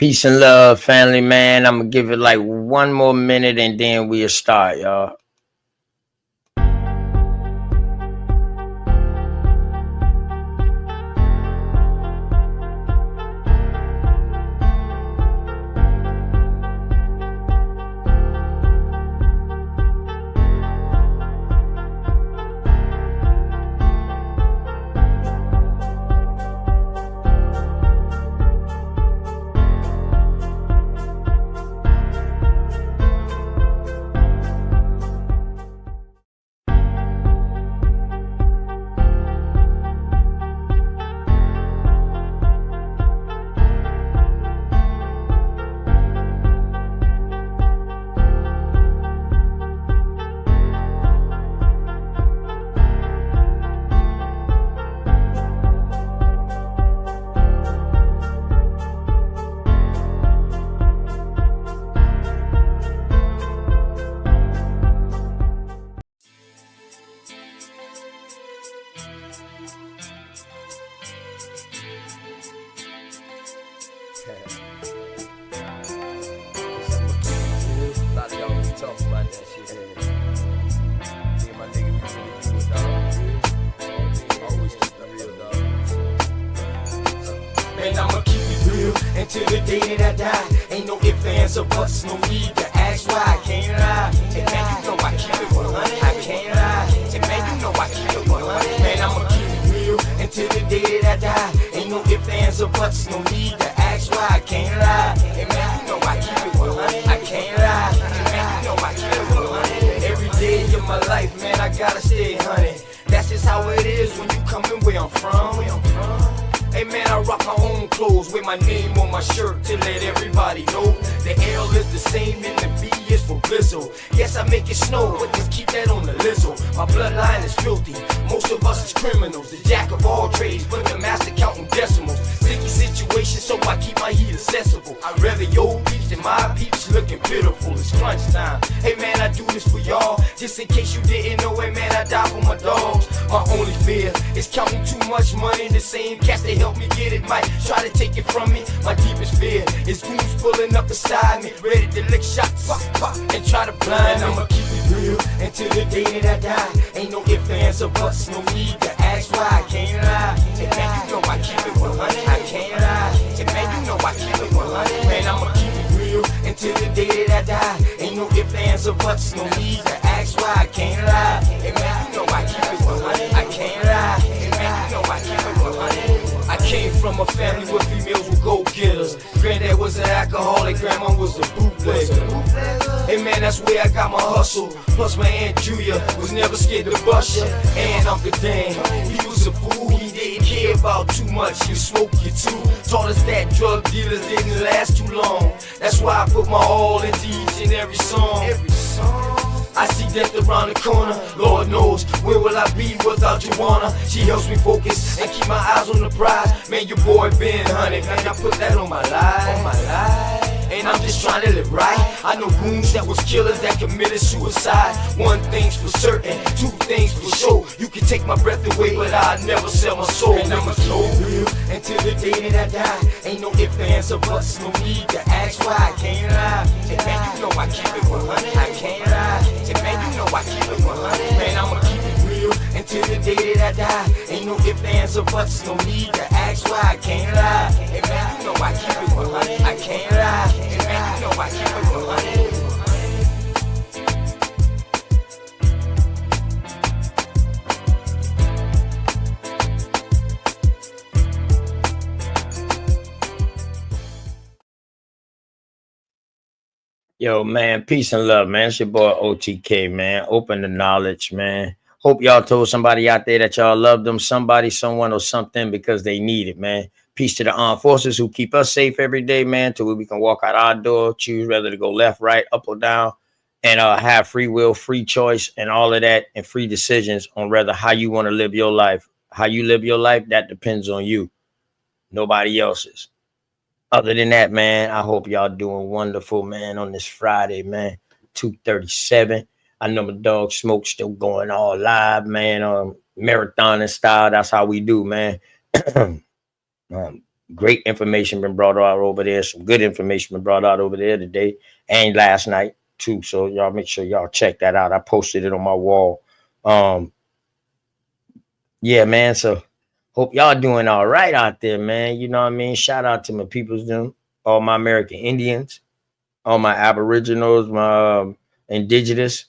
Peace and love, family, man. I'm gonna give it like one more minute and then we'll start, y'all. Till the day that I die, ain't no ifs, ands, or buts, no need to ask why. I can't lie, and man, you know I keep it 100. I can't lie, and man, you know I keep it 100. Man, I'ma keep it real until the day that I die. Ain't no ifs, ands, or buts, no need to ask why. I can't lie, and man, you know I keep it 100. I can't lie, and man, you know I keep it 100. Every day of my life, man, I gotta stay 100. That's just how it is when you coming where I'm from. Hey man, I rock my own clothes with my name on my shirt to let everybody know the L is the same and the B is for Blizzle. Yes, I make it snow, but just keep that on the lizzo. My bloodline is filthy, most of us is criminals. The jack of all trades, but the master counting decimals. Sticky situation, so I keep my heat accessible. I'd rather your peeps than my peeps looking pitiful. It's crunch time. Hey man, I do this for y'all, just in case you didn't know it, man, I die for my dogs. My only fear is counting too much money. The same cats they help me get it might try to take it from me. My deepest fear is goons pulling up beside me, ready to lick shots, pop, pop, and try to blind me. I'ma keep it real until the day that I die. Ain't no ifs, ands, or buts, no need to ask why. I can't lie, and man, you know I keep it 100. I can't lie, and man, you know I keep it 100. Man, I'ma keep it real until the day that I die. Ain't no ifs, ands, or buts, no need to ask why. I can't lie, and man, you know I keep it 100. I can't lie, and man, you know I keep it 100. I came from a family where females were go-getters. Granddad was an alcoholic, grandma was a bootlegger. Hey man, that's where I got my hustle. Plus my Aunt Julia was never scared to bust ya. And Uncle Dan, he was a fool. He didn't care about too much. You smoke, you too. Taught us that drug dealers didn't last too long. That's why I put my all into each and every song. I see death around the corner. Lord knows, where will I be without Joanna? She helps me focus and keep my eyes on the prize. Man, your boy been 100. Man, I put that on my life. And I'm just trying to live right. I know goons that was killers that committed suicide. One thing's for certain, two things for sure. You can take my breath away, but I'll never sell my soul. And I'ma keep it real until the day that I die. Ain't no ifs, ands, or buts, no need to ask why. I can't lie, and man, you know I keep it 100. I can't lie, and man, you know I keep it 100. Man, I'ma keep it real until the day that I die. Ain't no ifs, ands, or buts, no need to ask why. I can't lie, and man, you know I keep it 100. I can't lie, and man, you know I keep it 100. Yo, man, peace and love, man. It's your boy OTK, man. Open the knowledge, man. Hope y'all told somebody out there that y'all love them, somebody, someone, or something because they need it, man. Peace to the armed forces who keep us safe every day, man, till we can walk out our door, choose whether to go left, right, up, or down, and have free will, free choice, and all of that, and free decisions on whether how you want to live your life. How you live your life, that depends on you, nobody else's. Other than that, man, I hope y'all doing wonderful, man, on this Friday, man, 2:37. I know my dog Smoke still going all live, man, marathon and style. That's how we do, man. Great information been brought out over there. Some good information been brought out over there today and last night too. So y'all make sure y'all check that out. I posted it on my wall. Yeah, man. So hope y'all doing all right out there, man. You know what I mean? Shout out to my peoples, them, all my American Indians, all my Aboriginals, my Indigenous.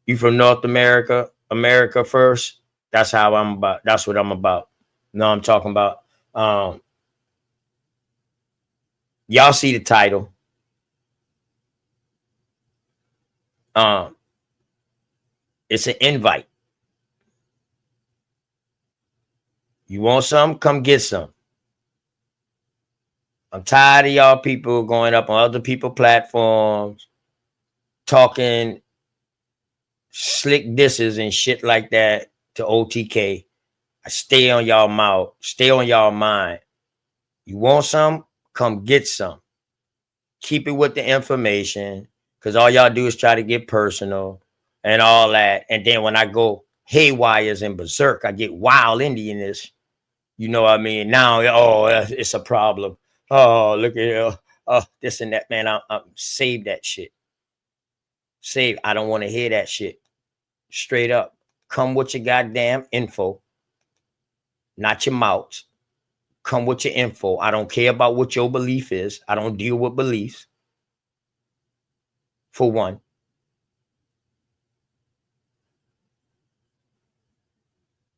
You from North America, America first. That's how I'm about. That's what I'm about. No, I'm talking about. Y'all see the title. It's an invite. You want some? Come get some. I'm tired of y'all people going up on other people's platforms, talking slick disses and shit like that to OTK. I stay on y'all mouth, stay on y'all mind. You want some? Come get some. Keep it with the information, because all y'all do is try to get personal and all that. And then when I go haywires and berserk, I get wild Indianness. You know what I mean? Now, oh, it's a problem. Oh, look at this and that, man. I'm save that shit. Save. I don't want to hear that shit. Straight up. Come with your goddamn info, not your mouths. Come with your info. I don't care about what your belief is. I don't deal with beliefs. For one.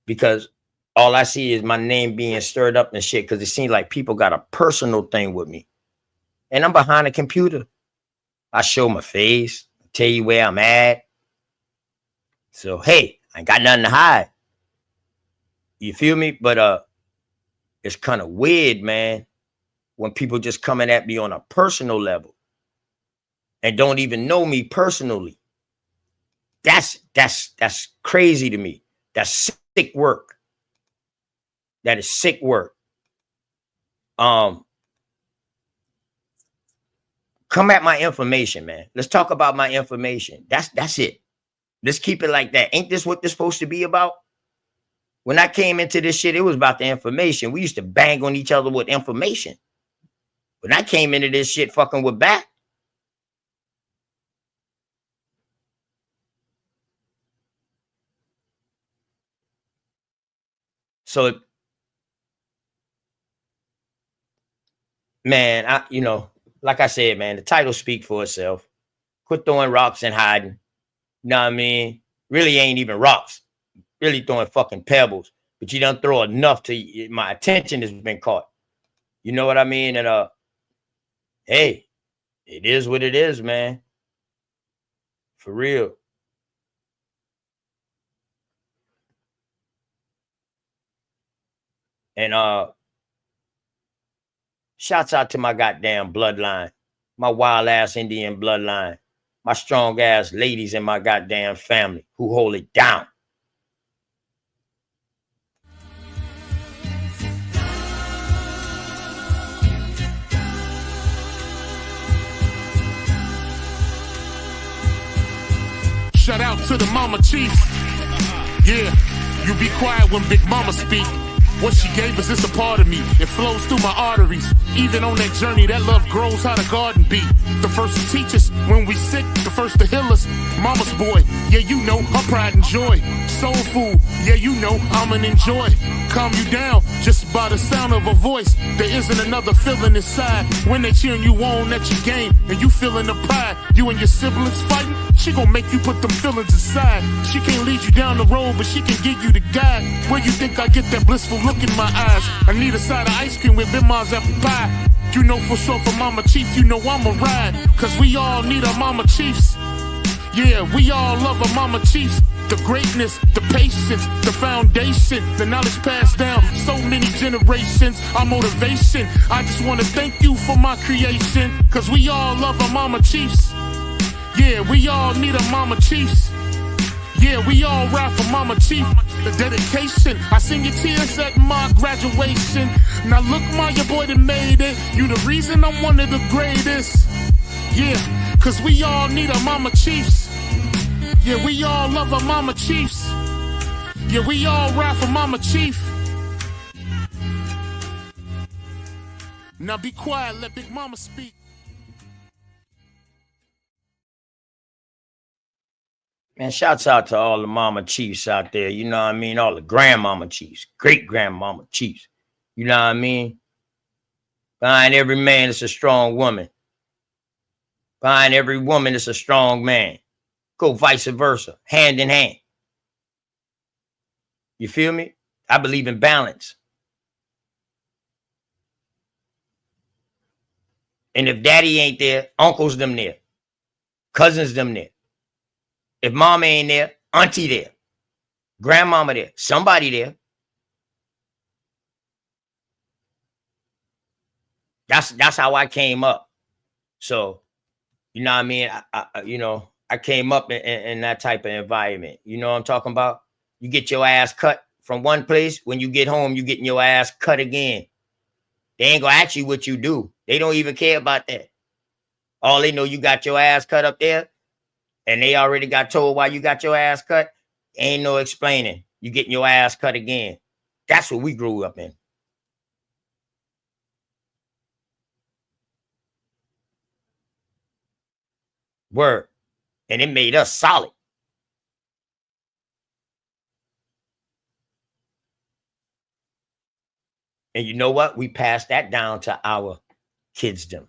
Because all I see is my name being stirred up and shit, because it seems like people got a personal thing with me. And I'm behind a computer. I show my face, tell you where I'm at. So, hey, I ain't got nothing to hide. You feel me? But it's kind of weird, man, when people just coming at me on a personal level and don't even know me personally. That's crazy to me. That's sick work. That is sick work. Come at my information, man. Let's talk about my information. That's it. Let's keep it like that. Ain't this what this supposed to be about? When I came into this shit, it was about the information. We used to bang on each other with information. When I came into this shit fucking with back. So, man, like I said, man, the title speak for itself. Quit throwing rocks and hiding. You know what I mean? Really ain't even rocks. Really throwing fucking pebbles. But you don't throw enough to my attention has been caught. You know what I mean? And hey, it is what it is, man. For real. And shouts out to my goddamn bloodline, my wild ass Indian bloodline, my strong ass ladies in my goddamn family who hold it down. Shout out to the mama chief. Yeah, you be quiet when Big Mama speak. What she gave us is a part of me. It flows through my arteries. Even on that journey, that love grows how the garden be. The first to teach us when we sick, the first to heal us. Mama's boy, yeah, you know, her pride and joy. Soul food, yeah, you know, I'm an enjoy. Calm you down just by the sound of a voice. There isn't another feeling inside when they cheering you on at your game and you feeling the pride. You and your siblings fighting, she gon' make you put them feelings aside. She can't lead you down the road, but she can give you the guide. Where you think I get that blissful look in my eyes? I need a side of ice cream with Bim's apple pie. You know for sure for Mama Chief, you know I'ma ride. Cause we all need our Mama Chiefs. Yeah, we all love our Mama Chiefs. The greatness, the patience, the foundation, the knowledge passed down so many generations, our motivation. I just wanna thank you for my creation. Cause we all love our Mama Chiefs. Yeah, we all need our Mama Chiefs. Yeah, we all ride for Mama Chief. The dedication, I seen your tears at my graduation. Now look, ma, your boy that made it. You the reason I'm one of the greatest. Yeah, cause we all need our Mama Chiefs. Yeah, we all love our Mama Chiefs. Yeah, we all ride for Mama Chief. Now be quiet, let Big Mama speak. Man, shouts out to all the mama chiefs out there. You know what I mean? All the grandmama chiefs, great grandmama chiefs. You know what I mean? Behind every man is a strong woman. Behind every woman is a strong man. Go vice versa, hand in hand. You feel me? I believe in balance. And if daddy ain't there, uncles them there, cousins them there. If mama ain't there, auntie there, grandmama there, somebody there. That's how I came up. So, you know what I mean? I came up in that type of environment. You know what I'm talking about? You get your ass cut from one place. When you get home, you getting your ass cut again. They ain't gonna ask you what you do. They don't even care about that. All they know, you got your ass cut up there, and they already got told why you got your ass cut. Ain't no explaining. You getting your ass cut again. That's what we grew up in. Word. And it made us solid. And you know what? We passed that down to our kids, them,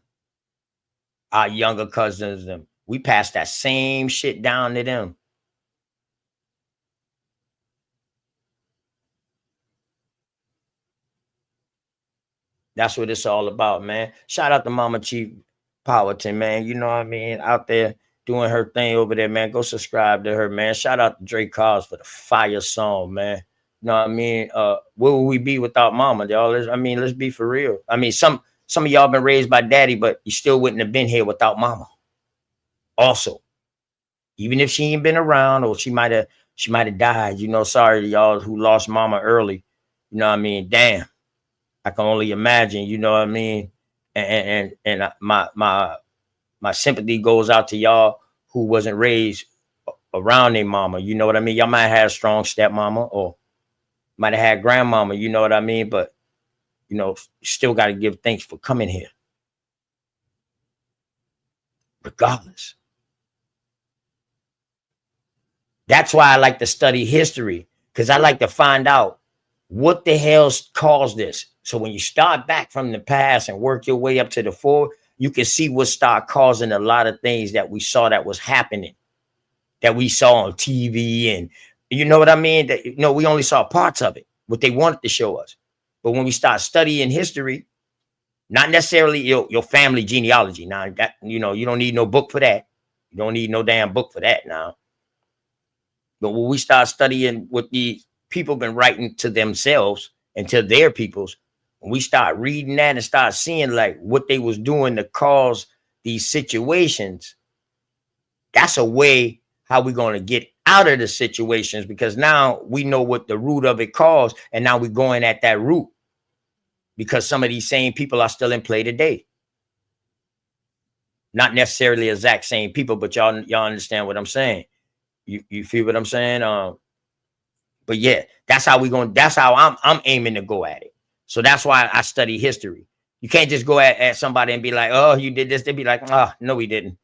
our younger cousins, them. We passed that same shit down to them. That's what it's all about, man. Shout out to Mama Chief Powerton, man. You know what I mean? Out there doing her thing over there, man. Go subscribe to her, man. Shout out to Drake Cars for the fire song, man. You know what I mean? Where would we be without mama, y'all? Let's be for real. I mean, some of y'all been raised by daddy, but you still wouldn't have been here without mama. Also, even if she ain't been around, or she might have died, you know. Sorry to y'all who lost mama early. You know what I mean? Damn. I can only imagine, you know what I mean? And my sympathy goes out to y'all who wasn't raised around their mama. You know what I mean? Y'all might have had a strong stepmama, or might have had grandmama, you know what I mean? But, you know, still got to give thanks for coming here. Regardless. That's why I like to study history, because I like to find out what the hell caused this. So when you start back from the past and work your way up to the forward, you can see what started causing a lot of things that we saw that was happening, that we saw on TV. And you know what I mean? That, you know, we only saw parts of it, what they wanted to show us. But when we start studying history, not necessarily your family genealogy. Now, that, you know, you don't need no book for that. You don't need no damn book for that now. But when we start studying what these people been writing to themselves and to their peoples, when we start reading that and start seeing like what they was doing to cause these situations, that's a way how we're going to get out of the situations, because now we know what the root of it caused, and now we're going at that root, because some of these same people are still in play today. Not necessarily exact same people, but y'all understand what I'm saying. You feel what I'm saying? But yeah, that's how I'm aiming to go at it. So that's why I study history. You can't just go at somebody and be like, oh, you did this. They'd be like, oh, no, we didn't.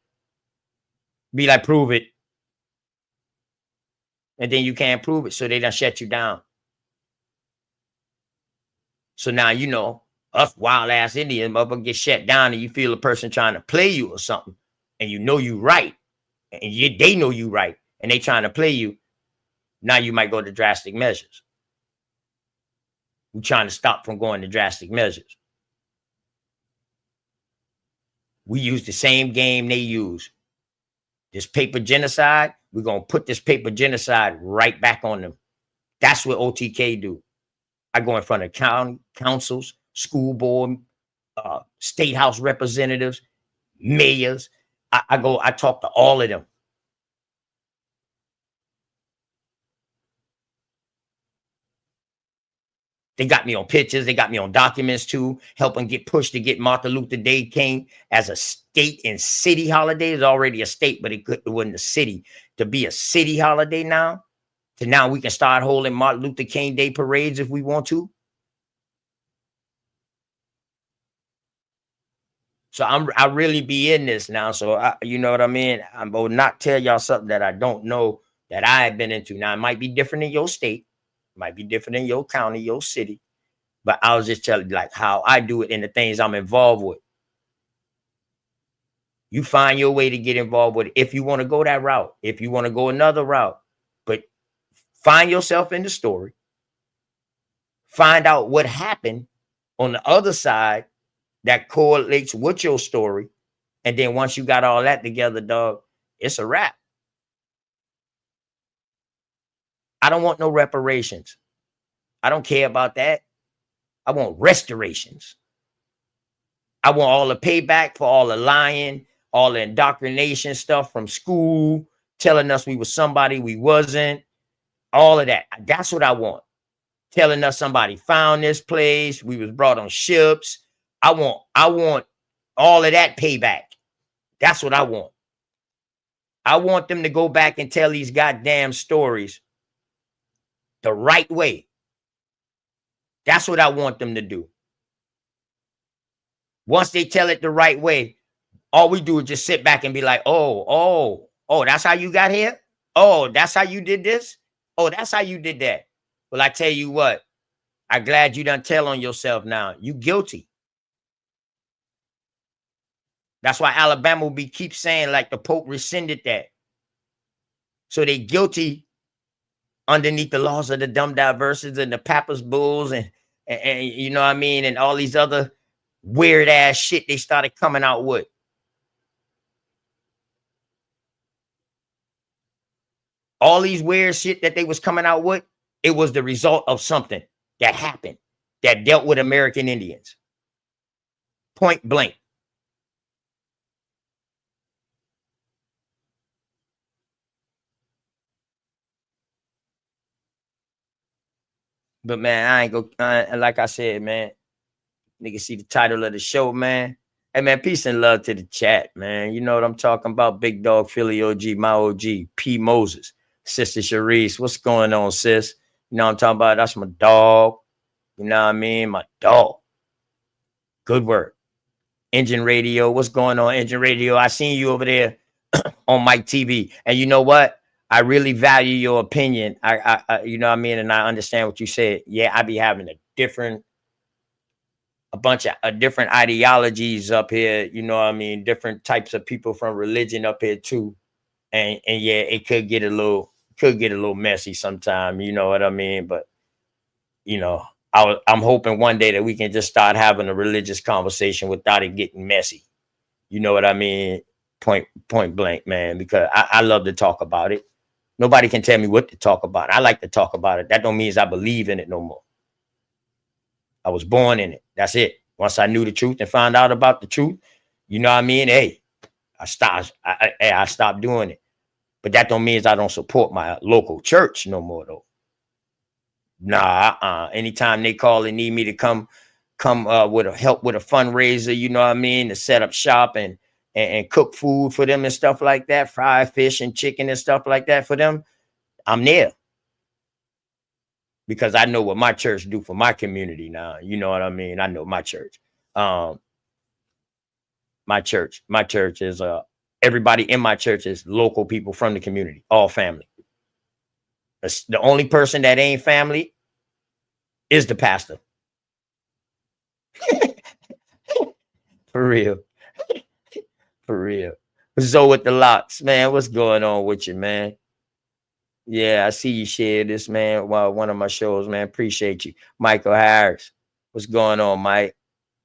Be like, prove it. And then you can't prove it. So they done shut you down. So now, you know, us wild ass Indians, motherfucker, get shut down, and you feel a person trying to play you or something, and you know you right. And they know you right, and they trying to play you. Now you might go to drastic measures. We're trying to stop from going to drastic measures. We use the same game they use. This paper genocide, we're going to put this paper genocide right back on them. That's what OTK do. I go in front of county councils, school board, state house representatives, mayors. I talk to all of them. They got me on pictures. They got me on documents too, helping get pushed to get Martin Luther Day King as a state and city holiday. It's already a state, but it wasn't a city. To be a city holiday now, to now we can start holding Martin Luther King Day parades if we want to. So I really be in this now. So you know what I mean? I'm gonna not tell y'all something that I don't know that I've been into. Now it might be different in your state, might be different in your county, your city, but I was just telling you like how I do it and the things I'm involved with. You find your way to get involved with it if you want to go that route, if you want to go another route, but find yourself in the story, find out what happened on the other side that correlates with your story. And then once you got all that together, dog, it's a wrap. I don't want no reparations. I don't care about that. I want restorations. I want all the payback for all the lying, all the indoctrination stuff from school, telling us we was somebody we wasn't, all of that. That's what I want. Telling us somebody found this place, we was brought on ships. I want all of that payback. That's what I want. I want them to go back and tell these goddamn stories the right way. That's what I want them to do. Once they tell it the right way, all we do is just sit back and be like, oh, that's how you got here? Oh, that's how you did this? Oh, that's how you did that. Well, I tell you what, I'm glad you done tell on yourself now. You guilty. That's why Alabama will keep saying like the Pope rescinded that. So they guilty underneath the laws of the dumb diversions and the Papa's bulls and you know what I mean, and all these other weird ass shit they started coming out with. All these weird shit that they was coming out with, it was the result of something that happened that dealt with American Indians. Point blank. But man, I ain't go. Like I said, man, nigga, see the title of the show, man. Hey man, peace and love to the chat, man. You know what I'm talking about? Big Dog, Philly OG, my OG, P Moses, Sister Sharice. What's going on, sis? You know what I'm talking about? That's my dog. You know what I mean? My dog. Good work. Engine Radio. What's going on, Engine Radio? I seen you over there on Mike TV. And you know what? I really value your opinion. I you know what I mean? And I understand what you said. Yeah, I be having a bunch of different ideologies up here. You know what I mean? Different types of people from religion up here too. And yeah, it could get a little messy sometime. You know what I mean? But you know, I'm hoping one day that we can just start having a religious conversation without it getting messy. You know what I mean? Point blank, man, because I love to talk about it. Nobody can tell me what to talk about. I like to talk about it. That don't mean I believe in it no more. I was born in it. That's it. Once I knew the truth and found out about the truth, you know what I mean? Hey, I stopped doing it. But that don't mean I don't support my local church no more though. Nah, anytime they call and need me to come with a help with a fundraiser, you know what I mean, to set up shop and cook food for them and stuff like that, fry fish and chicken and stuff like that for them, I'm there. Because I know what my church do for my community now. You know what I mean? I know my church. My church is everybody in my church is local people from the community, all family. The only person that ain't family is the pastor. For real. For real. So with the locks, man, what's going on with you, man? Yeah, I see you share this, man. Well, one of my shows, man. Appreciate you. Michael Harris. What's going on, Mike?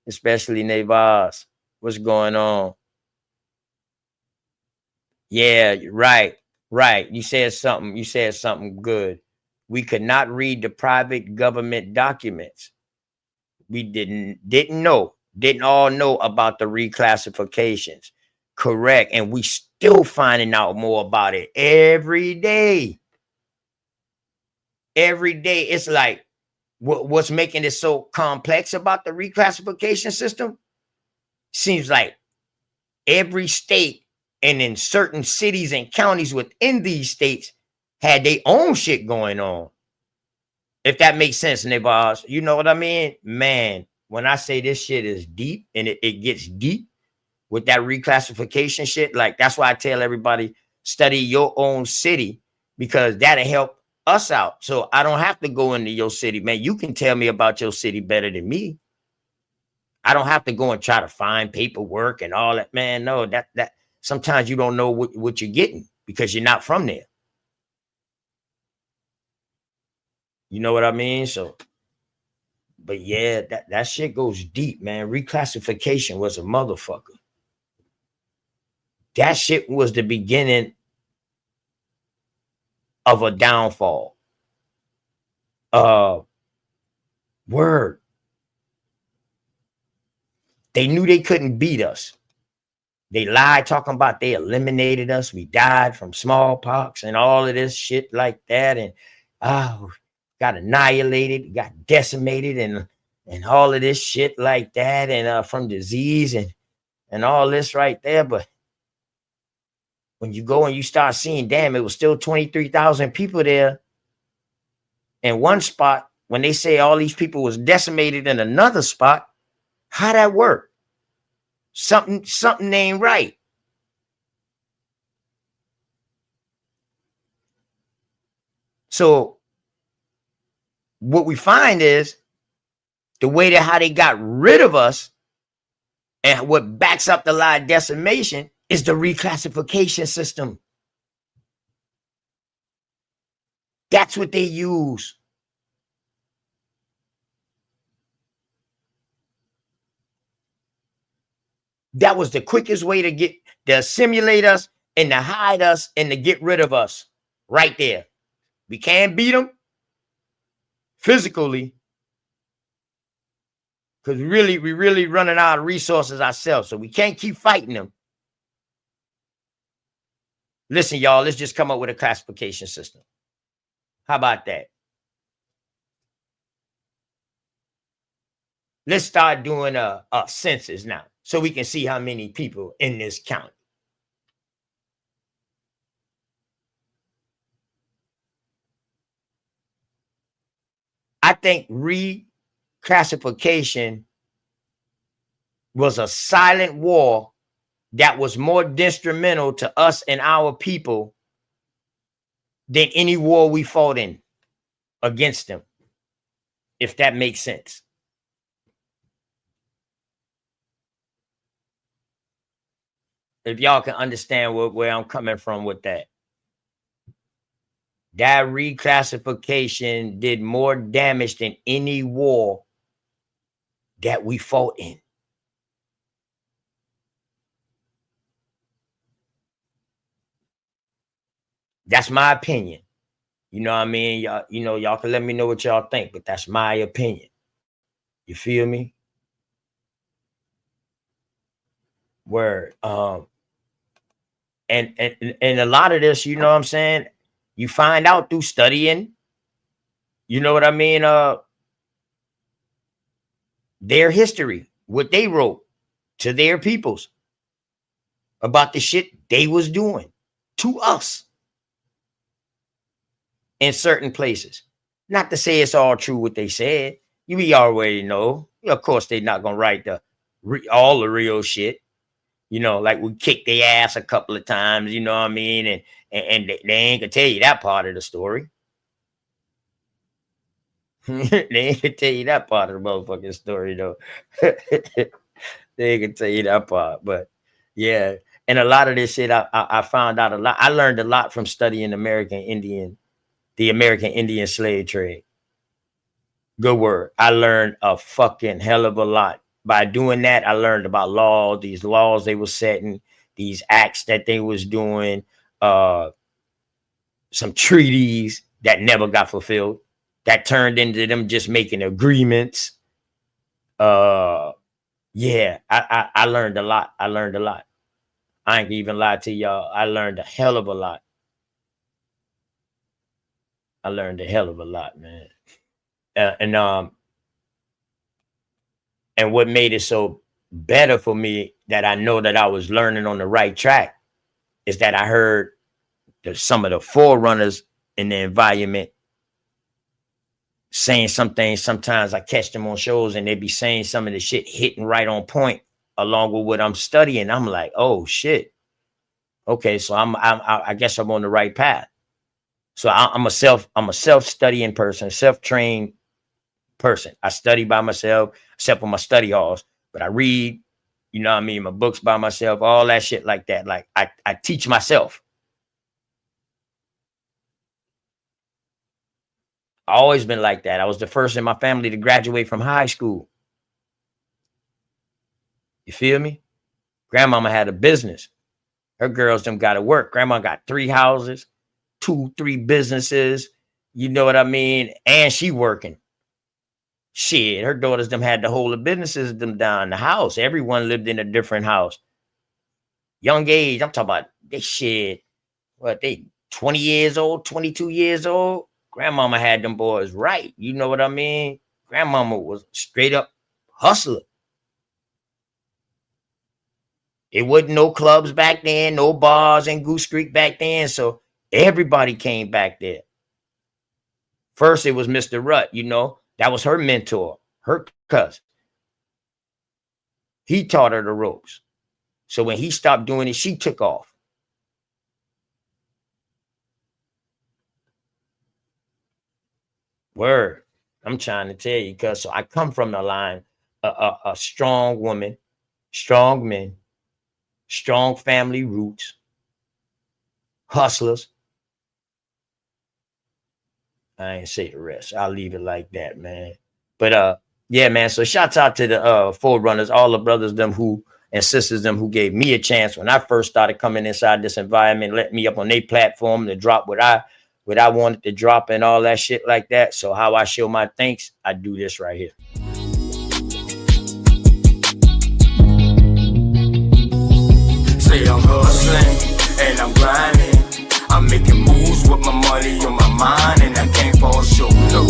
Especially Navas. What's going on? Yeah, right. You said something good. We could not read the private government documents. We didn't all know about the reclassifications. Correct. And we still finding out more about it every day. Every day. It's like what's making it so complex about the reclassification system? Seems like every state and in certain cities and counties within these states had their own shit going on. If that makes sense, Nabas, you know what I mean? Man, when I say this shit is deep and it gets deep, with that reclassification shit. Like, that's why I tell everybody, study your own city, because that'll help us out. So I don't have to go into your city, man. You can tell me about your city better than me. I don't have to go and try to find paperwork and all that, man. No, that sometimes you don't know what you're getting because you're not from there. You know what I mean? So, but yeah, that shit goes deep, man. Reclassification was a motherfucker. That shit was the beginning of a downfall. Word. They knew they couldn't beat us. They lied talking about they eliminated us. We died from smallpox and all of this shit like that. And got annihilated, got decimated, and all of this shit like that, and from disease and all this right there. But when you go and you start seeing, damn, it was still 23,000 people there in one spot. When they say all these people was decimated in another spot, how that work? Something ain't right. So what we find is the way that how they got rid of us, and what backs up the lie of decimation, is the reclassification system. That's what they use. That was the quickest way to assimilate us and to hide us and to get rid of us right there. We can't beat them physically because we really running out of resources ourselves. So we can't keep fighting them. Listen, y'all, let's just come up with a classification system. How about that? Let's start doing a census now so we can see how many people in this county. I think reclassification was a silent war that was more detrimental to us and our people than any war we fought in against them, if that makes sense. If y'all can understand where I'm coming from with that. That reclassification did more damage than any war that we fought in. That's my opinion. You know what I mean? Y'all can let me know what y'all think, but that's my opinion. You feel me? Word. And a lot of this, you know what I'm saying? You find out through studying, you know what I mean? Their history, what they wrote to their peoples about the shit they was doing to us in certain places. Not to say it's all true what they said. We already know. Of course, they're not gonna write all the real shit. You know, like we kicked their ass a couple of times, you know what I mean? And they ain't gonna tell you that part of the story. They ain't gonna tell you that part of the motherfucking story, though. They ain't gonna tell you that part. But yeah, and a lot of this shit, I found out a lot. I learned a lot from studying the American Indian slave trade. Good word. I learned a fucking hell of a lot. By doing that, I learned about laws, these laws they were setting, these acts that they was doing, some treaties that never got fulfilled, that turned into them just making agreements. Yeah, I learned a lot. I ain't gonna even lie to y'all. I learned a hell of a lot. Man. And what made it so better for me that I know that I was learning on the right track is that I heard some of the forerunners in the environment saying some things. Sometimes I catch them on shows and they be saying some of the shit hitting right on point along with what I'm studying. I'm like, oh shit. Okay, so I guess I'm on the right path. So I'm a self-studying person, self-trained person. I study by myself, except for my study halls, but I read, you know what I mean, my books by myself, all that shit like that. Like I teach myself. I always been like that. I was the first in my family to graduate from high school. You feel me? Grandmama had a business. Her girls them got to work. Grandma got 3 houses, 2, 3 businesses. You know what I mean? And she working. Shit, her daughters them had the whole of businesses them down the house. Everyone lived in a different house. Young age, I'm talking about this shit. What they 20 years old, 22 years old? Grandmama had them boys right. You know what I mean? Grandmama was straight up hustler. It wasn't no clubs back then, no bars in Goose Creek back then. So everybody came back there. First, it was Mr. Rutt, you know, that was her mentor, her cousin. He taught her the ropes. So when he stopped doing it, she took off. Word. I'm trying to tell you, because so I come from the line, a strong woman, strong men, strong family roots, hustlers. I ain't say the rest. I'll leave it like that, man. But yeah, man. So shouts out to the forerunners, all the brothers them who and sisters them who gave me a chance when I first started coming inside this environment, let me up on their platform to drop what I wanted to drop and all that shit like that. So how I show my thanks, I do this right here. Say I'm hustling and I'm grinding. I'm making moves with my money on my mind, and I can't fall short. No,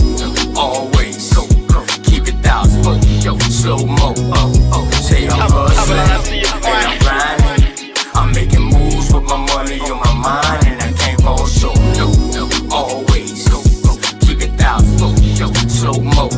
always keep it thousand, slow mo. Say I'm hustling and I'm grinding. I'm making moves with my money on my mind, and I can't fall short. No, always keep it thousand, slow mo.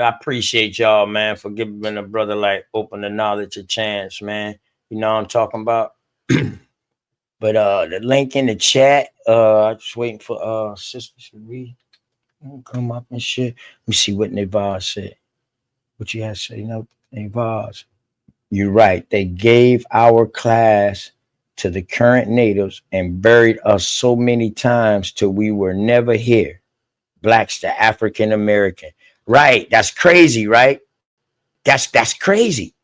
I appreciate y'all, man, for giving a brother like Open the Knowledge a chance, man. You know what I'm talking about? But the link in the chat, I'm just waiting for sisters to read. Come up and shit. Let me see what Nevaz said. What you had to say? No, Nevaz. You're right. They gave our class to the current natives and buried us so many times till we were never here. Blacks to African American. Right. That's crazy, right? That's crazy.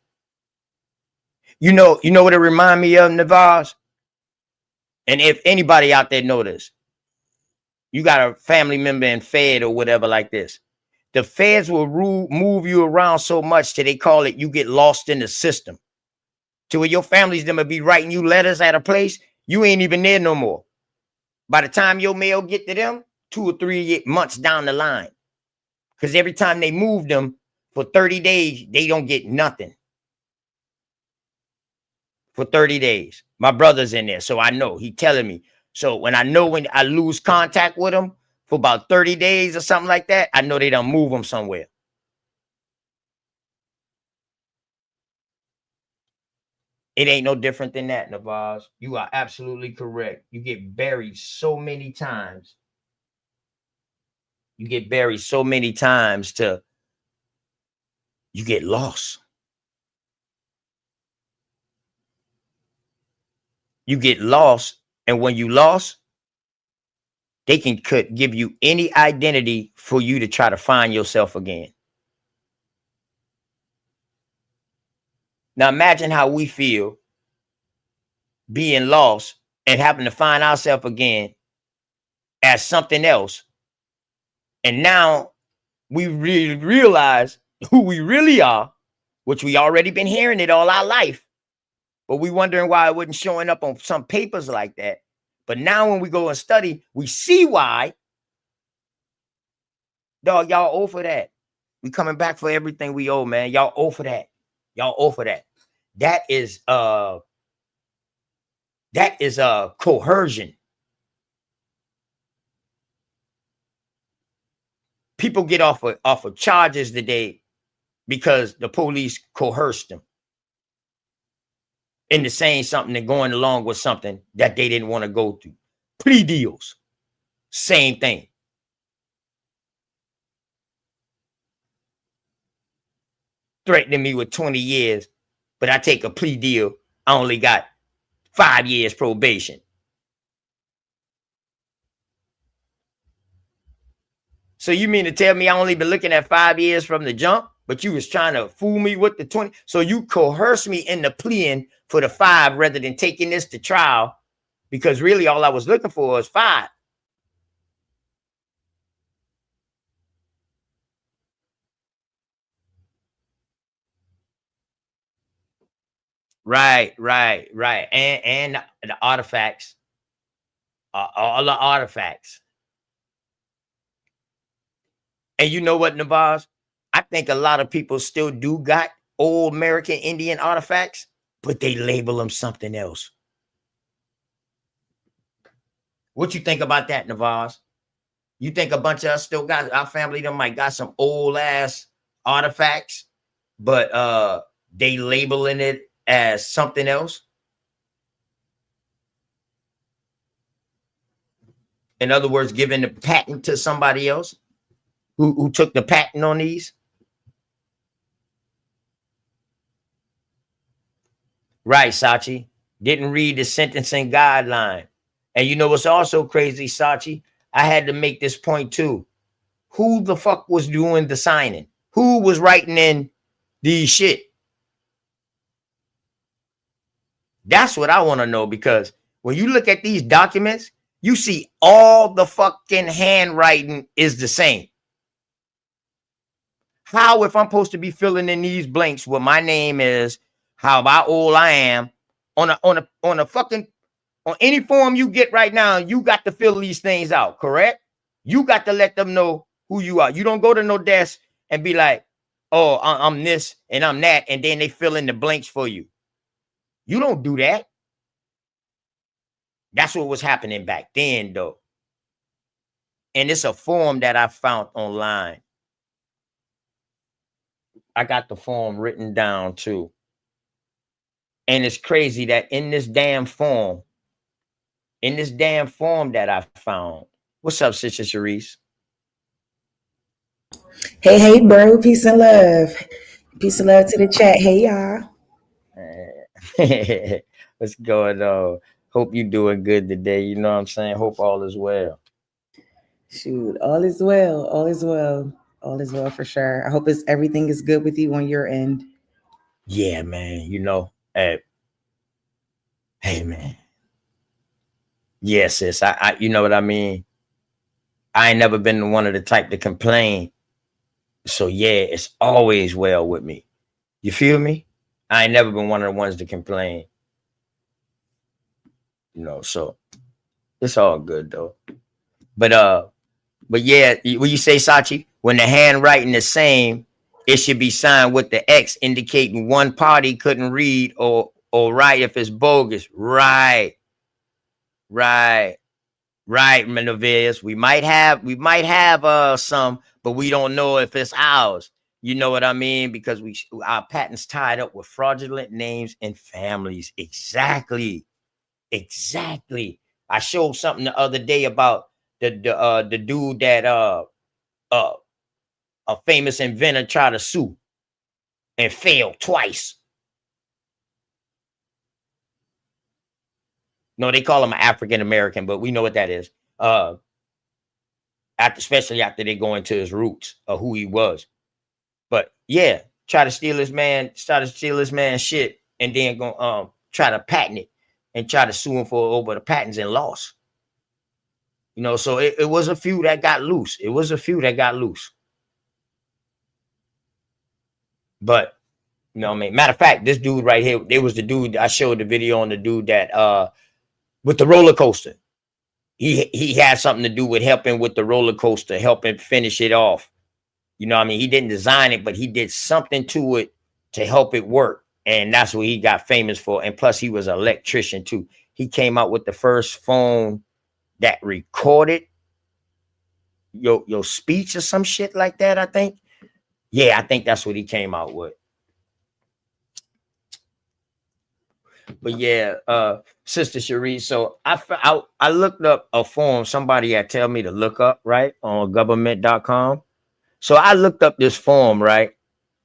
You know what it remind me of, Navaz? And if anybody out there know this, you got a family member in Fed or whatever like this. The feds will move you around so much till they call it you get lost in the system. To where your family's gonna be writing you letters at a place, you ain't even there no more. By the time your mail get to them, 2 or 3 months down the line. Because every time they move them for 30 days, they don't get nothing. For 30 days. My brother's in there, so I know. He telling me. So when I lose contact with him for about 30 days or something like that, I know they don't move him somewhere. It ain't no different than that, Navaz. You are absolutely correct. You get buried so many times. You get buried so many times till you get lost. You get lost, and when you lost, they could give you any identity for you to try to find yourself again. Now imagine how we feel being lost and having to find ourselves again as something else. And now we really realize who we really are, which we already been hearing it all our life. But we wondering why it wasn't showing up on some papers like that. But now when we go and study, we see why. Dog, y'all owe for that. We coming back for everything we owe, man. Y'all owe for that. Y'all owe for that. That is coercion. People get off of charges today because the police coerced them into saying something and going along with something that they didn't want to go through. Plea deals, same thing. Threatening me with 20 years, but I take a plea deal, I only got 5 years probation. So you mean to tell me I only been looking at 5 years from the jump, but you was trying to fool me with the 20? So you coerced me into pleading for the 5 rather than taking this to trial, because really all I was looking for was 5. Right. And the artifacts, all the artifacts. And you know what, Navaz? I think a lot of people still do got old American Indian artifacts, but they label them something else. What you think about that, Navaz? You think a bunch of us still got, our family them might got some old ass artifacts, but they labeling it as something else? In other words, giving the patent to somebody else who took the patent on these? Right, Sachi. Didn't read the sentencing guideline. And you know what's also crazy, Sachi? I had to make this point too. Who the fuck was doing the signing? Who was writing in the shit? That's what I want to know, because when you look at these documents, you see all the fucking handwriting is the same. How, if I'm supposed to be filling in these blanks what my name is, how old I am, on a fucking, on any form you get right now, you got to fill these things out, correct? You got to let them know who you are. You don't go to no desk and be like, oh, I'm this and I'm that, and then they fill in the blanks for you. You don't do that. That's what was happening back then, though. And it's a form that I found online. I got the form written down too. And it's crazy that in this damn form that I found. What's up, Sister Sharice? Hey, bro. Peace and love. Peace and love to the chat. Hey, y'all. What's going on? Hope you doing good today. You know what I'm saying? Hope all is well. Shoot, all is well. All is well. All is well for sure. I hope everything is good with you on your end. Yeah, man. You know, hey, man. Yes, sis. I you know what I mean? I ain't never been one of the type to complain. So yeah, it's always well with me. You feel me? I ain't never been one of the ones to complain. You know, so it's all good though. But yeah, when you say, Sachi, when the handwriting is same, it should be signed with the X indicating one party couldn't read or write if it's bogus. Right, Manovias. We might have some, but we don't know if it's ours. You know what I mean? Because our patents tied up with fraudulent names and families. Exactly. I showed something the other day about the dude that a famous inventor tried to sue and failed twice. No, they call him an African American, but we know what that is. especially after they go into his roots of who he was. But yeah, try to steal this man, shit, and then go try to patent it and try to sue him for over the patents and lost. You know, so it was a few that got loose. It was a few that got loose. But you know what I mean? Matter of fact, this dude right here, it was the dude I showed the video on, the dude that with the roller coaster. He had something to do with helping with the roller coaster, helping finish it off. You know what I mean? He didn't design it, but he did something to it to help it work. And that's what he got famous for. And plus, he was an electrician too. He came out with the first phone that recorded your speech or some shit like that, I think. Yeah, I think that's what he came out with. But yeah, Sister Cherie, so I looked up a form somebody had tell me to look up, right, on government.com. So I looked up this form, right?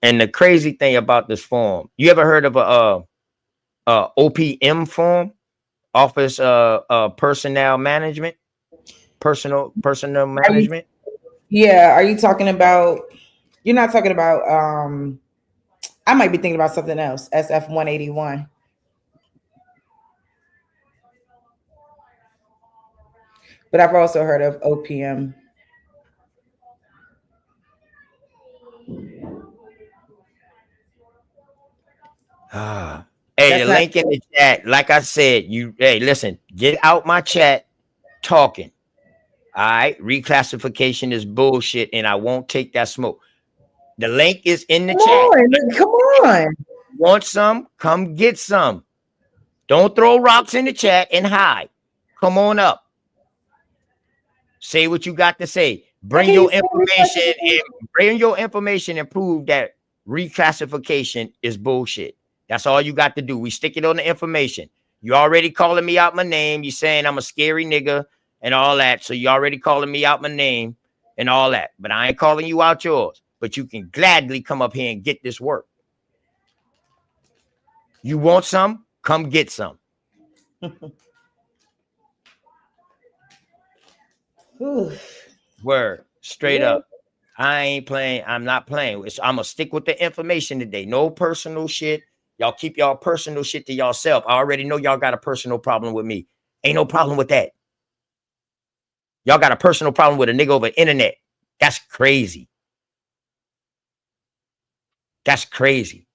And the crazy thing about this form, you ever heard of a OPM form? Office personnel management? Personnel management? Yeah, are you talking about, you're not talking about I might be thinking about something else. SF 181. But I've also heard of OPM. Hey, That's the not, link in the chat. Like I said, hey, listen, get out my chat talking. All right. Reclassification is bullshit, and I won't take that smoke. The link is in the chat. come on. Want some? Come get some. Don't throw rocks in the chat and hide. Come on up. Say what you got to say. Bring your information and prove that reclassification is bullshit. That's all you got to do. We stick it on the information. You already calling me out my name. You saying I'm a scary nigga and all that. So you already calling me out my name and all that. But I ain't calling you out yours. But you can gladly come up here and get this work. You want some? Come get some. Word. Straight up. I ain't playing. I'm not playing. I'm going to stick with the information today. No personal shit. Y'all keep y'all personal shit to yourself. I already know y'all got a personal problem with me. Ain't no problem with that. Y'all got a personal problem with a nigga over the internet. That's crazy. That's crazy.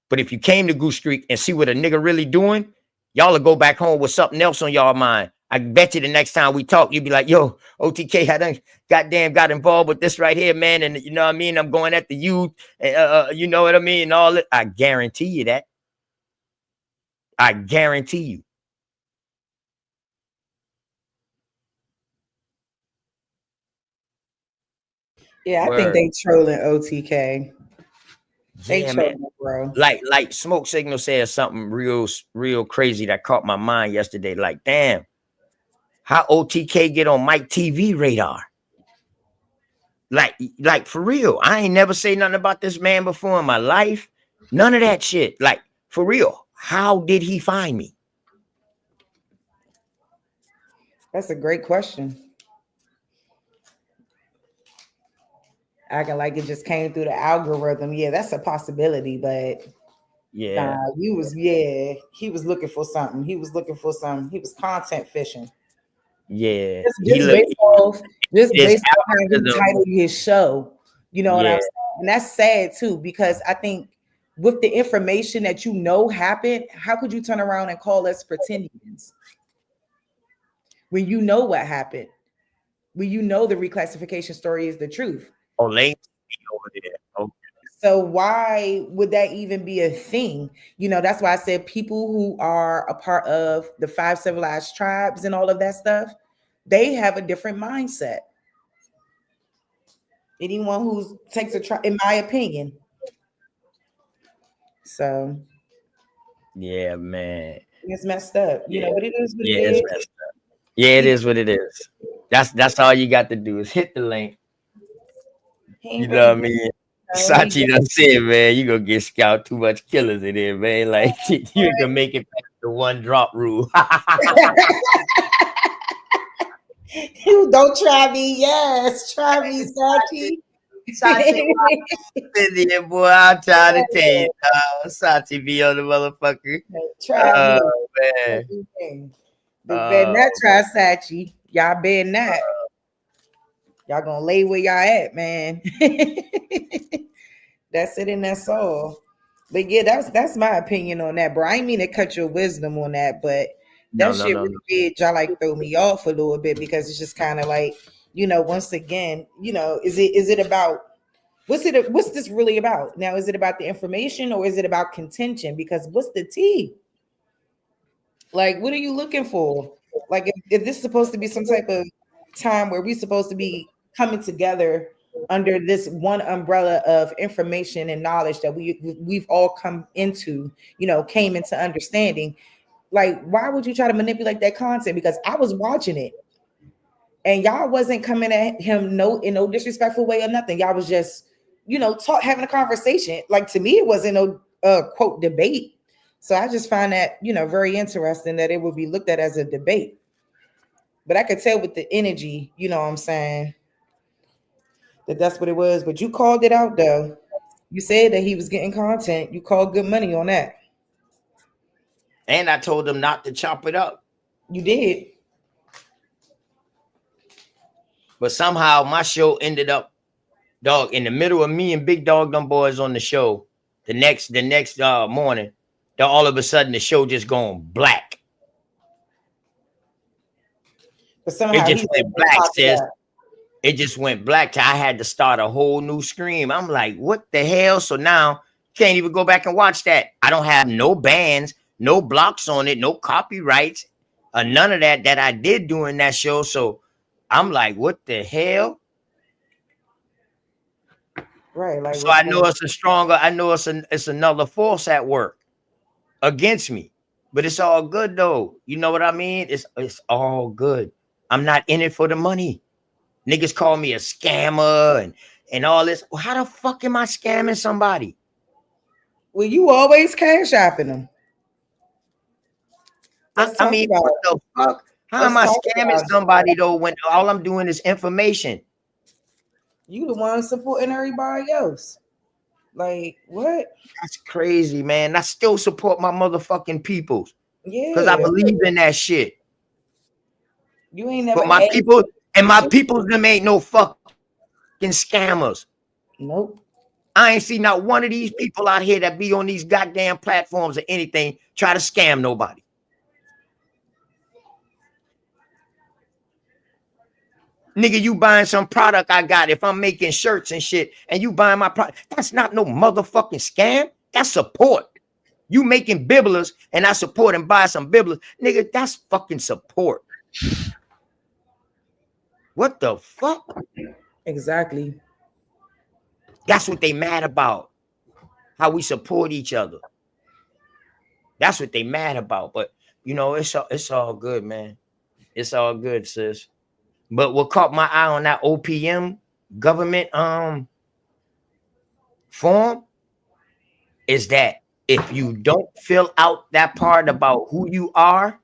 But if you came to Goose Creek and see what a nigga really doing, y'all will go back home with something else on y'all mind. I bet you the next time we talk, you'd be like, yo, OTK, I done goddamn got involved with this right here, man. And you know what I mean? I'm going at the youth, you know what I mean? And all that. I guarantee you that. I guarantee you. Yeah, I think they trolling OTK. They trolling, bro. Like Smoke Signal said something real crazy that caught my mind yesterday. Like, damn, how OTK get on Mike TV radar? Like for real. I ain't never say nothing about this man before in my life. None of that shit. Like, for real. How did he find me? That's a great question. Acting like it just came through the algorithm. Yeah, that's a possibility, but yeah, he was looking for something. He was content fishing. Yeah. Just based off how he titled his show. You know what I'm saying? And that's sad too, because I think with the information that you know happened, how could you turn around and call us pretendians? When you know what happened, when you know the reclassification story is the truth. Oh, late over there. Okay. So why would that even be a thing? You know, that's why I said people who are a part of the 5 civilized tribes and all of that stuff, they have a different mindset. Anyone who takes a tribe, in my opinion. So yeah, man, it's messed up. You know, but it is what it is. It's messed up. Yeah, it is what it is. That's all you got to do is hit the link. You know what I mean? Sachi done said, man, you gonna get scout too much killers in here, man. Like you can make it past the one drop rule. you. Don't try me. Yes, try me, Sachi. Sachi, yeah, boy, I'm trying to tell you, Sachi be on the motherfucker. Try me. Man. They better not try Sachi. Y'all better not. Y'all gonna lay where y'all at, man. That's it and that's all. But yeah, that's my opinion on that, bro. I ain't mean to cut your wisdom on that, but that shit really did y'all like throw me off a little bit because it's just kind of like, once again, is it about what's this really about? Now, is it about the information or is it about contention? Because what's the tea? Like, what are you looking for? Like, if this is supposed to be some type of time where we're supposed to be coming together under this one umbrella of information and knowledge that we've all came into understanding, like, why would you try to manipulate that content? Because I was watching it and y'all wasn't coming at him in no disrespectful way or nothing. Y'all was just having a conversation. Like, to me, it wasn't no quote debate. So I just find that very interesting that it would be looked at as a debate. But I could tell with the energy, what I'm saying, that's what it was. But you called it out, though. You said that he was getting content. You called good money on that. And I told him not to chop it up. You did. But somehow my show ended up, dog, in the middle of me and Big Dog, them boys on the show. The next morning, all of a sudden the show just going black. But somehow it just went black, sis. It just went black. I had to start a whole new scream. I'm like, what the hell? So now can't even go back and watch that. I don't have no bans, no blocks on it, no copyrights, none of that I did during that show. So I'm like, what the hell? Right. Like, so I know it's another force at work against me. But it's all good though. You know what I mean? It's all good. I'm not in it for the money. Niggas call me a scammer and all this. Well, how the fuck am I scamming somebody? Well, you always cash apping them. I mean, what the fuck? How am I scamming somebody though when all I'm doing is information? You the one supporting everybody else. Like, what? That's crazy, man. I still support my motherfucking peoples. Yeah. Because I believe in that shit. You ain't never. But my people and my peoples, them ain't no fucking scammers. Nope. I ain't seen not one of these people out here that be on these goddamn platforms or anything try to scam nobody. Nigga, you buying some product I got. If I'm making shirts and shit and you buying my product, that's not no motherfucking scam. That's support. You making bibblers and I support and buy some bibblers. Nigga, that's fucking support. What the fuck? Exactly. That's what they mad about. How we support each other. That's what they mad about. But it's all good, man. It's all good, sis. But what caught my eye on that OPM government form is that if you don't fill out that part about who you are,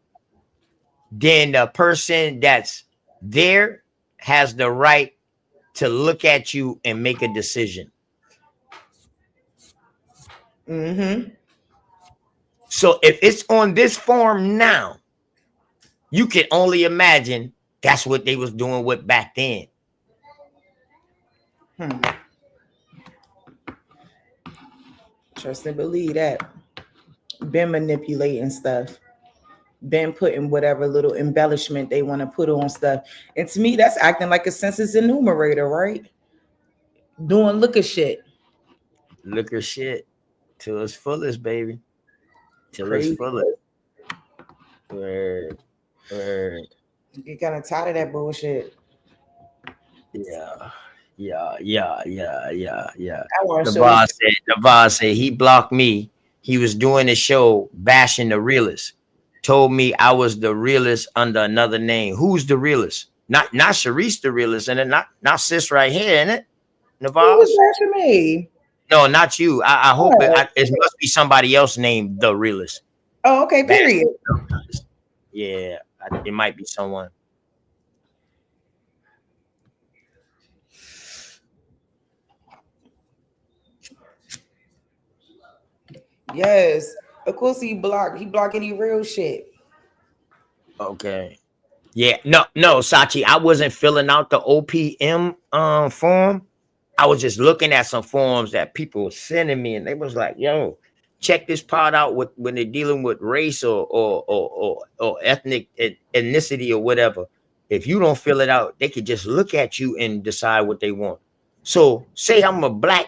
then the person that's there has the right to look at you and make a decision. Mm-hmm. So if it's on this form now, you can only imagine that's what they was doing with back then. Trust and believe that. Been manipulating stuff. Been putting whatever little embellishment they want to put on stuff. And to me, that's acting like a census enumerator, right? Doing liquor shit. Liquor shit. Till it's fullest, baby. Till it's fullest. Word. Get kind of tired of that bullshit. Yeah. The boss said he blocked me. He was doing a show bashing the realist. Told me I was the realist under another name. Who's the realist? Not Sharice the realist, and not sis right here, isn't it? Navas? Who was bashing me? No, not you. I hope it must be somebody else named the realist. Oh, okay. Period. Yeah, it might be someone. Yes. Of course he block any real shit. Okay. Yeah, no, Sachi, I wasn't filling out the OPM form. I was just looking at some forms that people were sending me, and they was like, "Yo, check this part out with when they're dealing with race or ethnic ethnicity or whatever. If you don't fill it out, they could just look at you and decide what they want. So, say I'm a black,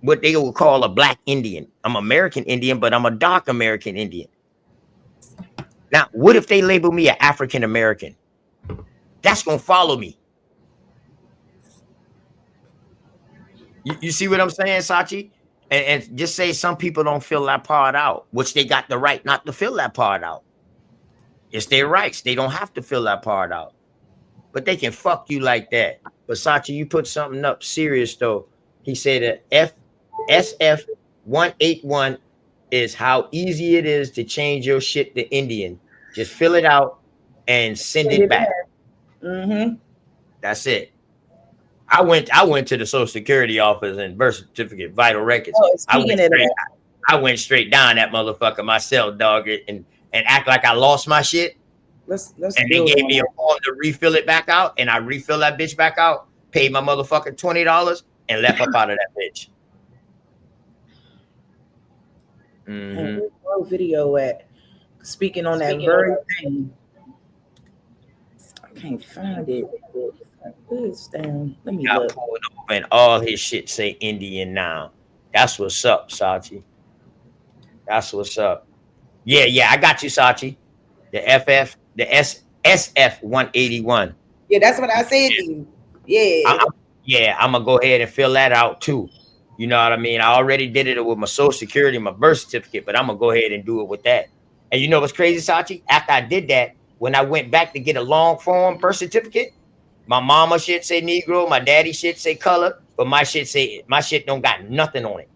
what they would call a black Indian. I'm American Indian, but I'm a dark American Indian. Now, what if they label me an African American? That's gonna follow me. You see what I'm saying, Sachi? And just say some people don't fill that part out, which they got the right not to fill that part out. It's their rights. They don't have to fill that part out. But they can fuck you like that. But Sachi, you put something up serious though. He said that SF 181 is how easy it is to change your shit to Indian. Just fill it out and send it back. Mm-hmm. That's it. I went to the Social Security office and birth certificate, vital records. Oh, I went straight down that motherfucker myself, dog, and act like I lost my shit. Let's And they gave me a form to refill it back out, and I refill that bitch back out, paid my motherfucking $20, and left up out of that bitch. Mm-hmm. Video at speaking on that very thing. I can't find it. Let me look. And all his shit say Indian now. That's what's up, Sachi. That's what's up. Yeah, I got you, Sachi. The SF 181. Yeah, that's what I said to you. Yeah. I'm gonna go ahead and fill that out too. You know what I mean? I already did it with my Social Security, my birth certificate, but I'm gonna go ahead and do it with that. And you know what's crazy, Sachi? After I did that, when I went back to get a long form birth certificate, my mama shit say Negro, my daddy shit say color, but my shit don't got nothing on it.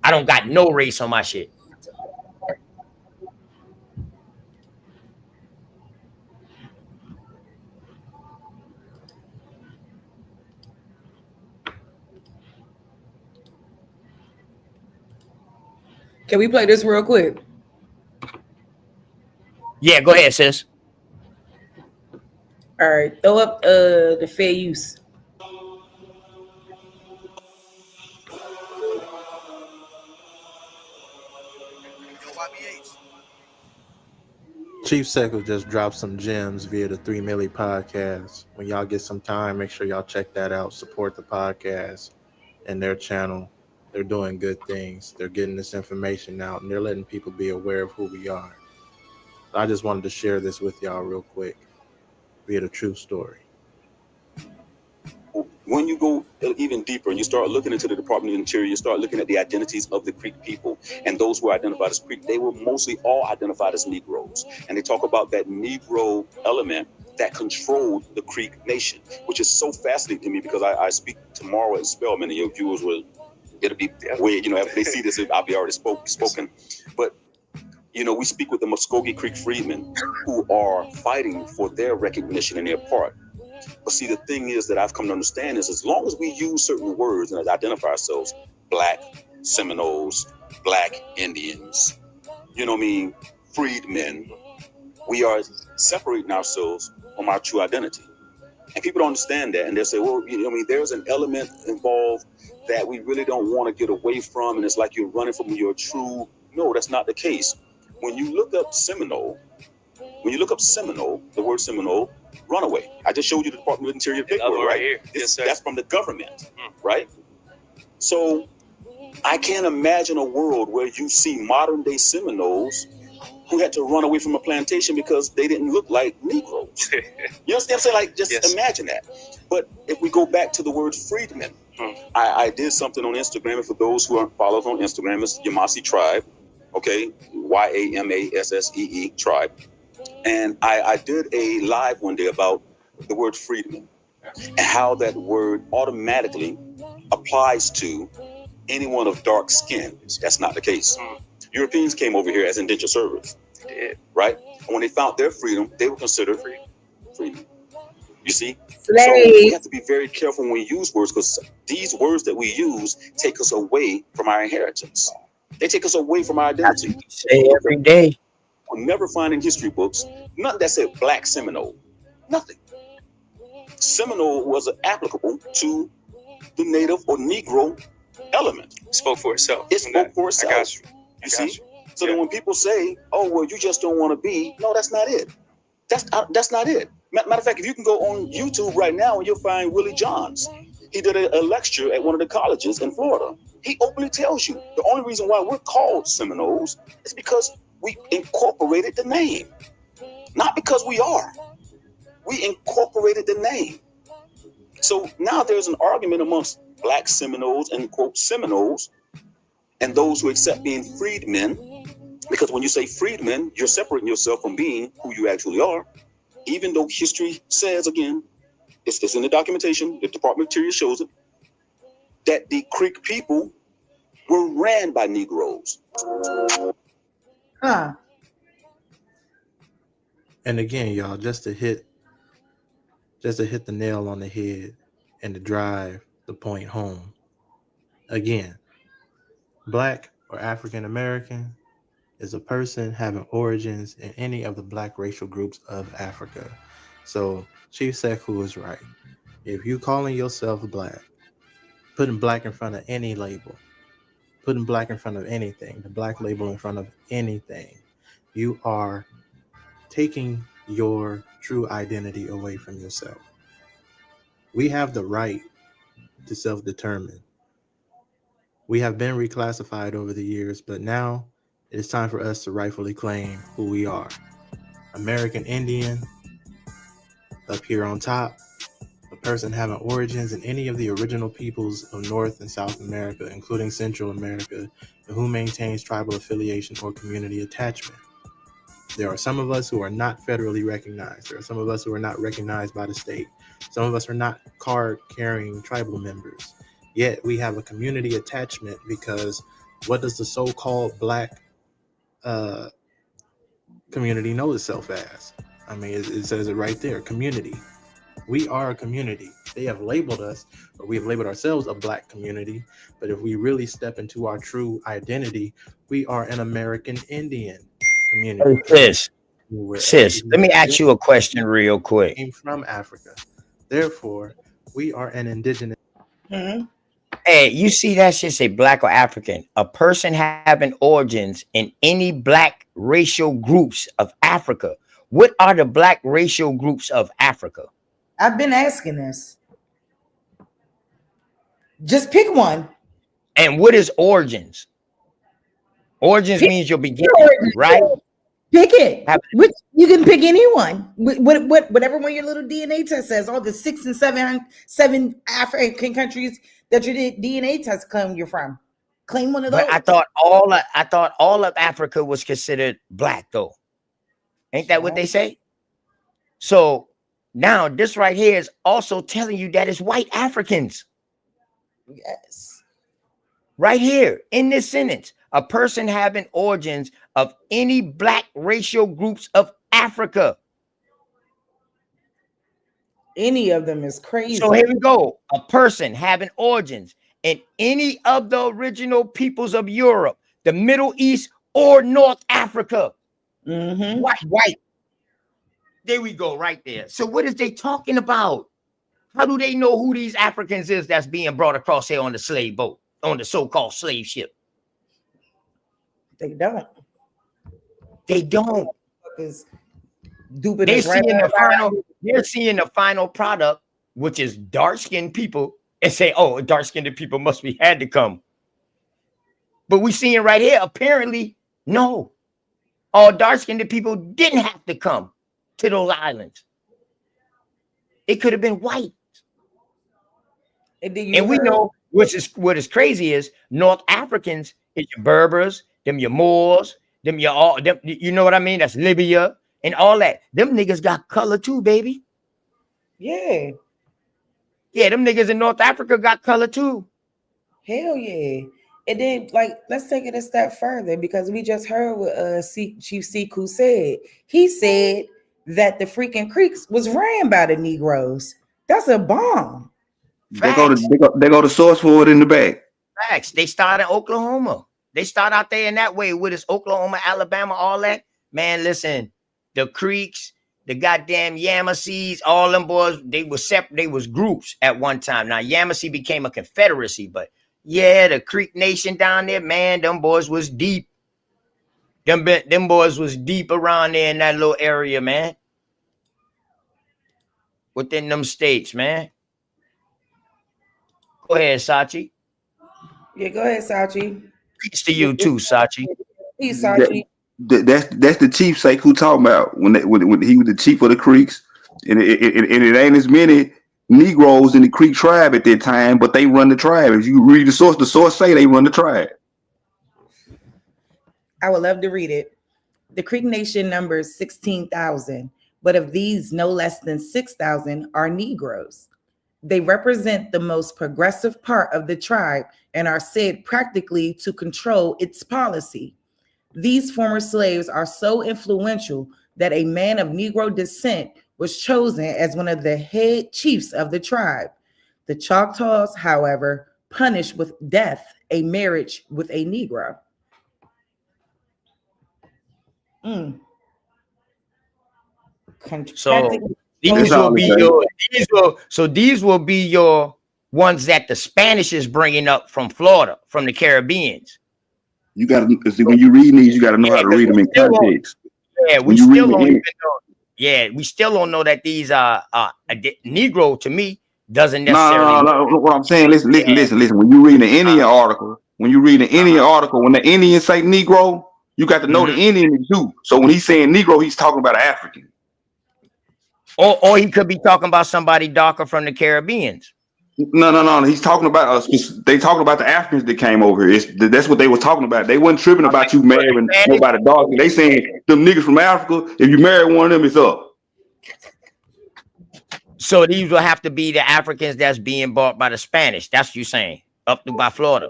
I don't got no race on my shit. Can we play this real quick? Yeah, go ahead, sis. All right, throw up the fair use. Chief Seckle just dropped some gems via the 3 Milli podcast. When y'all get some time, make sure y'all check that out. Support the podcast and their channel. They're doing good things. They're getting this information out, and they're letting people be aware of who we are. I just wanted to share this with y'all real quick via the true story. When you go even deeper and you start looking into the Department of the Interior, you start looking at the identities of the Creek people, and those who are identified as Creek, they were mostly all identified as Negroes. And they talk about that Negro element that controlled the Creek Nation, which is so fascinating to me because I speak tomorrow at Spelman, and your viewers will, it'll be weird, after they see this, I'll be already spoken. But we speak with the Muskogee Creek freedmen who are fighting for their recognition and their part. But see, the thing is that I've come to understand is as long as we use certain words and identify ourselves, Black Seminoles, Black Indians, freedmen, we are separating ourselves from our true identity. And people don't understand that. And they'll say, well, there's an element involved that we really don't want to get away from. And it's like you're running from your true. No, that's not the case. When you look up Seminole, the word Seminole, runaway. I just showed you the Department of Interior paperwork, right? That's from the government, right? So I can't imagine a world where you see modern day Seminoles who had to run away from a plantation because they didn't look like Negroes. You understand what I'm saying? Imagine that. But if we go back to the word freedmen, I did something on Instagram, and for those who aren't followed on Instagram, it's Yamasee Tribe, okay? YAMASSEE Tribe. And I did a live one day about the word freedman and how that word automatically applies to anyone of dark skin. That's not the case. Europeans came over here as indentured servants, right? And when they found their freedom, they were considered free. You see? So we have to be very careful when we use words, because these words that we use take us away from our inheritance. They take us away from our identity. Say every day. We'll never find in history books nothing that said Black Seminole. Nothing. Seminole was applicable to the Native or Negro element. It spoke for itself. It spoke for itself. I got you. You see? So then when people say, "Oh, well, you just don't want to be," no, that's not it. That's not it. Matter of fact, if you can go on YouTube right now and you'll find Willie Johns. He did a lecture at one of the colleges in Florida. He openly tells you the only reason why we're called Seminoles is because we incorporated the name. Not because we are. We incorporated the name. So now there's an argument amongst Black Seminoles and quote Seminoles and those who accept being freedmen, because when you say freedmen, you're separating yourself from being who you actually are, even though history says, again, it's in the documentation, the Department of Interior shows it, that the Creek people were ran by Negroes. Huh. And again, y'all, just to hit the nail on the head and to drive the point home. Again, Black or African American is a person having origins in any of the Black racial groups of Africa. So Chief Sekou is right. If you calling yourself Black, putting Black in front of any label, putting Black in front of anything, the Black label in front of anything, you are taking your true identity away from yourself. We have the right to self-determine. We have been reclassified over the years, but now it is time for us to rightfully claim who we are. American Indian, up here on top, a person having origins in any of the original peoples of North and South America, including Central America, and who maintains tribal affiliation or community attachment. There are some of us who are not federally recognized. There are some of us who are not recognized by the state. Some of us are not card-carrying tribal members. Yet we have a community attachment because what does the so-called Black community know itself as? I mean, it says it right there, community. We are a community. They have labeled us, or we have labeled ourselves a Black community. But if we really step into our true identity, we are an American Indian community. Hey, sis, let me ask you a question real quick. Came from Africa. Therefore, we are an indigenous. Mm-hmm. Hey, you see that shit say Black or African? A person having origins in any Black racial groups of Africa. What are the Black racial groups of Africa? I've been asking this. Just pick one. And what is origins? Origins means your beginning, right? Pick it. You can pick anyone. Whatever one your little DNA test says. All the 6 and 7 African countries that your DNA test claim you're from. Claim one of those. But I thought all of Africa was considered Black, though. Ain't that what they say? So now this right here is also telling you that it's white Africans. Yes. Right here in this sentence, a person having origins of any Black racial groups of Africa. Any of them is crazy. So here we go. A person having origins in any of the original peoples of Europe, the Middle East, or North Africa. Mm-hmm. White. There we go, right there. So what is they talking about? How do they know who these Africans is that's being brought across here on the slave boat, on the so-called slave ship? They don't. They don't. They're seeing the final product, which is dark-skinned people, and say, oh, dark-skinned people must be had to come. But we seeing right here, apparently, no. All dark-skinned people didn't have to come to those islands. It could have been white. And we know what is crazy is North Africans is your Berbers, them your Moors, them you know what I mean? That's Libya and all that. Them niggas got color too, baby. Yeah. Yeah, them niggas in North Africa got color too. Hell yeah. And then, let's take it a step further, because we just heard what Chief Sekou said. He said that the freaking Creeks was ran by the Negroes. That's a bomb. They go to source for it in the back. Facts. They started in Oklahoma. They start out there in that way with us, Oklahoma, Alabama, all that. Man, listen, the Creeks, the goddamn Yamasees, all them boys, they were separate, they was groups at one time. Now Yamasee became a confederacy, but yeah, the Creek Nation down there, man, them boys was deep. Them boys was deep around there in that little area, man. Within them states, man. Go ahead, Sachi. Yeah, go ahead, Sachi. Peace to you too, Sachi. Peace, Sachi. That's the chief sake who talking about when he was the chief of the Creeks, and it ain't as many Negroes in the Creek tribe at that time, but they run the tribe. If you read the source say they run the tribe. I would love to read it. The Creek Nation numbers 16,000, but of these, no less than 6,000 are Negroes. They represent the most progressive part of the tribe and are said practically to control its policy. These former slaves are so influential that a man of Negro descent was chosen as one of the head chiefs of the tribe. The Choctaws, however, punished with death a marriage with a Negro. So these will be your ones that the Spanish is bringing up from Florida, from the Caribbeans. You got to see when you read these, you got to know how to read them in context. We still don't even know. Yeah, we still don't know that these are Negro. To me, doesn't necessarily. No. What I'm saying, listen. When you read the Indian article, when the Indians say Negro, you got to know the Indian too. So when he's saying Negro, he's talking about an African. Or he could be talking about somebody darker from the Caribbeans. No. He's talking about us. They talking about the Africans that came over here. That's what they were talking about. They wasn't tripping about you marrying nobody dark. They saying them niggas from Africa. If you marry one of them, it's up. So these will have to be the Africans that's being bought by the Spanish. That's what you saying up to by Florida.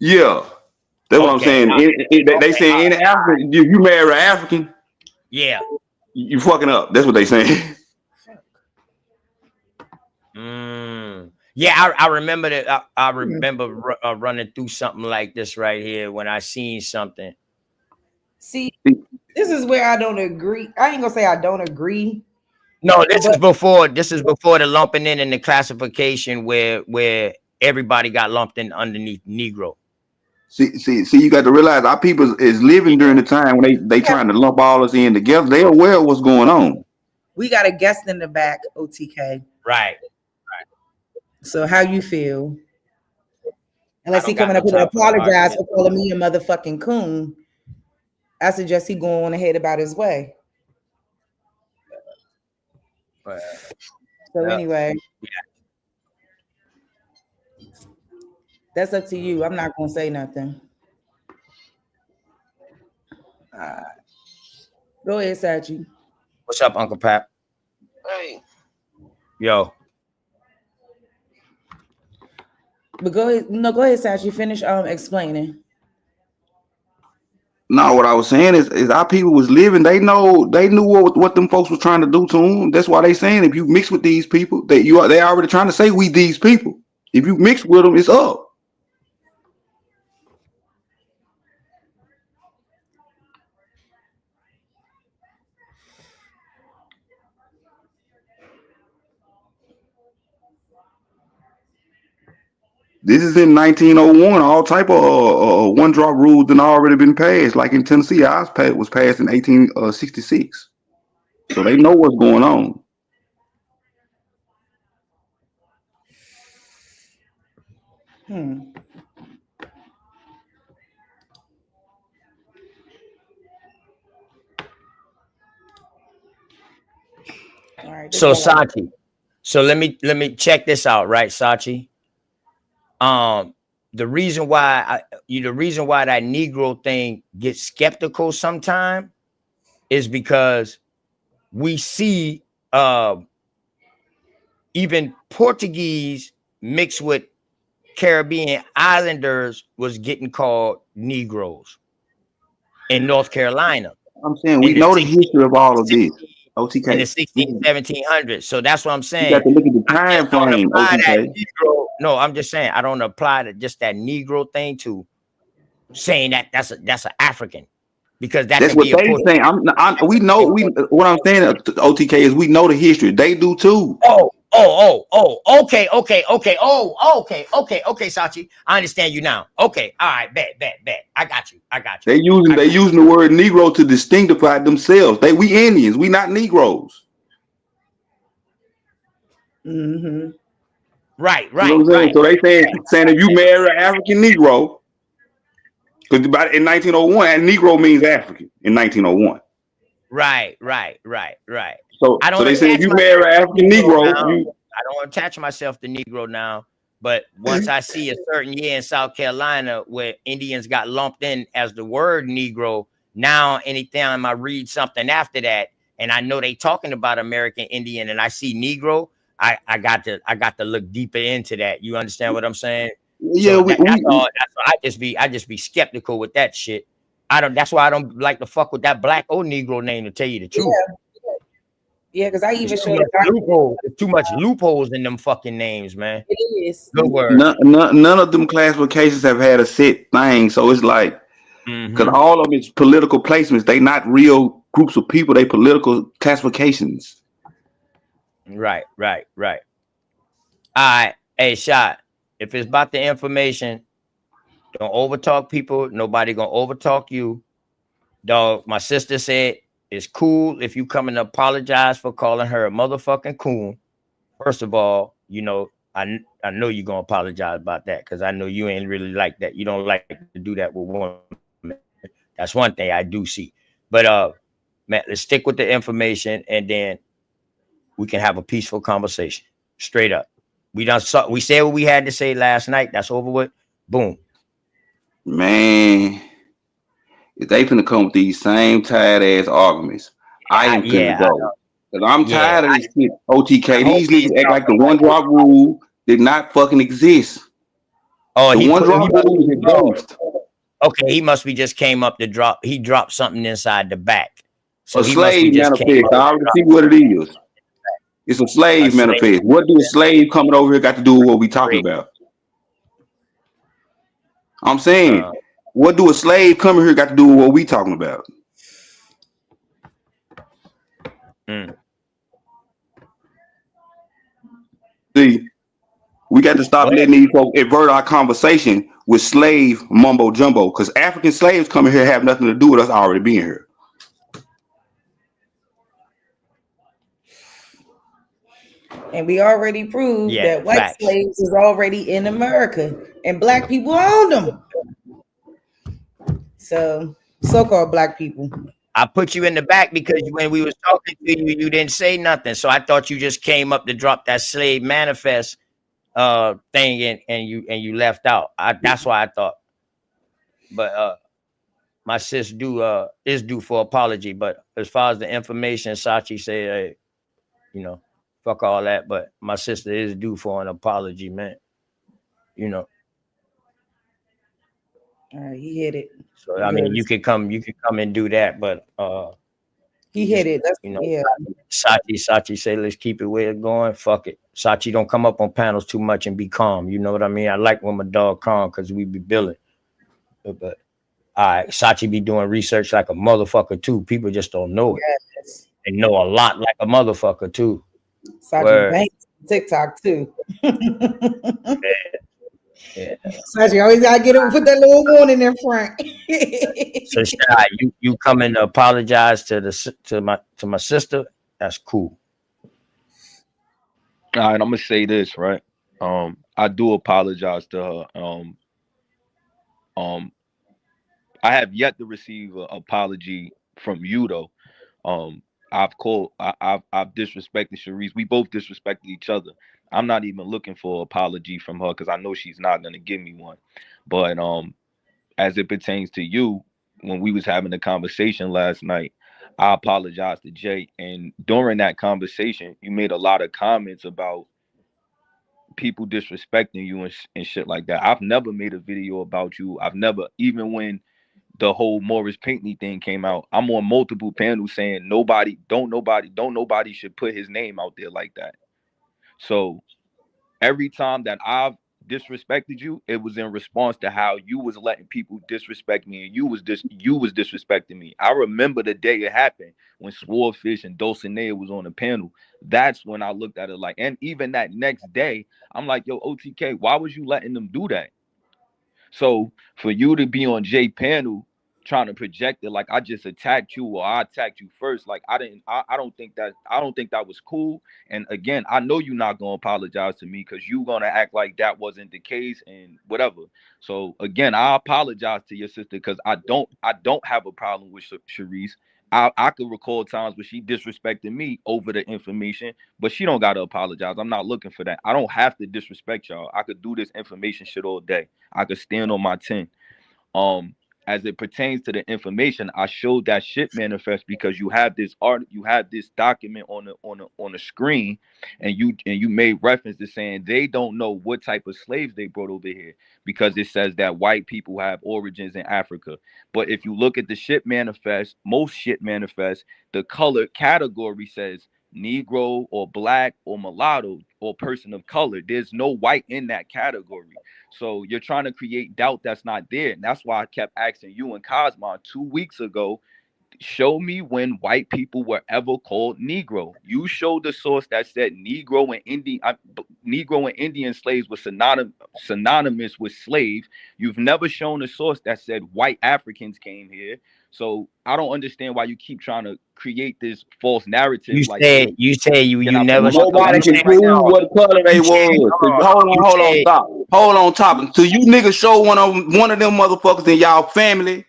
Yeah, that's what I'm saying. They saying in Africa, you marry an African. Yeah, you fucking up. That's what they saying. Yeah, I remember that. I remember running through something like this right here when I seen something. See, this is where I don't agree. I ain't gonna say I don't agree. No, this is before the lumping in and the classification where everybody got lumped in underneath Negro. See, you got to realize our people is living during the time when they trying to lump all us in together. They aware of what's going on. We got a guest in the back, OTK. Right. So how you feel? Unless he coming up here to apologize for calling me a motherfucking coon, I suggest he go on ahead about his way. So anyway, that's up to you. I'm not gonna say nothing. Go ahead, Sachi. What's up, Uncle Pap? Hey. Yo. But go ahead, Sachi. Finish explaining. No, what I was saying is our people was living. They knew what them folks was trying to do to them. That's why they saying if you mix with these people, they already trying to say we these people. If you mix with them, it's up. This is in 1901. All type of one drop rules done already been passed. Like in Tennessee, ours was passed in 1866. So they know what's going on. All right. So Sachi, so let me check this out, right, Sachi? The reason why that Negro thing gets skeptical sometime is because we see even Portuguese mixed with Caribbean islanders was getting called Negroes in North Carolina. I'm saying we know the history of all of this. OTK. In the 1700s. So that's what I'm saying. You got to look at the time frame. No, I'm just saying I don't apply to just that Negro thing to saying that that's an African, because that That's could what be a they saying. What I'm saying, OTK, is we know the history. They do too. Okay, Sachi. I understand you now. Okay, all right, bet. I got you. They using the word Negro to distinguish themselves. We Indians. We not Negroes. Mm-hmm. Right. You know what I'm saying? So they saying if you marry an African Negro, because in 1901, and Negro means African in 1901. Right. So I don't they say if attach you myself marry an to African Negro Negro, now. I don't attach myself to Negro now. But once I see a certain year in South Carolina where Indians got lumped in as the word Negro, now anytime I read something after that, and I know they talking about American Indian, and I see Negro, I got to look deeper into that. You understand what I'm saying? yeah, So that's all. I just be skeptical with that shit. That's why I don't like to fuck with that black or Negro name, to tell you the truth. Yeah, because I even showed There's too much loopholes in them fucking names, man. it is. Good word. none of them classifications have had a set thing. So it's like, because all of them is political placements. They not real groups of people. They political classifications. Right. All right. Hey, Shot. If it's about the information, don't overtalk people. Nobody gonna overtalk you. Dog, my sister said it's cool if you come and apologize for calling her a motherfucking coon. First of all, I know you're gonna apologize about that, because I know you ain't really like that. You don't like to do that with women. That's one thing I do see. But man, let's stick with the information, and then we can have a peaceful conversation. Straight up. We said what we had to say last night. That's over with. Boom. Man, if they finna come with these same tired ass arguments, I am finna go. Because I'm tired of this shit. OTK, these niggas act like the one drop rule did not fucking exist. Oh, the one drop rule is a ghost. Okay, he must be just came up to drop. He dropped something inside the back. So a slave manifest. I already see what it is. It's a slave manifest. What do a slave coming over here got to do with what we talking about? I'm saying, what do a slave coming here got to do with what we talking about? See, we got to stop letting these folks invert our conversation with slave mumbo jumbo, because African slaves coming here have nothing to do with us already being here. And we already proved that white slaves is already in America and black people own them. So-called black people. I put you in the back because when we was talking to you, you didn't say nothing. So I thought you just came up to drop that slave manifest thing, and you left out. That's why I thought. But my sis is due for apology. But as far as the information, Sachi said, fuck all that. But my sister is due for an apology, man. All right, he hit it. So I mean, you could come and do that, but he hit it. Sachi say, let's keep it where it's going. Fuck it. Sachi don't come up on panels too much and be calm. You know what I mean? I like when my dog calm, because we be billing. But all right, Sachi be doing research like a motherfucker too. People just don't know it. Yes. They know a lot like a motherfucker too. Sachi banks TikTok too. Yeah. Sachi always gotta get him, put that little warning in front. So Shy, you come and apologize to my sister. That's cool. All right, I'm gonna say this, right? I do apologize to her. I have yet to receive an apology from you though. I've disrespected Sharice. We both disrespected each other. I'm not even looking for an apology from her because I know she's not gonna give me one. But as it pertains to you, when we was having a conversation last night, I apologized to Jay, and during that conversation, you made a lot of comments about people disrespecting you and shit like that. I've never made a video about you. I've never, even when the whole Morris Pinckney thing came out, I'm on multiple panels saying nobody should put his name out there like that. So every time that I've disrespected you, it was in response to how you was letting people disrespect me, and you was disrespecting me. I remember the day it happened when Swordfish and Dulcinea was on the panel. That's when I looked at it like, and even that next day, I'm like, yo, OTK, why was you letting them do that? So for you to be on J panel trying to project it like I just attacked you or I attacked you first, like I don't think that was cool. And again, I know you're not gonna apologize to me because you're gonna act like that wasn't the case and whatever. So again, I apologize to your sister because I don't have a problem with Sharice. I could recall times where she disrespected me over the information, but she don't gotta apologize. I'm not looking for that. I don't have to disrespect y'all. I could do this information shit all day. I could stand on my 10. As it pertains to the information, I showed that shit manifest because you have this art, you have this document on the screen, and you made reference to saying they don't know what type of slaves they brought over here because it says that white people have origins in Africa. But if you look at the shit manifest, most shit manifest, the color category says Negro or black or mulatto or person of color. There's no white in that category. So you're trying to create doubt that's not there. And that's why I kept asking you and Cosmo 2 weeks ago, show me when white people were ever called Negro. You showed the source that said Negro and Indian slaves were synonymous with slave. You've never shown a source that said white Africans came here. So I don't understand why you keep trying to create this false narrative. You never. Nobody can prove what color they was. Hold on, top. So you niggas show one of them motherfuckers in y'all family.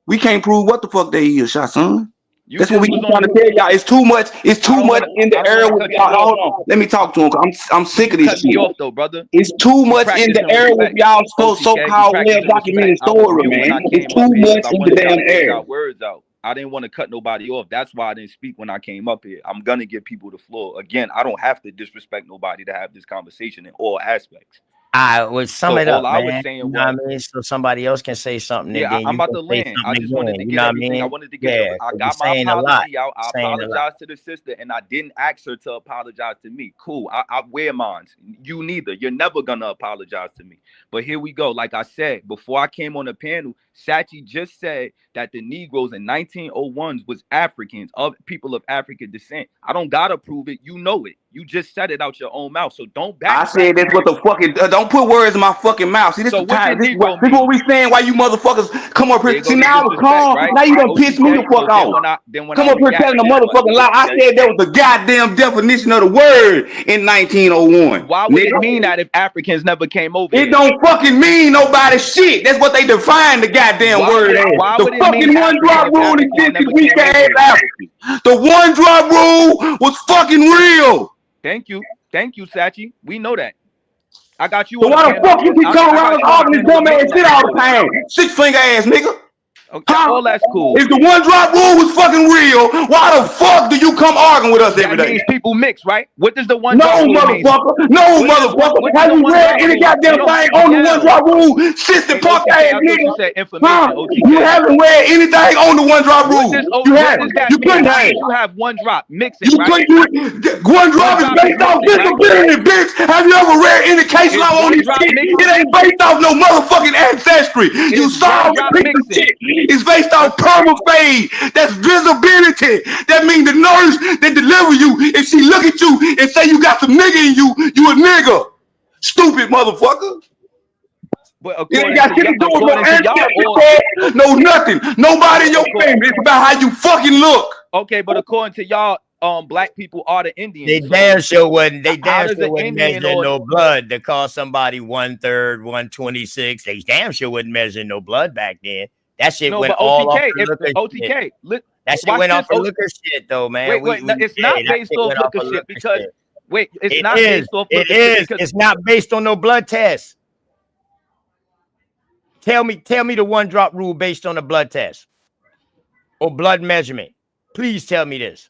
We can't prove what the fuck they is, shot son. That's what we keep trying to tell y'all. It's too much. It's too much in the air with y'all. Hold on. Let me talk to him. I'm sick of this shit. Off, though, brother. It's too much in the air with y'all so-called well-documented story, man. It's too much in the damn air. Words out. I didn't want to cut nobody off. That's why I didn't speak when I came up here. I'm gonna give people the floor. Again, I don't have to disrespect nobody to have this conversation in all aspects. I would sum it up, I was saying, you know what I mean? So somebody else can say something. Yeah, I'm about to land. I just wanted to get everything. I wanted to get. I got my apology out. I apologize to the sister, and I didn't ask her to apologize to me. Cool. I wear mine. You neither. You're never gonna apologize to me. But here we go. Like I said before, I came on the panel. Sachi just said that the Negroes in 1901 was Africans, of people of African descent. I don't gotta prove it. You know it. You just said it out your own mouth. So don't back. I said that's what the fucking don't put words in my fucking mouth. See, this is what we saying. Why you motherfuckers come up here? See, now I was calm. Right? Now you done piss me the fuck off. Come up here telling the motherfucking lie. I said that was the goddamn definition of the word in 1901. Why would it mean that if Africans never came over? It don't fucking mean nobody shit. That's what they define the goddamn word as. The fucking one drop rule existed. We can't Africans. The one drop rule was fucking real. Thank you, Sachi. We know that. I got you. So why the fuck you keep coming around talking this dumb ass shit all the time? 6 finger ass nigga. Okay, all that's cool. If the one drop rule was fucking real, why the fuck do you come arguing with us every day? That means people mix, right? What does the one drop rule mean? No, motherfucker. Have you read any goddamn thing on the one drop rule? Sister punk ass nigga. You haven't read anything on the one drop rule. You haven't. You couldn't have. You have one drop mixing, right? One drop is based off disability, bitch. Have you ever read any case law on this shit? It ain't based off no motherfucking ancestry. You saw the piece of shit. It's based on permaphase. That's visibility. That means the nurse that deliver you, if she look at you and say you got some nigga in you, you a nigga. Stupid motherfucker. But you ain't got shit to do with no ancestry, no nothing. Nobody in your family. It's about how you fucking look. Okay, but according to y'all, black people are the Indians. They damn sure wouldn't. They damn sure wouldn't measure no blood to call somebody 1/3, 1/26. They damn sure wouldn't measure no blood back then. That shit went all off the liquor shit. That shit went off the liquor shit, though, man. Wait, it's not based off liquor shit because it's not based off liquor shit. It's not based on no blood test. Tell me the one drop rule based on a blood test or blood measurement. Please tell me this.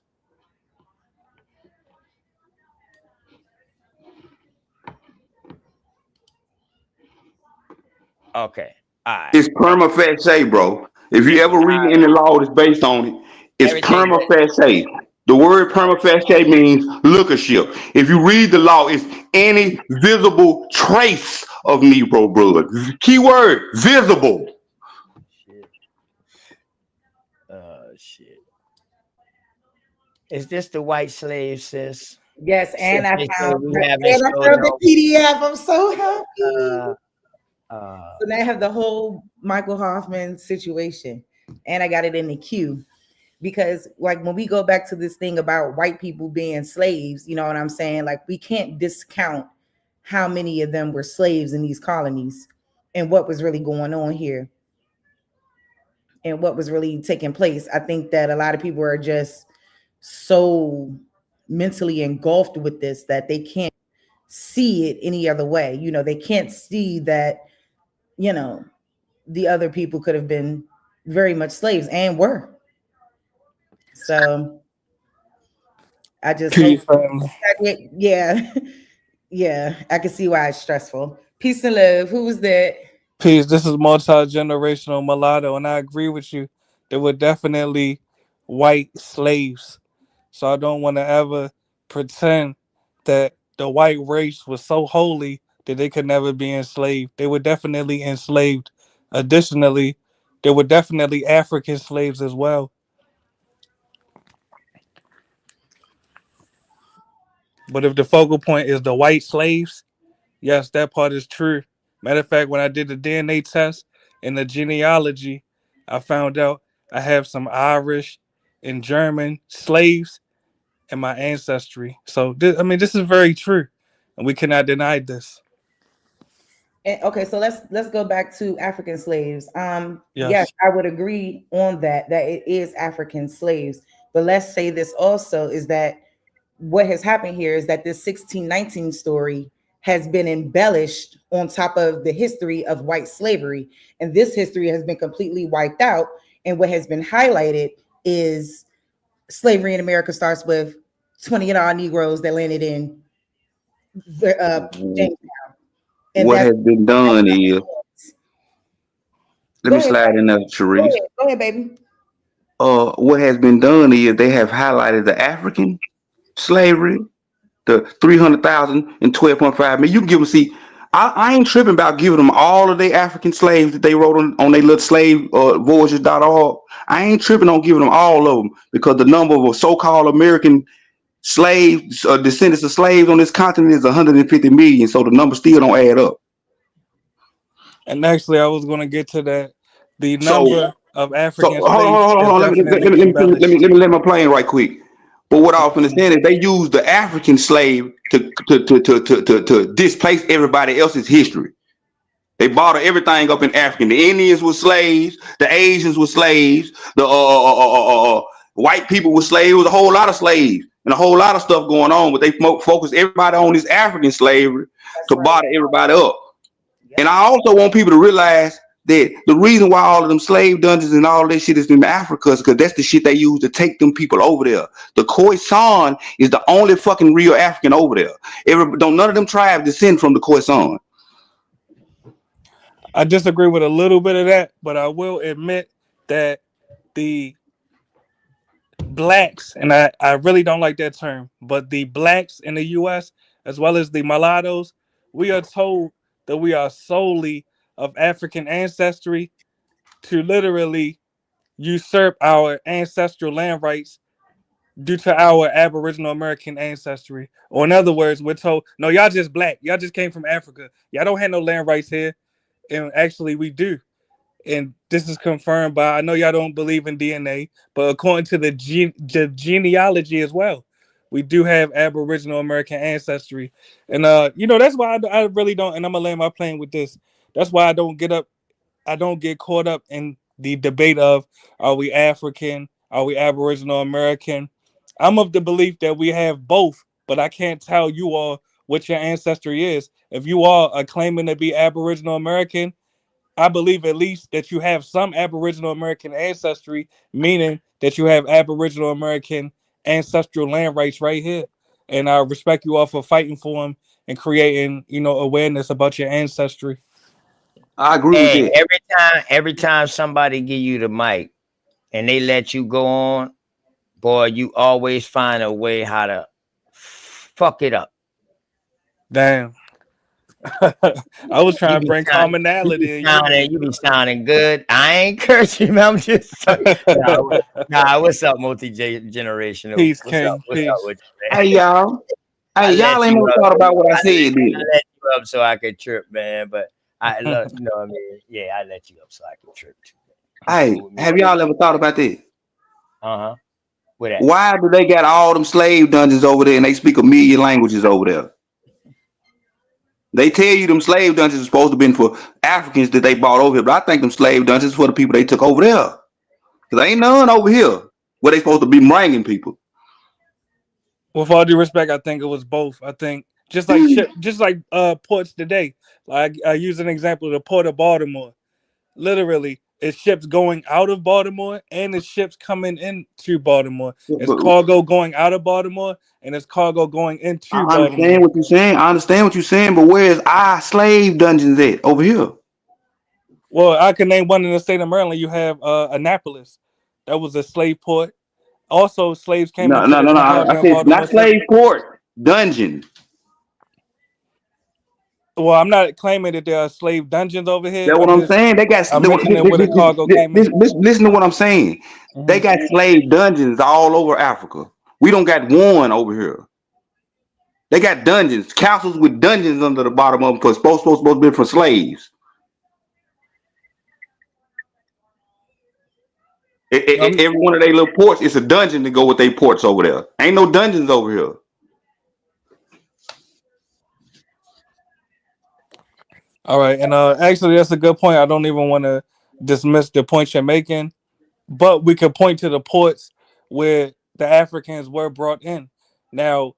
Okay. Right. It's prima facie, bro. If you ever read in the law that's based on it, it's prima facie. The word prima facie means lookership. If you read the law, it's any visible trace of Negro blood. Keyword visible. Shit. Shit. Is this the white slave, sis? Yes, and Since I they say found we haven't showed the no. PDF. I'm so happy. Uh, uh, So now I have the whole Michael Hoffman situation, and I got it in the queue because, like, when we go back to this thing about white people being slaves, you know what I'm saying? Like, we can't discount how many of them were slaves in these colonies and what was really going on here and what was really taking place. I think that a lot of people are just so mentally engulfed with this that they can't see it any other way. You know, they can't see that, you know, the other people could have been very much slaves and were. So I just hope, Peace, family. yeah, yeah, I can see why it's stressful. Peace and love. Who was that? Peace. This is multi-generational mulatto, and I agree with you. There were definitely white slaves. So I don't want to ever pretend that the white race was so holy that they could never be enslaved. They were definitely enslaved. Additionally, there were definitely African slaves as well. But if the focal point is the white slaves, yes, that part is true. Matter of fact, when I did the DNA test and the genealogy, I found out I have some Irish and German slaves in my ancestry. So, I mean, this is very true, and we cannot deny this. And, okay, so let's go back to African slaves. Yes, Yes. I would agree on that it is African slaves. But let's say this also is that what has happened here is that this 1619 story has been embellished on top of the history of white slavery. And this history has been completely wiped out. And what has been highlighted is slavery in America starts with 20 of our Negroes that landed in Jamestown. And What that's has been done is, let go me ahead, slide in there, Sharice. go ahead, baby. What has been done is they have highlighted the African slavery, the 300,000 and 12.5 million. You can give them, see, I ain't tripping about giving them all of their African slaves that they wrote on their little slave voyages.org. I ain't tripping on giving them all of them because the number of so-called American slaves, descendants of slaves on this continent is 150 million. So the number still don't add up. And actually, I was going to get to that. The So, number of so African hold on, slaves is hold on. definitely embellished. Let me land my plane right quick. But what I was understand is they use the African slave to displace everybody else's history. They bottle everything up in African. The Indians were slaves. The Asians were slaves. The white people were slaves. It was a whole lot of slaves and a whole lot of stuff going on. But they focus everybody on this African slavery That's to right. bottle everybody up. Yep. And I also want people to realize that the reason why all of them slave dungeons and all that shit is in Africa is because that's the shit they use to take them people over there. The Khoisan is the only fucking real African over there. Don't none of them tribes descend from the Khoisan. I disagree with a little bit of that, but I will admit that the blacks, and I really don't like that term, but the blacks in the US, as well as the mulattoes, we are told that we are solely of African ancestry to literally usurp our ancestral land rights due to our Aboriginal American ancestry. Or in other words, we're told, no, y'all just black. Y'all just came from Africa. Y'all don't have no land rights here. And actually we do. And this is confirmed by, I know y'all don't believe in DNA, but according to the genealogy as well, we do have Aboriginal American ancestry. And, that's why I really don't, and I'm going to land my plane with this. That's why I don't get caught up in the debate of, are we African? Are we Aboriginal American? I'm of the belief that we have both, but I can't tell you all what your ancestry is. If you all are claiming to be Aboriginal American, I believe at least that you have some Aboriginal American ancestry, meaning that you have Aboriginal American ancestral land rights right here. And I respect you all for fighting for them and creating, awareness about your ancestry. I agree with Hey, that. every time somebody give you the mic and they let you go on, boy, you always find a way how to fuck it up. Damn. I was trying to be bring sound, commonality and unity. you be sounding good. I ain't cursing, man. I'm just what's up, multi-generational? Peace, What's up? King. What's up Peace. with you, man? Hey y'all. I Hey, y'all let ain't you never up. thought about what I said, did I you? let you up so I could trip, man. But I love, you know what I mean? Yeah, I let you up so I could trip too. You Hey, cool with me? have y'all ever thought about that? Uh-huh. With that. Why do they got all them slave dungeons over there and they speak a million languages over there? They tell you them slave dungeons are supposed to be for Africans that they brought over here, but I think them slave dungeons for the people they took over there. Cause ain't none over here where they supposed to be bringing people. With all due respect, I think it was both. I think just like ports today. Like I use an example, the port of Baltimore. Literally, it's ships going out of Baltimore and it's ships coming into Baltimore. It's But cargo going out of Baltimore and it's cargo going into I understand Baltimore. what you're saying. I understand what you're saying, but where's our slave dungeons at over here? Well, I can name one in the state of Maryland. You have Annapolis. That was a slave port. Also, slaves came No, into no, the no, no. empire I during said Baltimore not City. slave port, dungeon. Well, I'm not claiming that there are slave dungeons over here. That's what I'm saying. They got I'm mentioning where the cargo came in. listen to what I'm saying. They got slave dungeons all over Africa. We don't got one over here. They got dungeons, castles with dungeons under the bottom of them because supposed to be for slaves. Every one of their little ports, it's a dungeon to go with their ports over there. Ain't no dungeons over here. All right, and actually, that's a good point. I don't even want to dismiss the point you're making, but we could point to the ports where the Africans were brought in. Now,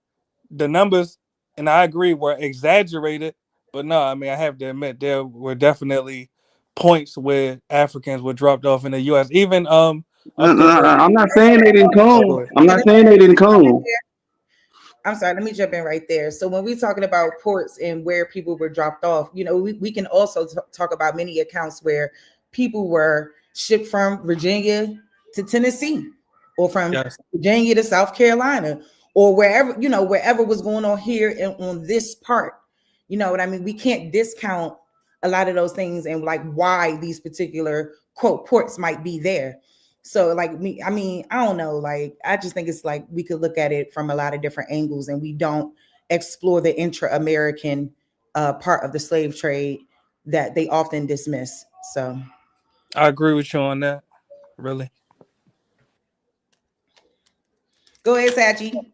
the numbers, and I agree, were exaggerated, but no, I mean, I have to admit there were definitely points where Africans were dropped off in the U.S. Even up to where. I'm not saying they didn't Oh, come. go ahead. I'm not saying they didn't come. I'm sorry, let me jump in right there. So when we're talking about ports and where people were dropped off, we can also talk about many accounts where people were shipped from Virginia to Tennessee or from Virginia to South Carolina or wherever was going on here on this part. You know what I mean? We can't discount a lot of those things and like why these particular quote ports might be there. So like me, I mean, I don't know. Like, I just think it's like we could look at it from a lot of different angles and we don't explore the intra-American part of the slave trade that they often dismiss. So I agree with you on that. Really. Go ahead, Sachi.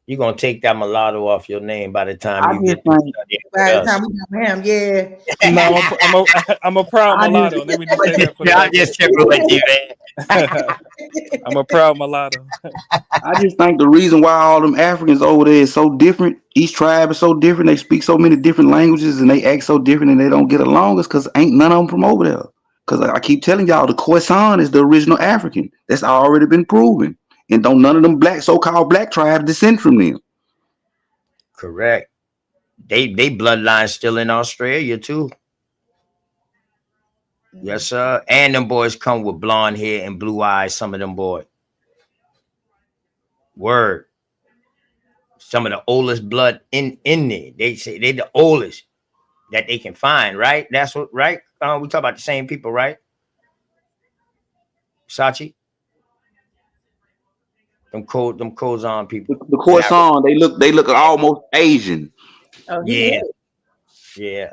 You're gonna take that mulatto off your name by the time I you just get to think, studying with By the us. time we got him, yeah. No, I'm a proud mulatto. Let me just say that for the I'm record. just tripping with you, man. I'm a proud mulatto. I just think the reason why all them Africans over there is so different, each tribe is so different, they speak so many different languages and they act so different and they don't get along is because ain't none of them from over there. Because I keep telling y'all, the Khoisan is the original African. That's already been proven. And don't none of them so-called black tribes descend from them. Correct. They bloodline still in Australia too. Yes, sir. And them boys come with blonde hair and blue eyes. Some of them boys. Word. Some of the oldest blood in there. They say they the oldest that they can find. Right. That's what. Right. We talk about the same people, right? Sachi. Them codes on people. The Khoisan, they look almost Asian. Oh, he Yeah. is. Yeah.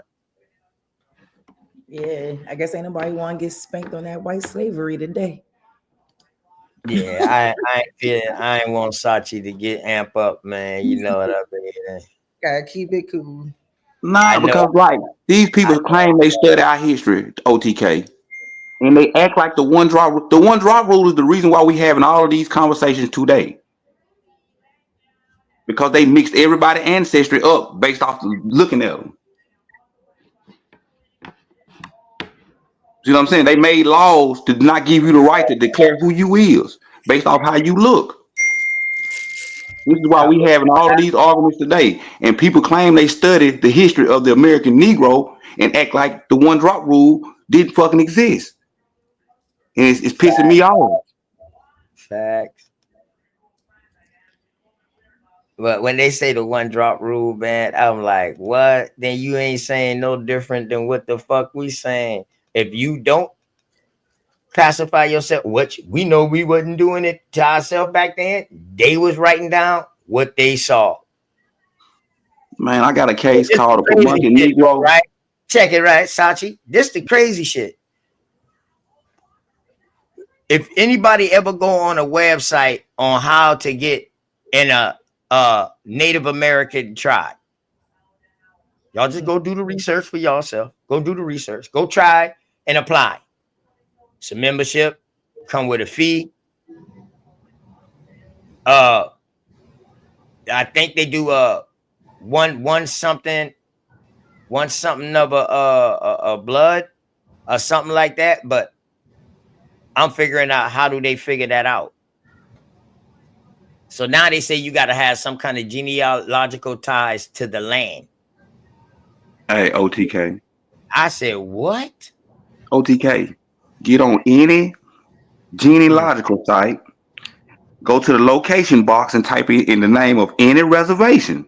Yeah. I guess ain't nobody want to get spanked on that white slavery today. Yeah, I ain't want Sachi to get amp up, man. You know what I mean? Gotta keep it cool. Nah, because like these people claim they study our history, OTK, and they act like the one drop rule is the reason why we having all of these conversations today. Because they mixed everybody's ancestry up based off looking at them. See what I'm saying? They made laws to not give you the right to declare who you is based off how you look. This is why we having all of these arguments today. And people claim they studied the history of the American Negro and act like the one drop rule didn't fucking exist. And it's pissing me off. Facts. But when they say the one drop rule, man, I'm like, what? Then you ain't saying no different than what the fuck we saying. If you don't classify yourself, which we know we wasn't doing it to ourselves back then, they was writing down what they saw. Man, I got a But case this the called a bunch crazy of shit, though, Negro. right? Check it, right, Sachi. This the crazy shit. If anybody ever go on a website on how to get in a Native American tribe, y'all just go do the research for yourself. Go do the research. Go try and apply. It's a membership, come with a fee. I think they do one something of a blood or something like that. But I'm figuring out how do they figure that out. So now they say you got to have some kind of genealogical ties to the land. Hey, OTK. I said, what? OTK. Get on any genealogical site, go to the location box and type in the name of any reservation.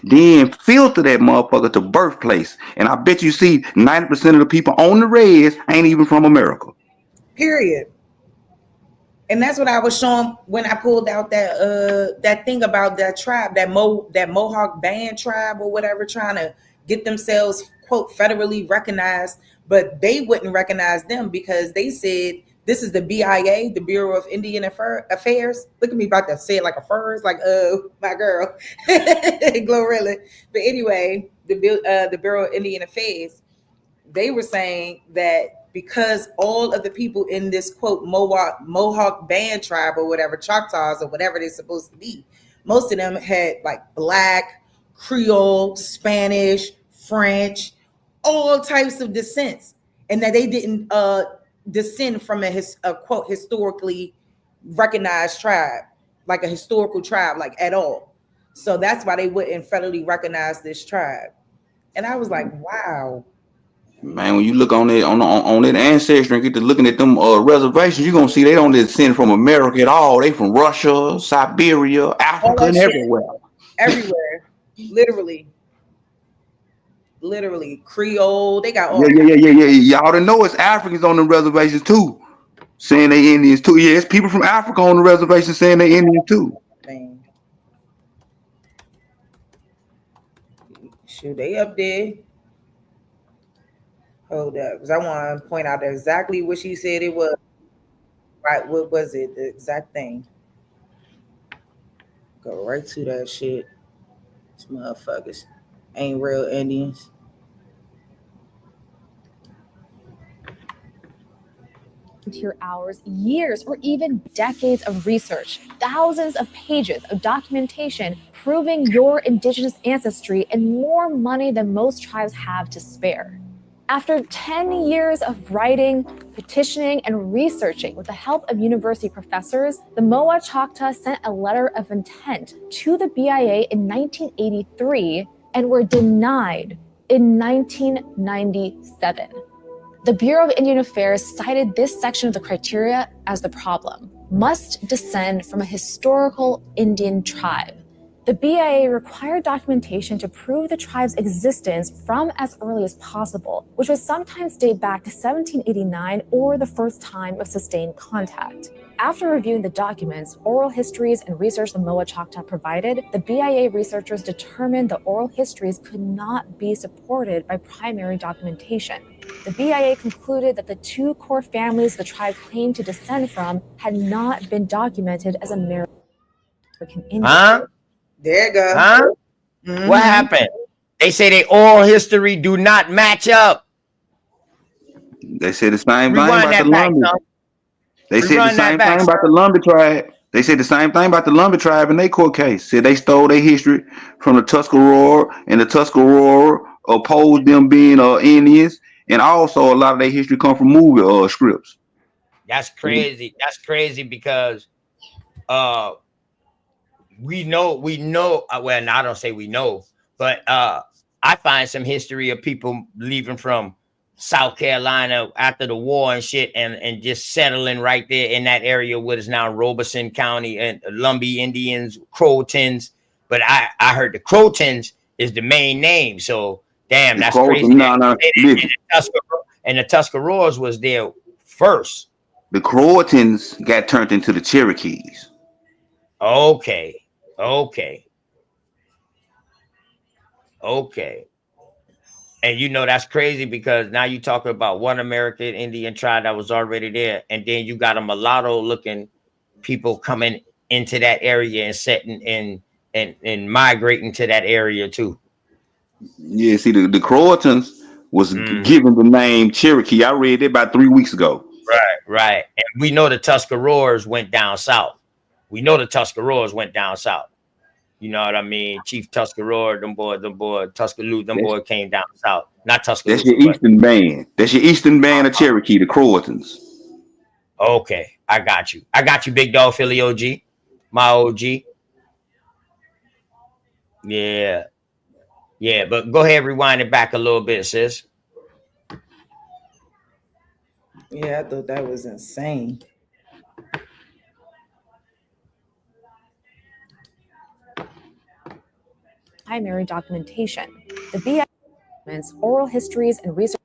Then filter that motherfucker to birthplace. And I bet you see 90% of the people on the res ain't even from America. Period. And that's what I was showing when I pulled out that thing about that tribe, that Mohawk band tribe or whatever, trying to get themselves quote federally recognized, but they wouldn't recognize them because they said this is the BIA, the Bureau of Indian Affairs. Look at me about to say it like a furs, like my girl, Glorilla. But anyway, the Bureau of Indian Affairs, they were saying that because all of the people in this quote Mohawk band tribe or whatever, Choctaws or whatever they're supposed to be, most of them had like Black, Creole, Spanish, French, all types of descents, and that they didn't descend from a quote historically recognized tribe, like a historical tribe, like at all. So that's why they wouldn't federally recognize this tribe. And I was like, wow. Man, when you look on that ancestry and get to looking at them reservations, you're gonna see they don't descend from America at all. They from Russia, Siberia, All Africa, that and shit, everywhere. everywhere, literally Creole. They got all Yeah. Y'all done know it's Africans on the reservations too, saying they Indians too. Yeah, it's people from Africa on the reservation saying they Indians too. thing. Shoot, they up there. Hold up, because I want to point out exactly what she said it was. Right, what was it? The exact thing. Go right to that shit. These motherfuckers ain't real Indians. Volunteer hours, years, or even decades of research, thousands of pages of documentation proving your Indigenous ancestry, and more money than most tribes have to spare. After 10 years of writing, petitioning, and researching with the help of university professors, the Moa Choctaw sent a letter of intent to the BIA in 1983 and were denied in 1997. The Bureau of Indian Affairs cited this section of the criteria as the problem: must descend from a historical Indian tribe. The BIA required documentation to prove the tribe's existence from as early as possible, which would sometimes date back to 1789 or the first time of sustained contact. After reviewing the documents, oral histories, and research the Moa Choctaw provided, the BIA researchers determined the oral histories could not be supported by primary documentation. The BIA concluded that the two core families the tribe claimed to descend from had not been documented as American Indians. Huh? There you go. Huh? Mm-hmm. What happened? They say they oral history do not match up. They said the same thing Rewind about the that back, Lumbee. son. They said the Rewind that same back, thing about the Lumbee tribe. They said the same thing about the Lumbee tribe in their court case. Said they stole their history from the Tuscarora, and the Tuscarora opposed them being Indians, and also a lot of their history come from movie scripts. That's crazy. That's crazy because we know well, I don't say we know, but I find some history of people leaving from South Carolina after the war and shit, and just settling right there in that area what is now Robeson County, and Lumbee Indians, Crowtons, But I heard the Crotons is the main name. So damn, The that's Croton, crazy. no, listen. And the Tuscaroras was there first. The Crotons got turned into the Cherokees. Okay. Okay. Okay. And you know that's crazy because now you talking about one American Indian tribe that was already there, and then you got a mulatto looking people coming into that area and setting in and migrating to that area too. Yeah, see, the Crotons was Mhm. given the name Cherokee. I read it about 3 weeks ago. Right, right. And we know the Tuscaroras went down south. We know the Tuscaroras went down south. You know what I mean? Chief Tuscarora, them boy, Tuscaloosa, them That's boy came down south. Not that's your Tuscaloosa, but Eastern band. That's your Eastern band of Cherokee, the Crotons. okay. I got you. I got you, big dog Philly OG. My OG. Yeah. Yeah. But go ahead, rewind it back a little bit, sis. Yeah, I thought that was insane. Primary documentation. The BIA documents oral histories and research,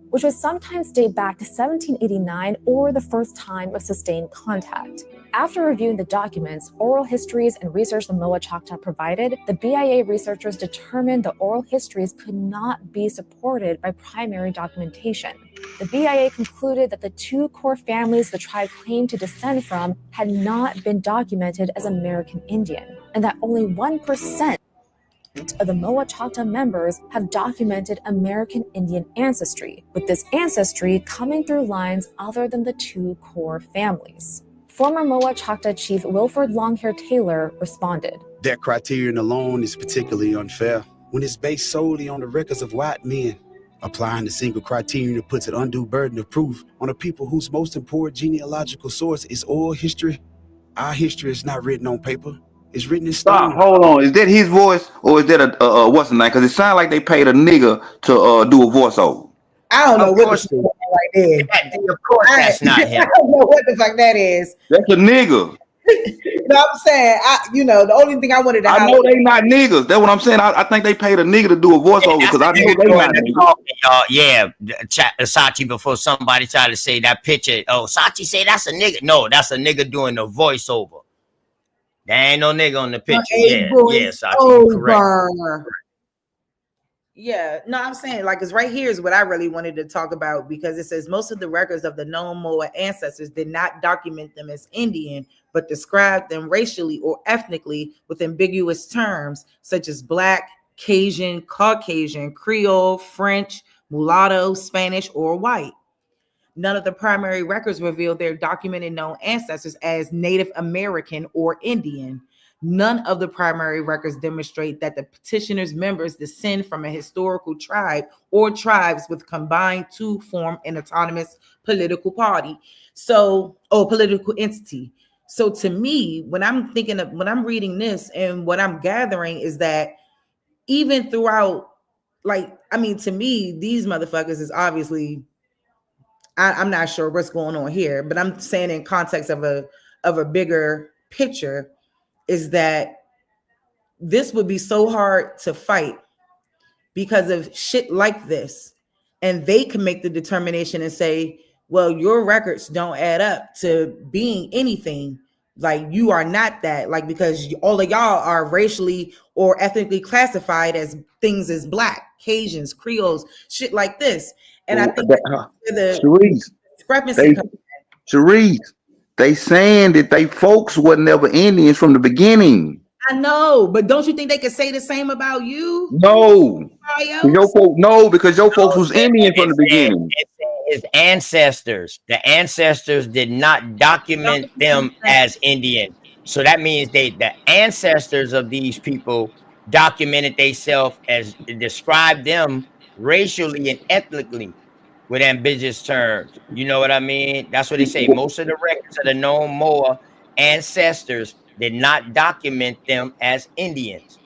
which would sometimes date back to 1789 or the first time of sustained contact. After reviewing the documents, oral histories, and research the Moa Choctaw provided, the BIA researchers determined the oral histories could not be supported by primary documentation. The BIA concluded that the two core families the tribe claimed to descend from had not been documented as American Indian, and that only 1% of the Moa Choctaw members have documented American Indian ancestry, with this ancestry coming through lines other than the two core families. Former Moa Choctaw Chief Wilford Longhair Taylor responded. That criterion alone is particularly unfair when it's based solely on the records of white men. Applying the single criterion puts an undue burden of proof on a people whose most important genealogical source is oral history. Our history is not written on paper. It's written in Stop. stone. Hold on. Is that his voice or is that a what's the name? Because it sounds like they paid a nigga to do a voiceover. I don't know Of what the course, fuck right there. of course that's not I him. don't know what the fuck that is. That's a nigga. You know what I'm saying? The only thing I wanted to I know they not niggas. That's what I'm saying. I think they paid a nigga to do a voiceover because I know they not niggas. Talking, y'all. Yeah, Sachi, before somebody tried to say that picture. Oh, Sachi say that's a nigga. No, that's a nigga doing the voiceover. There ain't no nigga on the picture. Yeah, Sachi, you correct. Yeah, no, I'm saying like it's right here is what I really wanted to talk about because it says most of the records of the known Moa ancestors did not document them as Indian, but described them racially or ethnically with ambiguous terms such as Black, Cajun, Caucasian, Creole, French, mulatto, Spanish, or white. None of the primary records reveal their documented known ancestors as Native American or Indian. None of the primary records demonstrate that the petitioner's members descend from a historical tribe or tribes with combined to form an autonomous political party. Or political entity. So to me, when I'm reading this and what I'm gathering is that even throughout, to me, these motherfuckers is obviously, I'm not sure what's going on here, but I'm saying in context of a bigger picture is that this would be so hard to fight because of shit like this. And they can make the determination and say, well, your records don't add up to being anything. Like you are not that, like, because all of y'all are racially or ethnically classified as things as Black, Cajuns, Creoles, shit like this. And I think the discrepancy. Sharice, they saying that they folks were never Indians from the beginning. I know, but don't you think they could say the same about you? No, because your folks was Indian from the beginning. His ancestors, the ancestors did not document them as Indian. So that means the ancestors of these people documented themselves as described them racially and ethnically with ambiguous terms. You know what I mean? That's what they say. Most of the records of the known Moa ancestors did not document them as Indians.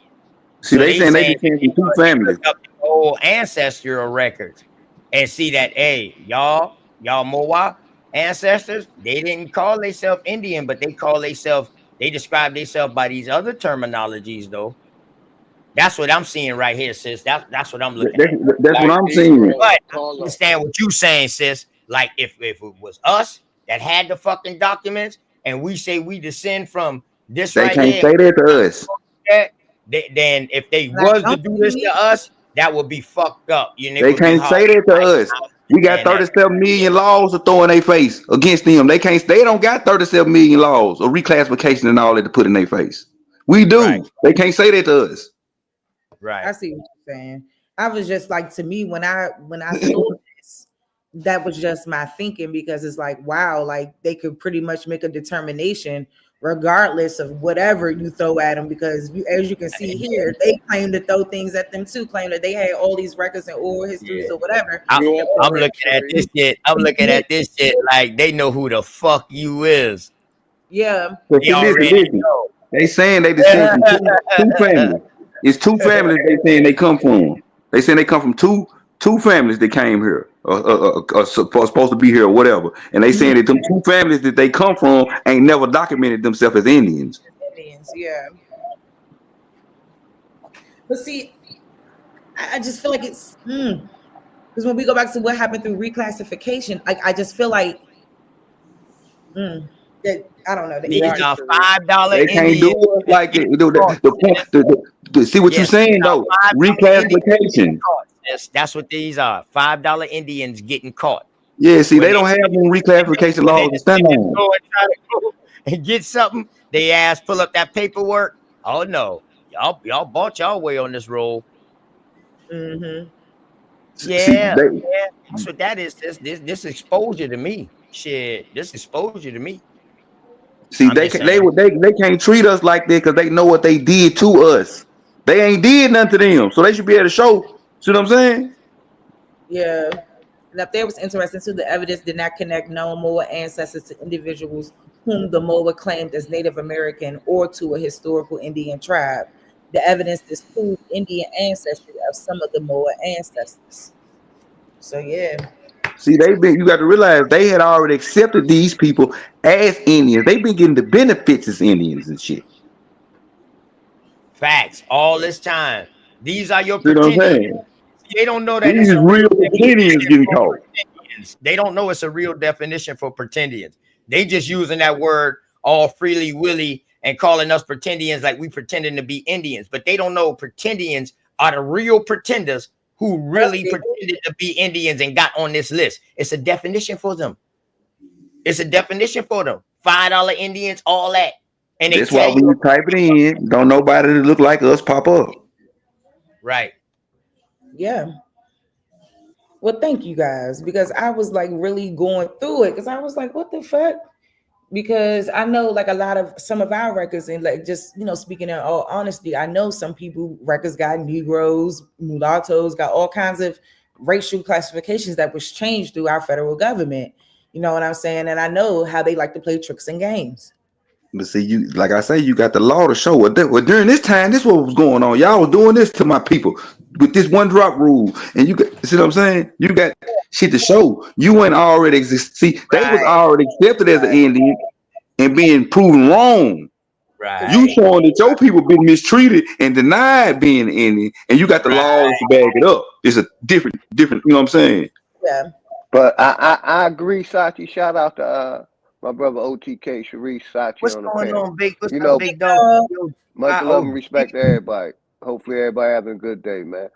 See, they saying they descend from two families. Look up the whole ancestral records and see that, hey, y'all Moa ancestors, they didn't call themselves Indian, but they call themselves They describe themselves by these other terminologies, though. That's what I'm seeing right here, sis. That's what I'm looking at. That's what Like I'm seeing. Negro, But I call up. understand what you saying, sis. Like if it was us that had the fucking documents and we say we descend from this They right can't here, say that to us. then if they Like, was to don't do this to us, that would be fucked up. You know, it They would be can't hard. say that to Like, us. I We got understand that. 37 million laws to throw in their face against them. They can't. They don't got 37 million laws of reclassification and all that to put in their face. We do. Right. They can't say that to us. Right. I see what you're saying. I was just like, to me, when I saw this, that was just my thinking, because it's like, wow, like they could pretty much make a determination regardless of whatever you throw at them, because as you can see here, they claim to throw things at them too, claim that they had all these records and oral histories or whatever. You are I'm correct, looking at Sharice. this shit. I'm looking at this shit like they know who the fuck you is. Yeah. But They see, already listen. know. They saying they descend from two families. It's two families they saying they come from. They saying they come from two families that came here, supposed to be here or whatever. And they saying that them two families that they come from ain't never documented themselves as Indians. Indians, yeah. But see, I just feel like it's because when we go back to what happened through reclassification, I just feel like that I don't know. These Right, are Sharice. $5 They can't Indians. do it like it. See what Yes, you're saying these are though. $5 Indians getting Reclassification. caught. Yes, that's what these are. $5 Indians getting caught. Yeah, see, When they don't have any reclassification when they laws to stand just on. go and try to go and get something, they ass pull up that paperwork. Oh no, y'all bought y'all way on this roll. Mm-hmm. See, Yeah, yeah, that's what that is. This exposure to me. Shit, this exposure to me. I'm they just saying. they can't treat us like that because they know what they did to us. They ain't did nothing to them, so they should be able to show. See what I'm saying? Yeah. And if there was interesting too, the evidence did not connect known Moa ancestors to individuals whom the Moa claimed as Native American or to a historical Indian tribe. The evidence disproved Indian ancestry of some of the Moa ancestors. So yeah. See, you got to realize they had already accepted these people as Indians. They've been getting the benefits as Indians and shit. Facts all this time. These are your See what I'm pretendians. saying? They don't know that These it's a real real Indians getting definition for caught. pretendians. They don't know it's a real definition for pretendians. They just using that word all freely willy and calling us pretendians like we pretending to be Indians. But they don't know pretendians are the real pretenders who really pretended to be Indians and got on this list. It's a definition for them. It's a definition for them. $5 Indians, all that. And they That's why tell when you you type it in, don't nobody that look like us pop up. right. Yeah. Well, thank you guys, because I was like really going through it, because I was like, what the fuck? Because I know like a lot of some of our records, and like just speaking in all honesty, I know some people records got Negroes, mulattoes, got all kinds of racial classifications that was changed through our federal government. You know what I'm saying? And I know how they like to play tricks and games. But see, you like I say, you got the law to show it. Well, during this time, this what was going on. Y'all was doing this to my people with this one drop rule, and you see what I'm saying? You got shit to show. You ain't already exist. See, they was already accepted as an Indian and being proven wrong. Right. You showing that your people been mistreated and denied being an Indian, and you got the laws to back it up. It's a different. You know what I'm saying? Yeah. But I agree, Sachi. Shout out to my brother OTK, Sharice, Sachi What's on the going panel. on, big? What's You up, know, big dog? much love and respect to everybody. Hopefully everybody having a good day, man.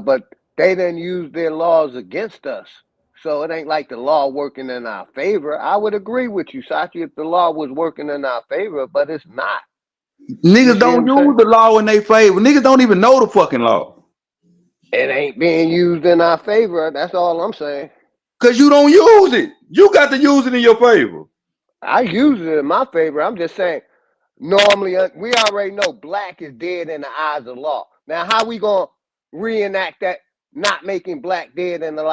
But they didn't use their laws against us. So it ain't like the law working in our favor. I would agree with you, Sachi, if the law was working in our favor, but it's not. Niggas don't use the law in their favor. Niggas don't even know the fucking law. It ain't being used in our favor. That's all I'm saying. Because you don't use it. You got to use it in your favor. I use it in my favor. I'm just saying, normally, we already know black is dead in the eyes of law. Now, how we going to reenact that not making black dead in the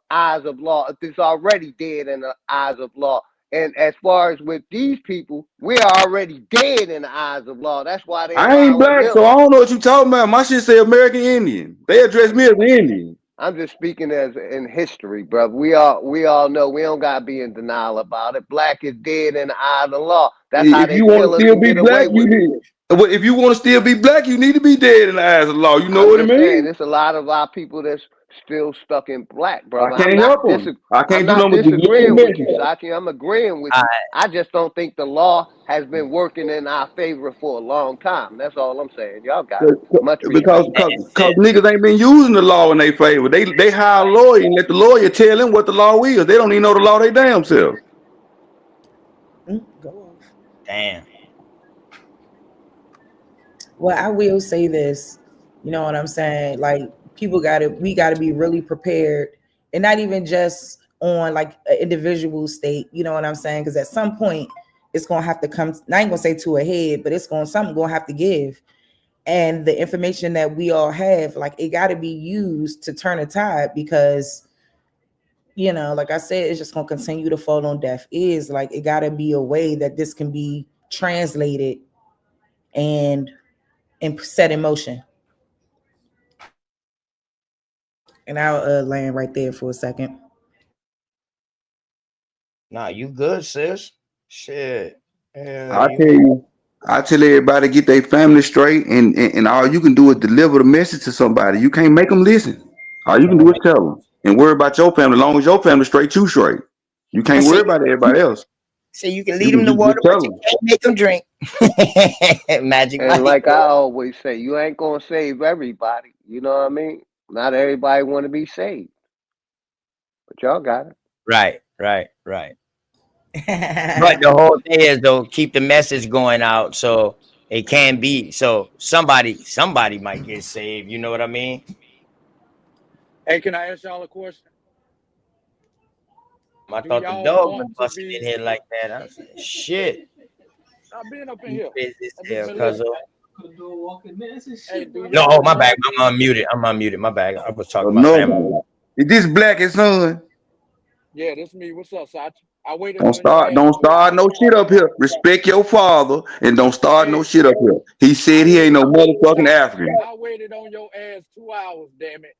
eyes of law if it's already dead in the eyes of law? And as far as with these people, we are already dead in the eyes of law. That's why they I ain't allowing black, them. so I don't know what you talking about. My shit say American Indian. They address me as an Indian. I'm just speaking as in history, brother. We all know we don't gotta be in denial about it. Black is dead in the eye of the law. That's how If they you want kill to us still and be get away black, you with it. need. Well, if you want to still be black, you need to be dead in the eyes of the law. You know I'm what I just saying, mean? there's a lot of our people that's still stuck in black, I brother. can't help them. I I'm can't do not nothing but just get the disagreeing with you, message. Sachi. I'm agreeing with I, you. I just don't think the law has been working in our favor for a long time. That's all I'm saying. Y'all got it. Much Because respect. niggas ain't been using the law in their favor. They hire a lawyer and let the lawyer tell them what the law is. They don't even know the law they damn self. Go off. damn. Well, I will say this. You know what I'm saying? Like we gotta be really prepared, and not even just on like an individual state. You know what I'm saying? Because at some point, it's gonna have to come. I ain't gonna say to a head, but something gonna have to give. And the information that we all have, like it got to be used to turn a tide, because like I said, it's just gonna continue to fall on deaf ears. Like it got to be a way that this can be translated and set in motion. And I'll land right there for a second. Nah, you good, sis. Shit. Yeah, I tell you. you, I tell everybody get their family straight, and all you can do is deliver the message to somebody. You can't make them listen. All you can do is tell them, and worry about your family. As long as your family straight, you straight. You I can't say, worry about everybody else. say you can You lead them can to water, just but tell you them. can't make them drink. Magic And Mike. like I always say, you ain't gonna save everybody. You know what I mean? Not everybody want to be saved, but y'all got it. Right, right, right. But the whole thing is though, keep the message going out so it can be so somebody might get saved. You know what I mean? Hey, can I ask y'all a question? I Do thought the y'all dog want was to busting in be? here like that. I was like, shit, I've been up in you here. crazy as I've just hell, been cuz. listening. Hey, do No, oh y'all my bad. want to? I'm unmuted. I'm unmuted. My bad. I was talking to my family. No, is this black and son? Yeah, this me. What's up, Sachi? I waited Don't on your start, ass don't 2 hours. start no shit up here. Respect your father and don't start no Hey, shit up here. He I said he ain't waited, no motherfucking Sachi. African. I waited on your ass 2 hours. Damn it!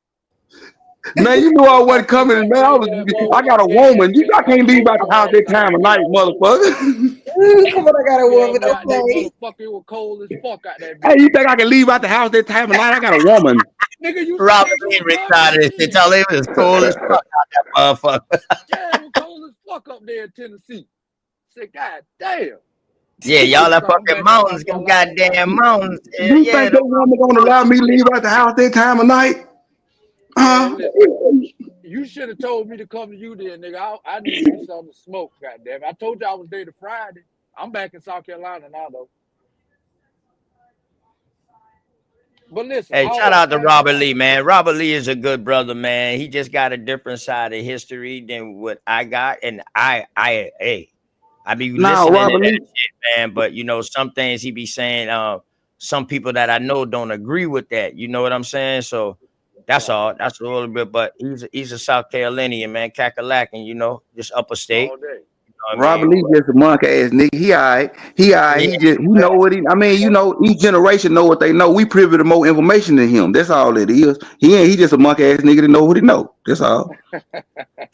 Man, you knew I So wasn't motherfucker coming. can't Man, say that I got a motherfucking gas woman. I got can't to leave go out the your house ass that out time the of night, building. motherfucker. Ooh, come on, I got a You had woman. me out there, Okay. motherfucker. It was cold as fuck out that Hey, bitch. you think I can leave out the house that time of night? I got a woman. Nigga, you Robert said you Lee were coming retarded. They then. tell him it was cold as fuck out that motherfucker. Yeah, it was cold as fuck up there in Tennessee. Said, God damn. Yeah, y'all are I'm fucking back in South mountains, them Carolina now. goddamn mountains. Hell You yeah, think them that woman gonna allow me to leave out the house that time of night? Man, Huh? listen. You should have told me to come to you then, nigga. I need me something to smoke, goddamn. I told you I was there to Friday. I'm back in South Carolina now, though. But listen, Hey, all shout I'm out to saying, Robert Lee, man. Robert Lee is a good brother, man. He just got a different side of history than what I got, and I be Nah, listening to Robert that Lee. shit, man. But some things he be saying, some people that I know don't agree with that. You know what I'm saying? So that's right, all. That's a little bit. But he's a South Carolinian, man, Kakalaki, just upper state. all day. You know what I Robert mean? Lee just a monk ass nigga. He alright. He alright. Yeah. He know what he. I mean, each generation know what they know. We privy to more information than him. That's all it is. He just a monk ass nigga that know what he know. That's all.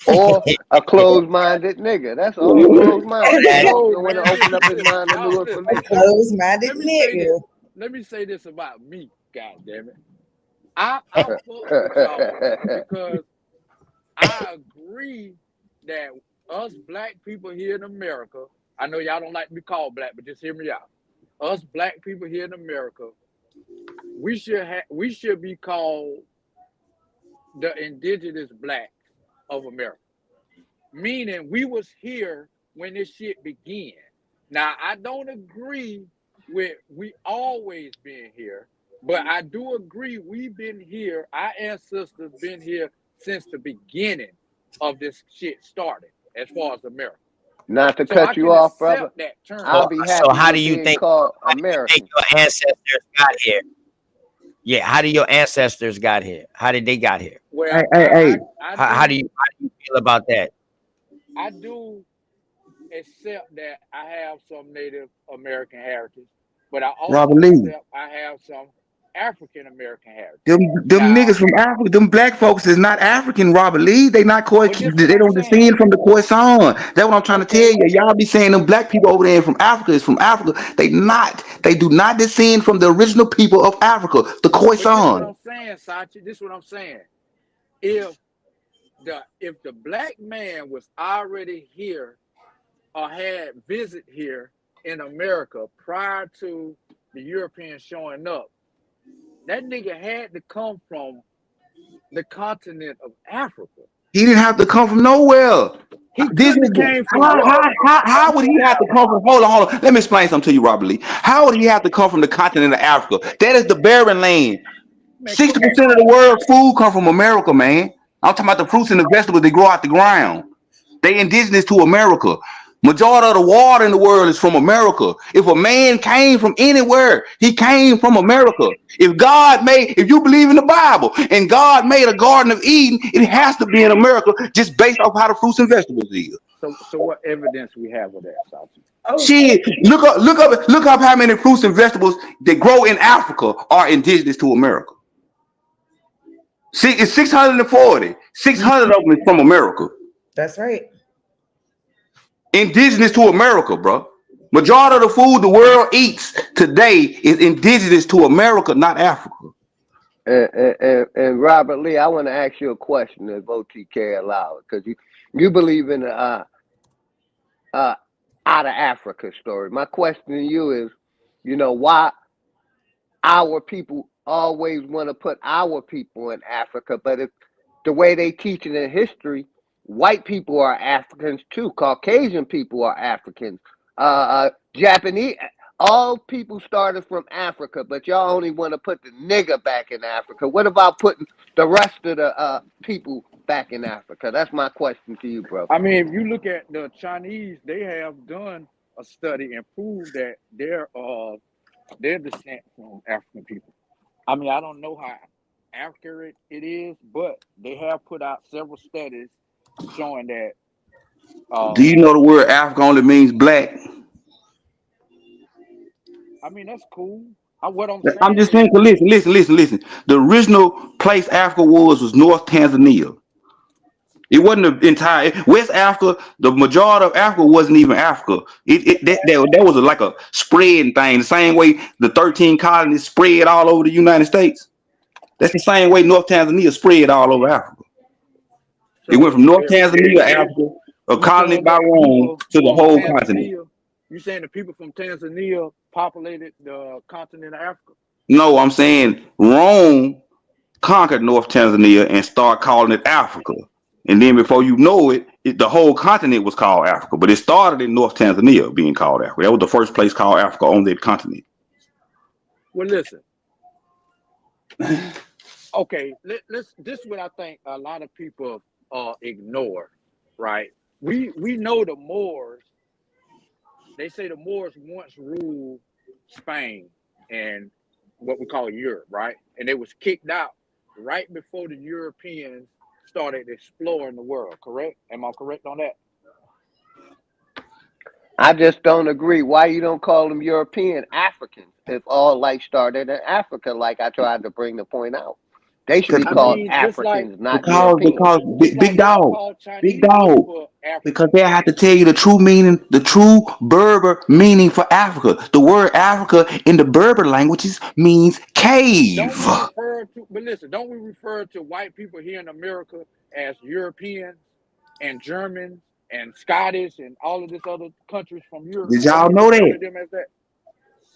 Or a closed-minded nigga. That's all. Closed-minded. He don't No, want to man, open up his listen, mind to y'all, new listen. A information. closed-minded Let me say this. nigga. Let me say this about me, God damn it. I fuck with y'all because I agree that us black people here in America, I know y'all don't like to be called black, but just hear me out. Us black people here in America, we should be called the indigenous blacks of America. Meaning we was here when this shit began. Now I don't agree with we always been here, but I do agree we've been here, our ancestors been here since the beginning of this shit started, as far as America. Not to So I cut you can off, brother. accept that term. I'll So, be so happy with being called how do you think American. your ancestors got here? Yeah, how did your ancestors got here? How did they got here? Hey, Well, hey, hey. I How do you feel about that? do accept that I have some Native American heritage, but I also Robert Lee. accept I have some. African American heritage. Them Now, niggas from Africa, them black folks is not African, Robert Lee. They not but this what they I'm don't saying. descend from the Khoisan. That's what I'm trying to tell Okay, you. Y'all be saying them black people over there from Africa is from Africa. They not. They do not descend from the original people of Africa, the but this what Khoisan. I'm saying, Sachi. This what I'm saying. If the black man was already here or had visit here in America prior to the Europeans showing up, that nigga had to come from the continent of Africa. He didn't have to come from nowhere. He This couldn't is have came from what? how would he have to come from? Hold on. Let me explain something to you, Robert Lee. How would he have to come from the continent of Africa? That is the barren land. Man, come 60% on, of the man. world's food come from America, man. I'm talking about the fruits and the vegetables that grow out the ground. They indigenous to America. Majority of the water in the world is from America. If a man came from anywhere, he came from America. If you believe in the Bible and God made a Garden of Eden, it has to be in America just based off how the fruits and vegetables is. So what evidence we have of that, Sachi? Oh, Shit, look up how many fruits and vegetables that grow in Africa are indigenous to America. See, it's 640. 600 of them is from America. that's right. Indigenous to America, bro. Majority of the food the world eats today is indigenous to America, not Africa. And Robert Lee, I want to ask you a question if OTK allow it, because you believe in the out of Africa story. My question to you is, why our people always want to put our people in Africa, but if the way they teach it in history, white people are Africans too, Caucasian people are Africans, Japanese, all people started from Africa, but y'all only want to put the nigger back in Africa. What about putting the rest of the people back in Africa? That's my question to you, bro. I mean, if you look at the Chinese, they have done a study and proved that their descent from African people. I mean, I don't know how accurate it is, but they have put out several studies showing that. Do you know the word Africa only means black? I mean, that's cool. What I'm I'm saying just saying, is, 'cause listen. The original place Africa was North Tanzania. It wasn't the entire West Africa. The majority of Africa wasn't even Africa. That was like a spreading thing. The same way the 13 colonies spread all over the United States. That's the same way North Tanzania spread all over Africa. It went so from North Tanzania, Africa, a you colony saying by that Rome, people to the from whole continent. Tanzania, you saying the people from Tanzania populated the continent of Africa? No, I'm saying Rome conquered North Tanzania and started calling it Africa. And then before you know it, the whole continent was called Africa. But it started in North Tanzania being called Africa. That was the first place called Africa on that continent. Well, listen. Okay, let's. This is what I think a lot of people ignore. Right? We know the Moors. They say the Moors once ruled Spain and what we call Europe, right? And they was kicked out right before the Europeans started exploring the world, correct? Am I correct on that? I just don't agree. Why you don't call them European Africans if all life started in Africa, like I tried to bring the point out? They should be I called mean, Africans, not Europeans. Because just big like y'all dog, call big Chinese dog. people Because African. they have to tell you the true meaning, the true Berber meaning for Africa. The word Africa in the Berber languages means cave. Don't we refer to? But listen, don't we refer to white people here in America as Europeans and Germans and Scottish and all of this other countries from Europe? Did Don't y'all we know refer to that? them as that?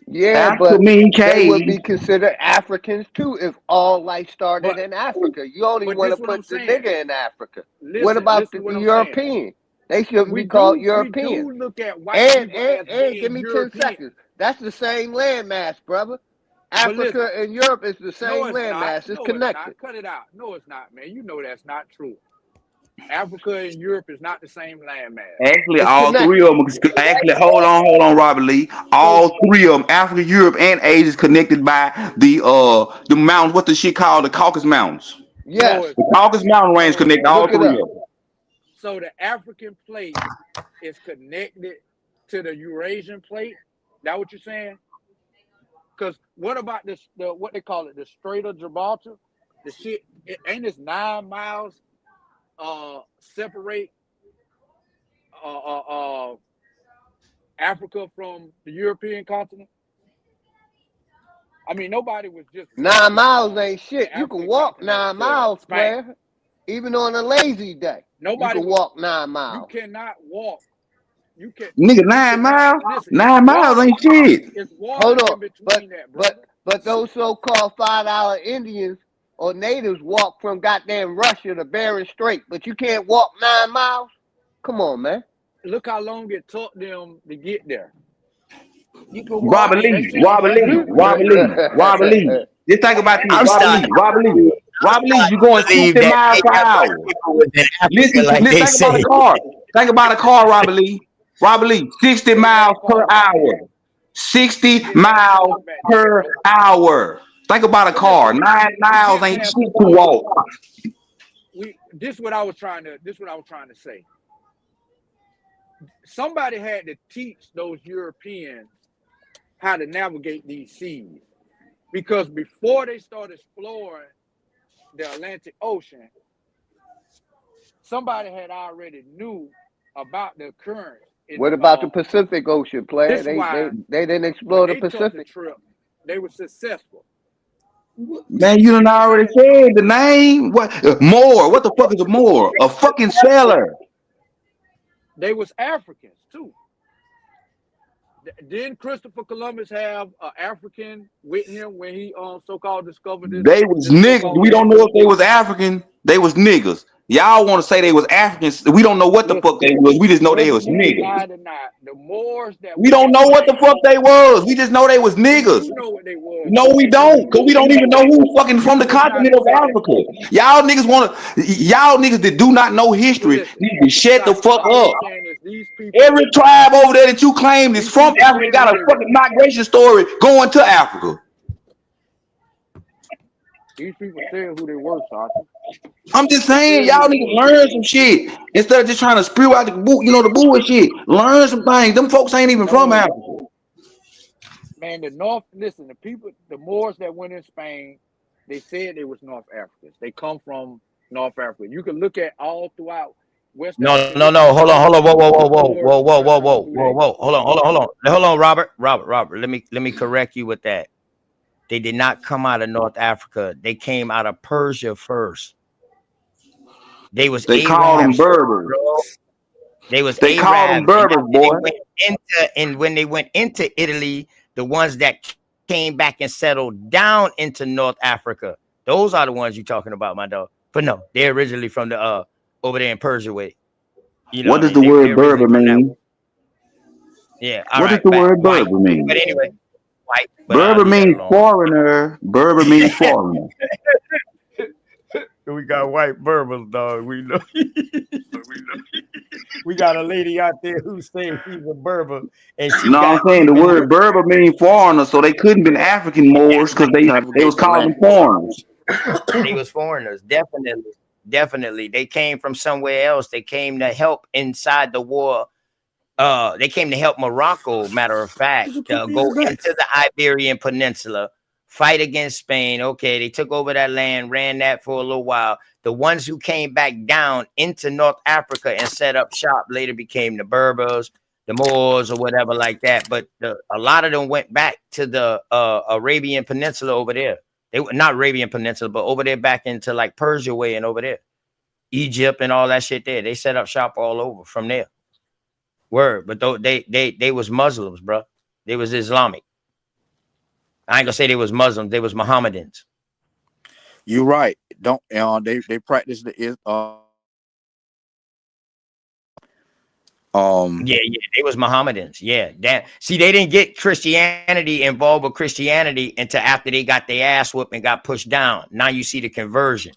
Yeah, Africa but mean they cave. would be considered Africans too if all life started But in Africa. You only but want to this what I'm put the saying. nigger in Africa. What about Listen the what I'm saying. European? They shouldn't We be called we Europeans. do look at white And people and as and give being me 10 European. seconds. That's the same landmass, brother. But listen, Africa and Europe is the no, same it's not. landmass. It's No, it's not. connected. Cut it out. No, it's not, man. You know that's not true. Africa and Europe is not the same landmass. Actually, It's all three connected. of them. Actually, hold on, Robert Lee. So All three of them, Africa, Europe, and Asia, is connected by the mountains. What the shit called the Caucasus Mountains. no, Yes. it's The not. Caucasus Mountain range connect all Look it three up. of them. So the African plate is connected to the Eurasian plate. That what you're saying? Because what about this? What they call it, the Strait of Gibraltar? The shit ain't this 9 miles separate Africa from the European continent? I mean, nobody was just 9 miles ain't shit. You can walk 9 miles, player. Even on a lazy day, you can walk 9 miles. You cannot walk. You can, nigga, 9 miles. listen, 9 miles ain't shit. It's water Hold on, in between that, brother. but those so-called $5 Indians or natives walk from goddamn Russia to Bering Strait, but you can't walk 9 miles. Come on, man. Look how long it took them to get there. You can walk. Robert Lee. Just think about this. Robert Lee, you going 60 miles per hour. Listen, think about a car. Think about a car, Robert Lee. 60 miles per hour. 60 miles per hour. Think about a car. 9 miles ain't shit to walk. This is what I was trying to say. Somebody had to teach those Europeans how to navigate these seas, because before they started exploring the Atlantic Ocean, somebody had already knew about the currents. What about the Pacific Ocean, player? They didn't explore the Pacific. They were successful. Man, you done already said the name. What Moor? What the fuck is a Moor? A fucking sailor. They was Africans too. Didn't Christopher Columbus have an African with him when he so-called discovered this? They was niggas. We don't know if they was African. They was niggas. Y'all want to say they was Africans. We don't know what the fuck they was. We just know they was niggas. The Moors that we don't know what the fuck they was. We just know they was niggas. You know what they was. No, we don't, because we don't even know who fucking from the continent of Africa. Y'all niggas that do not know history need to shut the fuck up. Every tribe over there that you claim is from Africa got a fucking migration story going to Africa. These people saying who they were, Sergeant. I'm just saying, y'all need to learn some shit instead of just trying to spew out the bullshit. Learn some things. Them folks ain't even from Africa. Man, the Moors that went in Spain, they said they was North Africans. They come from North Africa. You can look at all throughout West Africa. No. Hold on. Whoa. Hold on, Robert. Let me correct you with that. They did not come out of North Africa. They came out of Persia first. They called them Berbers. They called them Berbers, boy. And when they went into Italy, the ones that came back and settled down into North Africa, those are the ones you're talking about, my dog. But no, they're originally from the over there in Persia way. You know what does the word Berber mean? Yeah. What does the word Berber mean? But anyway, white. Berber means foreigner. Berber means foreigner. We got white Berbers, dog. We know. We got a lady out there who says she's a Berber, and she. No, I'm saying the word Berber means foreigner, so they couldn't been African Moors because they was calling them foreigners. They was foreigners, definitely. They came from somewhere else. They came to help inside the war. They came to help Morocco, matter of fact, go into the Iberian Peninsula, fight against Spain. Okay, they took over that land, ran that for a little while. The ones who came back down into North Africa and set up shop later became the Berbers, the Moors, or whatever like that. But a lot of them went back to the Arabian Peninsula over there. They were not Arabian Peninsula, but over there back into like Persia way and over there, Egypt and all that shit there. They set up shop all over from there. Word, but they was Muslims, bro. They was Islamic. I ain't gonna say they was Muslims. They was Mohammedans. You're right. Don't they practice the Yeah, they was Mohammedans. Yeah, see, they didn't get Christianity involved with Christianity until after they got their ass whooped and got pushed down. Now you see the conversion.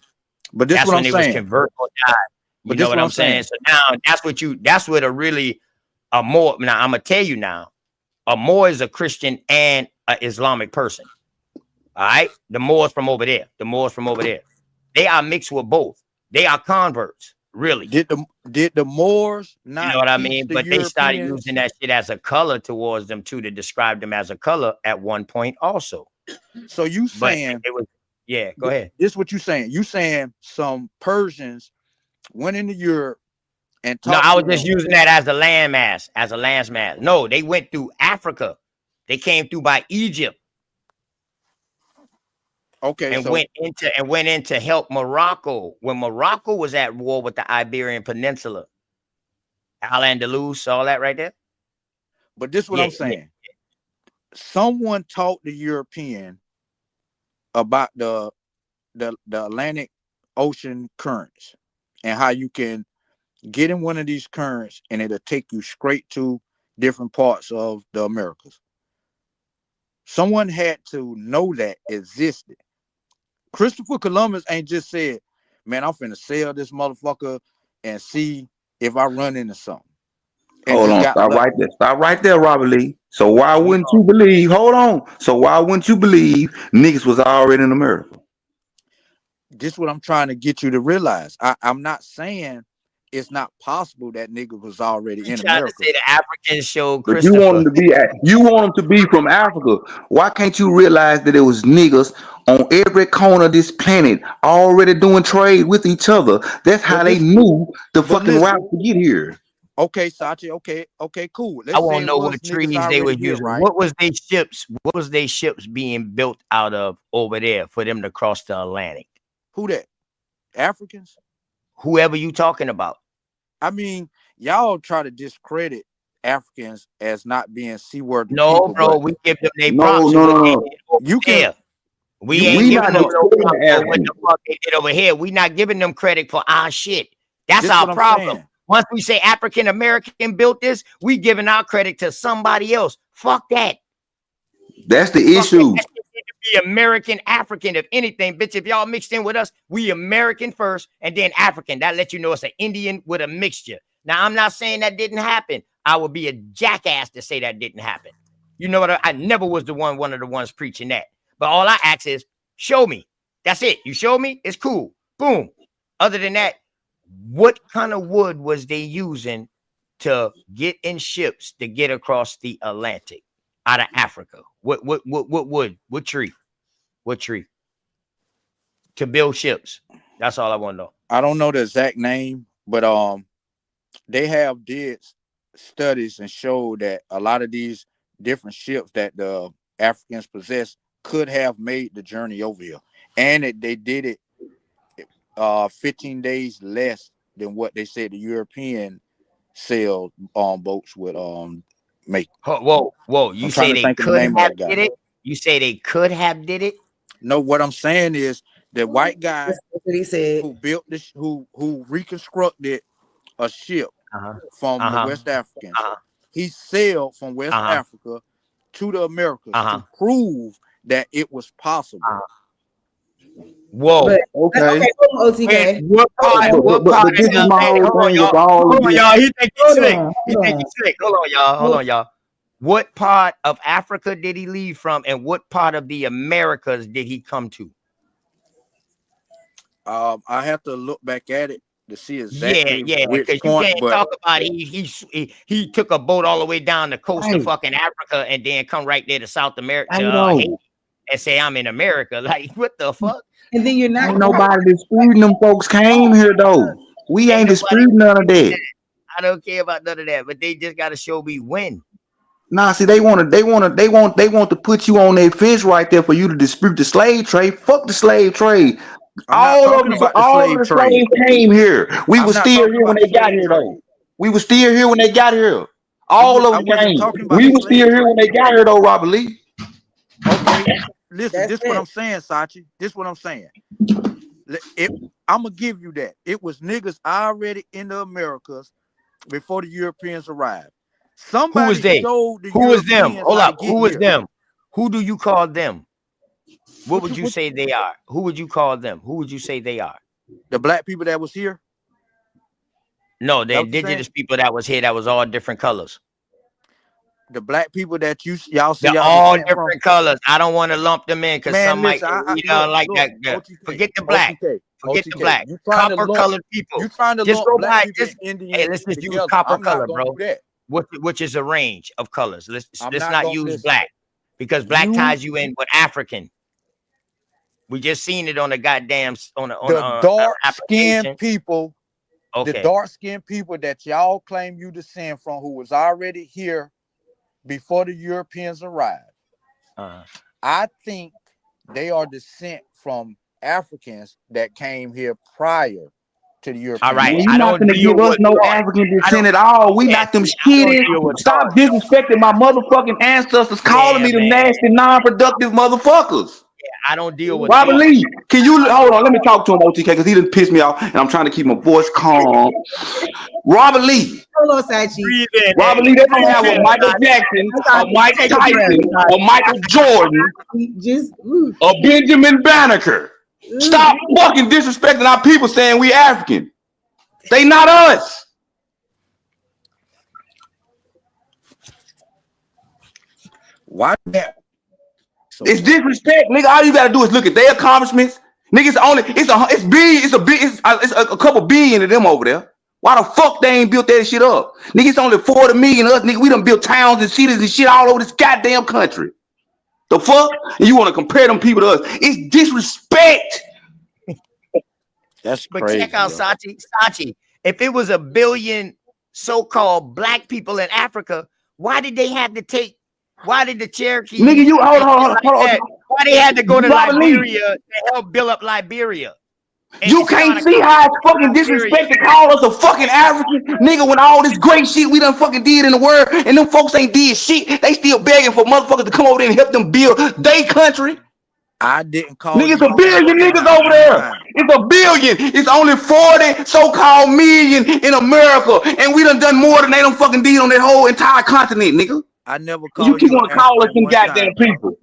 But that's what I'm saying. Was converted or died. You know what I'm saying? So now that's what a really a Moor. Now I'm gonna tell you now, a Moor is a Christian and an Islamic person. All right, the Moors from over there. They are mixed with both. They are converts. Really. Did the Moors not You know what I teach mean? the But they started Europeans? using that shit as a color towards them too, to describe them as a color at one point also. So you But saying it was, yeah, go ahead. this what you saying? You saying some Persians went into Europe and No, talked I to was just them. using that as a landmass. No, they went through Africa. They came through by Egypt. Okay, And so went in to help Morocco when Morocco was at war with the Iberian Peninsula. Al-Andalus, all that right there. but this is what I'm saying. Someone taught the European about the Atlantic Ocean currents and how you can get in one of these currents and it'll take you straight to different parts of the Americas. Someone had to know that existed. Christopher Columbus ain't just said, man, I'm finna sail this motherfucker and see if I run into something. And Hold on, stop right there. Stop right there, Robert Lee. So why wouldn't you believe? Hold on. So why wouldn't you believe niggas was already in America? This is what I'm trying to get you to realize. I'm not saying it's not possible that nigga was already in Trying America. to say the Africans showed But you want Christopher. them to be from Africa. Why can't you realize that it was niggas on every corner of this planet already doing trade with each other? That's how they knew the fucking route to get here. Okay, Sachi. Okay, cool. I Let's say want to it know was what niggas trees they already were here, using. right? What was they ships? What was they ships being built out of over there for them to cross the Atlantic? Who that? Africans? Whoever you talking about. I mean, y'all try to discredit Africans as not being seaworthy No, people, bro, but we give them their No, props no, for what no, they no. did over You can- there. We you ain't we giving not them no discrediting props for what Africans. the fuck they did over here. We not giving them credit for our shit. That's This our what I'm problem. saying. Once we say African American built this, we giving our credit to somebody else. Fuck that. That's the Fuck that. issue. That shit need to be American African, if anything, bitch. If y'all mixed in with us, we American first and then African. That lets you know it's an Indian with a mixture. Now, I'm not saying that didn't happen. I would be a jackass to say that didn't happen. You know what? I never was one of the ones preaching that. But all I ask is, show me. That's it. You show me, it's cool. Boom. Other than that, what kind of wood was they using to get in ships to get across the Atlantic out of Africa? What wood? What tree? What tree? To build ships. That's all I want to know. I don't know the exact name, but they have did studies and showed that a lot of these different ships that the Africans possess could have made the journey over here, and they did it 15 days less than what they said the European sailed on boats would make. Whoa! You say they could have did it? You say they could have did it? No, what I'm saying is the white guy That's what he said. who built this, who reconstructed a ship from the West Africans. He sailed from West Africa to the Americas to prove that it was possible. Whoa. But, okay. OTK. What part this is my whole thing with all hold on, this. y'all. He think he's slick. He think he's slick. Hold on, y'all. What part of Africa did he leave from, and what part of the Americas did he come to? I have to look back at it to see exactly which because point. You can't talk about he took a boat all the way down the coast of fucking Africa and then come right there to South America Haiti, and say I'm in America. Like, what the fuck? And then you're not. Ain't nobody disputing them folks came here though. We ain't disputing none of that. I don't care about none of that, but they just gotta show me when. Nah, see, they want to put you on their fence right there for you to dispute the slave trade. Fuck the slave trade. All of the slaves came here. We were still here when they got here, though. We were still here when they got here. All of them came. We were still here when they got here, though, Robert Lee. Okay, listen, this is what I'm saying, Sachi. This is what I'm saying. I'm gonna give you that. It was niggas already in the Americas before the Europeans arrived. Somebody Who was they? Who was them? Hold up. Who was them? Who do you call them? What would you say they are? Who would you call them? Who would you say they are? The black people that was here? No, the indigenous people that was here that was all different colors. The black people that y'all see, they're all different colors. I don't want to lump them in because some might, like that. Forget the black. Forget the OTK, black. you trying to Copper lump, colored people. you trying to Just lump go black by. people Just and hey, Indians let's just use together. copper I'm not color, gonna bro. do that. Which is a range of colors. Let's I'm let's not not gonna use listen. black because black You, ties you in with African. We just seen it on the goddamn the dark skinned application. people, the Okay. dark skinned people that y'all claim you descend from, who was already here before the Europeans arrived. I think they are descent from Africans that came here prior to the Europeans. All right. Man, I you're not don't gonna deal give us with no thought. African I descent don't. at all. We Yeah, not them see, I don't shitty. deal with Stop thought. disrespecting my motherfucking ancestors, calling Yeah, me them man. nasty, non-productive motherfuckers. Yeah, I don't deal with Robert thought. Lee, can you hold on? Let me talk to him, OTK, because he didn't piss me off, and I'm trying to keep my voice calm. Robert Lee. Hold on, Sachi. Breathe in. Robert Lee, they don't have a Breathe in, Michael Sachi. Jackson, a Sachi, Mike take a breath, Tyson, Sachi. a Michael Jordan, Just a Benjamin Banneker. Stop fucking disrespecting our people saying we African. They not us. Why that? So It's disrespect, nigga. All you gotta do is look at their accomplishments. Nigga, it's a couple billion of them over there. Why the fuck they ain't built that shit up? Nigga, it's only 40 million of us, nigga. We done built towns and cities and shit all over this goddamn country. The fuck? And you want to compare them people to us? It's disrespect. That's But crazy. check out Bro. Sachi. If it was a billion so-called black people in Africa, why did they have to take? Why did the Cherokees? Nigga, you hold on. Why they had to go to Robert Lee. Liberia to help build up Liberia? And You can't start a see how it's fucking Liberia. disrespect to call us a fucking African nigga when all this great shit we done fucking did in the world and them folks ain't did shit. They still begging for motherfuckers to come over there and help them build their country. I didn't call Niggas you a billion niggas not over one there. time. It's a billion. It's only 40 so-called million in America. And we done more than they done fucking did on that whole entire continent, nigga. I never You called keep you on an calling us African some one goddamn time. people.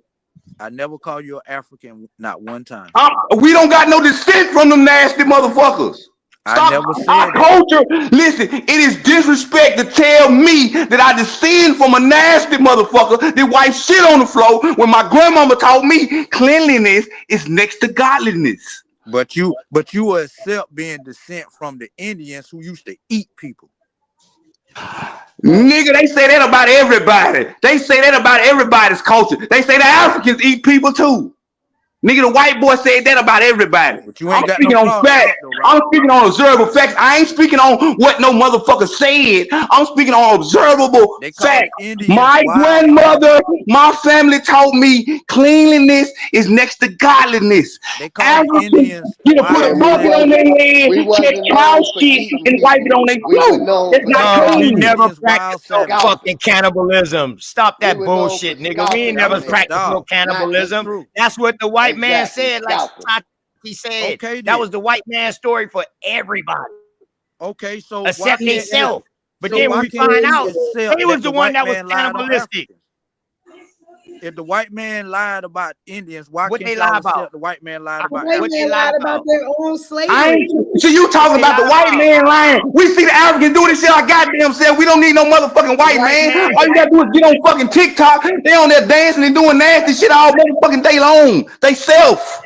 I never called you an African, not one time. We don't got no descent from them nasty motherfuckers. I never said our that. culture. Listen, it is disrespect to tell me that I descend from a nasty motherfucker that wipe shit on the floor when my grandmama taught me cleanliness is next to godliness. But you will accept being descent from the Indians who used to eat people. Nigga, they say that about everybody. They say that about everybody's culture. They say the Africans eat people too. Nigga, the white boy said that about everybody. But you ain't I'm got speaking no on facts. I'm speaking on observable facts. I ain't speaking on what no motherfucker said. I'm speaking on observable facts. My grandmother, my family taught me cleanliness is next to godliness. They call Africans Indians get to put a bucket on their head, check cow shit, and wipe it on their clothes. That's not We clean. never practiced no fucking cannibalism. Stop that bullshit, nigga. We ain't never practiced no cannibalism. That's what the white man said. Like he said, okay, that was the white man's story for everybody. Okay, so except why themselves. But so then why when we can't find you out, accept they was that the the one white that was man lied on cannibalistic. If the white man lied about Indians, why What can't they y'all lie accept about? the white man lied about White What they man lie lied about their own slavery. So you talking about the white man lying? We see the Africans do this shit our goddamn self. We don't need no motherfucking white man. All you gotta do is get on fucking TikTok. They on there dancing and doing nasty shit all motherfucking day long. They self.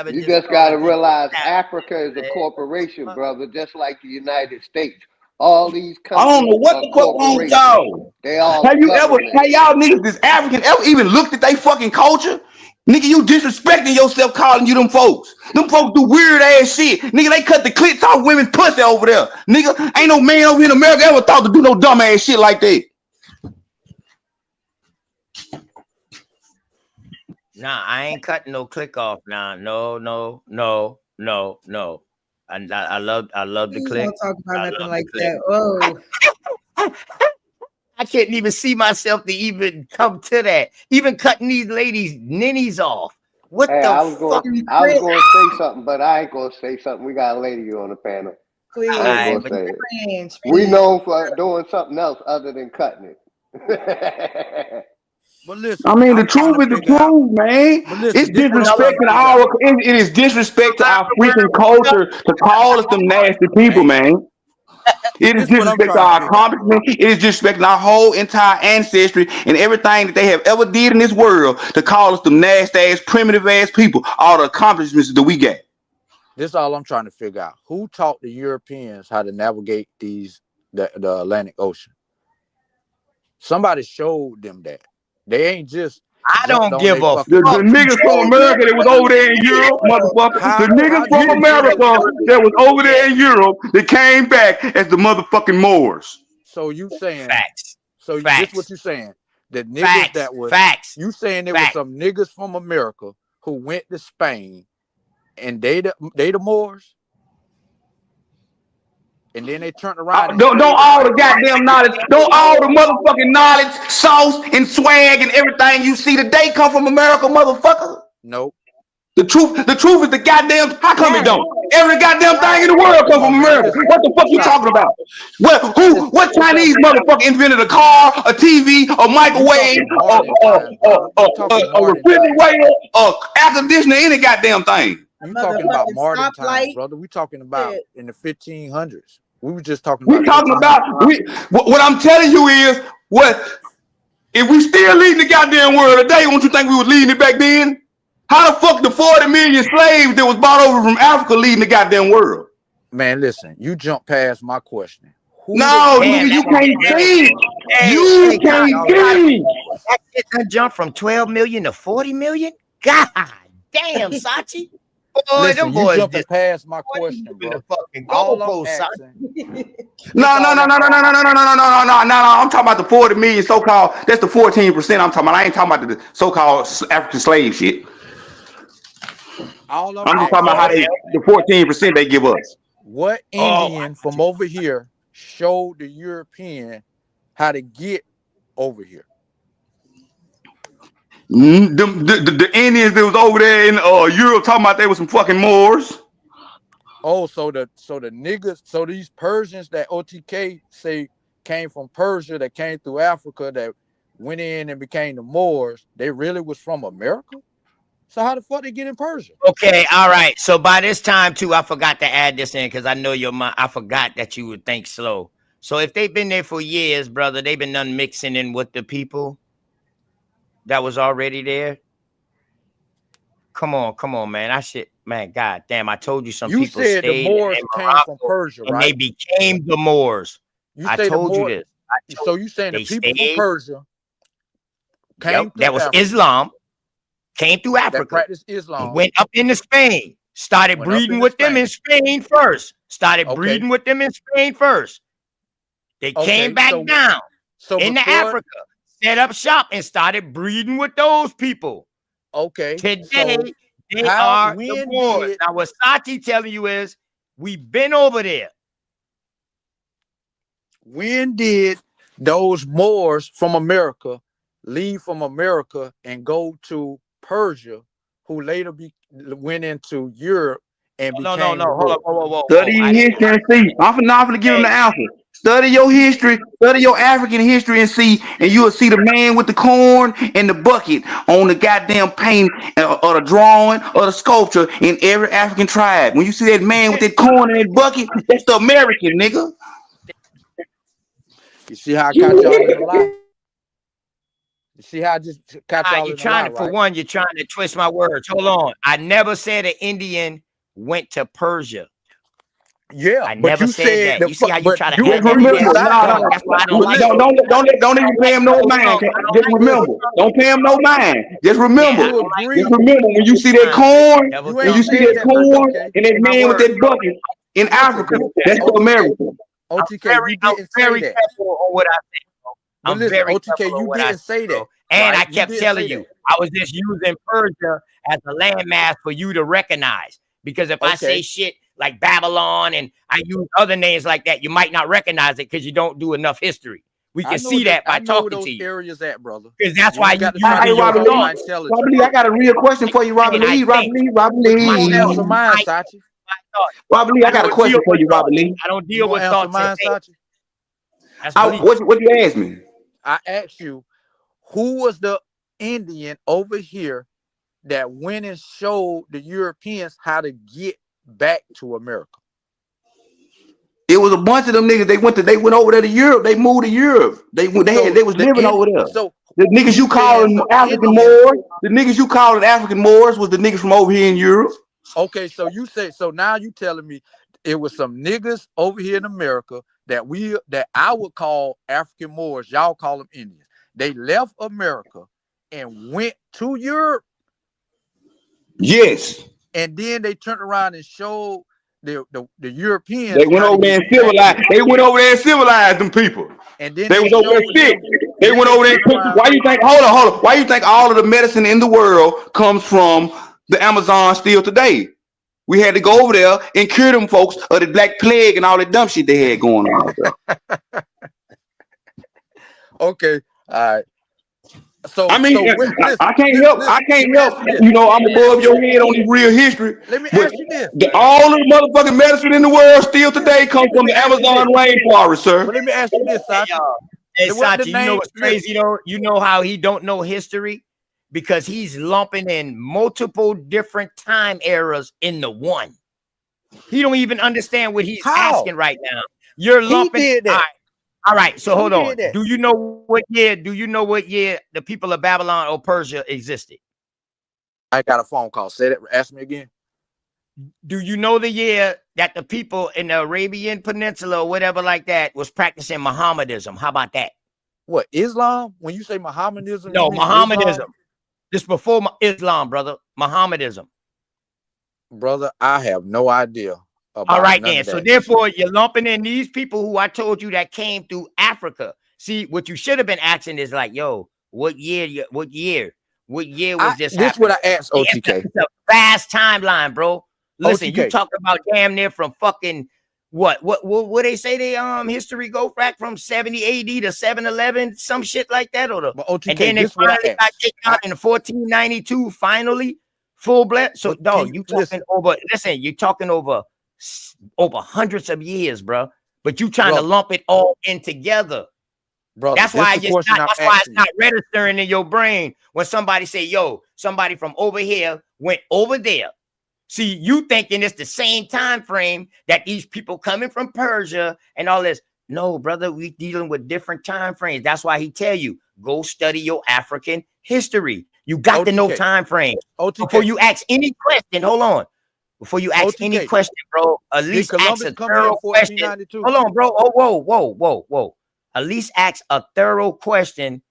You just gotta realize Africa is a corporation, brother, just like the United States. All these I don't know countries what are the fuck wrong with corporations. y'all. They all Have government. y'all niggas this African ever even looked at they fucking culture? Nigga, you disrespecting yourself calling you them folks. Them folks do weird ass shit. Nigga, they cut the clits off women's pussy over there. Nigga, ain't no man over here in America ever thought to do no dumb ass shit like that. Nah, I ain't cutting no click off. Nah, no. I love the Please click. don't talk about nothing like click. that. Oh, I can't even see myself to even come to that. Even cutting these ladies' ninnies off. What Hey, the I was fuck? going to say something, but I ain't going to say something. We got a lady on the panel. please. I ain't going to say it. We known for doing something else other than cutting it. But listen, I mean, the truth is the truth, man. It's disrespect to our. It is disrespect to our freaking culture to call us them nasty people, man. It is disrespect to our accomplishment. It is disrespect to our whole entire ancestry and everything that they have ever did in this world to call us them nasty ass, primitive ass people. All the accomplishments that we got. This is all I'm trying to figure out. Who taught the Europeans how to navigate the Atlantic Ocean? Somebody showed them that. They ain't just I jumped don't on give they a fucking The fuck. niggas from America that was over there in Europe, motherfucker. The niggas How from did the America niggas? that was over there in Europe that came back as the motherfucking Moors. So you saying? Facts. So this Facts. what you saying? The niggas Facts. that was Facts. you saying there was some niggas from America who went to Spain and they the Moors, and then they turned around and Don't showed all us. the goddamn knowledge, don't all the motherfucking knowledge, sauce and swag and everything you see today come from America, motherfucker. Nope. The truth is the goddamn. How come it don't? Every goddamn thing in the world come Come on, from man. America. What the fuck you talking about? What Chinese motherfucker invented a car, a TV, a microwave, a refrigerator, a air conditioner, any goddamn thing? You talking about modern times, brother? We talking about in the 1500s. We were just talking We about. talking about. What I'm telling you is what if we still leading the goddamn world today? Don't you think we was leading it back then? How the fuck the 40 million slaves that was brought over from Africa leading the goddamn world? Man, listen, you jumped past my question. No, nigga, you can't see. You can't see. That shit done jumped from 12 million to 40 million? God damn, Sachi. Boy, Listen, them you boys jumping just past my question, bro. All I'm asking. No. I'm talking about the 40 million so-called. That's the 14% I'm talking about. I ain't talking about the so-called African slave shit. I'm just talking about how the 14% they give us. What Indian from over here showed the European how to get over here? The Indians that was over there in Europe talking about they was some fucking Moors. Oh, so the niggas, so these Persians that OTK say came from Persia, that came through Africa, that went in and became the Moors, they really was from America? So how the fuck they get in Persia? Okay, all right. So by this time too, I forgot to add this in because I know your mind. I forgot that you would think slow. So if they've been there for years, brother, they've been done mixing in with the people that was already there. Come on, man. I should, man. God damn, I told you some You people said stayed the Moors in came Morocco from Persia, and right? they became the Moors. I told you this. So you saying the people from Persia came through that was Africa, Islam, came through Africa, that practiced Islam, went up into Spain, started breeding with them in Spain first. Breeding with them in Spain first. They came back down into Africa, set up shop, and started breeding with those people. Okay. Today, they are the Moors. Now, what Sati telling you is, we've been over there. When did those Moors from America leave from America and go to Persia, who later went into Europe and became No. Hold on. Whoa. Study your history and see. I'm finna give them the answer. Study your history, study your African history and see, and you will see the man with the corn and the bucket on the goddamn paint or the drawing or the sculpture in every African tribe. When you see that man with that corn and that bucket, that's the American, nigga. You see how I caught y'all in the lie? You see how I just caught y'all in the lie, For one, you're trying to twist my words. Hold on. I never said an Indian went to Persia. Yeah, I never said that. You see how you try to add that? Don't even pay him no mind. Just remember. Don't pay him no mind. Just remember. Just remember when you see that corn, when you see that corn and that man with that bucket in Africa, that's for America. OTK, I'm very careful on what I say. I'm very careful on what I say. And I kept telling you, I was just using Persia as a landmass for you to recognize. Because if I say shit like Babylon and I use other names like that, you might not recognize it because you don't do enough history. We can see that by talking to you. Areas at, brother. Because that's why you Hey, Robert Lee, I got a real question for you, Robert Lee. Robert Lee. Robert Lee, I got a question for you, Robert Lee. I don't deal with thoughts. What you asked me? I asked you, who was the Indian over here that went and showed the Europeans how to get back to America? It was a bunch of them niggas. They went over there to Europe. They moved to Europe. They was living over there. So the niggas you calling African Moors, the niggas you calling African Moors was the niggas from over here in Europe. Okay, so you say, so now you telling me it was some niggas over here in America that I would call African Moors. Y'all call them Indians. They left America and went to Europe. Yes. And then they turned around and showed the Europeans. They went over there and civilized. They went over there and civilized them people. And then they was over there sick. They went over there. Why you think? Hold on. Why you think all of the medicine in the world comes from the Amazon still today? We had to go over there and cure them folks of the Black Plague and all that dumb shit they had going on. Okay, all right. So I mean, listen, I can't help. You know, I'm above your head on this real history. Let me ask you this: all the motherfucking medicine in the world still today comes from the Amazon rainforest, sir. But let me ask you this, Sachi. Hey, Sachi, you know what's crazy though? You know how he don't know history? Because he's lumping in multiple different time eras in the one. He don't even understand what he's asking right now. You're lumping. He did that. All right, so hold on. Do you know what year? Do you know what year the people of Babylon or Persia existed? I got a phone call. Say that. Ask me again. Do you know the year that the people in the Arabian Peninsula or whatever like that was practicing Mohammedanism? How about that? What, Islam? When you say Mohammedanism? No, Mohammedanism. This before Islam, brother. Mohammedanism. Brother, I have no idea. All right, then. So therefore, you're lumping in these people who I told you that came through Africa. See, what you should have been asking is like, yo, what year was this? This is what I asked OTK. It's a vast timeline, bro. Listen, OTK. you talking about damn near from fucking what they say they history go back from 70 AD to 711, some shit like that, or the OTK, and then they finally got kicked out in 1492, finally full blood. So dog, you talking over? Listen, you're talking over hundreds of years, bro. But you trying to lump it all in together. Bro, that's why it's not registering in your brain when somebody say, yo, somebody from over here went over there. See, you thinking it's the same time frame that these people coming from Persia and all this. No, brother, we dealing with different time frames. That's why he tell you, go study your African history. You got to know time frame. Before you ask any question, hold on. Before you ask any question, bro, at least ask a thorough question. Hold on, bro. Oh, whoa. At least ask a thorough question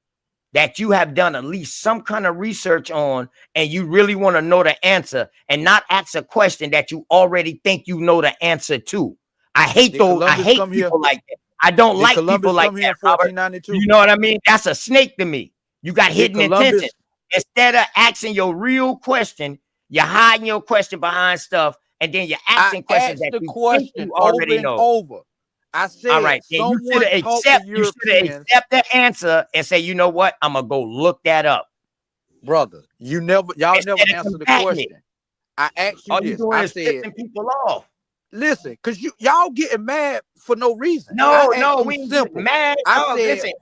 that you have done at least some kind of research on, and you really want to know the answer, and not ask a question that you already think you know the answer to. I hate those. I hate people like that. I don't like people like that, Robert. You know what I mean? That's a snake to me. You got hidden intention. Instead of asking your real question, you're hiding your question behind stuff, and then you're asking questions that you think you already know. I said, all right, then you should accept the answer and say, you know what? I'm gonna go look that up. Brother, y'all never answered the question. I asked you this. I said, people off. Listen, because y'all getting mad for no reason. No, we ain't mad. I said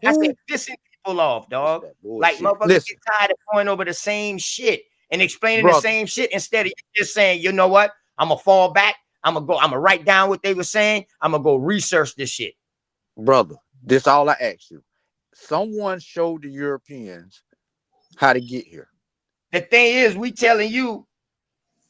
pissing people off, dog. Like motherfuckers get tired of going over the same shit and explaining the same shit instead of just saying, you know what? I'm gonna fall back. I'm gonna write down what they were saying. I'm gonna go research this shit. Brother, this all I asked you. Someone showed the Europeans how to get here. The thing is, we telling you,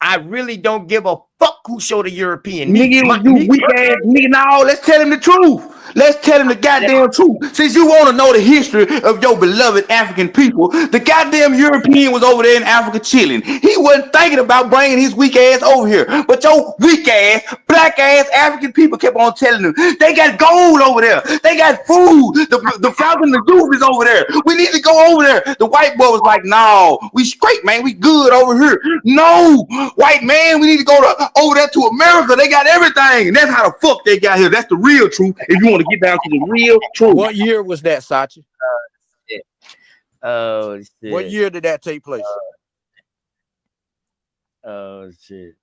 I really don't give a fuck who showed the European. Nigga, you weak ass nigga. No, let's tell him the truth. Let's tell him the goddamn truth. Since you want to know the history of your beloved African people, the goddamn European was over there in Africa chilling. He wasn't thinking about bringing his weak ass over here. But your weak ass, black ass African people kept on telling him, they got gold over there. They got food. The Falcon the Doof is over there. We need to go over there. The white boy was like, no, we straight, man. We good over here. No, white man, we need to go over there to America. They got everything. And that's how the fuck they got here. That's the real truth. If you want to get down to the real truth. What year was that, Sachi? Shit. Oh shit. What year did that take place? Oh shit.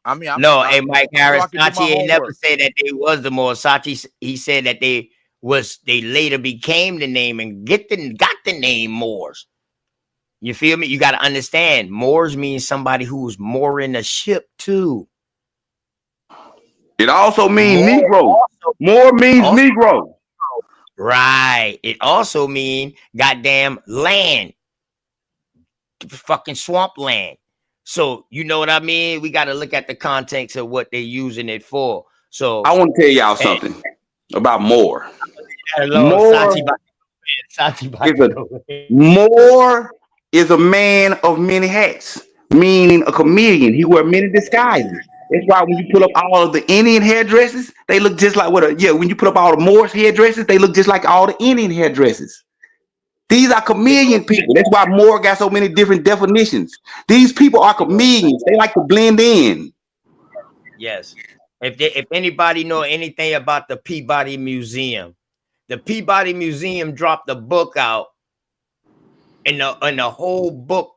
I mean, hey, Mike Harris, Sachi ain't never said that they was the Moors. Sachi, he said that they later became the name and got the name Moors. You feel me? You got to understand, Moors means somebody who's mooring a ship too. It also means Negro. Moor means Negro. Right. It also means goddamn land. Fucking swamp land. So you know what I mean? We got to look at the context of what they're using it for. So I want to tell y'all something about Moore. hello, Moore Sachi about is to a go in. Moore is a man of many hats, meaning a comedian. He wear many disguises. That's why when you pull up all of the Indian headdresses, they look just like when you put up all the Moorish headdresses, they look just like all the Indian headdresses. These are chameleon people. That's why Moore got so many different definitions. These people are chameleons. They like to blend in. Yes. If anybody know anything about the Peabody Museum, the Peabody Museum dropped a book out, and the whole book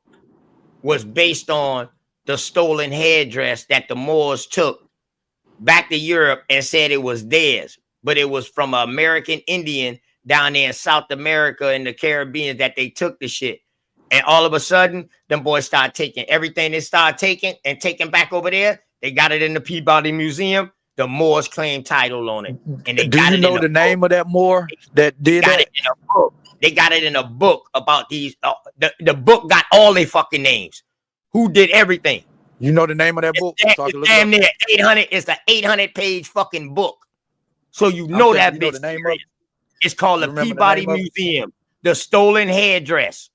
was based on the stolen headdress that the Moors took back to Europe and said it was theirs, but it was from an American Indian down there in South America and the Caribbean that they took the shit. And all of a sudden, them boys start taking everything they start taking and taking back over there. They got it in the Peabody Museum. The Moors claim title on it, and they Do got you it in know a the book. name of that Moor that They did got that? it in a book. They got it in a book about these. The book got all their fucking names. Who did everything? You know the name of that book? So I can look it Damn up. near 800. It's an 800-page fucking book. So you I'm know saying, that you know bitch. the name of it? It's called You the remember the Peabody name of it? Museum. The Stolen Headdress.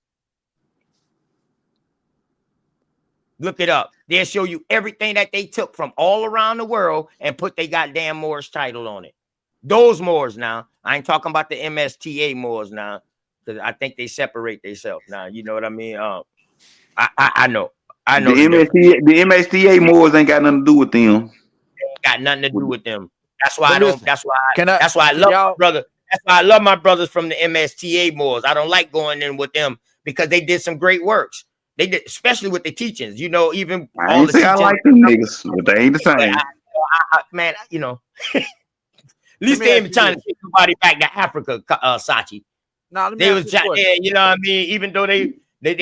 Look it up. They'll show you everything that they took from all around the world and put their goddamn Moors title on it. Those Moors now. I ain't talking about the MSTA Moors now, because I think they separate themselves now. You know what I mean? I know. I know the difference. The MSTA Moors ain't got nothing to do with them. Got nothing to do with them. That's why But I don't. listen, That's why. can I? That's why I Can love my y'all? brother. That's why I love my brothers from the MSTA Moors. I don't like going in with them because they did some great works. They did, especially with the teachings. You know, even I all ain't the say I teachings. like them niggas, but they ain't the But same. man, you know, at Let least me they ask ain't you trying to this. take nobody back to Africa, Sachi. Now let me They ask was this question. there, you know what I mean. Even though they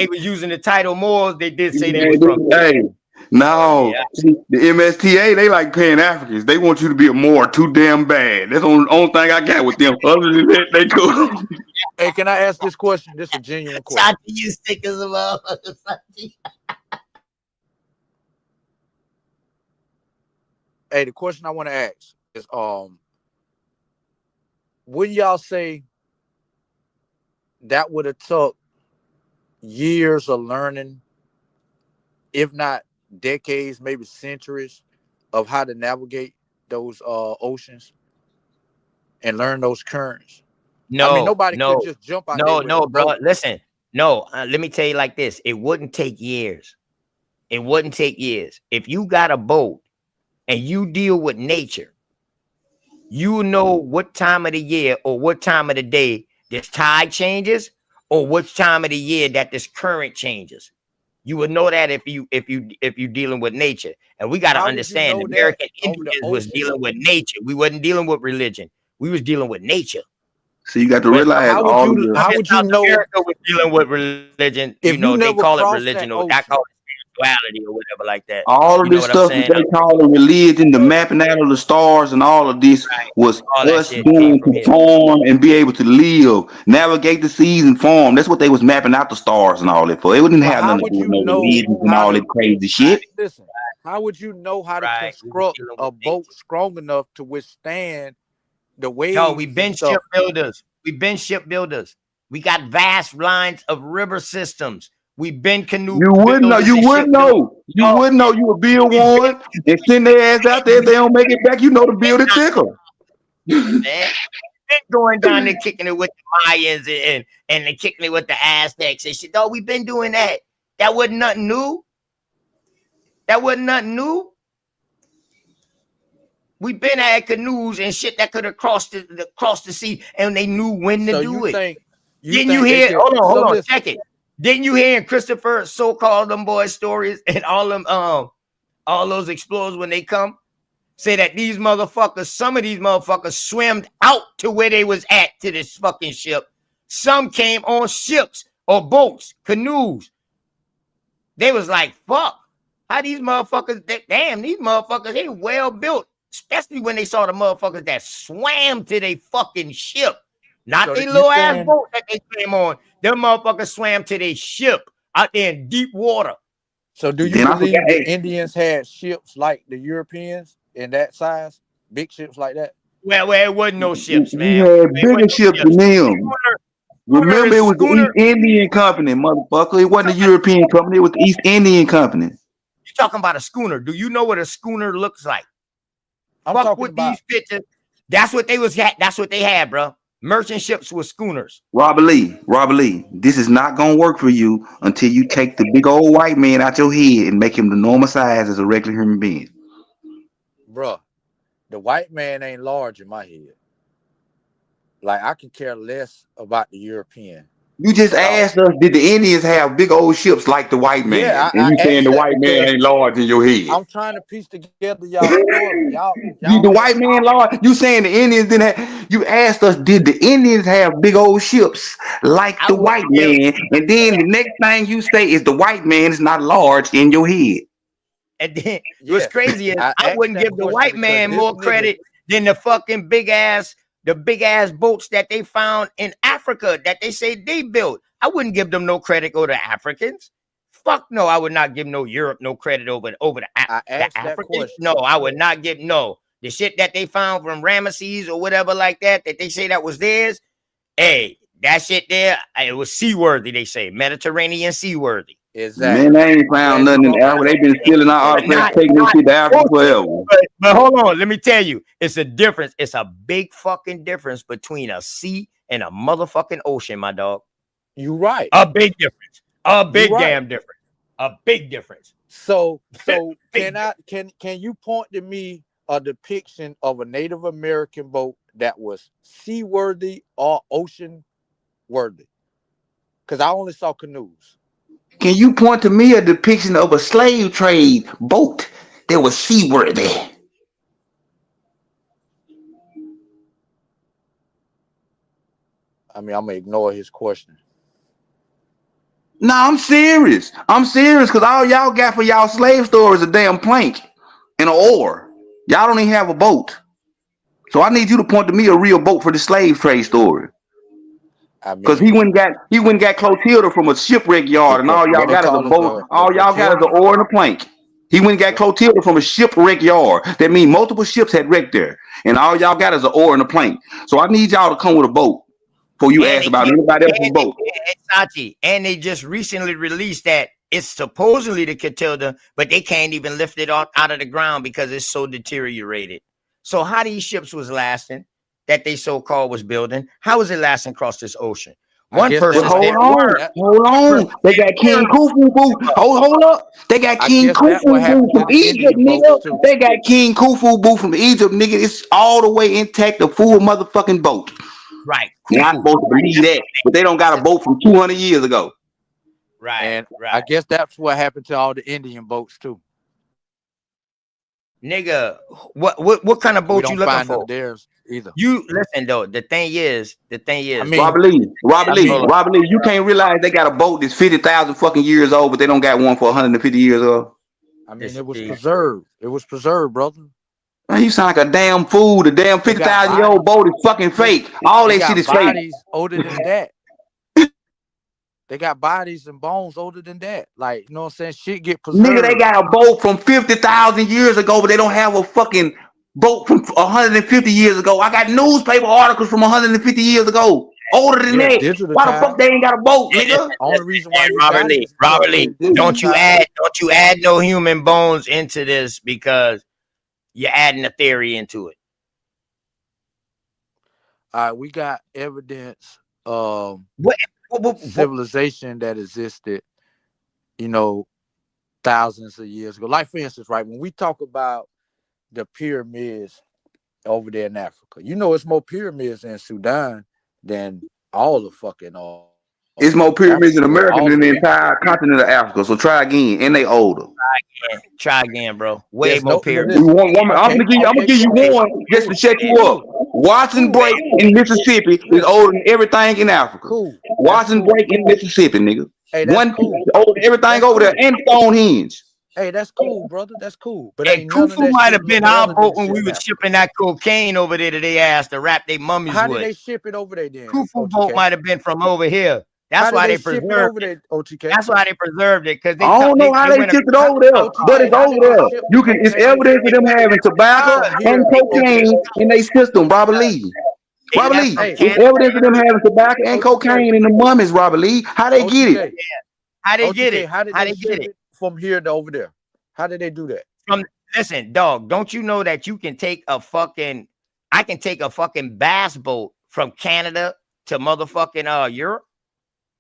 was using the title Moors, they did say they was Man, from. hey, no, Yeah, see, the MSTA, they like Pan Africans. They want you to be a Moor too damn bad. That's the only thing I got with them. Other than that, they cool. Hey, can I ask this question? This is a genuine question. Sachi, you sick as a motherfucker, Sachi. Hey, the question I want to ask is, wouldn't y'all say that would have took years of learning, if not decades, maybe centuries, of how to navigate those oceans and learn those currents? I mean, No, nobody could no, just jump out there no, with a no, bro. boat. Listen, no. Let me tell you like this: it wouldn't take years. It wouldn't take years. If you got a boat and you deal with nature, you know what time of the year or what time of the day this tide changes, or which time of the year that this current changes. You would know that if you dealing with nature. And we got to How would you understand know the that American over the Indians was ocean? dealing with nature. We wasn't dealing with religion. We was dealing with nature. So you got to When realize How would all of you? the. How in would you South know America was dealing with religion, you if you know, they never call it crossed that religion or I ocean? call it spirituality or whatever like that. All of You know this what I'm stuff that saying? they call the religion, the mapping out of the stars, and all of this Right. was All that us shit came doing from to here. farm and be able to live, navigate the seas and farm. That's what they was mapping out the stars and all that for. It wouldn't But have how nothing to would do with you no know religions and how all to that crazy shit. listen? How would you know how to Right. We was construct dealing with a boat nature. strong enough to withstand the Yo, we waves and been stuff? shipbuilders. We've been shipbuilders. We got vast lines of river systems. We've been canoe You wouldn't know. builders You and wouldn't shipbuilders. know. You Oh, wouldn't know. You would build we've been one and send their ass out there. If they don't make it back, you know to build it tickle. man. Been going down there kicking it with the Mayans and then kicking it with the Aztecs and shit. Dog, we've been doing that. That wasn't nothing new. That wasn't nothing new. We've been had canoes and shit that could have crossed the sea, and they knew when to So do it. you Didn't you think they hear? could? So Hold on, listen. check it. Didn't you hear in Christopher so-called them boys stories and all those explorers when they come say that these motherfuckers, some of these motherfuckers swam out to where they was at to this fucking ship. Some came on ships or boats, canoes. They was like, fuck. How these motherfuckers, damn, these motherfuckers ain't well built. Especially when they saw the motherfuckers that swam to their fucking ship. Not So their you little ass saying? boat that they came on. Them motherfuckers swam to their ship out there in deep water. So do you Then I forgot. believe the Hey, Indians had ships like the Europeans in that size, big ships like that? Well, it wasn't no ships, we man. had It bigger wasn't no ships than ships. them. Schooner Remember, is it was the schooner. East Indian Company, motherfucker. It wasn't the You European company. It was the East Indian Company. talking about a schooner? Do you know what a schooner looks like? I'm Fuck talking with about, these pictures. That's what they was. That's what they had, bro. Merchant ships with schooners. Robert Lee, this is not gonna work for you until you take the big old white man out your head and make him the normal size as a regular human being. bruh, the white man ain't large in my head. Like I can care less about the European You just at all. asked us, did the Indians have big old ships like the white Yeah, man? And I you saying asked the that white man because ain't large in your head. I'm trying to piece together y'all story. The white man large. You saying the Indians didn't have, you asked us, did the Indians have big old ships like I the wouldn't white give. man? And then the next thing you say is the white man is not large in your head. And then what's Yes, crazy is I I asked wouldn't that give the question white because man this more nigga, credit than the big ass boats that they found in Africa that they say they built. I wouldn't give them no credit over the Africans. Fuck no, I would not give no Europe no credit over I the asked that Africans. question. No, I would not give no the shit that they found from Ramesses or whatever like that they say that was theirs. Hey, that shit there, it was seaworthy. They say Mediterranean seaworthy. Man, Exactly. they ain't found Glad you nothing in brought that Africa. They up been and, stealing our and, But and artifacts, not I taking this shit to Africa forever. but hold on, let me tell you, it's a difference. It's a big fucking difference between a sea and a motherfucking ocean, my dog. you right. A big difference. A You big right. damn difference. A big difference. So Big can you point to me a depiction of a Native American boat that was seaworthy or ocean worthy? Because I only saw canoes. Can you point to me a depiction of a slave trade boat that was seaworthy? I mean, I'm gonna ignore his question. No, I'm serious. I'm serious because all y'all got for y'all slave store is a damn plank and an oar. Y'all don't even have a boat. So I need you to point to me a real boat for the slave trade story. I Cause mean, he went and got Clotilda from a shipwreck yard, and all y'all what they got is a call it, boat. the All y'all got is an Clotilda. oar and a plank. He went and got Clotilda from a shipwreck yard. That means multiple ships had wrecked there, and all y'all got is an oar and a plank. So I need y'all to come with a boat before you And ask they about can't anybody else's and boat. Sachi, and they just recently released that it's supposedly the Catilda, but they can't even lift it out of the ground because it's so deteriorated. So how these ships was lasting that they so-called was building? How was it lasting across this ocean? I One guess But person that's said worm. hold One person on. They said got King worm. Khufu boo. Hold up. They got I King guess that what Khufu boo happened to from the Egypt, Indian nigga. boats too. They got King Khufu boo from Egypt, nigga. It's all the way intact, the full motherfucking boat. Right. You're not Khufu. supposed to Right. believe that, but they don't got a boat from 200 years ago. Right. And I Right. guess that's what happened to all the Indian boats too. Nigga, what kind of We boat you don't looking find none for? of theirs either. You listen though. The thing is, I mean, Robert I mean, Lee, you can't realize they got a boat that's 50,000 fucking years old, but they don't got one for 150 years old. it was preserved. It was preserved, brother. Man, you sound like a damn fool. The damn They got 50,000-year-old boat is fucking fake. All They that shit got is fake. bodies older than that. They got bodies and bones older than that. Like, you know what I'm saying? Shit get Nigga, they preserved. got a boat from 50,000 years ago, but they don't have a fucking boat from 150 years ago. I got newspaper articles from 150 years ago. Older than Yeah, that. digital Why the fuck time. they ain't got a boat, nigga? Only reason why And you got it is because Robert it's Lee, in digital time. don't you add no human bones into this because you're adding a theory into it. We got evidence What civilization that existed, you know, thousands of years ago. Like, for instance, right, when we talk about the pyramids over there in Africa, you know, it's more pyramids in Sudan than all the fucking It's more pyramids in Africa, America all than of the it. entire continent of Africa. So try again, and they older. Try again, bro. Way There's more no pyramids. We listen. want one. I'm Okay, gonna give you cool, one just to shut you up. cool, Watson cool. Break in Mississippi is Listen, older than everything in Africa. cool. That's Watson cool. Break in Mississippi, nigga. Hey, that's One cool. older than everything That's over there, cool. and Stonehenge. Hey, that's cool, brother. That's cool. But Hey, ain't none of Khufu that might shit have look been our better than boat the when shit we in was Africa. shipping that cocaine over there to their ass to wrap their mummies How did with. they ship it over there then, Khufu boat OTK? might have been from over here. That's why they ship it preserved over there, OTK? That's why they preserved it, because I don't know how they went shipped it across. over there, but OTK, it's how over did they there. ship You the can. It's cocaine evidence of them having tobacco from and here over there? cocaine in their system. Robert Lee. They Robert left Lee. from Hey, It's Canada. evidence of them having tobacco and OTK, cocaine in the mummies. Robert Lee. How they get it? OTK, How they get OTK, it? how did How they they get ship it? it from here to over there? How did they do that? Listen, dog, don't you know that you can take I can take a fucking bass boat from Canada to motherfucking Europe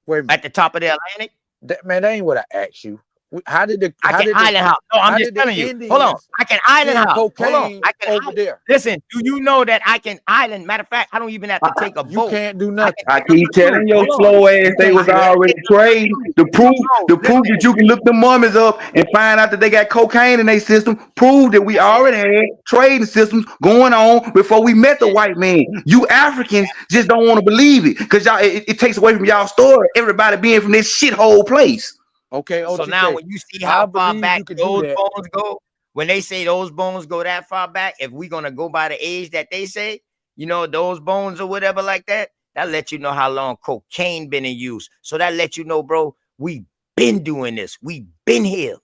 Wait a minute. at the top of the Atlantic? Man, that ain't what I asked you. How did the I can island hop. No, I'm just telling you. Hold on. Indians I can island get hop. Hold on. cocaine I can over there? Listen, do you know that I can island? Matter of fact, I don't even have to take a You boat. can't do nothing. I keep telling your Hold on. slow ass You they can't was do that. already trading. The proof that you can look the mummies up and find out that they got cocaine in their system. Prove that we already had trading systems going on before we met the white man. You Africans just don't want to believe it because y'all it takes away from y'all story. Everybody being from this shithole place. Okay, OTK. So now when you see I how far believe back you can do those that. bones go, when they say those bones go that far back, if we're gonna go by the age that they say, those bones or whatever like that, that lets you know how long cocaine been in use. So that lets you know, bro, we been doing this. We been here.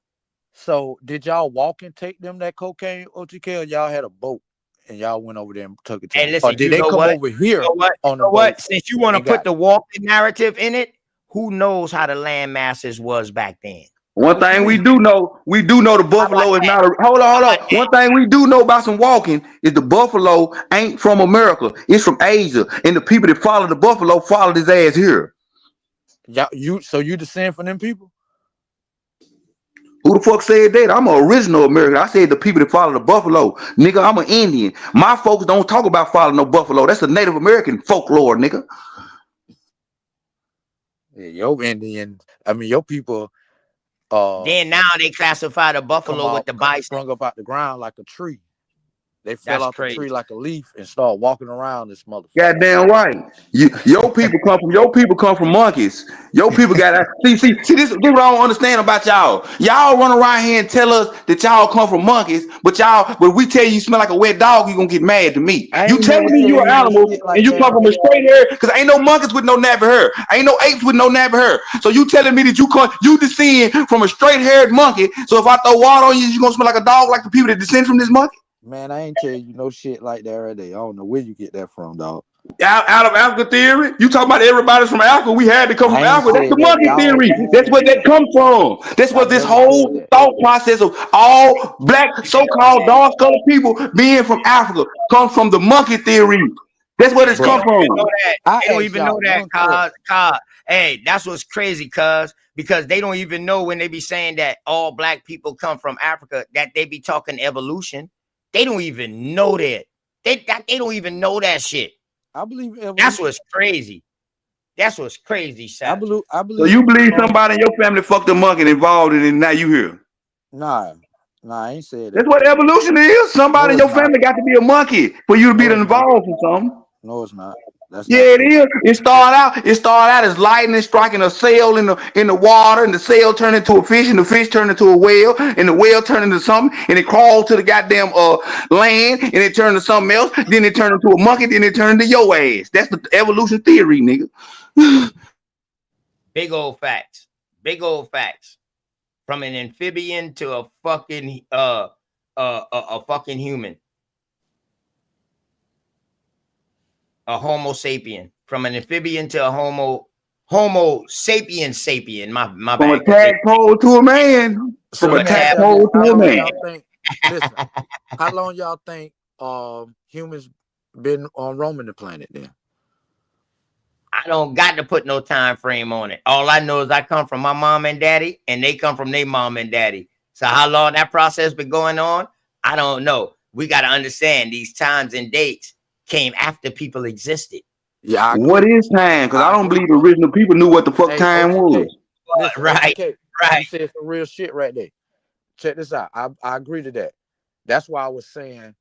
So did y'all walk and take them that cocaine, OTK, or y'all had a boat and y'all went over there and took it to And them? listen, Or did they come over here on the boat? Since you want to put the walking narrative in it, who knows how the land masses was back then? One thing we do know the buffalo is not a hold on. One thing we do know about some walking is the buffalo ain't from America. It's from Asia. And the people that follow the buffalo followed his ass here. So you descend from them people? Who the fuck said that? I'm an original American. I said the people that follow the buffalo. Nigga, I'm an Indian. My folks don't talk about following no buffalo. That's a Native American folklore, nigga. Yeah, your Indian, your people Then now they classify the buffalo with the bison. Sprung up out the ground like a tree. They fell That's off crazy. the tree like a leaf and start walking around this motherfucker. Goddamn right. Your people come from monkeys. Your people got see this what I don't understand about y'all. Y'all run around here and tell us that y'all come from monkeys, but we tell you smell like a wet dog, you gonna get mad to me. You telling me you an animal and you come from a straight hair because ain't no monkeys with no nappy hair. Ain't no apes with no nappy hair. So you telling me that you descend from a straight haired monkey. So if I throw water on you, you gonna smell like a dog like the people that descend from this monkey? Man, I ain't tell you no shit like that right there. I don't know where you get that from, dog. Out of Africa theory, you talking about everybody's from Africa. We had to come from Africa. That's the monkey theory. That's where that come from. That's what this whole thought process of all black so-called dark-colored people being from Africa comes from the monkey theory. That's where it's come from. They don't even know that, cuz. Hey, that's what's crazy, cuz, because they don't even know when they be saying that all black people come from Africa, that they be talking evolution. They don't even know that. They don't even know that shit. I believe evolution. That's what's crazy. That's what's crazy, Sal. I believe. So you believe somebody in your family fucked a monkey and involved in it, and now you here? Nah, I ain't said that. That's what evolution is. Somebody in your family got to be a monkey for you to be involved in something. No, it's not. It is. It started out as lightning striking a sail in the water, and the sail turned into a fish, and the fish turned into a whale, and the whale turned into something, and it crawled to the goddamn land, and it turned to something else. Then it turned into a monkey. Then it turned into your ass. That's the evolution theory, nigga. Big old facts. Big old facts. From an amphibian to a fucking a fucking human. A Homo sapien. From an amphibian to a Homo sapien. My From bad. a tadpole to a man. From a tadpole to a man. Listen, how long y'all think humans been on roaming the planet then? I don't got to put no time frame on it. All I know is I come from my mom and daddy, and they come from their mom and daddy. So how long that process been going on, I don't know. We got to understand these times and dates came after people existed. Yeah. What is time? Because I don't believe the original people knew what the fuck time was. Listen, right. You said some real shit right there. Check this out. I agree to that. That's why I was saying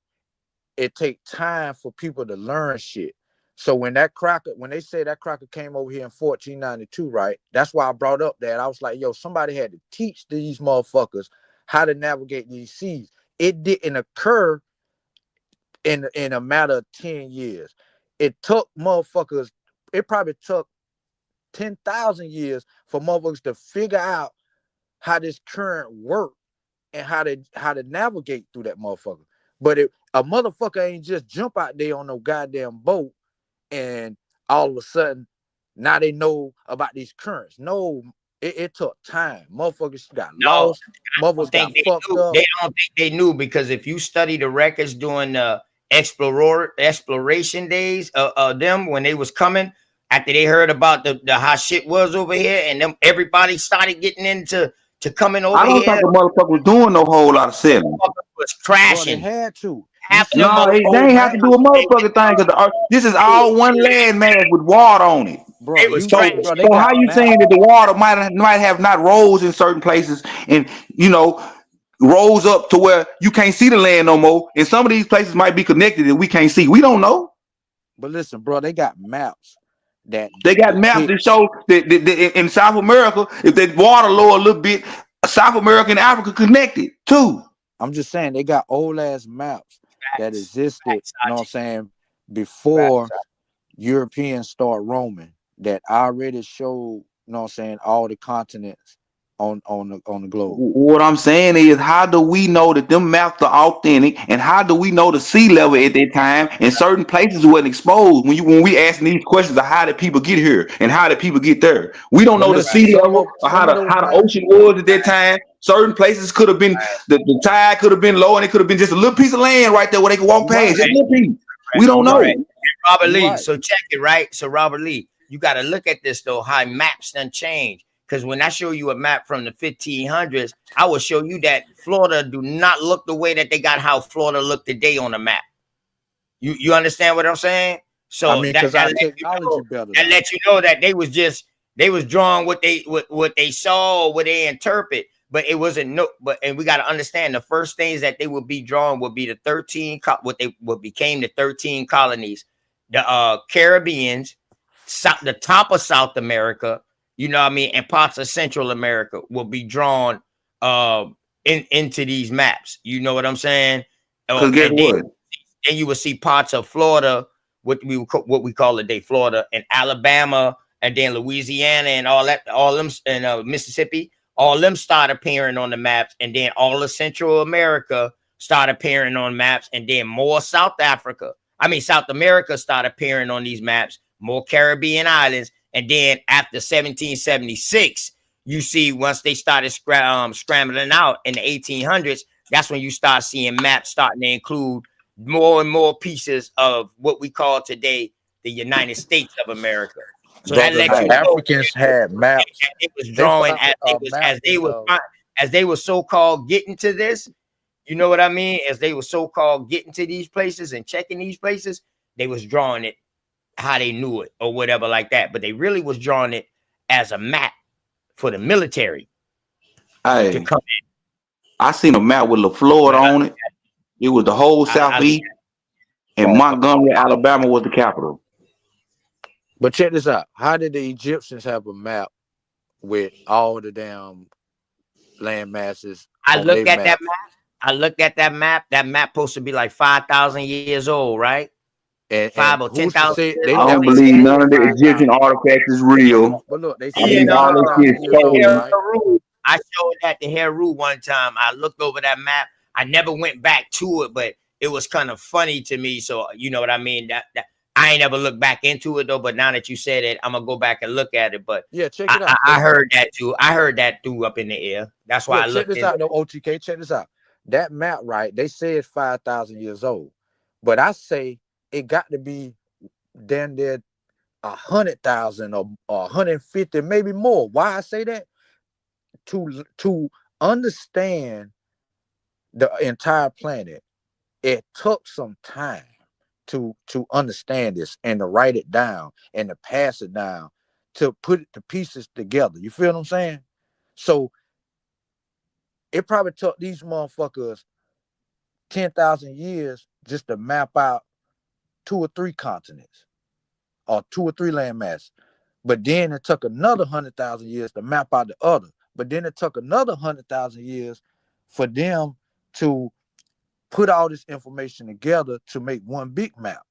it take time for people to learn shit. So when they say that cracker came over here in 1492, right? That's why I brought up that. I was like, yo, somebody had to teach these motherfuckers how to navigate these seas. It didn't occur in a matter of 10 years. It took motherfuckers, it probably took 10,000 years for motherfuckers to figure out how this current work and how to navigate through that motherfucker. But a motherfucker ain't just jump out there on no goddamn boat and all of a sudden now they know about these currents. No, it took time. Motherfuckers got lost. Motherfuckers got fucked up. They don't think they knew, because if you study the records during the exploration days of them when they was coming, after they heard about the how shit was over here, and them everybody started getting into coming over I don't here. think the motherfucker was doing no whole lot of selling. Was crashing. Bro, they had to. No, they ain't have to do a motherfucking thing, because this is all one land mass with water on it. Bro, So how you saying that the water might have not rose in certain places, and rose up to where you can't see the land no more, and some of these places might be connected that we can't see. We don't know. But listen, bro, they got maps that show that in South America, if that water lower a little bit, South America and Africa connected too. I'm just saying they got old ass maps that existed, you know what I'm saying, before Europeans start roaming, that already showed, you know what I'm saying, all the continents on the globe. What I'm saying is, how do we know that them maps are authentic, and how do we know the sea level at that time and certain places wasn't exposed? When we asking these questions of how did people get here and how did people get there, we don't know the sea level or how the ocean was at that time. Certain places could have been the tide could have been low, and it could have been just a little piece of land right there where they could walk past. Just a little piece. We don't know. Robert Lee, so check it, right? So Robert Lee, you got to look at this though, how maps done change. Because when I show you a map from the 1500s, I will show you that Florida do not look the way that they got how Florida look today on the map. You understand what I'm saying? So I mean, because our technology better. That let you know that they was drawing what they saw or what they interpret, but it wasn't and we got to understand the first things that they would be drawing would be the 13 what became the 13 colonies, the Caribbeans, the top of South America. You know what I mean? And parts of Central America will be drawn into these maps. You know what I'm saying? Because guess what? Then you will see parts of Florida, what we call today Florida, and Alabama, and then Louisiana, and all them, and Mississippi, all them start appearing on the maps, and then all of Central America start appearing on maps, and then more South America start appearing on these maps, more Caribbean islands. And then after 1776, you see once they started scrambling out in the 1800s, that's when you start seeing maps starting to include more and more pieces of what we call today the United States of America. So that lets you know Africans had maps. It was drawing as they were so-called getting to this. You know what I mean? As they were so-called getting to these places and checking these places, they was drawing it how they knew it or whatever like that, but they really was drawing it as a map for the military to come in. I seen a map with Florida on it. It was the whole Southeast, and Montgomery, Alabama was the capital. But check this out. How did the Egyptians have a map with all the damn land masses? I looked at that map. That map supposed to be like 5,000 years old, right? And 5 or 10,000. I don't believe none of the Egyptian artifacts is real. But look, they see all this shit stolen. I showed that to Heru one time. I looked over that map. I never went back to it, but it was kind of funny to me. So you know what I mean? That I ain't never looked back into it though. But now that you said it, I'm gonna go back and look at it. But yeah, check it out. I heard that too. I heard that too up in the air. That's why I looked. Check this out, though, OTK. Check this out. That map, right? They said 5,000 years old, but I say it got to be damn near 100,000 or 150, maybe more. Why I say that? To understand the entire planet, it took some time to understand this and to write it down and to pass it down, to put the pieces together. You feel what I'm saying? So it probably took these motherfuckers 10,000 years just to map out 2 or 3 continents or 2 or 3 land masses. But then it took another 100,000 years to map out the other. But then it took another 100,000 years for them to put all this information together to make one big map.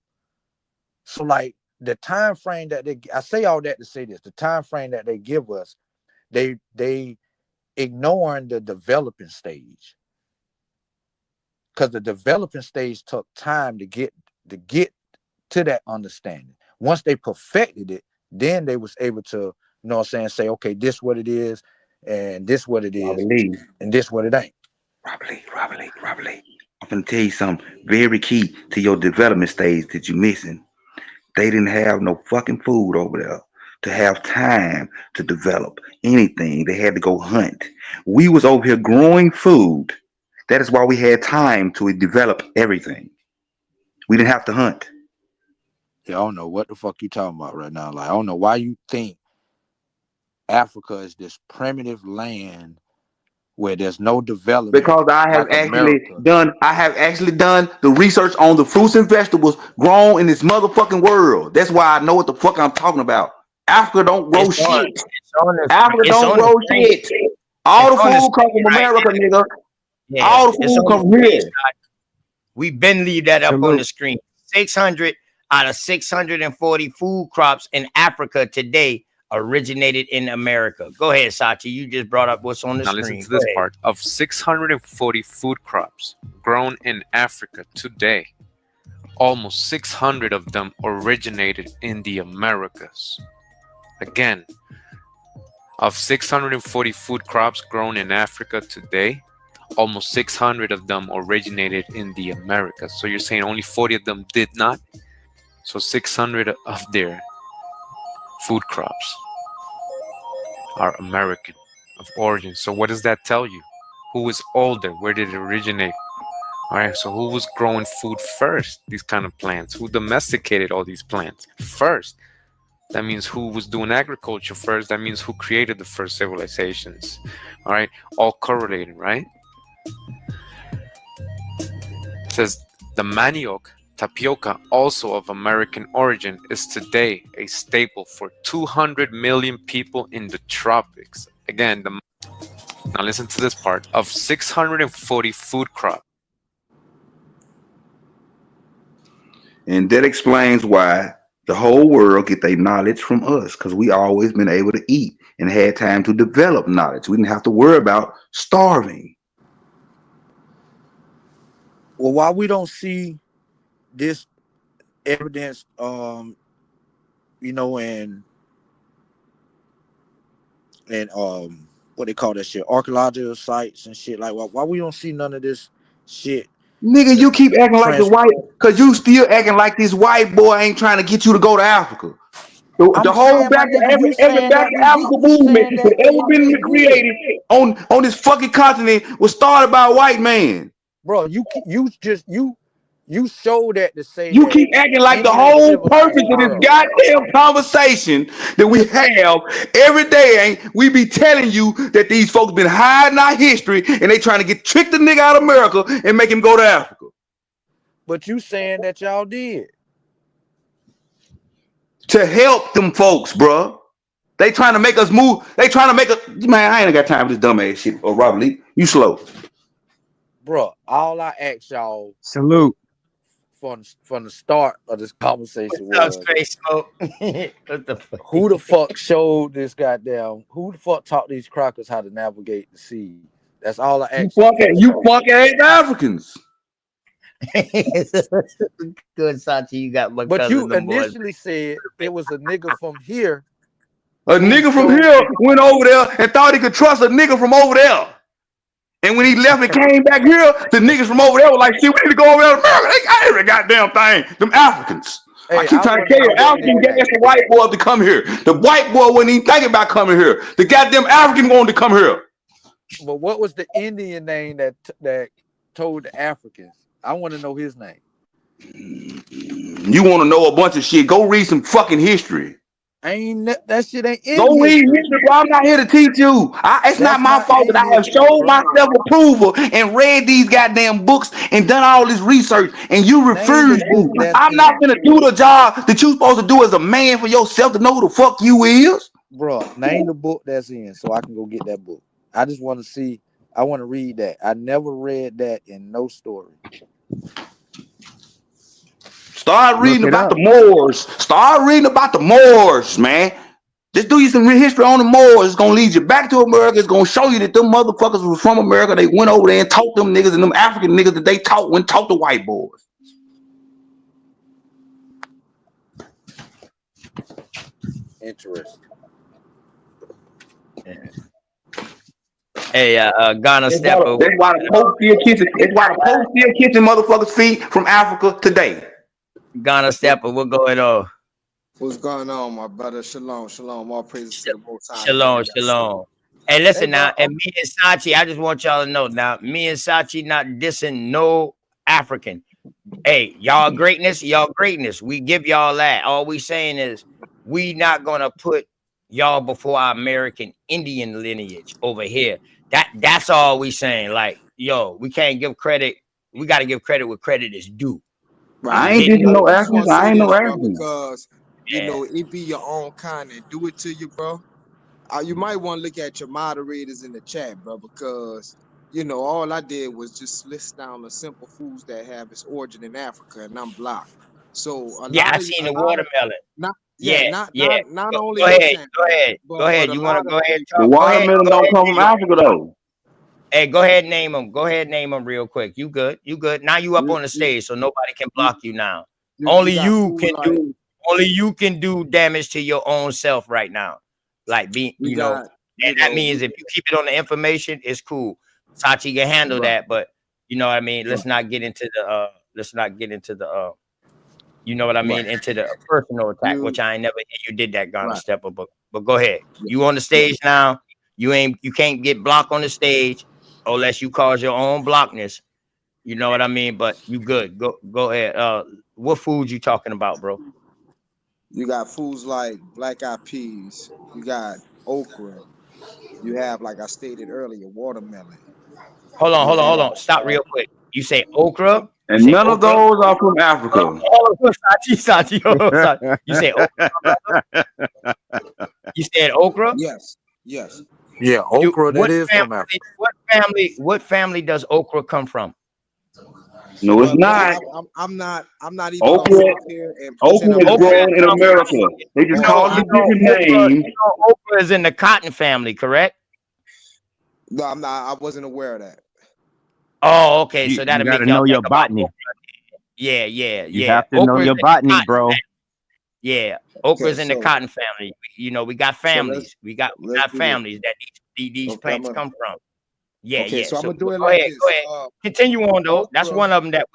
So like the time frame that I say all that to say this, the time frame that they give us, they ignoring the developing stage. Because the developing stage took time to get to that understanding. Once they perfected it, then they was able to, you know what I'm saying, say, okay, this what it is, and this what it is, and this what it ain't. Robert Lee. I'm gonna tell you something very key to your development stage that you're missing. They didn't have no fucking food over there to have time to develop anything. They had to go hunt. We was over here growing food. That is why we had time to develop everything. We didn't have to hunt. Yeah, I don't know what the fuck you talking about right now. Like, I don't know why you think Africa is this primitive land where there's no development. Because I have like actually done the research on the fruits and vegetables grown in this motherfucking world. That's why I know what the fuck I'm talking about. Africa don't grow shit. Africa don't grow shit. All the food comes from America, nigga. Yeah, all the food comes from here. We've been leave that up on the screen. 600 out of 640 food crops in Africa today originated in America. Go ahead, Sachi. You just brought up what's on the screen. Listen to this part. Of 640 food crops grown in Africa today, almost 600 of them originated in the Americas. Again, of 640 food crops grown in Africa today, almost 600 of them originated in the Americas. So you're saying only 40 of them did not? So 600 of their food crops are American of origin. So what does that tell you? Who is older? Where did it originate? All right, so who was growing food first? These kind of plants. Who domesticated all these plants first? That means who was doing agriculture first. That means who created the first civilizations. All right, all correlated, right? It says the manioc, tapioca, also of American origin, is today a staple for 200 million people in the tropics. Again, now listen to this part. Of 640 food crops. And that explains why the whole world get their knowledge from us, because we always been able to eat and had time to develop knowledge. We didn't have to worry about starving. Well, why we don't see this evidence, you know, and what they call that shit, archaeological sites and shit, like why we don't see none of this shit? Nigga, you keep acting like the white, because you still acting like this white boy ain't trying to get you to go to Africa. The whole back to Africa movement that ever been created on this fucking continent was started by a white man. Bro, you show that to say you keep acting like the whole purpose of this goddamn conversation that we have every day ain't we be telling you that these folks been hiding our history and they trying to trick the nigga out of America and make him go to Africa. But you saying that y'all did to help them folks, bro. They trying to make us move. They trying to make us, man. I ain't got time for this dumbass shit. Or Robert Lee, you slow, bro. All I asked y'all salute from the start of this conversation was who the fuck showed this goddamn, who the fuck taught these crackers how to navigate the sea? That's all I asked. You fuck ass Africans. Good, Sachi. You got my but cousin. You initially said it was a nigga from here. A nigga from here went over there and thought he could trust a nigga from over there. And when he left and came back here, the niggas from over there were like, shit, we need to go over there to America. They got every goddamn thing. Them Africans. Hey, I keep trying to tell you, African gas the white boy to come here. The white boy wasn't even thinking about coming here. The goddamn African wanted to come here. But what was the Indian name that told the Africans? I want to know his name. You want to know a bunch of shit? Go read some fucking history. That shit ain't in Go read history, bro. I'm not here to teach you. It's not my fault that I have showed myself approval and read these goddamn books and done all this research, and you refuse to. I'm not gonna do the job that you supposed to do as a man for yourself to know who the fuck you is. Bro, name the book that's in so I can go get that book. I just want to see. I want to read that. I never read that in no story. Start Look reading it about up. the Moors. Start reading about the Moors, man. Just do you some history on the Moors. It's gonna lead you back to America. It's gonna show you that them motherfuckers was from America. They went over there and taught them niggas and them African niggas that they taught the white boys. Interesting. Hey, Ghana That's Stepper. why the Pope still kissing. That's why the Pope still kissing motherfuckers' feet from Africa today. Ghana Stepper, what going on? What's going on, my brother? Shalom, shalom. All praises to the Most High. Shalom, shalom. Hey, listen Hey, bro. now, and me and Sachi, I just want y'all to know now, me and Sachi not dissing no African. Hey, y'all greatness. We give y'all that. All we saying is we not gonna put y'all before our American Indian lineage over here. That's all we saying. Like, yo, we can't give credit. We got to give credit where credit is due. Right. I ain't Didn't dissing know. no I just want Africans. to I say ain't no this, bro, African. because you Yeah. know it be your own kind and do it to you, bro. You might want to look at your moderators in the chat, bro, because you know all I did was just list down the simple foods that have its origin in Africa, and I'm blocked. So Yeah, I seen the watermelon. not Yeah. not only Go your ahead. channel, Go ahead. but a You want to lot go of ahead? The Talk? Go ahead. watermelon don't come from Name 'em. Africa though. Hey, go ahead, name them. Go ahead, name them real quick. You good? You good? Now you up on the stage, so nobody can block you now. Only got you food can like do. Only you can do damage to your own self right now. Like being, we you know, got, and that means if you keep it on the information, it's cool. Sachi can handle right, that, but you know what I mean. right, Let's not get into the. Let's not get into the. You know what I right. mean? Into the personal attack, You which I ain't never hear you did that, Ghana right, Stepper. But go ahead. yeah, You on the yeah. stage now. You can't get blocked on the stage unless you cause your own blockness. You know what I mean? But you good. Go ahead. What food you talking about, bro? You got foods like black eyed peas. You got okra. You have, like I stated earlier, watermelon. Hold on, You hold on, have hold on. Stop real quick. You say okra? You And say none of okra? those are from Hold Africa. on, hold on, Sachi, hold on, Sachi. You say okra, brother? You said okra? yes, yes. Yeah, Do okra that is from Africa. what family does okra come from? No, it's Well, brother, not. I'm not even gonna Okra, sit up here and okra pretend I'm is an Okra grown in expert. comes America. They just call it a different name. okra is in the cotton family, correct? No, I'm not. I wasn't aware of that. Oh, okay. You So you that'll got make to y'all know your think about botany. okra. Yeah, You have to know okra is your in the botany, cotton bro. family. Yeah, okra Okay, is in the cotton family. You know, we got so families. We got let's do this. families that these Okay, plants come from. Yeah, okay, so I'm So gonna do but it go like ahead, this. go ahead. Continue on though. That's Okra. one of them that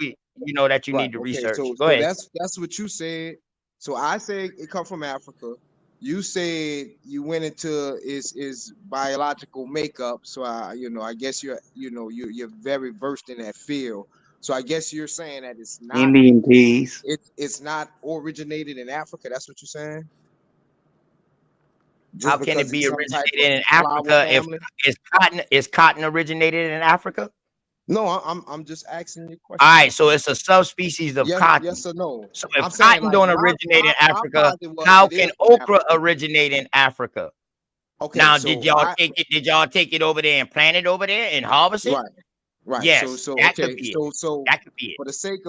that you Right. need to Okay. research. So Go ahead. that's what you said. So I say it come from Africa. You said you went into is biological makeup. So I guess you're very versed in that field. So I guess you're saying that Indian peas. it's not originated in Africa. That's what you're saying. How Just can it because be it's some type originated of in flower Africa if family. is cotton originated in Africa? No, I'm just asking you a All question. right, so it's a subspecies of cotton. Yes or no. So if I'm saying cotton like don't my originate in my Africa, positive was how it can is from okra Africa. originate in Africa? Okay, Now, so did y'all take it over there and plant it over there and harvest it? right. Yes, that could be it. So That could be it. for the sake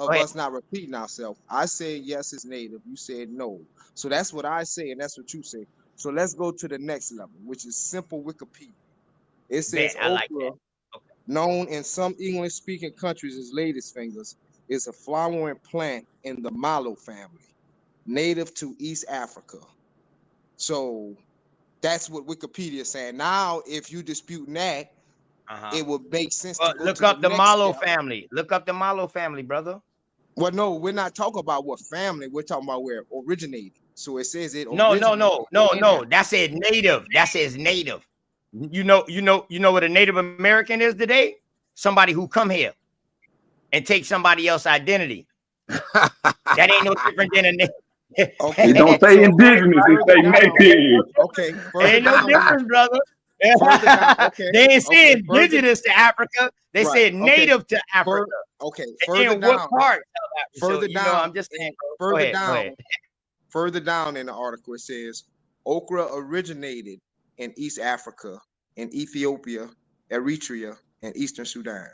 Go of ahead. us not repeating ourselves, I said yes, it's native. You said no. So that's what I say, and that's what you say. So let's go to the next level, which is simple Wikipedia. It says Bet I like okra, that. Okay. known in some English-speaking countries as lady's fingers, is a flowering plant in the mallow family, native to East Africa. So that's what Wikipedia is saying. Now, if you disputing that, it would make sense to Well, go look to the up the next Malo step. family. Look up the Malo family, brother. Well, no, we're not talking about what family. We're talking about where it originated. So it says it No. originated in Africa. That says native. That says native. You know what a Native American is today? Somebody who come here and take somebody else's identity. That ain't no different than a native. It don't say So indigenous, it further say down, native. okay, further Ain't no down, difference, brother. further down, okay, They ain't say further, indigenous to Africa. They right, said native to Africa. okay, And further then what down, part of Africa? So, further down, I'm just saying, and bro. Go ahead. Go ahead. further down in the article, it says okra originated in East Africa, in Ethiopia, Eritrea, and Eastern Sudan.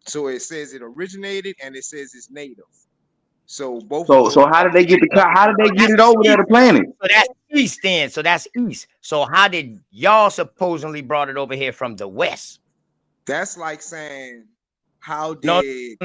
So it says it originated and it says it's native. So both of So those. so how did they get how did they get it over there to plant it? So that's east then. So that's east. So how did y'all supposedly brought it over here from the west? That's like saying, how No, did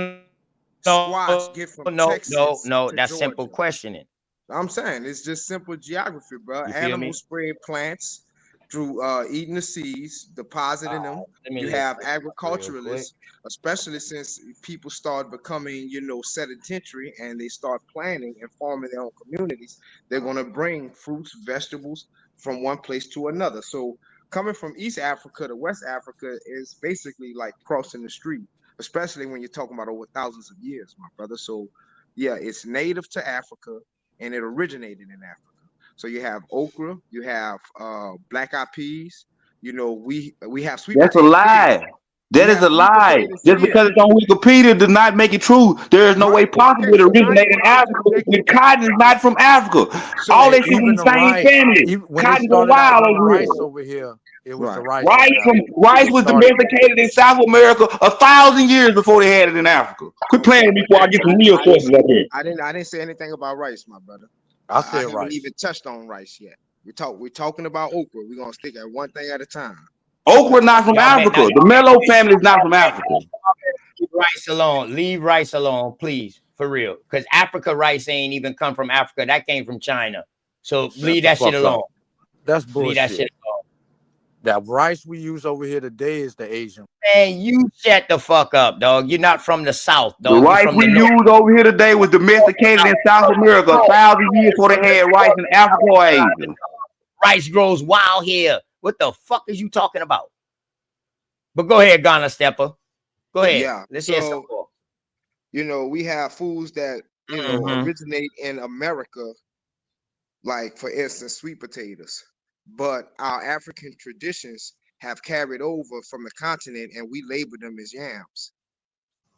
squash no, get from no, Texas no. to That's simple Georgia? questioning. I'm saying it's just simple geography, bro. You feel me? Animals spread plants through eating the seeds, depositing them. Let me You look have this up real quick. agriculturalists, especially since people start becoming, sedentary and they start planting and farming their own communities. They're going to bring fruits, vegetables from one place to another. So coming from East Africa to West Africa is basically like crossing the street, especially when you're talking about over thousands of years, my brother. So yeah, it's native to Africa and it originated in Africa. So you have okra, you have black eyed peas. We have sweet That's a potatoes here. lie. We That is have a sweet lie. potatoes Just here. because it's on Wikipedia does not make it true. There is no way Right. possible Okay. to So now originate you in want to Africa. interject The again. cotton is not from Africa. All So they shit in Even the the same rice, family. even when they Cotton go started out wild with the over here. rice over here, it was the right. rice from Africa. Rice They was started with domesticated in South America 1,000 years before they had it in Africa. Quit playing Okay. with me before I get some real I didn't sources up here. I didn't say anything about rice, my brother. I I said haven't rice. even touched on rice yet. We're talking about okra. We're gonna stick at one thing at a time. Okra not from Y'all bet now. Africa. The Mello family is not from Africa. Leave rice alone. Leave rice alone, please, for real. Because Africa rice ain't even come from Africa. That came from China. So Shut leave the that shit fuck up. alone. That's Leave that shit bullshit. alone. That rice we use over here today is the Asian. Man, you shut the fuck up, dog. You're not from the South, The dog. You're rice from we the North. use over here today was domesticated in South America 1,000 years before they had rice in Africa or Asia. Rice grows wild here. What the fuck is you talking about? But go ahead, Ghana Stepper. Go ahead. Yeah. Let's hear some So more. we have foods that originate in America, like for instance, sweet potatoes. But our African traditions have carried over from the continent, and we label them as yams.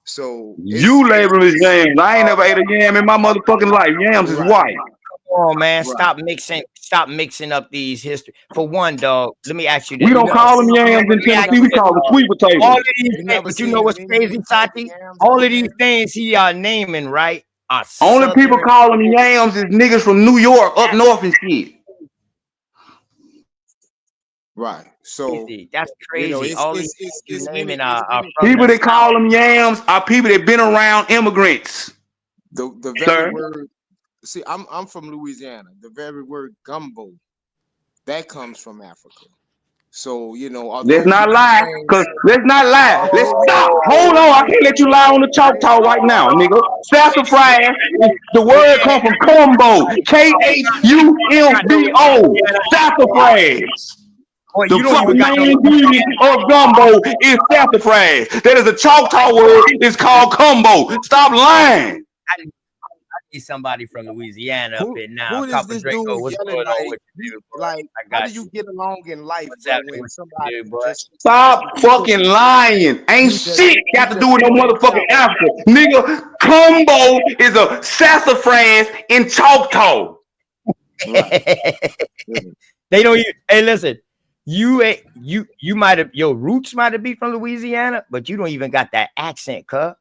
So You label it yams. I ain't never ate a yam in my motherfucking life. Yams is right, white. Come on, man. right. Stop mixing up these history. For one, dog, let me ask you We this. You don't never call them seen you yams never in you Ask Tennessee. never you We this, call seen them dog. sweet All potatoes. of these you things, never but you seen know the what's menu crazy, with Sati? yams All on of these there? things he are naming, right, are Only people southern. call them yams is niggas from New York, up north and shit. Right. So That's crazy. it's All these it's things it's you it's naming many it's are many from People the that things. South. call them yams are people that been around immigrants, The very sir. word. See, I'm from Louisiana. The very word gumbo that comes from Africa. So although Let's we not do lie, cause things, let's not lie. Let's although we stop. Hold although on, we I do can't let you things, lie on the chalk hey, talk right now, nigga. Sassafras is the word come from combo. Khumbo. Sassafras. Boy, The you don't even fucking got no main ingredient Louisiana. of gumbo is sassafras. That is a Choctaw word. It's called combo. Stop lying. I need somebody from Louisiana up who here now. who is Copper this dude Draco, what's yelling going on like with you, dude, boy? like? I How do got you you. get along in life, What's bro? happening When with somebody you, dude, boy? just Stop disrespectful fucking lying. Ain't he just shit he got to do just with no called motherfucking himself. Africa. Nigga, combo is a sassafras in Choctaw. Right. They don't. Hey, listen. You might have your roots might have been from Louisiana, but you don't even got that accent, cuz.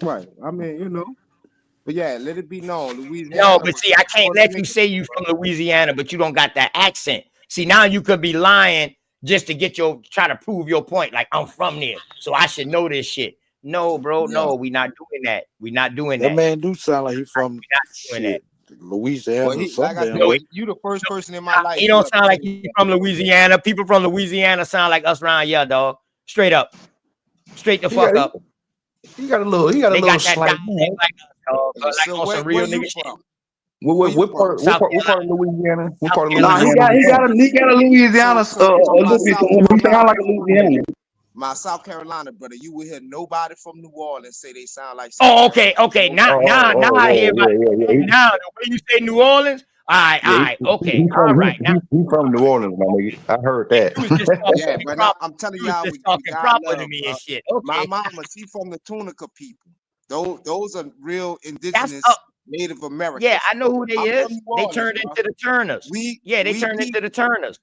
Right. I mean. But yeah, let it be known, No, Louisiana but was see, I can't for the let you niggas. say you from Louisiana, but you don't got that accent. See, now you could be lying just to get try to prove your point. Like I'm from there, so I should know this shit. No, bro, Yeah. no, we not doing that. We not doing That that. man do sound like he from We not doing that. shit, Louisiana Well, or he like some I damn No, said, way. you the first person in my life he who don't ever sound like told me he that. from Louisiana. People from Louisiana sound like us around here, dog. Straight up, straight the He got fuck up. he got a They little got that slight. dialect like us, dog. Like So on some where real you nigga shit. from? Where you from? South What part Carolina. of Louisiana? What South part of Nah, Carolina. Louisiana you from? he got a Louisiana So a my little bit South to him. He sound Carolina, like a Louisiana. my South Carolina brother, you will hear nobody from New Orleans say they sound like South Oh, Carolina. okay. Now, Nobody. I hear about Yeah. now the way you say New Orleans. All right, okay, all right. Now He from New Orleans, my nigga. I heard that. you was just talking Yeah, but now proper. I'm telling You was y'all, just we talking got proper to love, me bro. and shit. My Okay, mama, she from the Tunica people. Those are real that's indigenous Native yeah. Americans. I know who they I'm from is. New They Orleans, turned bro. into the Turners. We Yeah, they we turned we into the Turners.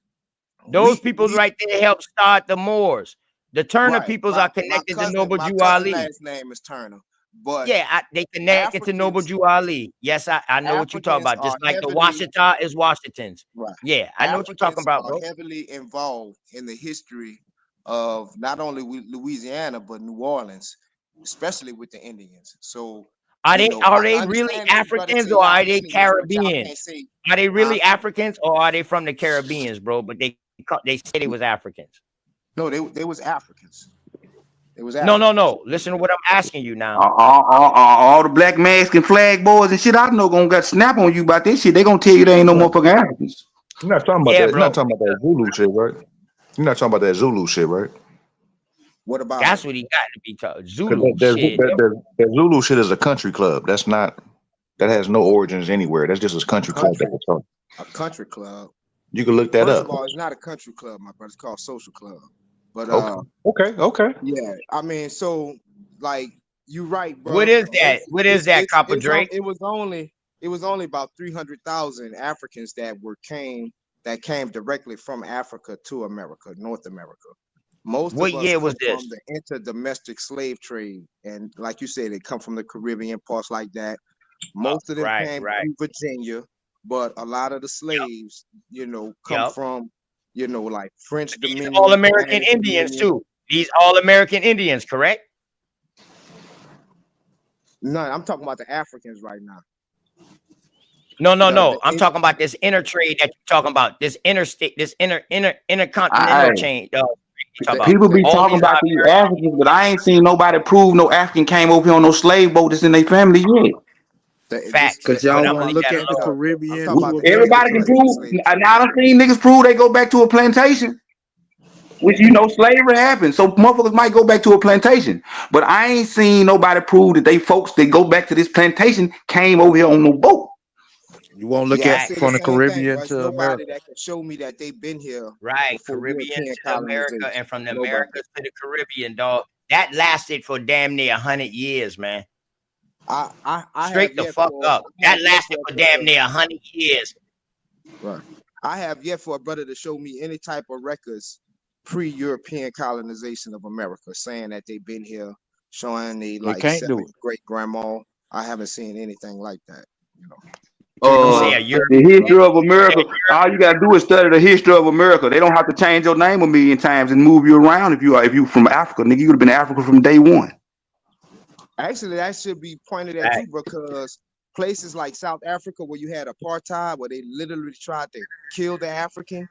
Those we people we right there helped start the Moors. The Turner Right. peoples My are connected to cousin, Noble my Jew cousin Ali. last name is Turner. But Yeah, they connected to Noble Africans Jew Ali. Yes, I know what you're talking Africans about. Just are like the heavily Washita is Washingtons. right. Yeah, I know what you're talking Africans about, are bro. heavily involved in the history of not only Louisiana but New Orleans, especially with the Indians. So, Are you they know, are I they really understand that you brother Africans say or y'all are they Indians, but y'all can't Caribbeans? say, Are they huh? really Africans or are they from the Caribbeans, bro? But they say they was Africans. No, they was Africans. It was No, no, Africans. no. Listen to what I'm asking you now. All the black mask and flag boys and shit I know gonna got snap on you about this shit. They gonna tell you they ain't no motherfucking Africans. You're not talking about Yeah, that. You're not bro. talking about that Zulu shit, right? You're not talking about that Zulu shit, right? What about That's it? what he got to be taught. Because Zulu shit. that Zulu shit is a country club. That's not. That has no origins anywhere. That's just a A country club. country, a country club. You can look that First up. of all, it's not a country club, my brother. It's called social club. But Okay. yeah, I mean, so like you right, What bro. is that? What is that, Copper Drake? It was only about 300,000 Africans that came directly from Africa to America, North America. Most What of us year was come this? from the interdomestic slave trade, and like you said, they come from the Caribbean parts like that. Most of them Right, came right. through Virginia, but a lot of the slaves, come Yep. from, like French All Dominion, American Spanish Indians Dominion. too. These all American Indians, correct? No, I'm talking about the Africans right now. No. The I'm talking about this inner trade that you're talking about. This interstate, this intercontinental chain. People be All talking these about are these American. Africans, but I ain't seen nobody prove no African came over here on no slave boat that's in their family yet. Facts. Because But y'all I'm want gonna to leave look that at the alone. I'm Caribbean talking to about Everybody can America. domestic prove. slave And trade. I done seen niggas prove they go back to a plantation, which slavery happened. So motherfuckers might go back to a plantation, but I ain't seen nobody prove that they folks that go back to this plantation came over here on no boat. You won't look Yeah, I at say the from the same thing, Caribbean but it's to nobody America. that can show me that they've been here Right, before Caribbean European to America, colonization. and from the Nobody. Americas to the Caribbean, dog. That lasted for damn near 100 years, man. I have Straight the yet fuck for up. I have That yet lasted for a for damn brother. near 100 years. Right. I have yet for a brother to show me any type of records pre-European colonization of America, saying that they've been here, showing they They like can't do it. great grandma. I haven't seen anything like that. You know. Can't You nobody. say a Europe? The history of America, all you gotta do is study the history of America. They don't have to change your name a million times and move you around if you from Africa, nigga. You would have been Africa from day one. Actually, that should be pointed at you because places like South Africa, where you had apartheid, where they literally tried to kill the African,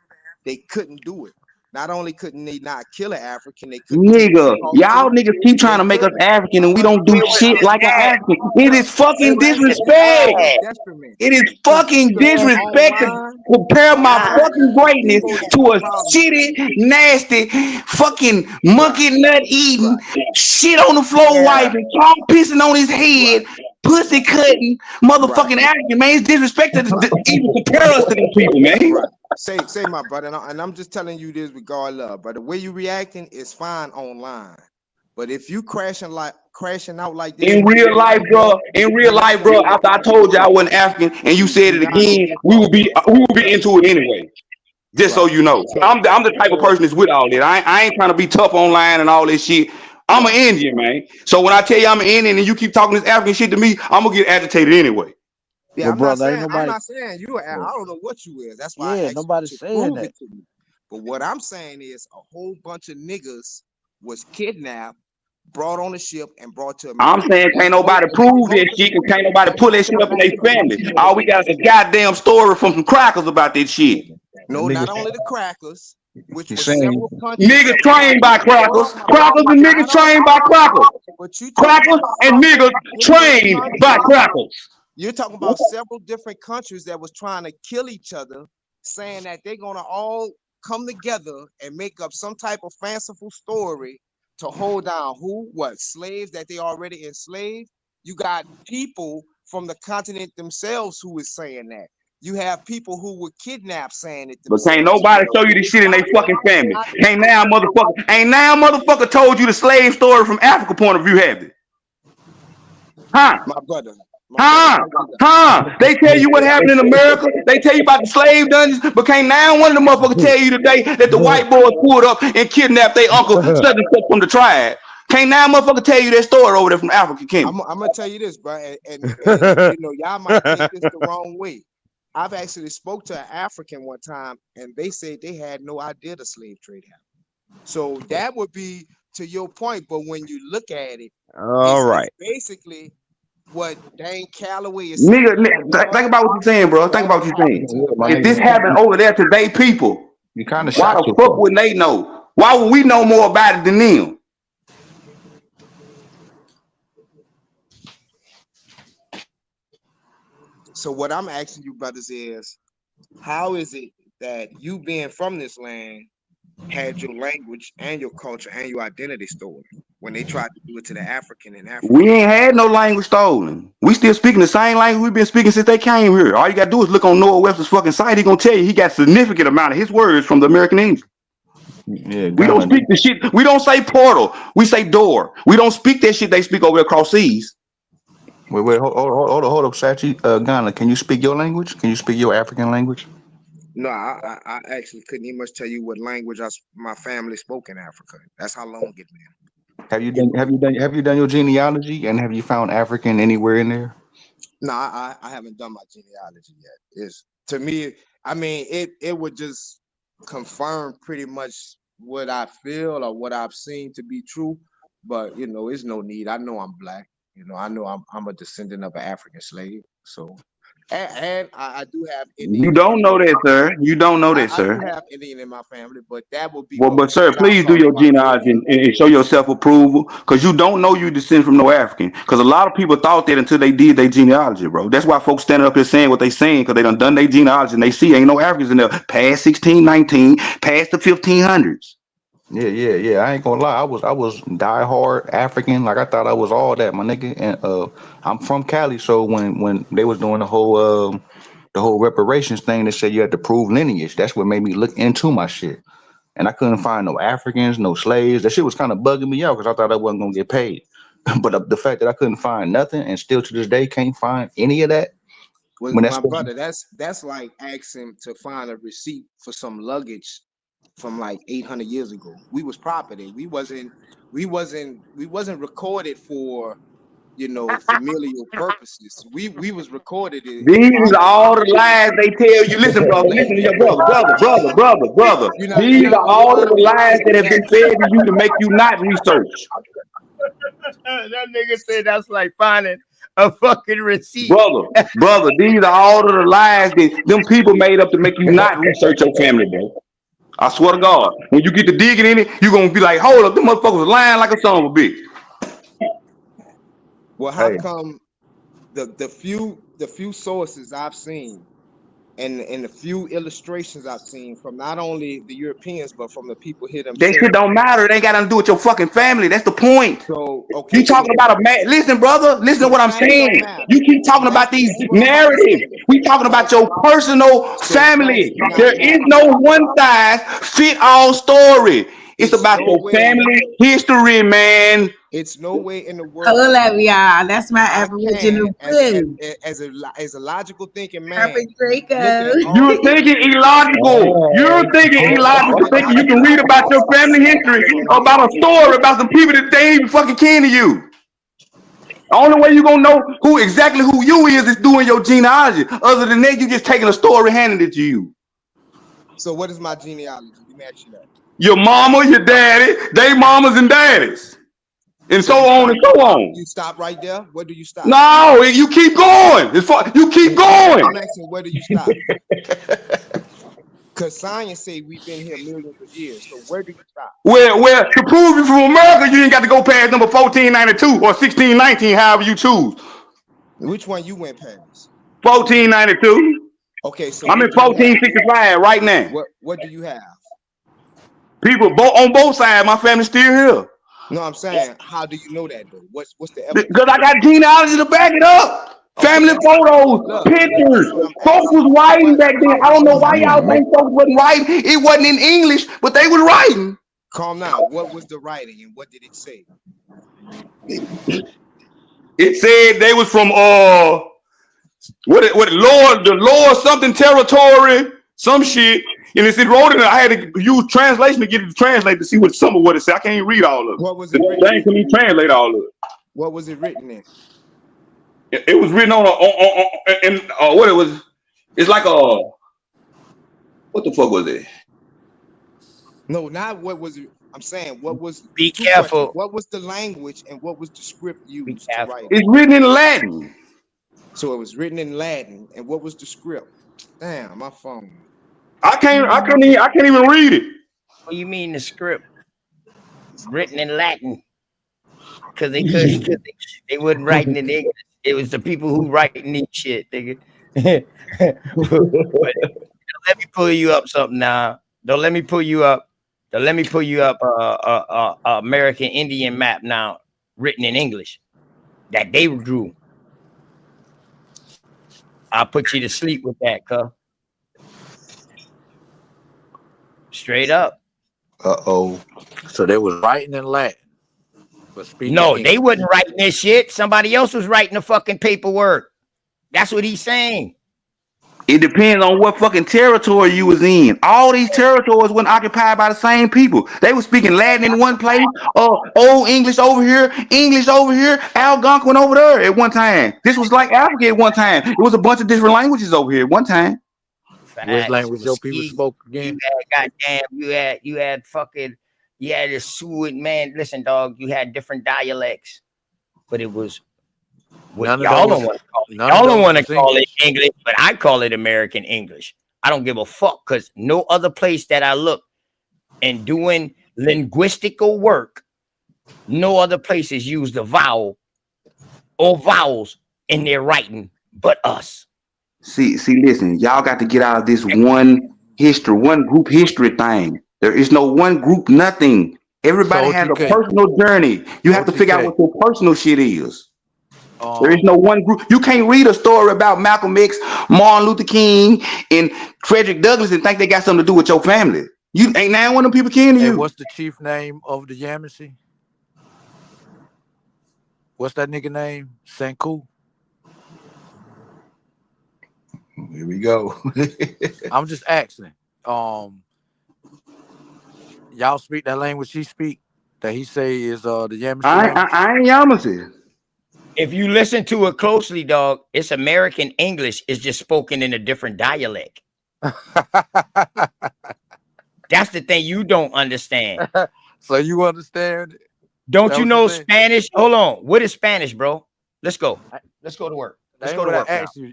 they couldn't do it. Not only couldn't they not kill an African, they couldn't keep his Nigga, y'all culture. niggas keep trying They to make us couldn't. African My and we brother, don't do my brother, shit like an African. It is fucking you disrespect. acting a detriment. It is fucking Cause disrespect to compare my fucking you greatness supposed to to have a a problem with that. shitty, nasty, fucking Right, monkey nut eating, right, shit on the floor right, wiping, tongue pissing on his head, right, pussy cutting, right, motherfucking African, man. It's disrespected to even compare us to these people, man. right. Say, my brother, and I'm just telling you this with God love, but the way you reacting is fine online. But if you crashing out like this In in real real life, life, bro. bro, In real you're not life, gonna bro. get After I far. told you I wasn't African, and you said You're it not gonna again, get we far, would be bro. into it anyway. Just so Right. you know, So, I'm the type of person that's with all that. I ain't trying to be tough online and all this shit. I'm an right. Indian, man. So when I tell you I'm an Indian and you keep talking this African shit to me, I'm gonna get agitated anyway. Yeah, But I'm not brother, ain't saying nobody. you are. I don't know what you is. That's why I Yeah, asked you nobody to saying prove that. it to me. But what I'm saying is a whole bunch of niggas was kidnapped, brought on a ship, and brought to I'm America. saying can't nobody prove that shit and can't nobody pull that shit up in their family. All we got is a goddamn story from some crackers about that shit. No, not only the crackers, which He's was saying several countries Niggas that was trying trained to by hold crackers. on, my brother. Crackers and niggas Not only trained by crackers. but you talking Crackers about and several niggas different trained by countries. crackers. You're talking about several different countries that was trying to kill each other, saying that they're gonna all come together and make up some type of fanciful story to hold down slaves that they already enslaved. You got people from the continent themselves who is saying that. You have people who were kidnapped saying it But can't themselves. nobody show you this It's shit in not their fucking family. not Ain't now motherfucker told you the slave story from Africa point of view, have it? Huh? my brother. They tell you what happened in America. They tell you about the slave dungeons, but can't now one of the motherfuckers tell you today that the white boys pulled up and kidnapped their uncle such and such from the tribe. Can't now motherfucker tell you that story over there from Africa, King. I'm gonna tell you this, bro, and you know, y'all might take this the wrong way. I've actually spoke to an African one time, and they said they had no idea the slave trade happened. So that would be to your point, but when you look at it, it's basically what Dane Calloway is saying. Nigga, think about what you're saying, bro. Think about what you're saying. If this happened over there to they people, you kind of why the fuck wouldn't they know? Why would we know more about it than them? So what I'm asking you, brothers, is how is it that you being from this land had your language and your culture and your identity stolen when they tried to do it to the African in Africa? We ain't had no language stolen. We still speaking the same language we've been speaking since they came here. All you gotta do is look on Noah Webster's fucking site. He gonna tell you he got a significant amount of his words from the American English. Yeah, we don't speak the shit. We don't say portal. We say door. We don't speak that shit they speak over across seas. Wait, hold up, Sachi. Ghana, can you speak your language? Can you speak your African language? No, I actually couldn't even much tell you what language my family spoke in Africa. That's how long it's been. Have you done your genealogy, and have you found African anywhere in there? No, I haven't done my genealogy yet. It's to me, I mean, it would just confirm pretty much what I feel or what I've seen to be true. But you know, it's no need. I know I'm black. You know, I know I'm a descendant of an African slave. So, and I do have Indian. You don't know that, sir. You don't know that, sir. I do have Indian in my family, but that would be. Well, but sir, please do your genealogy and show your self-approval, because you don't know you descend from no African. Because a lot of people thought that until they did their genealogy, bro. That's why folks standing up here saying what they saying, because they done their genealogy and they see ain't no Africans in there past 1619, past the 1500s. Yeah. I ain't gonna lie. I was diehard African. Like I thought I was all that, my nigga. And I'm from Cali, so when they was doing the whole reparations thing, they said you had to prove lineage. That's what made me look into my shit. And I couldn't find no Africans, no slaves. That shit was kind of bugging me out because I thought I wasn't gonna get paid. But the fact that I couldn't find nothing and still to this day can't find any of that. Well, my brother, that's like asking to find a receipt for some luggage from like 800 years ago. We was property. We wasn't recorded for, you know, familial purposes. We was recorded. These are all the lies they tell you. Listen, brother. Listen to your brother. These are all of the lies that have been fed to you to make you not research. That nigga said that's like finding a fucking receipt. Brother, these are all of the lies that them people made up to make you not research your family, bro. I swear to God, when you get to digging in it, you're gonna be like, hold up, them motherfuckers was lying like a son of a bitch. Well, how come the few sources I've seen and the few illustrations I've seen from not only the Europeans but from the people here themselves? That shit don't matter. It ain't got nothing to do with your fucking family. That's the point. So okay, you talking about a man. Listen, brother. Listen to what I'm saying. You keep talking about these narratives. We talking about your personal family. There is no one size fit all story. It's about your family history, man. It's no way in the world. Hello, y'all. That's my Aboriginal food. As a logical thinking man. Perfect Draco. You're thinking illogical. You're thinking illogical. Thinking you can read about your family history, about a story about some people that they ain't even fucking kin to you. The only way you gonna know exactly who you is doing your genealogy. Other than that, you just taking a story and handing it to you. So what is my genealogy? Let me ask you that. Your mama, your daddy, they mamas and daddies. And so on and so on. You stop right there? Where do you stop? No, you keep going. You keep going. I'm asking, where do you stop? Because science say we've been here millions of years. So where do you stop? Well, to prove you from America, you ain't got to go past number 1492 or 1619, however you choose. Which one you went past? 1492. Okay, so I'm in 1465 right now. What do you have? People on both sides. My family's still here. No, I'm saying, how do you know that though? What's the evidence? Because I got genealogy to back it up. Okay. Family photos, pictures. Folks was writing back then. I don't know why y'all think folks wasn't writing. It wasn't in English, but they was writing. Calm down. What was the writing and what did it say? It said they was from the Lord something territory, some shit. And it wrote it. I had to use translation to get it to translate to see what some of what it said. I can't even read all of it. What was The it written thing in? can me translate all of it. What was it written in? It was written on what it was. It's like what the fuck was it? No, not what was it. I'm saying what was. Be Two questions. careful. What was the language and what was the script used to write it? It's written in Latin. So it was written in Latin, and what was the script? Damn, my phone. I can't even read it. What do you mean the script written in Latin? Because they wasn't writing in English. It was the people who writing these shit, nigga. But let me pull you up something now. Don't let me pull you up. Don't let me pull you up American Indian map now, written in English that they drew. I'll put you to sleep with that, cuz. Straight up. Uh-oh. So they was writing in Latin, but speaking No, English. they wasn't writing this shit. Somebody else was writing the fucking paperwork. That's what he's saying. It depends on what fucking territory you was in. All these territories weren't occupied by the same people. They were speaking Latin in one place, Old English over here, Algonquin over there at one time. This was like Africa at one time. It was a bunch of different languages over here at one time. Which language your people spoke again? You had the Sioux, man. Listen, dog, you had different dialects, but it was y'all don't want to call it. Y'all don't want to call it English, but I call it American English. I don't give a fuck because no other place that I look and doing linguistical work, no other places use the vowel or vowels in their writing but us. See, listen, y'all got to get out of this one group history thing. There is no one group, nothing. Everybody has a personal journey. You have to figure out what your personal shit is. There is no one group. You can't read a story about Malcolm X, Martin Luther King, and Frederick Douglass and think they got something to do with your family. You ain't now one of them people kin to you. What's the chief name of the Yamasee? What's that nigga name? Senku? Here we go. I'm just asking. Y'all speak that language he speak that he say is the Yamasee? I ain't Yamasee. If you listen to it closely, dog, it's American English. It's just spoken in a different dialect. That's the thing you don't understand. So you understand? Don't you know Spanish? Hold on. What is Spanish, bro? Let's go. Let's go to work. Let's go to work.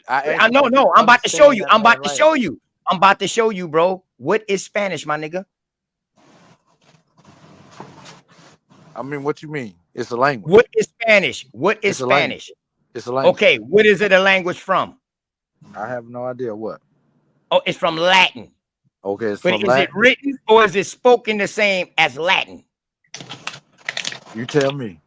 I know. I'm about to show you. I'm about to show you, bro. What is Spanish, my nigga? I mean, what you mean? It's a language. What is Spanish? What is Spanish? It's a language. Okay, what is it a language from? I have no idea what. Oh, it's from Latin. Okay, it's but from is Latin. It written or is it spoken the same as Latin? You tell me.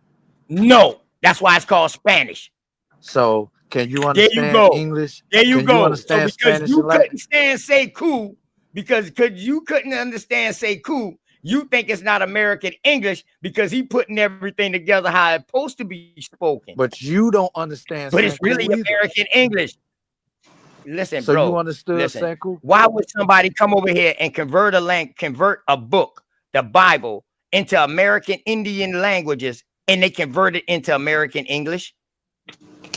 No, that's why it's called Spanish. So can you understand English? There you can go. You understand so because Spanish you and Latin? couldn't stand say cool, because you couldn't understand say cool, you think it's not American English because he putting everything together how it's supposed to be spoken. But you don't understand. But it's really American English. Listen, so bro. You understood listen, why would somebody come over here and convert a book, the Bible, into American Indian languages, and they convert it into American English?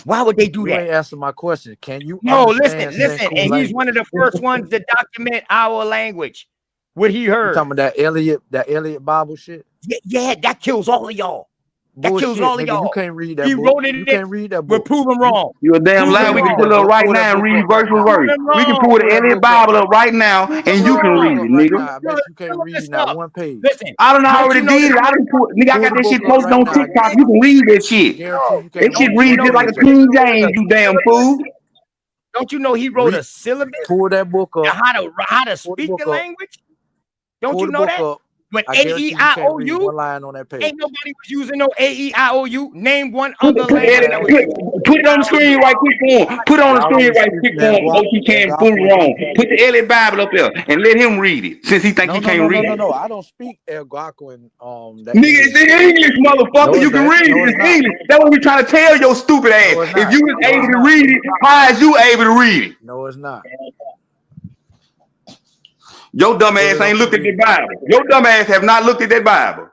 Why would they do that? You ain't answering my question. Can you? No, listen. Senku And he's one of the first ones to document our language. What he heard. You talking about that Elliot Bible shit? Yeah, that kills all of y'all. That Bullshit, kills all of nigga, y'all. You can't read that he book. wrote it. You can't read that book. But prove him wrong. You a damn lie. We can pull it up right now and read verse for verse. We can pull the Elliot Bible up right now and you can read it, nigga. I bet you can't read not one page. Listen, I don't know. I already did it. Nigga, I got that shit posted on TikTok. You can read that shit. That shit read just like a King James, you damn fool. Don't you know he wrote a syllabus? Pull that book up. How to speak the language? Don't you know that? But A-E-I-O-U, line on that page. Ain't nobody was using no A-E-I-O-U. Name one other language that was Put it on the screen right quick for him. Put it on the Y'all screen only right speak quick in for him. OT can't fully wrong. Put the Elliott Bible up there and let him read it since he think he can't read it. No. I don't speak Algonquin. That Nigga, it's in English, No, motherfucker. You it's can not. read it. No, it's It's not. English. That's what we trying to tell your stupid ass. No, it's If not. you was No, able it's to not. read it, how is you able to read it? No, it's not. Your dumb Pull ass it ain't up and looked at read the it. Bible. Your dumb ass have not looked at that Bible.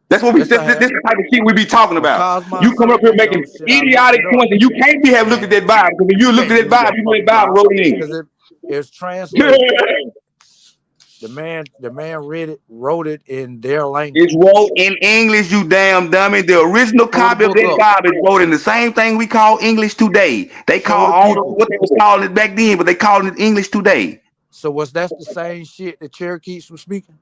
That's what we Yes, this, I this, have. this is the type of shit we be talking about. Because my You come up here making shit, I looked idiotic it up. points and you can't be have looked at that Bible because if you looked Can't at that use that Bible, you know fucking that Bible Bible wrote in because English. it's translated. The man wrote it in their language. It's wrote in English, you damn dummy. The original Pull the copy of book that up. Bible is wrote in the same thing we call English today. They Show call the I don't know people. what they was calling it back then, but they calling it English today. So was that the same shit that Cherokees were speaking?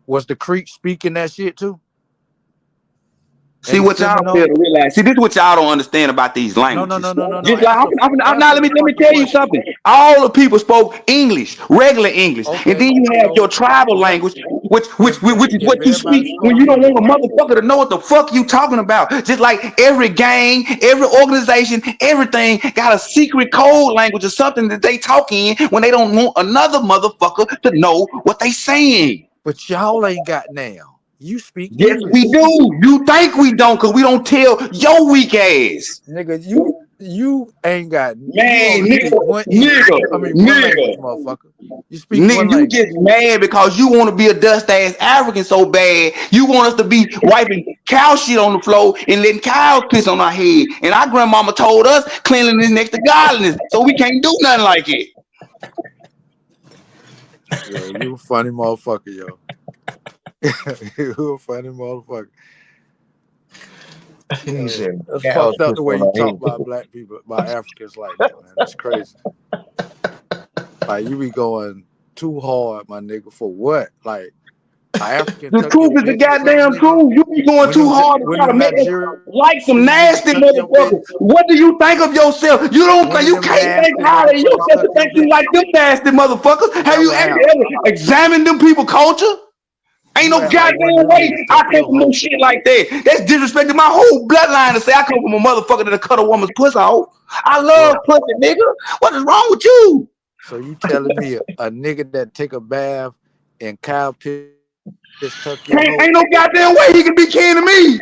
Was the Creek speaking that shit too? See what y'all fail to realize. See, this is what y'all don't understand about these languages. No. Just like I'm not. Let me tell you something. All the people spoke English, regular English, and then you have your tribal language, which is what you speak when you don't want a motherfucker to know what the fuck you talking about. Just like every gang, every organization, everything got a secret code language or something that they talk in when they don't want another motherfucker to know what they saying. But y'all ain't got now. You speak Yes, English. we do. You think we don't because we don't tell your weak ass. Nigga, you ain't got Man, you speak one English. One language, motherfucker. You speak one Nigga, you language. just mad because you want to be a dust ass African so bad. You want us to be wiping cow shit on the floor and letting cows piss on our head. And our grandmama told us cleanliness next to godliness, so we can't do nothing like it. Yo, you a funny motherfucker, yo. You a funny motherfucker. He said, That's cows fucked up piss the way on you our talk head. about black people, about Africans like that, man. That's crazy. Like you be going too hard, my nigga, for what? Like African The tuck truth your is the bitch or something, goddamn nigga. truth. You be going too hard to When try to them make us Nigerian like some nasty tuck your motherfuckers. bitch. What do you think of yourself? You don't One think of you them can't think nasty highly of motherfuckers yourself to tuck your think you bitch. like them nasty motherfuckers. Have That you what ever happened. examined them people culture? Ain't You no act like one of goddamn them way niggas I tuck come your from no hoe. shit like that. That's disrespecting my whole bloodline to say I come from a motherfucker that'll cut a woman's pussy off. I love pussy, nigga. What is wrong with you? So you telling me a nigga that take a bath and cow piss tuck your hoe? Ain't no goddamn way he can be kin to me.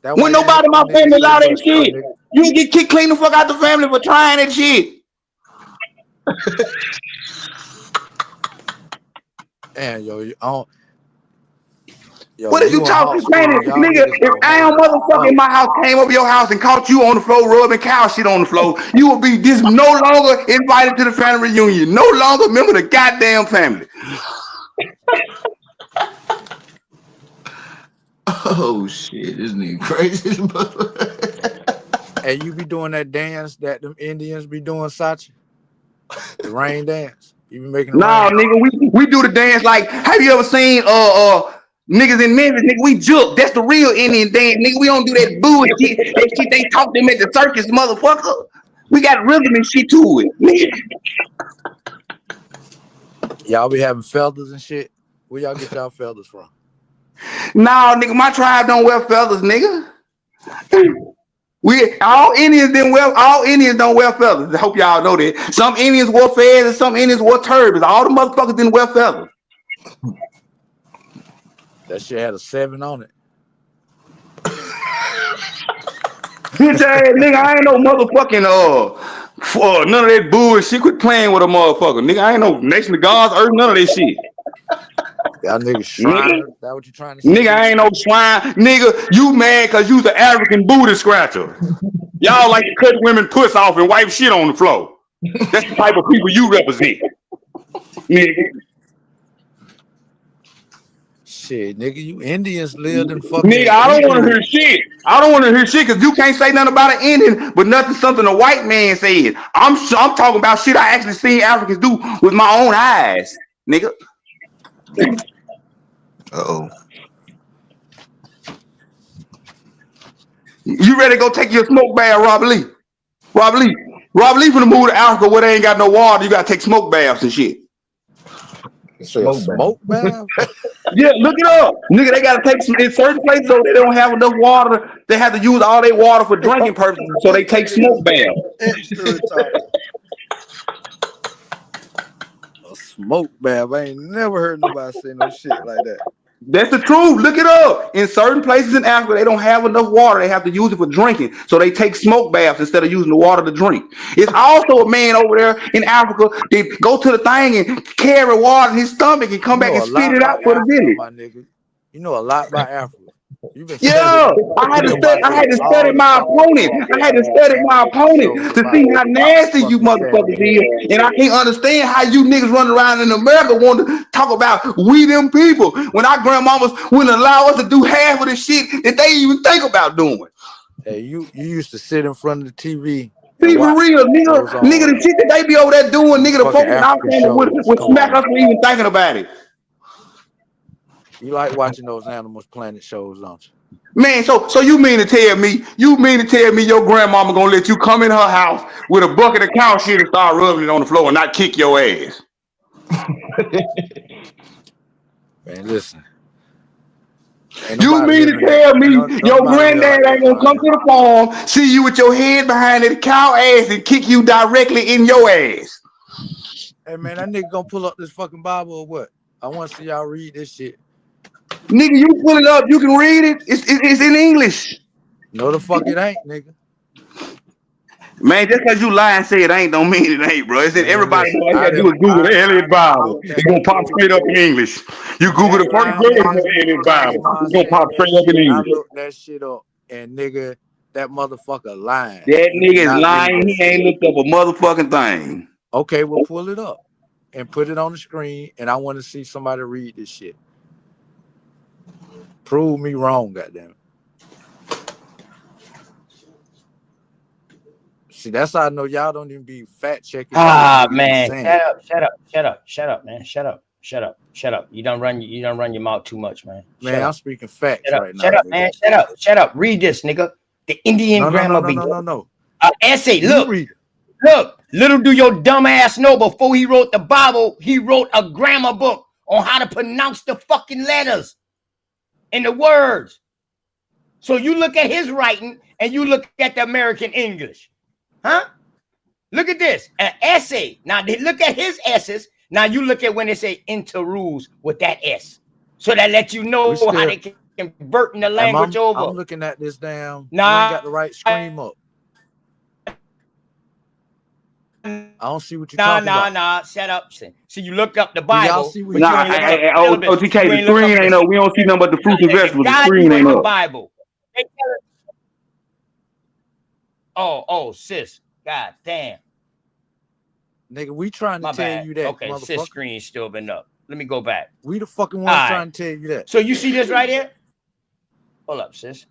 That When why you nobody in my let them family niggas allow say that pussy, my shit. nigga. You get kicked clean the fuck out the family for trying that shit. Damn, yo, I don't, What is you you in talking, high school, man? y'all Nigga, niggas if go I am hard as motherfucker in fuck. my house came over your house and caught you on the floor rubbing cow shit on the floor, you will be no longer invited to the family reunion. No longer a member of the goddamn family. Oh shit, this nigga crazy. And you be doing that dance that them Indians be doing, Sachi? The rain dance. You be making it Nah, rain. nigga, we do the dance like, have you ever seen niggas in Memphis, nigga, we juke. That's the real Indian dance, nigga. We don't do that bullshit. That shit they talk them at the circus, motherfucker. We got rhythm and shit to it, nigga. Y'all be having feathers and shit. Where y'all get y'all feathers from? Nah, nigga, my tribe don't wear feathers, nigga. All Indians don't wear feathers. I hope y'all know that. Some Indians wore feathers and some Indians wore turbans. All the motherfuckers didn't wear feathers. That shit had a 7 on it. Bitch ass nigga, I ain't no motherfucking none of that bullshit. Quit playing with a motherfucker, nigga. I ain't no Nation of God's earth, none of that shit. Y'all niggas Nigga, shrine. That what you trying to say? nigga, I ain't no swine. Nigga, you mad cause you's an African booty scratcher. Y'all like to cut women puss off and wipe shit on the floor. That's the type of people you represent. Nigga. Shit, nigga, you Indians lived in fucking Nigga, I don't want to hear igloos. shit. I don't want to hear shit because you can't say nothing about an Indian, but something a white man said. I'm talking about shit I actually seen Africans do with my own eyes, nigga. Uh-oh. You ready to go take your smoke bath, Rob Lee? Rob Lee. Rob Lee finna move to Africa where they ain't got no water. You gotta take smoke baths and shit. Smoke bath? Yeah, look it up. Nigga, they gotta take some in certain places though, they don't have enough water. They have to use all their water for drinking purposes, so they take smoke baths. Extra retarded. A smoke bath. I ain't never heard nobody say no shit like that. That's the truth. Look it up. In certain places in Africa, they don't have enough water. They have to use it for drinking. So they take smoke baths instead of using the water to drink. It's also a man over there in Africa that go to the thing and carry water in his stomach and come You back know and a spit lot it out about for the Africa, village. my nigga. You know a lot about Africa. You've been Yeah, studying. I had You've to been study. I watching had to all study the my fucking opponent. I had to study my opponent shows to about see how nasty you fucking San motherfuckers Miguel. is. And I can't understand how you niggas running around in America want to talk about we them people when our grandmamas wouldn't allow us to do half of the shit that they even think about doing. Hey, you used to sit in front of the TV and See, for watch real, those nigga, the shit that they be over there doing, nigga, the fucking folks in our African family shows would come smack on. us for even thinking about it. You like watching those Animals Planet shows, don't you? Man, so you mean to tell me your grandmama gonna let you come in her house with a bucket of cow shit and start rubbing it on the floor and not kick your ass? Man, listen. You mean to tell me your granddad ain't gonna come to the farm, see you with your head behind that cow ass and kick you directly in your ass? Hey man, that nigga gonna pull up this fucking Bible or what? I want to see y'all read this shit. Nigga, you pull it up, you can read it. It's in English. No, the fuck it ain't, nigga. Man, just because you lie and say it ain't don't mean it ain't, bro. It's in everybody. Listen, All you gotta do is Google the Elliott Bible. looked It's at gonna that pop book. straight up in English. You Google the first Anytime version of niggas the be Elliott talking Bible. about It's gonna pop saying that straight up in shit, I English. looked that shit up, and nigga, that motherfucker lying. That You nigga is cannot read lying. that He shit. ain't looked up a motherfucking thing. Okay, well pull it up and put it on the screen, and I want to see somebody read this shit. Prove me wrong, goddamn it. See, that's how I know y'all don't even be fact checking. Ah, man, shut up, man, shut up. You don't run your mouth too much, man. Man, I'm speaking facts right now. Shut up, man. Shut up. Read this, nigga. The Indian grammar. No. Essay. You read it. Look. Little do your dumb ass know, before he wrote the Bible, he wrote a grammar book on how to pronounce the fucking letters and the words. So you look at his writing and you look at the American English, huh? Look at this, an essay. Now they look at his S's. Now you look at when they say interrules with that S. So that lets you know how they can convert the language over. I'm looking at this damn. You ain't got the right screen up. I don't see what you're talking about. Nah. Shut up. See, you looked up the Bible. Y'all see what Nah, OTK, the screen ain't up. We don't see nothing but the fruits and vegetables. The screen ain't up. Bible. Oh, sis. God damn. Nigga, we trying to tell you that. Okay, sis screen's still been up. Let me go back. We the fucking ones trying to tell you that. So you see this right here? Hold up, sis.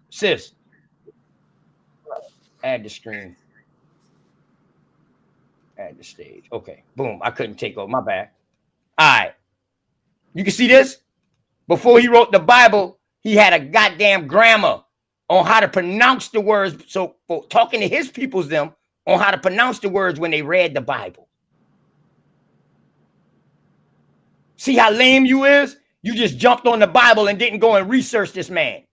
Add the screen. Add the stage. Okay, boom. I couldn't take over. My bad. All right. You can see this? Before he wrote the Bible, he had a goddamn grammar on how to pronounce the words. So for talking to his peoples, them on how to pronounce the words when they read the Bible. See how lame you is? You just jumped on the Bible and didn't go and research this man.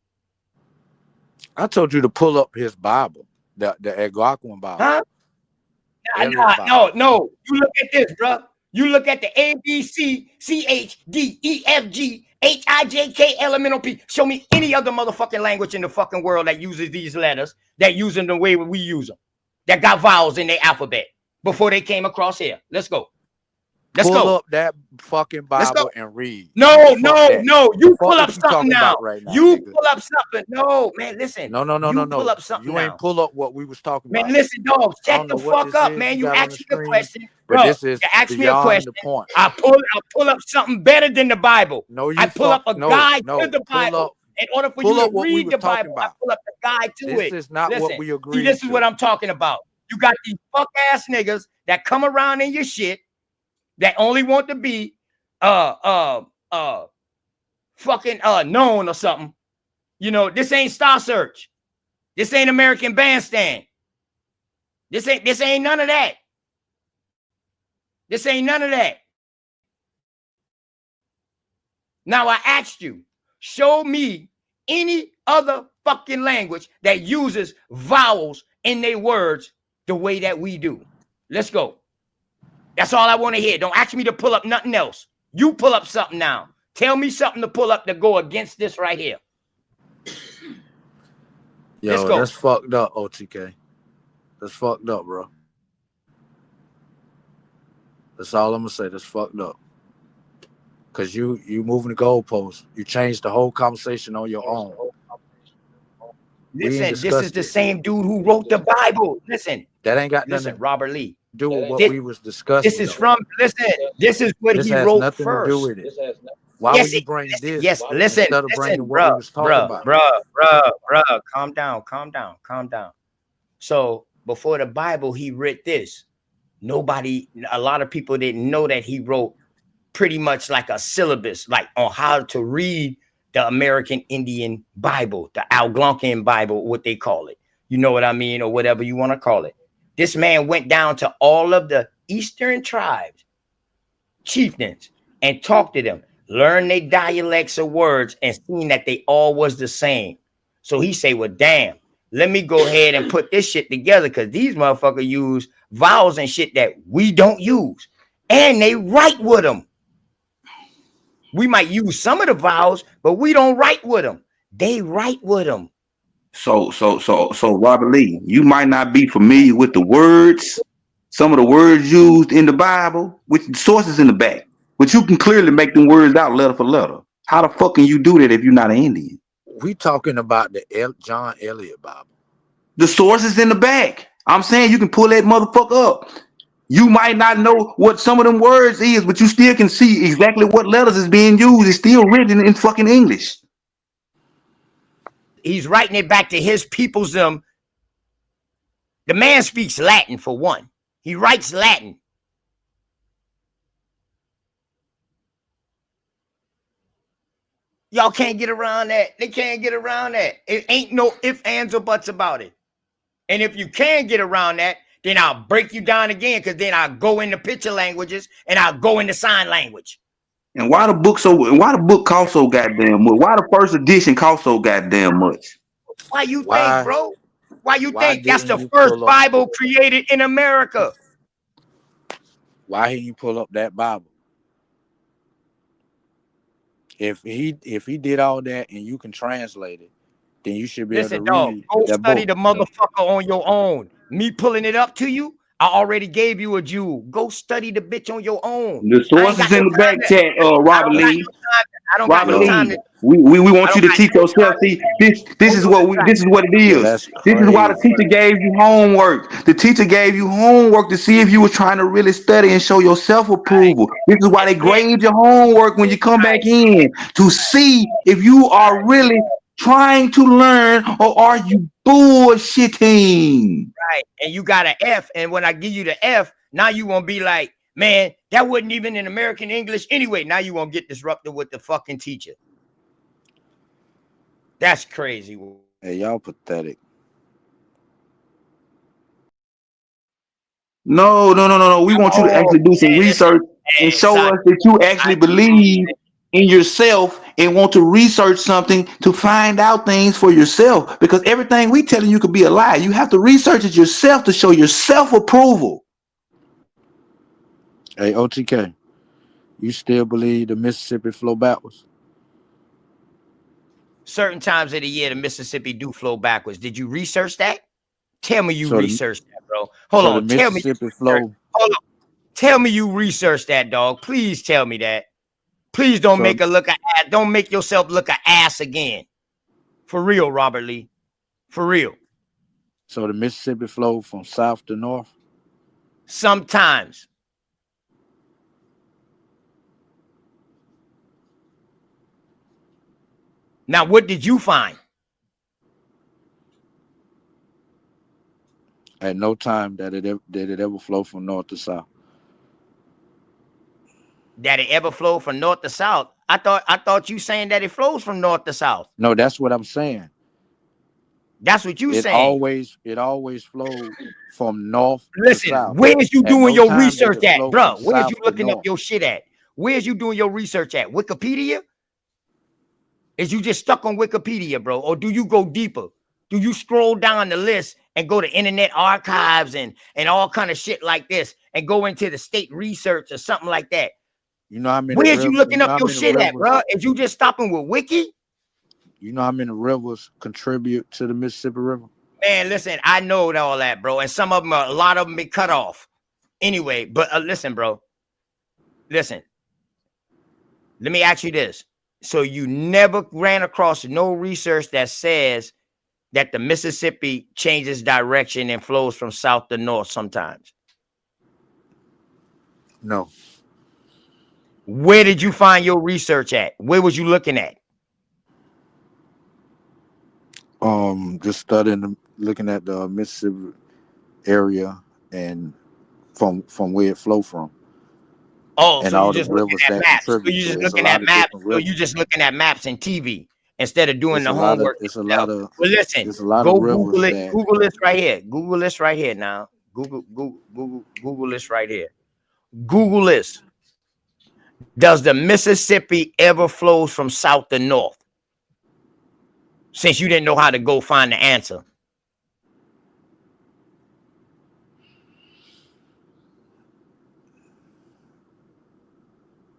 I told you to pull up his Bible, the Algonquin Bible. Huh? No. You look at this, bro. You look at the A, B, C, C, H, D, E, F, G, H, I, J, K, L, M, N, O, P. Show me any other motherfucking language in the fucking world that uses these letters, that use them the way we use them, that got vowels in their alphabet before they came across here. Let's go. Pull up that fucking Bible and read. No. You pull up something now. Right now. You pull up something. No, man, listen. No. Pull up something you ain't pull up what we was talking about. Man, listen, dog. Check the fuck up, man. You asked me a question. But this is you asked me a beyond question. the point. I pull up something better than the Bible. No, I pull up a guide to the Bible. In order for you to read the Bible, I pull up the guide to it. This is not what we agreed See, this is what I'm talking about. You got these fuck ass niggas that come around in your shit that only want to be fucking known or something. You know, this ain't Star Search. This ain't American Bandstand. This ain't none of that. This ain't none of that. Now I asked you, show me any other fucking language that uses vowels in their words the way that we do. Let's go. That's all I want to hear. Don't ask me to pull up nothing else. You pull up something now. Tell me something to pull up to go against this right here. Yo, let's go. That's fucked up, OTK. That's fucked up, bro. That's all I'm gonna say. That's fucked up. Cause you moving the goalposts. You changed the whole conversation on your own. Listen, this is the same dude who wrote the Bible. Listen, that ain't got nothing. Listen, Robert Lee. Do with what we was discussing. This is from. Listen, this is what he wrote nothing first. To do with it. Why would you bring this? Yes, listen, instead of bringing what we was talking about? Bruh, calm down. So before the Bible, he read this. A lot of people didn't know that he wrote pretty much like a syllabus, like on how to read the American Indian Bible, the Algonquin Bible, what they call it. You know what I mean? Or whatever you want to call it. This man went down to all of the Eastern tribes, chieftains, and talked to them, learned their dialects of words, and seen that they all was the same. So he say, well, damn, let me go ahead and put this shit together, because these motherfuckers use vowels and shit that we don't use. And they write with them. We might use some of the vowels, but we don't write with them. They write with them. So Robert Lee, you might not be familiar with the words, some of the words used in the Bible, with the sources in the back, but you can clearly make them words out letter for letter. How the fuck can you do that if you're not an Indian? We talking about the John Eliot Bible. The sources in the back. I'm saying you can pull that motherfucker up. You might not know what some of them words is, but you still can see exactly what letters is being used. It's still written in fucking English. He's writing it back to his peoples. The man speaks Latin, for one. He writes Latin. Y'all can't get around that. They can't get around that. It ain't no ifs, ands, or buts about it. And if you can get around that, then I'll break you down again, because then I'll go into picture languages and I'll go into sign language. And why the book cost so goddamn much? Why the first edition cost so goddamn much? Why you think, bro? Why you think that's the first Bible created in America? Why didn't you pull up that Bible? If he did all that and you can translate it, then you should be able to read. Go study the motherfucker on your own. Me pulling it up to you, I already gave you a jewel. Go study the bitch on your own. The sources in the back chat, Robert Lee. I don't got no time. We want you to teach yourself. See, this is what it is. This is why the teacher gave you homework. The teacher gave you homework to see if you were trying to really study and show your self-approval. This is why they grade your homework when you come back in, to see if you are really trying to learn, or are you bullshitting? Right. And you got an F, and when I give you the F, now you won't be like, man, that wasn't even in American English anyway. Now you won't get disrupted with the fucking teacher. That's crazy. Hey, y'all pathetic. No. We want you to actually do some research and show us that you actually believe in yourself and want to research something to find out things for yourself, because everything we telling you could be a lie. You have to research it yourself to show your self-approval. Hey, OTK, you still believe the Mississippi flow backwards? Certain times of the year, the Mississippi do flow backwards. Did you research that? Tell me you researched that, bro. Hold on. Tell me. Hold on. Tell me you researched that, dog. Please tell me that. Please don't make don't make yourself look an ass again. For real, Robert Lee. For real. So the Mississippi flow from south to north? Sometimes. Now, what did you find? At no time did it ever flow from north to south. That it ever flowed from north to south? I thought you saying that it flows from north to south. No, that's what I'm saying. That's what you It saying. always flowed from north to Listen, south. where's you At doing no your time did research it at, flow from bro? Where's you south to looking up north. your shit at? Where's you doing your research at? Wikipedia? Is you just stuck on Wikipedia, bro? Or do you go deeper? Do you scroll down the list and go to Internet Archives and all kind of shit like this and go into the state research or something like that? You know how many Where's you rivers? looking up your shit at, bro? Is you just stopping with Wiki? You know how many rivers contribute to the Mississippi River? Man, listen, I know all that, bro. And some of them, a lot of them be cut off. Anyway, but listen, bro. Listen. Let me ask you this. So you never ran across no research that says that the Mississippi changes direction and flows from south to north sometimes? No. Where did you find your research at? Where was you looking at? Just studying, looking at the Mississippi area and from where it flow from. Oh, and so all you the just looking rivers at that maps. So contribute you to just it. It's a looking at lot of maps. different So rivers. you just looking at maps and TV instead of doing It's the a lot of homework it's a yourself. lot of Well, listen, it's a lot of go rivers Google it. that Google this right here. Google this right here now. Google this right here. Google this. Does the Mississippi ever flows from south to north? Since you didn't know how to go find the answer.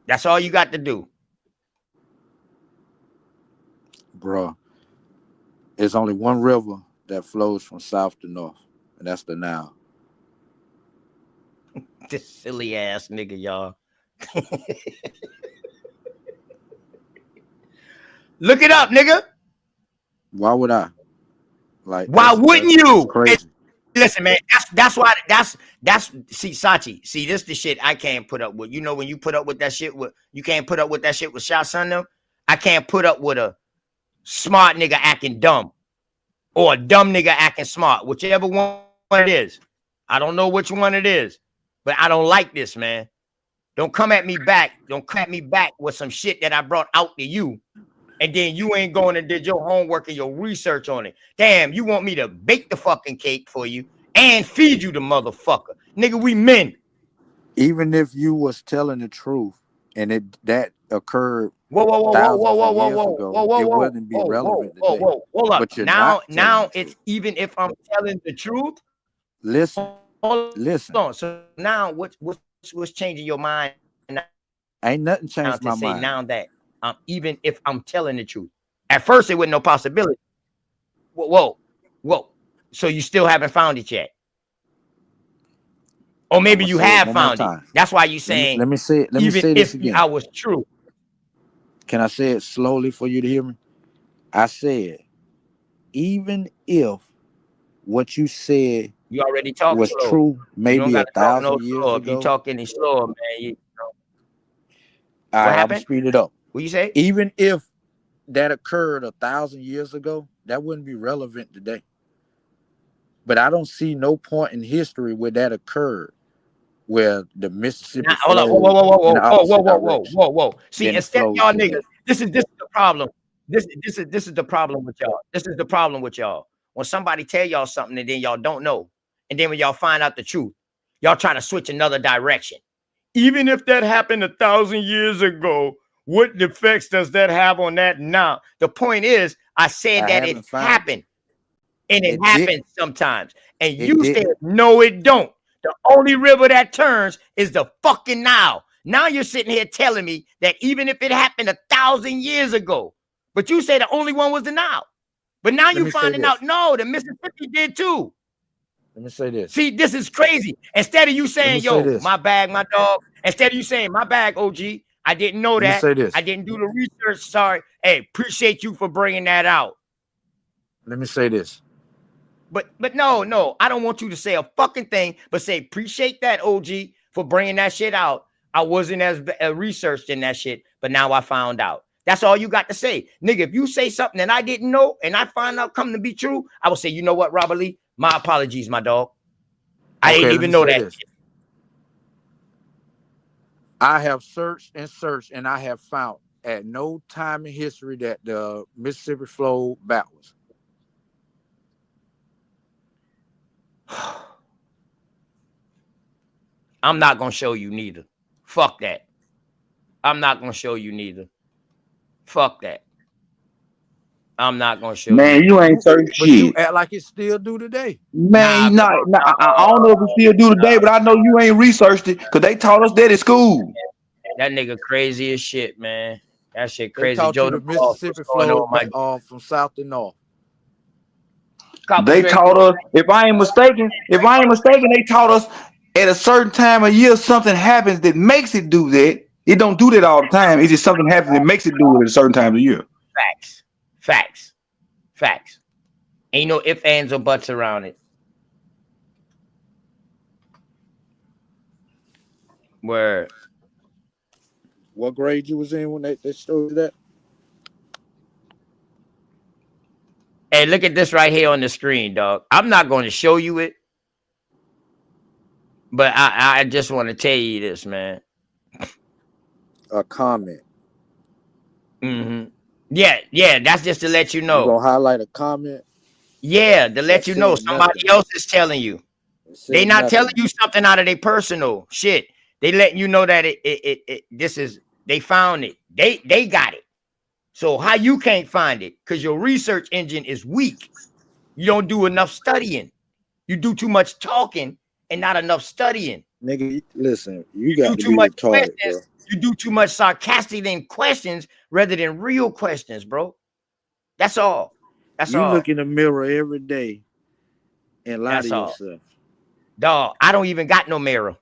That's all you got to do. Bruh, there's only one river that flows from south to north, and that's the Nile. This silly ass nigga, y'all. Look it up, nigga. Why would I? Like Why wouldn't that's you? crazy. Listen, man, that's why that's see Sachi. See, this the shit I can't put up with. You know, when you put up with that shit with you can't put up with that shit with Shot Son them. I can't put up with a smart nigga acting dumb or a dumb nigga acting smart, whichever one it is. I don't know which one it is, but I don't like this, man. Don't come at me back. Don't come at me back with some shit that I brought out to you. And then you ain't going and did your homework and your research on it. Damn, you want me to bake the fucking cake for you and feed you the motherfucker. Nigga, we men. Even if you was telling the truth and that occurred Whoa, thousands of years ago, it wouldn't be relevant today. hold up. But you're not telling Now the it's truth. even if I'm telling the truth. Listen. Hold Listen. on. So now what's changing your mind now Ain't nothing to changed my say mind. now that even if I'm telling the truth? At first it wasn't no possibility. Whoa. So you still haven't found it yet? Or maybe you say it have one more found it. time. That's why you saying Let me say even this if again. I was true. Can I say it slowly for you to hear me? I said, even if what you said You already talk was slow. true, You don't maybe got to talk no 1,000 years slower. If you ago. talk any slower, man, you know. All What right, I'm happened? speed it up. What you say? Even if that occurred 1,000 years ago, that wouldn't be relevant today. But I don't see no point in history where that occurred, where the Mississippi Now, hold up. flowed in the opposite direction. Whoa. See, Than it instead of flows y'all today. niggas, this is the problem. This is the problem with y'all. This is the problem with y'all. When somebody tell y'all something and then y'all don't know, and then when y'all find out the truth, y'all try to switch another direction. Even if that happened 1,000 years ago, what effects does that have on that now? The point is, I said that it happened, and it happens sometimes. And you said, no, it don't. The only river that turns is the fucking Nile. Now you're sitting here telling me that even if it happened 1,000 years ago, but you say the only one was the Nile. But now you're finding out, no, the Mississippi did too. Let me say this. See, this is crazy. Instead of you saying, yo, this. my bag, my dog. Instead of you saying, my bag, OG, I didn't know Let me that. say this. I didn't do the research. Sorry. Hey, appreciate you for bringing that out. Let me say this. But no, I don't want you to say a fucking thing, but say, appreciate that, OG, for bringing that shit out. I wasn't as researched in that shit, but now I found out. That's all you got to say. Nigga, if you say something that I didn't know and I find out come to be true, I will say, you know what, Robert Lee? My apologies, my dog. I didn't even know that shit. I have searched and I have found at no time in history that the Mississippi flowed backwards. I'm not gonna show you neither. Fuck that. I'm not gonna show you neither. Fuck that. I'm not gonna show you Man, you neither. ain't search But you shit. act like it still do today. Man, Nah, you come not, on. not I don't know if it still do today, but I know you ain't researched it because they taught us that at school. That nigga crazy as shit, man. That shit They crazy. taught you Joe the the Boss, what's Mississippi going flows on, my back from south to north. Copper They Drake? taught us, if I ain't mistaken, they taught us at a certain time of year something happens that makes it do that. It don't do that all the time. It's just something happens that makes it do it at a certain time of year. Facts. Facts. Facts. Ain't no ifs, ands, or buts around it. Where What grade you was in when they showed you that? hey, look at this right here on the screen, dog. I'm not going to show you it, but I just want to tell you this, man. A comment. Mm-hmm. Yeah, that's just to let you You know. gonna highlight a comment Yeah, to let that you know said somebody nothing. else is telling you. It They said not telling nothing. you something out of their personal shit. They letting you know that this is they found it. They got it. So how you can't find it? Because your research engine is weak. You don't do enough studying. You do too much talking and not enough studying. Nigga, listen, you You do got to too be much retarded, bro. questions. You do too much sarcastic in questions rather than real questions, bro. That's all. That's You all. look in the mirror every day and lie to That's all. yourself. Dog, I don't even got no mirror.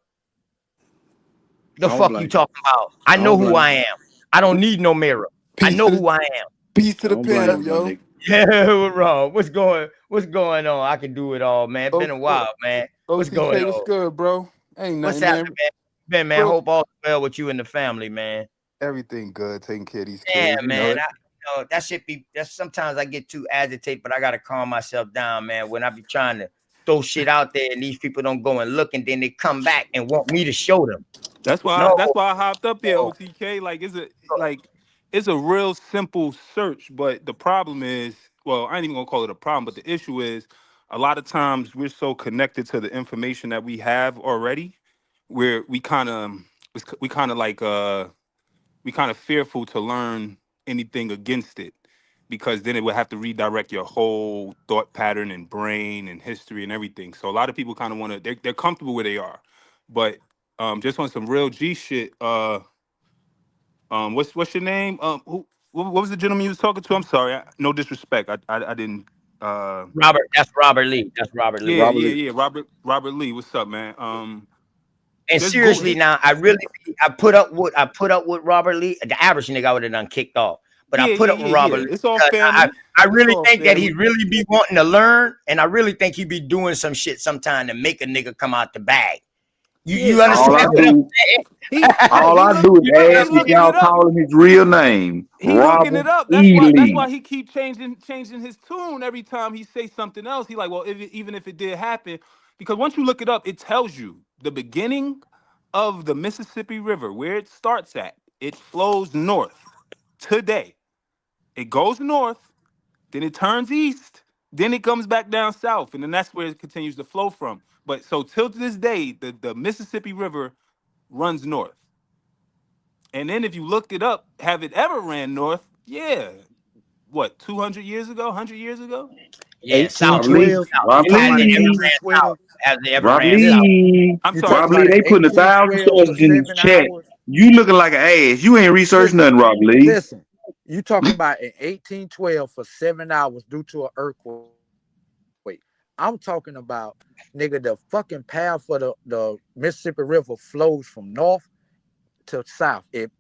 The I don't fuck you blame you. talking about? I I know don't who blame I am. I don't need no mirror. I Peace know to the who I am. peace to you. I the don't blame panel, you, my yo. nigga. Yeah, wrong. What's going on? I can do it all, man. Been O- a O- while, man. What's going OTK, what's on? good, bro? Ain't What's nothing, happening, man. man? Man, Bro, hope all is well with you and the family, man. everything good. Taking care of these Yeah, kids, you know man. it. That should be that's sometimes I get too agitated, but I gotta calm myself down, man. When I be trying to throw shit out there and these people don't go and look and then they come back and want me to show them. That's why No, I hopped up here, no. OTK. It's a real simple search, but the problem is, well, I ain't even gonna call it a problem, but the issue is a lot of times we're so connected to the information that we have already, where we kind of like we kind of fearful to learn anything against it, because then it would have to redirect your whole thought pattern and brain and history and everything. So a lot of people kind of want to they're comfortable where they are, but just on some real G shit. What's your name? What was the gentleman you was talking to? I'm sorry, no disrespect. I didn't. Robert, that's Robert Lee. That's Robert Lee. Robert Lee. Robert Lee. What's up, man? And Just go. seriously, now I put up with Robert Lee. The average nigga I would have done kicked off, but I put up with Robert Lee It's all because family. I It's really all think that he family. really be wanting to learn, and I really think he be doing some shit sometime to make a nigga come out the bag. Yeah, You All I understand what I'm do, saying? all I do is he ask if looking y'all it up. call him his real name, He looking Robert it up. E. That's Lee. why he keep changing his tune every time he say something else. He like, well, even if it did happen, because once you look it up, it tells you the beginning of the Mississippi River, where it starts at. It flows north today. It goes north, then it turns east, then it comes back down south, and then that's where it continues to flow from. But so till this day, the Mississippi River runs north. And then if you looked it up, have it ever ran north? Yeah. What, 200 years ago, 100 years ago? Yeah, south. Robert Lee, 1812. South. You Robert talking Has about it the ever Lee, ran south? 1812? Has it ever Robert ran Listen, south? Lee, I'm you sorry. talking Robert about Lee. the They putting 1,000 1812 for sources in the 7 chat. hours? You looking like an ass. You ain't researched Listen, nothing, Robert Lee. listen. You talking about in 1812 for 7 hours due to an earthquake. I'm talking about, nigga, the fucking path for the Mississippi River flows from north to south. It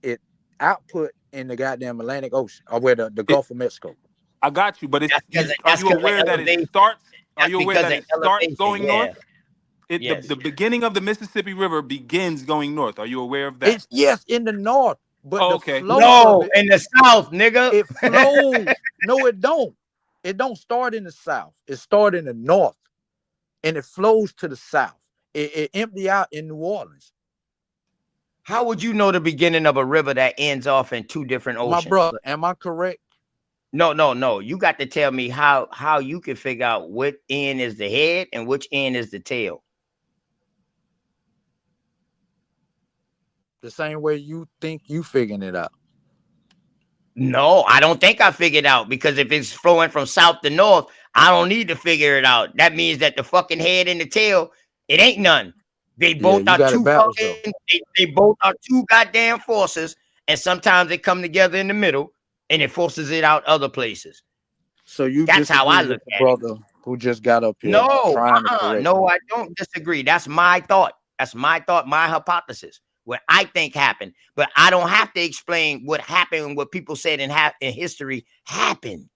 output in the goddamn Atlantic Ocean, or where the It, Gulf of Mexico. I got you, but are That's you because of aware that it elevation. starts? Are That's you aware because that of it starts elevation. going Yeah. north? Yes. The beginning of the Mississippi River begins going north. Are you aware of that? It's yes in the north, but Oh, the okay. flow of No, it, in the south, nigga. it flows. No, it don't. It don't start in the south. It starts in the north, and it flows to the south. It empty out in New Orleans. How would you know the beginning of a river that ends off in two different My oceans? brother, am I correct? No. You got to tell me how you can figure out what end is the head and which end is the tail. The same way you think you figuring it out. No, I don't think I figured out, because if it's flowing from south to north, I don't need to figure it out. That means that the fucking head and the tail, it ain't none. They Yeah, both you are got it two backwards though. fucking, they both are two goddamn forces, and sometimes they come together in the middle and it forces it out other places. So you That's how I disagree look with the at it. brother who just got up here No, trying to correct no, me. I don't disagree. That's my thought. That's my thought, my hypothesis, what I think happened. But I don't have to explain what happened and what people said in history happened.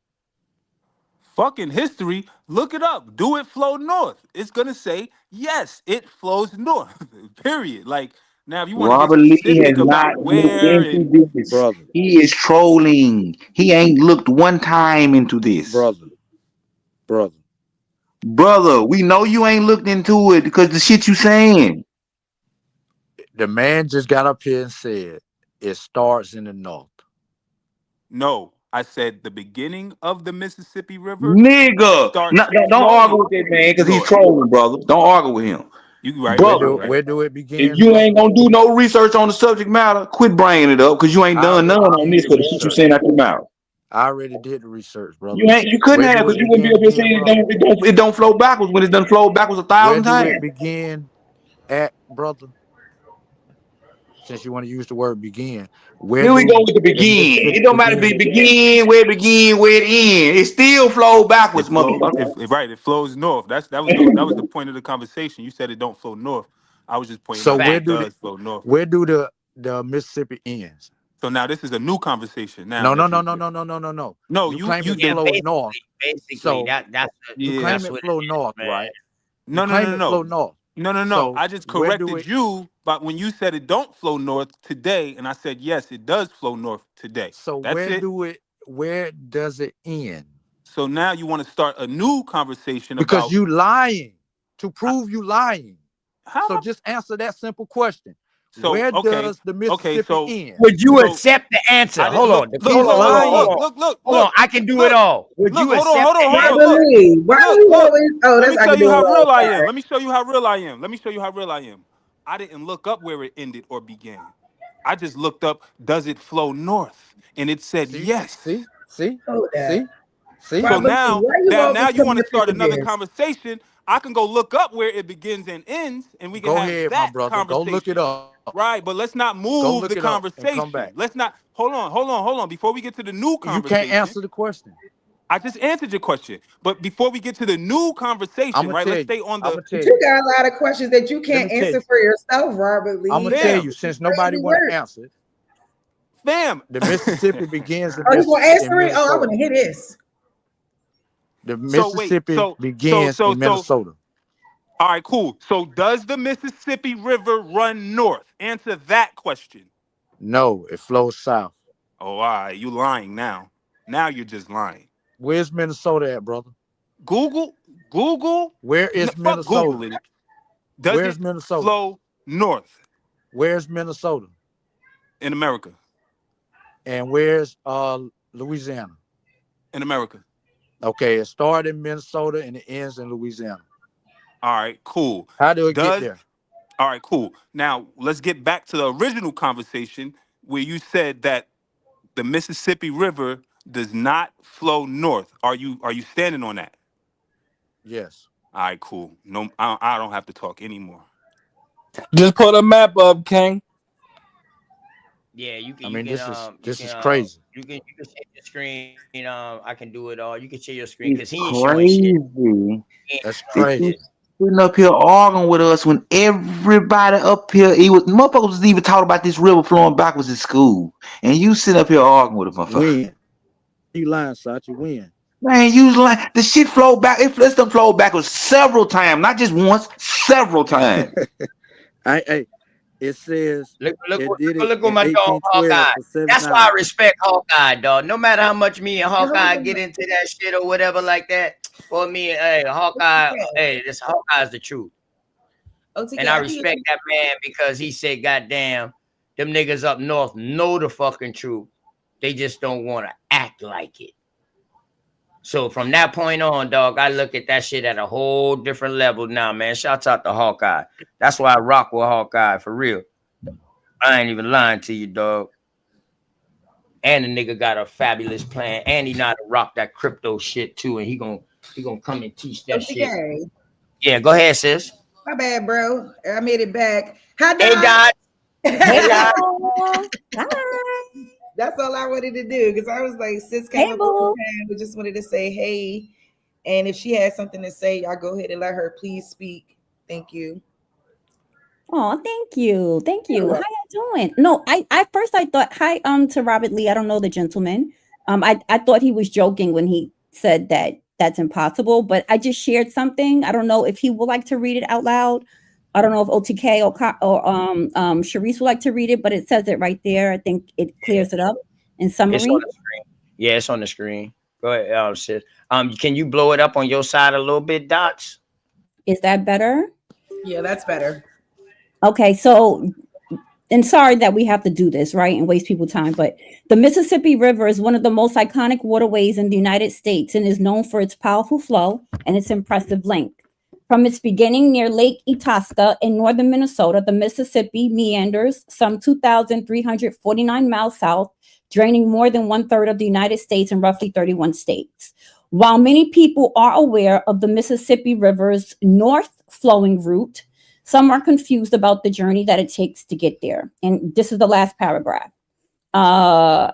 Fucking history, look it up. Do it flow north? It's gonna say yes, it flows north. Period. Like, now, if you want to get Robert Lee has specific not about looked where and into this. Brother, He is trolling. He ain't looked one time into this. brother. Brother, we know you ain't looked into it because the shit you saying. The man just got up here and said it starts in the north. no, I said the beginning of the Mississippi River Nigga, starts don't argue flowing with that man because he's north. trolling, brother. Don't argue with him. You right, Where right, right, do Brother, right. where do it if begin, you brother? ain't gonna do no research on the subject matter, quit bringing it up because you ain't I done none already on did this the for the shit you research. saying out your mouth. I already did the research, brother. You couldn't Where have do because it you wouldn't be begin up here again, saying brother? it don't flow backwards when it's done flowed backwards Where 1,000 do it times. begin at, brother? Since you want to use the word begin, where Here we go do with the the begin. Mississippi It don't matter if begin it at? begin, where it end. It still flow backwards, It flows. motherfucker. Right. It flows north. That was the point of the conversation. You said it don't flow north. I was just pointing So out that where it Fact. do the does flow north. where do the Mississippi ends? So now this is a new conversation. Now No, no, that no, you, no, no, no, no, no, no. no, You you claim you it Yeah, flows north. basically So you yeah. claim that's it what flow it is, north, man. right? You No, no, claim no, it no, flow north. no. So I just where do corrected it? you, but when you said it don't flow north today, and I said yes, it does flow north today. So That's it. where does it end? So now you want to start a new conversation Because about you lying to prove you lying. how So am I? just answer that simple question. So Where okay, does the okay. Mississippi So end? Would you so accept the answer? I didn't Hold on. look. He's He's lying. lying. Look. I can do it all. Would Look, you hold on, accept hold on, the hold on. answer? Look, Why do look, you look. always? Oh, Let that's me I tell can you do it how all real I am. time. Let me show you how real I am. Let me show you how real I am. I didn't look up where it ended or began. I just looked up, does it flow north? And it said See, yes. Hold that. see, see. So Robert Lee, now why you that always now you want coming to up here start with another this? conversation. I can go look up where it begins and ends, and we can Go have ahead, my that brother. Go look it conversation. up. Right, but let's not Go move look the it up and come conversation. back. Let's not hold on. Before we get to the new You can't conversation, answer the question. I just answered your question. But before we get to the new I'm conversation, gonna right? tell Let's you. stay on I'm the gonna But tell you you. got a lot of questions that you Let can't me tell answer you. for yourself, Robert I'm gonna Lee. tell fam, you. This is Since nobody crazy want to work. answer, fam. the Mississippi begins Oh, you gonna in answer it? Oh, I want Minnesota. to hear this. The So wait, Mississippi begins in Minnesota. all right, cool. So does the Mississippi River run north? Answer that question. No, it flows south. Oh, all right, you lying now. Now you're just lying. Where's Minnesota at, brother? Google. Where No, is fuck Minnesota? Googling it. Does Where's it Minnesota? flow north Where's Minnesota? in America? And where's Louisiana? In America. Okay, it started in Minnesota and it ends in Louisiana. All right, cool. How do it get Does there? All right, cool. Now let's get back to the original conversation where you said that the Mississippi River does not flow north. Are you standing on that? Yes. All right, cool. No, I don't have to talk anymore. Just put a map up, King. Yeah, I mean, this is crazy. you can share your screen. I can do it all. You can share your screen because It's he ain't showing shit. crazy He ain't That's showing that you shit. crazy. sitting up here arguing with us when everybody up here, motherfuckers was even talking about this river flowing backwards in school, and you sitting up here arguing with a motherfucker. Win. You lying, Sachi? Win. Man, you like the shit flowed back. It's done flowed backwards several times, not just once, several times. It says it did it Look what in my dog 1812 Hawkeye. for 7 That's why I hours. respect Hawkeye, dog. No matter how much me and Hey, hold Hawkeye on. get into that shit or whatever like that, for me, hey, Hawkeye, this Hawkeye's the truth. OTK, And I think respect that man because he said, goddamn, them niggas up north know the fucking truth. They just don't want to act like it. So from that point on, dog, I look at that shit at a whole different level now, man. Shouts out to Hawkeye. That's why I rock with Hawkeye, for real. I ain't even lying to you, dog. And the nigga got a fabulous plan, and he know how to rock that crypto shit too. And he gonna come and teach that shit. Okay. Yeah, go ahead, sis. My bad, bro. I made it back. Hi, Hey, Dot. Dot. Hey, Dot. Hi. That's all I wanted to do because I was like, sis Hey, came up boo. on time. We just wanted to say hey. And if she has something to say, y'all go ahead and let her please speak. Thank you. Oh, thank you. Thank You're you. How welcome. y'all doing? No, I first I thought hi to Robert Lee. I don't know the gentleman. I thought he was joking when he said that that's impossible, but I just shared something. I don't know if he would like to read it out loud. I don't know if OTK or Sharice would like to read it, but it says it right there. I think it clears it up in It's on summary. the screen. Yeah, it's on the screen. Go ahead, sis. Can you blow it up on your side a little bit, Dots? Is that better? Yeah, that's better. Okay, so and sorry that we have to do this, right, and waste people time, but the Mississippi River is one of the most iconic waterways in the United States and is known for its powerful flow and its impressive length. From its beginning near Lake Itasca in northern Minnesota, the Mississippi meanders some 2,349 miles south, draining more than one third of the United States and roughly 31 states. While many people are aware of the Mississippi River's north flowing route, some are confused about the journey that it takes to get there. And this is the last paragraph. No,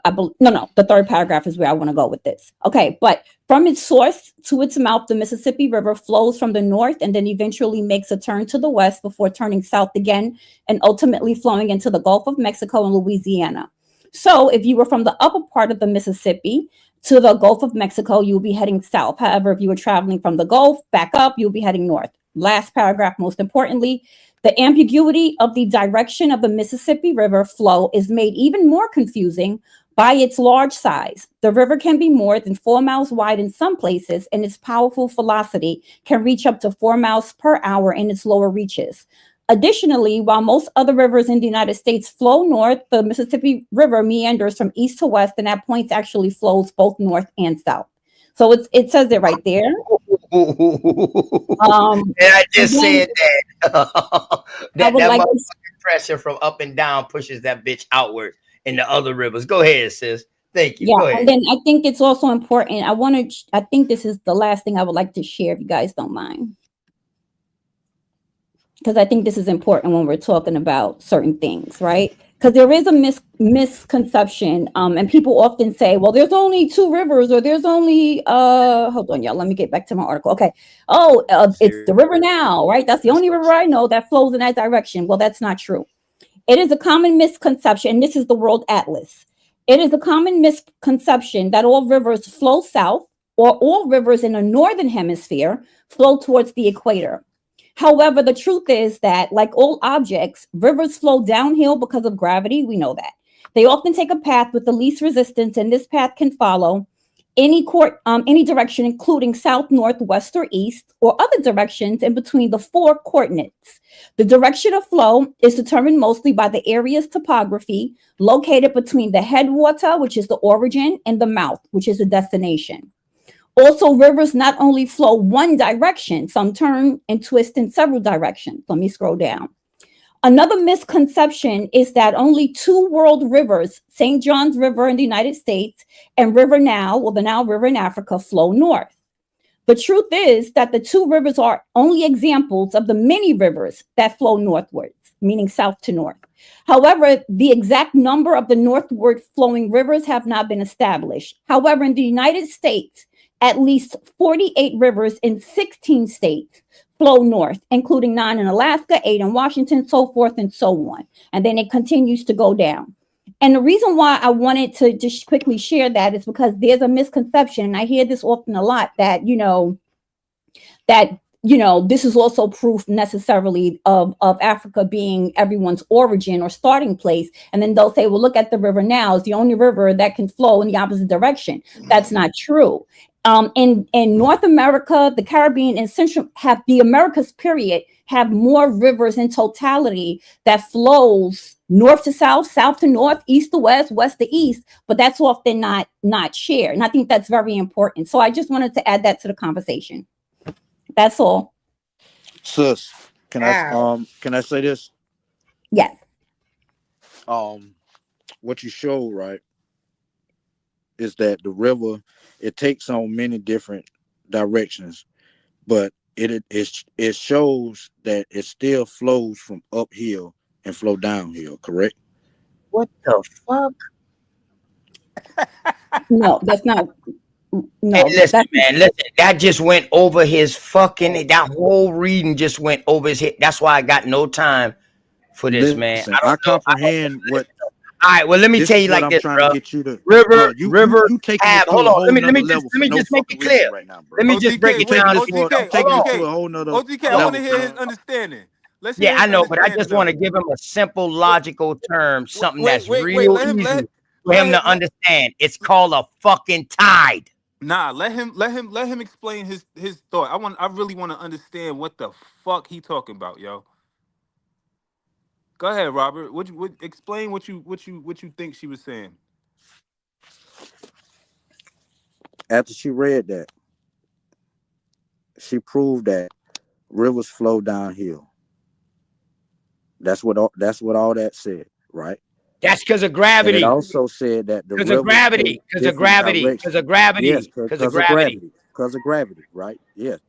the third paragraph is where I want to go with this. Okay, but from its source to its mouth, the Mississippi River flows from the north and then eventually makes a turn to the west before turning south again and ultimately flowing into the Gulf of Mexico and Louisiana. So if you were from the upper part of the Mississippi to the Gulf of Mexico, you'll be heading south. However, if you were traveling from the Gulf back up, you'll be heading north. Last paragraph, most importantly, the ambiguity of the direction of the Mississippi River flow is made even more confusing by its large size. The river can be more than 4 miles wide in some places, and its powerful velocity can reach up to 4 miles per hour in its lower reaches. Additionally, while most other rivers in the United States flow north, the Mississippi River meanders from east to west, and at points actually flows both north and south. So it says it right there. And I just said that. that like motherfucking pressure from up and down pushes that bitch outward in the other rivers. Go ahead, sis. Thank you. Yeah, Go ahead. and then I think it's also important. I think this is the last thing I would like to share, if you guys don't mind, because I think this is important when we're talking about certain things, right? Because there is a misconception, and people often say, well, there's only 2 rivers, or there's only hold on, y'all, let me get back to my article. Okay. Oh, it's the river now, right? That's the only river I know that flows in that direction. Well, that's not true. It is a common misconception, and this is the World Atlas. It is a common misconception that all rivers flow south, or all rivers in the northern hemisphere flow towards the equator. However, the truth is that, like all objects, rivers flow downhill because of gravity. We know that. They often take a path with the least resistance, and this path can follow any direction, including south, north, west, or east, or other directions in between the 4 coordinates. The direction of flow is determined mostly by the area's topography located between the headwater, which is the origin, and the mouth, which is the destination. Also, rivers not only flow one direction, some turn and twist in several directions. Let me scroll down. Another misconception is that only 2 world rivers, St. John's River in the United States and River Nile, or the Nile River in Africa, flow north. The truth is that the 2 rivers are only examples of the many rivers that flow northwards, meaning south to north. However, the exact number of the northward flowing rivers have not been established. However, in the United States, at least 48 rivers in 16 states flow north, including 9 in Alaska, 8 in Washington, so forth and so on. And then it continues to go down. And the reason why I wanted to just quickly share that is because there's a misconception, and I hear this often a lot, that, this is also proof necessarily of Africa being everyone's origin or starting place. And then they'll say, well, look at the river now. It's the only river that can flow in the opposite direction. That's not true. In North America, the Caribbean, and Central have the Americas period have more rivers in totality that flows north to south, south to north, east to west, west to east, but that's often not shared. And I think that's very important. So I just wanted to add that to the conversation. That's all. Sis, can I say this? Yes. what you show, right, is that the river, it takes on many different directions, but it shows that it still flows from uphill and flow downhill, correct? What the fuck? No, that's not. Hey, No, listen, that's man. Listen, that just went over his fucking. That whole reading just went over his head. That's why I got no time for this, man. Listen, I I don't know. comprehend what. All right, well, let me This tell is you what like I'm this, trying to bro. get you to, River, bro. You river taking this have. to Hold a on. whole Let nother me just level let for me no just make fucking it clear. reason right now, bro. Let me just break OTK, it You wait, down. taking To, this for I'm OTK, taking this to hold a OTK, whole nother OTK. I want on. to level, hear his bro. understanding. Let's hear Yeah, his I know, but I understanding just want though. to give him a simple, logical term, something Wait, that's wait, wait. real Let him easy for him to let understand. It's called a fucking tide. nah. Let him explain his thought. I really want to understand what the fuck he talking about, yo. Go ahead, Robert. Explain what you think she was saying. After she read that, she proved that rivers flow downhill. That's what all that said, right? That's because of And it gravity. also said that the Because of rivers take gravity. Because of different gravity. Because directions. of Yes, gravity. Because of because of gravity. gravity. Because of gravity, right? Yes.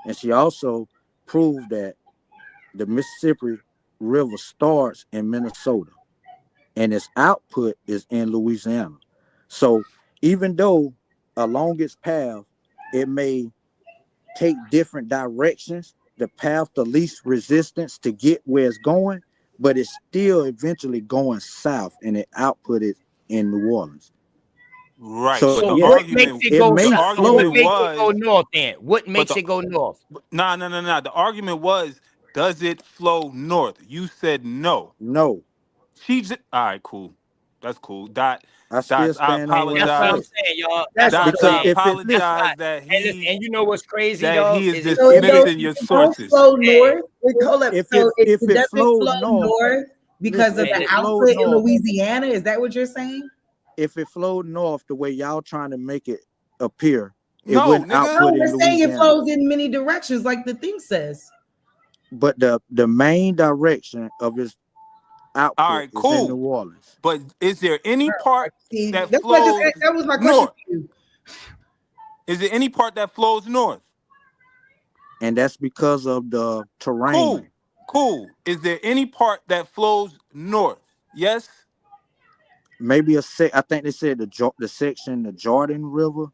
And she also proved that the Mississippi River starts in Minnesota and its output is in Louisiana. So even though along its path, it may take different directions, the path the least resistance to get where it's going, but it's still eventually going south and it output is in New Orleans. Right, So but So the what yes, makes argument it it go may south? So what the argument flow. makes it go was, north then? What but makes it go north? nah, no, no, no. The argument was, does it flow north? You said no. No, All right, cool. That's cool. I still Dots. I stand on what I That's what I'm said. apologize. saying, y'all. That's what I'm Dots. Because I saying. if it That's listen, why. apologize that And listen, and you know what's crazy, he dog, is is it So it don't dismissing your it don't sources. flow hey, north. Hold up. if So if it it doesn't flowed flow north, north because listen, of if hey, the it listen. flowed output in north, Louisiana. Is that what you're saying? if it flowed north the way y'all trying to make it appear, it No, wouldn't nigga. output No, in we're saying it Louisiana. flows in many directions, like the thing says. But the main direction of its All output right, is in cool. New Orleans. But is there any part See, that that's what I just flows that was my question north? to you. Is there any part that flows north? And that's because of the terrain. Cool. Cool. Is there any part that flows north? Yes. Maybe I think they said the section, the Jordan River.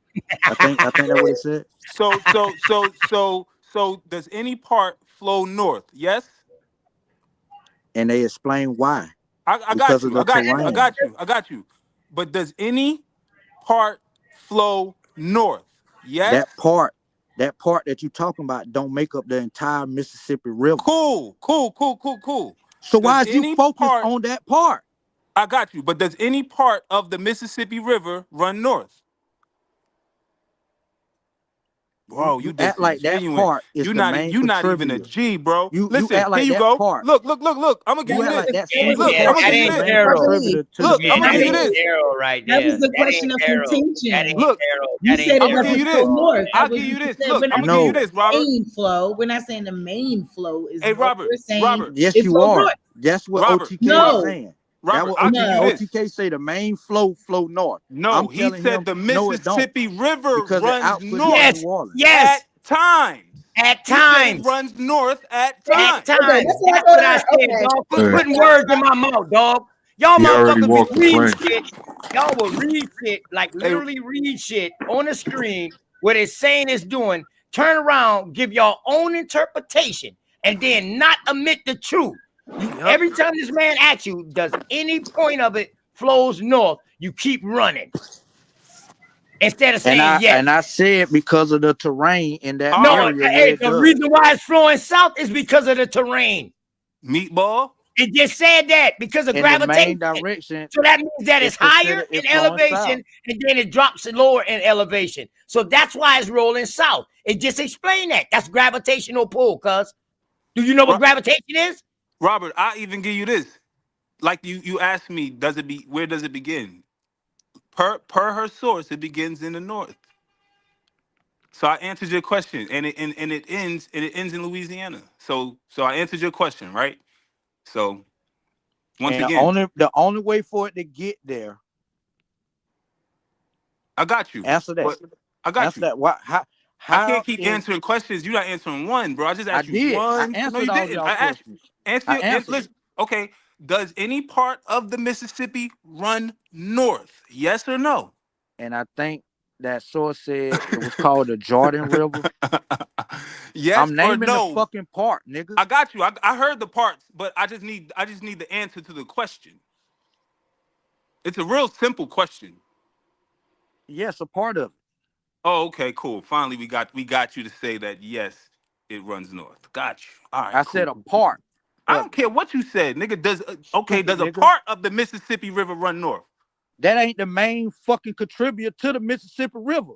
I think that's what it said. So does any part flow north? Yes. And they explain why. I got Because of you. the terrain. I got you. But does any part flow north? Yes. That part that you're talking about don't make up the entire Mississippi River. Cool. So Does why is you any focused part on that part? I got you, but does any part of the Mississippi River run north? Bro, You you act like that disingenuous. part is the main You not even a contributor. G, bro. You Listen, act here like you that go. part. Look. I'm gonna give You you act this. like that Yeah, single Look, yeah, I'm part gonna that give is you the ain't this. main Daryl. contributor to the Look, I'm Yeah, gonna that give you Mississippi ain't this. River. Daryl right That was there. the That question ain't of Daryl. That contention. ain't Look, Daryl. You That said ain't it I'm gonna give Daryl you doesn't at this. flow all. north. I'll That's what give you you this. said. Look, We're I'm not gonna give you saying No. this, the Robert. main flow. We're not saying the main flow is Hey, north. Robert, We're saying Robert, Yes, it you flows are. north. That's what Robert, OTK is Robert, No, saying. That Robert. what I'll give you no. this. OTK say the main flow north. No, I'm he telling said him the no, it don't, Mississippi River because it runs output is in north Yes, New Orleans. yes, at times. at He said it times. runs north at At times. Okay, times. that's what I That's thought. what I said, Okay, dog. Quit Hey, putting words in my mouth, dog. Y'all he already motherfuckers be walked the reading plank. shit. Y'all will read shit, like Hey, literally read shit on the screen, what it's saying it's doing, turn around, give your own interpretation, and then not admit the truth. You yep. every time this man asks you, does any point of it flows north, you keep running. Instead of saying yes. I said because of the terrain in that All No, right, area where hey, it the does. reason why it's flowing south is because of the terrain. meatball. It just said that because of In the main gravitation. direction, So that means that it's it's higher considered in it flowing south. elevation and then it drops lower in elevation. So that's why it's rolling south. It just explained that. That's gravitational pull, cuz. Do you know what Ro- gravitation is? Robert, I even give you this. Like you asked me, where does it begin? Per her source, it begins in the north. So I answered your question, and it ends in Louisiana. So I answered your question, right? So Once And again, the only way for it to get there. I got you. Answer that. But I got Answer you. that. What? I How can't keep is? answering questions. You're not answering one, bro. I just I asked you did. I one. No, answered you all didn't. y'all I asked questions. answer I your answered listen. Okay. Does any part of the Mississippi run north? Yes or no? And I think that source said it was called the Jordan River. Yes I'm or naming the no? fucking part, nigga. I got you. I heard the parts, but I just need the answer to the question. It's a real simple question. Yes, a part of it. Oh, okay, cool. Finally, we got you to say that yes, it runs north. Got you. All right, I cool. said a part. I don't care what you said, nigga. Does Stupid a nigga. part of the Mississippi River run north? That ain't the main fucking contributor to the Mississippi River.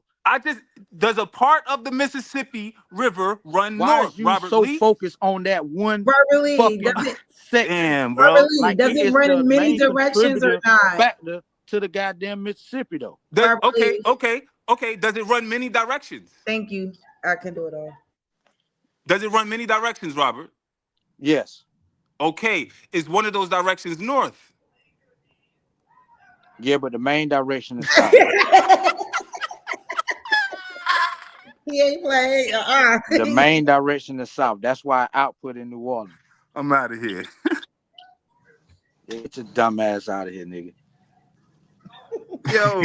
Does a part of the Mississippi River run Why north, is you Robert so Lee? focused on that one Robert Lee, fucking section? Damn, bro. Robert Lee, Like does it it is run the in many main directions or contributor not? factor to the goddamn Mississippi, though. Robert Lee. Okay. Does it run many directions? Thank you. I can do it all. Does it run many directions, Robert? Yes. Okay. Is one of those directions north? Yeah, but the main direction is south. He ain't playing. The main direction is south. That's why I output in New Orleans. I'm out of here. Get your dumb ass out of here, nigga. Yo,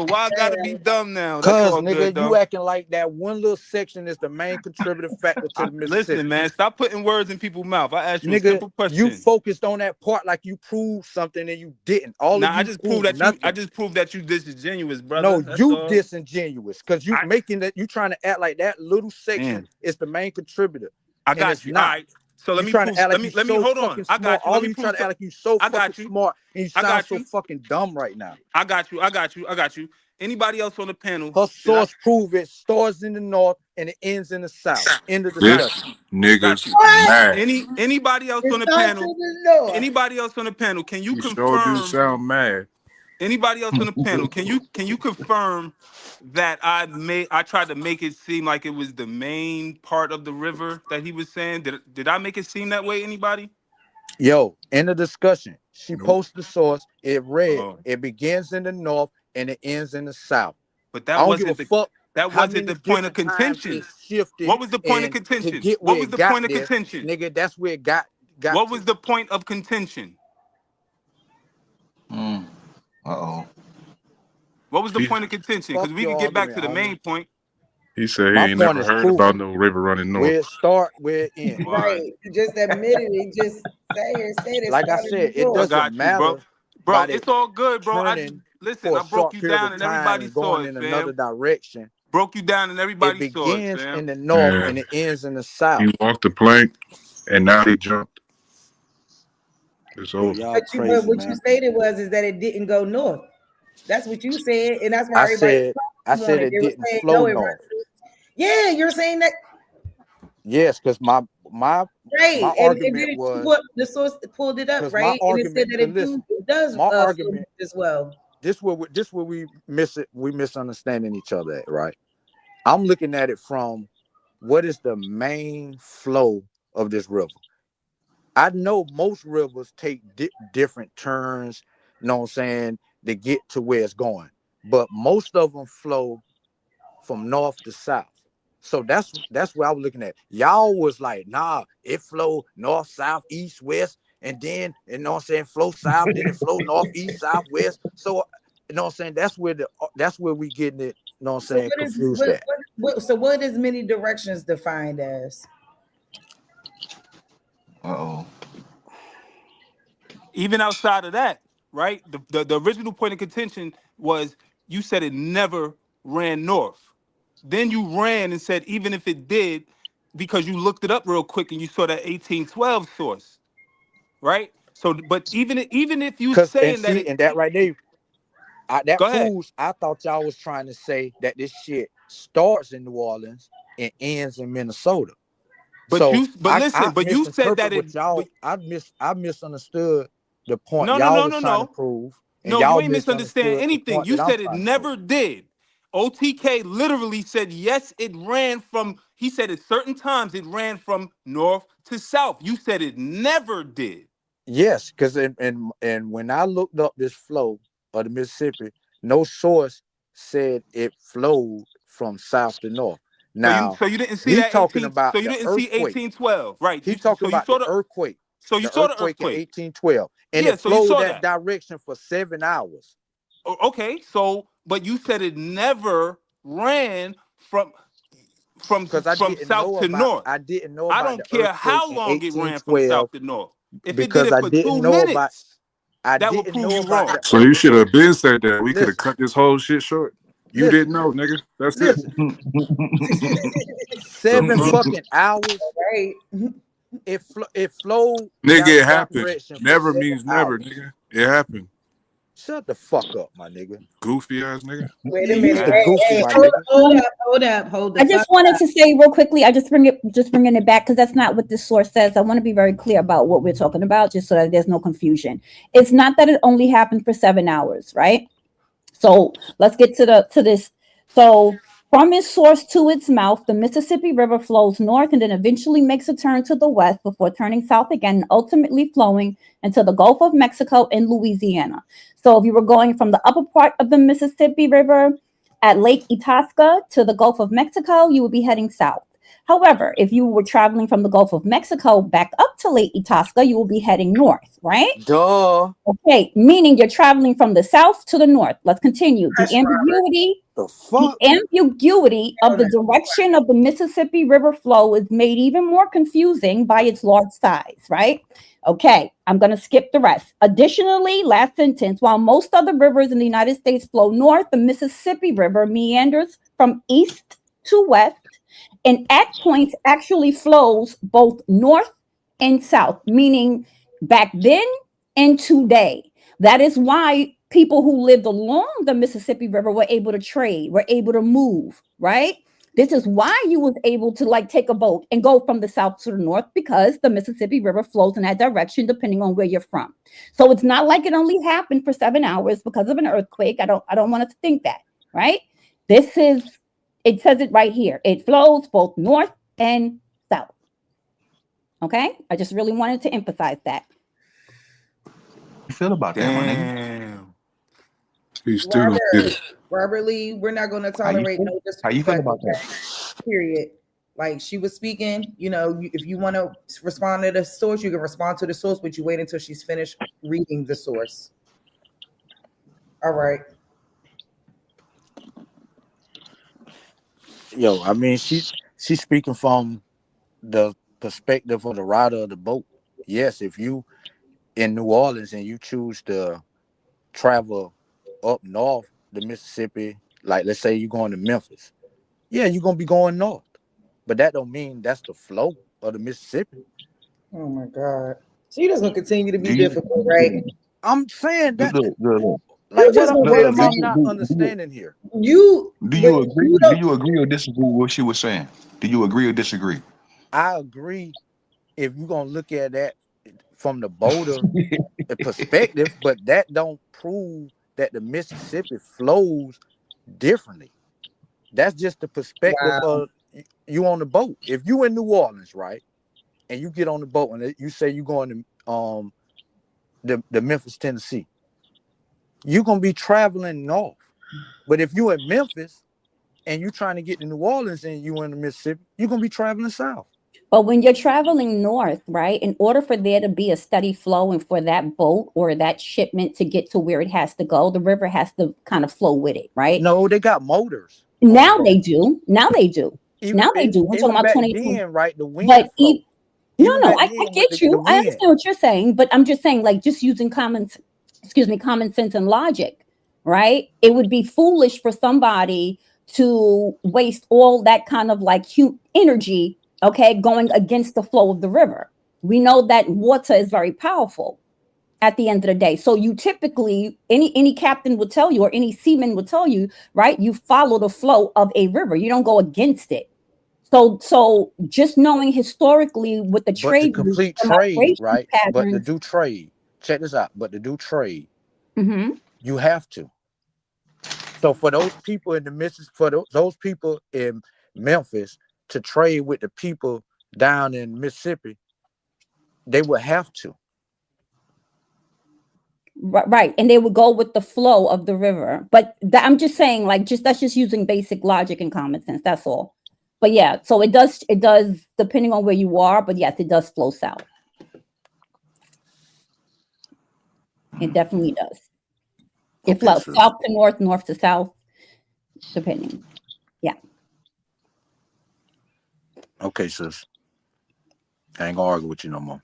why I gotta be dumb now? That's Cause all nigga, good, you though. acting like that one little section is the main contributive factor to the Mississippi. Listen, man, stop putting words in people's mouth. I asked you a Nigga, simple question. you focused on that part like you proved something and you didn't. I just proved that nothing. I just proved that you disingenuous, brother. No, That's you all. disingenuous because you making that you trying to act like that little section is the main contributor. I got you. Not. All right. So let me trying prove. to act like Let me so hold on. fucking I got smart. you. All you trying to act like you so fucking smart and you sound so fucking dumb right now. I got you. Anybody else on the panel? Her source prove it starts in the north and it ends in the south. End of discussion. Niggas mad. Anybody else on the panel? Anybody else on the panel? Can you You confirm? sure do sound mad. Anybody else on the panel? Can you confirm that I tried to make it seem like it was the main part of the river that he was saying? Did I make it seem that way? Anybody? Yo, in the discussion, she posted the source. It read, it begins in the north and it ends in the south. But that I don't wasn't give a fuck. That wasn't the point of contention. What was the point of contention? What was the point of contention? Nigga, that's where it got. What was the point of contention? Uh-oh. What was the point of contention? Because we can get back to the main point. He said he ain't never heard about no river running north. Where it start, where it end. Right. You just admitted it. Just say it. Like I said, it doesn't matter. Bro, it's all good, bro. Listen, I broke you down and everybody saw it, in fam. another direction. Broke you down and everybody saw it, begins fam. in the north and it ends in the south. He walked the plank and now he jumped. It's over. Y'all crazy, but what man. you stated is that it didn't go north. That's what you said, and that's why I said it didn't flow north. Yeah, you're saying that. Yes, because my argument was the source pulled it up, my right? And it argument- said that it does my argument as well. This where we miss it. We misunderstanding each other at, right? I'm looking at it from what is the main flow of this river. I know most rivers take different turns, you know what I'm saying, to get to where it's going. But most of them flow from north to south. So that's what I was looking at. Y'all was like, nah, it flow north, south, east, west, and then, you know what I'm saying, flow south, then it flow north, east, south, west. So, you know what I'm saying, that's where we getting it, you know what I'm saying, confused at. So what is many directions defined as? Uh-oh. Even outside of that, right? The original point of contention was you said it never ran north. Then you ran and said even if it did, because you looked it up real quick and you saw that 1812 source, right? So, but even if you saying that, and that right there, that go ahead. proves I thought y'all was trying to say that this shit starts in New Orleans and ends in Minnesota. But you said that I misunderstood the point No, y'all was trying to prove. No, you ain't misunderstand anything. You said it never did. OTK literally said yes, it ran from. He said at certain times it ran from north to south. You said it never did. Yes, because and when I looked up this flow of the Mississippi, no source said it flowed from south to north. Now So you didn't see he that talking 18. about So you the didn't see earthquake. 1812, right? He talking So you about saw the the. earthquake. So you The saw the earthquake in earthquake. 1812, and Yeah. it So you flowed saw that that. direction for 7 hours. Okay. So, but you said it never ran Because I from didn't south know to about north. I the don't care earthquake how in long it ran from 1812 south to north. If it did because it for 2 minutes, I that would didn't prove know you about wrong. the So you should earthquake. have been said that. We could have Listen, cut this whole shit short. You listen, didn't know, nigga. That's it. listen. The 7 fuck? fucking hours. Right. It flowed Nigga, that it happened. direction for Never 7 means never, hours. nigga. It happened. Shut the fuck up, my nigga. Goofy ass nigga. Wait Yeah, a you minute. was the Hey, goofy, hey, my hold, nigga. hold the I fuck just wanted up. to say real quickly. I just bringing it back because that's not what this source says. I want to be very clear about what we're talking about, just so that there's no confusion. It's not that it only happened for 7 hours, right? So let's get to this. So from its source to its mouth, the Mississippi River flows north and then eventually makes a turn to the west before turning south again, and ultimately flowing into the Gulf of Mexico and Louisiana. So if you were going from the upper part of the Mississippi River at Lake Itasca to the Gulf of Mexico, you would be heading south. However, if you were traveling from the Gulf of Mexico back up to Lake Itasca, you will be heading north, right? Duh. Okay, meaning you're traveling from the south to the north. Let's continue. The ambiguity of the direction of the Mississippi River flow is made even more confusing by its large size, right? Okay, I'm going to skip the rest. Additionally, last sentence, while most other rivers in the United States flow north, the Mississippi River meanders from east to west and at points actually flows both north and south, meaning back then and today. That is why people who lived along the Mississippi River were able to trade, were able to move, right? This is why you was able to like take a boat and go from the south to the north, because the Mississippi River flows in that direction depending on where you're from. So it's not like it only happened for 7 hours because of an earthquake. I don't want us to think that, right? It says it right here. It flows both north and south. Okay? I just really wanted to emphasize that. You feel about that, my nigga? Damn. You still don't get it. Robert Lee, we're not going to tolerate no disrespect. How you feel about that? Period. Like she was speaking, if you want to respond to the source, you can respond to the source, but you wait until she's finished reading the source. All right. Yo, I mean, she's speaking from the perspective of the rider of the boat. Yes, if you in New Orleans and you choose to travel up north the Mississippi, like let's say you're going to Memphis, yeah, you're gonna be going north, but that don't mean that's the flow of the Mississippi. Oh my God. She just gonna continue to be difficult, right? I'm saying that. Look. Like what am I not understanding here? Do you agree? Do you agree or disagree with what she was saying? Do you agree or disagree? I agree if you're gonna look at that from the boater perspective, but that don't prove that the Mississippi flows differently. That's just the perspective of you on the boat. If you in New Orleans, right, and you get on the boat and you say you're going to the Memphis, Tennessee, you're gonna be traveling north. But if you in Memphis and you trying to get to New Orleans and you in the Mississippi, you're gonna be traveling south. But when you're traveling north, right, in order for there to be a steady flow and for that boat or that shipment to get to where it has to go, the river has to kind of flow with it, right? No, they got motors. Now they do. Now they do. Even, now they do. We're talking about back 2020. then, right? The wind But flow. no, I get you. I understand what you're saying, but I'm just saying, like, just using common sense and logic, right? It would be foolish for somebody to waste all that kind of like energy, okay, going against the flow of the river. We know that water is very powerful at the end of the day. So you typically, any captain would tell you, or any seaman would tell you, right? You follow the flow of a river. You don't go against it. So just knowing historically with the trade, to complete trade, right? But to do trade, check this out. But to do trade, you have to. So for those people in the Mississippi, for those people in Memphis to trade with the people down in Mississippi, they would have to. Right, and they would go with the flow of the river. But I'm just saying, like, that's just using basic logic and common sense. That's all. But yeah, so it does depending on where you are. But yes, it does flow south. It definitely does. It flows south to north, north to south, depending. Yeah. Okay, sis. I ain't gonna argue with you no more.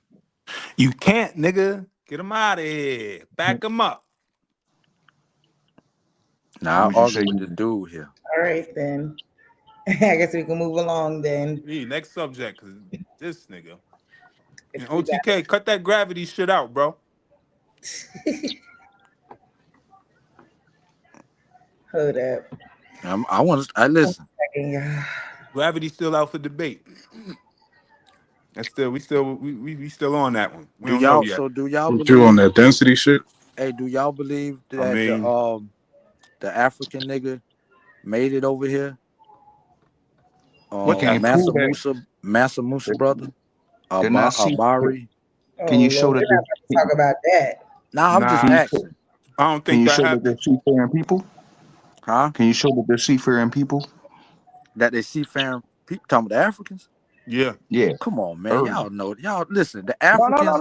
You can't, nigga. Get him out of here. Back him up. Now I'll argue with the dude here. All right, then. I guess we can move along then. Next subject, because this nigga. And OTK, cut that gravity shit out, bro. Hold up. I listen. Gravity's still out for debate. That's still we still on that one. We Do don't know y'all yet. so do y'all Put believe you on that density shit? Hey, do y'all believe that I mean, the African nigga made it over here? What can you prove that? Massa Musa brother? They're not sea. Abari. Can you show that? We're not going to talk about that. Nah, I'm just asking. I don't think can you that show happened. that they're seafaring people? Huh? Can you show that they're seafaring people? That they seafaring people talking about the Africans? Yeah. Yeah. Come on, man. Early. Y'all know. Y'all listen. The Africans,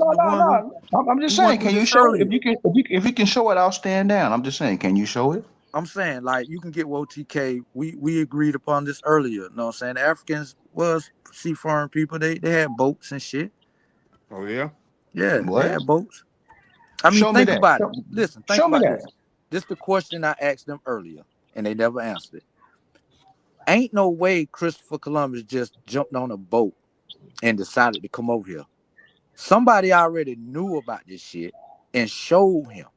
I'm just saying. Can you show it? If you can show it, I'll stand down. I'm just saying. Can you show it? I'm saying, like, you can get with OTK. We agreed upon this earlier. You know what I'm saying? The Africans was seafaring people. They had boats and shit. Oh yeah? Yeah, What? they had boats. I mean, Show me think that. about it. Listen, think Show me about that. this. This is the question I asked them earlier, and they never answered it. Ain't no way Christopher Columbus just jumped on a boat and decided to come over here. Somebody already knew about this shit and showed him.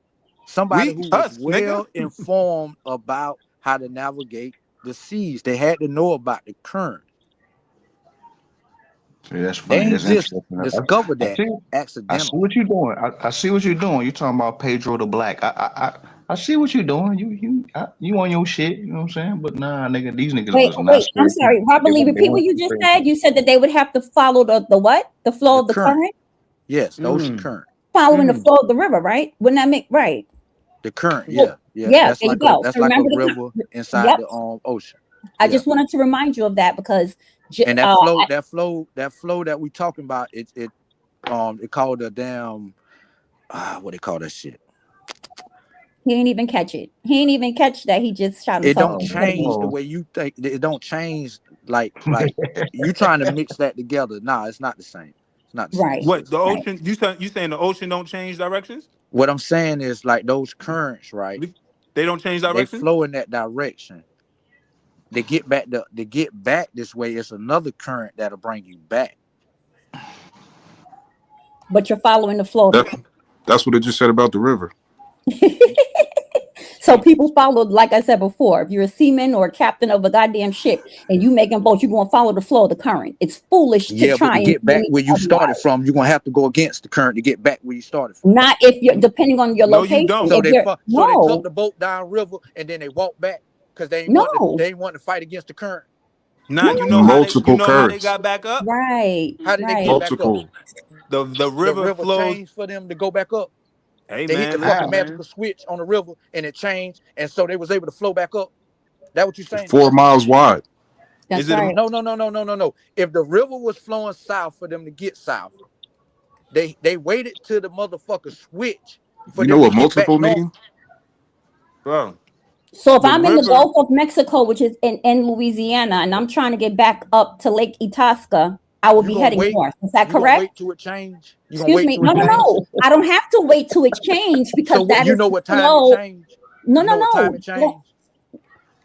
Somebody who was well informed about how to navigate the seas. They had to know about the current. See, that's They funny. ain't That's just interesting. discovered that I accidentally. see what you're doing. I see what you're doing. You're talking about Pedro the Black. I see what you're doing. You on your shit. You know what I'm saying? But nah, nigga, these niggas was not. I'm sorry. Probably repeat what you just said. You said that they would have to follow the what? The flow of the current? Yes, the ocean current. Following the flow of the river, right? Wouldn't that make right? The current, yeah. Yeah, That's there like you go. that's So like a remember river inside the ocean. I just wanted to remind you of that because and that flow that we talking about, it called a damn what they call that shit. He ain't even catch it. He ain't even catch that. He just shot himself. It don't change the way you think. It don't change like you trying to mix that together. Nah, it's not the same. It's not the same. What the ocean? You saying the ocean don't change directions? What I'm saying is like those currents, right? They don't change They direction. flow in that direction. They get back this way. It's another current that'll bring you back. But you're following the flow. That's what it just said about the river. So people followed, like I said before, if you're a seaman or a captain of a goddamn ship and you making boats, you're gonna follow the flow of the current. It's foolish to try but to and get back where you started from, you're gonna have to go against the current to get back where you started from. Not if you're depending on your location. You don't. So they took the boat down river and then they walked back because they ain't want to fight against the current. Nah, you know how they got back up? Right. How did they get back up? The river flows. Changed for them to go back up. Hey, they man, hit the fucking magical switch on the river and it changed, and so they was able to flow back up. That what you saying? 4 miles wide. That's right. No. If the river was flowing south for them to get south, they waited till the motherfucker switch for You them know to what get multiple back mean? Bro. So if I'm in the Gulf of Mexico, which is in Louisiana, and I'm trying to get back up to Lake Itasca, I will be heading north. Is that correct? Wait till it change. Excuse me. No. I don't have to wait till it change because so that you is know what time flow. it changed. No.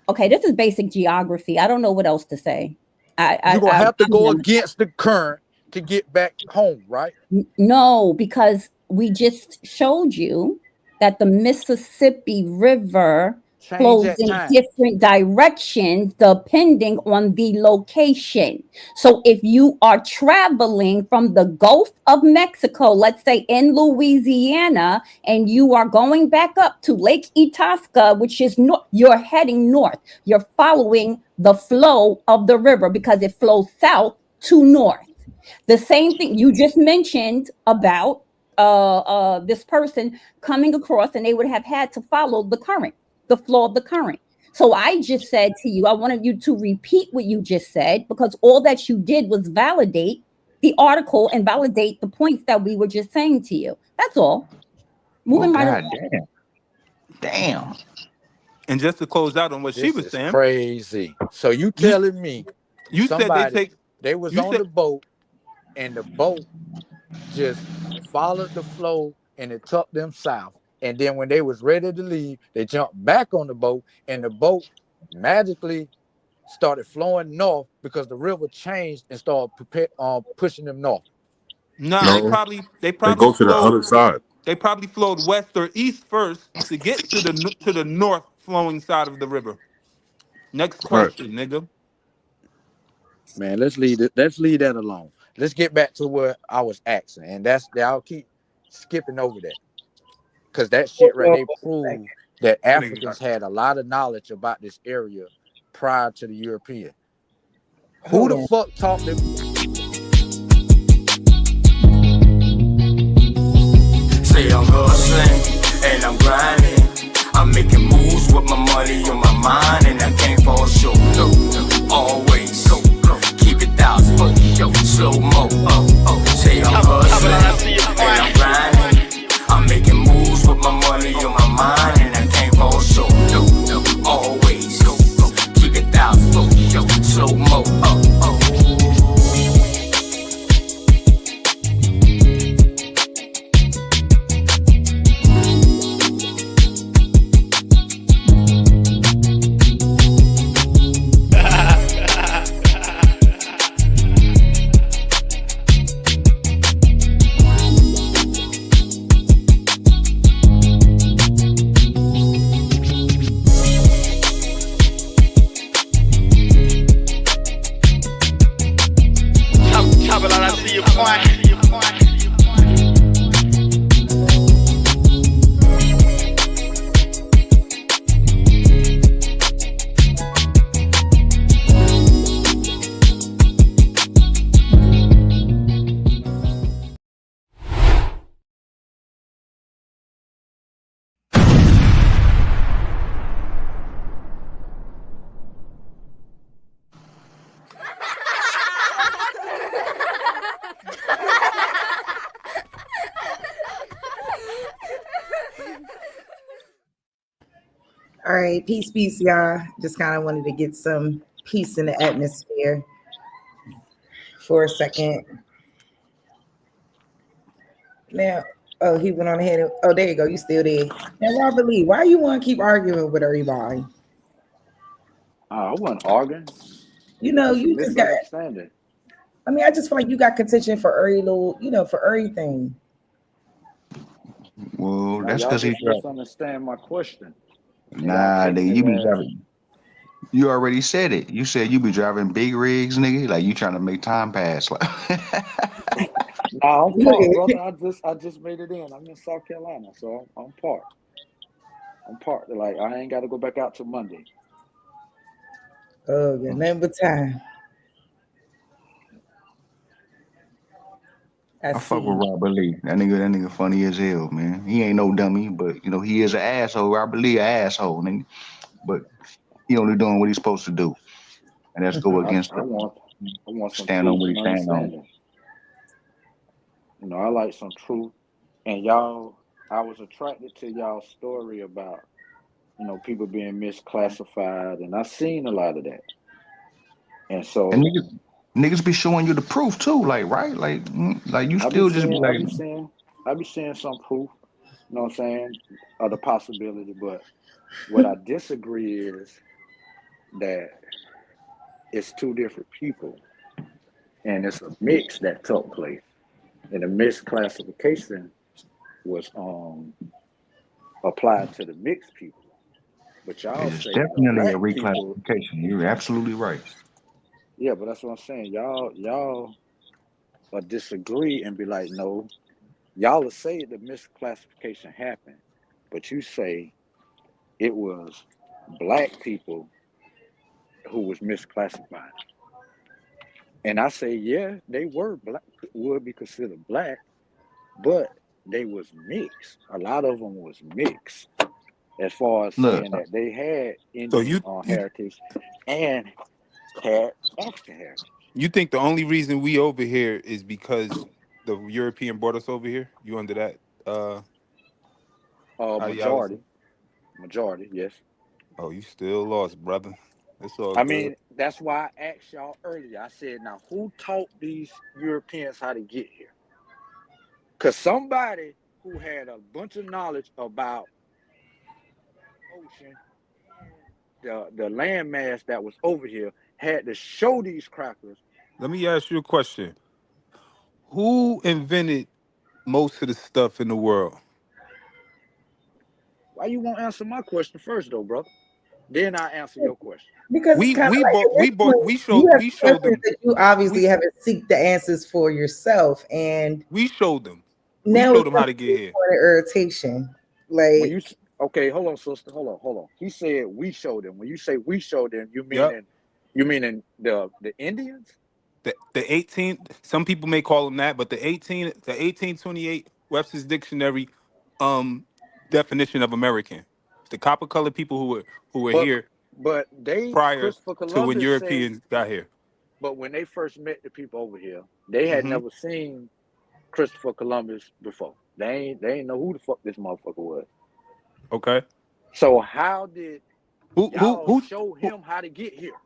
Okay, this is basic geography. I don't know what else to say. You're gonna have to go against the current to get back home, right? No, because we just showed you that the Mississippi River flows in different directions depending on the location. So if you are traveling from the Gulf of Mexico, let's say in Louisiana, and you are going back up to Lake Itasca, which is you're heading north. You're following the flow of the river because it flows south to north. The same thing you just mentioned about this person coming across, and they would have had to follow the current, the flow of the current. So I just said to you, I wanted you to repeat what you just said, because all that you did was validate the article and validate the points that we were just saying to you. That's all. Moving right God along. damn. And just to close out on what she This was is saying, crazy. So you telling me you said they was you on said the boat and the boat just followed the flow and it took them south. And then when they was ready to leave, they jumped back on the boat and the boat magically started flowing north because the river changed and started pushing them north. nah, No, they they probably go to the other flowed side. they probably flowed west or east first to get to the north flowing side of the river. Next Right. question, nigga. Man, let's leave that alone. Let's get back to what I was asking, and I'll keep skipping over that because that shit right they prove that Africans had a lot of knowledge about this area prior to the European. Who the fuck taught them? Say I'm hustling and I'm grinding. I'm making moves with my money on my mind, and I can't fall short. No, always keep it thousand. Slow mo. Say I'm hustling and I'm grinding. I'm making moves with my money on my mind, and I can't fall short. No, always keep it thousand. Slow mo. All right, peace, y'all. Just kind of wanted to get some peace in the atmosphere for a second. Now, oh, he went on ahead. Oh, there you go. You still there. Now, Robert Lee, why you want to keep arguing with everybody? I wasn't arguing. You know, That's a you just got. misunderstanding. I mean, I just feel like you got contention for every little, for everything. Well, Now that's y'all because he just misunderstand my question. And y'all Nah, nigga, taking you it be as driving. You already said it. You said you be driving big rigs, nigga. Like you trying to make time pass. Like, nah, I'm parked, brother. I just made it in. I'm in South Carolina, so I'm parked. I'm parked. Like I ain't got to go back out till Monday. Oh, yeah, nothing but time. I fuck with Robert Lee. That nigga funny as hell, man. He ain't no dummy, but he is an asshole. Robert Lee an asshole, nigga. But he only doing what he's supposed to do. And that's go against I want some stand on truth what he and stand on. understanding. I like some truth. And y'all, I was attracted to y'all's story about, people being misclassified, and I seen a lot of that. And so And niggas be showing you the proof too, like right? Like you still just be like I be seeing some proof, you know what I'm saying, of the possibility. But what I disagree is that it's two different people, and it's a mix that took place. And the misclassification was applied to the mixed people. But y'all it's say the definitely a black people, reclassification. You're absolutely right. yeah, but that's what I'm saying. Y'all disagree and be like, no, y'all will say the misclassification happened, but you say it was black people who was misclassified. And I say, yeah, they were black, would be considered black, but they was mixed. A lot of them was mixed, as far as Look, saying that they had So Indian heritage and had African heritage. you think the only reason we over here is because the European brought us over here? You under that ideology? Majority, yes. Oh, you still lost, brother. It's all I good. mean, that's why I asked y'all earlier. I said, now who taught these Europeans how to get here? Because somebody who had a bunch of knowledge about ocean and the landmass that was over here had to show these crackers. Let me ask you a question. Who invented most of the stuff in the world? Why you won't answer my question first, though, brother? Then I answer your question. Because it's kind of like at this point, we you have showed questions them. that you obviously haven't seek the answers for yourself, and we showed them. Now We showed it's them how to get here. irritation. When Like, you okay, hold on, sister, hold on. He said we showed them. When you say we showed them, you Yep. meaning the Indians? The 18, some people may call them that, but the 1828 Webster's Dictionary definition of American. The copper colored people who were here But they prior Christopher to when Columbus said, Europeans got here. but when they first met the people over here, they had Mm-hmm. never seen Christopher Columbus before. They ain't know who the fuck this motherfucker was. Okay. So how did y'all who show him how to get here?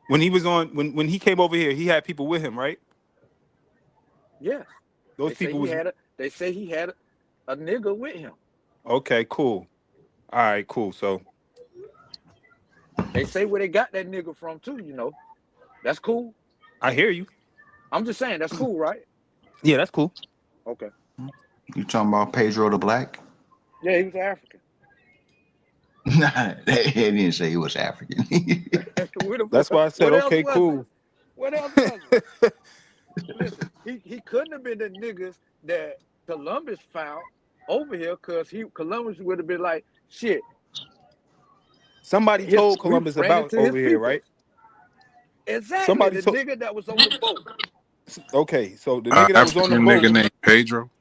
when he was on when he came over here, he had people with him, right? Yes. Those people was They say he had a nigga with him. okay, cool. All right, cool. So they say where they got that nigga from too, you know. That's cool. I hear you. I'm just saying that's cool, right? Yeah, that's cool. Okay. You talking about Pedro the Black? Yeah, he was African. Nah, they didn't say he was African. That's why I said, What else okay, was cool. it? What else was it? Listen, he couldn't have been the niggas that Columbus found over here, because Columbus would have been like, shit. Somebody told Columbus about over here, right? Exactly. Somebody The nigga that was on the boat. Okay, so the nigga that was on the African boat. nigga named Pedro.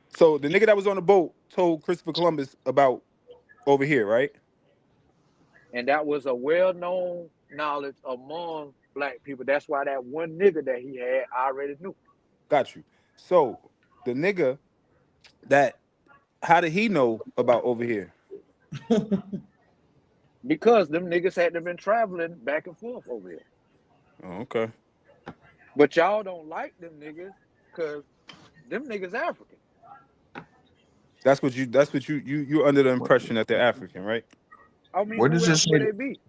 So the nigga that was on the boat told Christopher Columbus about over here, right? And that was a well-known knowledge among black people. That's why that one nigga that he had, I already knew. Got you. So the nigga that, how did he know about over here? Because them niggas had to been traveling back and forth over here. Oh, okay. But y'all don't like them niggas because them niggas African. That's what you're under the impression that they're African, right? I mean, Where who does it else say? would they be?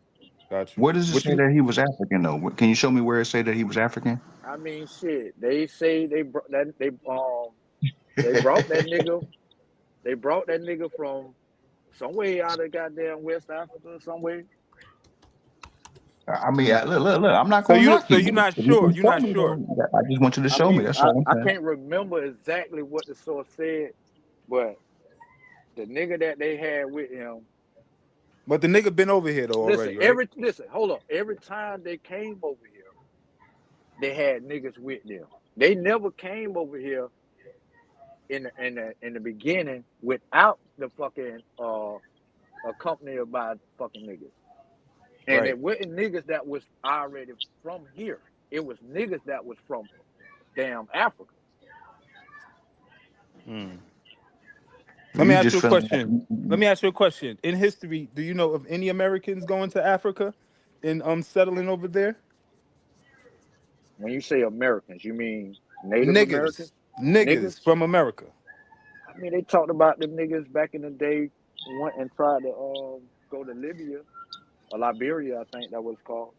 Got you. Where does it What say you? that he was African though? Can you show me where it say that he was African? I mean, shit. They say they brought that they brought that nigga. They brought that nigga from somewhere out of goddamn West Africa, somewhere. I mean, look. I'm not So gonna you knock so you. you're not If you sure. can You're show not me, sure. though, I just want you to I show me. mean, That's all I I'm saying. can't remember exactly what the source said, but the nigga that they had with him. But the nigga been over here though already, right? Hold up. Every time they came over here, they had niggas with them. They never came over here in the beginning without the fucking accompanied by fucking niggas. And Right. it wasn't niggas that was already from here. It was niggas that was from damn Africa. Let me You ask just you a feel question. like Let me ask you a question. In history, do you know of any Americans going to Africa and settling over there? When you say Americans, you mean Native Americans? Niggas from America. I mean, they talked about them niggas back in the day went and tried to go to Libya or Liberia, I think that was called,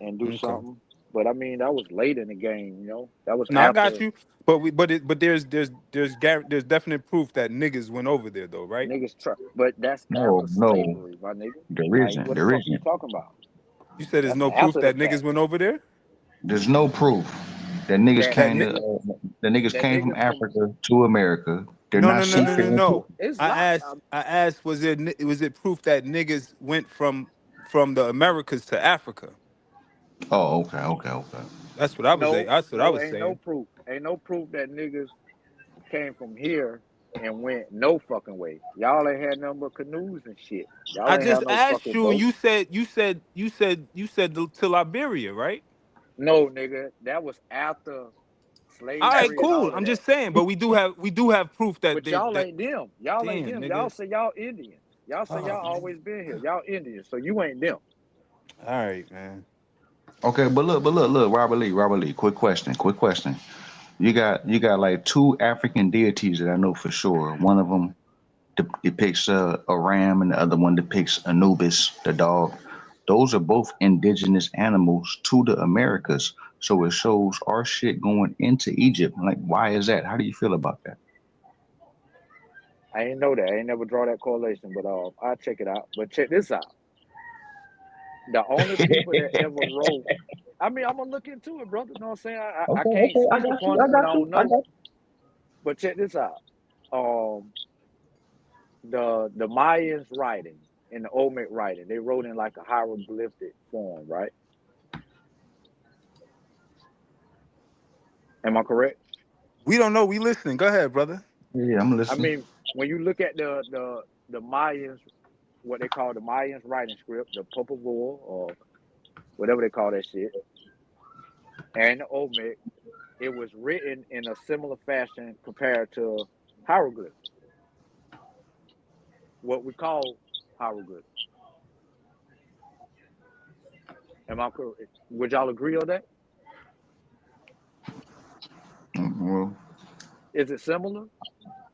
and do Okay. something. But I mean, that was late in the game, you know. That was No, I got after you. But there's definite proof that niggas went over there though, right? niggas try. But that's no, after no, slavery, my nigga. there Like, isn't. what the There fuck are you isn't. talking about? You said there's That's no proof after the that fact. niggas went over there? There's no proof that niggas That came to. niggas, The niggas that came from niggas from Africa to America. They're No, not no, no, no, no, seafaring. no. it's I lot. asked, was it proof that niggas went from the Americas to Africa? Oh, okay. That's what I was saying. No, That's what I no, was ain't no saying. proof. Ain't no proof that niggas came from here and went no fucking way. Y'all ain't had nothing but canoes and shit. Y'all I ain't just have no asked fucking you, and boat. you said to Liberia, right? No, nigga, that was after All right, slavery and cool. all of I'm that. just saying, but we do have proof that But they, y'all that ain't them. Y'all ain't damn them. Y'all nigga. say y'all Indians. Y'all say Oh y'all man. always been here. Y'all Indians. So you ain't them. All right, man. Okay, but look, Robert Lee. Quick question. You got like two African deities that I know for sure. One of them depicts a ram, and the other one depicts Anubis, the dog. Those are both indigenous animals to the Americas. So it shows our shit going into Egypt. Like, why is that? How do you feel about that? I ain't know that. I ain't never draw that correlation, but I'll check it out. But check this out. The only people that ever wrote, I mean, I'm gonna look into it, brother. You know what I'm saying? I can't Okay, I speak got you. upon I it when got I you. don't I know. got But check this out. Um, the Mayans writing and the Olmec writing, they wrote in like a hieroglyphic form, right? Am I correct? We don't know. We listening. Go ahead, brother. Yeah, I'm I listening. mean, when you look at the Mayans, what they call the Mayans writing script, the Popol Vuh or whatever they call that shit, and the Olmec, it was written in a similar fashion compared to hieroglyphs, what we call hieroglyphs. Am I correct? Would y'all agree on that? Well, Is it similar?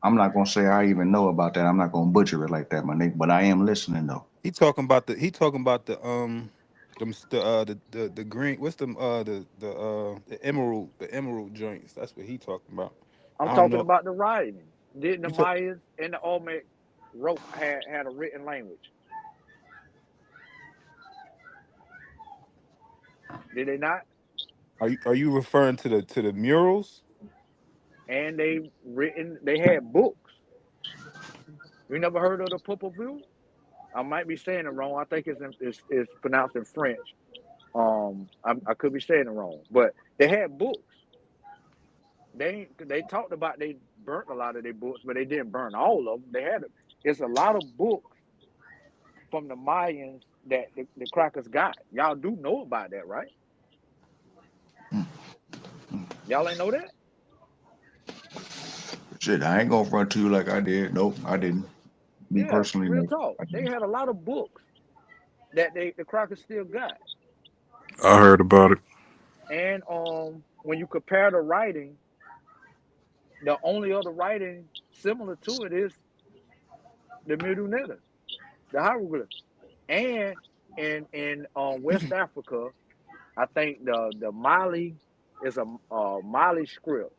I'm not gonna say I even know about that. I'm not gonna butcher it like that, my nigga. But I am listening though. He talking about the green. What's the emerald joints? That's what he talking about. I'm I don't talking know. about the writing. Didn't the You talk, Mayans and the Olmec wrote had a written language? Did they not? are you referring to the murals? And they had books. You never heard of the Popol Vuh? I might be saying it wrong. I think it's pronounced in French. I could be saying it wrong, but they had books. They talked about they burnt a lot of their books, but they didn't burn all of them. It's a lot of books from the Mayans that the crackers got. Y'all do know about that, right? Y'all ain't know that? Shit, I ain't gonna front to you like I did. Nope, I didn't. Me Yeah, personally, real no. talk. I They didn't. had a lot of books that the crackers still got. I heard about it. And when you compare the writing, the only other writing similar to it is the Middle Netters, the hieroglyphs. And in West Africa, I think the Mali is a Mali script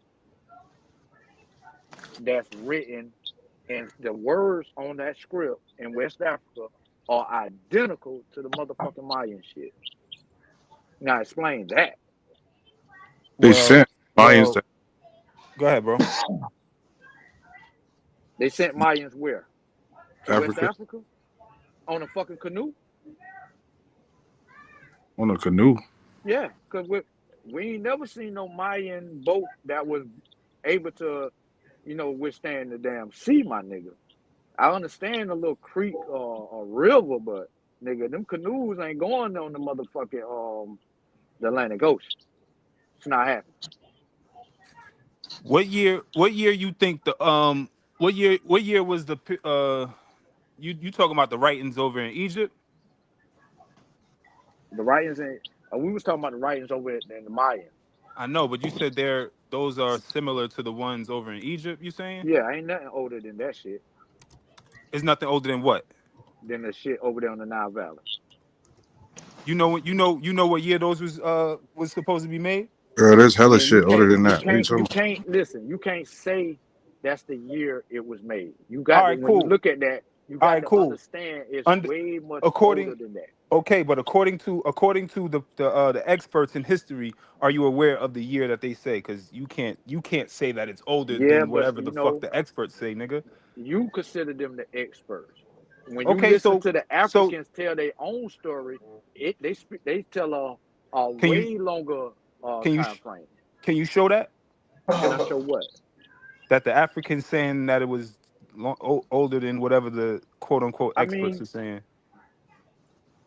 that's written, and the words on that script in West Africa are identical to the motherfucking Mayan shit. Now explain that. They Well, sent Mayans well, to go ahead, bro. They sent Mayans where? To West Africa Africa on a fucking canoe? on a canoe. Yeah, because we ain't never seen no Mayan boat that was able to, withstand the damn sea, my nigga. I understand a little creek or a river, but nigga, them canoes ain't going on the motherfucking the Atlantic Ocean. It's not happening. What year you think what year was you talking about the writings over in Egypt? The writings ain't. We was talking about the writings over in the Mayans. I know, but you said those are similar to the ones over in Egypt, you saying? Yeah, ain't nothing older than that shit. It's nothing older than what? Than the shit over there in the Nile Valley. You know what year those was supposed to be made? Girl, there's hella Man, shit older than that. What are you you talking about? can't listen. You can't say that's the year it was made. You All got to right, when you cool. look at that, you All got right, to cool. understand it's Under way much older according than that. Okay, but according to the experts in history, are you aware of the year that they say? Because you can't say that it's older Yeah, than but whatever the fuck the experts say, nigga. you consider them the experts. When you Okay, listen so to the so Africans tell their own story, they tell a Can you way longer can you time frame. can you show that Can I show what? that the Africans saying that it was older than whatever the quote unquote I experts mean, are saying?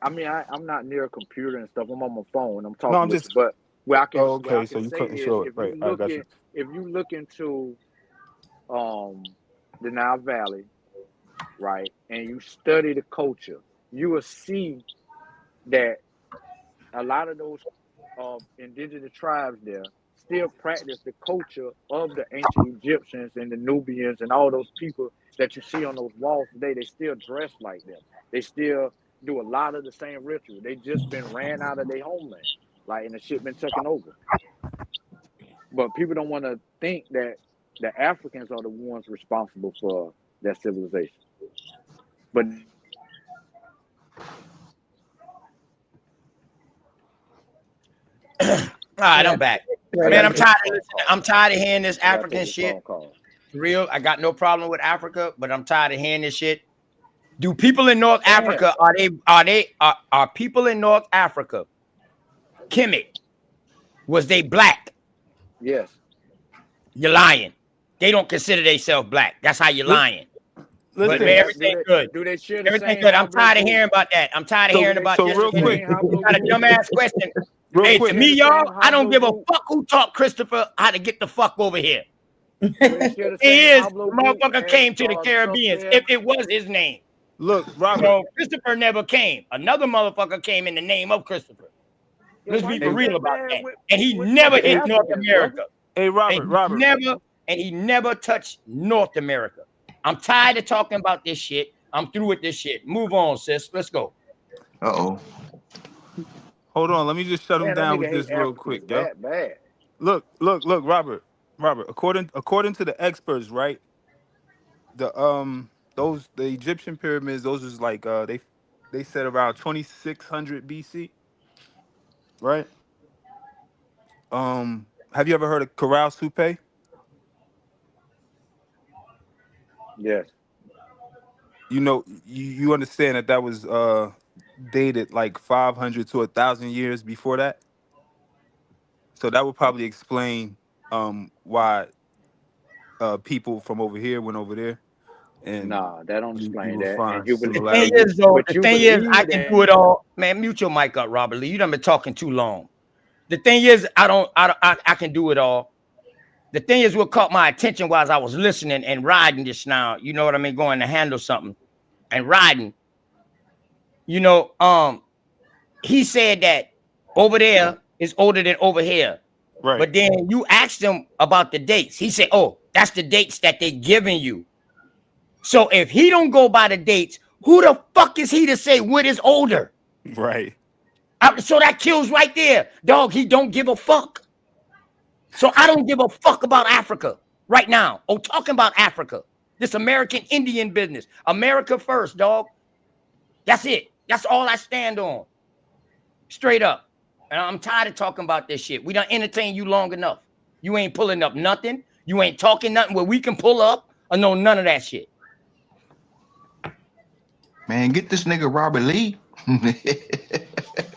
I'm not near a computer and stuff. I'm on my phone. I'm No, talking I'm with you. just. But Oh, what I okay. So can you say couldn't is show it, right? I got you. if you look into the Nile Valley, right, and you study the culture, you will see that a lot of those indigenous tribes there still practice the culture of the ancient Egyptians and the Nubians and all those people that you see on those walls today. They still dress like them. They still do a lot of the same ritual. They just been ran out of their homeland, like, and the shit been taken over. But people don't want to think that the Africans are the ones responsible for that civilization. But All right, I'm back. I Man, gotta I'm take a tired of phone listening. call. I'm tired of hearing this I gotta take African this shit. phone call. For real, I got no problem with Africa, but I'm tired of hearing this shit. Do people in North Damn. Africa are people in North Africa? Kemet, was they black? Yes. You're lying. They don't consider themselves black. That's how you're lying. But Do man, they everything good. do they share the Everything same good. I'm tired of haplogroup? hearing about that. I'm tired of Do hearing they about So share this the real again. quick, same You got a haplogroup? dumbass question. real Hey, They to quick. share me, the y'all, same I don't give a haplogroup? fuck who taught Christopher how to get the fuck over here. Do they share the He same is the haplogroup motherfucker as came to the Caribbeans. sub-Saharan? If it was his name. Look, Robert. No, Christopher never came. Another motherfucker came in the name of Christopher. Yeah, Let's why be you for Hey, real get about mad that. And he with never fucking hit hey, North Africans, brother? America. hey, Robert. Robert. And he never touched North America. I'm tired of talking about this shit. I'm through with this shit. Move on, sis. Let's go. Uh-oh. Hold on. Let me just shut him Man, that down nigga with hate this real Africans quick, yo. that bad. Look, Robert. Robert. According to the experts, right? The Egyptian pyramids, those is like they said around 2600 BC, right? Have you ever heard of Corral Supe? Yes. You know, you understand that was dated like 500 to 1,000 years before that. So that would probably explain why people from over here went over there, and Nah, that don't you explain will that. And find you The believe, thing and you, similarities. is, though, but the you thing is, I believe can that. do it all. Man, mute your mic up, Robert Lee. You done been talking too long. The thing is, I can do it all. The thing is, what caught my attention was I was listening and riding just now. You know what I mean? Going to handle something and riding. You know, he said that over there is older than over here. Right. But then you asked him about the dates. He said, "Oh, that's the dates that they giving you." So if he don't go by the dates, who the fuck is he to say what is older? Right. So that kills right there, dog. He don't give a fuck. So I don't give a fuck about Africa right now. Oh, talking about Africa, this American Indian business, America first, dog. That's it. That's all I stand on, straight up. And I'm tired of talking about this shit. We done entertained you long enough. You ain't pulling up nothing. You ain't talking nothing where we can pull up or no none of that shit. Man, get this nigga Robert Lee.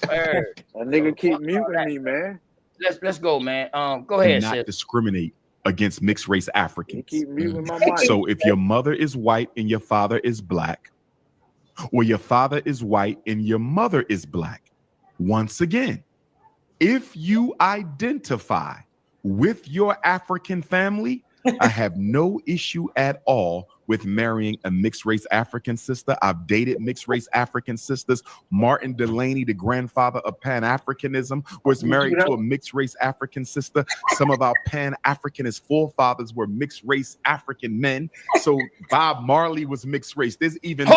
A nigga keep muting me, man. Let's go, man. Go Do ahead, not sis. discriminate against mixed race He Africans. keep muting my mic. So if your mother is white and your father is black, or your father is white and your mother is black, once again, if you identify with your African family, I have no issue at all with marrying a mixed race African sister. I've dated mixed race African sisters. Martin Delaney, the grandfather of Pan-Africanism, was married to a mixed race African sister. Some of our Pan-Africanist forefathers were mixed race African men. So Bob Marley was mixed race. There's even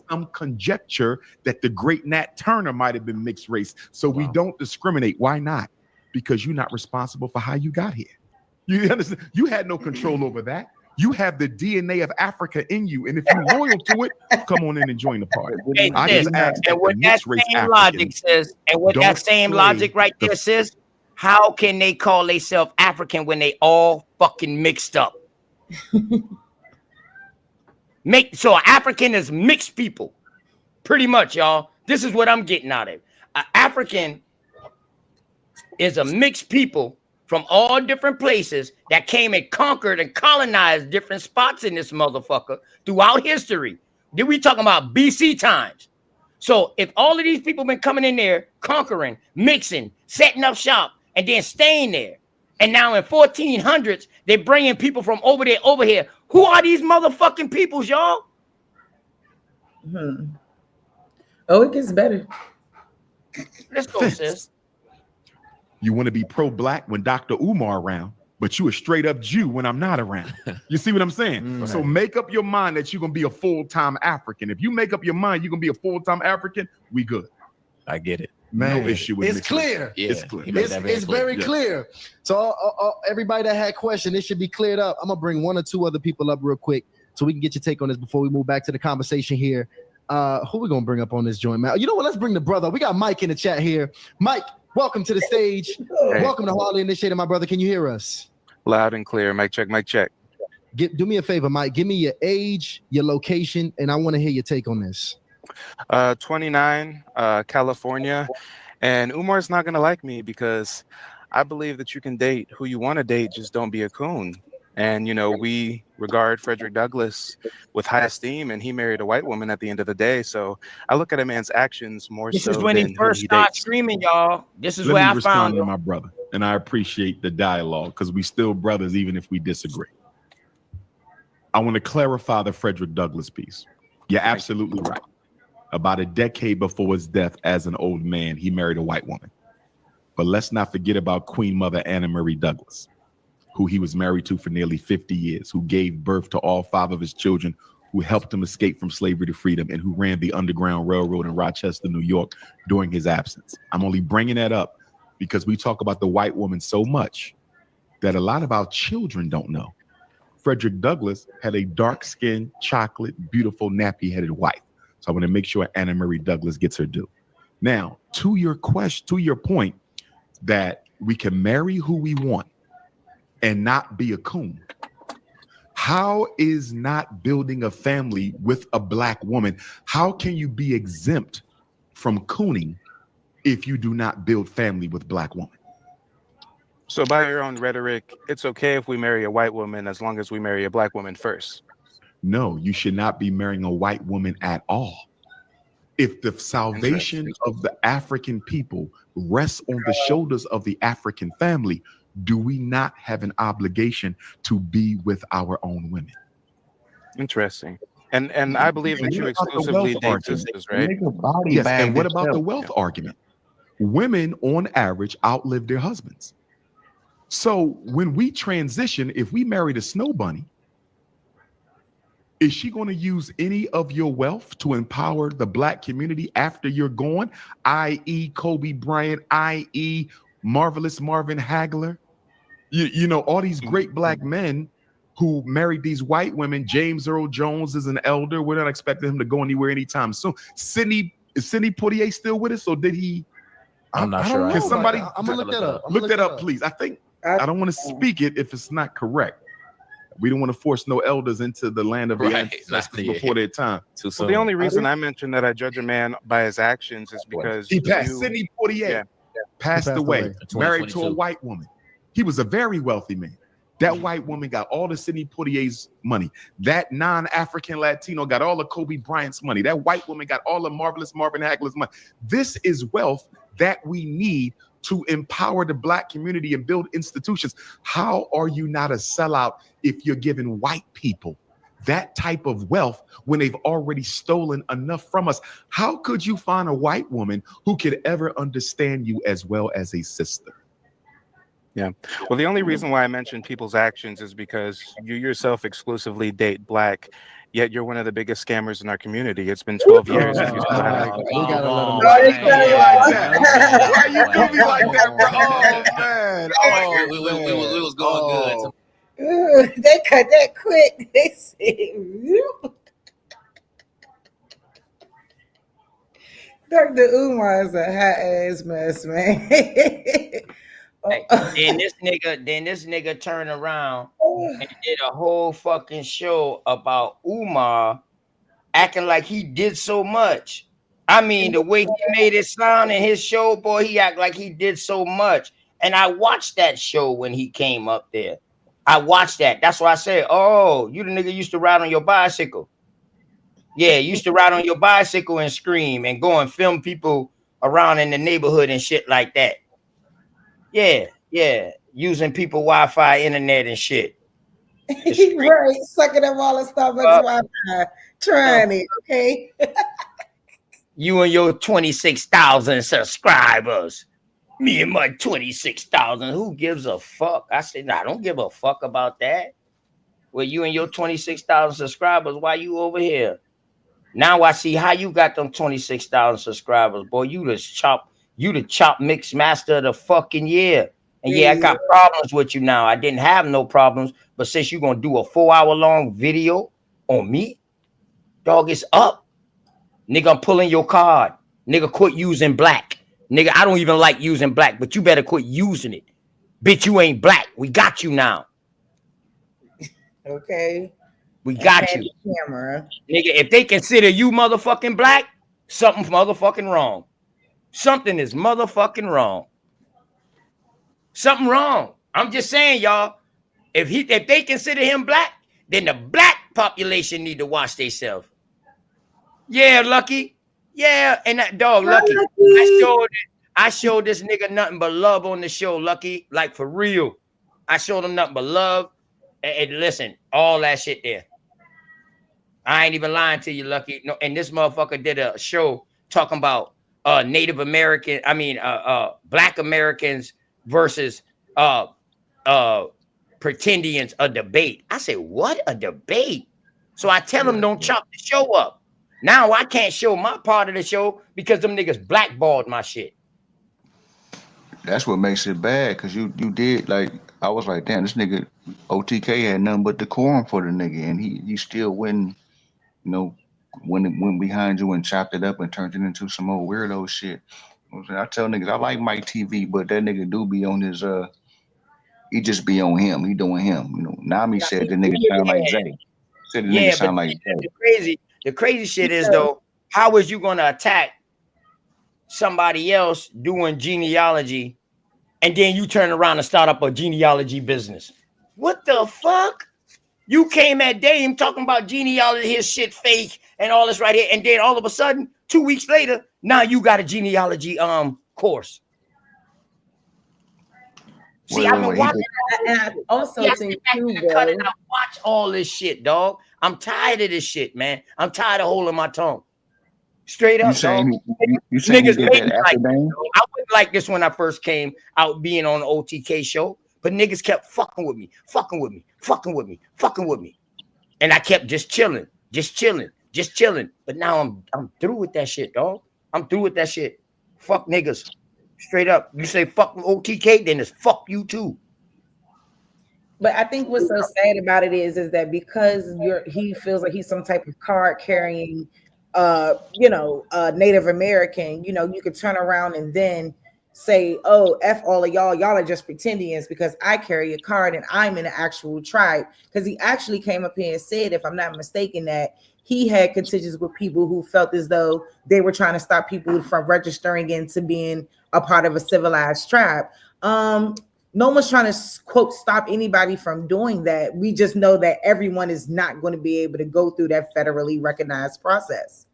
some conjecture that the great Nat Turner might have been mixed race. So we don't discriminate. Why not? Because you're not responsible for how you got here. You understand? You had no control over that. You have the DNA of Africa in you, and if you're loyal to it, come on in and join the party. Hey, I sis, just asked that and what the that mixed race same logic Africans says, and what that don't same play logic right the there says, how can they call themselves African when they all fucking mixed up? So African is mixed people, pretty much, y'all. This is what I'm getting out of it. African is a mixed people from all different places that came and conquered and colonized different spots in this motherfucker throughout history. Then we talking about BC times. So if all of these people been coming in there, conquering, mixing, setting up shop, and then staying there, and now in 1400s, they bringing people from over there over here. Who are these motherfucking peoples, y'all? Oh, it gets better. Let's go, sis. You want to be pro-black when Dr. Umar around, but you a straight up Jew when I'm not around. You see what I'm saying? So make up your mind that you're going to be a full-time African. If you make up your mind you're going to be a full-time African, we good. I get it. Man, no issue with it's clear. Yeah, it's clear. It's very clear. So everybody that had questions, it should be cleared up. I'm going to bring one or two other people up real quick so we can get your take on this before we move back to the conversation here. Who we going to bring up on this joint, man? You know what? Let's bring the brother. We got Mike in the chat here. Mike, welcome to the stage. Hey. Welcome to Hardly Initiated, my brother. Can you hear us? Loud and clear. Mic check, mic check. Do me a favor, Mike. Give me your age, your location, and I want to hear your take on this. 29, California. And Umar's not going to like me because I believe that you can date who you want to date, just don't be a coon. And, you know, we regard Frederick Douglass with high esteem, and he married a white woman at the end of the day. So I look at a man's actions more This so is when than he first who he started dates. screaming, y'all. This is Let where me I respond found to him. my brother, and I appreciate the dialogue because we still brothers even if we disagree. I want to clarify the Frederick Douglass piece. You're absolutely right. About a decade before his death as an old man, he married a white woman. But let's not forget about Queen Mother Anna Marie Douglas, who he was married to for nearly 50 years, who gave birth to all 5 of his children, who helped him escape from slavery to freedom, and who ran the Underground Railroad in Rochester, New York during his absence. I'm only bringing that up because we talk about the white woman so much that a lot of our children don't know. Frederick Douglass had a dark-skinned, chocolate, beautiful, nappy-headed wife. So I want to make sure Anna Marie Douglas gets her due. Now, to your question, to your point, that we can marry who we want and not be a coon. How is not building a family with a black woman? How can you be exempt from cooning if you do not build family with black woman? So by your own rhetoric, it's okay if we marry a white woman as long as we marry a black woman first. No, you should not be marrying a white woman at all. If the salvation of the African people rests on the shoulders of the African family, do we not have an obligation to be with our own women? Interesting. And I believe that you exclusively date sisters, right? Yes, and what about the wealth argument? Women, on average, outlive their husbands. So when we transition, if we married a snow bunny, is she going to use any of your wealth to empower the black community after you're gone, i.e. Kobe Bryant, i.e. Marvelous Marvin Hagler? You know, all these great black men who married these white women. James Earl Jones is an elder. We're not expecting him to go anywhere anytime soon. Is Sidney Poitier still with us, or did he? I'm not sure. Can somebody I'm gonna look that up. Look that up, please. I think I don't want to speak it if it's not correct. We don't want to force no elders into the land of the ancestors before their time. Well, the only reason I mentioned that I judge a man by his actions is because he passed. Sidney Poitier passed away, married to a white woman. He was a very wealthy man. That white woman got all the Sidney Poitier's money. That non-African Latino got all of Kobe Bryant's money. That white woman got all of Marvelous Marvin Hagler's money. This is wealth that we need to empower the black community and build institutions. How are you not a sellout if you're giving white people that type of wealth when they've already stolen enough from us? How could you find a white woman who could ever understand you as well as a sister? Yeah. Well, the only reason why I mentioned people's actions is because you yourself exclusively date black, yet you're one of the biggest scammers in our community. It's been 12 years. And you still haven't. Why you do me like that, bro? Oh, man. We was going good. They cut that quick. They said, Dr. Umar is a hot ass mess, man. Hey, then this nigga turned around and did a whole fucking show about Umar acting like he did so much. I mean, the way he made it sound in his show, boy, he act like he did so much. And I watched that show when he came up there. I watched that. That's why I said, oh, you the nigga used to ride on your bicycle. Yeah, you used to ride on your bicycle and scream and go and film people around in the neighborhood and shit like that. Yeah, yeah. Using people Wi-Fi, internet and shit. Right, sucking up all the Starbucks Wi-Fi, trying it, okay? You and your 26,000 subscribers. Me and my 26,000. Who gives a fuck? I said, nah, I don't give a fuck about that. Well, you and your 26,000 subscribers, why you over here? Now I see how you got them 26,000 subscribers, boy. You the chop mix master of the fucking year. And yeah, I got problems with you now. I didn't have no problems, but since you're gonna do a 4-hour long video on me, dog, it's up. Nigga, I'm pulling your card. Nigga, quit using black. Nigga, I don't even like using black, but you better quit using it. Bitch, you ain't black. We got you now. Okay. We got you. Camera. Nigga, if they consider you motherfucking black, something's motherfucking wrong. Something is motherfucking wrong. Something wrong. I'm just saying, y'all. If they consider him black, then the black population need to watch themselves. Yeah, Lucky. Yeah, and that dog, Lucky. I showed this nigga nothing but love on the show, Lucky. Like for real. I showed him nothing but love. And listen, all that shit there. I ain't even lying to you, Lucky. No, and this motherfucker did a show talking about Native American, Black Americans versus pretendians, a debate. I say, what? A debate? So I tell them don't chop the show up. Now I can't show my part of the show because them niggas blackballed my shit. That's what makes it bad, cause you did, like, I was like, damn, this nigga OTK had nothing but decorum for the nigga, and he still went, went behind you and chopped it up and turned it into some old weirdo shit. I tell niggas I like Mike TV, but that nigga do be on his he just be on him. He doing him. Nami said the nigga sound like Jay. Said the nigga sound like Jay. The crazy shit is though, how is you gonna attack somebody else doing genealogy and then you turn around and start up a genealogy business? What the fuck? You came at Dame talking about genealogy, his shit fake and all this right here, and then all of a sudden 2 weeks later, now you got a genealogy course. See, I've been watching. And I also think too, cut it. I watch all this shit, dog. I'm tired of this shit, man. I'm tired of holding my tongue. Straight up, dog. You saying Niggas he did that after Dame? I wasn't like this when I first came out being on the OTK show, but niggas kept fucking with me. And I kept just chilling. But now I'm through with that shit, dog. I'm through with that shit. Fuck niggas. Straight up. You say fuck OTK, then it's fuck you too. But I think what's so sad about it is that because he feels like he's some type of card carrying Native American, you could turn around and then say, oh, F all of y'all are just pretendians because I carry a card and I'm in an actual tribe. Because he actually came up here and said, if I'm not mistaken, that he had contingents with people who felt as though they were trying to stop people from registering into being a part of a civilized tribe. No one's trying to, quote, stop anybody from doing that. We just know that everyone is not going to be able to go through that federally recognized process.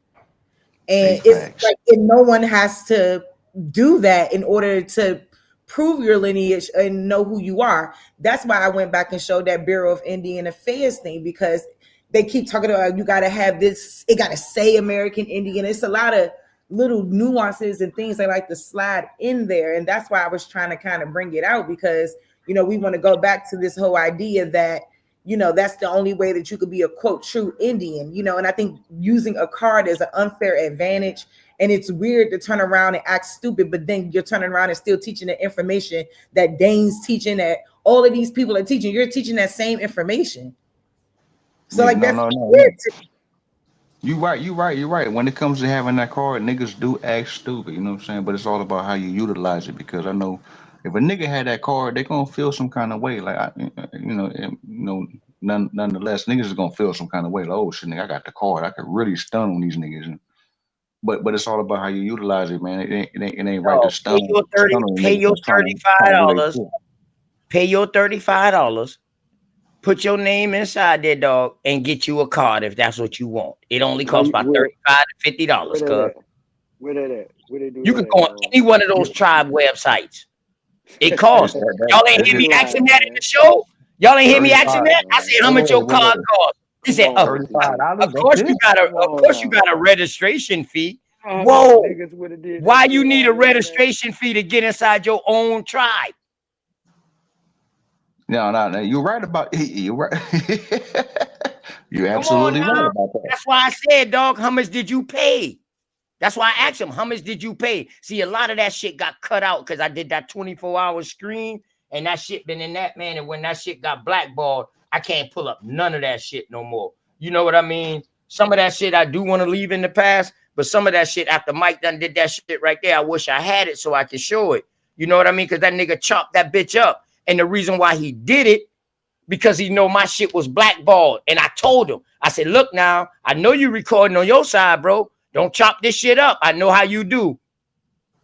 And it's like, and no one has to do that in order to prove your lineage and know who you are. That's why I went back and showed that Bureau of Indian Affairs thing, because they keep talking about you got to have this, it got to say American Indian. It's a lot of little nuances and things they like to slide in there. And that's why I was trying to kind of bring it out, because, we want to go back to this whole idea that, that's the only way that you could be a, quote, true Indian, and I think using a card is an unfair advantage. And it's weird to turn around and act stupid, but then you're turning around and still teaching the information that Dane's teaching, that all of these people are teaching. You're teaching that same information. So that's weird to me. You right. When it comes to having that card, niggas do act stupid, you know what I'm saying? But it's all about how you utilize it, because I know if a nigga had that card, they gonna feel some kind of way. Like, nonetheless, niggas is gonna feel some kind of way. Like, oh shit, nigga, I got the card. I could really stun on these niggas. but it's all about how you utilize it, man. It ain't right to No, stun on pay niggas your that's trying to do their $35. shit. Pay your $35. Put your name inside there, dog, and get you a card if that's what you want. It only costs about $35 to $50, Where that cuz. at? Where that at? Where they do You that can at? go on any one of those tribe websites. It Yes, costs. Y'all ain't That's hear a me lie, asking that in man. the show? Y'all ain't hear me asking 35. that? I said, how much Wait, your card wait. cost? He Come said, on, $35. OT. of That's course it. you got Come on now. a registration fee. Oh, them Whoa. niggas would have did that Why you shit need a already, man. registration fee to get inside your own tribe? No. You're right about you're right. You're Come on absolutely right now. about that. That's why I said, dog, how much did you pay? That's why I asked him, how much did you pay? See, a lot of that shit got cut out because I did that 24-hour screen and that shit been in that, man. And when that shit got blackballed, I can't pull up none of that shit no more. You know what I mean? Some of that shit I do want to leave in the past, but some of that shit after Mike done did that shit right there, I wish I had it so I could show it. You know what I mean? Because that nigga chopped that bitch up. And the reason why he did it, because he know my shit was blackballed. And I told him, I said, look now, I know you recording on your side, bro. Don't chop this shit up. I know how you do.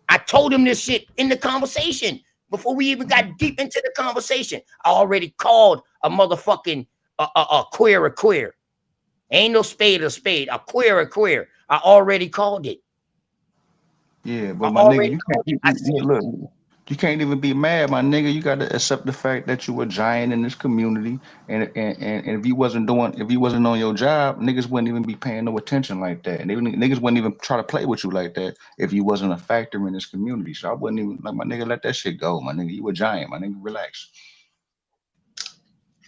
I told him this shit in the conversation before we even got deep into the conversation. I already called a motherfucking a queer a queer. Ain't no spade a spade. A queer a queer. I already called it. Yeah, I but my nigga, already you called it. can't. Look, you can't even be mad, my nigga. You got to accept the fact that you a giant in this community, and if you wasn't on your job, niggas wouldn't even be paying no attention like that, and niggas wouldn't even try to play with you like that if you wasn't a factor in this community. So I wouldn't even like my nigga let that shit go, my nigga. You a giant, my nigga. Relax.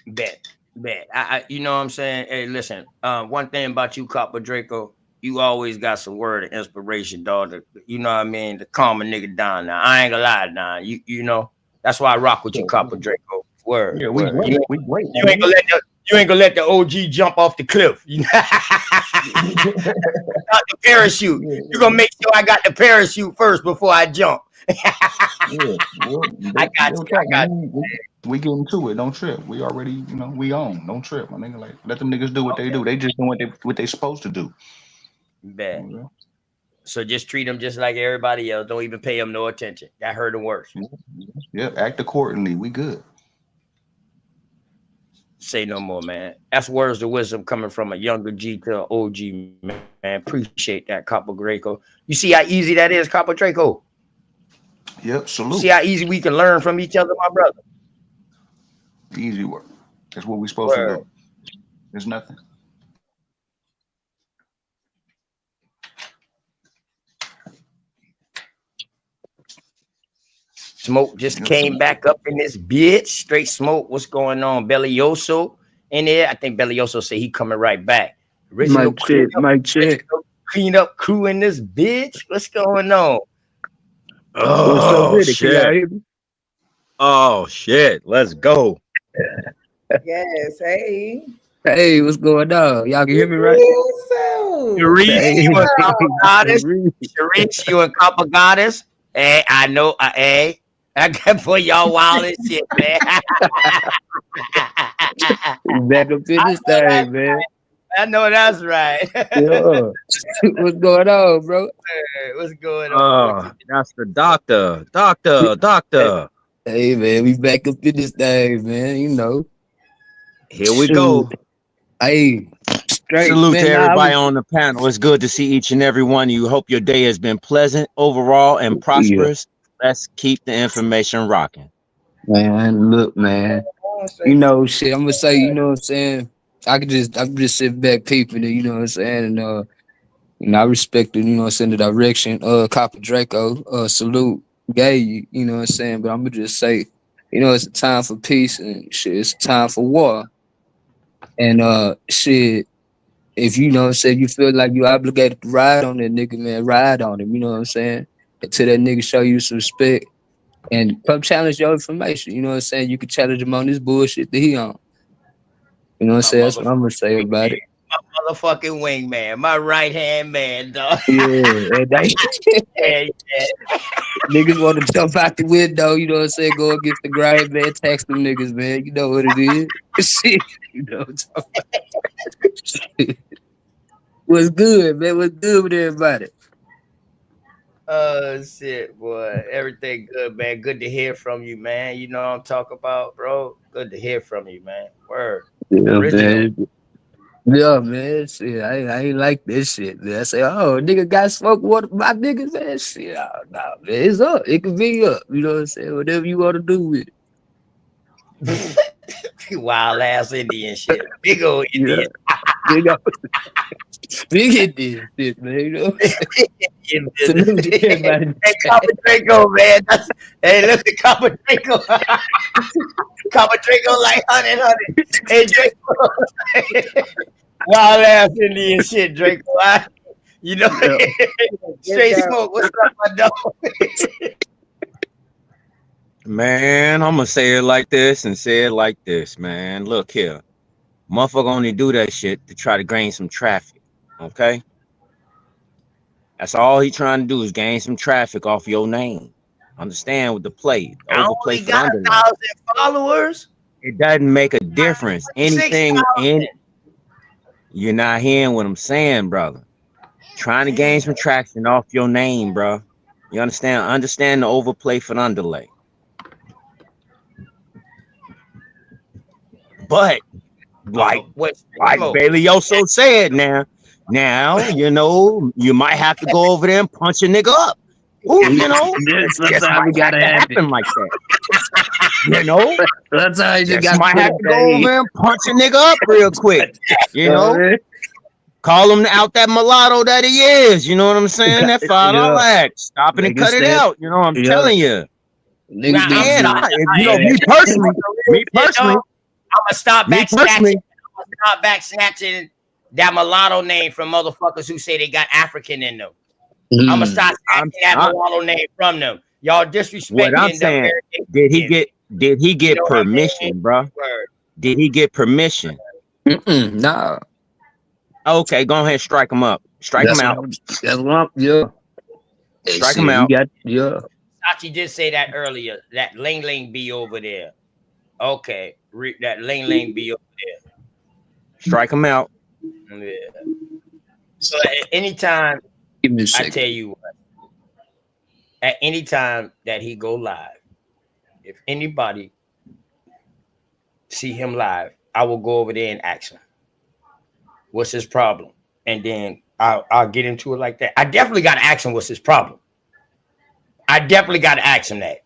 Bet. I you know what I'm saying? Hey, listen, one thing about you, Copper Draco, you always got some word of inspiration, dog. You know what I mean? To calm a nigga down now. I ain't gonna lie now. You know, that's why I rock with you, Copper Draco. Word. Yeah, we great. You, We great, you ain't gonna let the OG jump off the cliff. You know? Got the parachute. You gonna make sure I got the parachute first before I jump. I got you. We get into it. Don't trip. We already, we on. Don't trip, my nigga. Like, let them niggas do what they do. They just doing what they supposed to do. Bet. So just treat them just like everybody else. Don't even pay them no attention. That hurt them worse. Yep. Act accordingly. We good. Say no more, man. That's words of wisdom coming from a younger G to an OG, man. Appreciate that, Copper Draco. You see how easy that is, Copper Draco? Yep. Salute. See how easy we can learn from each other, my brother? Easy work. That's what we supposed to do. There's nothing. Smoke just came back up in this bitch. Straight smoke. What's going on? Bellioso in there. I think Bellioso said he coming right back. Original clean up crew in this bitch. What's going on? What's up with it? Can y'all hear me? Oh shit. Let's go. Yes, hey. Hey, what's going on? Y'all can hear me right? Sharice, you and Copper Goddess. Hey, I know. Hey, I can put y'all wild as shit, man. Back up in this thing, man. I know that's right. Yeah. What's going on, bro? What's going on? Oh, that's the doctor. Hey, man, we back up in this thing, man. You know. Here we go. Hey, straight. Salute man, to everybody on the panel. It's good to see each and every one of you. Hope your day has been pleasant overall and prosperous. Let's keep the information rocking. Man, look, man. You know, shit, I'm gonna say, you know what I'm saying? I'm just sit back peeping it, you know what I'm saying? And I respect it, you know what I'm saying, the direction, Copper Draco, salute, gay, you know what I'm saying? But I'm gonna just say, you know, it's a time for peace and shit, it's a time for war. And shit, if you know what I'm saying, you feel like you obligated to ride on that nigga, man, ride on him, you know what I'm saying? Until that nigga show you some respect. And come challenge your information. You know what I'm saying? You can challenge him on this bullshit that he on. You know what I'm saying? That's what I'm gonna say about it. My motherfucking wingman, my right hand man, dog. Yeah, and yeah. Niggas want to jump out the window, you know what I'm saying? Go against the grind, man. Tax them niggas, man. You know what it is. Shit, you know what I'm talking about. What's good, man? What's good with everybody? Oh shit, boy. Everything good, man. Good to hear from you, man. You know what I'm talking about, bro. Good to hear from you, man. Word. Yeah, Original. man. Yeah, man. Shit, I ain't like this shit, man. I say, oh, nigga got smoke water, my niggas, man. Shit, oh, nah, man. It's up. It can be up. You know what I'm saying? Whatever you want to do with it. Wild ass Indian shit. Big old Yeah. Indian. Nigga, big Indian shit, man. You know what I'm saying? Indian Salute to business. everybody in the Hey, chat. Copper Draco, man. Hey, look at Copper Draco. Copper Draco like 100. Hey, Draco. Wild ass Indian shit, Draco. You know, Yeah. straight smoke. What's up, my dog? Man, I'm gonna say it like this and say it like this, man. Look here. Motherfucker only do that shit to try to gain some traffic. Okay? That's all he trying to do is gain some traffic off your name. Understand with the play, I overplay only for the got underlay. 1,000 followers. It doesn't make a difference. 6,000. You're not hearing what I'm saying, brother. Trying to gain some traction off your name, bro. You understand? Understand the overplay for the underlay. But like Bailey also said, now you know you might have to go over there and punch a nigga up. Who you know? Just Sometimes might we gotta have to have it. happen like that. You know? Sometimes you Just gotta might put have it to go over there and punch a nigga up real quick. You know? Call him out that mulatto that he is. You know what I'm saying? That $5 act. Stop it and cut it out. You know what I'm telling you. Niggas And be me personally, I'm gonna start me back personally, snatching. I'm gonna start back snatching that mulatto name from motherfuckers who say they got African in them. I'm gonna start snatching that mulatto name from them. Y'all what I'm disrespecting the saying, American did he Indians. get You know what I'm saying? permission, bro? Word. Did he get permission? Nah. Okay, go ahead and strike him up. Strike him out. Yeah. Strike him out. Sachi did say that earlier. That Ling Ling be over there. Okay, that Ling Ling be over there. Strike him out. Yeah. So anytime I tell you what, at any time that he go live, if anybody see him live, I will go over there and ask him, what's his problem? And then I'll get into it like that. I definitely got to ask him what's his problem. I definitely got to ask him that.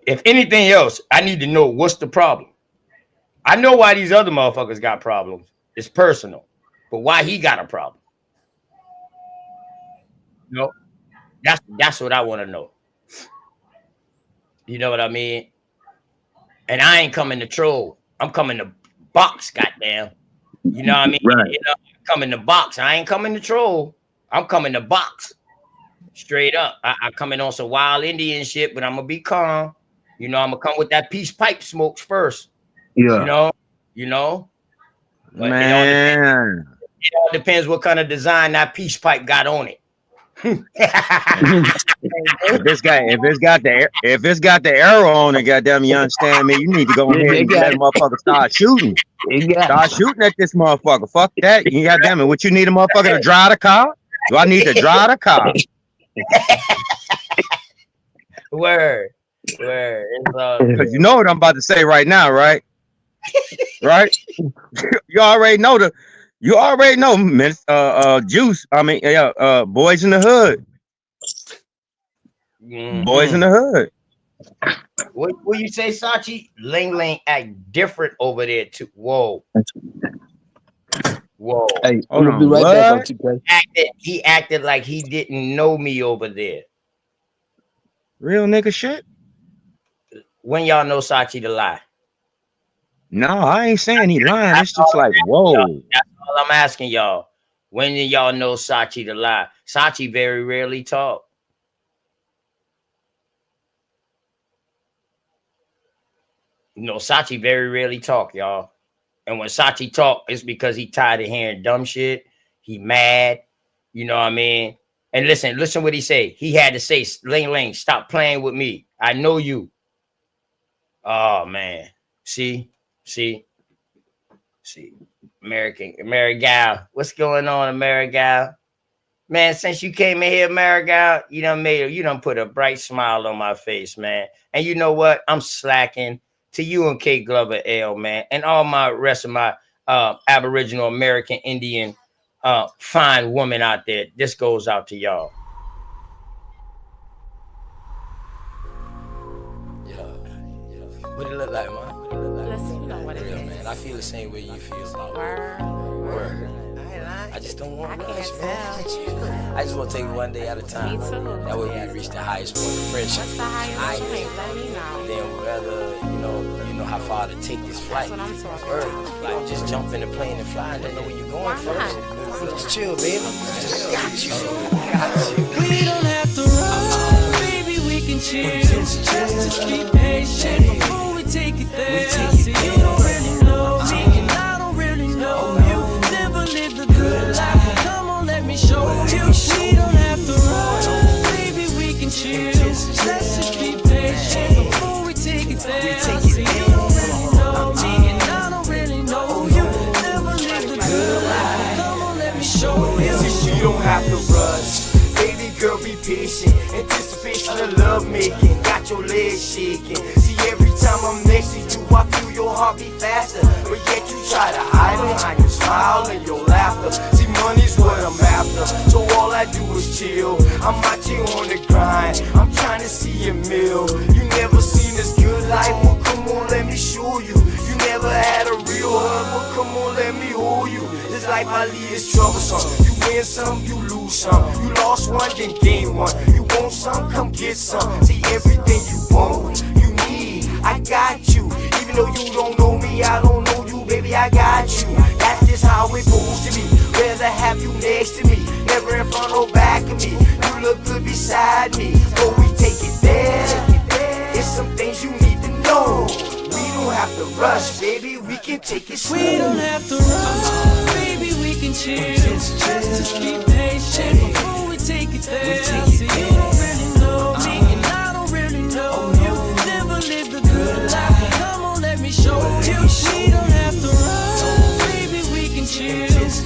If anything else, I need to know what's the problem. I know why these other motherfuckers got problems. It's personal. But why he got a problem? No, that's what I want to know. You know what I mean? And I ain't coming to troll. I'm coming to box, goddamn. You know what I mean? Right. You know, I'm coming to box. I ain't coming to troll. I'm coming to box. Straight up. I coming on some wild Indian shit, but I'm gonna be calm. You know, I'm gonna come with that peace pipe smokes first. Yeah. You know. But Man. It all depends what kind of design that peace pipe got on it. if it's got the arrow on it, goddamn, you understand me? You need to go ahead and let a motherfucker start shooting. Start shooting at this motherfucker. Fuck that. You goddamn it. What you need a motherfucker to drive the car? Do I need to drive the car? Word. Because you know what I'm about to say right now, right? Right? You already know Juice. I mean, Boys in the Hood. Boys in the Hood. What you say, Sachi? Ling Ling act different over there too. Whoa. Hey, I'm gonna be right back on TK. He acted like he didn't know me over there. Real nigga shit. When y'all know Sachi to lie? No, I ain't saying he lying. It's just like, whoa. That's all I'm asking y'all. When did y'all know Sachi to lie? Sachi very rarely talk. Sachi very rarely talk, y'all. And when Sachi talk, it's because he tired of hearing dumb shit. He mad. You know what I mean? And listen what he say. He had to say, Ling Ling, stop playing with me. I know you. Oh man. See. American gal. What's going on, American gal? Man, since you came in here, Marigold, you done put a bright smile on my face, man. And you know what? I'm slacking to you and K Glover L, man, and all my rest of my Aboriginal American Indian fine woman out there. This goes out to y'all. What it look like, man? Real, man. I feel the same way you feel about word. I just don't want to rush, man. I just want to take it one day at a time. That way we can reach the highest point of friendship. What's the highest point? Let me know. Then whether, you know how far to take this flight. That's what I'm talking Word. about. You don't just jump in the plane and fly and don't know where you're going first. Just chill, baby. Just got you. We don't have to run, baby, we can chill. Just be patient before we take it there. See, you don't really know me, and I don't really know you. Never lived a good life, come on, let me show you. We don't have to run, baby, we can chill. Let's just be patient before we take it there. See, you don't really know me, and I don't really know you. Never lived a good life, come on, let me show you. See, you don't have to rush. Baby girl, be patient. Anticipation of love making. Got your legs shaking. See, every time I'm next to you, I feel your heart beat faster. But yet you try to hide behind your smile and your laughter. See, money's what I'm after, so all I do is chill. I'm out here on the grind. I'm trying to see a meal. You never seen this good life? Well, come on, let me show you. You never had a real hug? Well, come on, let me hold you. This life I lead is troublesome. You win some, you lose some. You lost one, then gain one. You want some, come get some. See, everything you want, you need, I got you. Even though you don't know me, I don't know you, baby, I got you. That's just how it supposed to be. Rather have you next to me, never in front or back of me. You look good beside me, but we take it there. It's some things you need to know. We don't have to rush, baby, we can take it slow. We don't have to run, baby, we can chill. Just be patient before we take it there. See, you don't really know me, and I don't really know you. Never lived a good life, come on, let me show you. We don't have to run, baby, we can chill. Let's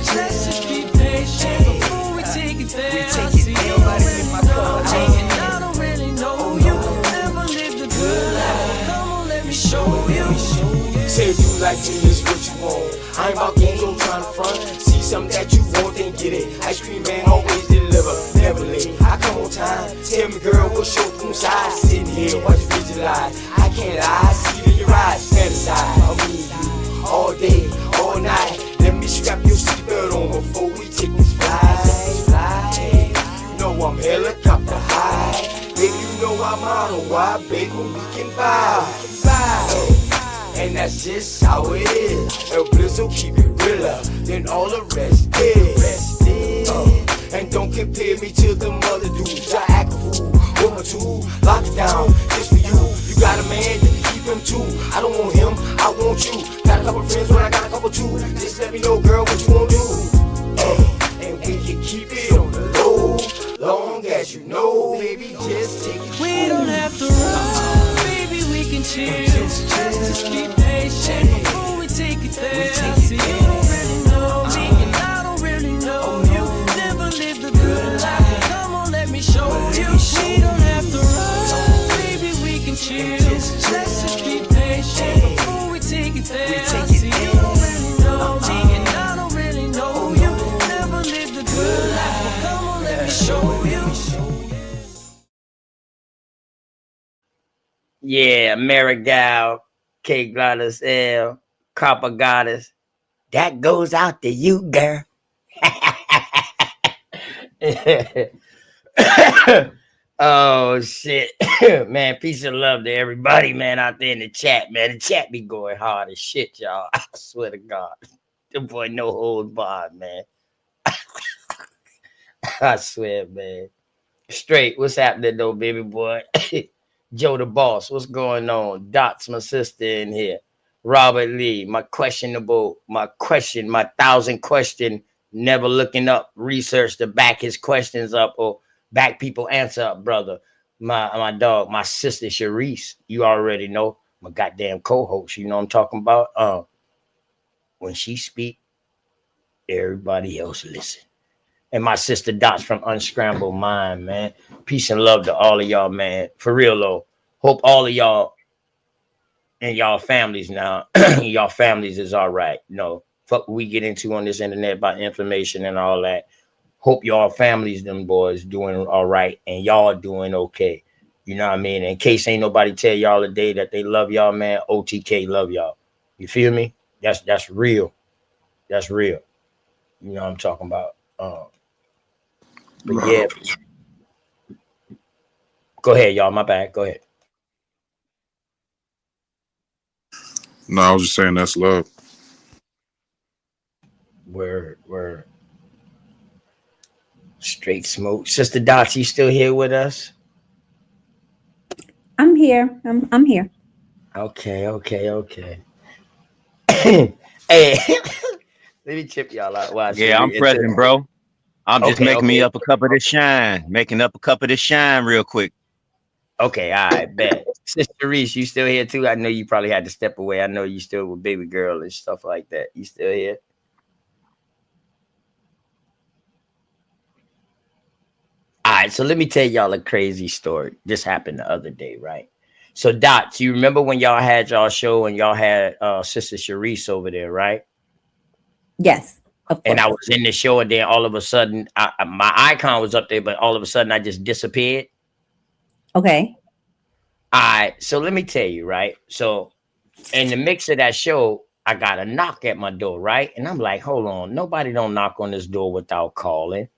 just be patient before we take it there. See, you don't really know me, and I don't really know you. Never lived a good life, come on, let me show you. Say if you like me, it's what you want. I ain't about games, I'm trying to front. See something that you want, then get it. Ice cream man always deliver, never late. I come on time. Tell me, girl, what's your room size? Sitting here, watch you visualize. I can't lie, see it in your eyes. Fantasize, I mean you all day, all night. Let me strap your seatbelt on before we take this flight. You know I'm helicopter high. Baby, you know I'm on a wide, baby, we can buy. And that's just how it is. El Blizzo keep it realer than all the rest is. And don't compare me to them other dudes. I act a fool with my tool. Lock it down, just for you. You got a man, you can keep him too. I don't want him, I want you. Got a couple friends, but I got a couple too. Just let me know, girl, what you wanna do. And we can keep it on the low, long as you know, baby, just take it. We don't have to run, baby, we can chill. Just be patient before we take it there. See, you don't really know me, and I don't really know you. Never lived a good life, come on, let me show you. We don't have to run, baby, we can chill. Let's just be patient before we take it there. See, you don't really know me, and I don't really know you. Never lived a good life, come on, let me show you. Yeah, Marigold, K Glottis L, Copper Goddess. That goes out to you, girl. Oh shit. Man, peace and love to everybody, man, out there in the chat, man. The chat be going hard as shit, y'all. I swear to God. The boy no hold barred, man. I swear, man. Straight, what's happening though, baby boy? Joe the boss, what's going on? Dot's my sister in here. Robert Lee, my 1,000 question, never looking up research to back his questions up or back people answer up, brother. My dog, my sister Sharice, you already know, my goddamn co-host, you know what I'm talking about? When she speak, everybody else listen. And my sister Dots from Unscrambled Mind, man. Peace and love to all of y'all, man. For real though. Hope all of y'all and y'all families now, y'all families is all right. You know, fuck we get into on this internet about information and all that. Hope y'all families, them boys, doing all right and y'all doing okay. You know what I mean? In case ain't nobody tell y'all today that they love y'all, man, OTK love y'all. You feel me? That's real. That's real. You know what I'm talking about. But yeah, go ahead, y'all. My bad. Go ahead. No, I was just saying that's love. Word. Straight smoke. Sister Dots, you still here with us? I'm here. I'm here. Okay. Hey, let me chip y'all out. Watch Yeah, I'm present, bro. I'm just Okay. making up a cup of this shine. Making up a cup of this shine real quick. Okay, all right, bet. Sister Reese, you still here too? I know you probably had to step away. I know you still with baby girl and stuff like that. You still here? All right, so let me tell y'all a crazy story. This happened the other day, right? So Dots, you remember when y'all had y'all show and y'all had Sister Sharice over there, right? Yes, of course. And I was in the show, and then all of a sudden, my icon was up there, but all of a sudden, I just disappeared. Okay. All right, so let me tell you, right? So, in the mix of that show, I got a knock at my door, right? And I'm like, hold on, nobody don't knock on this door without calling.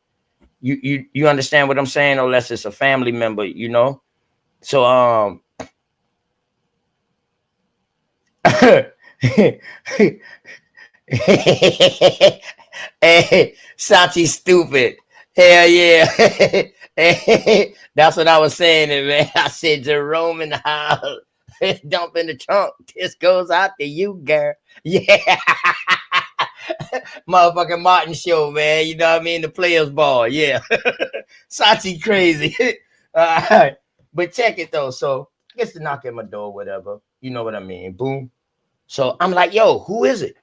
You understand what I'm saying? Unless it's a family member, you know. So hey, Sachi stupid. Hell yeah. Hey, that's what I was saying, man. I said Jerome in the house. Dump in the trunk. This goes out to you, girl. Yeah. Motherfucking Martin show, man. You know what I mean? The players ball. Yeah. Sachi crazy. All right. But check it though. So gets to knock at my door, whatever. You know what I mean? Boom. So I'm like, yo, who is it?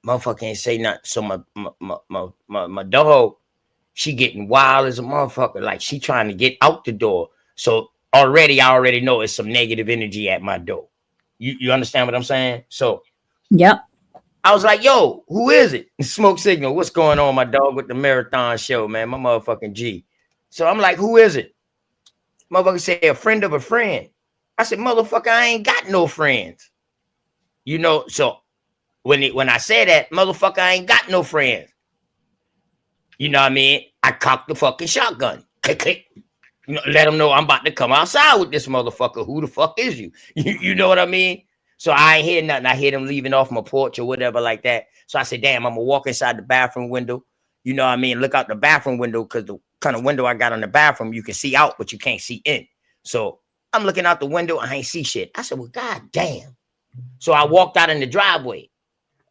Motherfucker ain't say nothing. So my dog, she getting wild as a motherfucker. Like she trying to get out the door. So I already know it's some negative energy at my door. You understand what I'm saying? So yep. I was like, yo, who is it? Smoke signal. What's going on, my dog, with the marathon show, man? My motherfucking G. So I'm like, who is it? Motherfucker say a friend of a friend. I said, motherfucker, I ain't got no friends. You know, so when I say that, motherfucker, I ain't got no friends. You know what I mean? I cocked the fucking shotgun. Click, click. You know, let them know I'm about to come outside with this motherfucker. Who the fuck is you? You know what I mean? So I ain't hear nothing. I hear them leaving off my porch or whatever like that. So I said, damn, I'm gonna walk inside the bathroom window. You know what I mean? Look out the bathroom window, because the kind of window I got on the bathroom, you can see out, but you can't see in. So I'm looking out the window. I ain't see shit. I said, well, god damn. So I walked out in the driveway.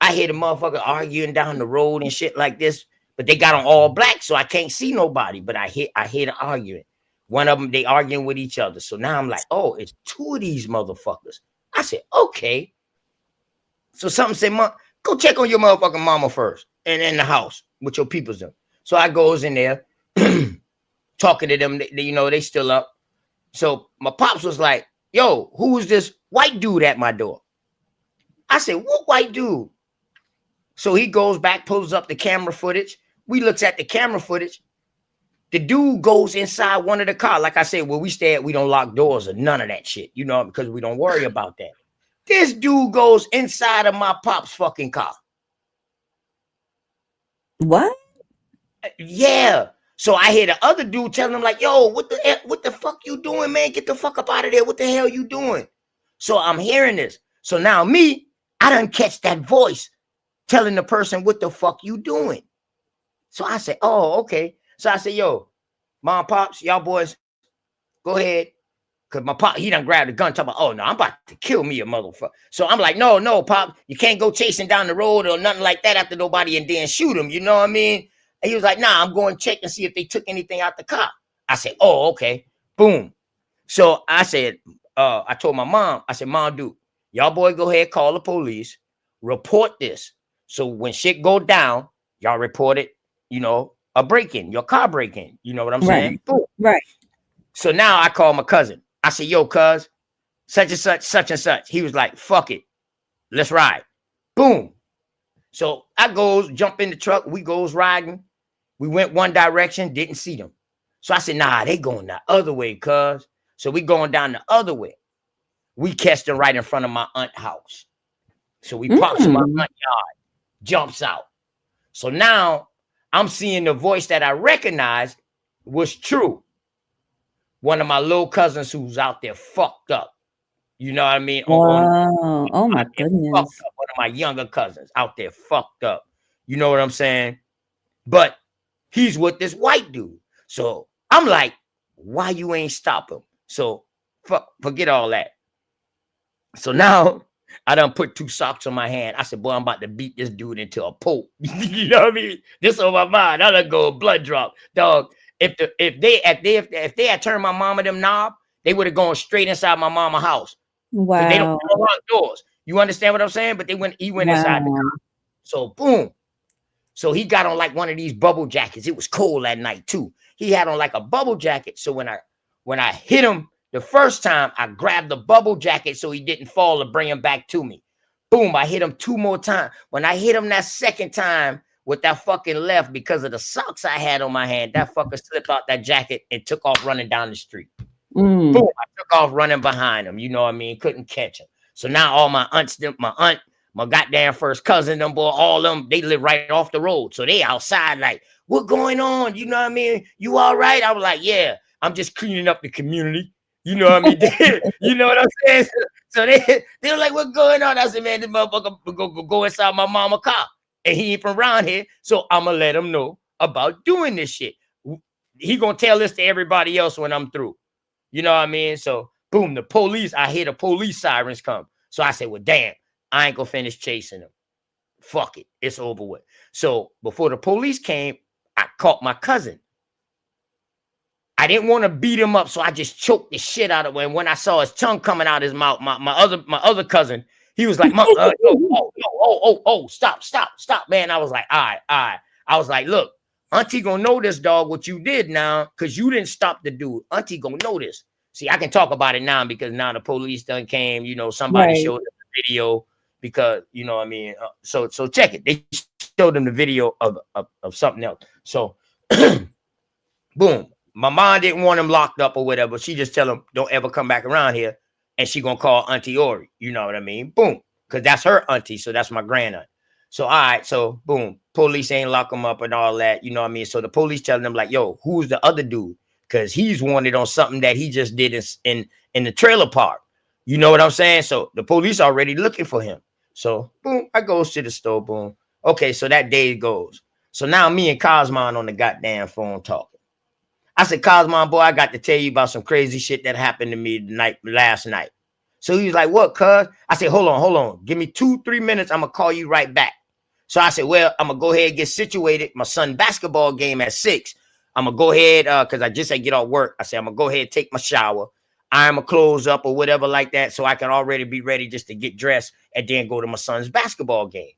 I hear the motherfucker arguing down the road and shit like this, but they got on all black, so I can't see nobody. But I hear the arguing. One of them, they arguing with each other. So now I'm like, oh, it's two of these motherfuckers. I said, okay. So something said, go check on your motherfucking mama first, and in the house with your peoples them. So I goes in there, talking to them. They still up. So my pops was like, yo, who's this white dude at my door? I said, what white dude? So he goes back, pulls up the camera footage. We looks at the camera footage. The dude goes inside one of the cars. Like I said, where we stay at, we don't lock doors or none of that shit, because we don't worry about that. This dude goes inside of my pop's fucking car. What? Yeah. So I hear the other dude telling him like, yo, what the fuck you doing, man? Get the fuck up out of there. What the hell you doing? So I'm hearing this. So now I done catch that voice telling the person, what the fuck you doing? So I said, oh, okay. So I said, yo, mom, pops, y'all boys, go ahead. Because my pop, he done grabbed the gun, talking about, oh, no, I'm about to kill me, a motherfucker. So I'm like, no, pop, you can't go chasing down the road or nothing like that after nobody and then shoot him. You know what I mean? And he was like, nah, I'm going to check and see if they took anything out the car. I said, oh, okay. Boom. So I said, I told my mom, I said, mom, dude, y'all boy, go ahead, call the police, report this. So when shit go down, y'all report it a break-in, your car break-in. You know what I'm Right. saying? Boom. Right. So now I call my cousin. I said, yo, cuz, such and such, such and such. He was like, fuck it. Let's ride. Boom. So I goes, jump in the truck. We goes riding. We went one direction, didn't see them. So I said, nah, they going the other way, cuz. So we going down the other way. We catch them right in front of my aunt's house. So we parks in my aunt's yard, jumps out. So now I'm seeing the voice that I recognized was true. One of my little cousins who's out there fucked up. You know what I mean? Wow. Oh my goodness. Fucked up. One of my younger cousins out there fucked up. You know what I'm saying? But he's with this white dude. So I'm like, why you ain't stop him? So forget all that. So now I done put 2 socks on my hand. I said, boy, I'm about to beat this dude into a pulp. You know what I mean? This on my mind. I done go blood drop. Dog, if they had turned my mama them knob, they would have gone straight inside my mama house. Wow. They don't lock doors. You understand what I'm saying? But he went inside the car. So boom. So he got on like one of these bubble jackets. It was cold that night too. He had on like a bubble jacket. So when I hit him the first time, I grabbed the bubble jacket so he didn't fall to bring him back to me. Boom, I hit him 2 more times. When I hit him that second time with that fucking left, because of the socks I had on my hand, that fucker slipped out that jacket and took off running down the street. Boom, I took off running behind him. You know what I mean? Couldn't catch him. So now all my aunts, my goddamn first cousin, them boy, all them, they live right off the road. So they outside like, what going on? You know what I mean? You all right? I was like, yeah, I'm just cleaning up the community. You know what I mean? You know what I'm saying? So they were like, what's going on? I said, man, this motherfucker go inside my mama car. And he ain't from around here. So I'm going to let him know about doing this shit. He going to tell this to everybody else when I'm through. You know what I mean? So boom, the police, I hear the police sirens come. So I said, well, damn, I ain't going to finish chasing him. Fuck it. It's over with. So before the police came, I caught my cousin. I didn't want to beat him up, so I just choked the shit out of him. And when I saw his tongue coming out of his mouth, my other cousin, he was like, stop, man. I was like, all right. I was like, look, Auntie gonna know this, dog, what you did now, because you didn't stop the dude. Auntie gonna know this. See, I can talk about it now because now the police done came, somebody showed them the video because, you know what I mean? So check it. They showed them the video of something else. So, boom. My mom didn't want him locked up or whatever. She just tell him, don't ever come back around here. And she gonna call Auntie Ori. You know what I mean? Boom. Because that's her auntie. So that's my grandaunt. So, all right. So, boom. Police ain't lock him up and all that. You know what I mean? So the police telling them like, yo, who's the other dude? Because he's wanted on something that he just did in the trailer park. You know what I'm saying? So the police already looking for him. So, boom. I goes to the store. Boom. Okay. So that day goes. So now me and Cosmon on the goddamn phone talking. I said, Cosmon, boy, I got to tell you about some crazy shit that happened to me last night. So he was like, what, cuz? I said, hold on. Give me 2-3 minutes. I'm going to call you right back. So I said, well, I'm going to go ahead and get situated. My son's basketball game at 6. I'm going to go ahead, because I just had to get off work. I said, I'm going to go ahead and take my shower. I'm going to close up or whatever like that so I can already be ready just to get dressed and then go to my son's basketball game.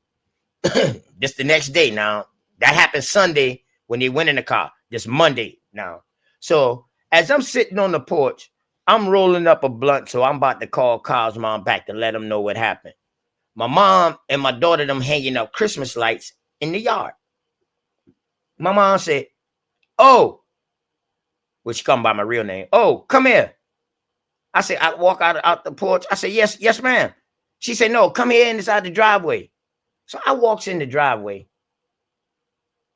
This the next day now. That happened Sunday when they went in the car. This Monday now. So as I'm sitting on the porch, I'm rolling up a blunt. So I'm about to call Kyle's mom back to let him know what happened. My mom and my daughter, them hanging up Christmas lights in the yard. My mom said, oh, which come by my real name. Oh, come here. I said, I walk out the porch. I said, yes, ma'am. She said, no, come here inside the driveway. So I walks in the driveway.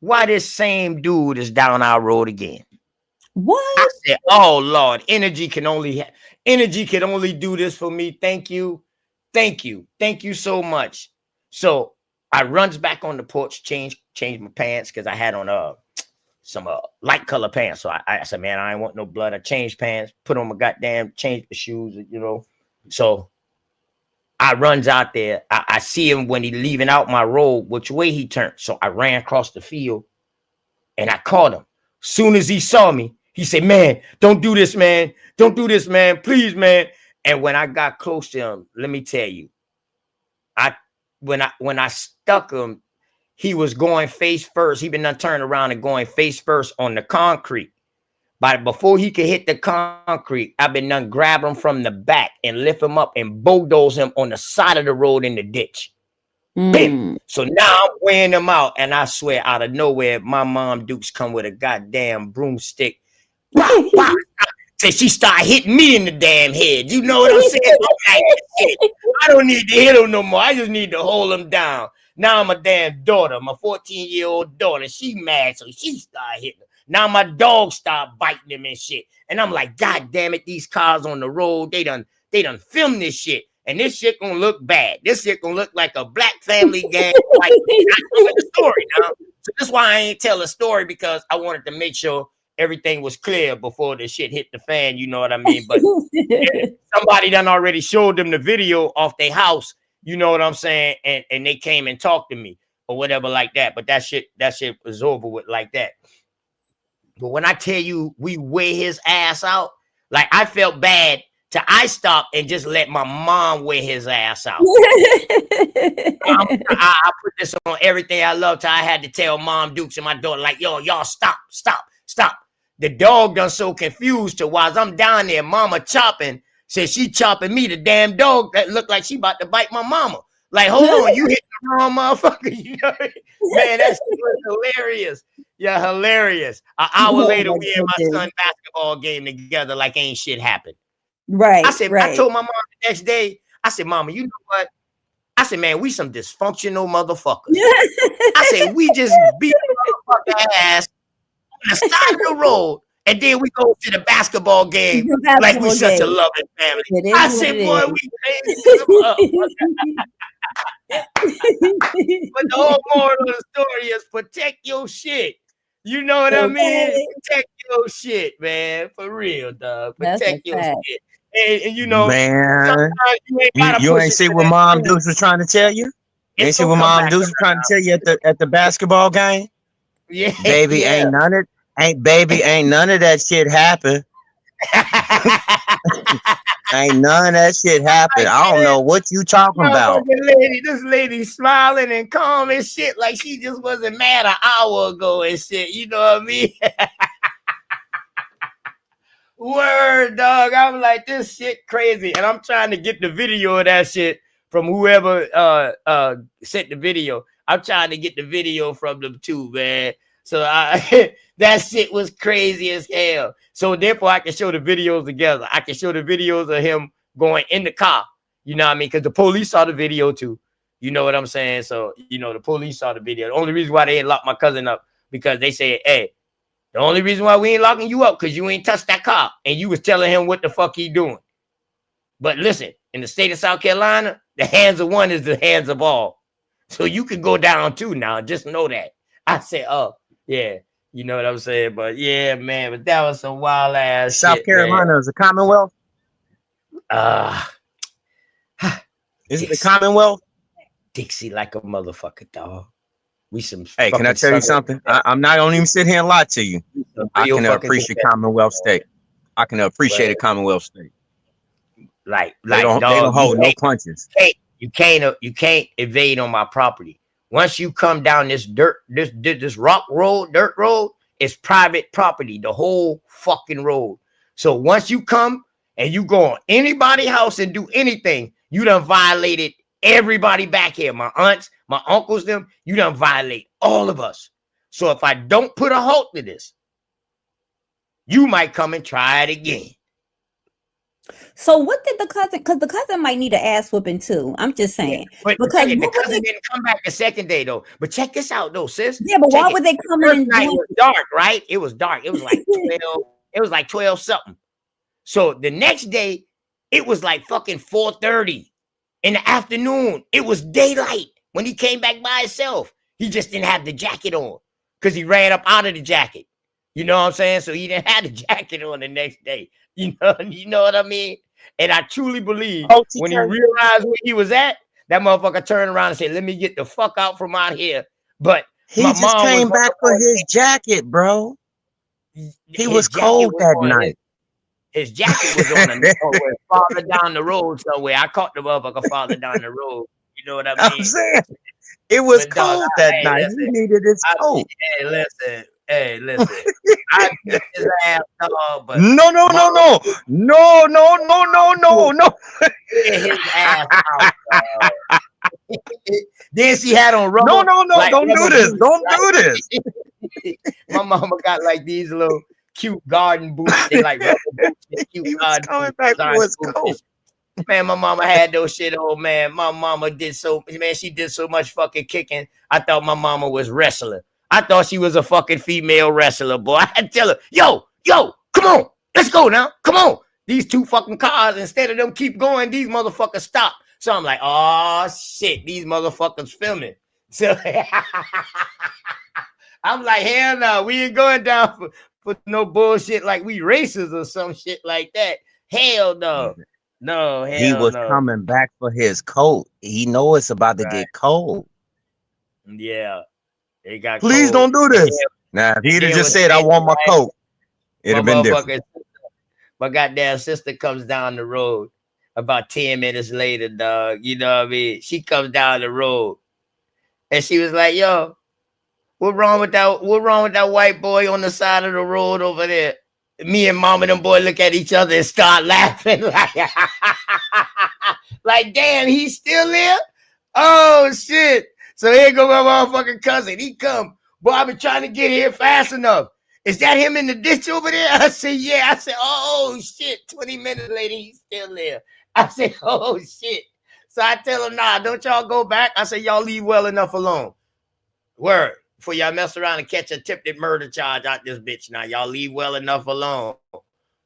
Why this same dude is down our road again? What? I said, oh Lord, energy can only do this for me. Thank you so much. So I runs back on the porch, change my pants because I had on some light color pants. So I said, man, I ain't want no blood. I changed pants, put on my goddamn, change the shoes, So I runs out there. I see him when he leaving out my road, which way he turned. So I ran across the field and I caught him. Soon as he saw me, he said, man, don't do this, man. Don't do this, man. Please, man. And when I got close to him, let me tell you, when I stuck him, he was going face first. He been done turned around and going face first on the concrete. But before he could hit the concrete, I've been done grab him from the back and lift him up and bulldoze him on the side of the road in the ditch. Bim. So now I'm weighing him out, and I swear, out of nowhere, my mom Dukes come with a goddamn broomstick. Bah, bah. So she started hitting me in the damn head. You know what I'm saying? I'm like, shit, I don't need to hit him no more. I just need to hold him down. Now I'm a damn daughter, my 14-year-old daughter. She mad, so she started hitting him. Now my dog start biting him and shit. And I'm like, God damn it, these cars on the road, they done filmed this shit. And this shit gonna look bad. This shit gonna look like a black family gang. Like, I know the story now. So that's why I ain't tell a story, because I wanted to make sure everything was clear before the shit hit the fan. You know what I mean? But somebody done already showed them the video off their house. You know what I'm saying? And they came and talked to me or whatever like that. But that shit was over with like that. But when I tell you we weigh his ass out, like I felt bad till I stopped and just let my mom weigh his ass out. I put this on everything I love till I had to tell Mom Dukes and my daughter, like, yo, y'all stop. The dog done so confused to while I'm down there, mama chopping, said she chopping me, the damn dog that looked like she about to bite my mama. Like, hold on, you hit the wrong motherfucker. You know? Man, that shit was hilarious. Yeah, hilarious. An hour later, we in my son's basketball game together like ain't shit happened. Right. I told my mom the next day, I said, Mama, you know what? I said, man, we some dysfunctional motherfuckers. I said, we just beat the motherfucker ass on the side of the road, and then we go to the basketball game like we such a loving family. I said, boy, we crazy as a motherfucker. But the whole moral of the story is protect your shit. You know what I mean? Protect your shit, man. For real, dog. Protect your shit. And you know, man, you ain't see what Mom Dukes was trying to tell you? You ain't see what Mom Dukes was trying to tell you at the basketball game? Yeah, baby, yeah. ain't none of that shit happen. Ain't none of that shit happen. I don't know what you talking about. This lady smiling and calm and shit like she just wasn't mad an hour ago and shit. You know what I mean? Word, dog. I'm like, this shit crazy. And I'm trying to get the video of that shit from whoever sent the video. I'm trying to get the video from them too, man. So that shit was crazy as hell. So therefore, I can show the videos together. I can show the videos of him going in the car. You know what I mean? Because the police saw the video too. You know what I'm saying? So, you know, the police saw the video. The only reason why they ain't locked my cousin up, because they said, hey, the only reason why we ain't locking you up because you ain't touched that car. And you was telling him what the fuck he doing. But listen, in the state of South Carolina, the hands of one is the hands of all. So you could go down too now. Just know that. I said, oh, yeah. You know what I'm saying? But yeah, man. But that was some wild ass South shit, Carolina man. is a Commonwealth? Is it a Commonwealth? Dixie like a motherfucker, dog. We some. Hey, can I tell you something? I'm not gonna even sit here and lie to you. I can appreciate Commonwealth state. I can appreciate a Commonwealth state. Like they don't hold no punches. You can't evade on my property. Once you come down this dirt road, it's private property, the whole fucking road. So once you come and you go on anybody's house and do anything, you done violated everybody back here. My aunts, my uncles, them, you done violate all of us. So if I don't put a halt to this, you might come and try it again. So what did the cousin, because the cousin might need an ass whooping too. I'm just saying. Yeah, but because the cousin didn't come back the second day though. But check this out though, sis. Yeah, but why would they come in? First night was dark, right? It was dark. It was like 12. It was like 12 something. So the next day, it was like fucking 4:30 in the afternoon. It was daylight when he came back by himself. He just didn't have the jacket on because he ran up out of the jacket. You know what I'm saying? So he didn't have the jacket on the next day. You know what I mean? And I truly believe when he realized where he was at, that motherfucker turned around and said, let me get the fuck out from out here. But he just came back for his jacket, bro. He was cold that night. His jacket was on farther down the road somewhere. I caught the motherfucker farther down the road. You know what I mean? I'm saying It was But dog, cold that hey, night. He listen, needed his coat. hey, listen. I beat his ass, dog, but No, no, mom no, no, no, no, no, no, no, no. get his ass out, dog. Then she had on No, rubber, no, no, like don't do rubber this. boots, Don't do this. right? My mama got like these little cute garden boots. They like rubber boots and cute He was garden coming boots, back design for his boots. And coat. man, my mama had those shit on, man. My mama did so, man, she did so much fucking kicking. I thought my mama was wrestling. I thought she was a fucking female wrestler, boy. I had to tell her, yo, come on, let's go now. Come on. These two fucking cars, instead of them keep going, these motherfuckers stop. So I'm like, oh shit, these motherfuckers filming. So I'm like, hell no, we ain't going down for no bullshit like we racers or some shit like that. Hell no. No, He hell was no. coming back for his coat. He know it's about to Right. get cold. Yeah. It got Please cold. don't do this. Now, if he'd have just said, I want my coat, it'd have been different. My goddamn sister comes down the road about 10 minutes later, dog. You know what I mean? She comes down the road and she was like, yo, what wrong with that white boy on the side of the road over there? Me and mom and them boy look at each other and start laughing like damn, he's still there? Oh shit. So here go my motherfucking cousin. He come. Boy, I've been trying to get here fast enough. Is that him in the ditch over there? I said, yeah. I said, oh shit. 20 minutes later, he's still there. I said, oh shit. So I tell him, nah, don't y'all go back. I said, y'all leave well enough alone. Word. Before y'all mess around and catch a attempted murder charge out this bitch. Now y'all leave well enough alone.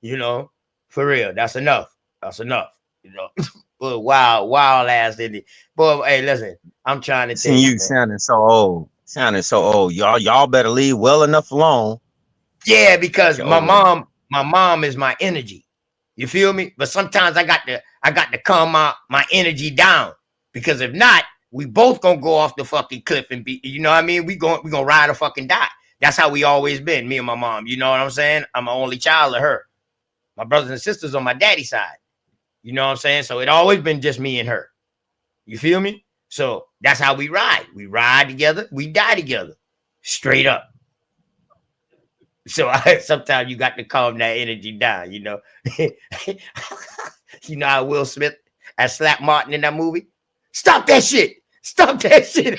You know, for real. That's enough. That's enough. You know, but wild ass Indian. Boy, hey, listen, I'm trying to tell you, man. sounding so old. Sounding so old. Y'all better leave well enough alone. Yeah, because my mom is my energy. You feel me? But sometimes I got to calm my energy down. Because if not, we both gonna go off the fucking cliff and be, you know what I mean? We gonna ride or fucking die. That's how we always been, me and my mom. You know what I'm saying? I'm an only child of her. My brothers and sisters on my daddy's side. You know what I'm saying? So it always been just me and her. You feel me? So that's how we ride. We ride together, we die together. Straight up. So sometimes you got to calm that energy down, you know. You know how Will Smith had slapped Martin in that movie? Stop that shit. Stop that shit.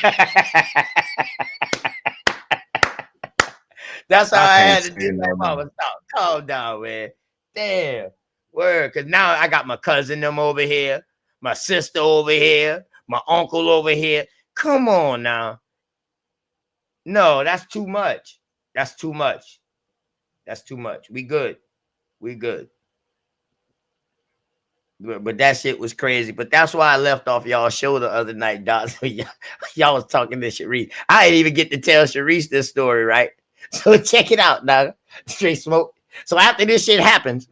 That's how I had to do that. Mama, stop. Calm down, man. Damn. Word. Because now I got my cousin them over here, my sister over here, my uncle over here. Come on now. No, that's too much. That's too much. That's too much. We good. We good. But that shit was crazy. But that's why I left off y'all's show the other night, Doc. So y'all was talking to Sharice. I didn't even get to tell Sharice this story, right? So check it out, dog. Straight smoke. So after this shit happens,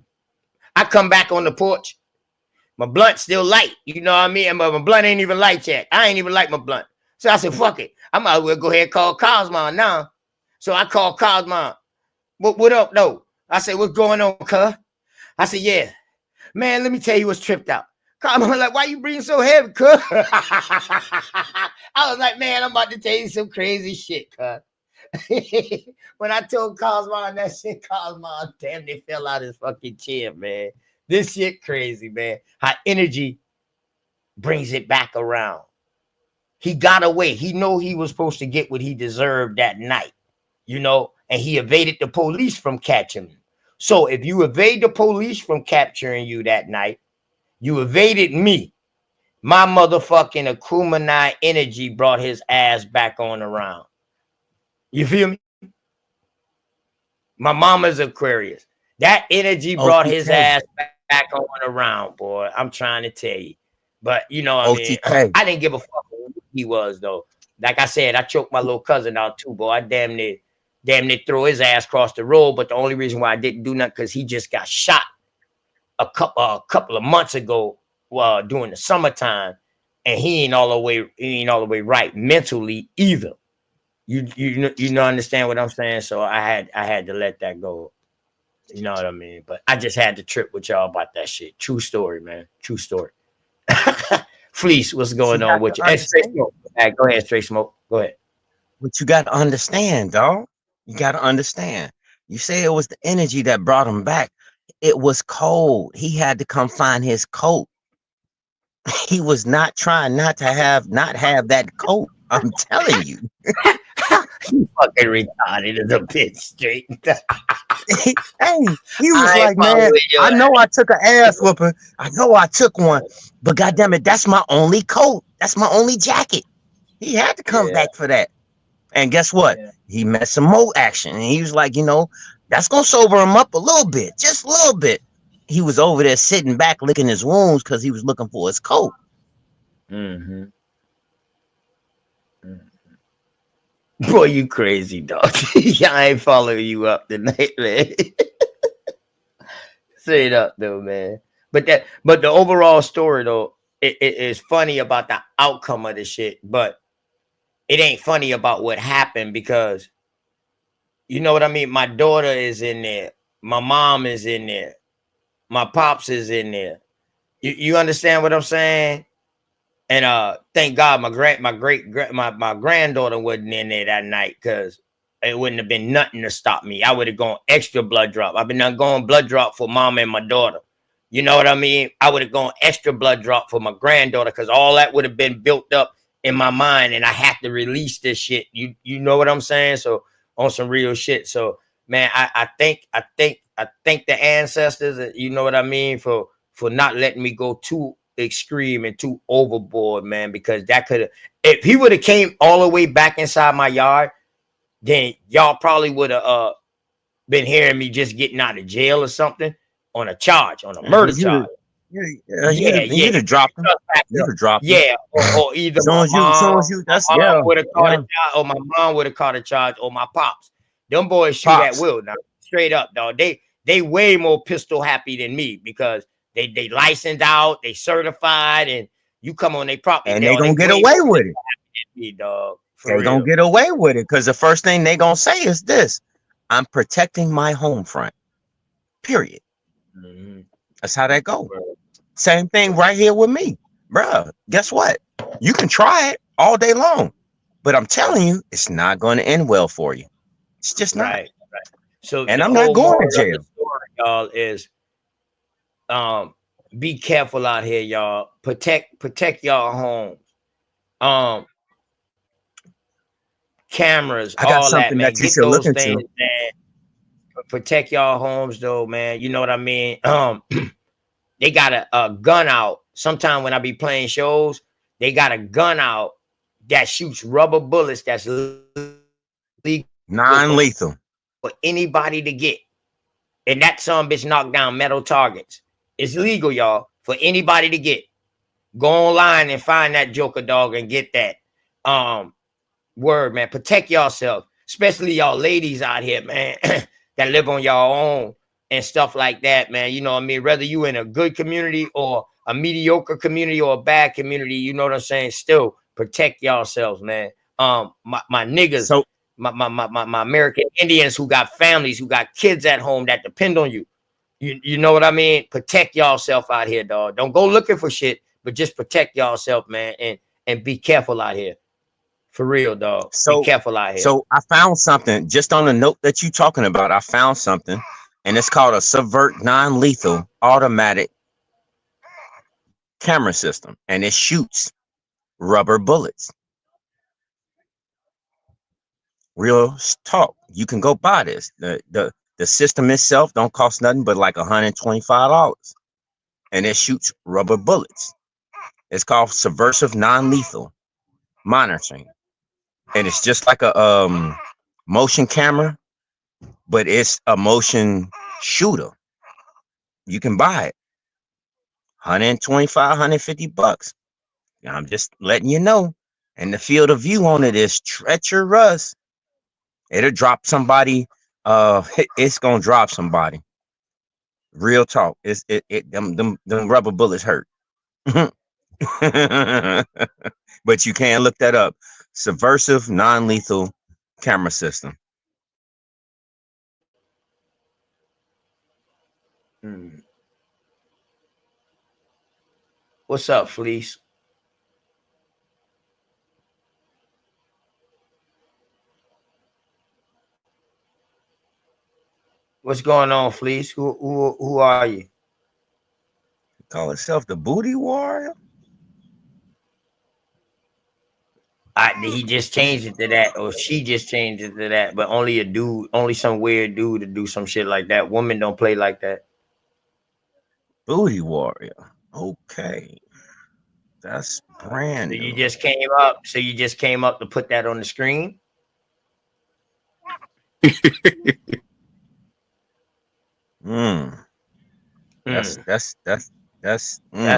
I come back on the porch. My blunt's still light. You know what I mean? And my blunt ain't even light yet. I ain't even like my blunt. So I said, fuck it. I might as well go ahead and call Cosmo now. So I called Cosmo. What up, though? I said, what's going on, cuz? I said, yeah. Man, let me tell you what's tripped out. Cosmo was like, why you breathing so heavy, cuz? I was like, man, I'm about to tell you some crazy shit, cuz. When I told Cosmo that shit, Cosmo damn near fell out his fucking chair, man. This shit crazy, man. How energy brings it back around. He got away. He know he was supposed to get what he deserved that night, you know, and he evaded the police from catching him. So if you evade the police from capturing you that night, you evaded me. My motherfucking Akumanai energy brought his ass back on around. You feel me? My mama's Aquarius. That energy brought his ass back on around, boy. I'm trying to tell you. But you know what I mean? I didn't give a fuck who he was, though. Like I said, I choked my little cousin out too, boy. I damn near throw his ass across the road. But the only reason why I didn't do nothing because he just got shot a couple of months ago during the summertime, and he ain't all the way right mentally either. You know understand what I'm saying? So I had to let that go. You know what I mean? But I just had to trip with y'all about that shit. True story, man. True story. Fleece, what's But you going on got with you? to Hey, Straight understand. Smoke. All right, go ahead, Straight Smoke. Go ahead. What you got to understand, dog. You got to understand. You say it was the energy that brought him back. It was cold. He had to come find his coat. He was not trying not have that coat. I'm telling you. You fucking retarded as a bitch, straight. Hey, he was I ain't like, man, following your I know ass. I took an ass whooping. I know I took one, but goddamn it, that's my only coat. That's my only jacket. He had to come Yeah, back for that. And guess what? yeah. He met some more action. And he was like, that's gonna sober him up a little bit, just a little bit. He was over there sitting back licking his wounds because he was looking for his coat. Mm-hmm. Boy, you crazy, dog. Yeah, I ain't following you up tonight, man. Straight up, though, man. But the overall story, though, it is funny about the outcome of the shit, but it ain't funny about what happened because you know what I mean. My daughter is in there. My mom is in there. My pops is in there. You understand what I'm saying? And thank God my granddaughter wasn't in there that night because it wouldn't have been nothing to stop me. I would have gone extra blood drop. I've been going blood drop for mom and my daughter. You know what I mean? I would have gone extra blood drop for my granddaughter because all that would have been built up in my mind, and I had to release this shit. You know what I'm saying? So on some real shit. So man, I think the ancestors, you know what I mean, for not letting me go too extreme and too overboard, man, because that could have, if he would have came all the way back inside my yard, then y'all probably would have been hearing me just getting out of jail or something on a charge, on a murder charge. Yeah, yeah. You'd have dropped him. You'd have dropped him. Yeah, or either Soon as you, that's yeah, would have caught a yeah. charge, or my mom would have caught a charge, or my pops. Them boys shoot at Pops. will now, straight up, dog. They way more pistol happy than me because they licensed out, they certified, and you come on their property, And they they gonna get way away more with it. pistol happy than me, dog. For They gonna real. get away with it because the first thing they gonna say is this: I'm protecting my home front. Period. Mhm. That's how that go. Same thing right here with me, bruh. Guess what? You can try it all day long, but I'm telling you, it's not going to end well for you. It's just not. Right, right. So And the I'm not whole going to moral of the jail. story, y'all, is be careful out here, y'all. Protect y'all homes. Um, cameras, I got all that, something man. that you Get should look those things, into. man. Protect y'all homes, though, man. You know what I mean? They got a gun out. Sometime when I be playing shows, they got a gun out that shoots rubber bullets. That's legal Non-lethal. for anybody to get. And that son bitch knocked down metal targets. It's legal, y'all, for anybody to get. Go online and find that Joker dog and get that. Word, man. Protect yourself, especially y'all ladies out here, man, that live on your own and stuff like that, man. You know what I mean? Whether you in a good community or a mediocre community or a bad community, you know what I'm saying? Still protect yourselves, man. My niggas, So my American Indians who got families, who got kids at home that depend on you. You know what I mean? Protect yourself out here, dog. Don't go looking for shit, but just protect yourself, man, and be careful out here. For real, dog. Be so careful out here. so I found something just on the note that you talking about. I found something, and it's called a Subvert non-lethal automatic camera system, and it shoots rubber bullets. Real talk. You can go buy this. The system itself don't cost nothing but like $125, and it shoots rubber bullets. It's called subversive non-lethal monitoring, and it's just like a motion camera, but it's a motion shooter. You can buy it, 125, 150 bucks. I'm just letting you know. And the field of view on it is treacherous. It'll drop somebody. It's gonna drop somebody. Real talk. Them rubber bullets hurt. But you can look that up. Subversive non-lethal camera system. What's up, Fleece? What's going on, Fleece? Who are you? Call itself the Booty Warrior. He just changed it to that, or she just changed it to that. But only a dude, only some weird dude to do some shit like that. Women don't play like that. Booty Warrior. Okay, that's brand So you new. just came up. So you just came up to put that on the screen. That's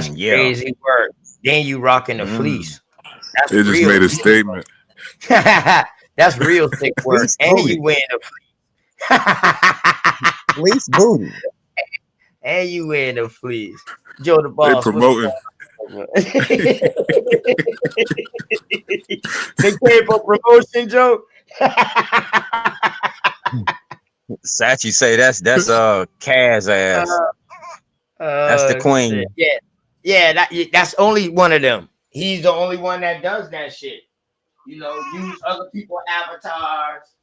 yeah. Crazy work. Then you rocking the fleece. That's It just real. made a statement. That's real sick work. Fleece And booty. you wearing the Fleece booty. And you wearing the fleece. Joe the They boss. What's promoting. going on? They came for promotion, Joe. Sachi say that's Kaz ass. That's the queen. Shit. Yeah. That's only one of them. He's the only one that does that shit. You know, use other people's avatars.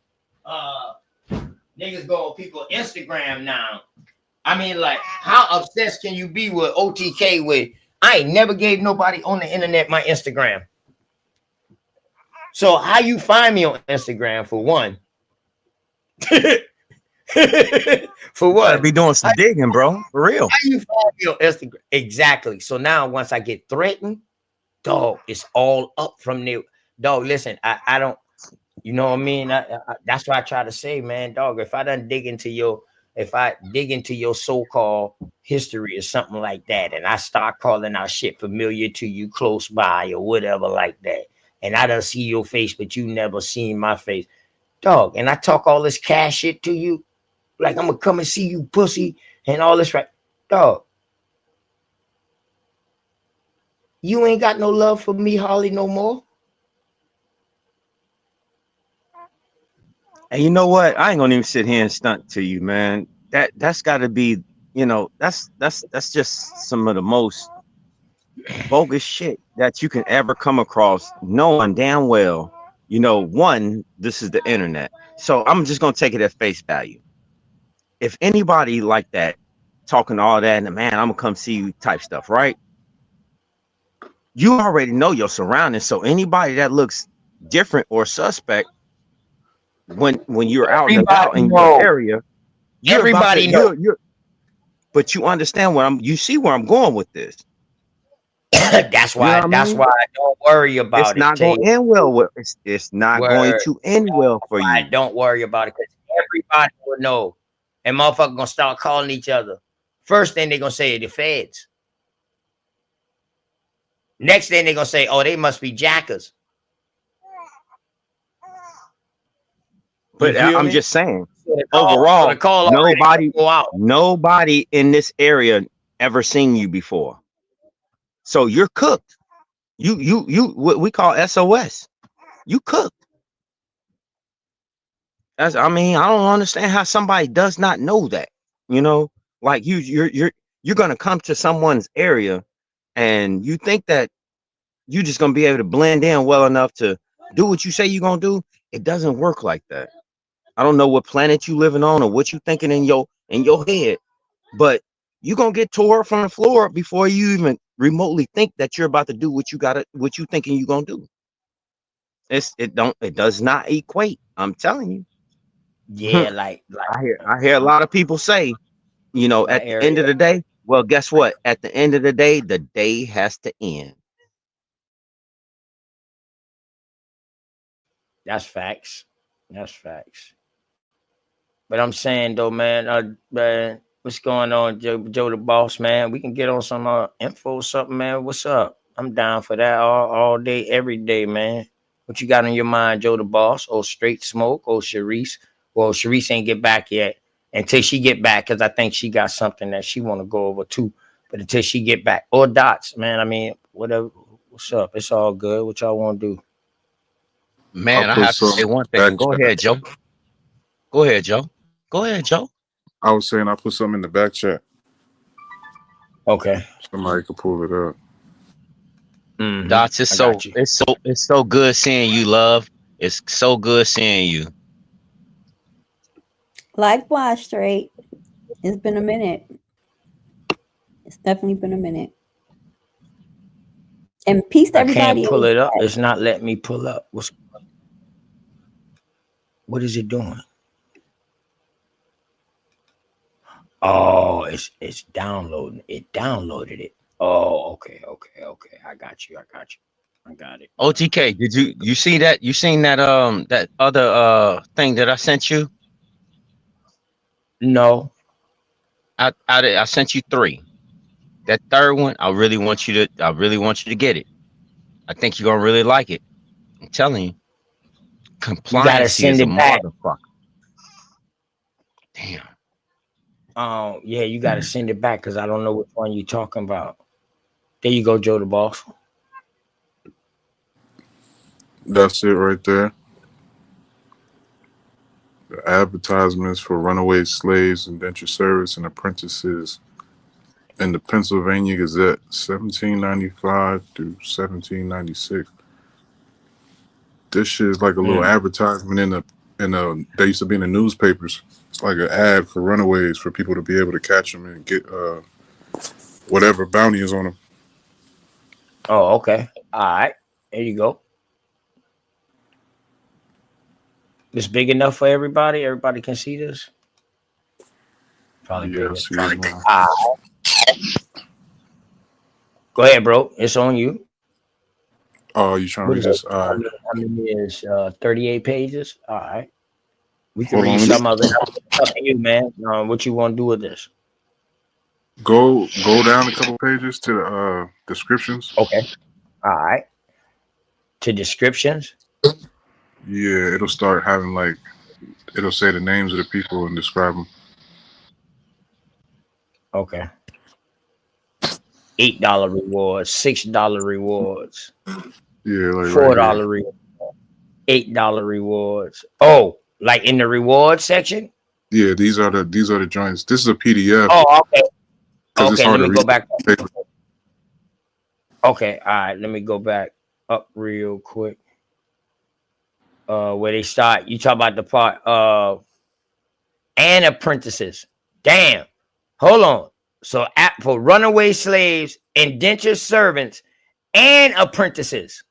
Niggas go on people's Instagram now. I mean, like, how obsessed can you be with OTK with? I ain't never gave nobody on the internet my Instagram. So how you find me on Instagram, for one? For what? Gotta be doing some digging, bro. For real. How you find me on Instagram? Exactly. So now once I get threatened, dog, it's all up from there. Dog, listen, I don't, you know what I mean? That's why I try to say, man, dog, if I dig into your so-called history or something like that, and I start calling out shit familiar to you close by or whatever like that, and I don't see your face, but you never seen my face, dog, and I talk all this cash shit to you, like I'm gonna come and see you, pussy, and all this, right? Dog, you ain't got no love for me, Holly, no more. And you know what? I ain't gonna even sit here and stunt to you, man. That's got to be, you know, that's just some of the most bogus shit that you can ever come across, knowing damn well, you know, one, this is the internet. So I'm just gonna take it at face value. If anybody like that, talking all that, and man, I'm gonna come see you type stuff, right? You already know your surroundings. So anybody that looks different or suspect when you're out and about in your area, Everybody knows. But you understand you see where I'm going with this. That's why. You know That's why I don't worry about it's it. Not going to end well. It's not going to end well for you. Don't worry about it, because everybody will know, and motherfuckers gonna start calling each other. First thing they're gonna say is the feds. Next thing they're gonna say, oh, they must be jackers. But I'm just saying, overall, nobody in this area ever seen you before. So you're cooked. You what we call SOS. You cooked. I mean, I don't understand how somebody does not know that. You know, like you're gonna come to someone's area and you think that you're just gonna be able to blend in well enough to do what you say you're gonna do. It doesn't work like that. I don't know what planet you living on or what you thinking in your head, but you're gonna get tore from the floor before you even remotely think that you're about to do what you thinking you're gonna do. It does not equate. I'm telling you. Yeah, like I hear a lot of people say, you know, at the end of the day, well, guess what? At the end of the day has to end. That's facts. That's facts. But I'm saying though, man, what's going on, Joe the boss, man? We can get on some info or something, man. What's up? I'm down for that all day, every day, man. What you got on your mind, Joe the boss? Oh, straight smoke. Oh, Sharice. Well, Sharice ain't get back yet. Until she get back, because I think she got something that she want to go over too. But until she get back, or Dots, man. I mean, whatever. What's up? It's all good. What y'all want to do? Man, I have to say one thing. Go ahead, Joe. Go ahead, Joe. Go ahead, Joe. I was saying I put something in the back chat. Okay. Somebody could pull it up. Dots, it's so good seeing you, love. It's so good seeing you. Likewise, straight. It's been a minute. It's definitely been a minute. And peace to I everybody can't in pull the it up. chat. It's not letting me pull up. What is it doing? Oh, it's downloading. It downloaded it. Oh, okay. I got you. I got it. OTK, did you see that? You seen that that other thing that I sent you? No. I sent you 3. That third one, I really want you to get it. I think you're gonna really like it. I'm telling you. You gotta Compliancy send is a it back. motherfucker. Damn. Yeah, you gotta send it back because I don't know which one you're talking about. There you go, Joe the Boss. That's it right there. The advertisements for runaway slaves, indentured service, and apprentices in the Pennsylvania Gazette, 1795 through 1796. This shit is like a little advertisement in a. They used to be in the newspapers. It's like an ad for runaways for people to be able to catch them and get whatever bounty is on them. Oh, okay. All right. There you go. It's big enough for everybody. Everybody can see this. Probably Yeah, big. see it now. Go ahead, bro. It's on you. Oh, you trying to What read is this? it? How many is 38 pages? All right. We can Hold on, read let me some of it. It's up to you, man. What you want to do with this? go down a couple pages to the descriptions. Okay. All right. To descriptions. Yeah, it'll start having like it'll say the names of the people and describe them. Okay. $8 rewards, $6 rewards, Yeah, like right $4 here. rewards, $8 rewards. Oh, like in the reward section? Yeah, these are the joints. This is a PDF. Oh, okay. Because it's Okay, hard let to me go read. back. Okay, all right. Let me go back up real quick. Where they start. You talk about the part and apprentices. Damn. Hold on. So for runaway slaves, indentured servants, and apprentices.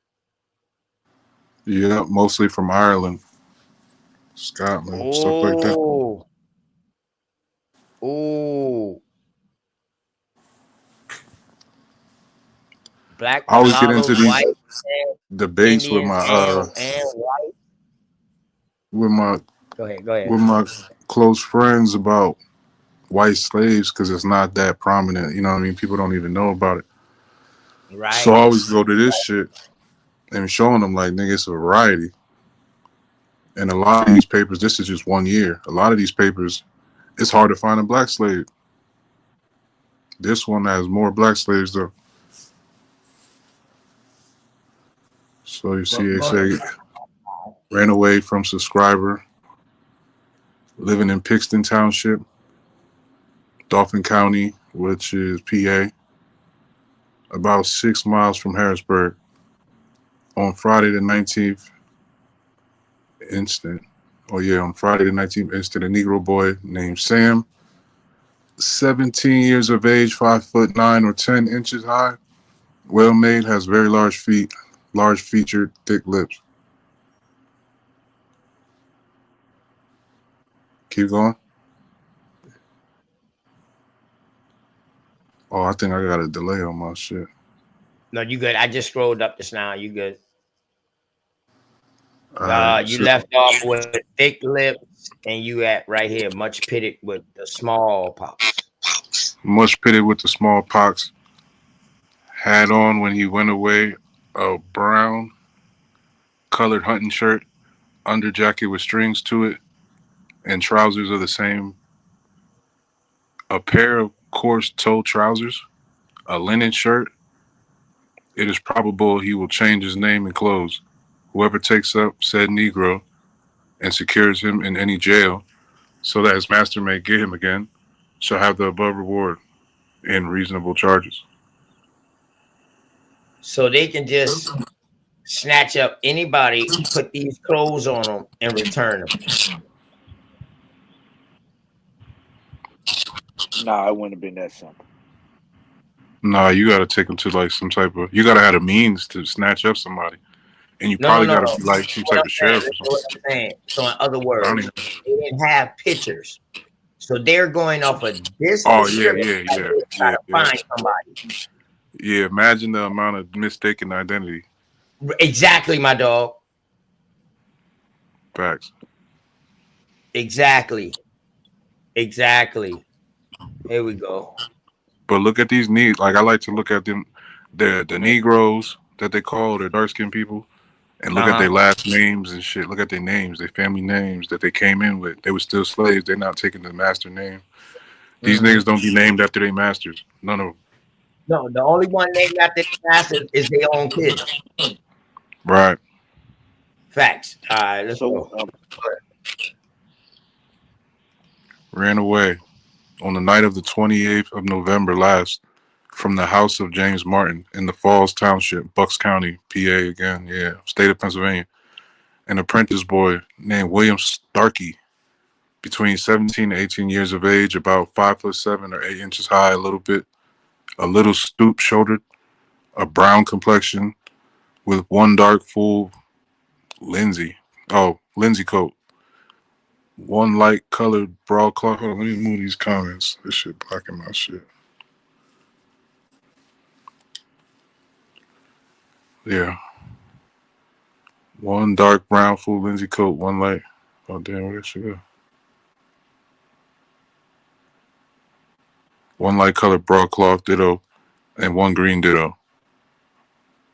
Yeah, mostly from Ireland, Scotland, stuff like that. Oh. Black, I always get into mulattoes, these white, debates Indians, and white. with my Go ahead. with my close friends about white slaves because it's not that prominent. You know what I mean? People don't even know about it. Right. So I always go to this shit and showing them like, nigga, it's a variety. And a lot of these papers, this is just 1 year. A lot of these papers, it's hard to find a black slave. This one has more black slaves though. So you see, they say ran away from subscriber, living in Pixton Township, Dauphin County, which is PA, about 6 miles from Harrisburg. On Friday the 19th instant, on Friday the 19th instant, a Negro boy named Sam, 17 years of age, 5'9" or 10 inches high, well made, has very large feet, large featured, thick lips. Keep going. Oh, I think I got a delay on my shit. No, you good. I just scrolled up just now. You good. You So, left off with thick lips, and you at right here, much pitted with the smallpox. much pitted with the smallpox. Had on when he went away a brown colored hunting shirt, under jacket with strings to it, and trousers of the same. A pair of coarse toe trousers, a linen shirt. It is probable he will change his name and clothes. Whoever takes up said Negro and secures him in any jail so that his master may get him again shall have the above reward in reasonable charges. So they can just snatch up anybody, put these clothes on them, and return them. Nah, it wouldn't have been that simple. Nah, you gotta take them to like some type of. You gotta have the means to snatch up somebody, and you No, no, probably no, gotta no. be like some What type I'm of saying, sheriff or listen to what something. I'm saying. So in other I don't words, even. they didn't have pictures. So they're going off of this Oh yeah, description, yeah, like yeah, they try yeah, to yeah. find somebody. Yeah, imagine the amount of mistaken identity. Exactly, my dog. Facts. Exactly. Exactly. Here we go. But look at these needs. Like I like to look at them, the Negroes that they call their dark skinned people, and look at their Uh-huh. last names and shit. Look at their names, their family names that they came in with. They were still slaves. They're not taking the master name. These Mm-hmm. niggas don't be named after their masters. None of them. No, the only one named after the master is their own kids. Right. Facts. All right, let's So, go. Ran away on the night of the 28th of November last from the house of James Martin in the Falls Township, Bucks County, PA again. Yeah, state of Pennsylvania. An apprentice boy named William Starkey, between 17 and 18 years of age, about 5'7" or 8 inches high, a little stoop shouldered, a brown complexion, with one dark full linsey coat, one light colored broadcloth. Hold on, let me move these comments. This shit blocking my shit. Yeah. One dark brown full linsey coat, one light. Oh damn, where did she go? One light colored broadcloth ditto, and one green ditto.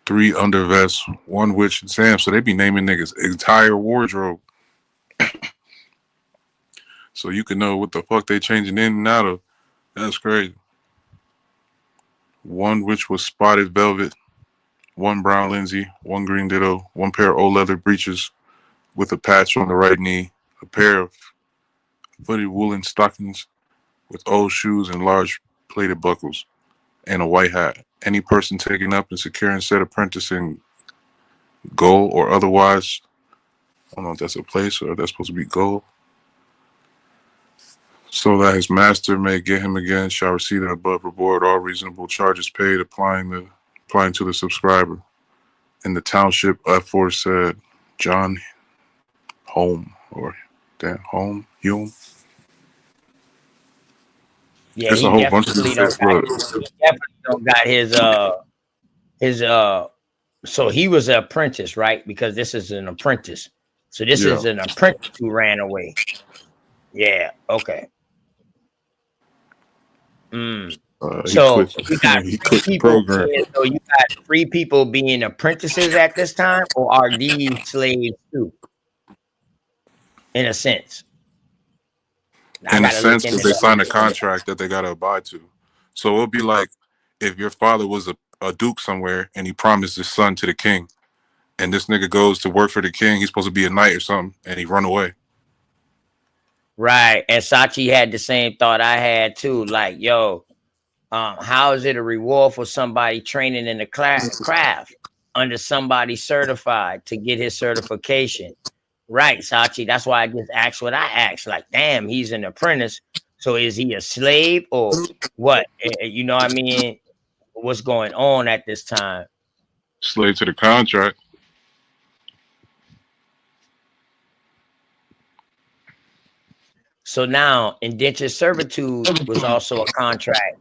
3 undervests, one witch. Damn, so they be naming niggas entire wardrobe. So you can know what the fuck they changing in and out of. That's crazy. One which was spotted velvet, one brown linsey, one green ditto, one pair of old leather breeches with a patch on the right knee, a pair of footed woolen stockings with old shoes and large plated buckles, and a white hat. Any person taking up and securing said apprentice in gold or otherwise, I don't know if that's a place or if that's supposed to be gold, so that his master may get him again, shall receive an above reward, all reasonable charges paid, applying to the subscriber. In the township aforesaid, John Hume. Yeah, It's he a whole bunch of definitely different don't got shit. he definitely don't got his so he was an apprentice, right? Because this is an apprentice. So this Yeah. is an apprentice who ran away. Yeah, okay. He So quit. you got He three quit the people program. so you got 3 people being apprentices at this time, or are these slaves too? In a sense. I In a gotta look sense, into because they that. signed a contract that they gotta abide to. So it'll be like if your father was a duke somewhere and he promised his son to the king, and this nigga goes to work for the king, he's supposed to be a knight or something, and he run away. Right. And Sachi had the same thought I had too. Like, yo, how is it a reward for somebody training in the craft under somebody certified to get his certification? Right, Sachi. That's why I just asked what I asked. Like, damn, he's an apprentice. So is he a slave or what? You know what I mean? What's going on at this time? Slave to the contract. So now indentured servitude was also a contract.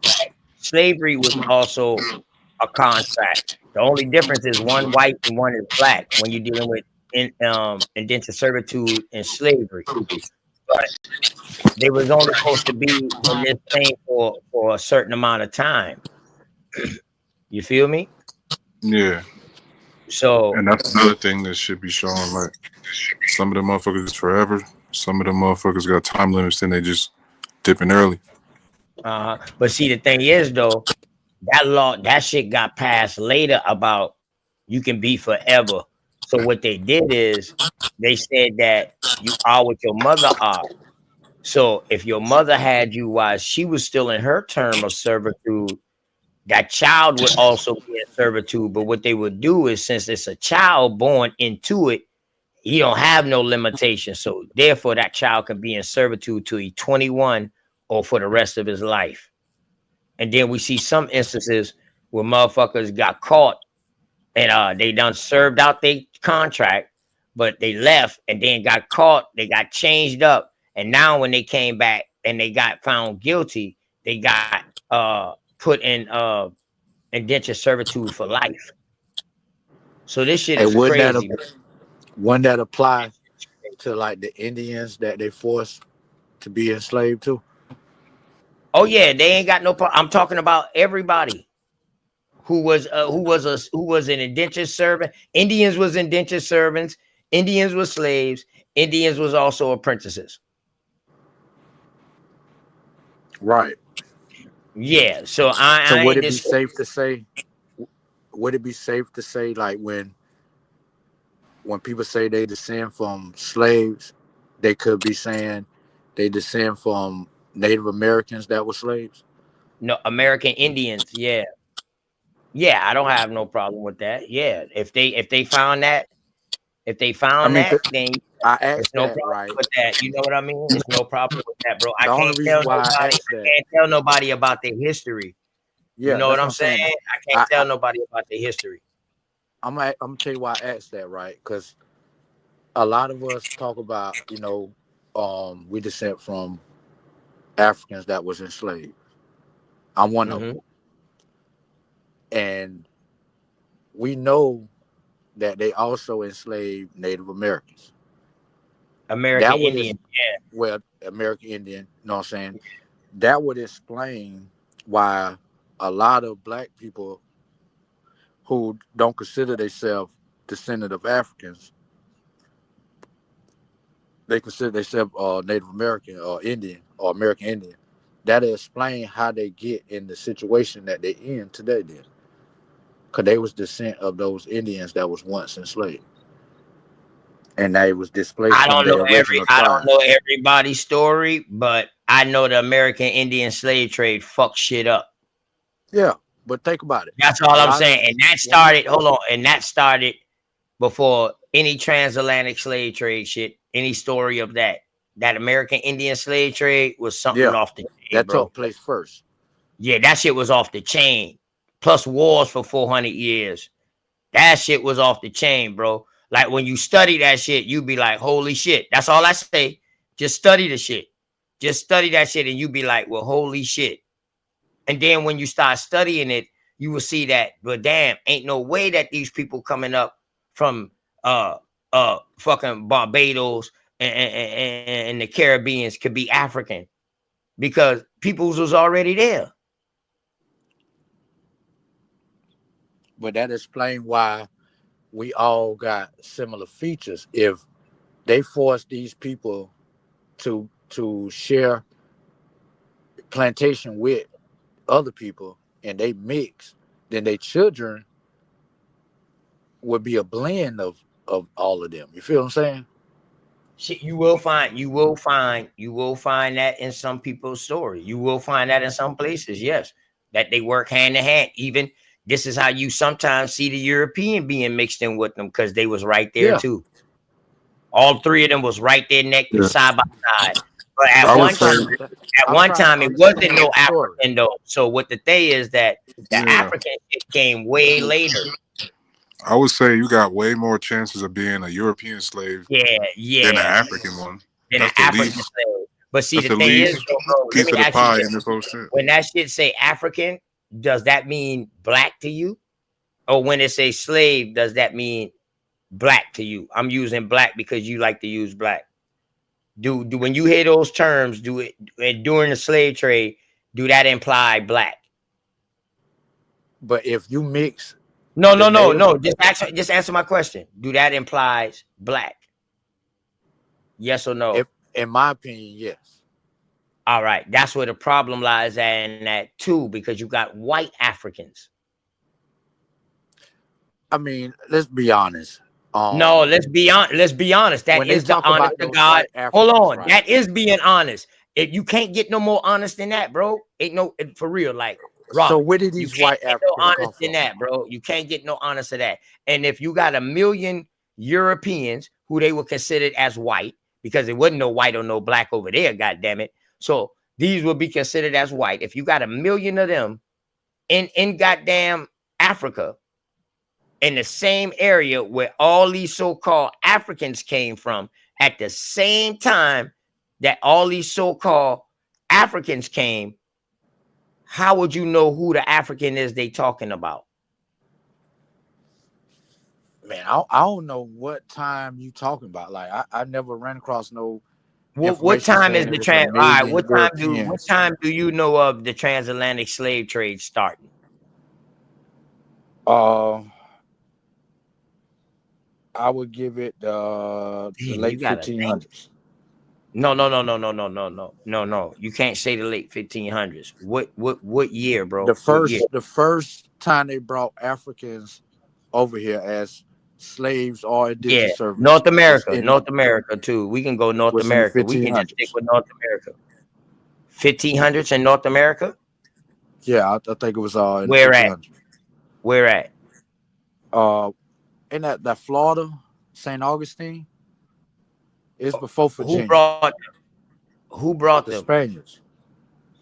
Slavery was also a contract. The only difference is one white and one is black when you're dealing with indentured servitude and slavery. But they was only supposed to be in this thing for a certain amount of time. You feel me? Yeah. So And that's another thing that should be shown. Like some of the motherfuckers is forever. Some of the motherfuckers got time limits and they just dipping early. but see, the thing is though, that shit got passed later about you can be forever. So what they did is they said that you are what your mother are. So if your mother had you while she was still in her term of servitude, that child would also be in servitude. But what they would do is, since it's a child born into it, he don't have no limitation. So therefore, that child can be in servitude till he's 21 or for the rest of his life. And then we see some instances where motherfuckers got caught and they done served out their contract, but they left and then got caught. They got changed up, and now when they came back and they got found guilty, they got put in indentured servitude for life. So this shit And is crazy. wouldn't that apply to like the Indians that they forced to be enslaved to? Oh yeah, they ain't got no problem. I'm talking about everybody who was an indentured servant. Indians was indentured servants. Indians were slaves. Indians was also apprentices. Right. Yeah. So So I would ain't it be this. safe to say? Would it be safe to say like when people say they descend from slaves, they could be saying they descend from Native Americans that were slaves? No, American Indians. Yeah. Yeah, I don't have no problem with that. Yeah. If they found that, I mean, then I it's asked no that problem right. with that. You know what I mean? It's no problem with that, bro. The only reason why I asked I that, can't tell nobody about their history. You yeah, know what that's what I'm I'm saying. saying? I can't tell nobody about their history. I'm gonna tell you why I asked that, right? Because a lot of us talk about, we descend from Africans that was enslaved. I'm one of them, and we know that they also enslaved Native Americans. American That would Indian. Yeah. well, American Indian. You know what I'm saying? That would explain why a lot of black people who don't consider themselves descendant of Africans, they consider themselves Native American or Indian or American Indian. That'll explain how they get in the situation that they in today then. Because they was descent of those Indians that was once enslaved. And they was displaced I from don't know their original I don't tribe. know everybody's story, but I know the American Indian slave trade fucked shit up. Yeah, but think about it. That's all A I'm lot of saying. And that started, hold on, and that started before any transatlantic slave trade shit, any story of that. That American Indian slave trade was something yeah, off the chain, that bro. took place first. Yeah, that shit was off the chain. Plus wars for 400 years. That shit was off the chain, bro. Like when you study that shit, you be like, holy shit. That's all I say. Just study the shit. Just study that shit and you be like, well, holy shit. And then when you start studying it, you will see that, well, damn, ain't no way that these people coming up from fucking Barbados and the Caribbeans could be African because peoples was already there. But that explains why we all got similar features. If they force these people to share plantation with other people and they mix, then their children would be a blend of all of them. You feel what I'm saying? Shit, you will find that in some people's story. You will find that in some places, yes, that they work hand in hand. Even this is how you sometimes see the European being mixed in with them because they was right there Yeah. too. All three of them was right there next side by side. But at I would one say, time, it wasn't no African though. So what the thing is that the yeah, African shit came way later. I would say you got way more chances of being a European slave Yeah, than an yeah. African one. Than an That's the African least. slave. But see, That's the the thing is, least bro, let piece me of the ask you pie this. in this whole shit. When that shit say African, does that mean black to you? Or when it say slave, does that mean black to you? I'm using black because you like to use black. Do when you hear those terms, do it during the slave trade, do that imply black? But if you mix No. the native, Just answer my question. Do that implies black? Yes or no? in my opinion, yes. All right. That's where the problem lies at in that too, because you got white Africans. I mean, let's be honest. No, let's be honest. That When they is the talk honest about to those God. white Hold Africans, on. right? That is being honest. If you can't get no more honest than that, bro. Ain't no for real. Like So Robert, where did you these can't white get no Africans come honest than from? that, bro. You can't get no honest of that. And if you got 1 million Europeans who they were considered as white, because there wasn't no white or no black over there, god damn it. So these will be considered as white. If you got 1 million of them in goddamn Africa, in the same area where all these so-called Africans came from, at the same time that all these so-called Africans came, how would you know who the African is they talking about? Man, I don't know what time you talking about. Like I never ran across no What information time is saying it the was a all right, million what Europeans. time do you know of the transatlantic slave trade starting? I would give it the Damn, late you gotta think. 1500s. No. You can't say the late 1500s. What year, bro? What year? The first time they brought Africans over here as slaves or Yeah, indentured servants North America, in North America too. We can go North was in the America. We can just stick 1500s. with North America. 1500s in North America? Yeah, I think it was in the Where at? 1500s. Where at? In that Florida, St. Augustine. It's before Who Virginia. brought them? Who brought The them? Spaniards.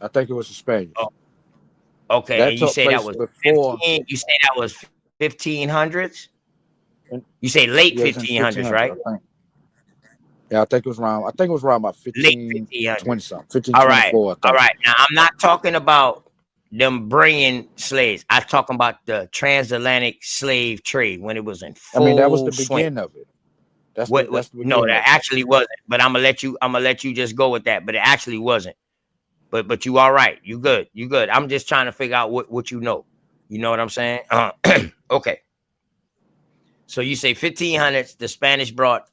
I think it was the Spaniards. Oh, okay, That and you took say that place was before. 15? You say that was 1500s? You say late Yeah, it was in the 1500s, 1500s, right? I think. Yeah, I think it was around. I think it was around about Late 1520 1500s. something, All right. 1524. I All think. right. Now, I'm not talking about them bringing slaves. I'm talking about the transatlantic slave trade when it was in I mean, that was full the swing. beginning of it. That's What the no, beginning that of it. actually wasn't. But I'm gonna let you just go with that. But it actually wasn't. But you all right. You good. You good. I'm just trying to figure out what you know. You know what I'm saying? Okay. So you say 1500s, the Spanish brought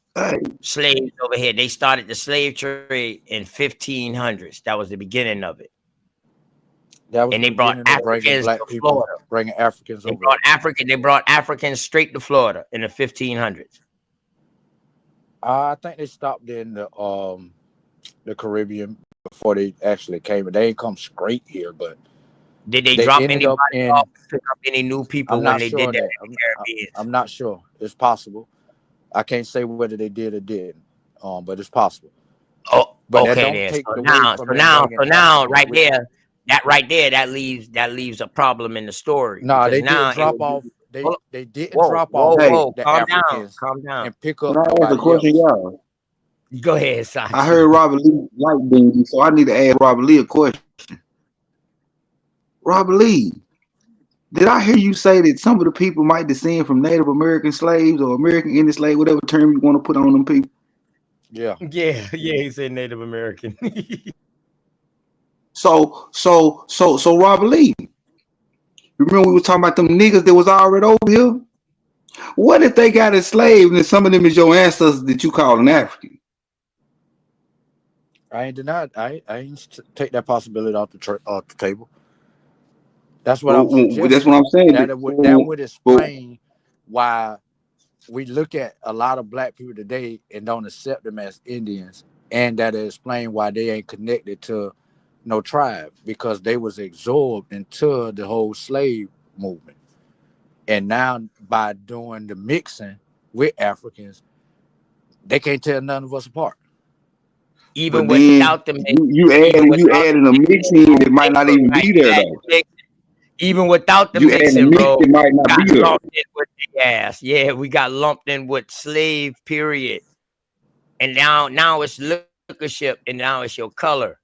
slaves over here. They started the slave trade in 1500s. That was the beginning of it. That was And the they brought beginning of bringing Africans black to people, Florida. bringing Africans They over here. brought Africans straight to Florida in the 1500s. I think they stopped in the Caribbean before they actually came. They ain't come straight here, but Did they they drop ended anybody up off, in. pick up any new people I'm when not they sure did of that that. in the Caribbean? I'm not sure. It's possible. I can't say whether they did or didn't. But it's possible. Oh, But that okay don't then. take So away now, from them bringing Africans right with them. there, that leaves a problem in the story Nah, because they didn't now it drop would off. be hold up. They didn't Whoa, drop whoa, off Hey, whoa, the calm down, Africans calm down. and pick can up I ask a nobody question, else. y'all? Go ahead, I heard Sachi. Robert Lee like Bean, so I need to ask Robert Lee a question. Robert Lee, did I hear you say that some of the people might descend from Native American slaves or American Indian slave, whatever term you want to put on them people? Yeah. Yeah, he said Native American. So Robert Lee, remember we were talking about them niggas that was already over here? What if they got enslaved and some of them is your ancestors that you call an African? I ain't denied. I ain't take that possibility off the table. That's what I'm That's what suggesting. I'm saying. That would explain why we look at a lot of black people today and don't accept them as Indians, and that explain why they ain't connected to no tribe, because they was absorbed into the whole slave movement. And now by doing the mixing with Africans, they can't tell none of us apart. Even But then without the you adding a mix in that might not even be there though. even without the You adding a mixing, mix bro, that might not got be there. lumped in with the ass. Yeah, we got lumped in with slave period, and now it's liquorship, and now it's your color.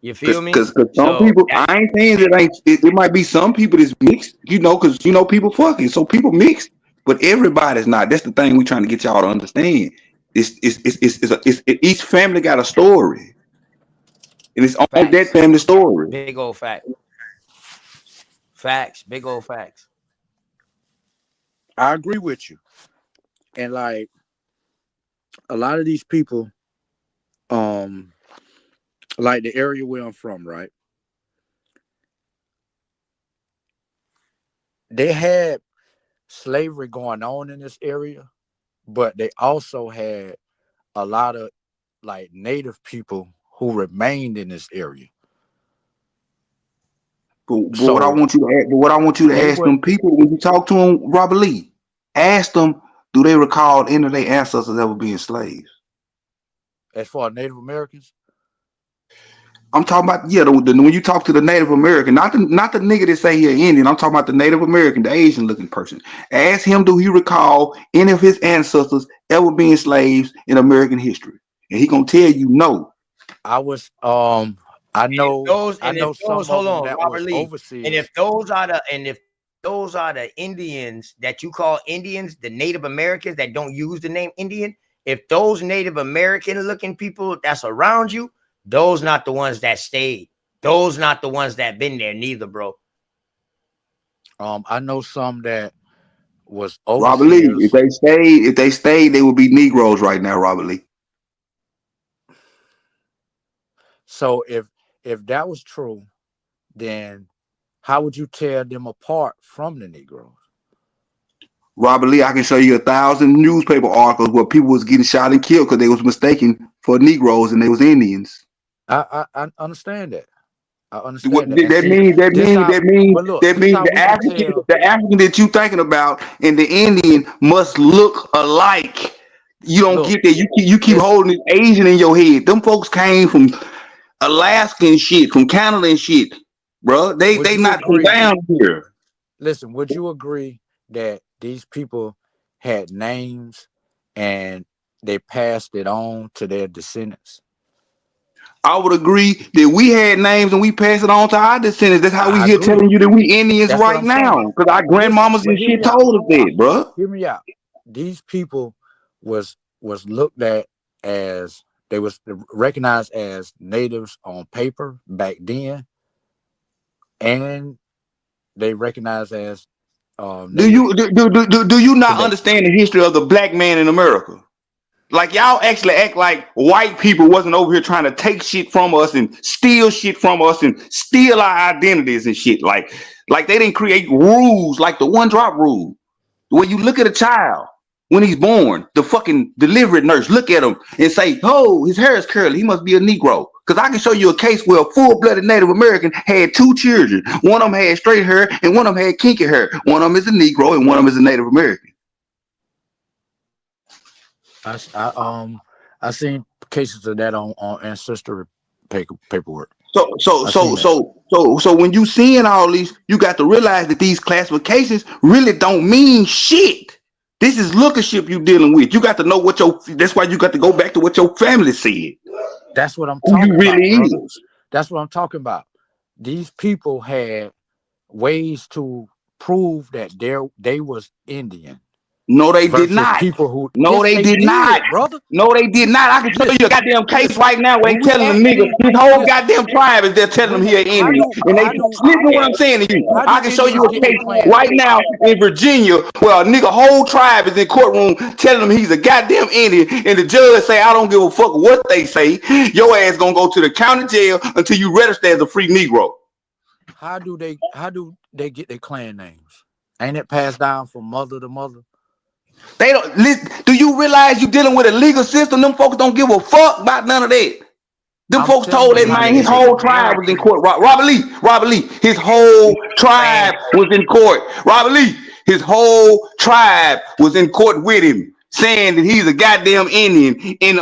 You feel me? Cause some So people, I ain't saying that ain't. It might be some people that's mixed, cause people fucking, so people mixed, but everybody's not. That's the thing we trying to get y'all to understand. Each family got a story, and it's on that facts, family story. big old facts, big old facts. I agree with you. And like a lot of these people, like the area where I'm from, right? They had slavery going on in this area, but they also had a lot of like native people who remained in this area. But what I So want you to ask, they ask would, them people when you talk to them, Robert Lee, ask them, do they recall any of their ancestors ever being slaves? as far as Native Americans, I'm talking about when you talk to the Native American, not the nigga that say he an Indian. I'm talking about the Native American, the Asian looking person. Ask him, do he recall any of his ancestors ever being slaves in American history? And he gonna tell you no. I was I know some of hold them on, that Robert was Lee. And overseers. if those are the Indians that you call Indians, the Native Americans that don't use the name Indian, if those Native American looking people that's around you, those not the ones that stayed. Those not the ones that been there neither, bro. I know some that was Robert Lee, overseers. if they stayed, they would be Negroes right now, Robert Lee. So if that was true, then how would you tear them apart from the Negroes? Robert Lee, I can show you 1,000 newspaper articles where people was getting shot and killed because they was mistaken for Negroes and they was Indians. I understand that. I What understand that. And that see, means but look, this how the we can tell. African that you thinking about and the Indian must look alike. You don't Look, get that. You keep listen. holding this Asian in your head. Them folks came from Alaska and shit, from Canada and shit, bro. They Would you not from agree? down here. Listen, would you agree that these people had names and they passed it on to their descendants? I would agree that we had names and we pass it on to our descendants. That's how we I here agree. telling you that we Indians That's what right I'm now. saying. Because our Listen, grandmamas but and hear shit me out. told us that, bro. Hear me out. These people was looked at as they was recognized as natives on paper back then, and they recognized as Do natives you do you not today. understand the history of the black man in America? Like y'all actually act like white people wasn't over here trying to take shit from us and steal shit from us and steal our identities and shit. Like they didn't create rules like the one drop rule. When you look at a child when he's born, the fucking delivery nurse look at him and say, "Oh, his hair is curly. He must be a Negro." Because I can show you a case where a full-blooded Native American had two children. One of them had straight hair and one of them had kinky hair. One of them is a Negro and one of them is a Native American. I seen cases of that on ancestry paperwork. So when you seeing all these, you got to realize that these classifications really don't mean shit. This is lookership you dealing with. You got to know that's why you got to go back to what your family said. That's what I'm Who talking you really about, brother. is. That's what I'm talking about. These people had ways to prove that they was Indian. No, they did Versus not. people who No, yes they they did not. did, brother. No, they did not. I can show you a goddamn case right now where When they we telling the ask nigga you, his whole listen, goddamn tribe is there telling him he an Indian. And they listen to what I'm saying to you. how I do can show you Indians a get their case clan right name? now in Virginia where a nigga whole tribe is in courtroom telling him he's a goddamn Indian, and the judge say, "I don't give a fuck what they say. Your ass gonna go to the county jail until you register as a free Negro." How do they get their clan names? Ain't it passed down from mother to mother? They don't listen. Do you realize you dealing with a legal system? Them folks don't give a fuck about none of that. Them I'm folks telling told you that how man the his Native whole tribe was in Americans. court. Robert Lee, his whole tribe was in court. Robert Lee, his whole tribe was in court with him, saying that he's a goddamn Indian in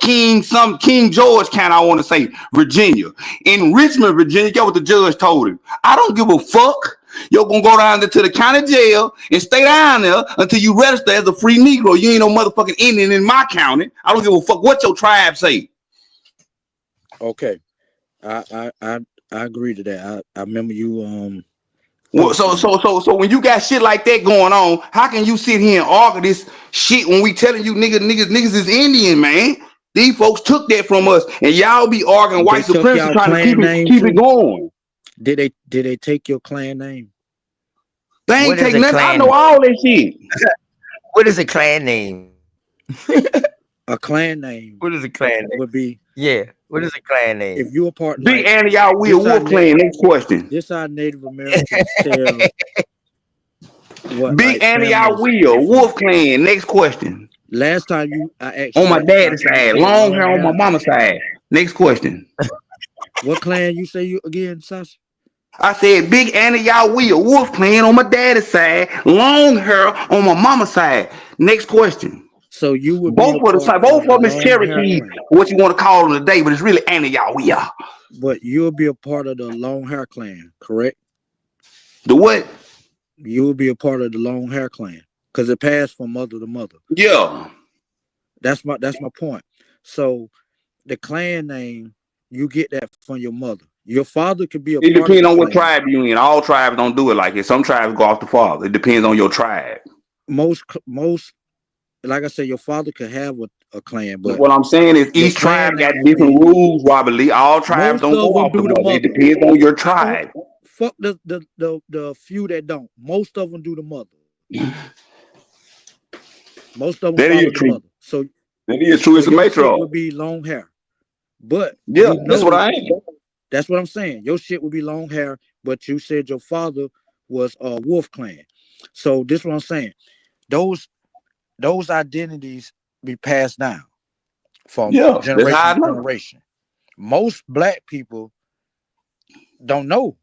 King George County, I want to say, Virginia. In Richmond, Virginia, guess what the judge told him? "I don't give a fuck. You're gonna go down there to the county jail and stay down there until you register as a free Negro. You ain't no motherfucking Indian in my county. I don't give a fuck what your tribe say." Okay, I agree to that. I remember you Well, posting that. so when you got shit like that going on, how can you sit here and argue this shit when we telling you niggas is Indian, man? These folks took that from us, and y'all be arguing They white took supremacy y'all trying to clan name keep it too. going. Did they take your clan name? They ain't What is take a nothing. I clan? know all that shit. What is a clan name? A clan name What is a clan name? would be Yeah. What is a clan if name? you a part Big like Andy, y'all will this. Wolf Clan. Next question. This our Native Americans tell what Big like Andy, y'all families. will Wolf Clan. Next question. Last time I asked On you my that, dad's Sasha, you side, said long long hair on my hair. mama's side. Next question. What clan you say you again, Sasha? I said, Big Andy, y'all will Wolf Clan on my daddy's side, long hair on my mama's side. Next question. So you would be Both a of the part same. Both of of the them is long hair Cherokee, clan. what you want to call them today, but it's really Antioquia. But you'll be a part of the long hair clan, correct? The what? You will be a part of the long hair clan because it passed from mother to mother. Yeah. That's my point. So the clan name, you get that from your mother. Your father could be a It part of depends the on what clan. tribe you in. All tribes don't do it like it. Some tribes go off the father. It depends on your tribe. Most, like I said, your father could have a clan, but What I'm saying is your each clan tribe got name would different be. rules, Robert Lee. All tribes Most don't go of them off the do the mother. It mother. depends on your tribe. Fuck the few that don't. Most of them do the mother. Most of them That follow is the true. mother. So That is true. It's a your shit matriarch. would be long hair. But Yeah, you that's what know, I am. that's what I'm saying. Your shit would be long hair, but you said your father was a wolf clan. So this is what I'm saying. Those identities be passed down from Yeah, that's how generation I to know. generation. Most black people don't know,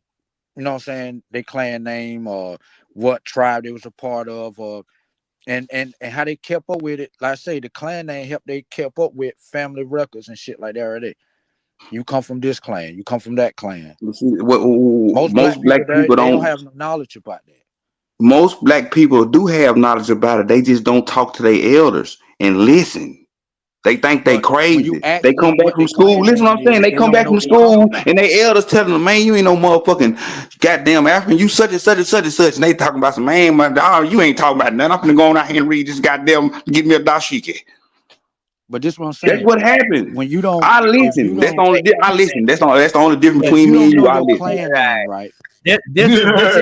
you know what I'm saying, their clan name or what tribe they was a part of, or and how they kept up with it. Like I say, the clan name helped they kept up with family records and shit like that already. You come from this clan, you come from that clan. Most black Most black people people they don't don't. have no knowledge about that. Most black people do have knowledge about it. They just don't talk to their elders and listen. They think they But when you crazy. ask They come them back what from their school. clan Listen what name I'm saying. is, They they come don't back know from what they talking school about. and their elders telling them, man, you ain't no motherfucking goddamn African. You such and such and such and such. And they talking about some, man, my dog, you ain't talking about nothing. I'm finna go on out here and read this goddamn, give me a dashiki. But this is what I'm That's saying. what happens. When you don't, I if you listen. That's the don't, only. I listen. That's the only difference if between you me and don't you. know I your listen. clan name, right? This is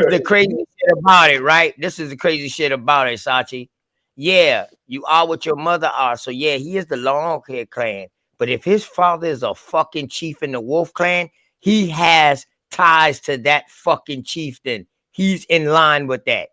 the crazy shit about it, right? This is the crazy shit about it, Sachi. Yeah, you are what your mother are. So yeah, he is the long hair clan. But if his father is a fucking chief in the Wolf clan, he has ties to that fucking chieftain. He's in line with that.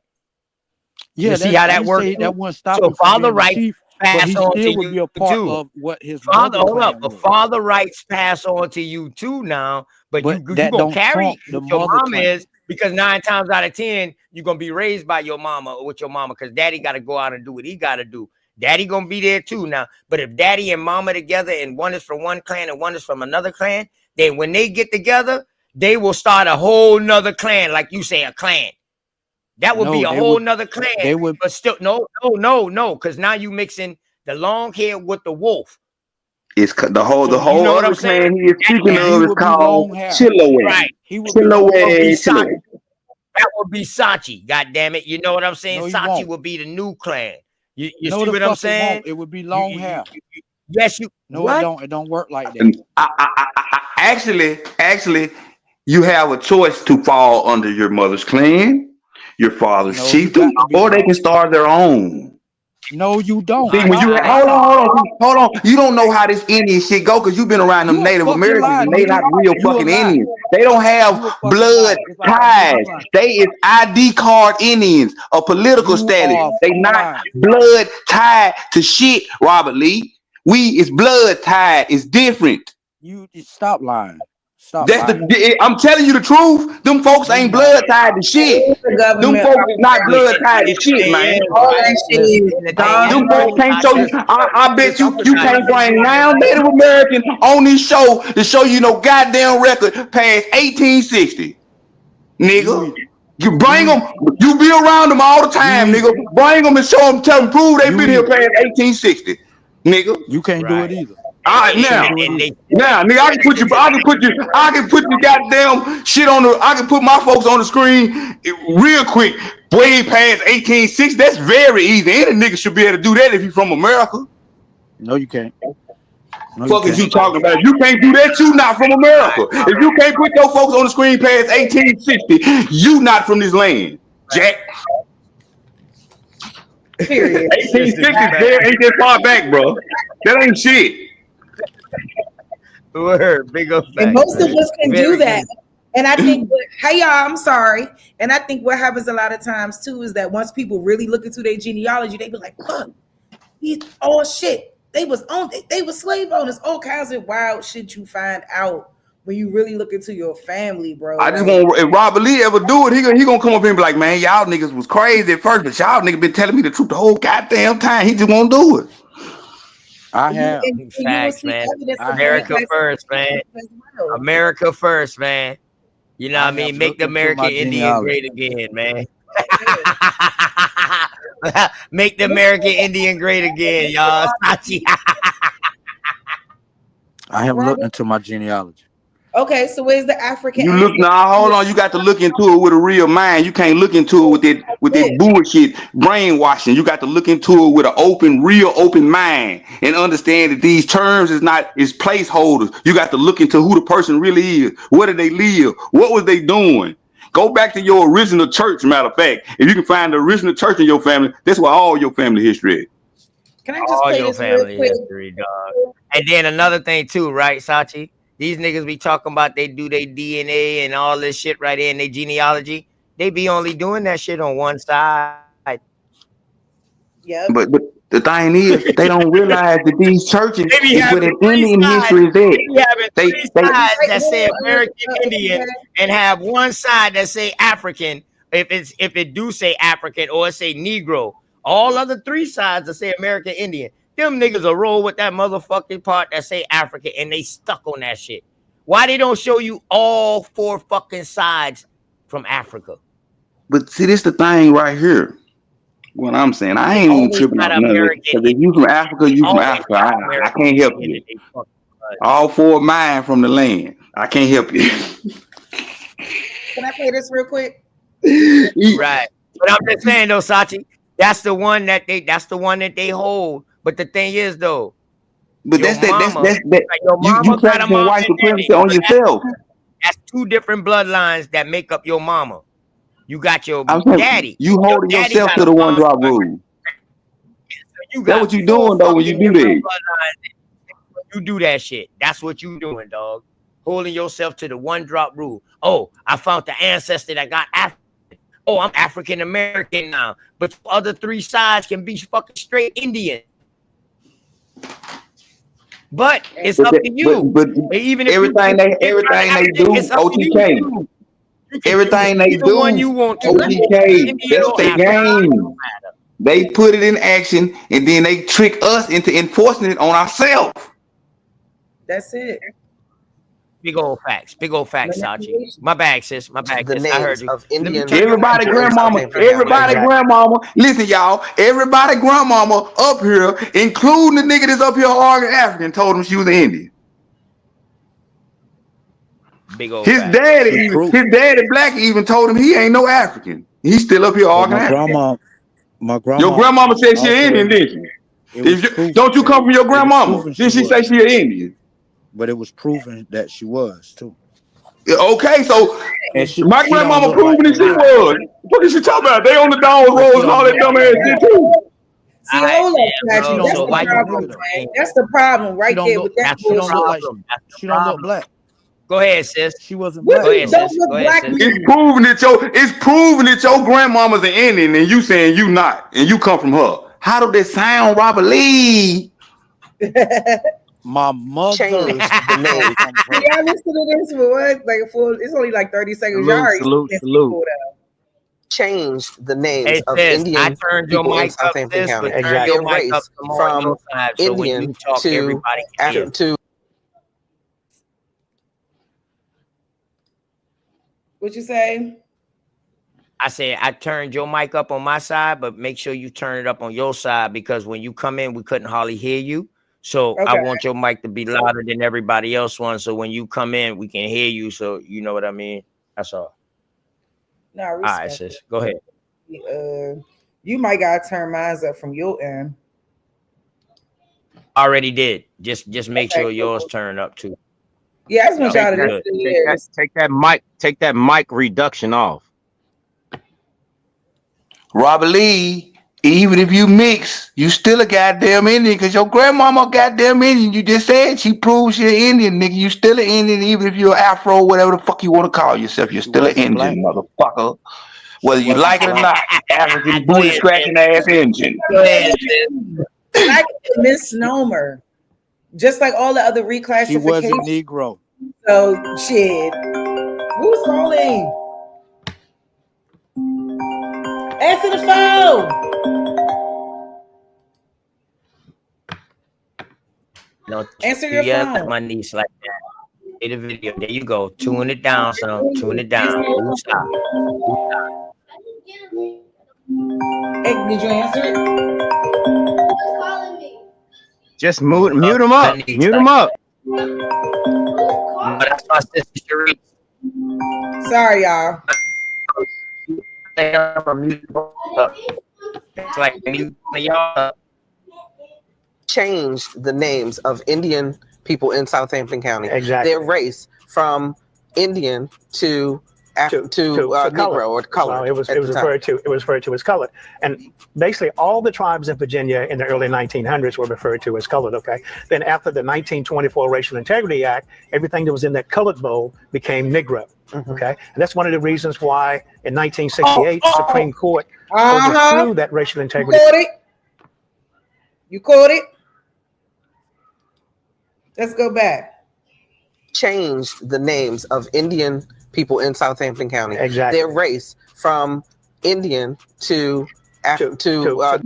You Yeah, see that how I that ain't works? say that wouldn't stop So him from father being a rights chief, but pass he on to still would you be a part too. of what his Father, mother hold up. clan But was. father rights pass on to you too now. But But you that gonna don't carry trump the what your mother mom clan. is, because 9 times out of 10 you're gonna be raised by your mama or with your mama, because daddy got to go out and do what he got to do. Daddy gonna be there too now. But if daddy and mama together and one is from one clan and one is from another clan, then when they get together, they will start a whole nother clan, like you say, a clan. That would be No, a whole nother clan. they would But still, no, because now you mixing the long hair with the wolf. It's the So you whole know what I'm other saying? clan he is speaking and he of is would be called long hair. Chiloé. Right. He would be long That would hair. be Chiloé. Sachi. Chiloé. That would be Sachi. God damn it. You know what I'm saying? No, he Sachi won't. would be the new clan. You No, see the what I'm fuck it won't. saying? It would be You, long you, you, hair. you, yes, you No, it what? don't. It don't work like that. Actually, you have a choice to fall under your mother's clan, your father's No, you chieftain, got to be or they long. can start their own. No, you don't. See, when Stop you lying. hold on, you don't know how this Indian shit go because you've been around them You a Native fucking Americans lie, and they nigga. not real You a fucking lie. Indians. They don't have You a fucking blood lie. Just like I know ties. you lying. They is ID card Indians, a political You status. are They not lying. blood tied to shit, Robert Lee. We is blood tied. It's different. You stop lying. Stop That's lying. I'm telling you the truth. Them folks No, you ain't not. blood tied to shit. The Them government folks is not It, blood operates. it, tied to it, shit, it man. is, All right? that shit Listen. is And the thing All is, you Them right, folks do. can't show you. Sachi, I bet Listen. you I'm finna you tell you can't this bring right now here. Native American on this show to show you no goddamn record past 1860, You nigga. either. You bring You them. either. You be around them all the You time, either. nigga. Bring them and show them, tell them, prove they You been here either. past 1860, nigga. You can't do it right? either. All right, You can't now, do it And either. they nigga, I can put you, I can put the goddamn shit on the, I can put my folks on the screen real quick, way past 1860. That's very easy. Any nigga should be able to do that if you from America. No, you can't. No, you Fuck is can't. you talking about? If you can't do that, you not from America. If you can't put your folks on the screen past 1860, you not from this land, Jack. period. 1860 ain't that far back, bro. That ain't shit. word, big up And facts, most of man. us can do Very that. easy. And I think, hey y'all, I'm sorry. And I think what happens a lot of times too is that once people really look into their genealogy, they be like, fuck, these all shit. They was slave owners. All kinds of wild shit you find out when you really look into your family, bro. I just Like, want, if Robert Lee ever do it, he gonna come up here and be like, man, y'all niggas was crazy at first, but y'all niggas been telling me the truth the whole goddamn time. He just won't do it. I have. And you will Facts, see man. evidence of America first, man. reclassification as well. America first, man. You know what I I have mean? Make looked the into American my Indian genealogy. great again, man. Make the American Indian great again, y'all. Sachi. I have looked Robert? into my genealogy. Okay, so where's the African You look now, hold on. You got to look into it with a real mind. You can't look into it with that bullshit brainwashing. You got to look into it with an open, real open mind and understand that these terms is placeholders. You got to look into who the person really is. Where did they live? What was they doing? Go back to your original church. Matter of fact, if you can find the original church in your family, that's where all your family history is. Can I just All play your this real family quick? history, dog. And then another thing too, right, Sachi? These niggas be talking about they do their DNA and all this shit right there in their genealogy. They be only doing that shit on one side. Yep. But the thing is, they don't realize that these churches They be is where having the three Indian sides. history is They at. be having They three they sides that say Hold on, American Indian and have one side that say African. If it do say African or it say Negro, all other three sides that say American Indian, them niggas will roll with that motherfucking part that say African and they stuck on that shit. Why they don't show you all four fucking sides from Africa? But see, this the thing right here. What I'm saying, I They ain't even always tripping got off none of it. American Because if you from Africa, They you from always Africa. got I American can't help Indian you. in they fucking blood. All four of mine from the land. I can't help you. Can I play this real quick? Right. But I'm just saying though, Sachi, that's the one that they hold. But the thing is though, But your that's that. mama, like your You mama got a practicing mama white and daddy. supremacy on yourself. That's two different bloodlines that make up your mama. You got your I'm saying daddy. you Your holding daddy yourself got to a the one mama. drop rule. So you That's got what you four doing though when you fucking do different that. bloodlines. You do that shit. That's what you doing, dog. Holding yourself to the one drop rule. Oh, I found the ancestor that got African. Oh, I'm African American now. But the other three sides can be fucking straight Indian. But it's up to you. But Even if you everything they do, it's up to you to OTK. choose. You can choose Everything they either one do, you want to. OTK. Indian That's or their African. game. They put it in action and then they trick us into enforcing it on ourselves. That's it. Big old facts, Sachi. My bag, sis. My bag, The sis. I heard names you. of Let me Indian turn your mic Everybody, up. people in grandmama, Southern California. listen, y'all. Everybody, grandmama up here, including the nigga that's up here arguing African, told him she was an Indian. Big old facts. His daddy black even told him he ain't no African. He's still up here But arguing African. my Your grandma grandmama said she also Indian, didn't it she? was proof Don't you that come from your it was grandmama? proven she Did she was, say she an Indian? but it was proven that she was too. Okay, so And my she don't grandmama look like proving that no she African, was. What is she talking about? They on the dog but she rolls and don't all that look like dumb ass no shit African. too. See, All right, hold up, man, She Patrick. bro. don't That's So look the why like you no problem, nigga though. man. That's the problem She right don't there look. with that that's She the don't bullshit. look like. problem. That's the She don't look problem. black. Go ahead, sis. She wasn't What black Go do ahead, though. don't sis. look Go ahead, black sis. It's mean? proving that your grandmama's an Indian and you saying you not and you come from her. How do that sound, Robert Lee? My mother Changed the come name. from her. Y'all listen to this for what? Like for it's only like 30 seconds. Y'all Salute, already salute, seen salute. people Changed the names Hey, of sis, I Indian turned your people in mic up, Southampton sis, but County. turn your Their mic up race some more on from your side so when you Indian talk, to everybody can hear. to What you say? I said I turned your mic up on my side, but make sure you turn it up on your side because when you come in, we couldn't hardly hear you. So I Okay. want your mic to be louder than everybody else one. So when you come in, we can hear you. So you know what I mean? That's all. No, I All right, respect sis. Go ahead. it. You might gotta turn mine up from your end. Already did. Just make Okay, sure yours cool. turn up too. Yeah, I just want Yep, y'all to we listen good. to Take that mic reduction off. Robert Lee, even if you mix, you still a goddamn Indian because your grandmama goddamn Indian. You just said she proves you're Indian, nigga. You still an Indian, even if you're Afro, whatever the fuck you want to call yourself. You're She still an wasn't black Indian, though. motherfucker. She Whether you wasn't like it or black. not. African Go booty ahead, scratching ass Indian. Go ahead, sis. Black is a misnomer, just like all the other She was a reclassifications. Negro. So shit. Who's calling? Answer the phone. Don't Answer you your yell at phone. my niece like that. Play the video. There you go. Tune it down, son. Tune it down. Woosah. Hey, did you answer it? Just mute him up. Mute him up. No, that's my sister Cherie. Sorry, y'all. It's like mute y'all. Changed the names of Indian people in Southampton County. Exactly. Their race from Indian to Negro or colored. So it was referred to as colored, and basically all the tribes in Virginia in the early 1900s were referred to as colored. Okay, then after the 1924 Racial Integrity Act, everything that was in that colored bowl became Negro. Okay, and that's one of the reasons why in 1968 the Supreme Court overthrew that racial integrity. You caught it. Let's go back. Changed the names of Indian people in Southampton County. Exactly. Their race from Indian to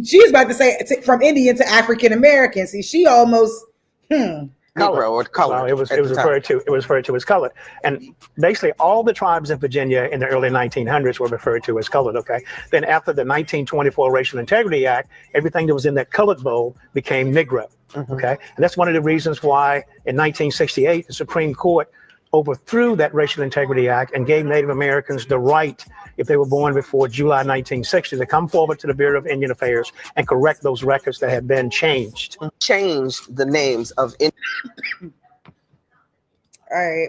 She's about to say from Indian to African American. See, she almost Negro or colored. So it was referred to as colored, and basically all the tribes in Virginia in the early 1900s were referred to as colored. Okay, then after the 1924 Racial Integrity Act, everything that was in that colored bowl became Negro. Okay, and that's one of the reasons why in 1968 the Supreme Court overthrew that Racial Integrity Act and gave Native Americans the right, if they were born before July 1960, to come forward to the Bureau of Indian Affairs and correct those records that had been changed. Changed the names of All right.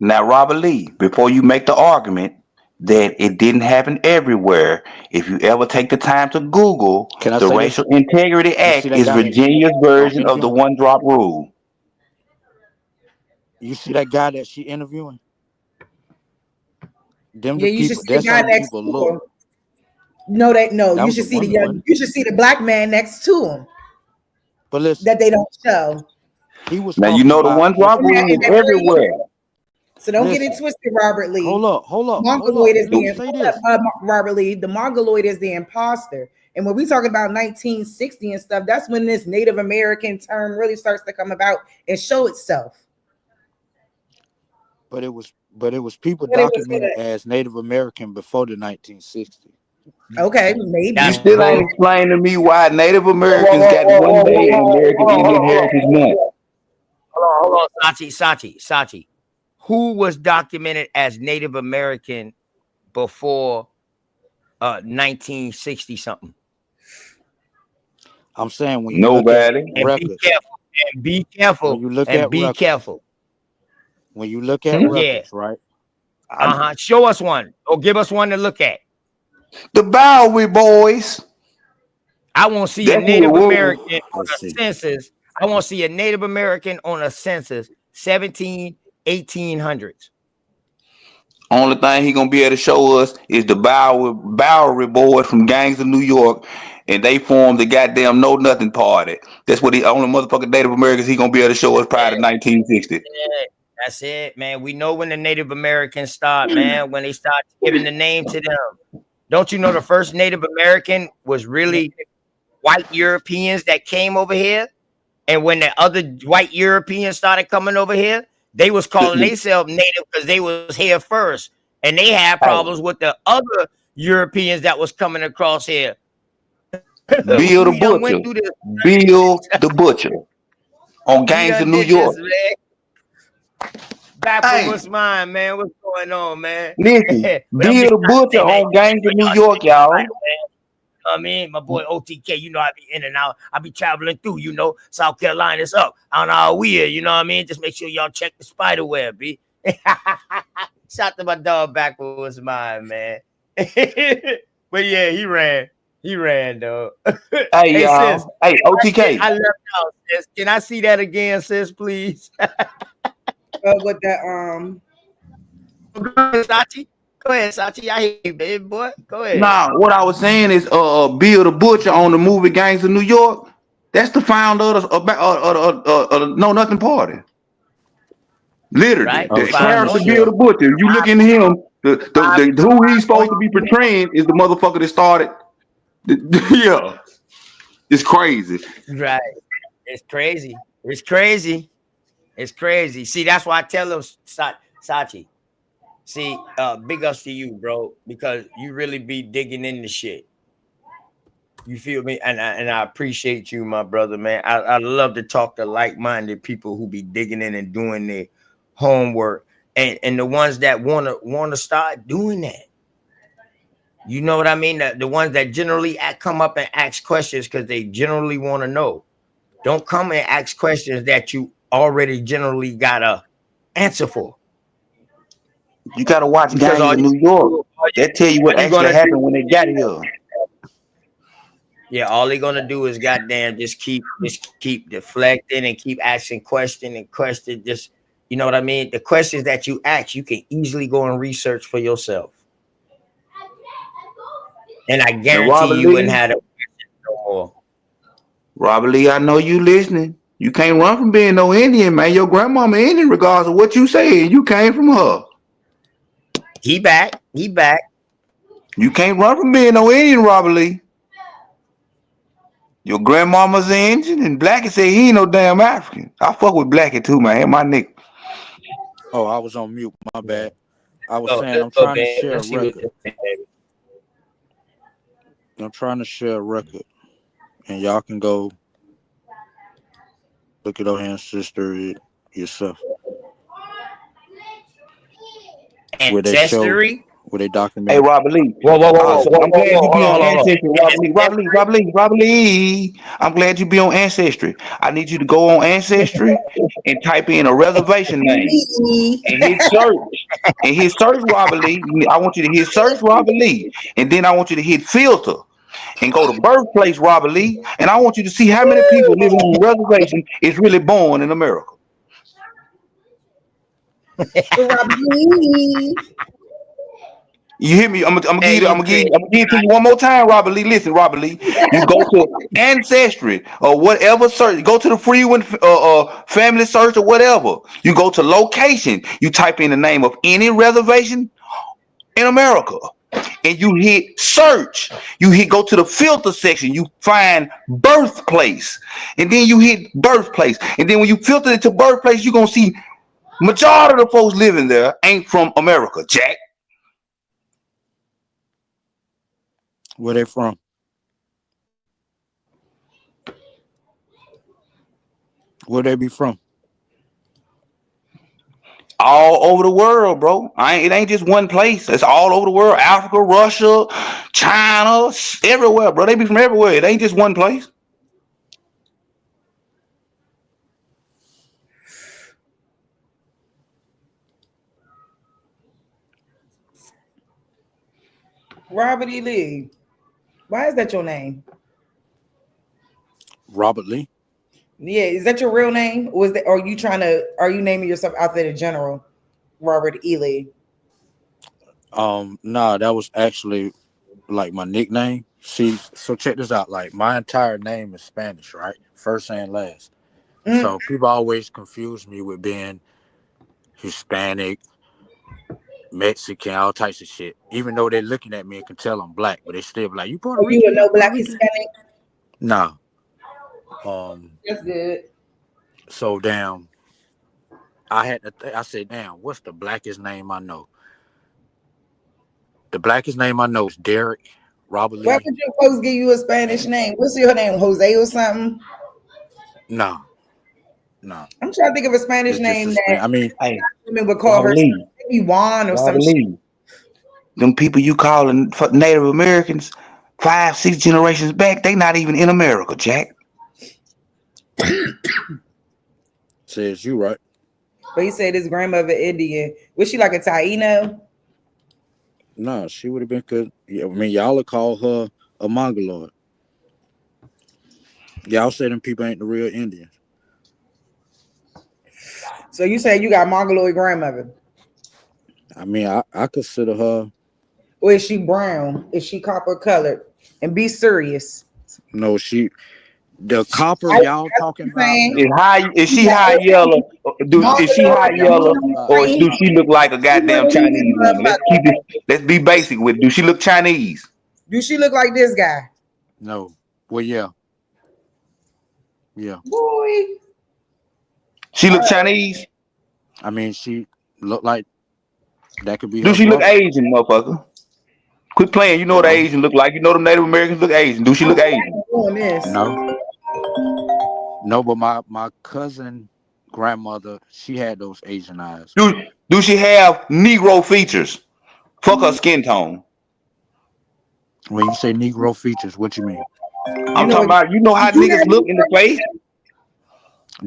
Now, Robert Lee, before you make the argument that it didn't happen everywhere, if you ever take the time to Google, the Racial Integrity Act is Virginia's version of the one-drop rule. You see that guy that she interviewing? Them Yeah, the you people. should see the That's guy how next people to look. him. No, That you was should the see the woman, young. wasn't You should see the black man next to him But listen, that they don't show. he was Now, you talking know the about one-drop rule is everywhere. So don't get Listen. it twisted, Robert Lee. Hold up. Mongoloid is Let me the say this. Robert Lee. The Mongoloid is the imposter. And when we talking about 1960 and stuff, that's when this Native American term really starts to come about and show itself. But it was people documented as Native American before the 1960s. Okay, maybe. You still ain't explained to me why Native Americans got one day in American Indian Heritage Month. Hold on, Sachi. Who was documented as Native American before 1960 something? I'm saying when you look at records, be careful. When you look and at be records, careful. When you look at records, right? Show us one, or give us one to look at. The Bowery Boys. I won't see a Native American on a census. I won't see a Native American on a census 1800s. Only thing he gonna be able to show us is the Bowery Boys from Gangs of New York, and they formed the goddamn Know Nothing Party. That's what the only motherfucking Native Americans he gonna be able to show us prior to 1960. Yeah, that's it, man. We know when the Native Americans start, man. When they start giving the name to them. Don't you know the first Native American was really white Europeans that came over here? And when the other white Europeans started coming over here, they was calling themselves Native because they was here first. And they had problems with the other Europeans that was coming across here. Bill the Butcher on Gangs of New York. Back from what's mine, man. What's going on, man? Listen, Bill the Butcher on Gangs of New York, y'all. I mean, my boy OTK, you know, I be in and out. I be traveling through, you know, South Carolina's up. I don't know how weird, you know what I mean? Just make sure y'all check the spider web, B. Shout to my dog back with what's mine, man. But yeah, he ran. He ran, though. Hey, y'all. Sis, hey, OTK. I left out, sis. Can I see that again, sis, please? With that, Go ahead, Sachi. I hear you, baby boy. Go ahead. Nah, what I was saying is Bill the Butcher on the movie Gangs of New York. That's the founder of the Know Nothing Party. Literally. Right? The character Bill the Butcher. You look into him, the who he's supposed to be portraying is the motherfucker that started. Yeah. It's crazy. Right. It's crazy. It's crazy. It's crazy. See, that's why I tell them, Sachi. See, big ups to you, bro, because you really be digging into shit. You feel me? And I appreciate you, my brother, man. I love to talk to like-minded people who be digging in and doing their homework, and the ones that wanna start doing that. You know what I mean? The ones that generally come up and ask questions because they generally want to know. Don't come and ask questions that you already generally got a answer for. You gotta watch Because Gangs all in you New York. do, That tell you what all you actually gonna happened do, when they got here. yeah, all they're gonna do is goddamn just keep deflecting and keep asking question and question. Just you know what I mean? The questions that you ask, you can easily go and research for yourself. And I And guarantee Robert you wouldn't Lee, have to no more. Robert Lee, I know you listening. You can't run from being no Indian, man. Your grandmama Indian, regardless of what you say. You came from her. He back. He back. You can't run from being no Indian, Robert Lee. Your grandmama's an Indian, and Blackie said he ain't no damn African. I fuck with Blackie too, man. My nigga. Oh, I was on mute. My Yeah. bad. I was Oh, saying let's I'm go, trying to babe. share a Let's see what record. you think, baby. I'm trying to share a record, and y'all can go look at our ancestry yourself. Where they show, Ancestry. where they Hey, document Robert Lee. Whoa, whoa, whoa, whoa, Isaac. whoa, I'm whoa, glad whoa. you Hold be on, on hold on, hold on. Ancestry, Robert Lee. Robert Lee, Ancestry. Robert Lee, Robert Lee. I'm glad you be on Ancestry. I need you to go on Ancestry and type in a reservation name and hit search. And hit search Robert Lee. I want you to hit search Robert Lee. And then I want you to hit filter and go to birthplace Robert Lee. And I want you to see how many people living on a reservation is really born in America. You hear me? I'm gonna Hey, give you. I'm you gonna give you. crazy. I'm gonna give it to you one more time, Robert Lee. Listen, Robert Lee. You go to Ancestry or whatever search. Go to the free one, family search or whatever. You go to location. You type in the name of any reservation in America, and you hit search. You hit go to the filter section. You find birthplace, and then you hit birthplace, and then when you filter it to birthplace, you're gonna see majority of the folks living there ain't from America, Jack. Where they from? Where they be from? All over the world, bro. It ain't just one place. It's all over the world. Africa, Russia, China, everywhere, bro. They be from everywhere. It ain't just one place. Robert E. Lee. Why is that your name? Robert Lee. Yeah, is that your real name? Or is that are you naming yourself out there in general? Robert E. Lee. Nah, that was actually like my nickname. See, so check this out. Like my entire name is Spanish, right? First and last. So people always confuse me with being Hispanic, Mexican, all types of shit. Even though they're looking at me and can tell I'm black, but they still be like, "You Puerto Are you a Rican? You no Puerto black Rican?" Hispanic? Nah. That's good. So damn, I had to. I said, "Damn, what's the blackest name I know?" The blackest name I know is Derek Robert Why Lee. would your folks give you a Spanish name? What's your name? Jose or something? No, no. I'm trying to think of a Spanish It's just a name span. that I mean, Hey, women would call Robert her Lee, maybe Juan or some Robert shit. Lee. Them people you calling Native Americans 5, 6 generations back, they not even in America, Jack. says you right. But he said his grandmother Indian. Was she like a Taino? No, she would have been good. Yeah, I mean, y'all would call her a Mongoloid. Y'all say them people ain't the real Indians. So you say you got Mongoloid grandmother? I mean, I consider her. Or is she brown? Is she copper colored? And be serious. No, the copper I y'all talking about. Is No, high? Is You she got high yellow? Is she I'm high Mongoloid talking yellow, about. or do she look like a goddamn Chinese woman? Let's keep it. motherfucker. Let's be basic with. Do she look Chinese? Do she look like this guy? No, well, yeah, Yeah. Boy. She look Chinese. I mean, she looked like that could be Do her she look brother. Asian, motherfucker? Quit playing. You know what Asian look like. You know them Native Americans look Asian. Do she look Asian? No. No, but my cousin grandmother, she had those Asian eyes. Do she have Negro features? Fuck her skin tone. When you say Negro features, what you mean? I'm talking about, you know how niggas look in the face?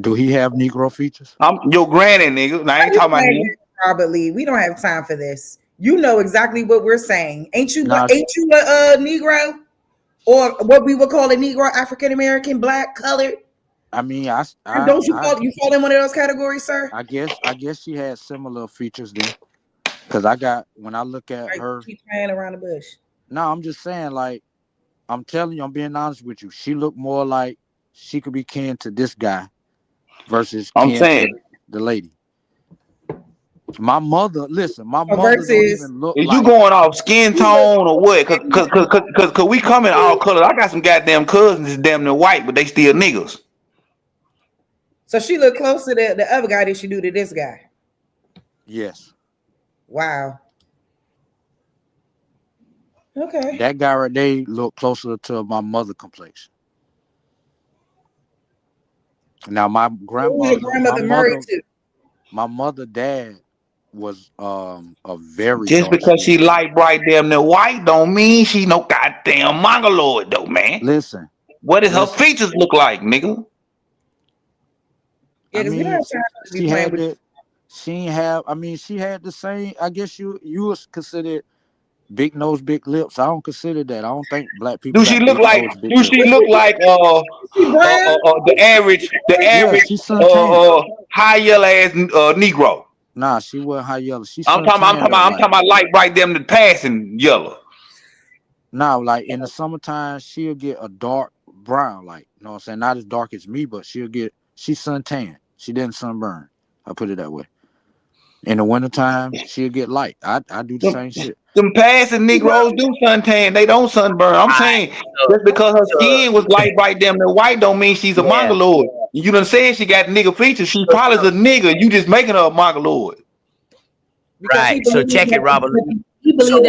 Do he have Negro features? I'm your granny, nigga. I ain't talking about him. Robert Lee, we don't have time for this. You know exactly what we're saying. Ain't you Nah, a Negro? Or what we would call a Negro, African American, black, colored? I mean, Don't you fall in one of those categories, sir? I guess she had similar features then. Cause when I look at her, keep playing around the bush. No, I'm just saying, like, I'm telling you, I'm being honest with you. She looked more like she could be kin to this guy versus kin to the lady. My mother, listen, my mother don't even look Is like. you going off skin tone or what? Cause we come in all colors. I got some goddamn cousins that's damn near white, but they still niggas. So she looked closer to the other guy than she do to this guy. Yes. Wow. Okay. That guy right there look closer to my mother complexion. Now my grandmother, my mother, dad was a very Just because she light bright damn near white don't mean she no goddamn mongoloid though, man. Listen. What does her features look like, nigga? Yeah, because we don't have time to be playing with. She had the same. I guess you was considered big nose, big lips. I don't consider that. I don't think black people. Do she look like? Do she look like the average high yellow ass Negro? Nah, she wasn't high yellow. I'm talking about light bright them the passing yellow. Nah, like in the summertime, she'll get a dark brown, like, you know what I'm saying? Not as dark as me, but she's suntan. She didn't sunburn. I'll put it that way. In the wintertime, she'll get light. I do the same shit. Them passing Negroes do suntan. They don't sunburn. I'm saying just because her skin was light bright damn near white don't mean she's a mongoloid. You done said she got nigga features. She probably is a nigga. You just making her a mongoloid. Right. So check it, Robert. So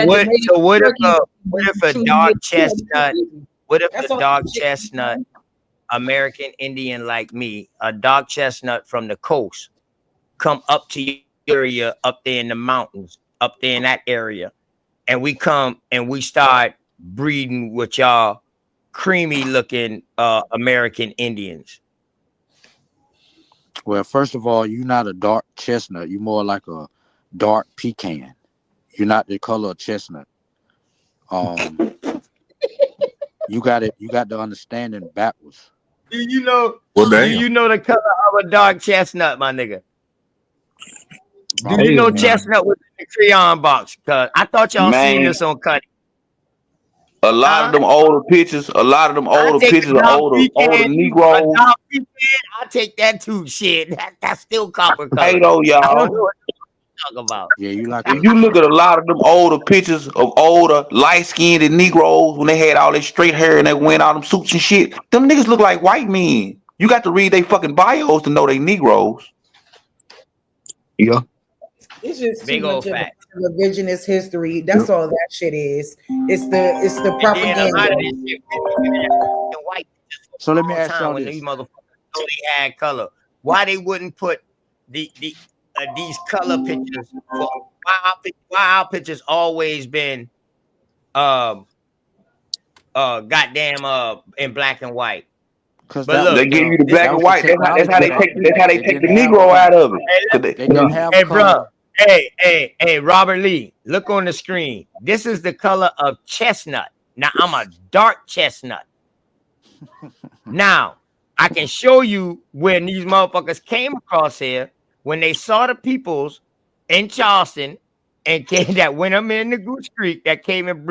what if a dark chestnut? What if a dark chestnut American Indian like me, a dark chestnut from the coast, come up to your area up there in the mountains, up there in that area, and we come and we start breeding with y'all creamy looking American Indians? Well, first of all, you're not a dark chestnut. You're more like a dark pecan. You're not the color of chestnut. You got the understanding backwards. Do you know the color of a dark chestnut, my nigga? Do you know chestnut was in the crayon box? Cause I thought y'all seen this on Cutty. A lot of them older pictures, of older Negroes. I take that too. Shit, that's still copper color. Hey, though, y'all. Talk about. Yeah, you like. If you look at a lot of them older pictures of older light-skinned Negroes when they had all their straight hair and they went all them suits and shit, them niggas look like white men. You got to read their fucking bios to know they Negroes. Yeah. It's just big old fact. Revisionist history. That's all that shit is. It's the propaganda. So let me ask y'all when this. These motherfuckers only had color. Why they wouldn't put these color pictures? Why our pictures always been goddamn in black and white? Because they give you the black and white. That's how they take the Negro out of it. They didn't have bro. Hey, Robert Lee, look on the screen. This is the color of chestnut. Now I'm a dark chestnut. Now I can show you when these motherfuckers came across here when they saw the peoples in Charleston and that went up in the Goose Creek that came in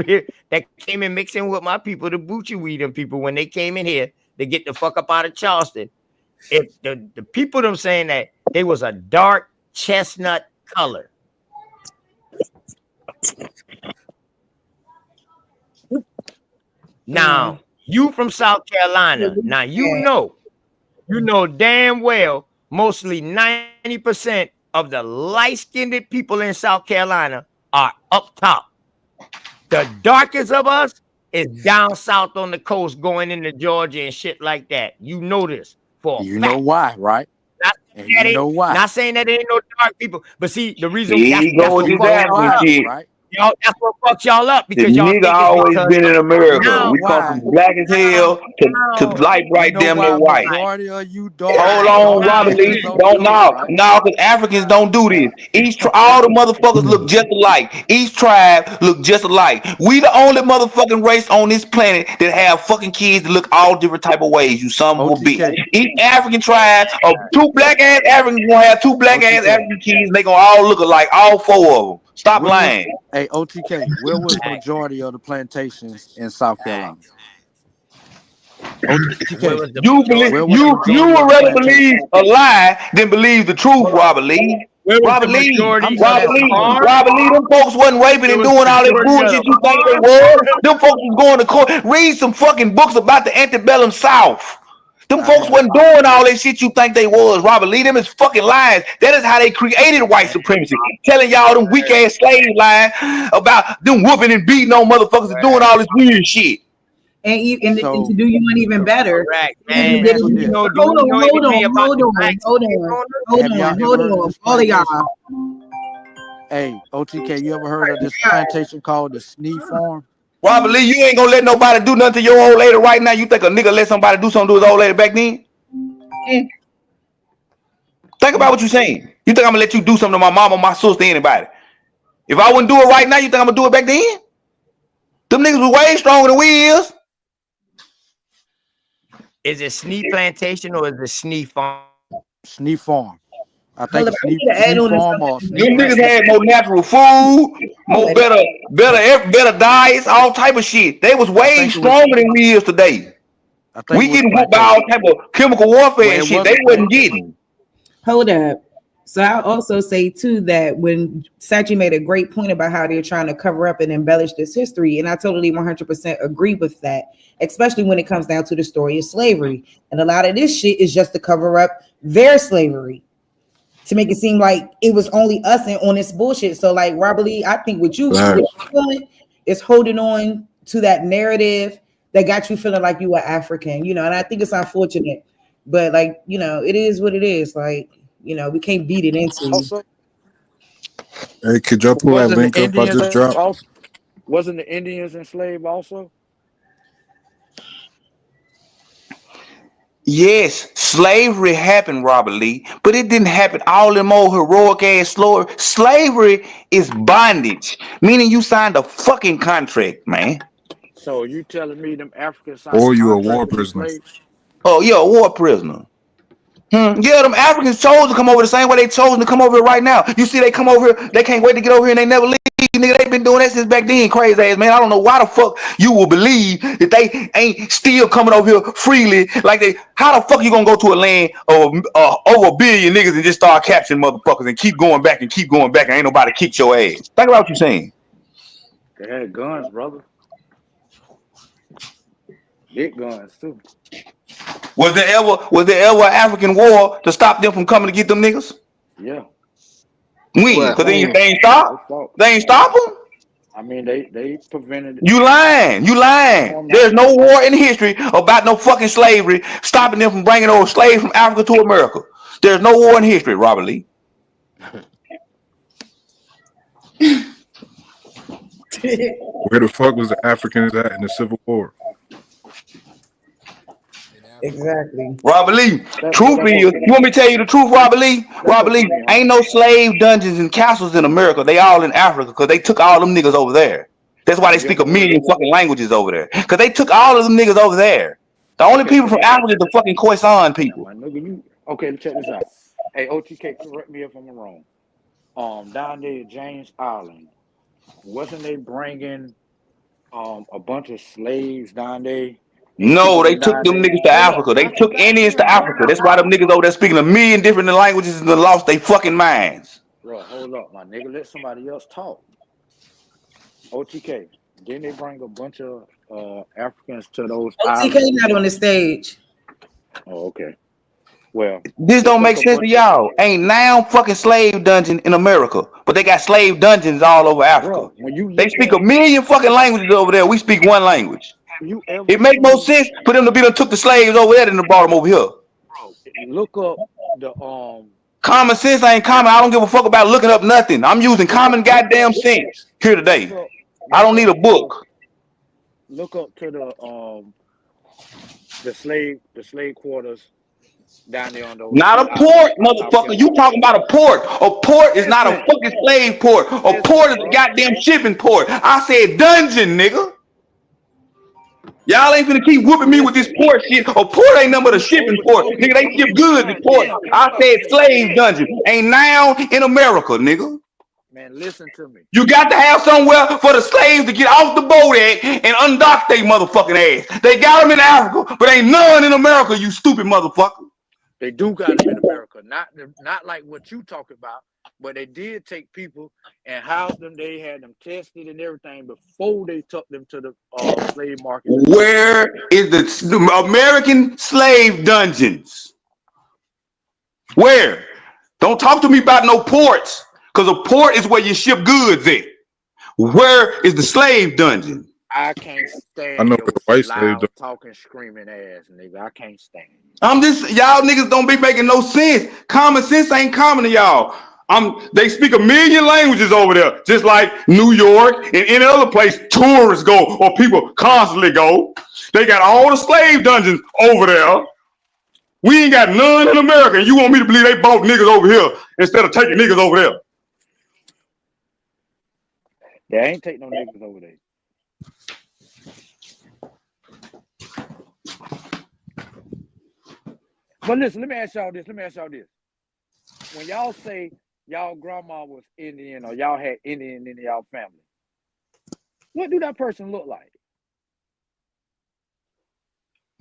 mixing with my people, the Boochie Weedem people, when they came in here to get the fuck up out of Charleston. If the people them saying that they was a dark chestnut color. Now you from South Carolina. Now you know you know damn well mostly 90% of the light-skinned people in South Carolina are up top. The darkest of us is down south on the coast going into Georgia and shit like that. You know this for a You know fact. why, right? Not And saying that you know why. not saying that there ain't no dark people, but see the reason Here you go that's with what this fucks know y'all African why, up. shit. right? Y'all, that's what fucks y'all up The because y'all nigga think it's always because been in America. now, We come Why? from black as hell to now light You bright know damn near why white. majority of you Hold dark on, talk Robert like Lee. this on the Don't coast, know. right? No, because Africans don't do this. All the motherfuckers look just alike. Each tribe look just alike. We the only motherfucking race on this planet that have fucking kids that look all different type of ways. You son of a bitch. OTK. Each African tribe of two black ass Africans gonna have two black ass OTK. African kids. And they gonna all look alike. All four of them. Stop Where was lying. OTK? Where was majority of the plantations in South Carolina? where OTK. was the You believe majority? Where was you majority of would the rather plantations? believe a lie than believe the truth, Robert Lee. Where was the Robert Lee, I'm majority just of Robert the asking a Lee, question. farm? Robert Lee, them folks wasn't raping Where and was doing the all that majority of bullshit the you think they farm? was. Them folks was going to court. Read some fucking books about the antebellum South. Them I folks have. wasn't doing all that shit you think they was, Robert Lee. Them is fucking lies. That is how they created white supremacy. Telling y'all them weak ass slave lies about them whooping and beating on motherfuckers and doing all this weird shit. And to So do you one even better, Correct, let even me man. did ask you Do you this: know? Do hold we on, know hold anything on, about hold the on, black hold slave on, owners? hold Have y'all on, ever hold heard of on, this all of plantation? y'all. Hey, OTK, you ever heard of this plantation called the Snee Farm? Robert Lee, you ain't gonna let nobody do nothing to your old lady right now. You think a nigga let somebody do something to his old lady back then? Think about what you're saying. You think I'm gonna let you do something to my mama, my sister, anybody? If I wouldn't do it right now, you think I'm gonna do it back then? Them niggas was way stronger than we is. Is it Snee Plantation or is it Snee Farm? Snee Farm. I think Hold up, it's I Snee need to add Snee on to Farm something or that Snee Them niggas Plantation. had more natural food, more you better diets, all type of shit. They was I way think it was. stronger than we is today. I think it We was getting whooped by all plantation. type of chemical warfare Well, and it shit. was a They wasn't plantation. getting. Hold up. So I'll also say too that when Sachi made a great point about how they're trying to cover up and embellish this history, and I totally 100% agree with that, especially when it comes down to the story of slavery. And a lot of this shit is just to cover up their slavery, to make it seem like it was only us and on this bullshit. So like Robert Lee, I think what you're doing is holding on to that narrative that got you feeling like you were African, and I think it's unfortunate, but like, it is what it is. Like, we can't beat it into you. Also, Hey, could y'all pull that wasn't the link up I Indians just dropped? also? Wasn't the Indians enslaved also? Yes, slavery happened, Robert Lee, but it didn't happen all them old heroic ass slower. Slavery is bondage, meaning you signed a fucking contract, man. So you telling me them Africans signed a Or you a war contract to be prisoner? slaves? Oh, you're a war prisoner. Yeah, them Africans chose to come over the same way they chosen to come over here right now. You see, they come over here, they can't wait to get over here and they never leave. Nigga, they been doing that since back then, crazy ass man. I don't know why the fuck you will believe that they ain't still coming over here freely. Like how the fuck you gonna go to a land of over 1 billion niggas and just start capturing motherfuckers and keep going back and ain't nobody kick your ass. Think about what you're saying. They had guns, brother. Big guns too. Was there ever an African war to stop them from coming to get them niggas? Yeah, When? What? Because they When? ain't they stop. fought. They ain't stop them. I mean, they prevented it. You lying. You lying. No, I'm not. There's no war in history about no fucking slavery stopping them from bringing over slaves from Africa to America. There's no war in history, Robert Lee. Where the fuck was the Africans at in the Civil War? Exactly. Robert Lee, truth That's is, you want me to tell you the truth, Robert Lee? that's Robert Lee, opinion. ain't no slave dungeons and castles in America. They all in Africa because they took all them niggas over there. That's why they You speak ever a heard? million fucking languages over there. Because they took all of them niggas over there. The only Okay, people check from this out. Africa is the fucking Khoisan Now, people. my nigga, you okay? Check this out. Hey, OTK, correct me if I'm wrong. Down there at James Island, wasn't they bringing a bunch of slaves down there and No, keeping they them took down them there? niggas to Hold up, Africa. They not the took Indians to goddamn Africa. James That's why them Island, niggas over there speaking a million different languages and they lost their fucking minds. bro. Hold up, my nigga. Let somebody else talk. OTK. Didn't they bring a bunch of Africans to those OTK islands? not on the stage. Oh, okay. Well, This don't make sense to y'all. Ain't now fucking slave dungeon in America, but they got slave dungeons all over Africa. Bro, when you They look speak a up, million fucking languages over there. We speak one language. you ever It make more seen, sense for them to be done took the slaves over there than to brought them over here. bro? Look up the Common sense ain't common. I don't give a fuck about looking up nothing. I'm using common goddamn sense here today. I don't need a book. Look up to the slave quarters down there on those Not two a port, islands in South motherfucker. You Carolina. talking about a port. A port is not a Listen, fucking slave port. A listen, port is a bro. goddamn shipping port. I said dungeon, nigga. Y'all ain't finna keep whooping me with this port shit. A port ain't nothing but a shipping port. Nigga, they ship goods at port. I said slave dungeon. Ain't now in America, nigga. Man, listen to me. You got to have somewhere for the slaves to get off the boat at and undock they motherfucking ass. They got them in Africa, but ain't none in America, you stupid motherfucker. They do got them in America, not like what you talking about, but they did take people and house them. They had them tested and everything before they took them to the slave market. Where is the American slave dungeons? Where? Don't talk to me about no ports, because a port is where you ship goods at. Where is the slave dungeon? I can't I stand know your where the white slave loud dungeon. talking, screaming ass, nigga. I can't stand it. I'm just, y'all niggas don't be making no sense. Common sense ain't common to y'all. They speak a million languages over there, just like New York and any other place tourists go or people constantly go. They got all the slave dungeons over there. We ain't got none in America, and you want me to believe they bought niggas over here instead of taking niggas over there? They ain't take no niggas over there. But listen, let me ask y'all this. When y'all say y'all grandma was Indian or y'all had Indian in y'all family, what do that person look like?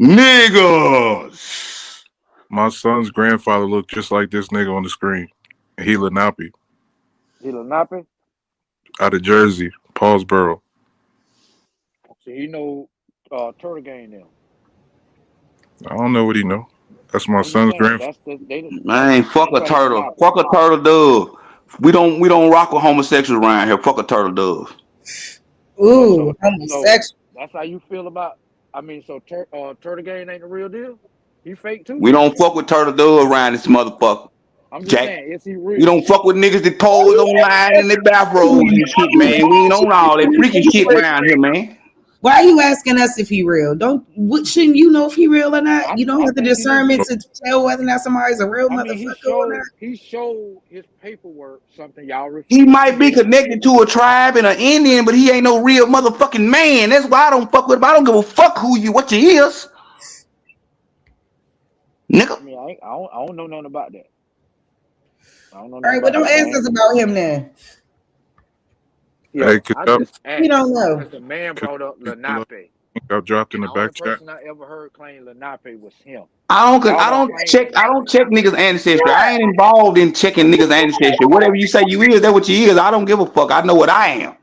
Niggas. My son's grandfather looked just like this nigga on the screen. He Lenape. He Lenape? Out of Jersey, Paulsboro. So he know Turtle Gang now. I don't know what he know. That's my I'm just son's saying grandfather. Man, fuck a call it turtle. Lenape. Fuck a turtle dove. We don't rock with homosexuals around here. Fuck a turtle dove. Ooh, So homosexual. that's how you feel about. I mean, so Turtle Gang ain't the real deal. He fake too. We don't fuck with turtle dove around this motherfucker. I'm just Jack. saying, is he We real? don't fuck with niggas that pose online in their bathrobes and shit, man. We ain't on all that freaking shit around here, man. Why are you asking us if he real? Shouldn't you know if he real or not? You don't have the think he discernment legit. to tell whether or not somebody's a real I mean, motherfucker or not. he showed his paperwork, something y'all He refuse to might be do. connected to a tribe and an Indian, but he ain't no real motherfucking man. That's why I don't fuck with him. I don't give a fuck what you is. Nigga. I mean, I don't know nothing about that. I don't know All nothing right, but about don't that. ask us about him then. Yo, Hey, I just asked We don't know. because the man brought up Lenape. Got dropped in And the the only back chat. person I ever heard claim Lenape was him. I don't check niggas ancestry. I ain't involved in checking niggas ancestry. Whatever you say you is, that's what you is. I don't give a fuck. I know what I am.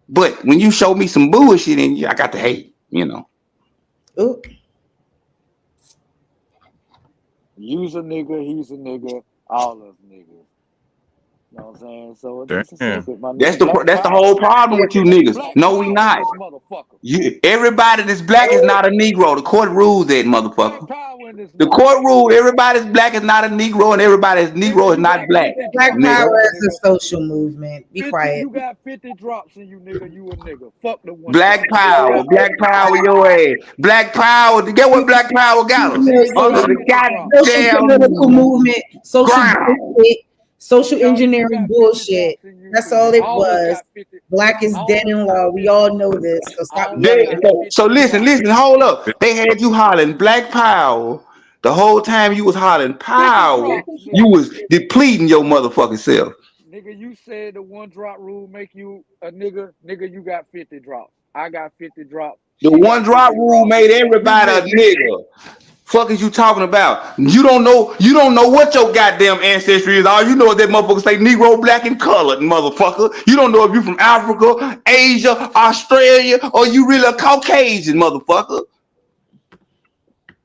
But when you show me some bullshit and I got to hate, you know. Ooh. You's a nigga, he's a nigga, all of niggas. You know what I'm saying? So this is Damn. simple, my That's nigga. the whole problem with you niggas. Black No, we power in not. this motherfucker. Everybody that's black is not a Negro. The court rules that, motherfucker. Black power in this The court motherfucker. rule everybody's black is not a Negro and everybody's Negro Nigga, is you not got black. 50 Black drops in Nigga. power you, is a nigga. social movement. Be 50, quiet. you got 50 drops in you, nigga. You a nigga. Fuck the one Black drop. power, black power, your ass. Black power. Get what black power got us? Nigga, you Under got the 50 drops. Social political goddamn movement, social ground. bullshit, social You engineering got 50 bullshit. drops in you That's too. all it All us was. got 50. Black is All dead us in got law. We 50. all know this. So stop All us yelling. got So 50 listen, drops. hold up. They had you hollering black power. The whole time you was hollering 50 power, drops, you nigga. was depleting your motherfucking self. Nigga, you said the one drop rule make you a nigga. Nigga, you got 50 drops. I got 50 drops. The She one got drop 50 rule drops. made You everybody a missing. nigga. Fuck is you talking about? You don't know what your goddamn ancestry is. All you know is that motherfucker say Negro, black, and colored, motherfucker. You don't know if you from Africa, Asia, Australia, or you really a Caucasian, motherfucker.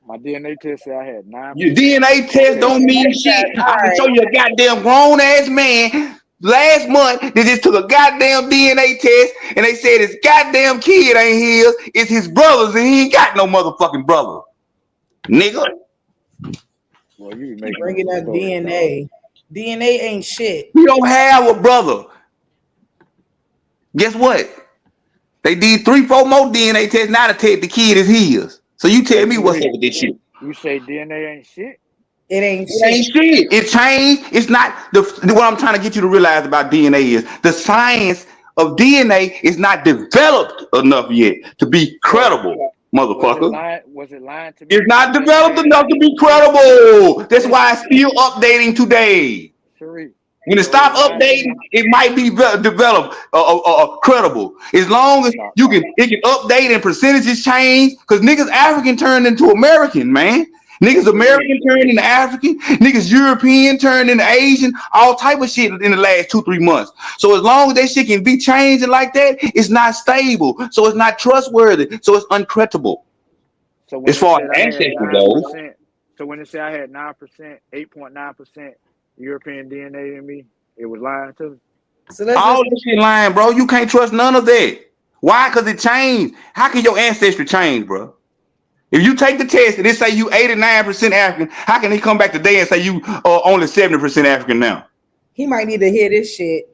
My DNA test said I had 9%. Your DNA test don't mean shit. I can show you a goddamn grown ass man last month that just took a goddamn DNA test and they said his goddamn kid ain't his, it's his brother's, and he ain't got no motherfucking brother. Nigga. Well, you be Keep making bringing up up stories, DNA. DNA ain't shit. We don't have a brother. Guess what? They did 3-4 more DNA tests now to test the kid is his. So you tell Hey, me what's Sheree, up with this shit. you say DNA ain't shit? It ain't It ain't shit. It changed. It's not what I'm trying to get you to realize about DNA is the science of DNA is not developed enough yet to be credible, motherfucker. Was it lying to me It's when it not said I developed had? enough to be credible. That's why it's still updating today. Sheree, When it so it stop lied to updating, me. it might be developed, credible. As long as it can update and percentages change. Because niggas African turned into American, man. Niggas American turned into African. Niggas European turned into Asian. All type of shit in the last 2-3 months. So as long as that shit can be changing like that, it's not stable. So it's not trustworthy. So it's uncredible. So when As it far said as I had ancestry goes. 9%, so when it said I had 9%, 8.9% European DNA in me, it was lying to me. So let's All this shit lying, bro. You can't trust none of that. Why? Because it changed. How can your ancestry change, bro? If you take the test and it say you 89% African, how can he come back today and say you are only 70% African now? He might need to hear this shit.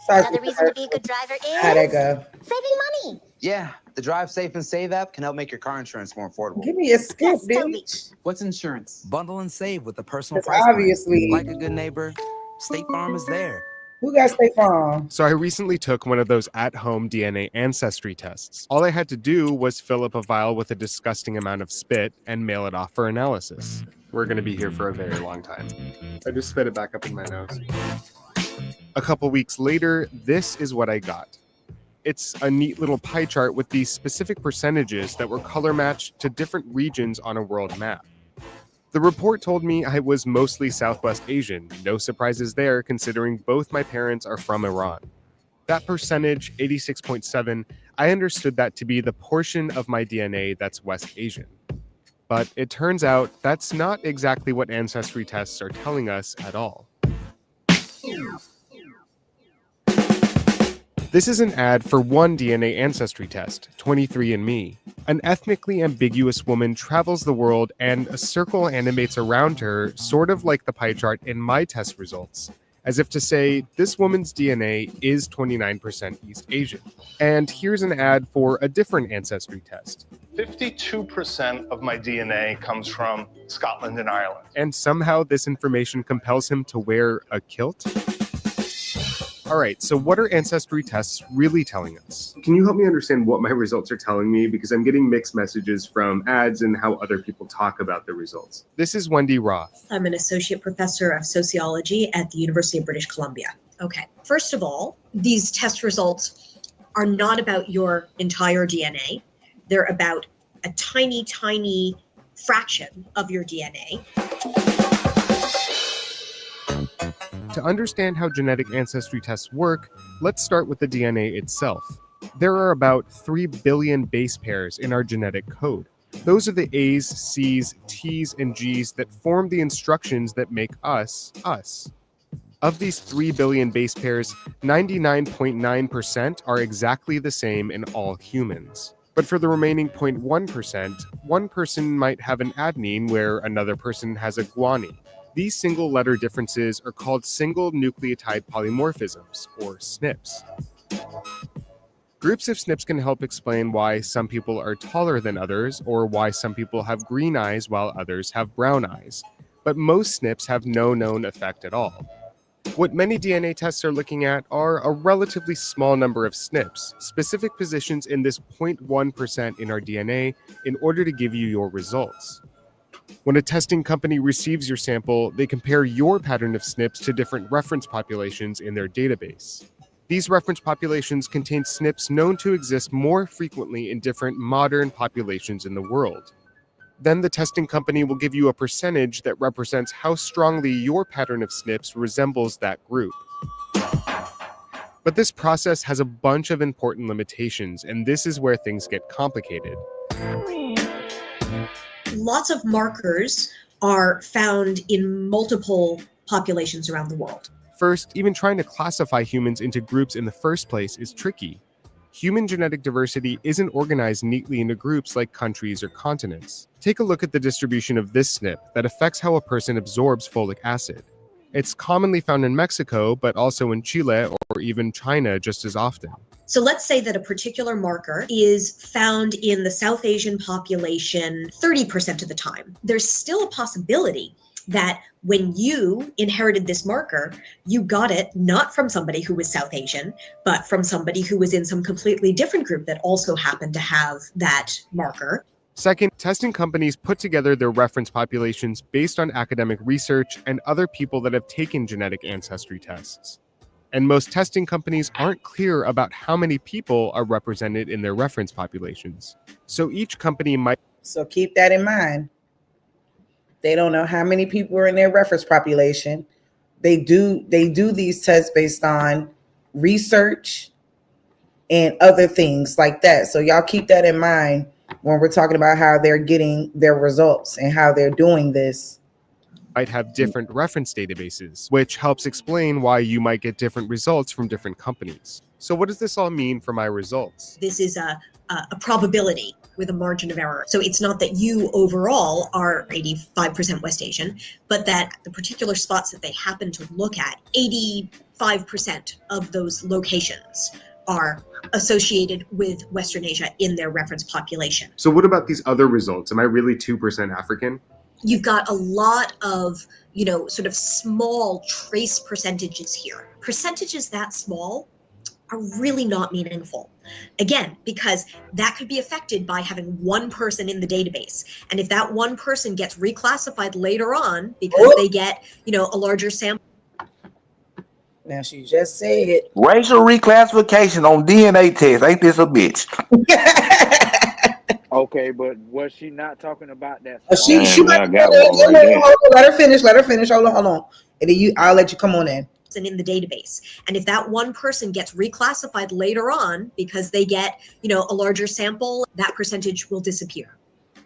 Another reason to be a good driver is How'd that go? saving money. Yeah, the Drive Safe and Save app can help make your car insurance more affordable. Give me a scoop, bitch. What's insurance? Bundle and save with a personal It's price plan. obviously- Like a good neighbor, State Farm is there. Who got State Farm? So I recently took one of those at-home DNA ancestry tests. All I had to do was fill up a vial with a disgusting amount of spit and mail it off for analysis. We're going to be here for a very long time. I just spit it back up in my nose. A couple weeks later, this is what I got. It's a neat little pie chart with these specific percentages that were color matched to different regions on a world map. The report told me I was mostly Southwest Asian. No surprises there, considering both my parents are from Iran. That percentage, 86.7, I understood that to be the portion of my DNA that's West Asian. But it turns out that's not exactly what ancestry tests are telling us at all. This is an ad for one DNA ancestry test, 23andMe. An ethnically ambiguous woman travels the world and a circle animates around her, sort of like the pie chart in my test results, as if to say, this woman's DNA is 29% East Asian. And here's an ad for a different ancestry test. 52% of my DNA comes from Scotland and Ireland. And somehow this information compels him to wear a kilt? All right, so what are ancestry tests really telling us? Can you help me understand what my results are telling me? Because I'm getting mixed messages from ads and how other people talk about the results. This is Wendy Roth. I'm an associate professor of sociology at the University of British Columbia. Okay, first of all, these test results are not about your entire DNA. They're about a tiny, tiny fraction of your DNA. To understand how genetic ancestry tests work, let's start with the DNA itself. There are about 3 billion base pairs in our genetic code. Those are the A's, C's, T's, and G's that form the instructions that make us, us. Of these 3 billion base pairs, 99.9% are exactly the same in all humans. But for the remaining 0.1%, one person might have an adenine where another person has a guanine. These single letter differences are called single nucleotide polymorphisms, or SNPs. Groups of SNPs can help explain why some people are taller than others, or why some people have green eyes while others have brown eyes. But most SNPs have no known effect at all. What many DNA tests are looking at are a relatively small number of SNPs, specific positions in this 0.1% in our DNA, in order to give you your results. When a testing company receives your sample, they compare your pattern of SNPs to different reference populations in their database. These reference populations contain SNPs known to exist more frequently in different modern populations in the world. Then the testing company will give you a percentage that represents how strongly your pattern of SNPs resembles that group. But this process has a bunch of important limitations, and this is where things get complicated. Lots of markers are found in multiple populations around the world. First, even trying to classify humans into groups in the first place is tricky. Human genetic diversity isn't organized neatly into groups like countries or continents. Take a look at the distribution of this SNP that affects how a person absorbs folic acid. It's commonly found in Mexico, but also in Chile or even China just as often. So let's say that a particular marker is found in the South Asian population 30% of the time. There's still a possibility that when you inherited this marker, you got it not from somebody who was South Asian, but from somebody who was in some completely different group that also happened to have that marker. Second, testing companies put together their reference populations based on academic research and other people that have taken genetic ancestry tests. And most testing companies aren't clear about how many people are represented in their reference populations. So each company might... So keep that in mind. They don't know how many people are in their reference population. They do these tests based on research and other things like that. So y'all keep that in mind when we're talking about how they're getting their results and how they're doing this. Might have different reference databases, which helps explain why you might get different results from different companies. So what does this all mean for my results? This is a probability with a margin of error. So it's not that you overall are 85% West Asian, but that the particular spots that they happen to look at, 85% of those locations are associated with Western Asia in their reference population. So what about these other results? Am I really 2% African? You've got a lot of, sort of small trace percentages here. Percentages that small are really not meaningful. Again, because that could be affected by having one person in the database. And if that one person gets reclassified later on because they get, a larger sample. Now she just said racial reclassification on DNA test. Ain't this a bitch? Okay, but was she not talking about that? Let her finish. Hold on. And then I'll let you come on in. In the database. And if that one person gets reclassified later on because they get, a larger sample, that percentage will disappear.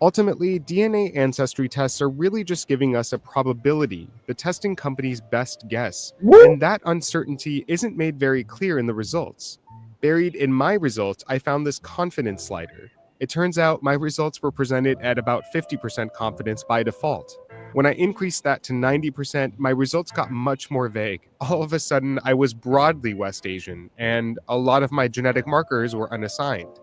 Ultimately, DNA ancestry tests are really just giving us a probability, the testing company's best guess. And that uncertainty isn't made very clear in the results. Buried in my results, I found this confidence slider. It turns out my results were presented at about 50% confidence by default. When I increased that to 90%, my results got much more vague. All of a sudden, I was broadly West Asian, and a lot of my genetic markers were unassigned.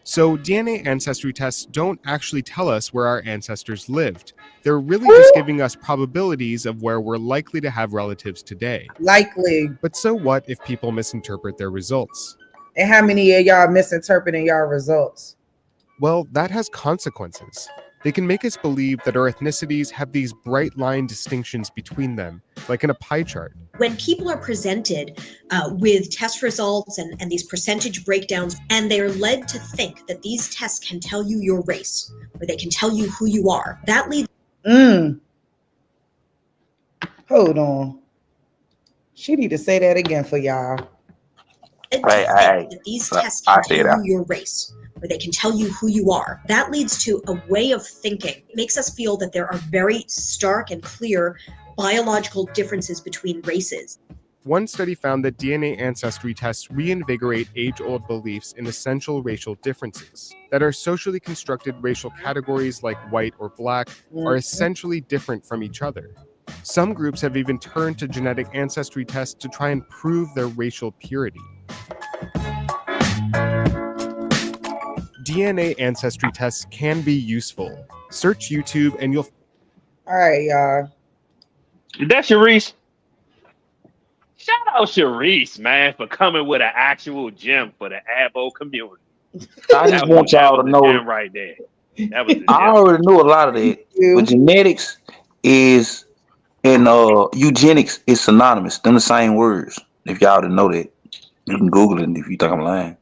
So DNA ancestry tests don't actually tell us where our ancestors lived. They're really just giving us probabilities of where we're likely to have relatives today. Likely. But so what if people misinterpret their results? And how many of y'all misinterpreting y'all results? Well, that has consequences. They can make us believe that our ethnicities have these bright line distinctions between them, like in a pie chart. When people are presented with test results and these percentage breakdowns, and they're led to think that these tests can tell you your race, or they can tell you who you are, that leads... Hold on. She need to say that again for y'all. That these tests can tell you your race, or they can tell you who you are. That leads to a way of thinking. It makes us feel that there are very stark and clear biological differences between races. One study found that DNA ancestry tests reinvigorate age-old beliefs in essential racial differences, that our socially constructed racial categories like white or black are essentially different from each other. Some groups have even turned to genetic ancestry tests to try and prove their racial purity. DNA ancestry tests can be useful. Search YouTube and you'll... All right, y'all. Is that Sharice? Shout out Sharice, man, for coming with an actual gem for the Abo community. I just want y'all to know right there. That was I already knew a lot of that. But genetics is and eugenics is synonymous. Them the same words. If y'all didn't know that, you can Google it if you think I'm lying.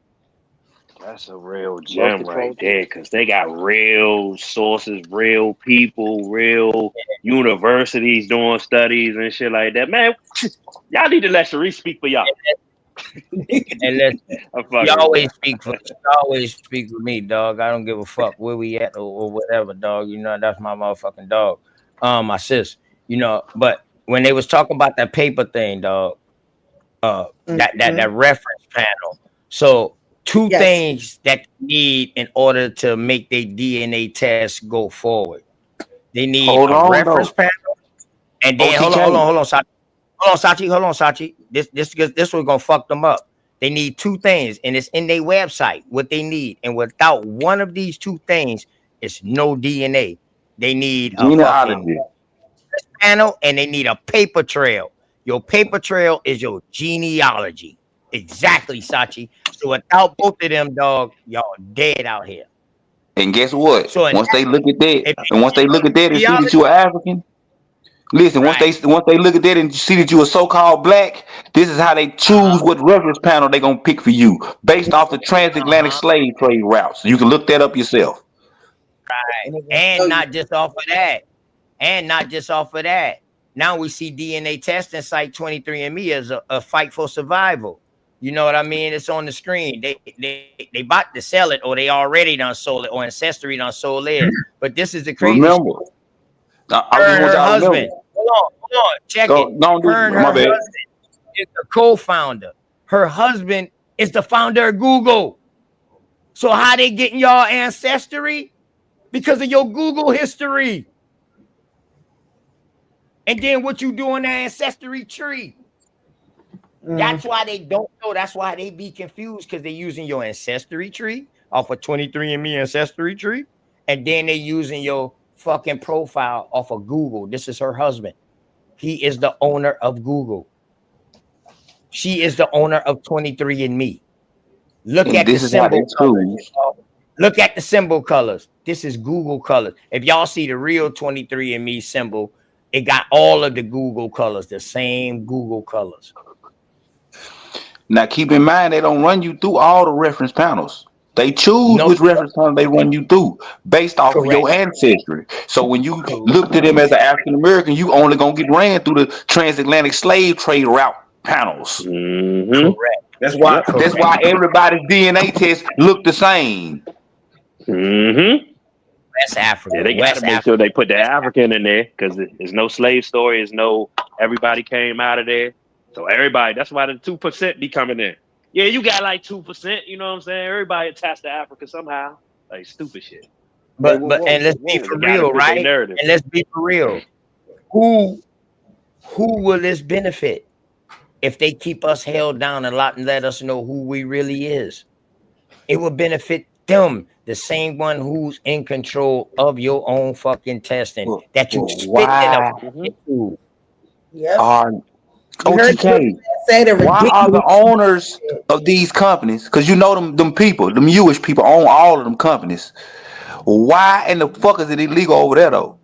That's a real Birth gem right control. there, because they got real sources, real people, real universities doing studies and shit like that. Man, y'all need to let Sharice speak for y'all. And listen, I'm she fucking with always y'all. speak for me, dog. I don't give a fuck where we at or whatever, dog. You know, that's my motherfucking dog. My sis, you know, but when they was talking about that paper thing, dog, that reference panel. So two Yes. things that you need in order to make their DNA test go forward. They need Hold a on reference though. panel, and then OTK. Hold on, Sachi. This was gonna fuck them up. They need two things, and it's in their website what they need. And without one of these two things, it's no DNA. They need a fucking Genealogy. panel, and they need a paper trail. Your paper trail is your genealogy. Exactly, Sachi. So without both of them, dog, y'all dead out here. And guess what? So in Once they look at that, if and once they look at that and see that genealogy, you're African, listen. right? Once they look at that and see that you're a so-called black, this is how they choose what reference panel they gonna pick for you based off the transatlantic slave trade routes. You can look that up yourself. Right. Oh, And not just off of that. And not just off of that. Now we see DNA testing site 23andMe as a fight for survival. You know what I mean? It's on the screen. They about to sell it, or they already done sold it, or Ancestry done sold theirs. But this is the crazy shit. Remember, I Her just and want her y'all to remember. husband. Hold on, check it. Don't Her and do her my bad. husband is the co-founder. Her husband is the founder of Google. So how they getting y'all ancestry? Because of your Google history. And then what you do in the ancestry tree. That's why they don't know. That's why they be confused, because they're using your ancestry tree off of 23andMe ancestry tree. And then they using your fucking profile off of Google. This is her husband. He is the owner of Google. She is the owner of 23andMe. Look And at the this is how they symbol colors. choose. Look at the symbol colors. This is Google colors. If y'all see the real 23andMe symbol, it got all of the Google colors, the same Google colors. Now, keep in mind, they don't run you through all the reference panels. They choose No, which reference panel they run you through based off of correct. your ancestry. So when you Correct. look to them as an African American, you only gonna get ran through the transatlantic slave trade route panels. Mm-hmm. Correct. That's why. Correct. That's why everybody's DNA tests look the same. Mm-hmm. West Africa. Yeah, they got to West make Africa. sure they put the African in there, because there's no slave story. There's no everybody came out of there. So everybody, that's why the 2% be coming in. Yeah, you got like 2%. You know what I'm saying? Everybody attached to Africa somehow. Like stupid shit. Hey, But and let's be They for got to real, fit their right? narrative. And let's be for real. Who will this benefit if they keep us held down a lot and let us know who we really is? It will benefit them, the same one who's in control of your own fucking testing that you spit in a Why fucking tube. Yep. are You heard OTK? say the Why are the ridiculous. owners of these companies? Because you know them people, them Jewish people own all of them companies. Why in the fuck is it illegal over there though?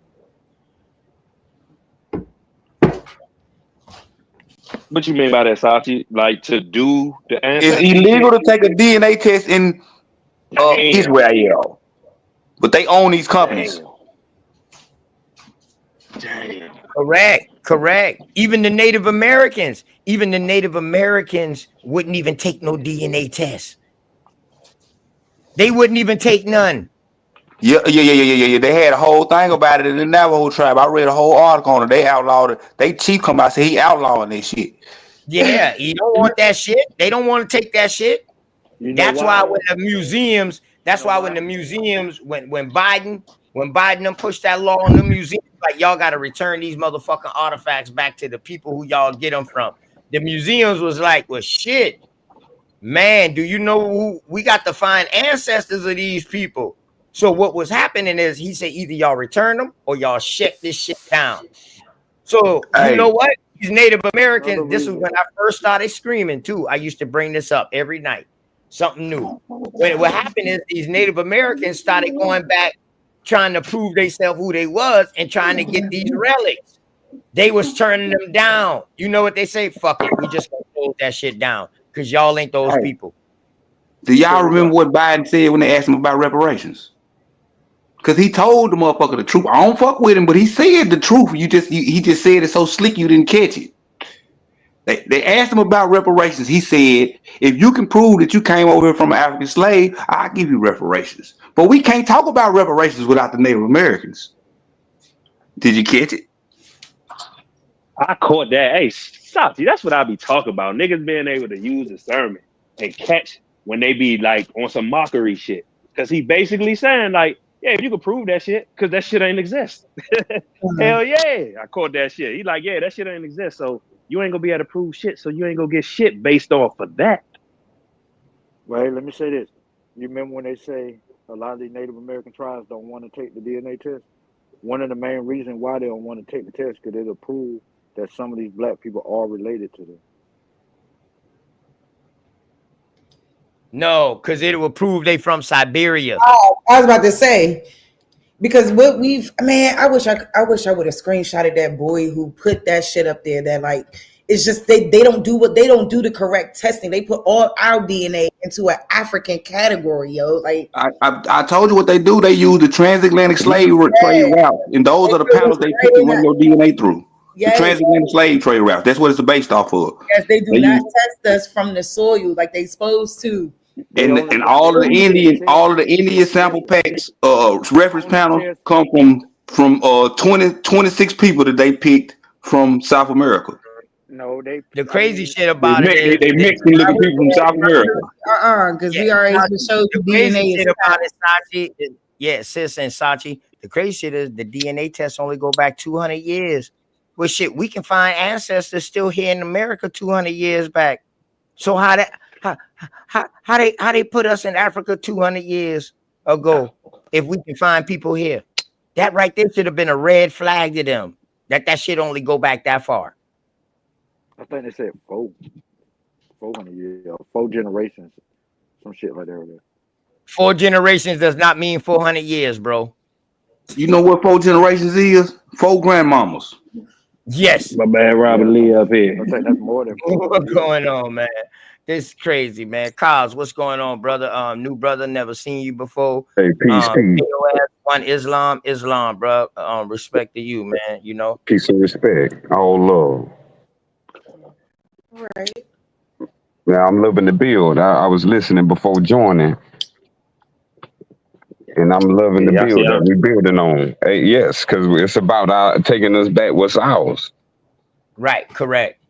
What you mean by that, Sachi? Like to do the It's ancestry illegal shit? to take a DNA test in Damn. Israel, but they own these companies. Damn. Correct. Even the Native Americans wouldn't even take no DNA test. They wouldn't even take none. Yeah. They had a whole thing about it in the Navajo tribe. I read a whole article on it. They outlawed it. They chief come out and say he outlawing this shit. Yeah, you don't want that shit. They don't want to take that shit. You know That's why why? when the museums, when Biden them pushed that law on the museums, like y'all got to return these motherfucking artifacts back to the people who y'all get them from. The museums was like, well, shit, man, do you know who we got to find ancestors of these people? So what was happening is he said either y'all return them or y'all shut this shit down. So you know Hey, what? These Native Americans, Another this was reason. when I first started screaming too. I used to bring this up every night. Something new. What happened is these Native Americans started going back, trying to prove themselves who they was and trying to get these relics. They was turning them down. You know what they say? Fuck it. We just gonna close that shit down because y'all ain't those hey, people. Do y'all remember what Biden said when they asked him about reparations? Because he told the motherfucker the truth. I don't fuck with him, but he said the truth. He just said it so slick you didn't catch it. They asked him about reparations. He said, if you can prove that you came over here from an African slave, I'll give you reparations. But we can't talk about reparations without the Native Americans. Did you catch it? I caught that. Hey, stop. That's what I be talking about. Niggas being able to use discernment and catch when they be like on some mockery shit. Because he basically saying like, yeah, if you can prove that shit, because that shit ain't exist. Hell yeah. I caught that shit. He like, yeah, that shit ain't exist. So you ain't gonna be able to prove shit. So you ain't gonna get shit based off of that. Well, let me say this. You remember when they say a lot of these Native American tribes don't want to take the DNA test? One of the main reasons why they don't want to take the test because it'll prove that some of these black people are related to them. No, because it will prove they from Siberia. Oh, I was about to say, because what we've, man, I wish I would have screenshotted that boy who put that shit up there. That like, it's just they don't do the correct testing. They put all our DNA into an African category, yo. Like I told you what they do. They use the transatlantic slave trade route, and those are the panels they pick to run your DNA through. The transatlantic slave trade route. That's what it's based off of. Yes, they do not test us from the soil like they supposed to. And all of the Indian sample packs, reference panels come from 26 people that they picked from South America. No, the crazy shit about it is they mixed and look at people from South America. Because we already showed the DNA crazy is shit about it, Sachi. Yeah, sis and Sachi. The crazy shit is the DNA tests only go back 200 years. Well, shit, we can find ancestors still here in America 200 years back. So how they put us in Africa 200 years ago if we can find people here? That right there should have been a red flag to them. That shit only go back that far. I think they said 400 years, 4 generations, some shit like that. 4 generations does not mean 400 years, bro. You know what 4 generations is? 4 grandmamas. Yes. My bad, Robert Lee up here. I think that's more than 400 What's years. going on, man? This is crazy, man. Kyles, what's going on, brother? New brother, never seen you before. Hey, peace, peace. One Islam, bro. Respect to you, man. You know. Peace and respect. All love. Right. Now I'm loving the build. I was listening before joining. And I'm loving the build that we're building on. Hey, yes, because it's about taking us back what's ours. Right. Correct.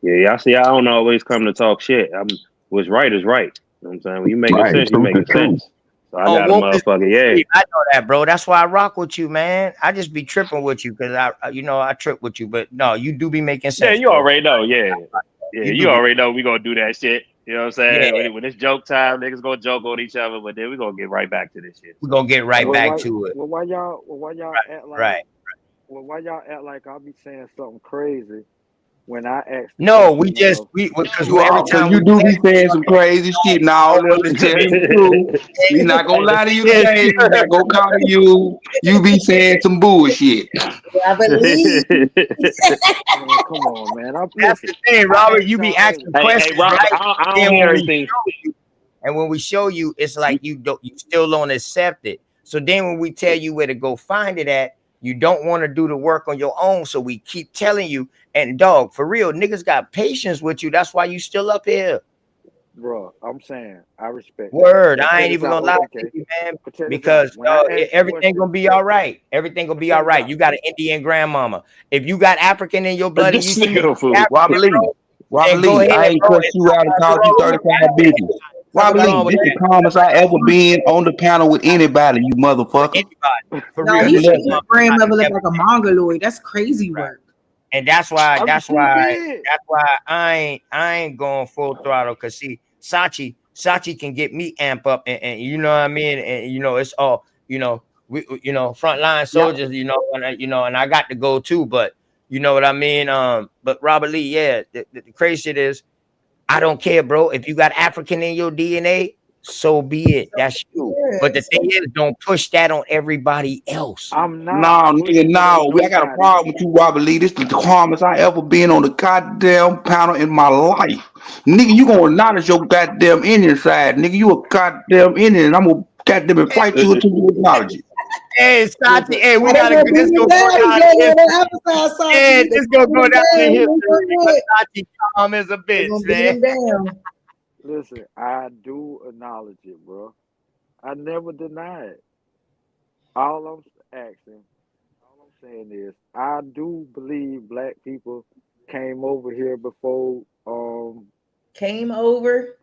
Yeah. I see. I don't always come to talk shit. What's right is right. You know what I'm saying? When you making sense, you making sense. So I got a motherfucker. Yeah. I know that, bro. That's why I rock with you, man. I just be tripping with you because I trip with you. But no, you do be making sense. Yeah, you bro. already know. Yeah. You already know we gonna do that shit. You know what I'm saying? Yeah. When it's joke time, niggas gonna joke on each other, but then we gonna get right back to this shit. We're gonna get right back to it. Well, why y'all act like Well, why y'all act like I'll be saying something crazy when I ask? No, because every time you do be saying some crazy shit. Now let's tell you the truth. We not gonna lie to you today. We not gonna call you. You be saying some bullshit. I believe. Come on, man. That's the thing, Robert. You be asking questions, Robert, right? I don't hear everything. And when we show you, it's like you still don't accept it. So then when we tell you where to go find it at, you don't want to do the work on your own. So we keep telling you. And dog, for real, niggas got patience with you. That's why you still up here. Bro, I'm saying I respect. Word, I ain't even gonna lie to you, man. Because everything gonna be all right. Everything gonna be all right. You got an Indian grandmama. If you got African in your blood, and you Robert Lee, I ain't cut you out and called you 35 bitches. Robert Lee, this the calmest I ever been on the panel with anybody, you motherfucker. For No, real, he should his grandmother look like a mongoloid. That's crazy work. And that's why I ain't going full throttle. Cause see, Sachi can get me amp up and you know what I mean? And you know, it's all, we frontline soldiers, and I got to go too, but you know what I mean? But Robert Lee, the crazy shit is I don't care, bro. If you got African in your DNA, So be it. That's you. But the thing is, don't push that on everybody else. I'm not No, nigga, pushing it on no. I got a nobody. problem with you, Robert Lee. This is the calmest I ever been on the goddamn panel in my life. Nigga, you gonna acknowledge your goddamn Indian side. Nigga, you a goddamn Indian, and I'm gonna goddamn fight you until you acknowledge it. Hey, Sati, hey, we Oh, they gotta gonna go. beat This me gonna down. go He down gave in me history. that emphasize, Sati. Yeah, They this gonna gonna beat go him down in down. history. They gonna do But it. Sati calm as a They bitch, gonna beat man. him down. Listen, I do acknowledge it, bro. I never deny it. All I'm asking, all I'm saying is, I do believe black people came over here before. Came over.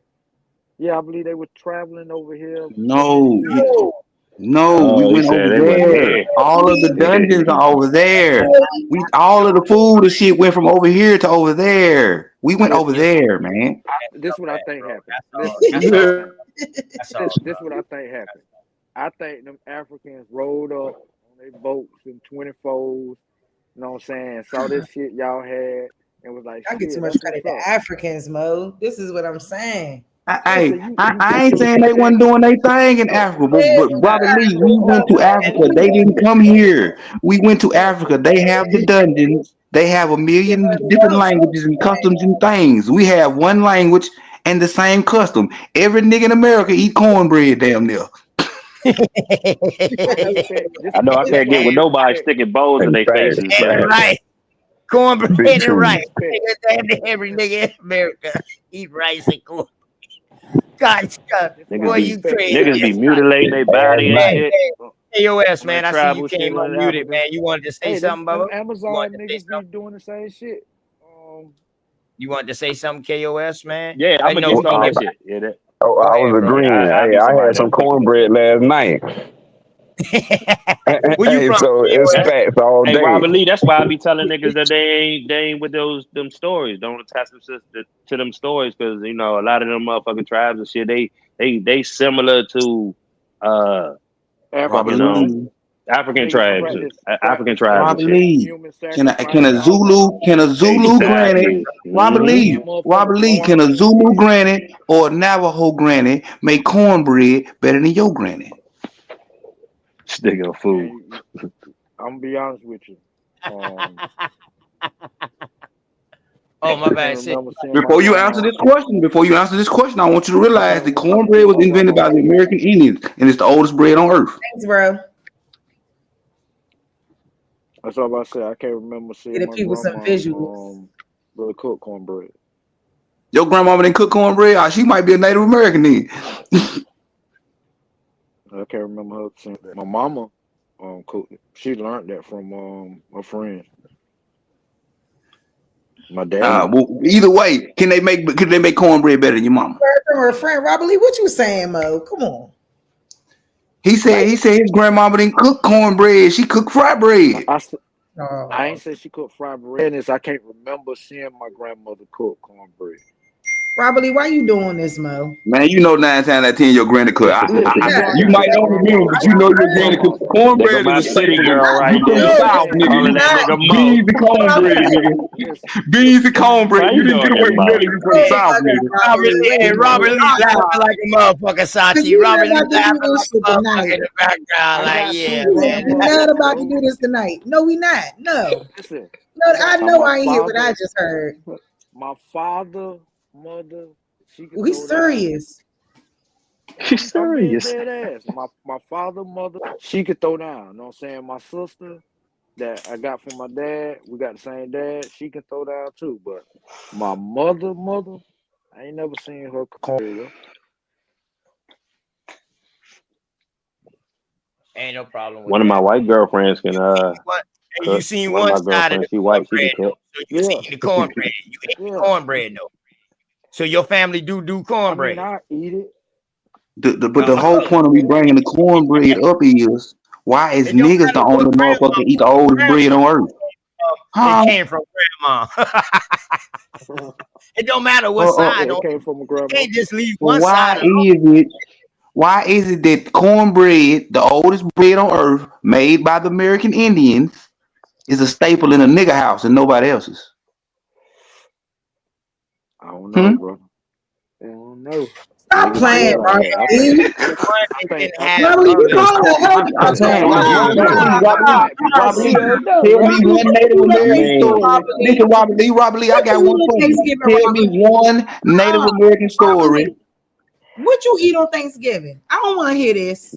Yeah, I believe they were traveling over here for many No, years. no, we Oh, he went over said they wasn't there. here. All of the dungeons are over there. All of the food and shit went from over here to over there. We went over Listen, there, man. this is what I think happened. Listen, That's this is what I all. think. That's all. This is what I think happened. I think them Africans rolled up on their boats in 24s, you know what I'm saying? Saw this shit y'all had and was like, I get too shit, much that's credit what's up. to Africans, Mo. This is what I'm saying. Listen, you I take ain't your saying they wasn't doing their thing in Africa, but Robert Lee, we went to Africa. They didn't come here. We went to Africa. They have the dungeons. They have a million different languages and customs and things. We have one language and the same custom. Every nigga in America eat cornbread damn near. I expect this. I know I This can't what get I with nobody expect. sticking bows in their faces, And man. right. Cornbread Big and two. rice. Expect. Every nigga in America eat rice and corn. God, This what boy, I you expect. crazy. Niggas be mutilating their body and Hey, shit. hey, KOS, On that man. I see you tribal shit came in unmuted, Africa. man. You wanted to say Hey, them something, Bubba? You Amazon wanted to say niggas be something? doing the same shit. You wanted to say something, KOS, man? Yeah, I I'm know we against all gonna that get. shit. Yeah, that, Oh, Go I ahead, was bro. agreeing. I Hey, be I somebody had some that push it. cornbread last night. Where you Hey, from, so it's KOS? facts all Hey, day. Robert Lee, that's why I be telling niggas that they ain't with them stories. Don't attach themselves to them stories because you know a lot of them motherfucking tribes and shit. They similar to Robert you African, know right? Lee. African Niggas tribes, African practice tribes and Robert shit. Lee. human Can sacrifice a and all that. Zulu granny, Exactly. Robert Hmm. Lee, And motherfuckers Robert Lee, going. can a Zulu granny or a Navajo granny make cornbread better than your granny? Stick of food. And I'm gonna be honest with you. Oh, my I bad. can't Shit. remember seeing my Before you answer grandma. this question, I want you to I realize can't that remember cornbread seeing was my invented by grandma. the American Indians, and it's the oldest bread on earth. Thanks, bro. That's all I say. I can't remember seeing Get my people some grandma visuals. really cook cornbread. Your grandmama didn't cook cornbread? Oh, she might be a Native American then. I can't remember her saying that. My mama cooked it. She learned that from a friend. My dad. Well, either way, could they make cornbread better than your mama? Word from her friend Robert Lee. What you saying, Mo? Come on. He said his grandmama didn't cook cornbread. She cooked fried bread. I ain't say she cooked fried bread. I can't remember seeing my grandmother cook cornbread. Robert Lee, why you doing this, Mo? Man, you know 9 times out of 10 your granny cook. Listen, you know I You got might good not remember, grandma. but I you got know good your granny grandma. cook. There go Cornbread my is a city staple. girl right You from the there. South, Calling that nigga. nigga Mo. Beans and cornbread, nigga. Beans and cornbread. How You you didn't get doing away that from that Mo? if you from the South, nigga. Robert Lee, hey, Robert Lee laughing like a motherfucker, Cause Sati. we Robert not Lee about to laughing do like this shit a motherfucker tonight. in the background, I like, got yeah, two man. We not grandmothers, about to bro. do this tonight. No, we not. No. Listen, No, I know my I ain't hear what I father, just heard. my father, mother, she could We throw down. serious. She's I'm being serious. dead ass. My father, mother, she could throw down. You know what I'm saying? My sister that I got from my dad, we got the same dad, she can throw down too. But my mother, I ain't never seen her cook. Ain't no problem with One of my that. white girlfriends can Hey, you cook. seen One of one my side of girlfriends, the she white, she can cornbread, cook. though. So you seen the cornbread. You ate the cornbread, though. So your family do I mean, cornbread. I eat it. But the whole point of me bringing the cornbread up is why is It don't niggas the matter what only motherfucker eat the oldest bread on earth? it Huh? came from grandma. It don't matter what Yeah, side. it Though. came from a You grandma. can't just leave one Why side alone. is it? Why is it that cornbread, the oldest bread on earth, made by the American Indians, is a staple in a nigga house and nobody else's? I don't know, Hmm? bro. I don't know. Stop playing, Robert One, it didn't have Robert Lee, you others. calling her healthy? I'm saying, tell me one Native You look American Thanksgiving, story. Robert Lee. Listen, Robert Lee, I What got you one eat on for you. Thanksgiving, Tell Robert me Lee? one Native American Robert story. Lee, what you eat on Thanksgiving? I don't want to hear this.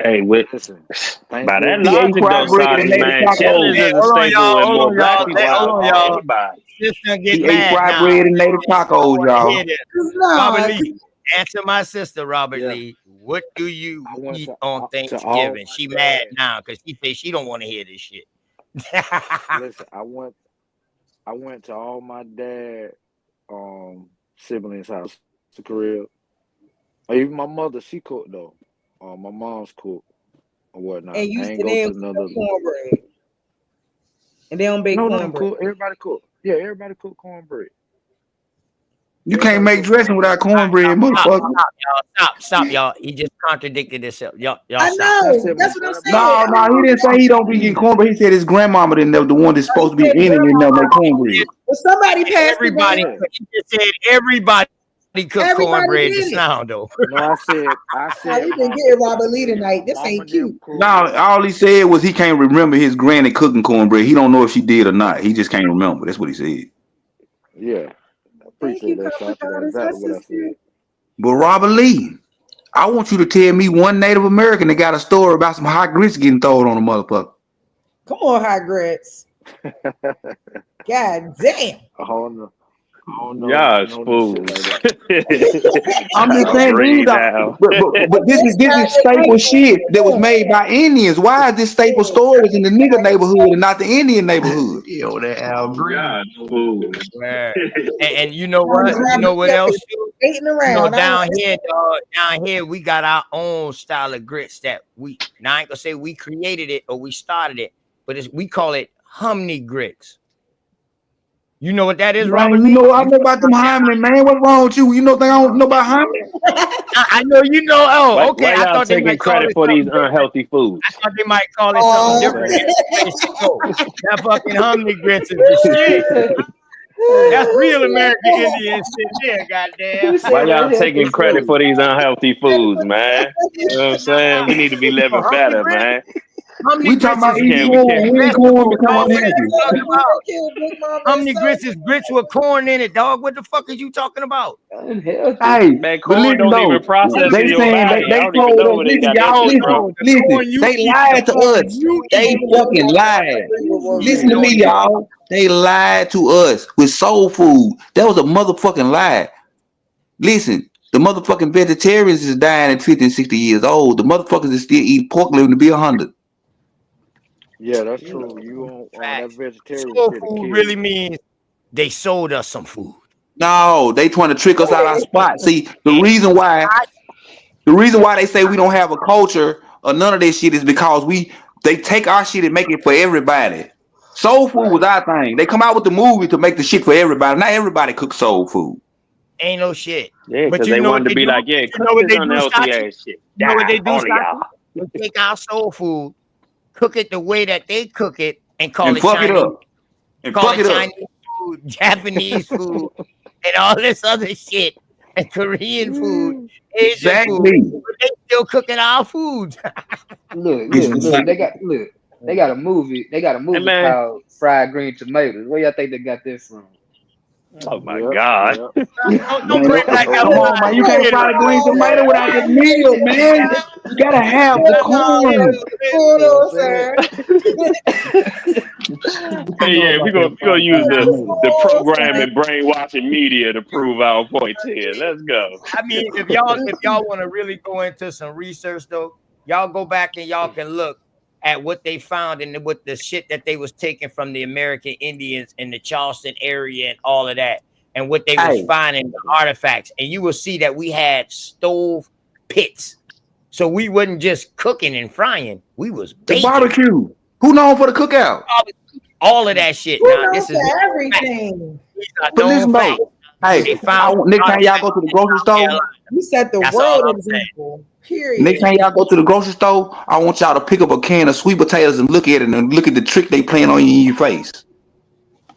Hey, with Listen, by that Thanksgiving. He ate logic fried though, bread and Saudi, native man, tacos. Chili's Hey, is a hold on, staple y'all. and Hold more on, black y'all. people Hold out on, than y'all. anybody. Sister get He ate mad fried now. bread and native I tacos, want to y'all. hear this. Robert Lee, answer my sister, Robert Lee. What do you eat on to all Thanksgiving? my She mad dad. now because she says she don't want to hear this shit. Listen, I went to all my dad siblings' house to Korea. Even my mother, she cooked though. My mom's cooked or whatnot. And I you ain't said go they to don't cook another. cornbread. And they don't bake No, cornbread. cook. Everybody cook. Yeah, everybody cook cornbread. You can't make dressing without cornbread, motherfucker. Stop, y'all. He just contradicted himself. Y'all I stop. know. That's what I'm saying. No, he didn't say he don't be eating cornbread. He said his grandmama didn't know the one that's supposed to be in it and never make cornbread. Well, somebody passed Everybody, it down. he just said everybody cook Everybody cornbread did just it. now, though. No, I said We've been getting Robert Lee tonight. This ain't cute. No, all he said was he can't remember his granny cooking cornbread. He don't know if she did or not. He just can't remember. That's what he said. Yeah, I appreciate that, Shot. That's exactly what I said. But Robert Lee, I want you to tell me one Native American that got a story about some hot grits getting thrown on a motherfucker. Come on, hot grits. God damn. Y'all fools. I'm just saying, these are, but this is staple shit that was made by Indians. Why is this staple stories in the nigger neighborhood and not the Indian neighborhood? Yo, that Al Green. God, fools. And you know what? You know what else? Waiting You know, around. down here, dog, down here, we got our own style of grits that now I ain't gonna say we created it or we started it, but we call it Humney grits. You know what that is, Robert Man, Lee? you know, I know about them Hyman, man. What's wrong with you? You know, I don't know about Hyman. I know you know. Oh, okay. Why I y'all thought they taking might call credit it for these something different. unhealthy foods? I thought they might call it something different. That fucking Humney grits is the shit. That's real American Indian shit there, goddamn. Why y'all taking credit for these unhealthy foods, man? You know what I'm saying? We need to be living better, man. We talking about eating corn. We ain't corn become unhealthy. Humney grits is grits with corn in it, dog. What the fuck is you talking about? Hey, Man, but corn listen don't even though, process in they your saying body. I they don't even told know us, where they listen, got that y'all, shit from. listen, they lied to us. They fucking lied. Listen to me, y'all. They lied to us with soul food. That was a motherfucking lie. Listen, the motherfucking vegetarians is dying at 50 and 60 years old. The motherfuckers is still eating pork living to be 100. Yeah, that's true. You on that vegetarian Soul shit to food kill really you. means they sold us some food. No, they trying to trick us out our spot. See, the reason why they say we don't have a culture or none of this shit is because they take our shit and make it for everybody. Soul food was our thing. They come out with the movie to make the shit for everybody. Not everybody cooks soul food. Ain't no shit. Yeah, But because you they know what wanted to they be do? like, yeah, You cook know what this they do, unhealthy Sachi? ass shit. You know what they do, All of Sachi? y'all. They take our soul food, cook it the way that they cook it, and call And it fuck it Chinese. up. And Call fuck it it up. Chinese food, Japanese food, and all this other shit, and Korean food, Asian food. Exactly. But they still cooking our food. Look, they got a movie. They got a movie man. called Fried Green Tomatoes. Where y'all think they got this from? Oh my God. Don't put it like that. Come on, man. You can't fry a green tomato without the meal, man. You gotta have the corn. Hey, yeah, we're gonna use the programming brainwashing media to prove our points here. Let's go. I mean, if y'all want to really go into some research though, y'all go back and y'all can look at what they found and what the shit that they was taking from the American Indians in the Charleston area and all of that, and what they was finding the artifacts, and you will see that we had stove pits, so we wasn't just cooking and frying, we was The baking. barbecue. Who known for the cookout? All of that shit. Who Now knows this is everything? these are But listen known facts. though, hey, next time y'all go to the grocery store, You set the That's world all I'm example. Period. next time y'all go to the grocery store, I want y'all to pick up a can of sweet potatoes and look at it and look at the trick they playing on you in your face.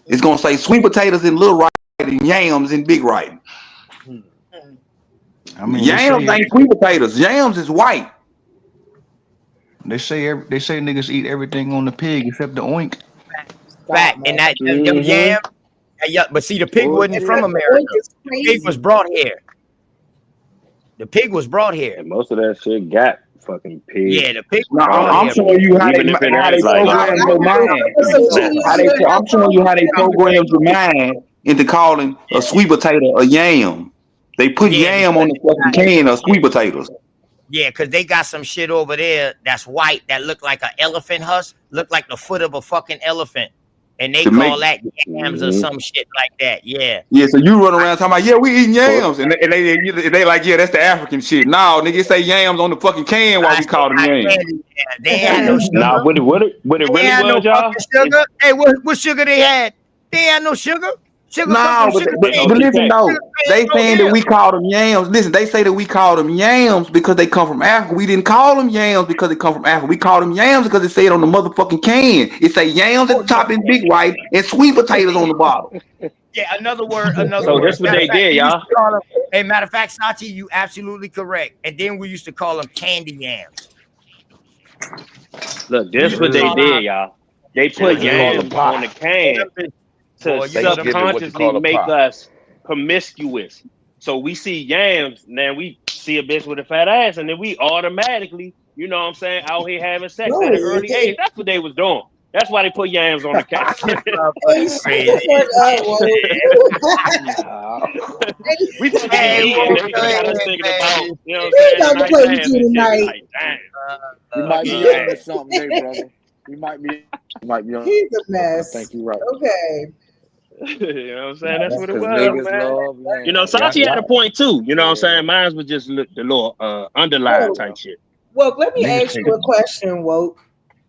It's gonna say sweet potatoes in little writing and yams in big writing. I mean, Yams ain't sweet potatoes. Yams is white. They say niggas eat everything on the pig except the oink. Fact, and that them yams. Yeah, but see, the pig wasn't from America. The pig was brought here. The pig was brought here. And most of that shit got fucking pig. Yeah, the pig No, I'm showing you how they program your mind. I'm showing you how they program your mind into calling a sweet potato a yam. They put yam on the fucking can of sweet potatoes. Yeah, because they got some shit over there that's white that look like an elephant husk, look like the foot of a fucking elephant. And they call that yams or some shit like that. Yeah. Yeah, so you run around talking about, yeah, we eating yams. And they like, yeah, that's the African shit. No, nigga, say yams on the fucking can while we call them yams. They had no sugar. Nah, what it really was, y'all? Sugar. Hey, what sugar they had? They had no sugar. No, but listen, though, they saying that we call them yams. Listen, they say that we call them yams because they come from Africa. We didn't call them yams because they come from Africa. We call them yams because it said on the motherfucking can. It say yams at the top in big white and sweet potatoes on the bottom. Yeah, another word. So that's what they did, y'all. Hey, matter of fact, Sachi, you absolutely correct. And then we used to call them candy yams. Look, that's what they did, y'all. They put yams on the can to subconsciously make us promiscuous. So we see yams, now we see a bitch with a fat ass, and then we automatically, you know what I'm saying, out here having sex at an early age. That's what they was doing. That's why they put yams on the can. We took it got us thinking about, you know what I'm saying, like, damn. You might be on to something there, brother. You might be on. He's a mess. I think you're right. Okay. You know what I'm saying? That's what it was, man. You know, Sachi had a point too. You know what I'm saying? Mine was just the little underline type shit. Well, let me ask you a question, Woke.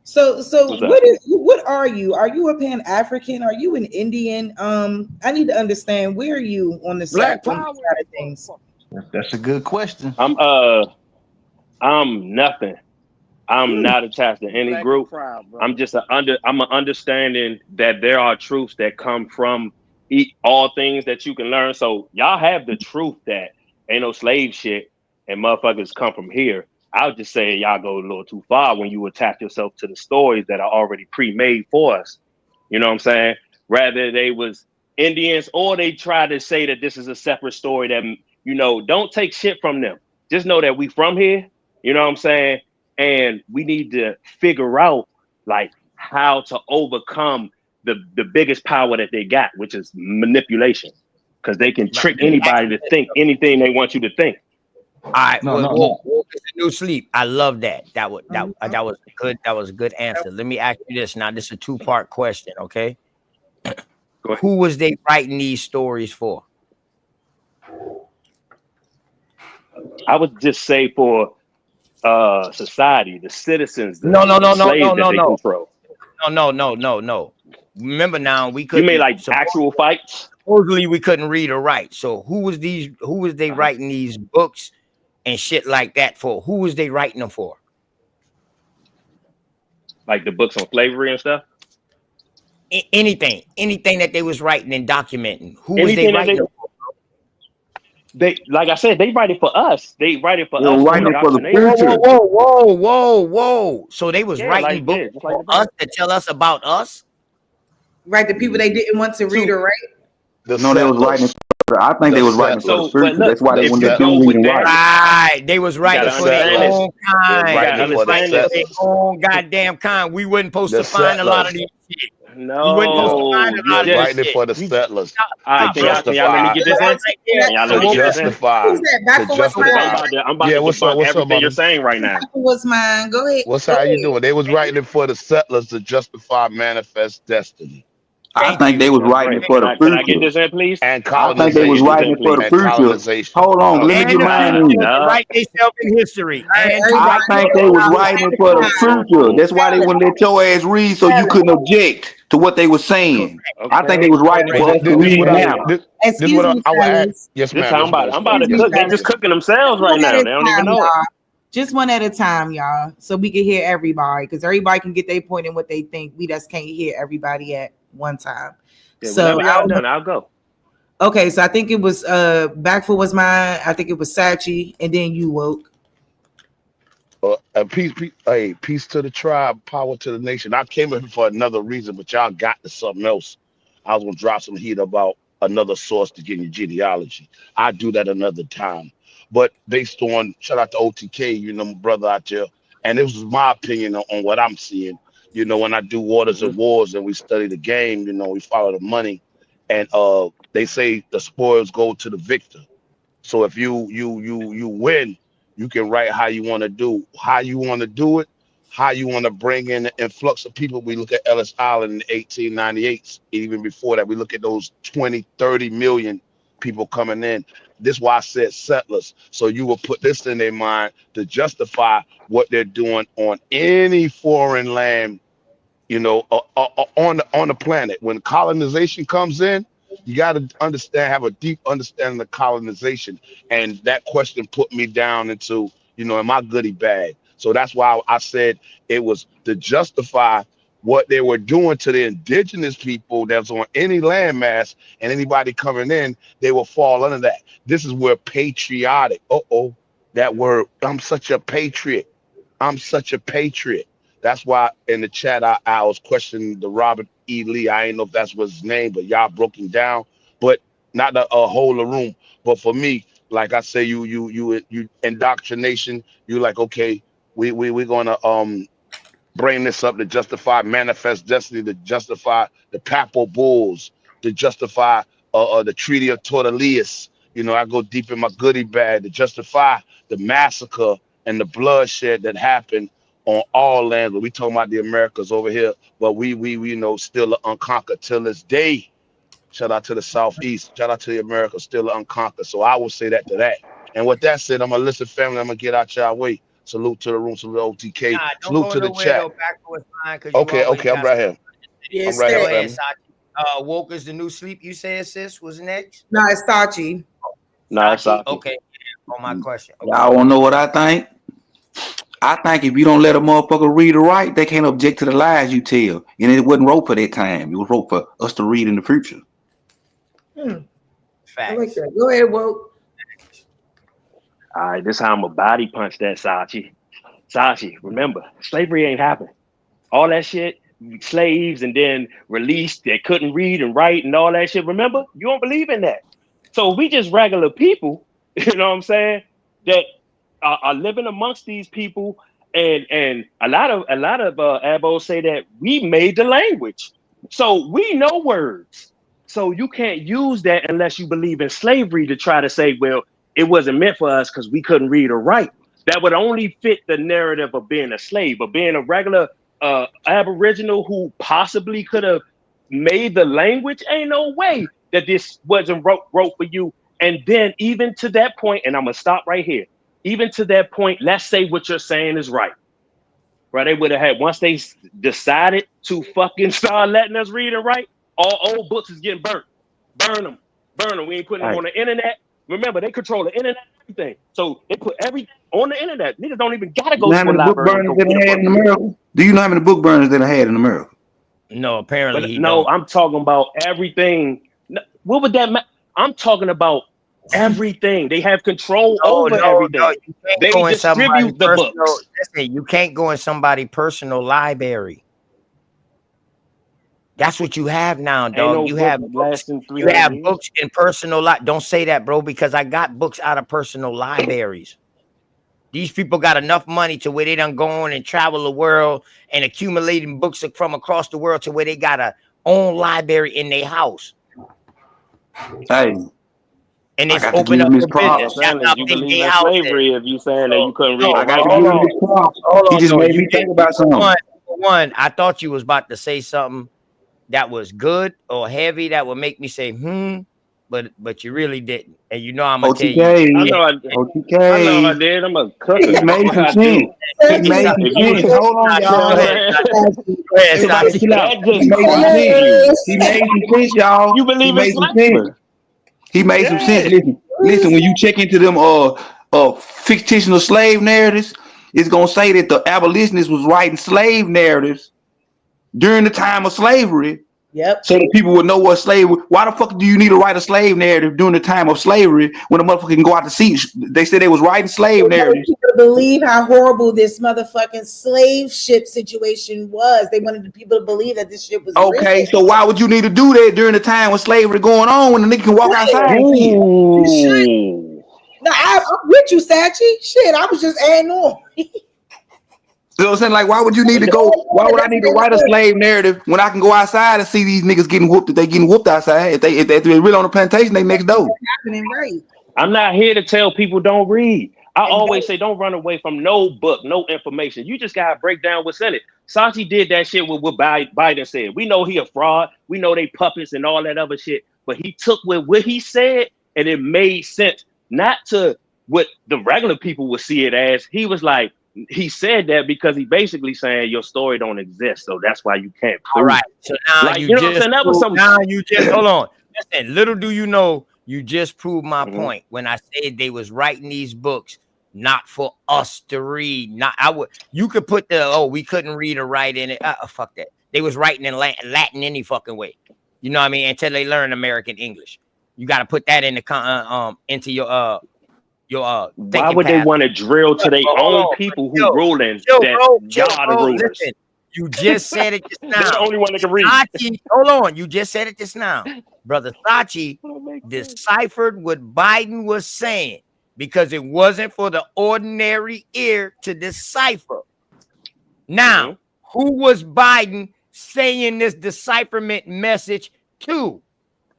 So what are you? Are you a Pan-African? Are you an Indian? I need to understand, where are you on the side of things? That's a good question. I'm nothing. I'm not attached to any group. I'm just I'm an understanding that there are truths that come from all things that you can learn. So y'all have the truth that ain't no slave shit and motherfuckers come from here. I'll just say y'all go a little too far when you attach yourself to the stories that are already pre-made for us. You know what I'm saying? Rather they was Indians, or they try to say that this is a separate story that, you know, don't take shit from them. Just know that we from here. You know what I'm saying? And we need to figure out like how to overcome the biggest power that they got, which is manipulation. Because they can trick anybody to think anything they want you to think. All right, Woke is a new sleep. I love that. That was good. That was a good answer. Let me ask you this. Now, this is a two-part question, okay? Who was they writing these stories for? I would just say for society, the citizens, No. control. No. Remember now, we couldn't. You mean like actual fights? Supposedly we couldn't read or write. So who was they writing these books and shit like that for? Who was they writing them for? Like the books on slavery and stuff? Anything that they was writing and documenting. Who was they writing them for? They, like I said, they write it for us. They write it for us. Writing for the future. Whoa. So they was writing books for us to tell us about us? Right, the people they didn't want to read or write? They was writing. I think they was writing for the future. That's why they wanted to do read and write. Right, they was writing for their own kind. They was writing for their own goddamn kind. We wasn't supposed to find a lot of these shit. No, we wasn't supposed to find a lot of this writing shit. For the settlers. Y'all let me get this in. Yeah, what's up? Everything you're saying right now. What's mine? Go ahead. How you doing? They was writing it for the settlers to justify manifest destiny. I think they was writing it for the future. Can I get this in, please? And I think they was writing it for the future. Hold on, let me get mine in. Write themselves in history. I think they was writing it for the future. That's why they wouldn't let your ass read, so you couldn't object to what they were saying. I think they was writing it for us to read now. This is what I would add. Yes, ma'am. I'm about to cook. They're just cooking themselves right now. They don't even know it. Just one at a time, y'all, so we can hear everybody, because everybody can get their point in what they think. We just can't hear everybody at one time. Yeah, so I'll go. Okay, so I think it was Backfoot was mine. I think it was Sachi, and then you woke. Peace to the tribe, power to the nation. I came in for another reason, but y'all got to something else. I was gonna drop some heat about another source to get your genealogy. I do that another time. But based on shout out to OTK, my brother out there, and this was my opinion on what I'm seeing. When I do Waters and Wars and we study the game, we follow the money, and they say the spoils go to the victor. So if you win, you can write how you want to do it, how you want to bring in the influx of people. We look at Ellis Island in the 1898s, even before that, we look at those 20, 30 million people coming in. This is why I said settlers. So you will put this in their mind to justify what they're doing on any foreign land, on the planet. When colonization comes in, you got to have a deep understanding of colonization. And that question put me down into, in my goodie bag. So that's why I said it was to justify what they were doing to the indigenous people that's on any landmass, and anybody coming in, they will fall under that. This is where patriotic, that word, I'm such a patriot. I'm such a patriot. That's why in the chat I was questioning the Robert E. Lee. I ain't know if that's what his name, but y'all broke him down. But not a whole of room. But for me, like I say, you indoctrination. You like, okay, we're gonna bring this up to justify manifest destiny, to justify the papal bulls, to justify the Treaty of Tordesillas. I go deep in my goodie bag to justify the massacre and the bloodshed that happened on all lands. We talking about the Americas over here, but we still unconquered till this day. Shout out to the Southeast. Shout out to the Americas, still unconquered. So I will say that to that. And with that said, I'm gonna listen, family. I'm gonna get out y'all way. Salute to the room, salute to OTK, Nah, salute to the chat. Though, Backwards line, Okay, I'm right here. Yeah, I'm right here, family. Woke is the new sleep. You said, sis, was next? No, it's Sachi. Nah, it's Sachi. Okay. On my question. Okay. Y'all wanna know what I think? I think if you don't let a motherfucker read or write, they can't object to the lies you tell. And it wasn't wrote for that time. It was wrote for us to read in the future. Facts. I like that. Go ahead, Woke. All right, this is how I'm gonna body punch that, Sachi. Sachi, remember, slavery ain't happened. All that shit, slaves and then released that couldn't read and write and all that shit. Remember, you don't believe in that. So we just regular people, you know what I'm saying, that are living amongst these people, and a lot of abos say that we made the language, so we know words. So you can't use that unless you believe in slavery to try to say, well, it wasn't meant for us because we couldn't read or write. That would only fit the narrative of being a slave, but being a regular Aboriginal who possibly could have made the language. Ain't no way that this wasn't wrote for you. And then even to that point, and I'm gonna stop right here. Even to that point, let's say what you're saying is right. Right? They would have had, once they decided to fucking start letting us read and write, all old books is getting burnt. Burn them. We ain't putting them on the internet. Remember, they control the internet and everything. So they put everything on the internet. Niggas don't even gotta go to a library. Do you know how many book burners that I had in America? No, apparently But he no, don't. I'm talking about everything. What would that I'm talking about everything. They have control over everything. No, you can't they go in distribute the personal, books. Listen, you can't go in somebody's personal library. That's what you have now, dog. No you have books. You have books in personal life. Don't say that, bro, because I got books out of personal libraries. These people got enough money to where they done going and travel the world and accumulating books from across the world to where they got a own library in their house. Hey, and it's open up for business. You believe in slavery if you saying that you couldn't read and write. He just made me think about something. One, I thought you was about to say something that was good or heavy that would make me say, but you really didn't. And you know I'm gonna tell you. I know I did. I'm a cook. He made some sense. He made some sense. Hold on, y'all. Everybody chill out. He made some sense. He made some sense, y'all. You believe in slavery? He made some sense. Listen, when you check into them fictional slave narratives, it's gonna say that the abolitionists was writing slave narratives during the time of slavery Yep. So that people would know what slavery. Why the fuck do you need to write a slave narrative during the time of slavery when a motherfucker can go out to sea? They said they was writing slave narratives. People to believe how horrible this motherfucking slave ship situation was. They wanted the people to believe that this shit was Okay, real. so why would you need to do that during the time when slavery going on when the nigga can walk outside and see it? You should. No, I'm with you, Sachi. Shit, I was just adding on. You know what I'm saying? Like, why would you need to go? Why would I need to write a slave narrative when I can go outside and see these niggas getting whooped? If they getting whooped outside, if they really on the plantation, they next door. Happening right. I'm not here to tell people don't read. I always say don't run away from no book, no information. You just gotta break down what's in it. Sachi did that shit with what Biden said. We know he a fraud. We know they puppets and all that other shit. But he took what he said and it made sense. Not to what the regular people would see it as. He was like, he said that because he basically saying your story don't exist, so that's why you can't prove. All right. So now like, you know what I'm just saying? That was proved, some now you just hold on. Listen, little do you know, you just proved my point when I said they was writing these books not for us to read. Not I would. You could put the we couldn't read or write in it. Fuck that. They was writing in Latin any fucking way. You know what I mean? Until they learn American English. You got to put that in the into your why would they want to drill to their own people who ruling that y'all the rulers? Listen, you just said it just now. They're the only one that can read. Sachi, hold on, you just said it just now. Brother Sachi deciphered what Biden was saying because it wasn't for the ordinary ear to decipher. Now, who was Biden saying this decipherment message to?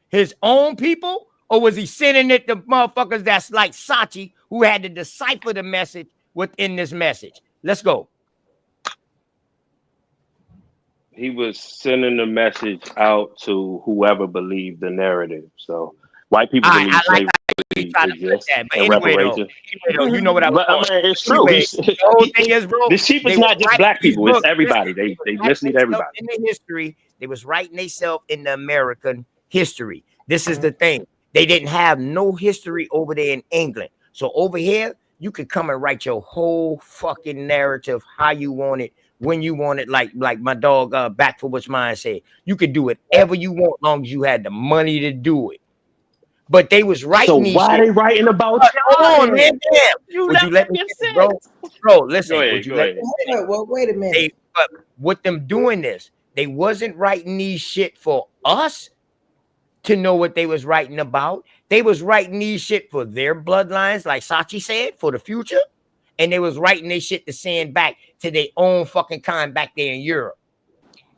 His own people? Or was he sending it to motherfuckers that's like Sachi who had to decipher the message within this message? Let's go. He was sending the message out to whoever believed the narrative. So white people believe slavery exists and reparations. You know what I was mean, it's true. Anyway, the whole thing is, bro, this chief is not just black people, it's everybody. They mislead everybody. In the history, they was writing themselves in the American history. This is the thing. They didn't have no history over there in England. So over here, you could come and write your whole fucking narrative how you want it, when you want it, like my dog Back for What's Mine said. You could do whatever you want as long as you had the money to do it. But they was writing these why shit. they writing about hold on, man? Damn. Would you let me finish, bro, listen. Go ahead, would you let me finish? Well, wait a minute. But with them doing this, they wasn't writing these shit for us to know what they was writing about. They was writing these shit for their bloodlines, like Sachi said, for the future. And they was writing their shit to send back to their own fucking kind back there in Europe.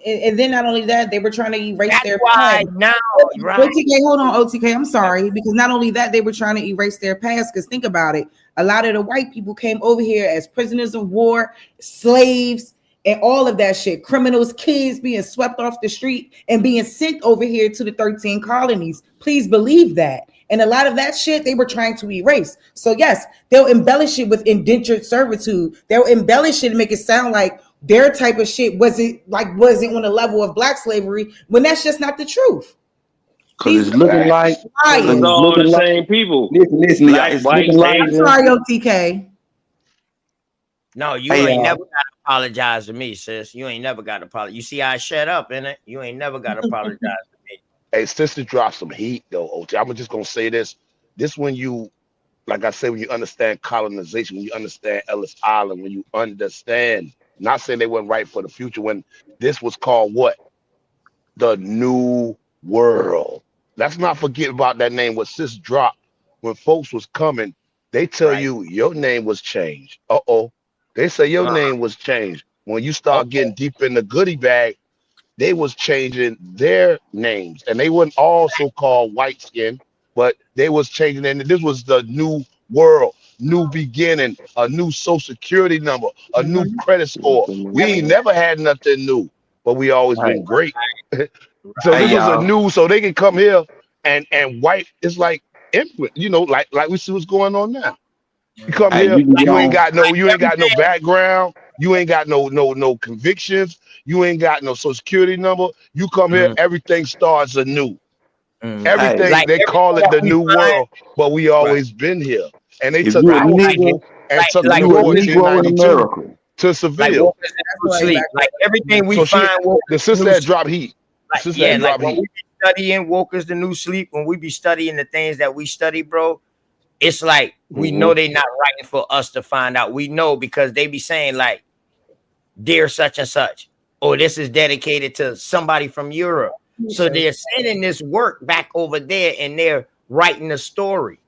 And then not only that, they were trying to erase their past. Now, right? OTK, hold on, OTK. I'm sorry, because not only that, they were trying to erase their past. Because think about it, a lot of the white people came over here as prisoners of war, slaves, and all of that shit. Criminals, kids being swept off the street and being sent over here to the 13 colonies. Please believe that. And a lot of that shit they were trying to erase. So yes, they'll embellish it with indentured servitude. They'll embellish it and make it sound like their type of shit wasn't on the level of black slavery when that's just not the truth. Because it's looking like it's all the same people. Listen, it's looking like. I'm sorry, OTK. No, you ain't never got to apologize to me, sis. You ain't never got to apologize. You see how I shut up, innit? You ain't never got to apologize to me. Hey, sister, drop some heat though, OT. I'm just gonna say this. This when you, like I said, when you understand colonization, when you understand Ellis Island, when you understand, not saying they weren't right for the future, when this was called what? The New World. Let's not forget about that name. What sis dropped when folks was coming, they tell you your name was changed. They say your name was changed. When you start getting deep in the goodie bag, they was changing their names, and they weren't all so-called white skin, but they was changing. And this was the new world, new beginning, a new social security number, a new credit score. We ain't never had nothing new, but we always been great. So this was a new, so they can come here and white. It's like infant, like we see what's going on now. You come here, you ain't got no background, you ain't got no convictions, you ain't got no social security number. You come here, everything starts anew. Everything they call it the new world, but we always been here. And they took our people and took them to 1492 to Seville. Like everything we find. The sister that dropped heat. like when we be studying Woke is the New Sleep, when we be studying the things that we study, bro, it's like we know they not writing for us to find out. We know because they be saying like, dear such and such, or this is dedicated to somebody from Europe. So they're sending this work back over there and they're writing a story.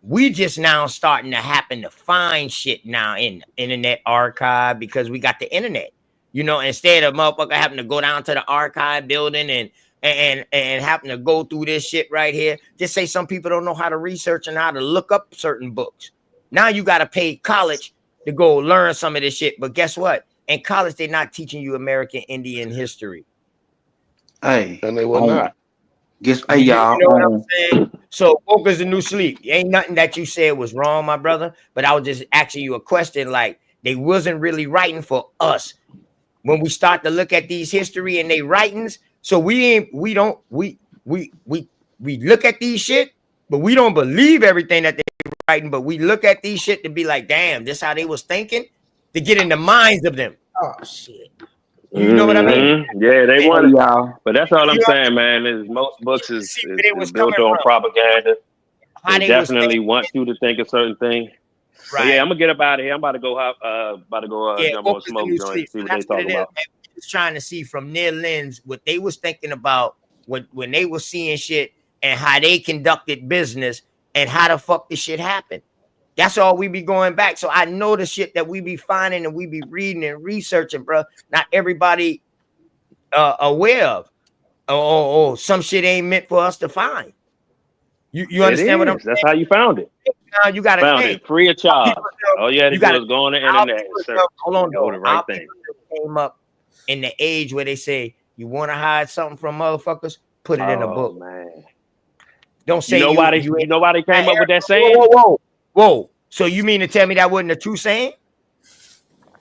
We just now starting to happen to find shit now in the internet archive because we got the internet. You know, instead of motherfucker having to go down to the archive building and having to go through this shit right here. Just say some people don't know how to research and how to look up certain books. Now you got to pay college to go learn some of this shit. But guess what? In college, they're not teaching you American Indian history. Hey, and they will not. Guess, hey, y'all. You know what I'm saying? So Woke is the New Sleep. Ain't nothing that you said was wrong, my brother. But I was just asking you a question. Like they wasn't really writing for us. When we start to look at these history and they writings, so we look at these shit, but we don't believe everything that they writing. But we look at these shit to be like, damn, this how they was thinking, to get in the minds of them. Oh shit. You know what I mean? Yeah, they want it. Y'all. But that's all I'm saying, man. Is most books is built on propaganda. They definitely want you to think a certain thing. Right. Yeah, I'm gonna get up out of here. I'm about to go jump on smoke joint, see what they talking about. Just trying to see from their lens what they was thinking about when they was seeing shit and how they conducted business and how the fuck this shit happened. That's all we be going back. So I know the shit that we be finding and we be reading and researching, bro. Not everybody aware of. Oh, some shit ain't meant for us to find. You understand what I'm saying? That's how you found it. Now you got to found think. it free of charge. All you had to do was go on the internet and search. Hold on, go to the right thing. Came up in the age where they say you want to hide something from motherfuckers, put it in a book. Man. Don't say you know why they came up with that saying? Whoa. So you mean to tell me that wasn't a true saying?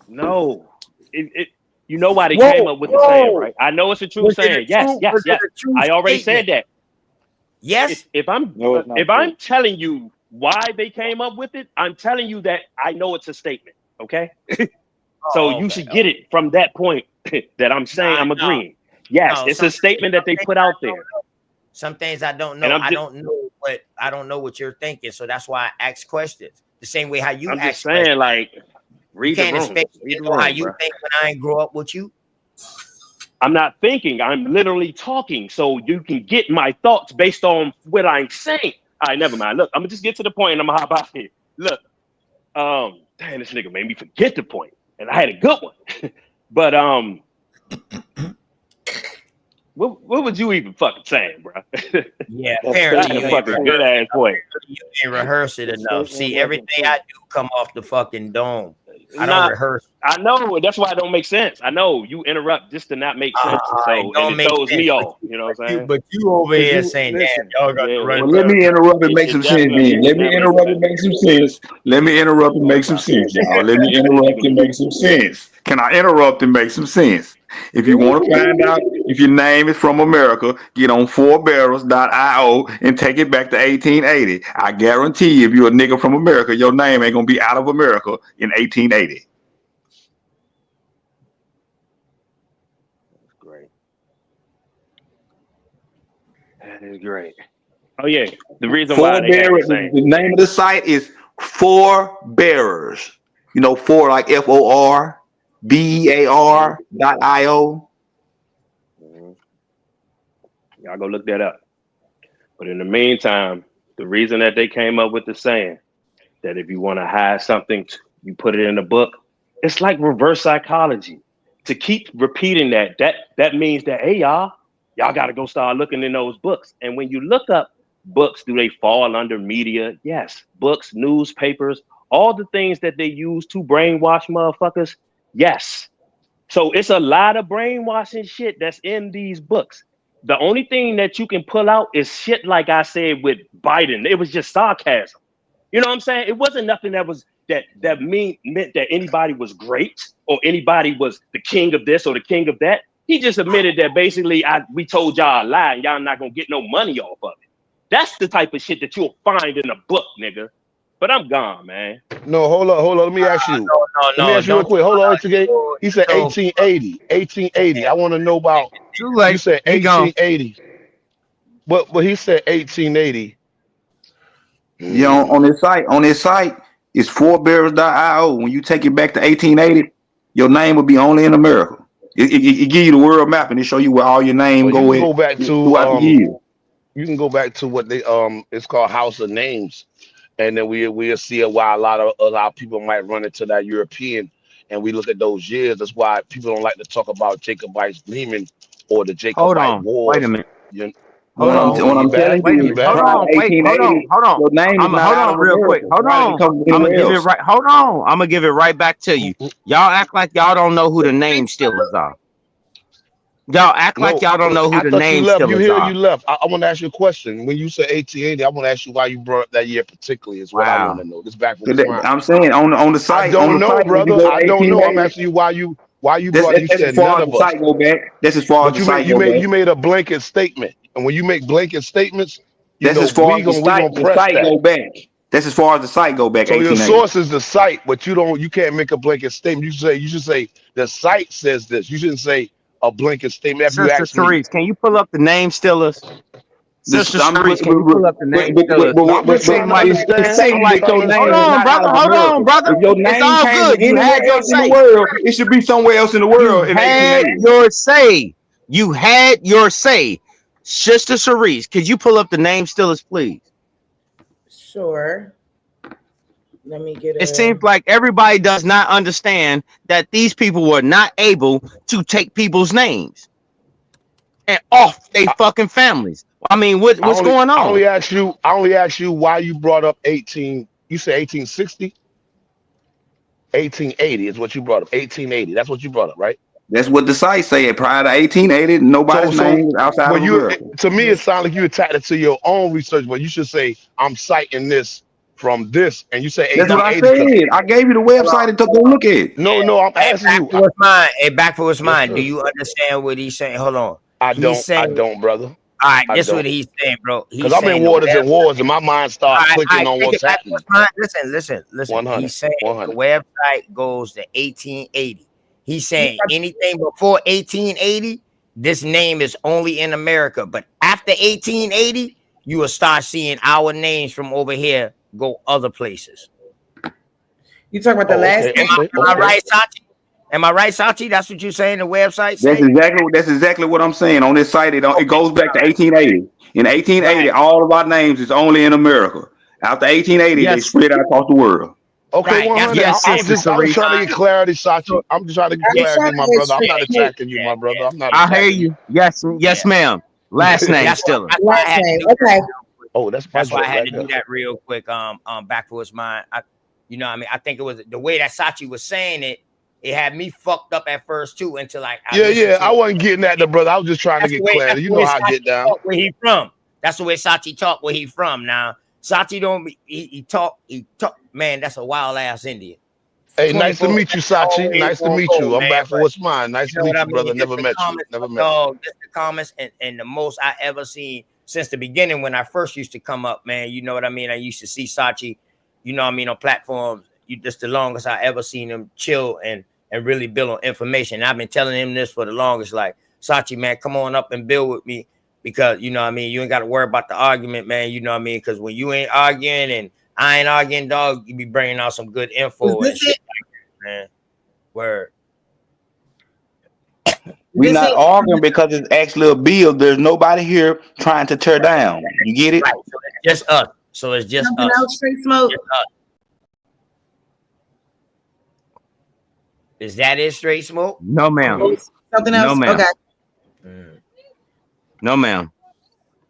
No. You know why they came up with the saying, right? I know it's a true saying. Yes. I already said that. Yes. If I'm telling you why they came up with it, I'm telling you that I know it's a statement. Okay. So you should get it from that point that I'm saying I'm agreeing. Yes, it's a statement that they put out there. Some things I don't know. I don't know what you're thinking. So that's why I ask questions. The same way how you I'm ask just saying, questions. like, read you can't the room. expect me to know how you think when I ain't grow up with you. I'm not thinking. I'm literally talking, so you can get my thoughts based on what I'm saying. All right, never mind. Look, I'm gonna just get to the point, and I'm gonna hop out here. Look, damn, this nigga made me forget the point, and I had a good one. But what would you even fucking saying, bro? Yeah, apparently you ain't a good ass point. You ain't rehearse it enough. See, everything I do come off the fucking dome. I don't rehearse. I know. That's why it don't make sense. I know you interrupt just to not make sense. So it throws me off. You know what I'm saying? But you over here saying, damn, y'all got to run. Well, let me interrupt and make some sense, then. Let me interrupt and make some sense. Let me interrupt and make some sense, y'all. Let me interrupt and make some sense. Can I interrupt and make some sense? If you want to find out if your name is from America, get on 4barrels.io and take it back to 1880. I guarantee you, if you're a nigga from America, your name ain't going to be out of America in 1880. That's great. That is great. Oh, yeah. The reason why they have the name of the site is 4Bearers. You know, 4 like FORBEAR.io. Y'all go look that up. But in the meantime, the reason that they came up with the saying that if you want to hide something, you put it in a book, it's like reverse psychology. To keep repeating that means that, hey, y'all got to go start looking in those books. And when you look up books, do they fall under media? Yes. Books, newspapers, all the things that they use to brainwash motherfuckers. Yes. So it's a lot of brainwashing shit that's in these books. The only thing that you can pull out is shit like I said with Biden. It was just sarcasm. You know what I'm saying? It wasn't nothing that was meant that anybody was great or anybody was the king of this or the king of that. He just admitted that basically we told y'all a lie and y'all not gonna get no money off of it. That's the type of shit that you'll find in a book, nigga. But I'm gone, man. No, hold on. Let me ask you. Let me No, ask you real don't. quick. Hold on, HK. He said So 1880. 1880. I want to know about. Too You late. said He gone. 1880. But he said 1880. Yeah, on this site, it's fourbarrels.io. When you take it back to 1880, your name will be only in America. It give you the world map and it show you where all your name Well, you go can at go back to throughout the year. you can go back to what they it's called House of Names, and then we'll see why a lot of people might run into that European, and we look at those years. That's why people don't like to talk about Jacobite Gleeman or the Hold Jacobite on. Wait a Wars. minute. You, Hold on. What I'm telling Wait a you is minute. Hold prior to on. Wait. Hold on. 1880, Hold on. your name is I'm not hold out on of real quick. America. Hold Why did it on. come from I'm gonna anywhere give it else? right. Hold on. I'm gonna give it right back to you. Y'all act like y'all don't know who the name stealers are. Y'all act like no, y'all don't know who I the thought you name left. You stealers here? are. You left. I want to ask you a question. When you said 1880, I want to ask you why you brought up that year particularly. Is what I want Wow. to know. This back from his mind. I'm saying on the I site, don't know, if you brother. go to I don't know. I'm 1880, asking you why you brought it. You that's as said far none as of the us. site go back. That's as far as But the site you go back. made a blanket statement. And when you make blanket statements, That's as far as we gonna the press site that. go back. That's as far as the site go back. So your 1880. source is the site, but you can't make a blanket statement. You should say the site says this. You shouldn't say a blanket statement. If you Sister ask me, Therese, can you pull up the name stealers? Sister Therese, can you pull up the name stealers? I'm just It trying seemed to like It's understand. saying I'm that trying your to hold name is understand. on, not out brother. of Hold America. on, brother. If your It's name all came from good. You had anywhere your else in the say. world, it should be somewhere else in the You world in had 1880. your say. You had your say. Sister Cerise, could you pull up the name stealers, please? Sure. Let me get It seems like everybody does not understand that these people were not able to take people's names and off they fucking families. I mean, what's going I on? only asked you why you brought up 18. You said 1860, 1880 is what you brought up. 1880. That's what you brought up, right? That's what the site said. Prior to 1880, nobody's So name was outside when of America. to me, it sounds like you attacked it to your own research, but you should say, I'm citing this from this, and you say That's what I 1880 because said. I gave you the website to go look at. no, I'm Hey, asking back you. for what's mine. Hey, back for what's Yes, mine. Do sir. you understand what he's saying? Hold on. I He's saying, don't, brother. all right, I this is what don't. he's saying, bro. Because He's I'm in saying the waters web. and wars, and my mind All start right, clicking on take what's it back to happening. what's mine. Listen. 100, He's saying the 100. website goes to 1880. He's saying anything before 1880, this name is only in America. But after 1880, you will start seeing our names from over here go other places. You talking about the last Okay, name? okay, Am I okay. right, Sachi? Am I right, Sachi? That's what you're saying the website That's say? exactly what I'm saying. On this site, it Okay. goes back to 1880. In 1880, Right. all of our names is only in America. After 1880, they Yes, spread out across the world. Okay, Right. That's 100. what yes, I was Sister I was Cerise. trying to get clarity, Sachi. I'm just trying to get I'm Yeah. clarity, trying my to get brother. I'm straight. not attacking you, my brother. I'm not I hear attacking you. you. Yes, ma'am. Last name That's stealer. why I Last had to name. do that. Okay. Oh, that's my That's why I joint had to right do there. that real quick. Back for what's mine. You know what I mean? I think it was the way that Sachi was saying it. It had me fucked up at first too until I listened Yeah. to I it. wasn't getting at the brother. I was just trying to That's get that's clarity. You the know way how I get Sachi down. talk where he from. That's the way Sachi talk where he from. Now Sachi don't be, he talk man, that's a wild ass Indian. Hey, nice to 24 meet you, Sachi. always Nice to gonna meet go, you. I'm man. back for But what's mine. Nice you to know what meet I you, brother. mean? This Never the met you. comments, Never met you. dog. This the comments and the most I ever seen since the beginning when I first used to come up, man. You know what I mean? I used to see Sachi, you know what I mean, on platforms. Just the longest I ever seen him chill and really build on information. And I've been telling him this for the longest, like, Sachi, man, come on up and build with me because, you know what I mean, you ain't got to worry about the argument, man. You know what I mean? Because when you ain't arguing and I ain't arguing, dog, you be bringing out some good Was info and this shit it? like that, man. Word. We're This not it? arguing because it's actually a bill. There's nobody here trying to tear down. You get it? Right. So it's just us. So it's just Something us. else, Straight Smoke? Just us. Is that it, Straight Smoke? No, ma'am. Something No, else? ma'am. Okay. No, ma'am.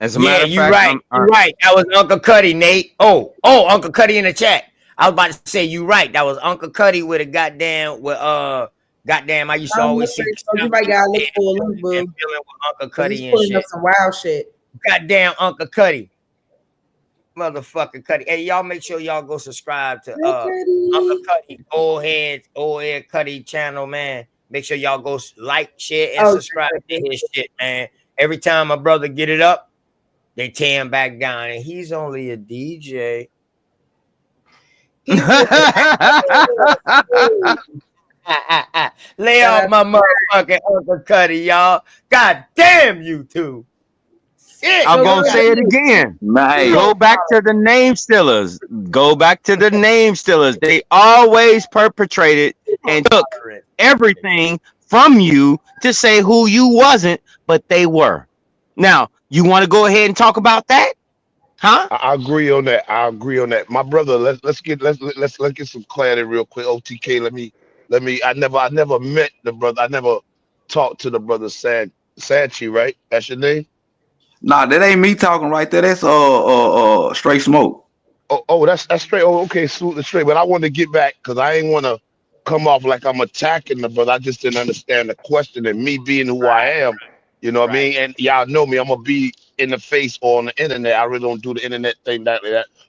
As a Yeah, matter of you fact, right. You right. That was Uncle Cuddy, Nate. Oh, Uncle Cuddy in the chat. I was about to say you right. That was Uncle Cuddy with a goddamn goddamn. I used to always see So you might gotta look for a link, boo. dealing with Uncle Because he's Cuddy and pulling up shit. some wild shit. Goddamn Uncle Cuddy. Motherfucker Cuddy. Hey, y'all make sure y'all go subscribe to Uncle Cuddy, old head Cuddy channel, man. Make sure y'all go like, share, and subscribe to his shit, man. Every time my brother get it up, they tear him back down. And he's only a DJ. Lay off my motherfucking Uncle Cuddy, y'all. God damn you two. Shit. I'm gonna say it again. Nice. Go back to the name stealers. Go back to the name stealers. They always perpetrated and took everything from you to say who you wasn't, but they were. Now, you want to go ahead and talk about that? Huh? I agree on that. I agree on that. My brother, let's get some clarity real quick. OTK, let me. I never met the brother. I never talked to the brother Sanchi, right? That's your name? Nah, that ain't me talking right there. That's straight smoke. Oh, that's straight. Oh, okay, smooth straight. But I want to get back because I ain't want to come off like I'm attacking the brother. I just didn't understand the question, and me being who I am, you know what I mean? And y'all know me, I'm gonna be in the face or on the internet. I really don't do the internet thing that,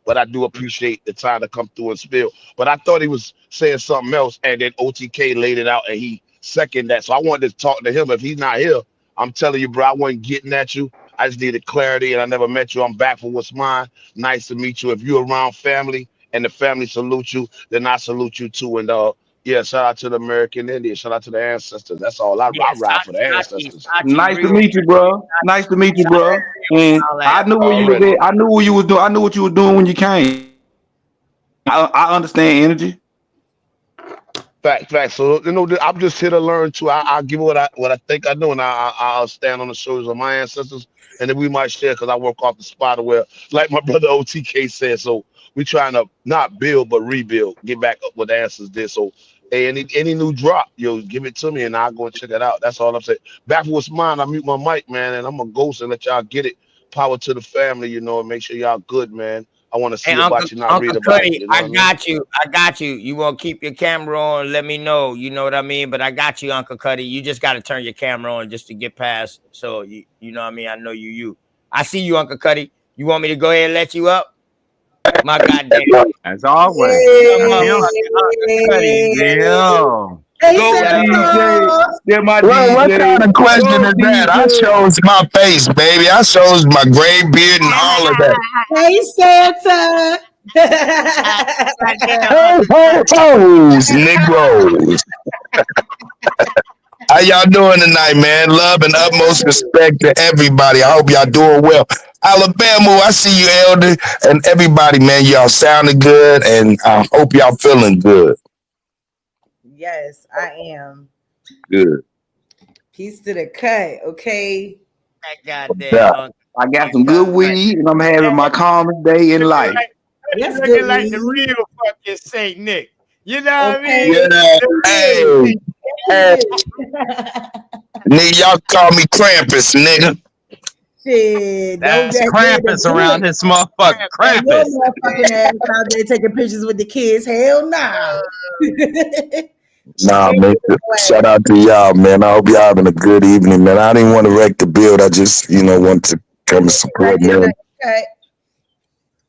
but I do appreciate the time to come through and spill. But I thought he was saying something else, and then OTK laid it out and he seconded that. So I wanted to talk to him. If he's not here, I'm telling you, bro, I wasn't getting at you. I just needed clarity, and I never met you. I'm back for what's mine. Nice to meet you. If you're around family and the family salute you, then I salute you too. And yeah, shout out to the American Indians. Shout out to the ancestors. That's all. I ride for the ancestors. Nice to meet you, bro. Nice to meet you, bro. And I knew where you was at. I knew what you was doing. I knew what you was doing when you came. I understand energy. Fact. So you know, I'm just here to learn too. I give what I think I know, and I'll stand on the shoulders of my ancestors, and then we might share because I work off the spot where, like my brother OTK said. So we trying to not build but rebuild, get back up what the ancestors did. So hey, any new drop, yo, give it to me, and I'll go and check it out. That's all I'm saying. Back for what's mine. I mute my mic, man, and I'm gonna ghost and let y'all get it. Power to the family, you know, and make sure y'all good, man. I want to see about you, not read about Cuddy, it. You know I got you. I got you. You want to keep your camera on? Let me know. You know what I mean? But I got you, Uncle Cuddy. You just got to turn your camera on just to get past. So you know what I mean? I know you. I see you, Uncle Cuddy. You want me to go ahead and let you up? My goddamn. As always. Hey, go DJ. My What DJ. kind of question Go is that? I DJ. shows my face, baby. I shows my gray beard and all of that. Hey, Santa. Ho, ho, hoes, Negroes. How y'all doing tonight, man? Love and utmost respect to everybody. I hope y'all doing well. Alabama, I see you, Elder, and everybody, man. Y'all sounding good, and I hope y'all feeling good. Yes, I am. Good. Peace to the cut, okay? Yeah. I got some good weed, and I'm having my calmest day in life. That's looking good like the weed. real fucking Saint Nick. You know what I Okay. mean? Yeah. Hey. Nigga, y'all call me Krampus, nigga. Shit, That's Krampus around this motherfucker. Your Krampus. motherfucking ass out there taking pictures with the kids. Hell nah. Nah, man. Shout out to y'all, man. I hope y'all having a good evening, man. I didn't want to wreck the build. I just, want to come and support, man.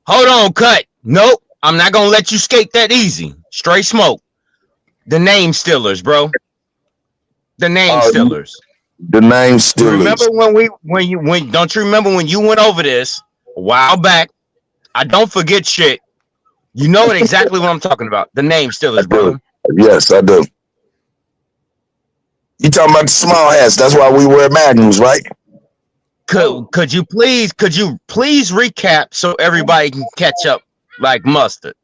Hold on, cut. Nope. I'm not gonna let you skate that easy. Straight smoke. The name stealers, bro. The name stealers. The name stealers. Remember when don't you remember when you went over this a while back? I don't forget shit. You know exactly what I'm talking about. The name stealers, brother. Yes, I do. You talking about the small hats? That's why we wear magnums, right? Could you please recap so everybody can catch up like mustard?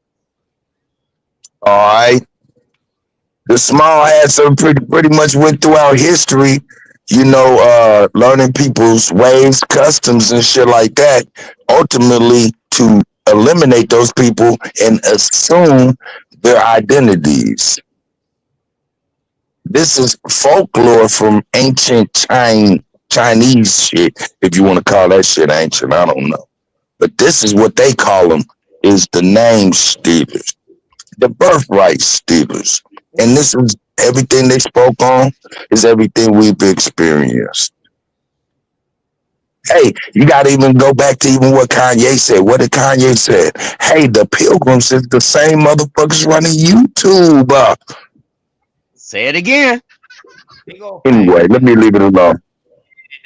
All right. The small hats are pretty much went throughout history, learning people's ways, customs, and shit like that. Ultimately, to eliminate those people and assume their identities. This is folklore from ancient Chinese shit, if you want to call that shit ancient. I don't know. But this is what they call them, is the name stealers, the birthright stealers. And this is everything they spoke on, is everything we've experienced. Hey, you got to even go back to even what Kanye said. What did Kanye say? Hey, the Pilgrims is the same motherfuckers running YouTube. Say it again. Anyway, let me leave it alone.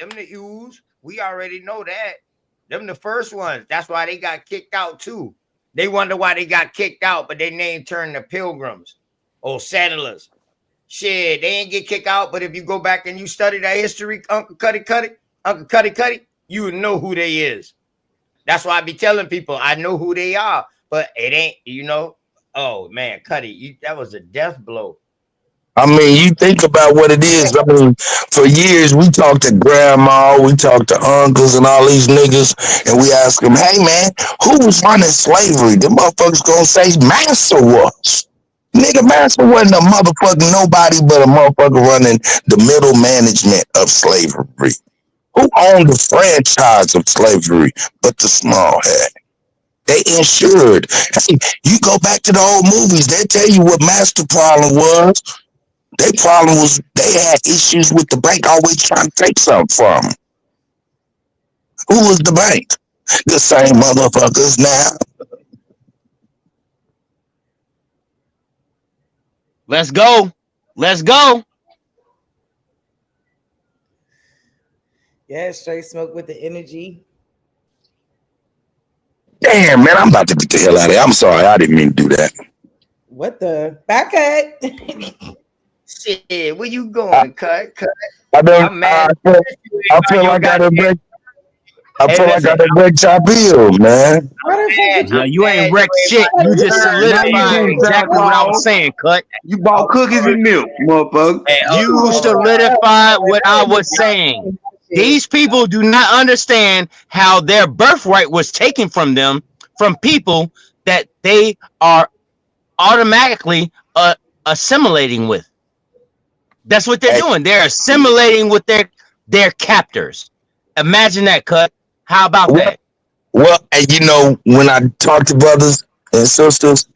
Them the U's. We already know that. Them the first ones. That's why they got kicked out too. They wonder why they got kicked out, but their name turned to Pilgrims or Settlers. Shit, they ain't get kicked out, but if you go back and you study that history, Uncle Cuddy, you would know who they is. That's why I be telling people I know who they are, but it ain't, you know. Oh man, Cuddy, that was a death blow. I mean, you think about what it is. I mean, for years we talked to grandma, we talked to uncles and all these niggas, and we ask them, hey man, who was running slavery? The motherfuckers gonna say Master was. Nigga, Master wasn't a motherfucking nobody but a motherfucker running the middle management of slavery. Who owned the franchise of slavery but the small head? They insured. Hey, you go back to the old movies, they tell you what Master problem was. Their problem was they had issues with the bank always trying to take something from them. Who was the bank? The same motherfuckers now. Let's go. Let's go. Yeah, straight smoke with the energy. Damn, man, I'm about to get the hell out of here. I'm sorry, I didn't mean to do that. What the back cut? Shit, where you going, cut? I'm mad. I feel like I done break. I feel like I done break your bill, man. You ain't wrecked shit. You just solidified exactly what I was saying, Cut. You bought cookies and milk, motherfucker. You solidified what I was saying. These people do not understand how their birthright was taken from them, from people that they are automatically assimilating with. That's what they're doing. They're assimilating with their captors. Imagine that, Cut. How about that? Well, and you know, when I talk to brothers and sisters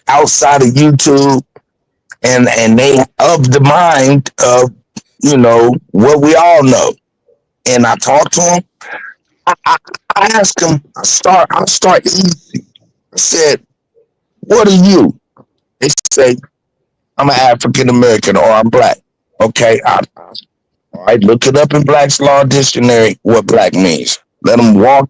outside of YouTube, and they of the mind of, you know, what we all know, and I talk to them, I ask them, I start easy. I said, what are you? They say, I'm an African American or I'm black. Okay, all right, look it up in Black's Law Dictionary what black means. Let them walk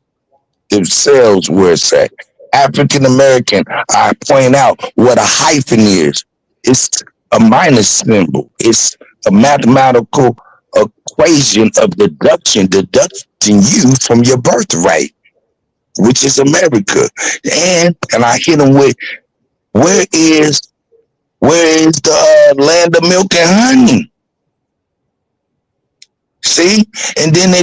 themselves where it's at. African American, I point out what a hyphen is. It's a minus symbol. It's a mathematical equation of deducting you from your birthright, which is America. And I hit them with, where is the land of milk and honey? See, and then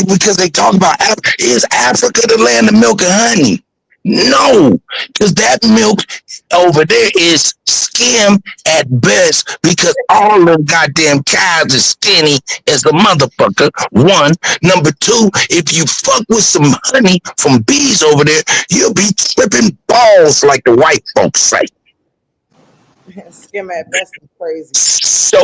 because they talk about is Africa the land of milk and honey? No, because that milk over there is skim at best, because all them goddamn cows are skinny as a motherfucker. One, number two, if you fuck with some honey from bees over there, you'll be tripping balls like the white folks say. Skim at best is crazy. So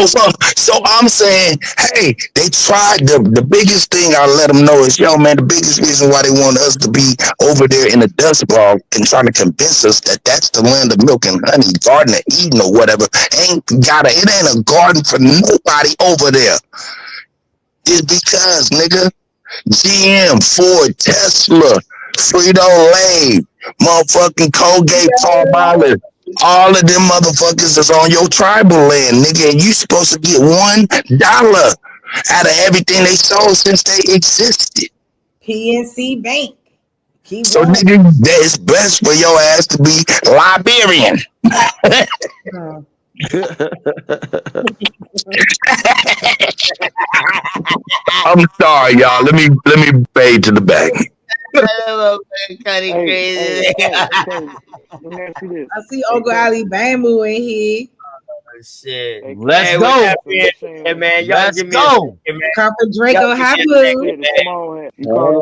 I'm saying, hey, they tried the biggest thing I let them know is, yo, man, the biggest reason why they want us to be over there in the dust ball and trying to convince us that that's the land of milk and honey, Garden of Eden or whatever, it ain't a garden for nobody over there. It's because, nigga, GM, Ford, Tesla, Frito-Lay, motherfucking Colgate, Palmolive, all of them motherfuckers is on your tribal land, nigga, and you supposed to get $1 out of everything they sold since they existed. PNC Bank. So, nigga, it's best for your ass to be Liberian. I'm sorry, y'all. Let me fade to the back. Crazy. I see Uncle Ali Bamboo in here. Shit. Let's hey, go. Hey, man, y'all Let's give me go. Carpet Draco Habu.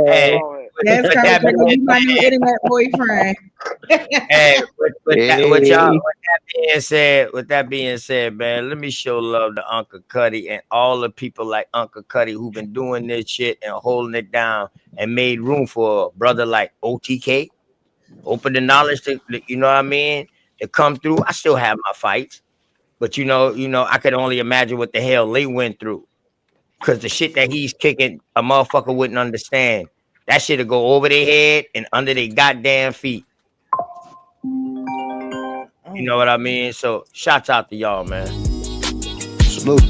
Hey, Yes, Carpet Draco, you my new internet boyfriend. hey, with that being said, man, let me show love to Uncle Cuddy and all the people like Uncle Cuddy who've been doing this shit and holding it down and made room for a brother like OTK. Open the knowledge to, you know what I mean, to come through. I still have my fights, but you know, I could only imagine what the hell they went through. Cause the shit that he's kicking, a motherfucker wouldn't understand. That shit'll go over their head and under their goddamn feet. You know what I mean? So shouts out to y'all, man. Salute.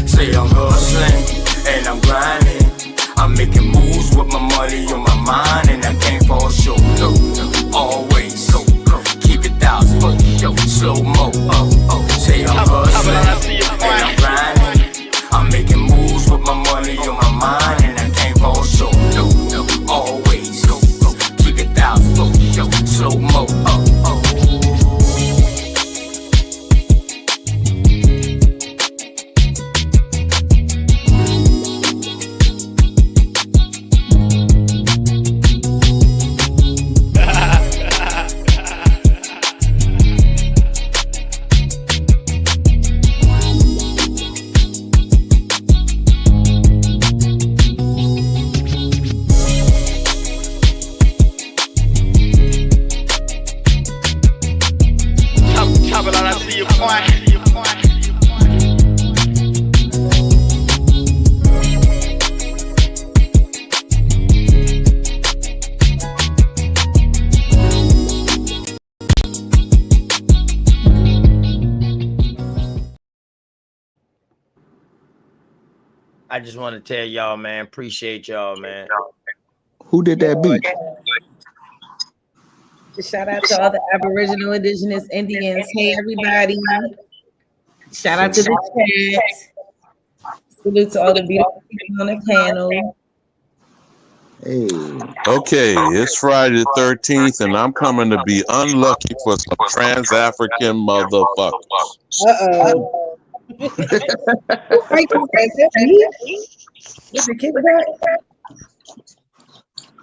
Say I'm hustling and I'm grinding. I'm making moves with my money on my mind, and I can't fall short. No, always keep it thousand. Slow mo. Say I'm hustling and I'm grinding. I'm making moves with my money on my mind, and I can't fall short. No, always keep it thousand. Slow mo. I just want to tell y'all, man, appreciate y'all, man. Who did that beat? Shout out to all the Aboriginal, Indigenous, Indians. Hey, everybody. Shout out to the chat. Salute to all the beautiful people on the panel. Hey. Okay, it's Friday the 13th, and I'm coming to be unlucky for some trans-African motherfuckers. Uh-oh.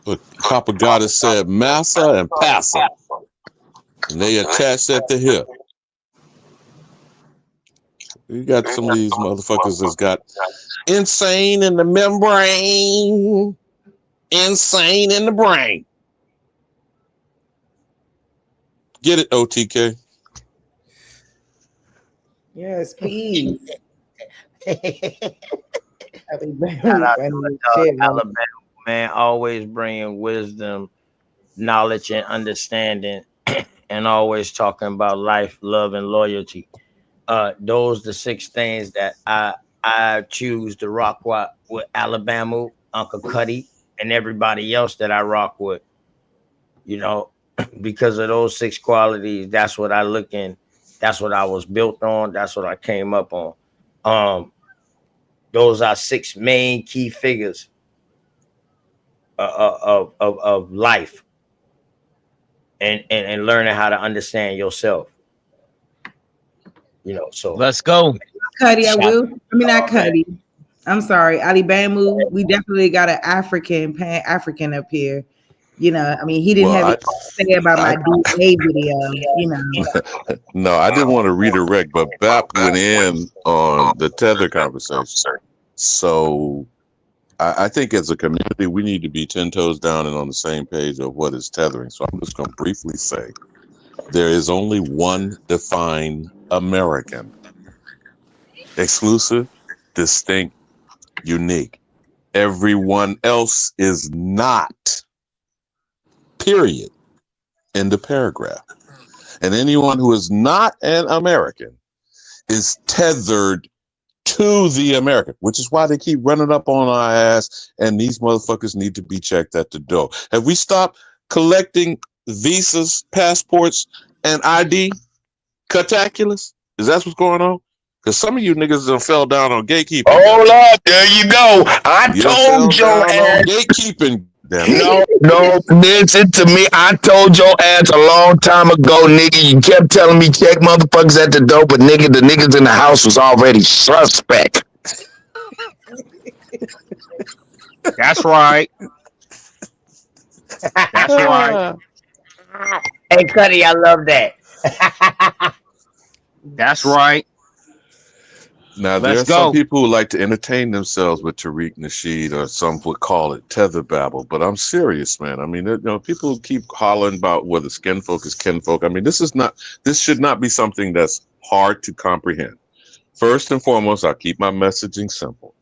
But Papa Goddess said massa and passa, and they attached at the hip. You got some of these motherfuckers that's got insane in the membrane, insane in the brain. Get it, OTK? Yes, please. Shout out to Alabama, man. Always bringing wisdom, knowledge, and understanding, and always talking about life, love, and loyalty. Those the 6 things that I choose to rock with Alabama, Uncle Cuddy, and everybody else that I rock with. You know, because of those 6 qualities, that's what I look in. That's what I was built on. That's what I came up on. Those are 6 main key figures of life, and learning how to understand yourself. You know, so let's go. Cuddy, not Cuddy. I'm sorry, Alabama. We definitely got an Pan-African up here. You know, I mean, he didn't have anything to say about my DNA video, you know. No, I didn't want to redirect, but BAP went in on the tether conversation. So I think as a community, we need to be 10 toes down and on the same page of what is tethering. So I'm just going to briefly say there is only one defined American. Exclusive, distinct, unique. Everyone else is not. Period. In the paragraph. And anyone who is not an American is tethered to the American, which is why they keep running up on our ass, and these motherfuckers need to be checked at the door. Have we stopped collecting visas, passports, and ID? Cataculus? Is that what's going on? Because some of you niggas done fell down on gatekeeping. Hold up, there you go. I You told your ass. Gatekeeping. No, listen to me. I told your ass a long time ago, nigga. You kept telling me check motherfuckers at the door, but nigga, the niggas in the house was already suspect. That's right. That's right. Hey, Cuddy, I love that. That's right. Now, there are some people who like to entertain themselves with Tariq Nasheed, or some would call it tether babble, but I'm serious, man. I mean, you know, people keep hollering about whether skin folk is kinfolk. I mean, this should not be something that's hard to comprehend. First and foremost, I'll keep my messaging simple.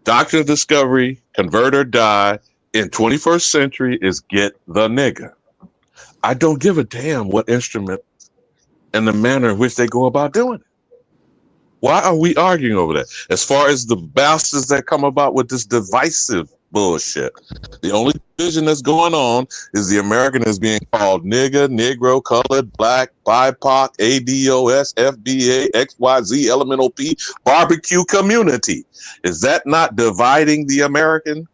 Doctrine of discovery, convert or die, in 21st century is get the nigga. I don't give a damn what instrument and the manner in which they go about doing it. Why are we arguing over that? As far as the bastards that come about with this divisive bullshit, the only division that's going on is the American is being called nigga, negro, colored, black, BIPOC, ADOS, FBA, XYZ, elemental P, barbecue community. Is that not dividing the American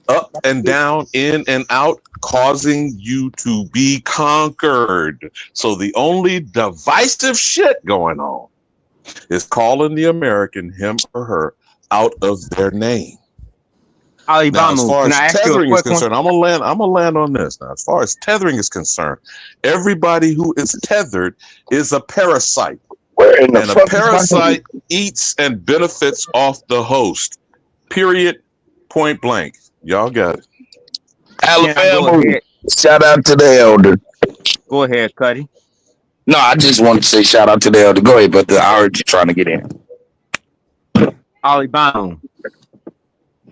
up and down, in and out, causing you to be conquered? So the only divisive shit going on is calling the American, him or her, out of their name. Ali Now, as Bamu, far can as I ask you a tethering is quick one? concerned, I'm gonna land on this. Now, as far as tethering is concerned, everybody who is tethered is a parasite. And a parasite eats and benefits off the host. Period. Point blank. Y'all got it. Alabama, shout out to the elder. Go ahead, Cuddy. No, I just wanted to say shout out to the elder. Go ahead, but I heard you trying to get in. Ali Bamu,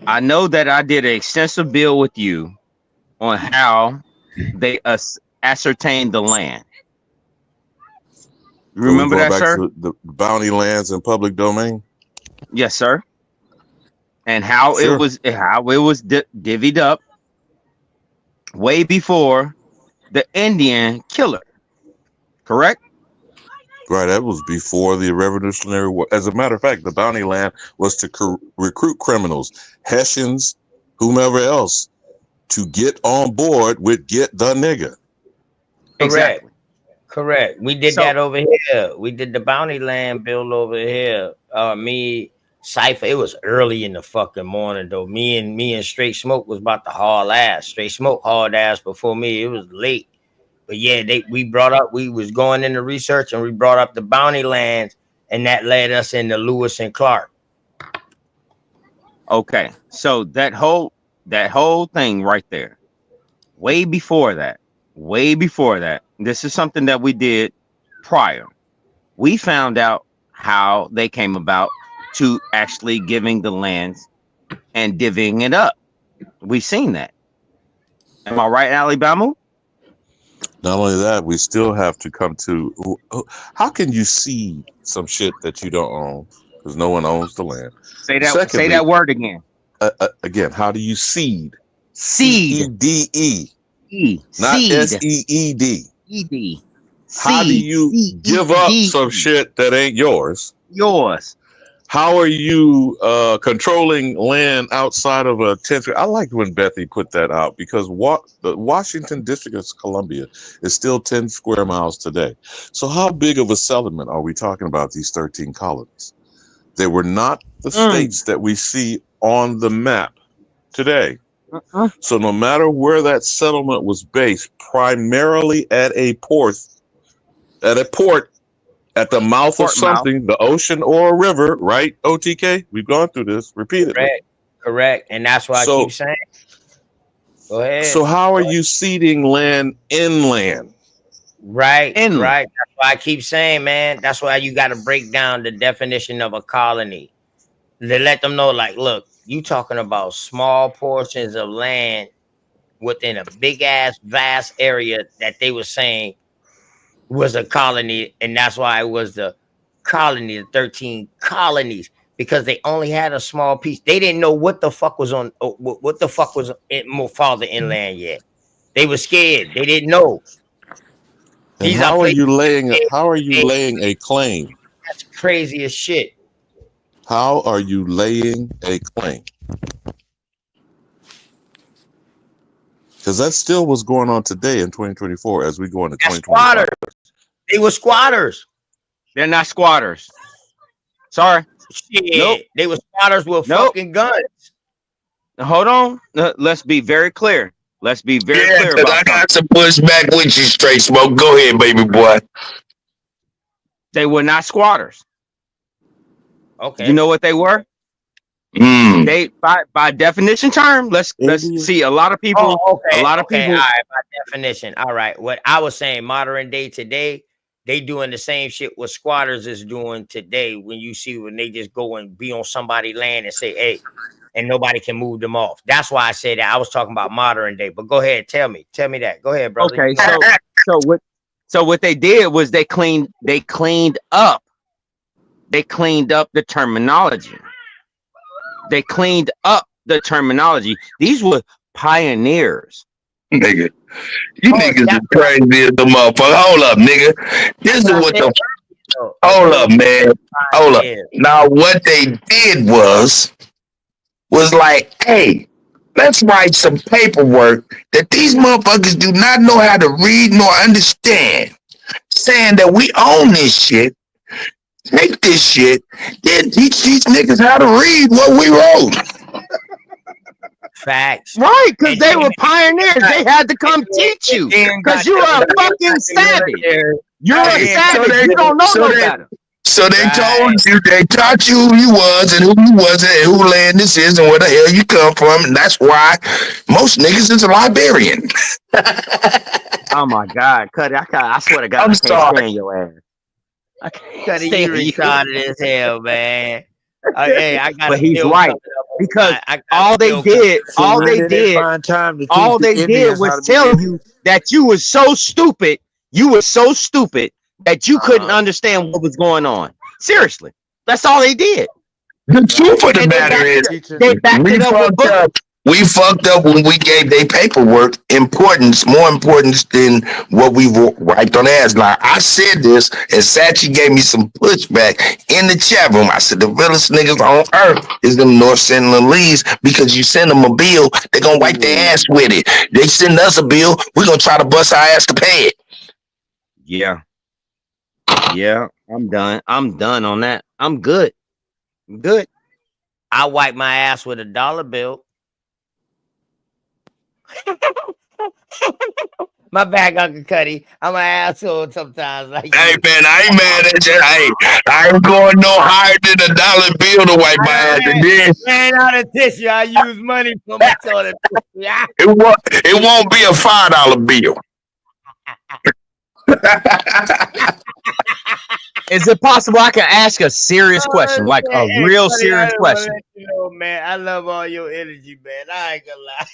I know that I did an extensive bill with you on how they ascertained the land. Remember that, sir? The bounty lands in public domain. Yes, sir. And how Sure. it was divvied up way before the Indian killer. Correct? Right, that was before the Revolutionary War. As a matter of fact, the bounty land was to recruit criminals, Hessians, whomever else, to get on board with get the nigga. Exactly. Correct. We did that over here. We did the bounty land bill over here. Me, Cypher, it was early in the fucking morning though. Me and Straight Smoke was about to haul ass. Straight Smoke hauled ass before me. It was late. But yeah, we was going into research and we brought up the bounty lands, and that led us into Lewis and Clark. Okay, so that whole thing right there, way before that, this is something that we did prior. We found out how they came about to actually giving the lands and divvying it up. We've seen that. Am I right, Alabama? Not only that, we still have to come to how can you cede some shit that you don't own because no one owns the land? Say that. Secondly, say that word again. Again, how do you seed? Seed. CEDE. Not SEED. ED. How do you give up some shit that ain't yours? Yours. How are you controlling land outside of a 10? I liked when Bethy put that out because the Washington District of Columbia is still 10 square miles today. So how big of a settlement are we talking about, these 13 colonies? They were not the states that we see on the map today. So no matter where that settlement was based, primarily at a port, at the mouth of something, the ocean or a river, right? OTK, we've gone through this repeatedly. Correct. And that's why I keep saying. Go ahead. So how are you ceding land inland? Right. That's why I keep saying, man. That's why you got to break down the definition of a colony. To let them know, like, look, you talking about small portions of land within a big ass vast area that they were saying was a colony, and that's why it was the colony, the 13 colonies, because they only had a small piece. They didn't know what the fuck was more farther inland yet. They were scared. They didn't know. And how are you laying a claim? That's crazy as shit. How are you laying a claim? Because that's still what's going on today in 2024 as we go into 2025. Squatters. They were squatters. They're not squatters. Sorry. Shit. Nope. They were squatters with fucking guns. Hold on. Let's be very clear. Let's be very clear about I got some pushback with you, Straight Smoke. Go ahead, baby boy. They were not squatters. Okay. You know what they were? They by definition term, let's see a lot of people. All right, people. by definition. All right. What I was saying, modern day today, they doing the same shit what squatters is doing today. When you see when they just go and be on somebody's land and say, hey, and nobody can move them off. That's why I said that. I was talking about modern day. But go ahead, tell me that. Go ahead, brother. Okay, so what they did was they cleaned up the terminology. They cleaned up the terminology. These were pioneers. Nigga, you niggas is crazy as the motherfucker. Hold up, nigga. This is what the hold up, man. Hold up. Now what they did was like, hey, let's write some paperwork that these motherfuckers do not know how to read nor understand, saying that we own this shit, take this shit, then teach these niggas how to read what we wrote. Facts. Right, because they were pioneers. They had to come teach you. Because you're a fucking savage. You're a savage. You don't know no better. So they taught you who you was and who you wasn't and who land this is and where the hell you come from. And that's why most niggas is a Liberian. Oh my God, Cuddy, I swear to God, I can't stand your ass. Cuddy, you retarded as hell, man. Hey, I got. But he's right, because all they did was tell you that you were so stupid. You were so stupid that you couldn't understand what was going on. Seriously, that's all they did. The truth of the matter is, we fucked up when we gave their paperwork more importance than what we wiped on ass. Now, I said this, and Sachi gave me some pushback in the chat room. I said, the realest niggas on earth is them North Sentinelese, because you send them a bill, they're going to wipe their ass with it. They send us a bill, we're going to try to bust our ass to pay it. Yeah, I'm done. I'm done on that. I'm good. I wipe my ass with $1 bill. My bad, Uncle Cuddy. I'm an asshole sometimes. Like, hey man, I ain't mad at you. I ain't going no higher than $1 bill to wipe my ass. And then man, out of tissue, I use money for my toilet. it won't be a $5 bill. Is it possible I can ask a serious question, like a real serious question? You know, man, I love all your energy, man. I ain't gonna lie,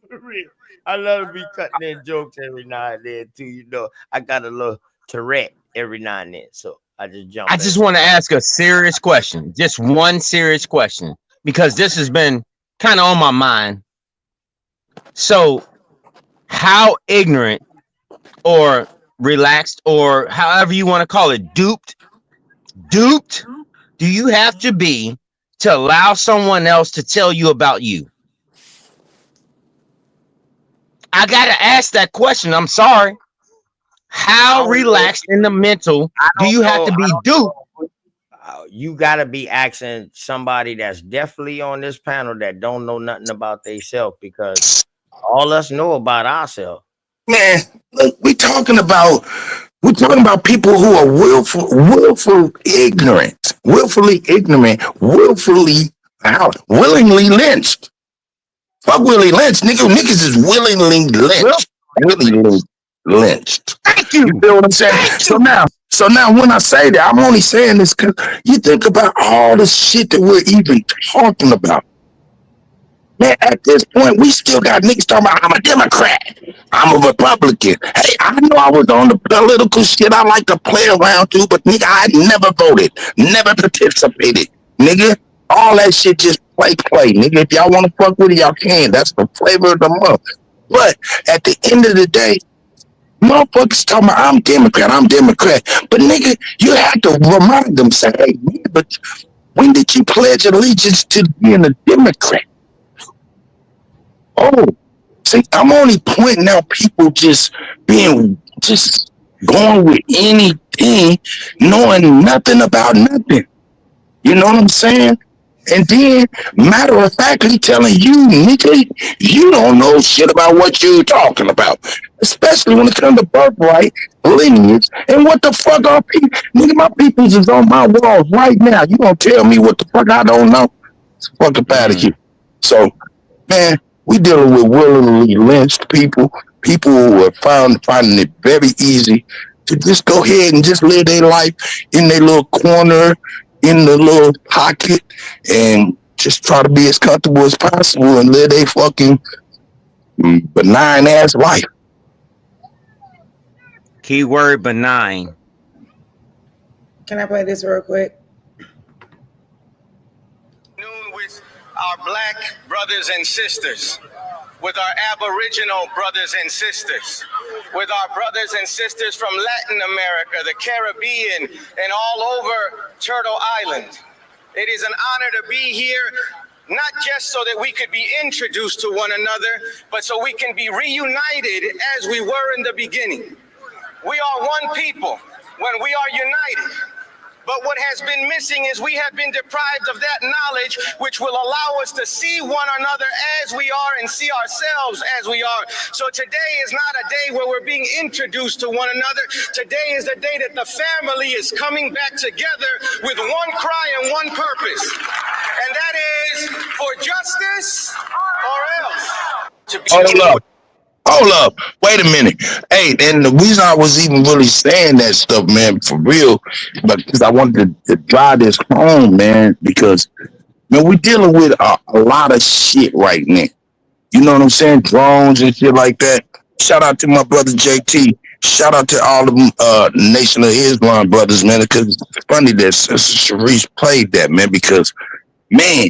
for real. I love to be cutting in jokes every now and then too. You know, I got a little Tourette every now and then, so I just jump. I just want to ask a serious question, just one serious question, because this has been kind of on my mind. So, how ignorant or relaxed, or however you want to call it, duped do you have to be to allow someone else to tell you about you? I gotta ask that question. I'm sorry. How relaxed in the mental do you have to be duped? You gotta be asking somebody that's definitely on this panel that don't know nothing about themselves, because all us know about ourselves. Man, look, we're talking about people who are willfully ignorant, willingly lynched. Fuck Willie Lynch, niggas is willingly lynched. Thank you. You feel what I'm saying? So now when I say that, I'm only saying this because you think about all the shit that we're even talking about. Man, at this point, we still got niggas talking about, I'm a Democrat, I'm a Republican. Hey, I know I was on the political shit I like to play around too, but nigga, I never voted, never participated. Nigga, all that shit just play, nigga. If y'all want to fuck with it, y'all can. That's the flavor of the month. But at the end of the day, motherfuckers talking about, I'm Democrat. But nigga, you have to remind them, say, hey, nigga, but when did you pledge allegiance to being a Democrat? Oh, see, I'm only pointing out people just going with anything, knowing nothing about nothing. You know what I'm saying? And then, matter of factly telling you, nigga, you don't know shit about what you're talking about. Especially when it comes to birthright, lineage, and what the fuck are people? Nigga, my peoples is on my walls right now. You gonna tell me what the fuck I don't know? Fuck up out of here. So, man, we dealing with willingly lynched people who are finding it very easy to just go ahead and just live their life in their little corner, in the little pocket, and just try to be as comfortable as possible and live their fucking benign ass life. Keyword benign. Can I play this real quick? With our black brothers and sisters, with our Aboriginal brothers and sisters, with our brothers and sisters from Latin America, the Caribbean, and all over Turtle Island. It is an honor to be here, not just so that we could be introduced to one another, but so we can be reunited as we were in the beginning. We are one people when we are united. But what has been missing is we have been deprived of that knowledge which will allow us to see one another as we are and see ourselves as we are. So today is not a day where we're being introduced to one another. Today is the day that the family is coming back together with one cry and one purpose. And that is for justice or else. Hold up. Wait a minute. Hey, and the reason I was even really saying that stuff, man, for real, because I wanted to drive this home, man, because, man, we're dealing with a lot of shit right now. You know what I'm saying? Drones and shit like that. Shout out to my brother JT. Shout out to all the Nation of Islam brothers, man, because it's funny that Sister Sharice played that, man, because, man,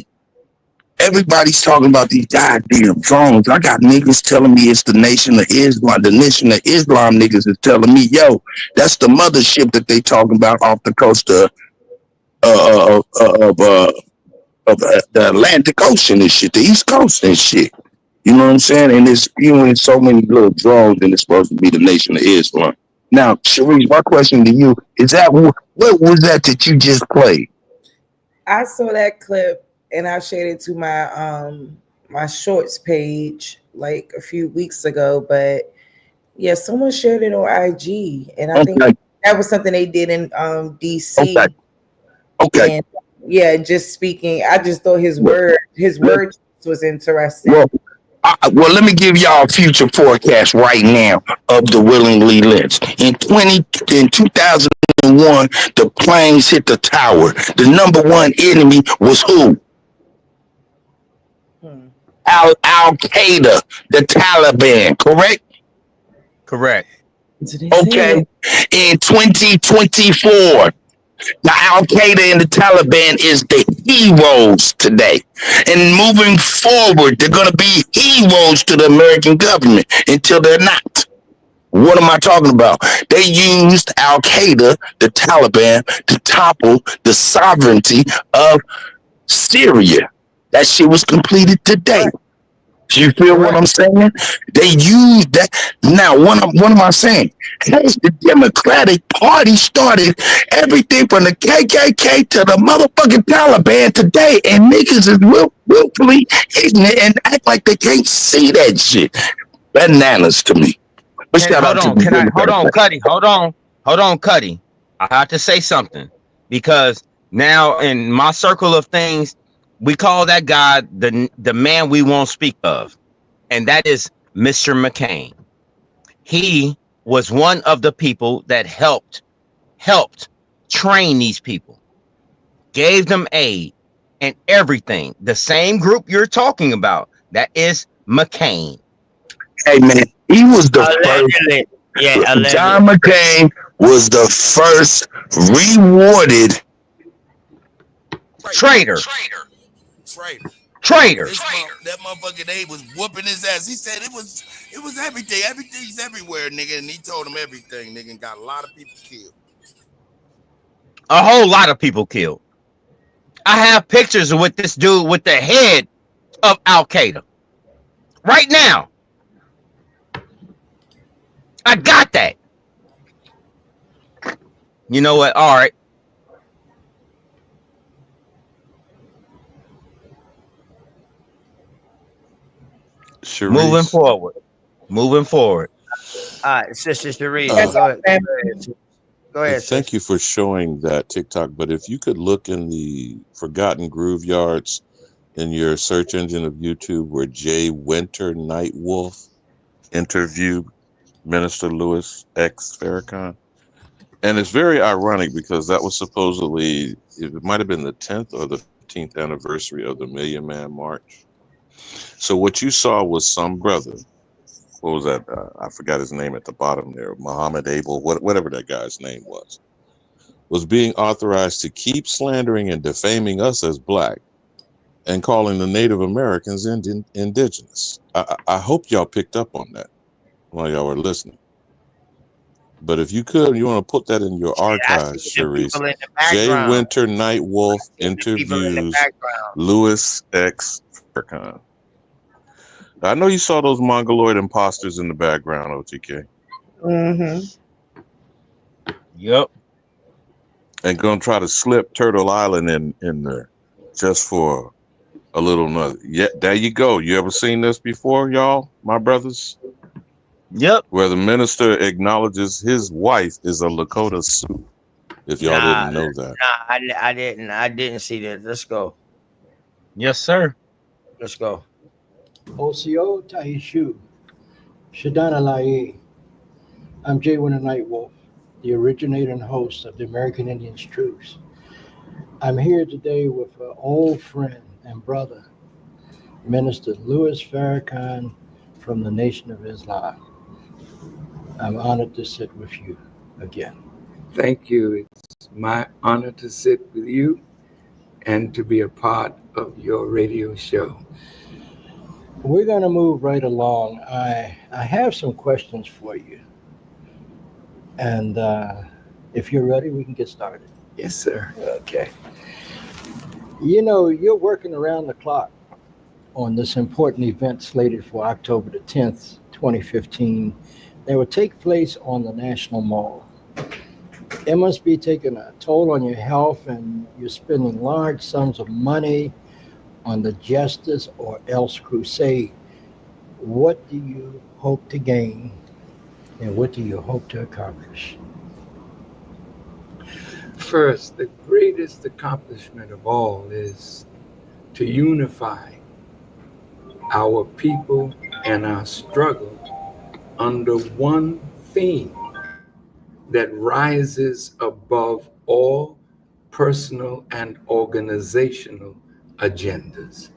everybody's talking about these goddamn drones. I got niggas telling me it's the Nation of Islam. The Nation of Islam niggas is telling me, yo, that's the mothership that they talking about off the coast of the Atlantic Ocean and shit, the East Coast and shit. You know what I'm saying? And it's spewing so many little drones, and it's supposed to be the Nation of Islam. Now, Sharice, my question to you is that what was that you just played? I saw that clip. And I shared it to my my shorts page like a few weeks ago. But yeah, someone shared it on IG, and I think that was something they did in DC. Okay. And yeah, just speaking, I just thought his word was interesting. Well, let me give y'all a future forecast right now of the willingly lynched. In 2001, the planes hit the tower. The number one enemy was who? Al-Qaeda, the Taliban, correct? Correct. Okay. In 2024, the Al-Qaeda and the Taliban is the heroes today. And moving forward, they're going to be heroes to the American government until they're not. What am I talking about? They used Al-Qaeda, the Taliban, to topple the sovereignty of Syria. That shit was completed today. You feel what I'm saying? They used that. Now, what am I saying? Has the Democratic Party started everything from the KKK to the motherfucking Taliban today, and niggas is willfully ignorant and act like they can't see that shit. Bananas to me. Hold on, Cuddy. I have to say something, because now in my circle of things, we call that guy the man we won't speak of, and that is Mr. McCain. He was one of the people that helped train these people, gave them aid and everything. The same group you're talking about, that is McCain. Hey man, he was the first. Yeah, John McCain was the first rewarded traitor. That motherfucker, they was whooping his ass. He said it was everything. Everything's everywhere, nigga. And he told him everything, nigga, and got a lot of people killed. A whole lot of people killed. I have pictures with this dude with the head of Al-Qaeda right now. I got that. You know what? All right. Sharice. Moving forward. All right, Sister Sharice, go ahead. Thank you for showing that TikTok. But if you could look in the Forgotten Groove Yards in your search engine of YouTube, where Jay Winter Nightwolf interviewed Minister Louis X. Farrakhan, And it's very ironic because that was supposedly, it might have been the 10th or the 15th anniversary of the Million Man March. So what you saw was some brother, what was that? I forgot his name at the bottom there, Muhammad Abel, whatever that guy's name was being authorized to keep slandering and defaming us as black and calling the Native Americans indigenous. I hope y'all picked up on that while y'all were listening. But if you could, you want to put that in your archives, Sharice. Jay Winter Night Wolf interviews Louis X. Farrakhan. I know you saw those mongoloid imposters in the background, OTK. Mm-hmm. Yep. And gonna try to slip Turtle Island in there just for a little nugget. Yeah, there you go. You ever seen this before, y'all, my brothers? Yep. Where the minister acknowledges his wife is a Lakota Sioux. If y'all didn't know that. Nah, I didn't see that. Let's go. Yes, sir. Let's go. Osio Taishu, Shadana Lai. I'm Jay Winter Nightwolf, the originator and host of the American Indians Truce. I'm here today with an old friend and brother, Minister Louis Farrakhan from the Nation of Islam. I'm honored to sit with you again. Thank you. It's my honor to sit with you and to be a part of your radio show. We're going to move right along. I have some questions for you. And if you're ready, we can get started. Yes, sir. Okay. You know, you're working around the clock on this important event slated for October the 10th, 2015, that will take place on the National Mall. It must be taking a toll on your health, and you're spending large sums of money on the Justice or Else crusade. What do you hope to gain, and what do you hope to accomplish? First, the greatest accomplishment of all is to unify our people and our struggle under one theme that rises above all personal and organizational agendas.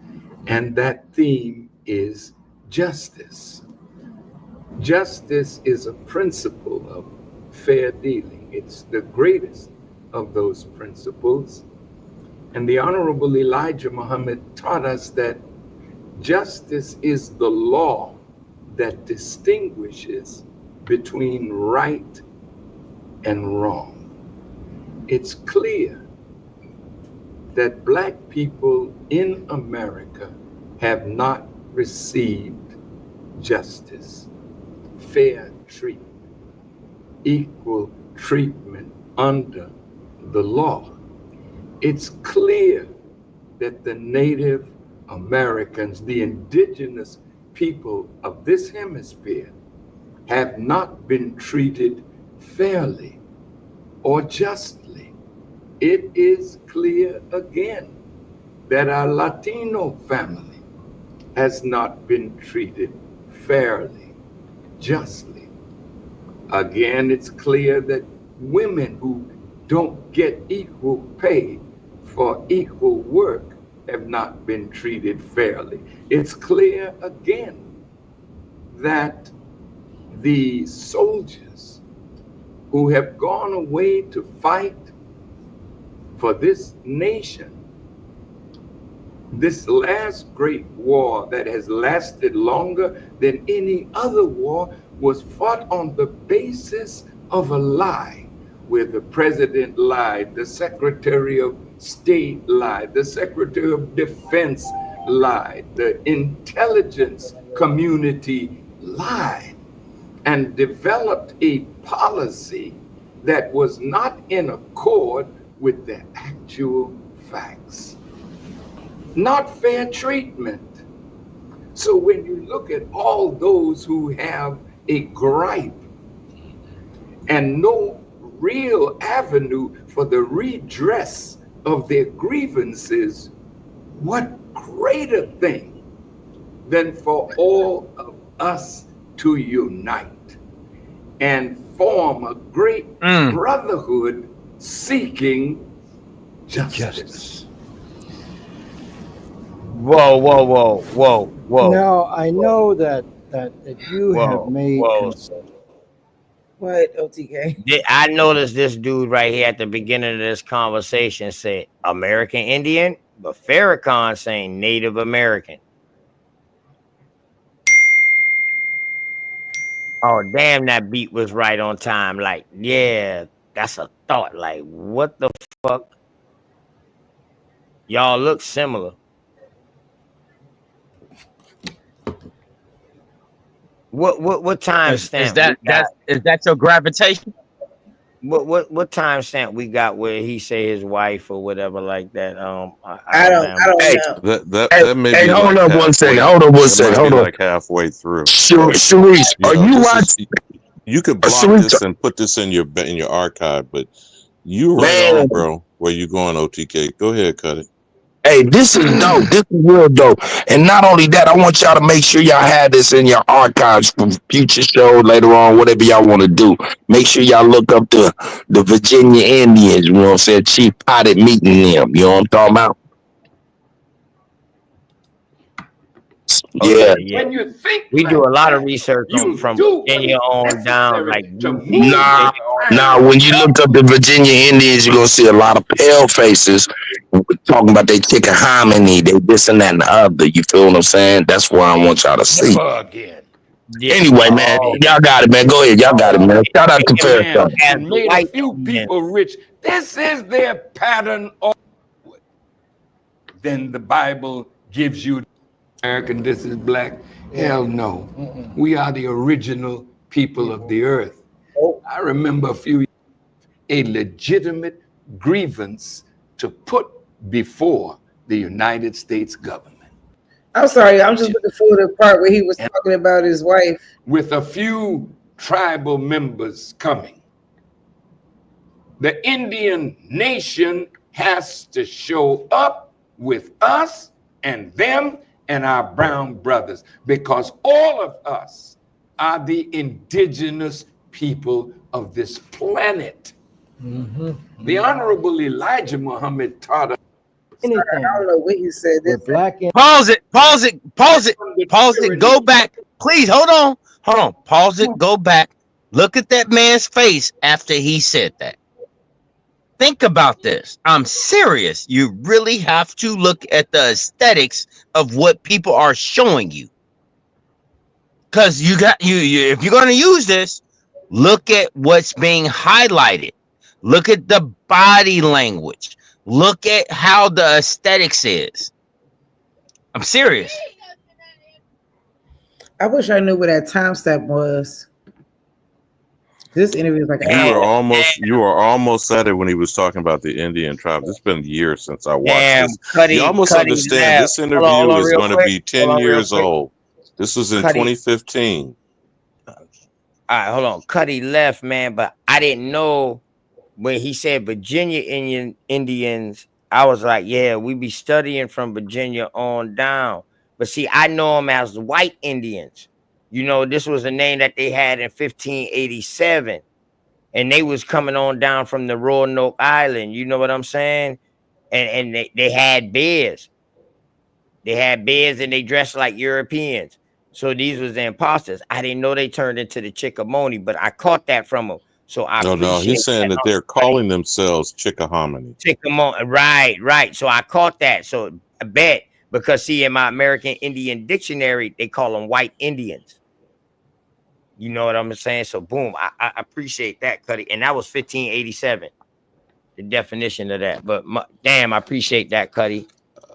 And that theme is justice. Justice is a principle of fair dealing. It's the greatest of those principles. And the Honorable Elijah Muhammad taught us that justice is the law that distinguishes between right and wrong. It's clear that Black people in America have not received justice, fair treatment, equal treatment under the law. It's clear that the Native Americans, the indigenous people of this hemisphere, have not been treated fairly or justly. It is clear again that our Latino family has not been treated fairly, justly. Again, it's clear that women who don't get equal pay for equal work have not been treated fairly. It's clear again that the soldiers who have gone away to fight for this nation, this last great war that has lasted longer than any other war, was fought on the basis of a lie, where the president lied, the Secretary of State lied, the Secretary of Defense lied, the intelligence community lied, and developed a policy that was not in accord with the actual facts. Not fair treatment. So when you look at all those who have a gripe and no real avenue for the redress of their grievances, what greater thing than for all of us to unite and form a great brotherhood seeking justice. Whoa, whoa, whoa, whoa, whoa. Now I know that you have Whoa, made whoa. What, OTK? I noticed this dude right here at the beginning of this conversation said American Indian, but Farrakhan saying Native American. Oh, damn, that beat was right on time. Like, yeah, that's a thought. Like, what the fuck? Y'all look similar. What time Is stamp that we got? is that your gravitation? What time stamp we got where he say his wife or whatever like that? I don't Hey, know. That may be hold like up one second. halfway. Hold up one It second. might be Hold on. like halfway through. Sharice, You are know, you this watching? is you could block Sharice, this and put this in your archive, but you right man, on, bro. Where you going, OTK? Go ahead, cut it. hey, this is dope. This is real dope. And not only that, I want y'all to make sure y'all have this in your archives for future shows later on, whatever y'all want to do. Make sure y'all look up the Virginia Indians, you know what I'm saying? Chief Potted meeting them. You know what I'm talking about? Oh Yeah. yeah. When you think We like do a lot of that, research on you from do what Virginia is on down, necessary like to we move Nah, Virginia on nah. down. When you looked up the Virginia Indians, you're gonna see a lot of pale faces talking about they chicken hominy, they this and that and the other. You feel what I'm saying? That's what I want y'all to see. never again. Yeah. Anyway, man, Oh, y'all got it, man. Go ahead, y'all got it, man. Shout out to Man, Farrakhan. as and the made a white few Indian. people rich. This is their pattern of then the Bible gives you American, this is black. Hell no. We are the original people of the earth. I remember a legitimate grievance to put before the United States government. I'm sorry, I'm just looking for the part where he was talking about his wife. With a few tribal members coming, the Indian nation has to show up with us and them and our brown brothers, because all of us are the indigenous people of this planet. The Honorable Elijah Muhammad taught us. Anything. I don't know what he said. With black and Pause it. Go back. Please, hold on. Pause it. Go back. Look at that man's face after he said that. Think about this. I'm serious. You really have to look at the aesthetics of what people are showing you. Because you if you're going to use this, look at what's being highlighted. Look at the body language. Look at how the aesthetics is. I'm serious. I wish I knew what that time step was. This interview is like an You hour. were almost at it when he was talking about the Indian tribe. It's been years since I watched Damn, this. Cuddy, You almost Cuddy understand left. this Hold interview on is real going to quick. be 10 Hold on real years quick. old. This was in Cuddy. 2015. All right, hold on. Cuddy left, man, but I didn't know when he said Virginia Indians. I was like, yeah, we be studying from Virginia on down. But see, I know them as white Indians. You know, this was a name that they had in 1587. And they was coming on down from the Roanoke Island. You know what I'm saying? And they had bears. They had bears and they dressed like Europeans. So these was the imposters. I didn't know they turned into the Chickamauga, but I caught that from them. So I No, appreciate he's saying that they're calling themselves Chickahominy. Chickamauga. Right. So I caught that. So I bet, because see, in my American Indian dictionary, they call them white Indians. You know what I'm saying? So boom, I appreciate that, Cuddy. And that was 1587, the definition of that. But damn, I appreciate that, Cuddy.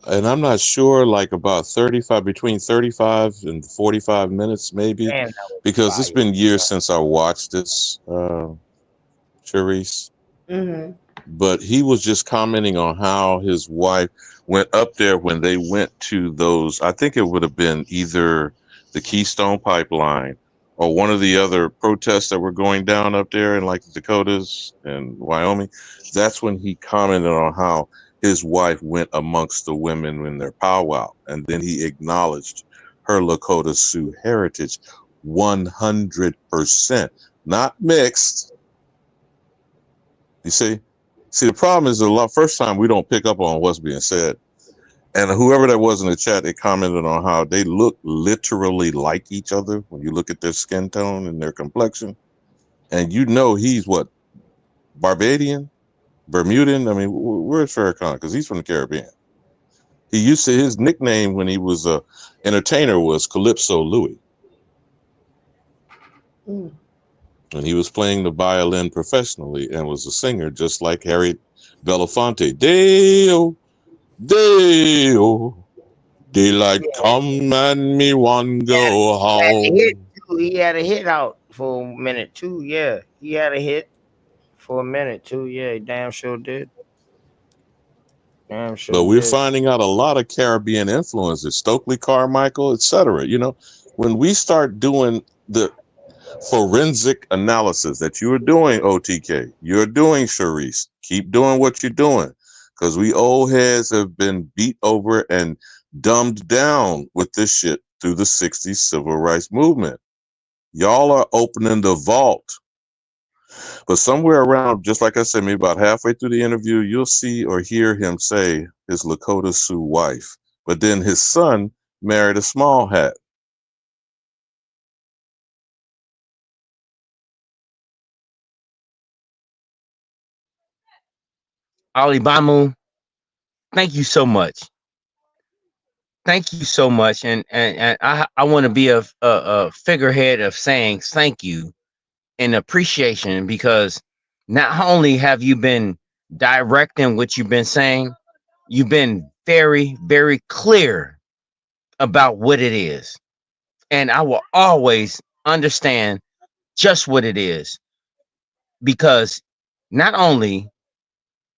And I'm not sure, like about between 35 and 45 minutes, maybe, Damn, because it's been years since I watched this, Charisse. But he was just commenting on how his wife went up there when they went to those. I think it would have been either the Keystone Pipeline or one of the other protests that were going down up there in like the Dakotas and Wyoming. That's when he commented on how his wife went amongst the women in their powwow, and then he acknowledged her Lakota Sioux heritage 100%. not mixed. You see, the problem is first time we don't pick up on what's being said. And whoever that was in the chat, they commented on how they look literally like each other when you look at their skin tone and their complexion. And you know he's what, Barbadian? Bermudan? I mean, where's Farrakhan? Because he's from the Caribbean. He used to, his nickname when he was a entertainer was Calypso Louis. Mm. And he was playing the violin professionally and was a singer just like Harry Belafonte. Deo, Deo, daylight come and me one go home. He had a hit out for a minute too. Yeah, he had a hit for a minute too. Yeah, he damn sure did. Damn sure But we're did. finding out a lot of Caribbean influences, Stokely Carmichael, etc. You know, when we start doing the forensic analysis that you are doing, OTK, you're doing, Sharice, keep doing what you're doing, because we old heads have been beat over and dumbed down with this shit through the 60s civil rights movement. Y'all are opening the vault. But somewhere around, just like I said, maybe about halfway through the interview, you'll see or hear him say his Lakota Sioux wife. But then his son married a small hat. Ali Bamu, thank you so much. Thank you so much. And I want to be a figurehead of saying thank you and appreciation, because not only have you been direct in what you've been saying, you've been very, very clear about what it is. And I will always understand just what it is, because not only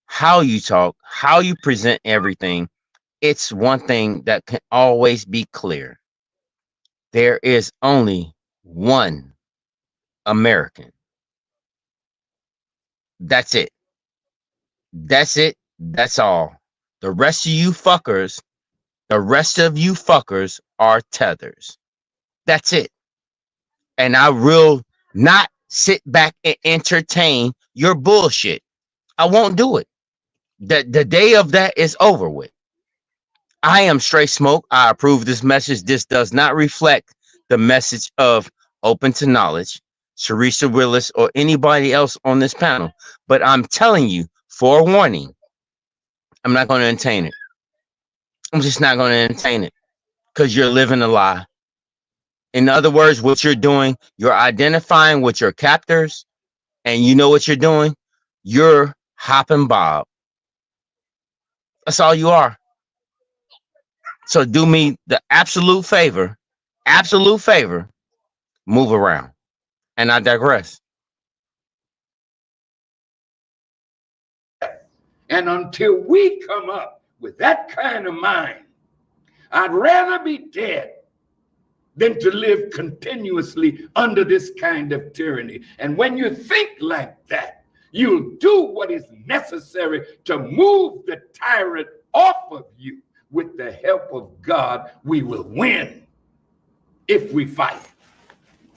how you talk, how you present everything, it's one thing that can always be clear. There is only one American. That's it. That's it. That's all. The rest of you fuckers are tethers. That's it. And I will not sit back and entertain your bullshit. I won't do it. The day of that is over with. I am Straight Smoke. I approve this message. This does not reflect the message of Open to Knowledge, Teresa Willis, or anybody else on this panel. But I'm telling you, forewarning, I'm not going to entertain it. I'm just not going to entertain it, because you're living a lie. In other words, what you're doing, you're identifying with your captors, and you know what you're doing? You're hopping Bob. That's all you are. So do me the absolute favor, move around. And I digress. And until we come up with that kind of mind, I'd rather be dead than to live continuously under this kind of tyranny. And when you think like that, you'll do what is necessary to move the tyrant off of you. With the help of God, we will win if we fight.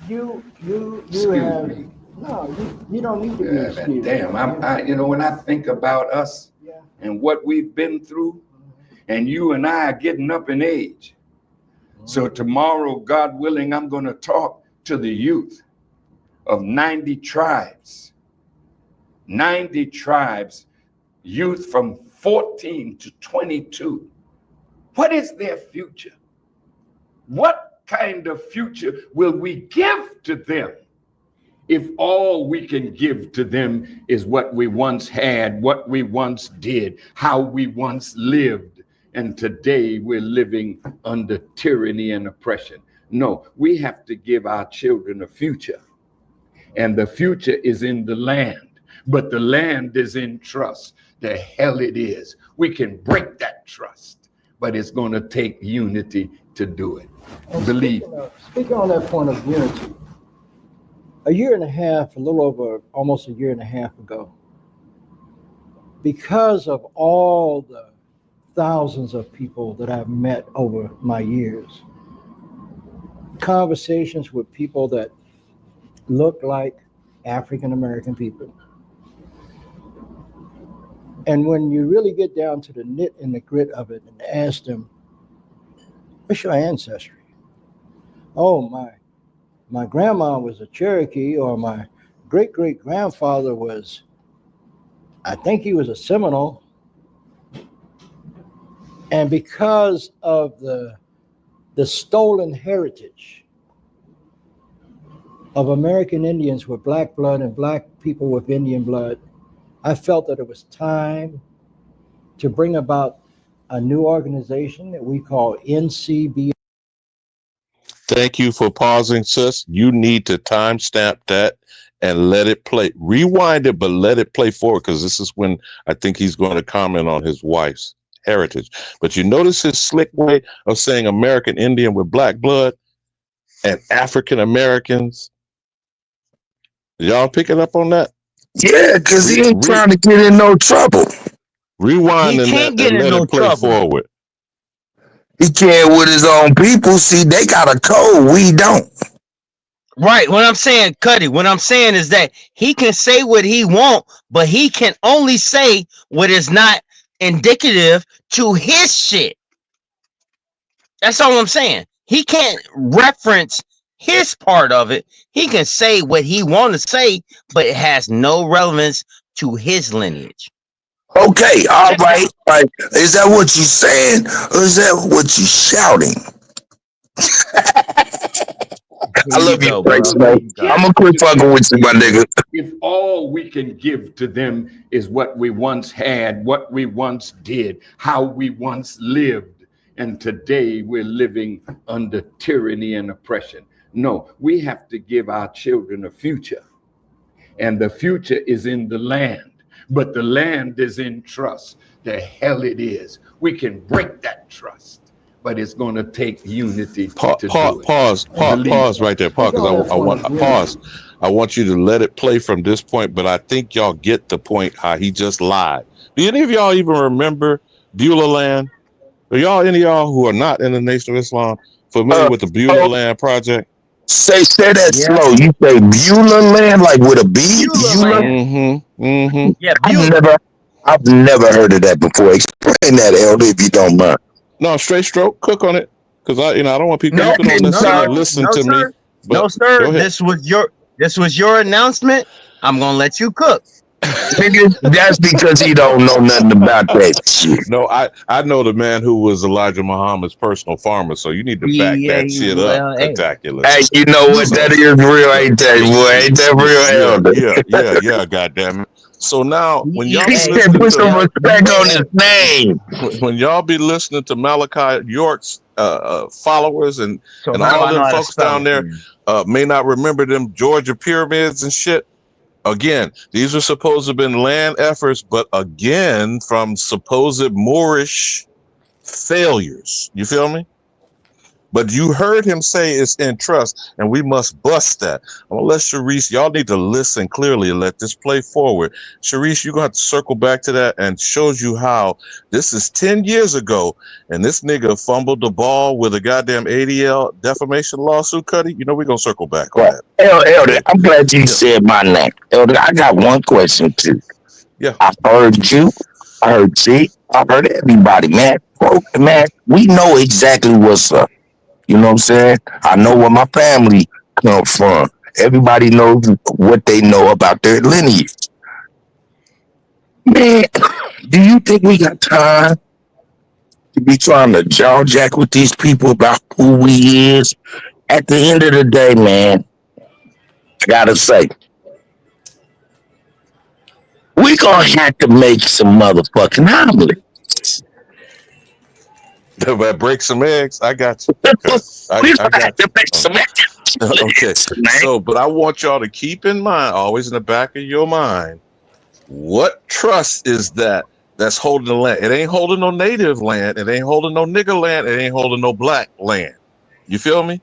You Excuse have me. no. You don't need to be excused. Damn, when I think about us and what we've been through, and you and I are getting up in age. So tomorrow, God willing, I'm going to talk to the youth of 90 tribes. 90 tribes, youth from 14 to 22. What is their future? What kind of future will we give to them if all we can give to them is what we once had, what we once did, how we once lived, and today we're living under tyranny and oppression? No, we have to give our children a future, and the future is in the land, but the land is in trust. The hell it is. We can break that trust, but it's going to take unity to do it. And Believe. Speaking on that point of unity, a little over almost a year and a half ago, because of all the thousands of people that I've met over my years, conversations with people that look like African American people. And when you really get down to the nit and the grit of it and ask them, what's your ancestry? Oh, my grandma was a Cherokee, or my great-great-grandfather was, I think he was a Seminole. And because of the stolen heritage of American Indians with black blood and black people with Indian blood, I felt that it was time to bring about a new organization that we call NCB. Thank you for pausing, sis. You need to timestamp that and let it play. Rewind it, but let it play forward, because this is when I think he's going to comment on his wife's heritage. But you notice his slick way of saying American Indian with black blood and African Americans. Y'all picking up on that? Yeah, because he ain't trying to get in no trouble. Rewind and let it play forward. He can't with his own people. See, they got a code. We don't. Right. What I'm saying, Cuddy, what I'm saying is that he can say what he want, but he can only say what is not indicative to his shit. That's all I'm saying. He can't reference his part of it. He can say what he want to say, but it has no relevance to his lineage. Okay, all right. Like, is that what you saying, or is that what you shouting? I love you, Bryce. I'm gonna quit fucking with you, my nigga. If all we can give to them is what we once had, what we once did, how we once lived, and today we're living under tyranny and oppression. No, we have to give our children a future, and the future is in the land, but the land is in trust. The hell it is. We can break that trust, but it's going to take unity to do it. Pause right there. Pause, because I want you to let it play from this point, but I think y'all get the point how he just lied. Do any of y'all even remember Beulah Land? Are any of y'all who are not in the Nation of Islam familiar with the Beulah Land Project? Say that slow. You say Beulah Land, like with a B? Beulah? Yeah, I've never heard of that before. Explain that, Elder, if you don't mind. No, straight stroke. Cook on it, because I don't want people don't necessarily listen to me. But no, sir. This was your announcement. I'm gonna let you cook. That's because he don't know nothing about that shit. No, I know the man who was Elijah Muhammad's personal farmer, so you need to back that shit up. Spectacular. Hey, you know what? That is real, ain't that, boy? Ain't that real, Elder? Yeah, goddamn it. So now, when y'all put some respect on his name, when y'all be listening to Malachi York's followers and all them folks down there may not remember them Georgia pyramids and shit. Again, these are supposed to have been land efforts, but again, from supposed Moorish failures. You feel me? But you heard him say it's in trust, and we must bust that. I'm gonna let Sharice, y'all need to listen clearly and let this play forward. Sharice, you're gonna have to circle back to that and shows you how this is 10 years ago, and this nigga fumbled the ball with a goddamn ADL defamation lawsuit, Cuddy. You know we're gonna circle back on that. Elder, I'm glad you said my name. Elder, I got one question too. Yeah. I heard you, I heard G, I heard everybody, man. Man, we know exactly what's up. You know what I'm saying? I know where my family come from. Everybody knows what they know about their lineage. Man, do you think we got time to be trying to jaw jack with these people about who we is? At the end of the day, man, I gotta say, we gonna have to make some motherfucking omelets. Break some eggs. I got you. We gonna have to make some eggs. Okay. So, but I want y'all to keep in mind, always in the back of your mind, what trust is that's holding the land? It ain't holding no native land. It ain't holding no nigger land. It ain't holding no black land. You feel me?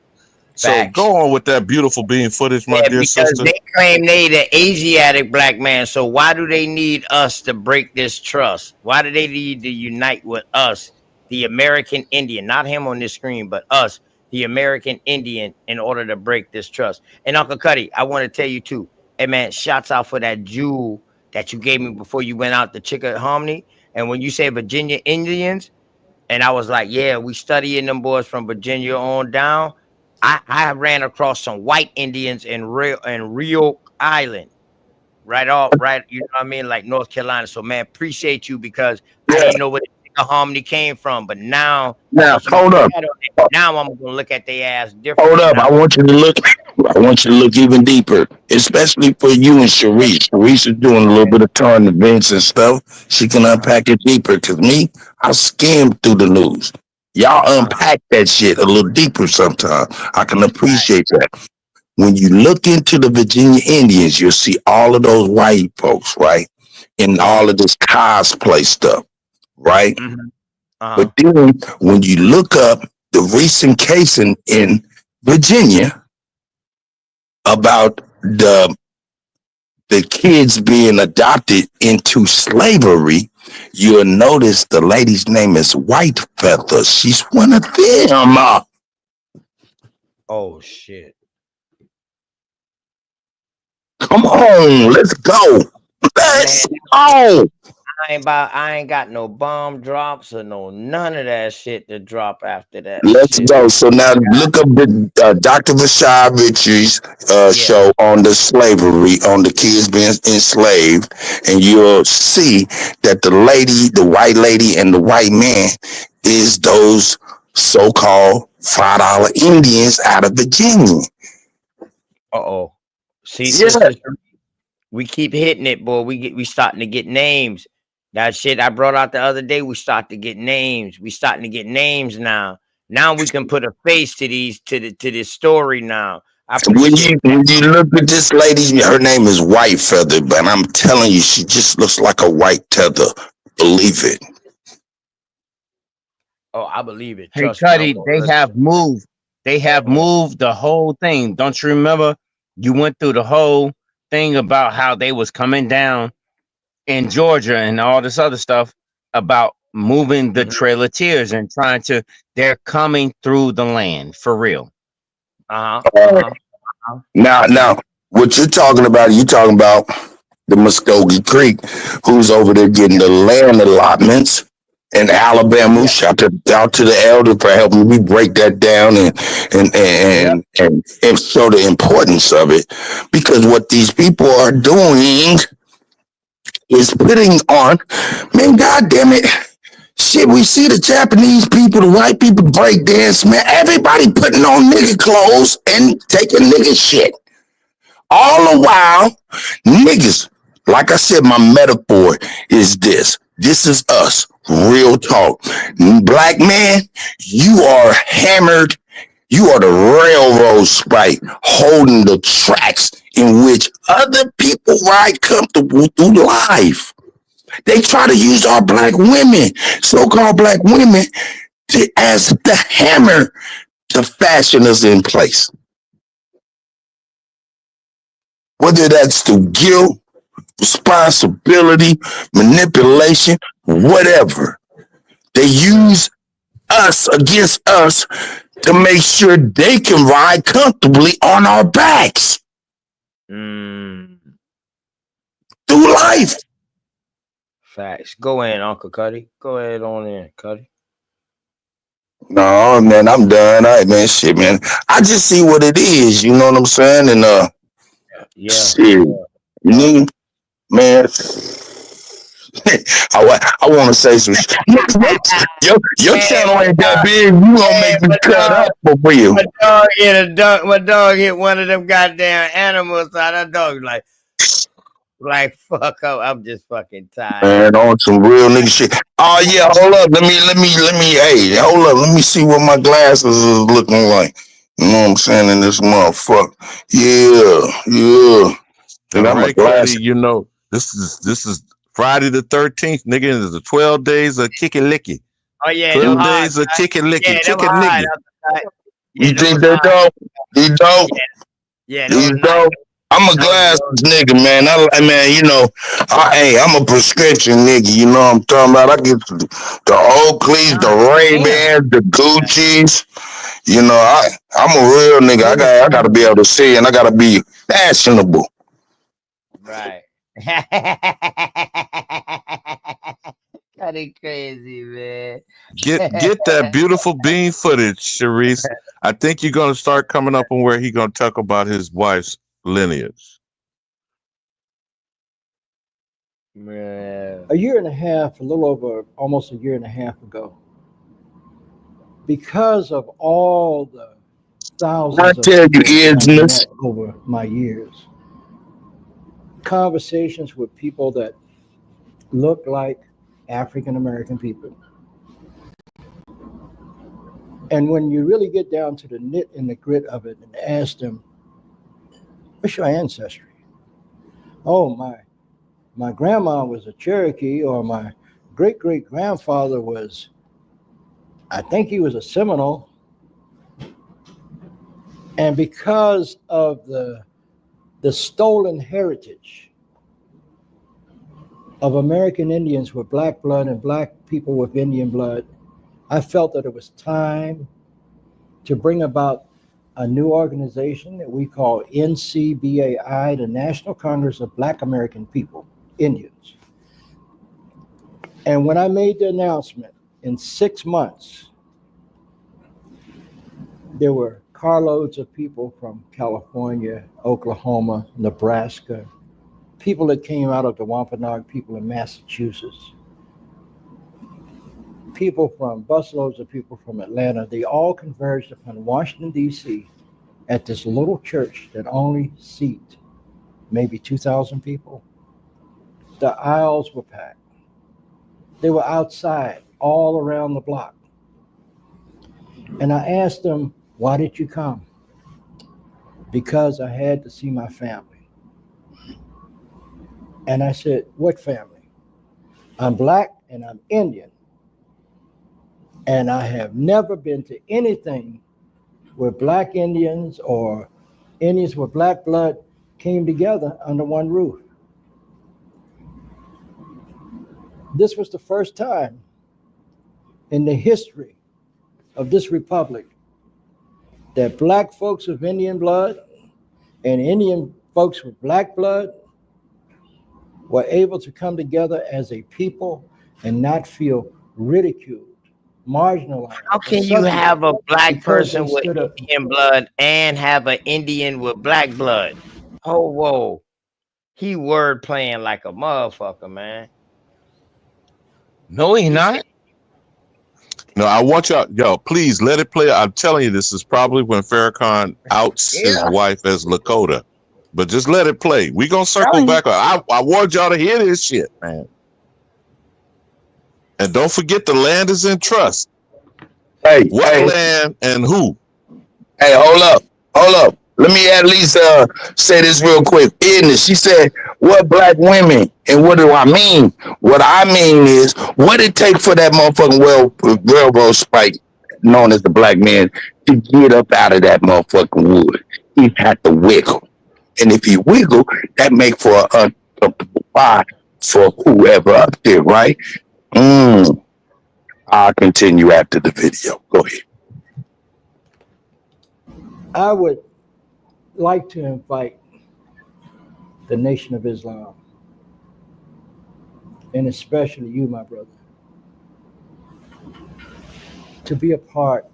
So go on with that beautiful beam footage, my dear sister. Because they claim they the Asiatic black man. So why do they need us to break this trust? Why do they need to unite with us, the American Indian, not him on this screen, but us, the American Indian, in order to break this trust? And Uncle Cuddy, I want to tell you too, Hey man, shouts out for that jewel that you gave me before you went out to Chicken Harmony. And when you say Virginia Indians, and I was like, yeah, we studying them boys from Virginia on down. I ran across some white Indians in Rio Island, right, you know what I mean, like North Carolina. So man, appreciate you because I Yeah. didn't know where the Chicken Harmony came from, but now Now, since you hold put up. that on it, now I'm gonna look at their ass Hold different. up. I want you to look. I want you to look even deeper, especially for you and Sharice. Sharice is doing a little bit of current events and stuff. She can unpack it deeper. Cause me, I skimmed through the news. Y'all unpack that shit a little deeper sometimes. I can appreciate that. When you look into the Virginia Indians, you'll see all of those white folks, right? And all of this cosplay stuff, right? But then when you look up the recent case in Virginia about the kids being adopted into slavery, you'll notice the lady's name is White Feather. She's one of them. Oh shit. Come on, let's go. Let's go. I ain't got no bomb drops or none of that shit to drop after that Let's shit. go. So now look up the Dr. Vashai Richie's show on the slavery, on the kids being enslaved, and you'll see that the white lady and the white man is those so-called $5 Indians out of Virginia. Uh-oh. See, sister, we keep hitting it, boy. We starting to get names. That shit I brought out the other day, we start to get names. We starting to get names now. Now we can put a face to this story now. I appreciate When you look at this lady, her name is White Feather, but I'm telling you, she just looks like a white tether. Believe it. Oh, I believe it. Hey, Trust me. Cuddy, they have moved. They have moved the whole thing. Don't you remember? You went through the whole thing about how they was coming down in Georgia and all this other stuff about moving the Trail of Tears and they're coming through the land for real. Now, what you're talking about the Muskogee Creek, who's over there getting the land allotments in Alabama. Shout out to the elder for helping me break that down and show the importance of it. Because what these people are doing is putting on, man, God damn it. Shit, we see the Japanese people, the white people break dance, man. Everybody putting on nigga clothes and taking nigga shit. All the while, niggas, like I said, my metaphor is this. This is us. Real talk. Black man, you are hammered. You are the railroad sprite holding the tracks in which other people ride comfortable through life. They try to use our black women, so-called black women, as the hammer to fashion us in place. Whether that's through guilt, responsibility, manipulation, whatever. They use us against us to make sure they can ride comfortably on our backs. Through life. Facts. Go in, Uncle Cuddy. Go ahead on in, Cuddy. No, man, I'm done. All right, man. Shit, man. I just see what it is, you know what I'm saying? And shit. Man. I want to say some shit. Your channel ain't that big. You gonna make me cut up for real. My dog hit one of them goddamn animals. So that dog like fuck up. I'm just fucking tired. Man, on some real nigga shit. Oh yeah, hold up. Let me. Hey, hold up. Let me see what my glasses is looking like. You know what I'm saying in this motherfucker. Yeah. All right, Cuddy, you know this is Friday the 13th, nigga. This is the 12 days of kicky licky. Oh yeah, 12 days of kicky licky, kicky nigga. You think they dope? He dope. Yeah, he dope. I'm a glasses nigga, man. I'm a prescription nigga. You know what I'm talking about? I get the Oakleys, the Ray-Bans, the Gucci's. You know, I'm a real nigga. I gotta be able to see, and I gotta be fashionable. Right. That is crazy, man. Get that beautiful bean footage, Sharice. I think you're gonna start coming up on where he's gonna talk about his wife's lineage. Man. A year and a half, a little over almost a year and a half ago, because of all the thousands I of tell you, people I've Indigenous. met over my years, conversations with people that look like African American people. And when you really get down to the nit and the grit of it and ask them, what's your ancestry? Oh, my grandma was a Cherokee, or my great-great-grandfather was, I think he was a Seminole. And because of the stolen heritage of American Indians with black blood and black people with Indian blood, I felt that it was time to bring about a new organization that we call NCBAI, the National Congress of Black American People, Indians. And when I made the announcement, in 6 months, there were carloads of people from California, Oklahoma, Nebraska, people that came out of the Wampanoag people in Massachusetts, people from busloads of people from Atlanta. They all converged upon Washington, D.C. at this little church that only seat maybe 2,000 people. The aisles were packed. They were outside all around the block. And I asked them, why did you come? Because I had to see my family. And I said, what family? I'm black and I'm Indian. And I have never been to anything where black Indians or Indians with black blood came together under one roof. This was the first time in the history of this republic that black folks with Indian blood and Indian folks with black blood were able to come together as a people and not feel ridiculed, marginalized. How can you have a black person with Indian blood and have an Indian with black blood? Oh, whoa. He word playing like a motherfucker, man. No, he not. No, I want y'all, please let it play. I'm telling you, this is probably when Farrakhan outs his wife as Lakota. But just let it play. We're going to circle back. I want y'all to hear this shit, man. And don't forget the land is in trust. Hey, what land and who? Hey, hold up. Let me at least say this real quick. She said, what black women? And what do I mean? What I mean is what it take for that motherfucking railroad spike known as the black man to get up out of that motherfucking wood. He had to wiggle. And if he wiggle, that make for an uncomfortable ride for whoever up there, right? I'll continue after the video. Go ahead. I would like to invite the Nation of Islam, and especially you, my brother, to be a part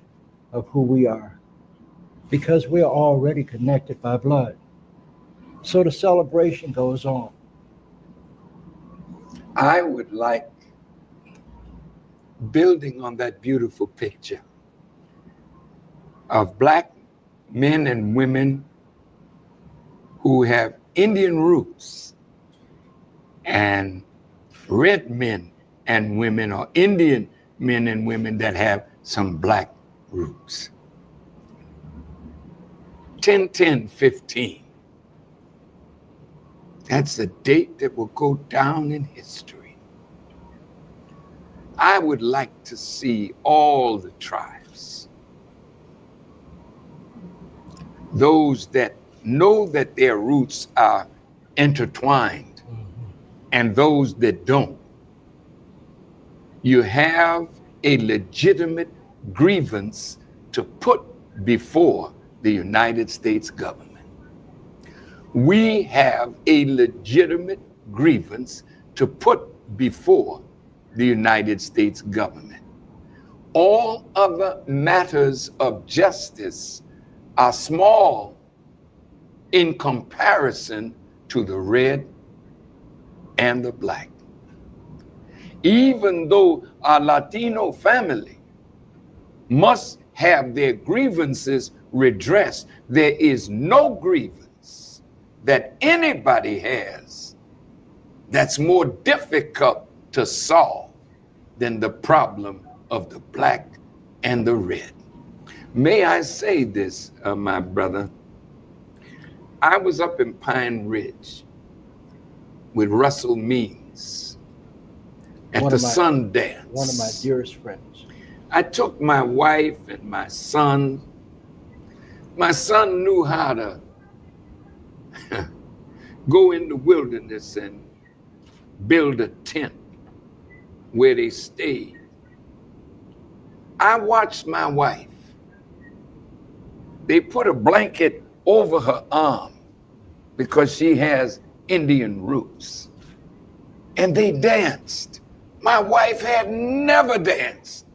of who we are, because we're already connected by blood. So the celebration goes on. I would like, building on that beautiful picture of black men and women who have Indian roots and red men and women, or Indian men and women that have some black roots. 10-10-15. That's a date that will go down in history. I would like to see all the tribes, those that know that their roots are intertwined, and those that don't. You have a legitimate grievance to put before the United States government. We have a legitimate grievance to put before the United States government. All other matters of justice are small in comparison to the red and the black. Even though our Latino family must have their grievances redressed, there is no grievance that anybody has that's more difficult to solve than the problem of the black and the red. May I say this, my brother? I was up in Pine Ridge with Russell Means at the Sundance. One of my dearest friends. I took my wife and my son. My son knew how to go in the wilderness and build a tent where they stayed. I watched my wife. They put a blanket over her arm because she has Indian roots. And they danced. My wife had never danced.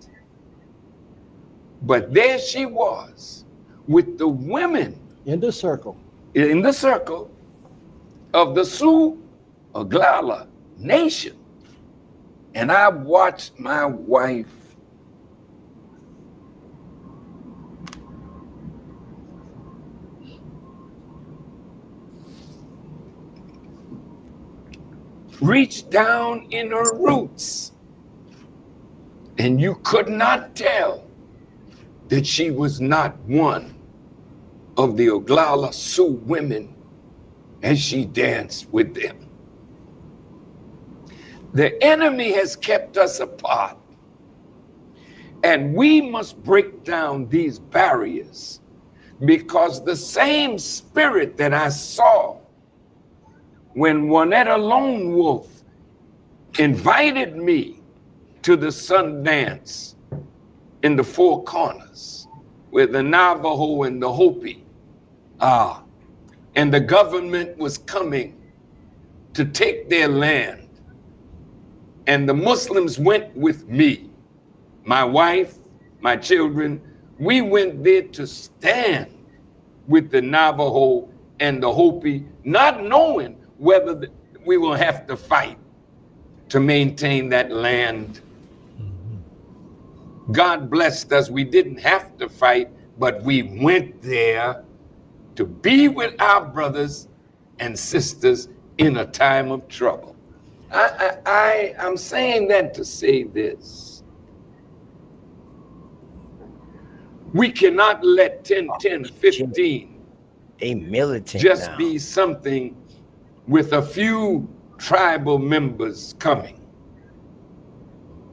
But there she was with the women in the circle of the Sioux Oglala Nation. And I watched my wife reach down in her roots, and you could not tell that she was not one of the Oglala Sioux women as she danced with them. The enemy has kept us apart, and we must break down these barriers, because the same spirit that I saw when Juanetta Lone Wolf invited me to the Sundance in the Four Corners, where the Navajo and the Hopi are, and the government was coming to take their land, and the Muslims went with me, my wife, my children. We went there to stand with the Navajo and the Hopi, not knowing whether we will have to fight to maintain that land. God blessed us. We didn't have to fight, but we went there to be with our brothers and sisters in a time of trouble. I'm saying that to say this. We cannot let 10, 10, 15 just now. be something with a few tribal members coming.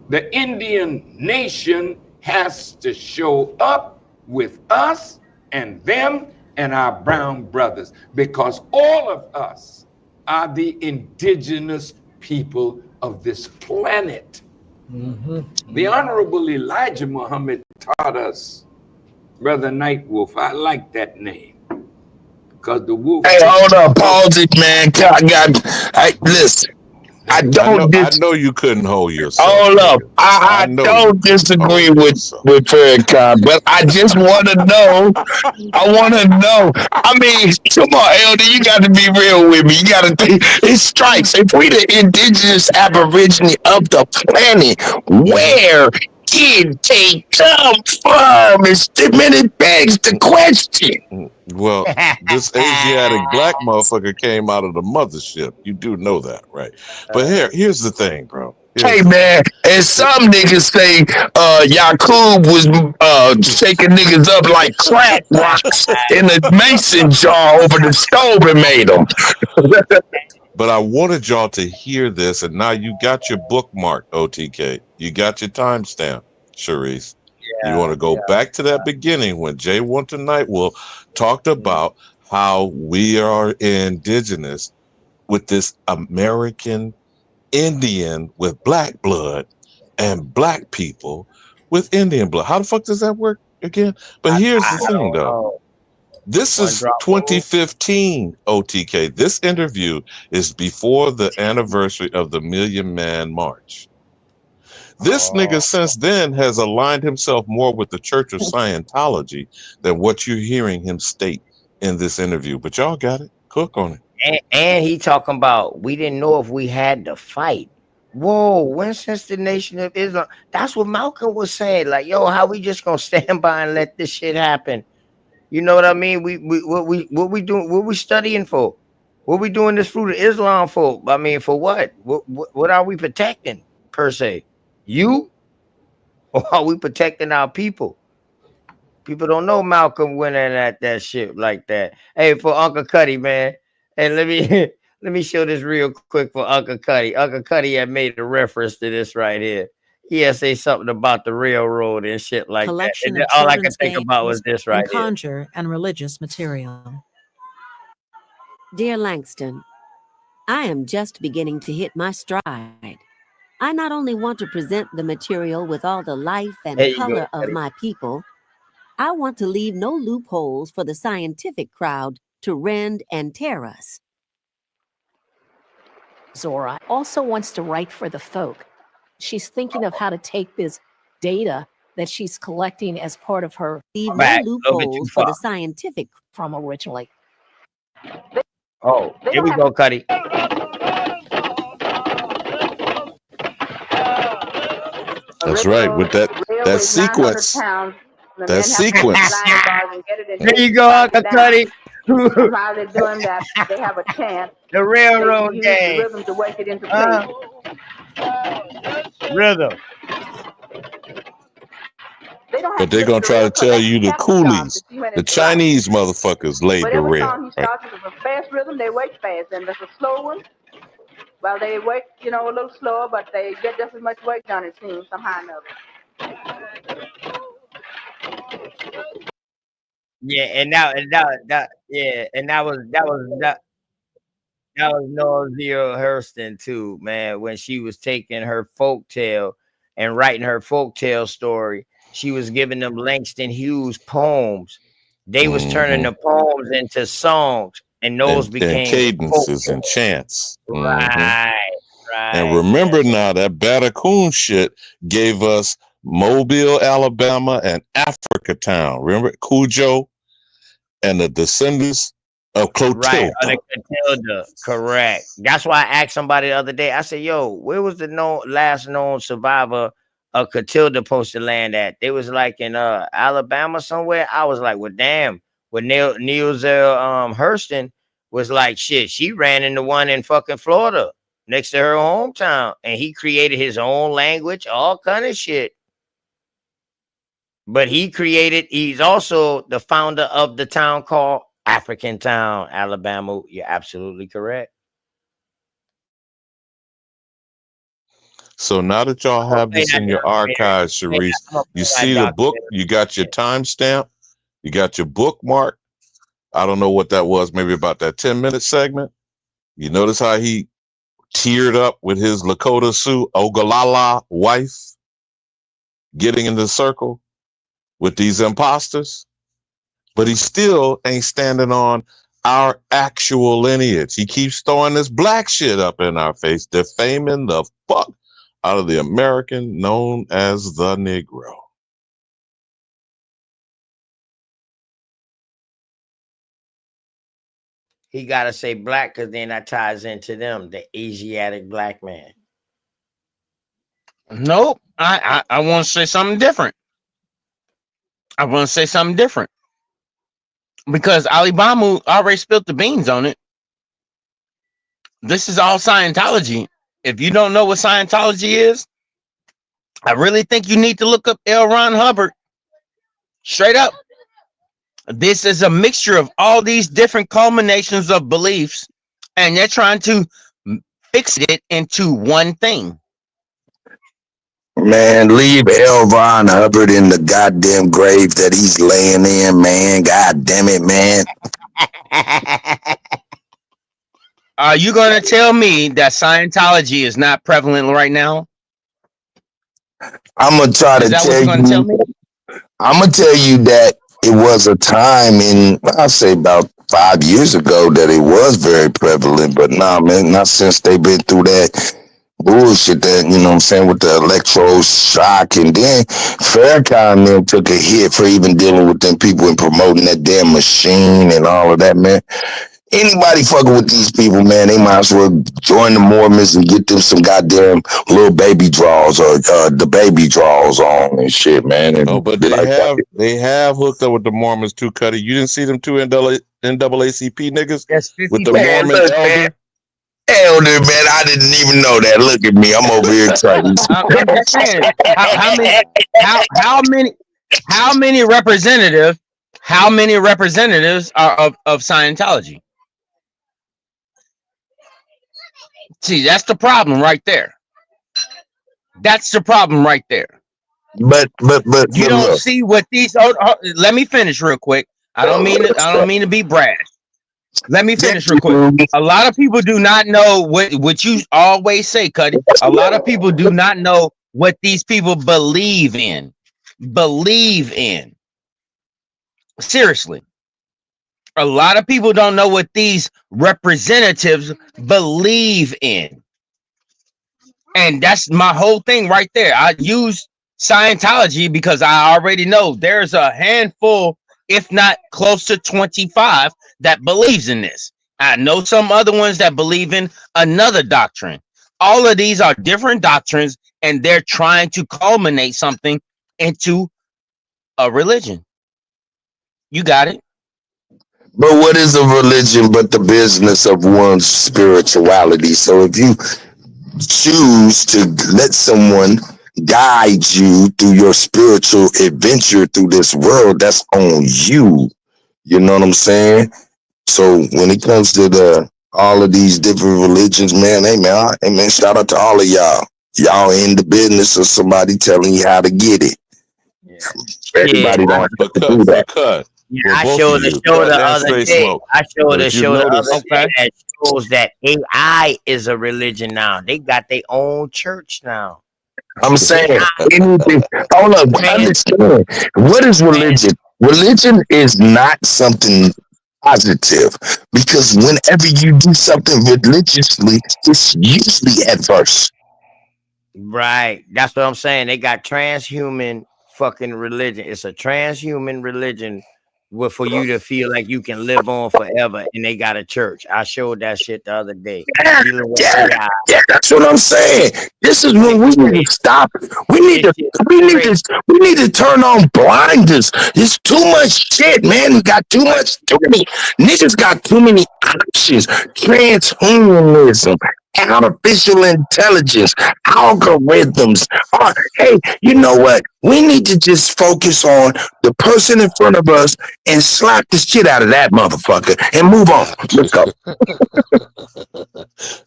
The Indian nation has to show up with us and them and our brown brothers, because all of us are the indigenous people of this planet. The Honorable Elijah Muhammad taught us, Brother Nightwolf, I like that name, because the wolf. Hey, hold up, pause it, man. Listen, I know you couldn't hold yourself. Hold up, I don't disagree with Farrakhan, but I just want to know. I mean, come on, Elder, you got to be real with me. You got to think. It strikes. If we the indigenous aborigine of the planet, where did they come from? It begs the question. Well, this Asiatic black motherfucker came out of the mothership. You do know that, right? But here's the thing, bro. Hey man, and some niggas say Yakub was shaking niggas up like crack rocks in a mason jar over the stove and made them. But I wanted y'all to hear this, and now you got your bookmark, OTK. You got your timestamp, Sharice. You want to go back to that beginning when Jay Winter Nightwolf talked about how we are indigenous with this American Indian with black blood and black people with Indian blood. How the fuck does that work again? But here's the thing, though. This One is drop rule. 2015 OTK. This interview is before the anniversary of the Million Man March. This nigga since then has aligned himself more with the Church of Scientology than what you're hearing him state in this interview. But y'all got it. Cook on it. And he talking about we didn't know if we had to fight. Whoa, when since the Nation of Islam? That's what Malcolm was saying. Like, yo, how we just gonna stand by and let this shit happen? You know what I mean? What we doing? What we studying for? What we doing this fruit of Islam for? I mean, for what? What are we protecting per se? You, or are we protecting our people? People don't know Malcolm went in at that shit like that. Hey, for Uncle Cuddy, man. And let me let me show this real quick for Uncle Cuddy. Uncle Cuddy had made a reference to this right here. He had say something about the railroad and shit like that. And Collection of all I could children's think about was games this right and here. conjure and religious material. Dear Langston, I am just beginning to hit my stride. I not only want to present the material with all the life and There you go, color of Cuddy. my people, I want to leave no loopholes for the scientific crowd to rend and tear us. Zora also wants to write for the folk. She's thinking of how to take this data that she's collecting as part of her Leave no Back, a little bit too loopholes for the far. scientific. from originally. Oh, here we go, Cuddy. That's right. With that sequence. That sequence. There you go, Uncle Cuddy. While they're doing that, they have a chant. The railroad They use gang. the rhythm to wake it into place. Rhythm. But they're gonna try to tell you the coolies, the Chinese motherfuckers laid But the every rail. song he starts with a fast rhythm, they wake fast, and there's a slow one. Well, they wake, a little slower, but they get just as much work done, it seems, somehow or another. Yeah, and that was Noel Hurston too, man. When she was taking her folktale and writing her folktale story, she was giving them Langston Hughes poems. They was turning the poems into songs, and those And became cadences and chants. right. And remember now that Batacoon shit gave us Mobile, Alabama, and Africa Town. Remember Cujo and the descendants of Clotilde. Right, of the Clotilde, correct. That's why I asked somebody the other day. I said, "Yo, where was the last known survivor of Clotilde supposed to land at?" They was like in Alabama somewhere. I was like, "Well, damn." When Neil Hurston was like, "Shit," she ran into one in fucking Florida next to her hometown, and he created his own language, all kind of shit. But he's also the founder of the town called African Town, Alabama. You're absolutely correct. So now that y'all have this in your archives, Sharice, you see the book, you got your timestamp, you got your bookmark. I don't know what that was, maybe about that 10-minute segment. You notice how he teared up with his Lakota Sioux Ogallala wife getting in the circle with these imposters, but he still ain't standing on our actual lineage. He keeps throwing this black shit up in our face, defaming the fuck out of the American known as the Negro. He got to say black because then that ties into them, the Asiatic black man. Nope. I want to say something different. I want to say something different. Because Alibaba already spilled the beans on it. This is all Scientology. If you don't know what Scientology is, I really think you need to look up L. Ron Hubbard. Straight up. This is a mixture of all these different culminations of beliefs, and they're trying to fix it into one thing. Man, leave L. Ron Hubbard in the goddamn grave that he's laying in, man. God damn it, man. Are you going to tell me that Scientology is not prevalent right now? I'm going to try to tell you. I'm going to tell you that it was a time in, I'll say about 5 years ago, that it was very prevalent. But nah, man, not since they've been through that bullshit, that, you know what I'm saying, with the electro shock. And then Farrakhan then took a hit for even dealing with them people and promoting that damn machine and all of that, man. Anybody fucking with these people, man, they might as well join the Mormons and get them some goddamn little baby draws or the baby draws on and shit, man. And Oh, but be like, they have hooked up with the Mormons too, Cuddy. You didn't see them two NAACP niggas That's with the 50 man, Mormon look, man. elder? Elder, man, I didn't even know that. Look at me, I'm over here trying. I'm just saying, how many representatives are of Scientology? See, that's the problem right there. That's the problem right there. But You don't look. see what these. Let me finish real quick. I don't mean to be brash. Let me finish real quick. A lot of people do not know what you always say, Cuddy. A lot of people do not know what these people believe in. Seriously. A lot of people don't know what these representatives believe in. And that's my whole thing right there. I use Scientology because I already know there's a handful, if not close to 25, that believes in this. I know some other ones that believe in another doctrine. All of these are different doctrines, and they're trying to culminate something into a religion. You got it. But what is a religion but the business of one's spirituality? So if you choose to let someone guide you through your spiritual adventure through this world, that's on you. You know what I'm saying? So when it comes to all of these different religions, man, hey man, shout out to all of y'all. Y'all in the business of somebody telling you how to get it. Everybody don't have to do that. Cut. Yeah, Well, I both showed of the you, show Cut the and other Straight day. Smoke. I showed But the if you show the other notice, day that shows that AI is a religion now. They got their own church now. I'm saying, anything. Hold up, understand. What is religion? Religion is not something positive, because whenever you do something religiously, it's usually adverse. Right. That's what I'm saying. They got transhuman fucking religion. It's a transhuman religion for you to feel like you can live on forever. And they got a church. I showed that shit the other day. Dealing with AI. Yeah, that's what I'm saying. This is when we need to stop. We need to turn on blinders. There's too much shit, man. We got too many niggas got too many options. Transhumanism, artificial intelligence, algorithms. Hey, you know what? We need to just focus on the person in front of us and slap the shit out of that motherfucker and move on. Let's go.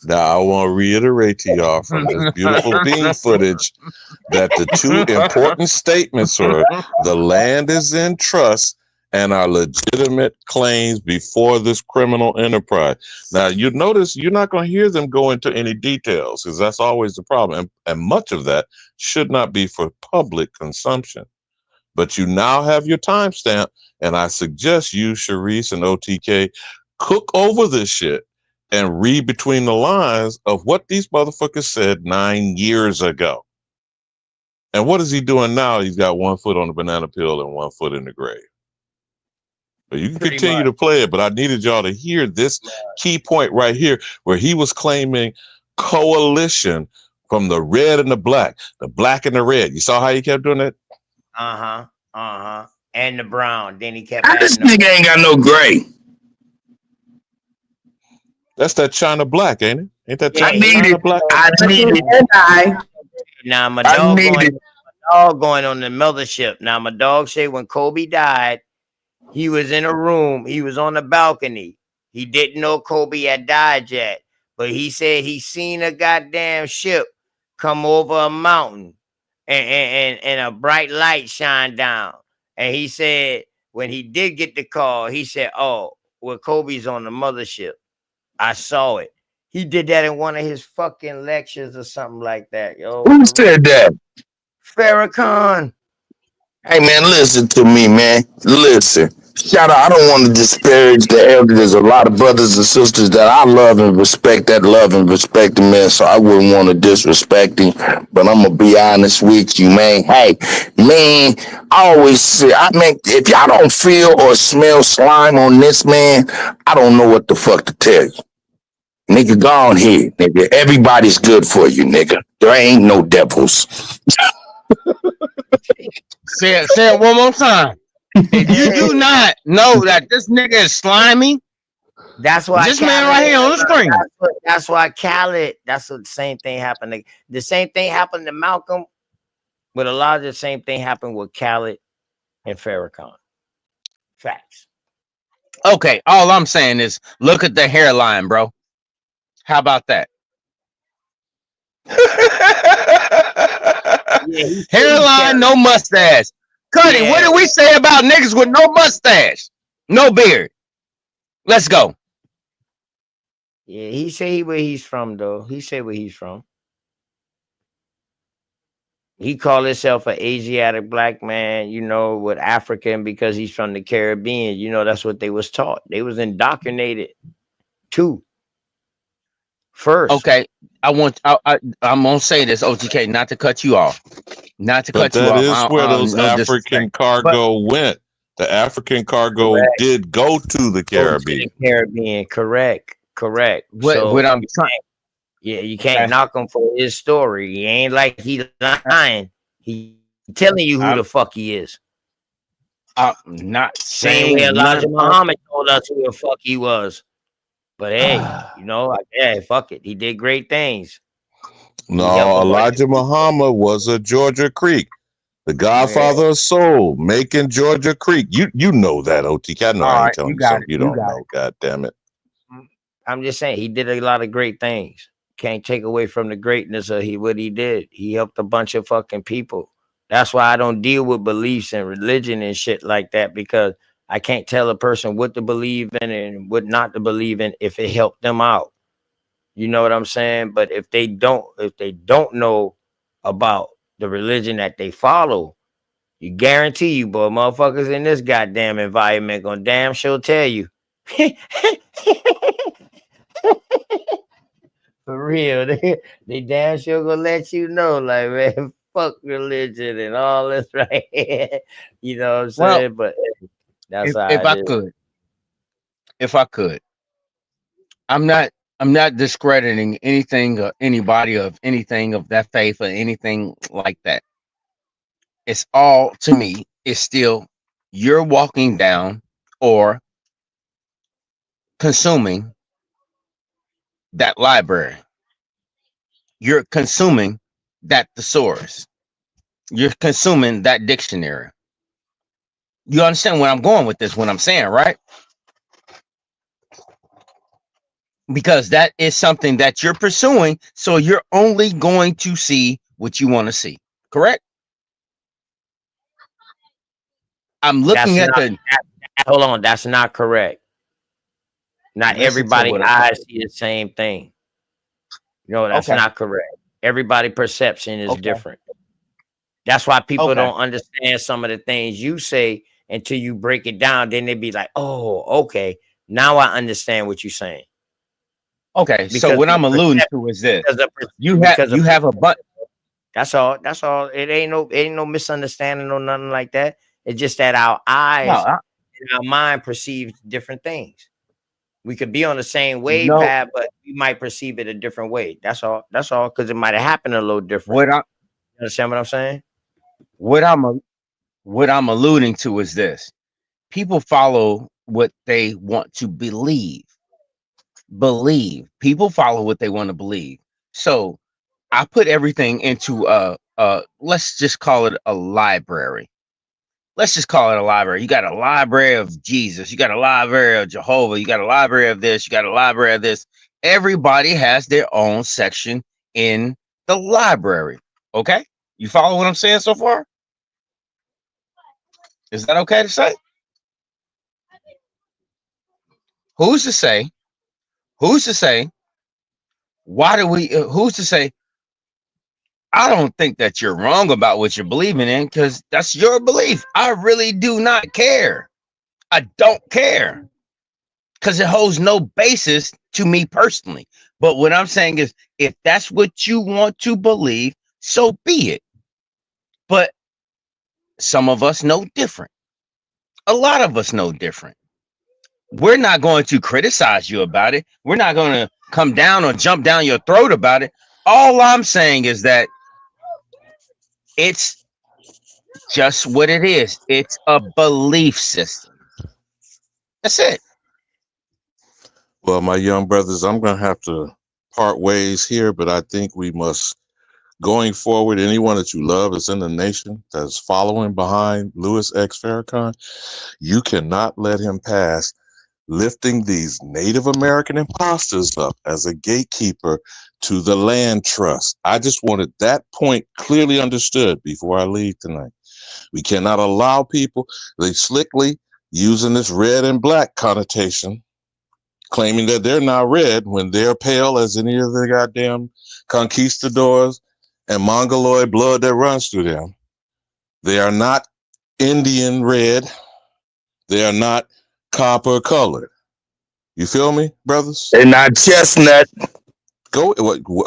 now I want to reiterate to y'all from this beautiful bean footage that the two important statements are the land is in trust and are legitimate claims before this criminal enterprise. Now, you notice you're not going to hear them go into any details because that's always the problem. And much of that should not be for public consumption. But you now have your timestamp, and I suggest you, Sharice and OTK, cook over this shit and read between the lines of what these motherfuckers said 9 years ago. And what is he doing now? He's got 1 foot on the banana peel and 1 foot in the grave. But you can continue to play it, but I needed y'all to hear this key point right here where he was claiming coalition from the red and the black and the red. You saw how he kept doing that? And the brown. Then he kept This nigga ain't got no gray. That's that China black, ain't it? Ain't that China black? I need it. Now my dog going on the mothership. Now my dog said when Kobe died, he was in a room. He was on the balcony. He didn't know Kobe had died yet, but he said he seen a goddamn ship come over a mountain, and a bright light shine down. And he said when he did get the call, he said, "Oh, well, Kobe's on the mothership. I saw it." He did that in one of his fucking lectures or something like that, yo. Who said that? Farrakhan. Hey man, listen to me, man. Listen. Shout out. I don't want to disparage the elder. There's a lot of brothers and sisters that I love and respect him, man. So I wouldn't want to disrespect him. But I'm gonna be honest with you, man. Hey, man, I always say, if y'all don't feel or smell slime on this, man, I don't know what the fuck to tell you. Nigga, go on here, nigga. Everybody's good for you, nigga. There ain't no devils. Say it one more time. If you do not know that this nigga is slimy, that's why this man right here on the screen. That's why Khaled. That's what the same thing happened. The same thing happened to Malcolm, but a lot of the same thing happened with Khaled and Farrakhan. Facts. Okay, all I'm saying is look at the hairline, bro. How about that? Yeah, hairline, no mustache. Cuddy, what did we say about niggas with no mustache, no beard? Let's go. Yeah, he say where he's from, though. He say where he's from. He called himself an Asiatic black man, you know, with African because he's from the Caribbean. You know, that's what they was taught. They was indoctrinated too. First. Okay, I'm gonna say this, OTK, not to cut you off. Not to But cut you that off. is where those No African cargo went. The African cargo did go to the Caribbean. Correct. What I'm trying. Yeah, you can't knock him for his story. He ain't like he lying. He telling you who the fuck he is. I'm not Same way saying Elijah Muhammad told us who the fuck he was. But hey, you know, fuck it. He did great things. No, Elijah Muhammad was a Georgia Creek. The Godfather of Soul, making Georgia Creek. You know that, OTK. I know I ain't telling you something you don't know. God damn it. I'm just saying he did a lot of great things. Can't take away from the greatness of what he did. He helped a bunch of fucking people. That's why I don't deal with beliefs and religion and shit like that, because I can't tell a person what to believe in and what not to believe in if it helped them out. You know what I'm saying? But if they don't know about the religion that they follow, you guarantee you, boy, motherfuckers in this goddamn environment gonna damn sure tell you. For real, they damn sure gonna let you know, like, man, fuck religion and all this, right? You know what I'm saying? But that's how if it I is. could, I'm not discrediting anything or anybody of anything of that faith or anything like that. It's all, to me, it's still you're walking down or consuming that library. You're consuming that thesaurus. You're consuming that dictionary. You understand where I'm going with this, what I'm saying, right? Because that is something that you're pursuing, so you're only going to see what you want to see. Correct? I'm looking at hold on, that's not correct. Not everybody eyes see the same thing. No, that's not correct. Everybody perception is different. That's why people don't understand some of the things you say until you break it down. Then they be like, oh, okay. Now I understand what you're saying. Okay, so what I'm alluding to is this. You have a bunch. That's all. That's all. It ain't no misunderstanding or nothing like that. It's just that our eyes and our mind perceives different things. We could be on the same wave path, but we might perceive it a different way. That's all. That's all. Because it might have happened a little different. You understand what I'm saying? What I'm alluding to is this. People follow what they want to believe. People follow what they want to believe. So I put everything into let's just call it a library. Let's just call it a library. You got a library of Jesus. You got a library of Jehovah. You got a library of this. You got a library of this. Everybody has their own section in the library. Okay? You follow what I'm saying so far? Is that okay to say? Who's to say? Why do we? Who's to say? I don't think that you're wrong about what you're believing in, because that's your belief. I really do not care. I don't care, because it holds no basis to me personally. But what I'm saying is, if that's what you want to believe, so be it. But some of us know different. A lot of us know different. We're not going to criticize you about it. We're not going to come down or jump down your throat about it. All I'm saying is that it's just what it is. It's a belief system. That's it. Well, my young brothers, I'm going to have to part ways here, but I think we must, going forward, anyone that you love that's in the nation that's following behind Louis X. Farrakhan, you cannot let him pass lifting these Native American imposters up as a gatekeeper to the land trust. I just wanted that point clearly understood before I leave tonight. We cannot allow people, they slickly using this red and black connotation, claiming that they're not red when they're pale as any of the goddamn conquistadors and mongoloid blood that runs through them. They are not Indian red. They are not copper colored. You feel me, brothers? They're not chestnut. Go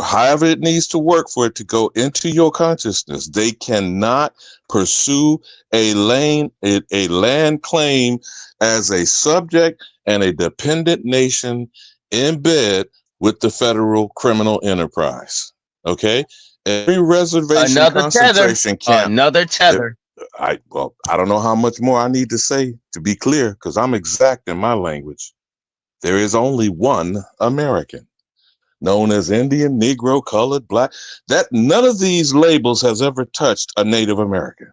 however it needs to work for it to go into your consciousness. They cannot pursue a land claim as a subject and a dependent nation in bed with the federal criminal enterprise. Okay, every reservation concentration camp. Another tether. I don't know how much more I need to say to be clear, because I'm exact in my language. There is only one American, known as Indian, Negro, colored, black. That none of these labels has ever touched a Native American.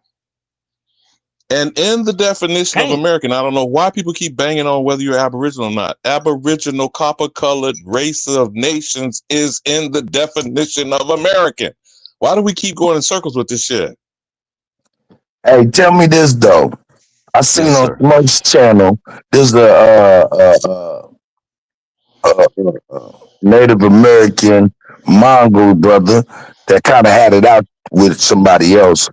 And in the definition of American, I don't know why people keep banging on whether you're Aboriginal or not. Aboriginal, copper-colored race of nations is in the definition of American. Why do we keep going in circles with this shit? Hey, tell me this though. I seen Yes, on sir. Smoke's channel, there's a Native American Mongol brother that kind of had it out with somebody else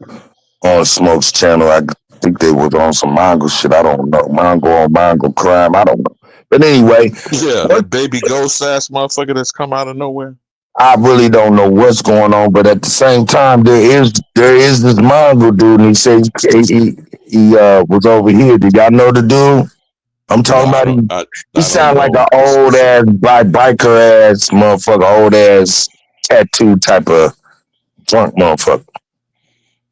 on Smoke's channel. I think they was on some Mongol shit. I don't know. Mongol crime. I don't know. But anyway, Yeah, that baby ghost ass motherfucker that's come out of nowhere. I really don't know what's going on, but at the same time, there is this Mongol dude, and he said he was over here. Do y'all know the dude I'm talking about? He I don't sound like know an the old ass biker ass motherfucker, old ass tattoo type of drunk motherfucker.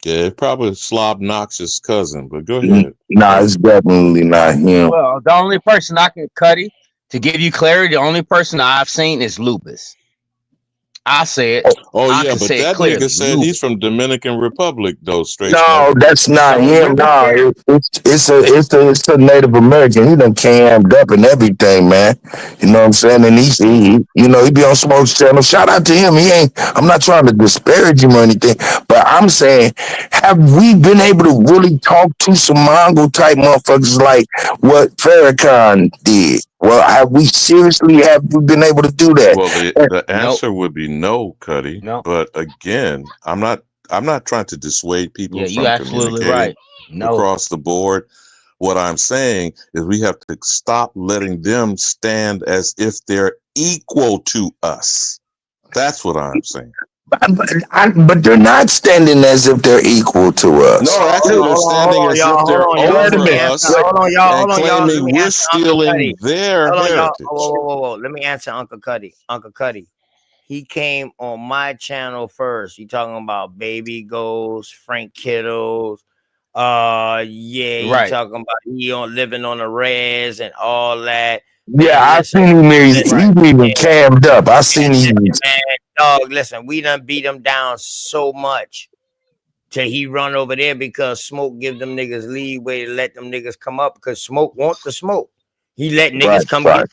Yeah, it's probably Slob Knox's cousin, but go ahead. Nah, it's definitely not him. Well, the only person I can Cuddy, to give you clarity, the only person I've seen is Lupus. I say it. Oh I yeah, can but say it that clearly. nigga said he's from Dominican Republic though, straight No, smoke. that's not him. No, it's a Native American. He done cammed up and everything, man. You know what I'm saying? And he he be on Smoke's channel. Shout out to him. I'm not trying to disparage him or anything, but I'm saying, have we been able to really talk to some Mongol type motherfuckers like what Farrakhan did? Well, have we been able to do that? Well, the answer would be no, Cuddy. No. But again, I'm not trying to dissuade people Yeah, you from absolutely communicating right. No. across the board. What I'm saying is we have to stop letting them stand as if they're equal to us. That's what I'm saying. But they're not standing as if they're equal to us. No, actually, they're standing as if they're over us and claiming we're stealing their heritage. Whoa. Let me answer Uncle Cuddy. Uncle Cuddy. He came on my channel first. You talking about Baby Ghost, Frank Kittles. He talking about he living on the res and all that. Yeah, I seen him. He's even cammed up. I seen him. Man, dog, listen, we done beat him down so much till he run over there because Smoke give them niggas leeway to let them niggas come up because Smoke want the smoke. He let niggas come get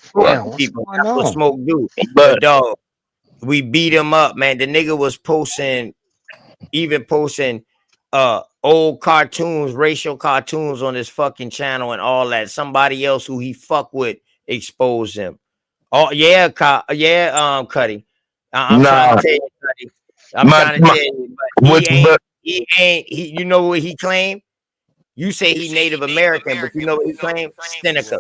people. That's what Smoke do. But dog, we beat him up, man. The nigga was posting old cartoons, racial cartoons on his fucking channel and all that. Somebody else who he fuck with exposed him. Oh yeah, Cuddy. I'm trying to tell you, Cuddy. I'm trying to tell you, but he ain't. You know what he claimed? You say he Native American, but you know what he claimed? Seneca.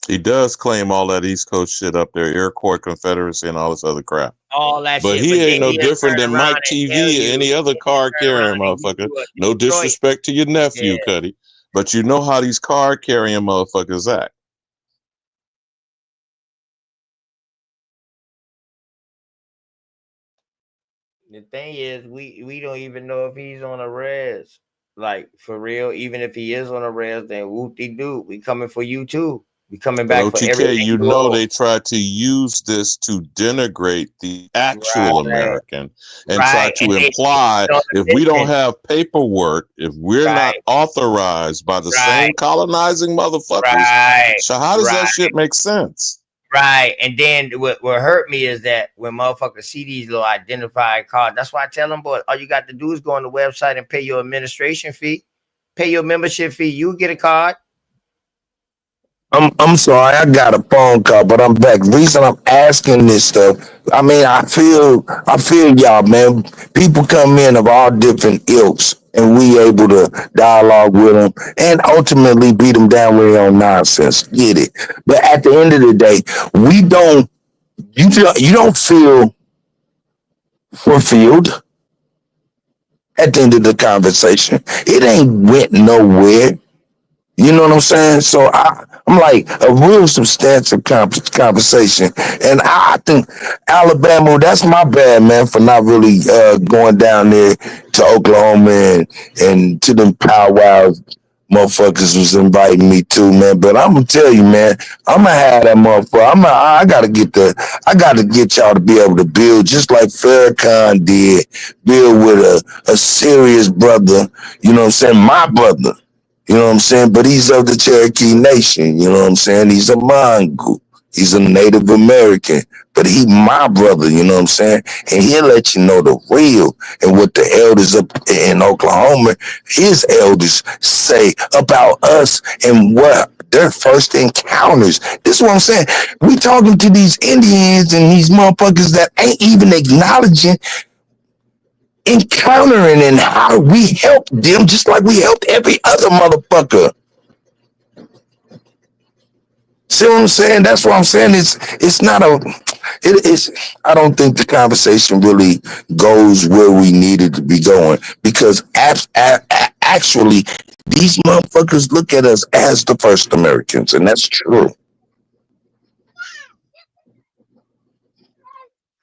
He does claim all that East Coast shit up there, Iroquois Confederacy and all this other crap. All that But shit. he But ain't then no he'll different turn than around Mike and tell TV or any other card turn around carrying and give motherfucker. you a No Detroit. disrespect to your nephew, Yeah. Cuddy. But you know how these card carrying motherfuckers act. The thing is, we don't even know if he's on a res. Like for real, even if he is on a res, then whoop-de-doo. We coming for you too. We coming But back for OTK, everything you you know owe. they try to use this to denigrate the actual Right. American and try Right. to And they imply on if the we don't mission. have paperwork, if we're not Right. authorized by the Right. same colonizing motherfuckers, Right. so how does Right. that shit make sense? Right. And then what hurt me is that when motherfuckers see these little identified cards, that's why I tell them, boy, all you got to do is go on the website and pay your administration fee, pay your membership fee. You get a card. I'm sorry, I got a phone call, but I'm back. The reason I'm asking this stuff, I mean, I feel y'all, man. People come in of all different ilks, and we able to dialogue with them and ultimately beat them down with their own nonsense. Get it? But at the end of the day, you don't feel fulfilled at the end of the conversation. It ain't went nowhere. You know what I'm saying? So I'm like a real substantive conversation, and I think Alabama. That's my bad, man, for not really going down there to Oklahoma and to them powwows. Motherfuckers was inviting me to, man. But I'm gonna tell you, man, I'm gonna have that motherfucker. I gotta get y'all to be able to build just like Farrakhan did, build with a serious brother. You know what I'm saying? My brother. You know what I'm saying? But he's of the Cherokee Nation. You know what I'm saying? He's a Mongoose. He's a Native American. But he my brother, you know what I'm saying? And he'll let you know the real and what the elders up in Oklahoma, his elders say about us and what their first encounters. This is what I'm saying. We talking to these Indians and these motherfuckers that ain't even acknowledging encountering and how we helped them just like we helped every other motherfucker. See what I'm saying? That's what I'm saying. It's not it is. I don't think the conversation really goes where we needed to be going because actually these motherfuckers look at us as the first Americans, and that's true.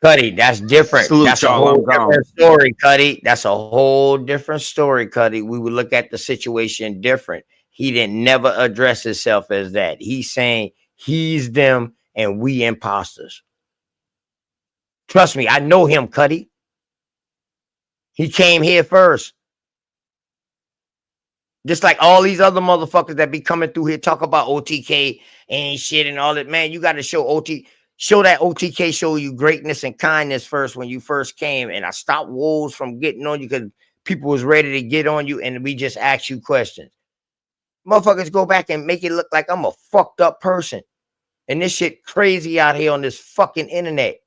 Cuddy, that's different. Salute That's a y'all. I'm whole gone. different story, Cuddy. That's a whole different story, Cuddy. We would look at the situation different. He didn't never address himself as that. He's saying he's them and we imposters. Trust me, I know him, Cuddy. He came here first. Just like all these other motherfuckers that be coming through here talk about OTK and shit and all that. Man, you got to show that OTK show you greatness and kindness first when you first came. And I stopped wolves from getting on you because people was ready to get on you and we just ask you questions. Motherfuckers go back and make it look like I'm a fucked up person. And this shit crazy out here on this fucking internet.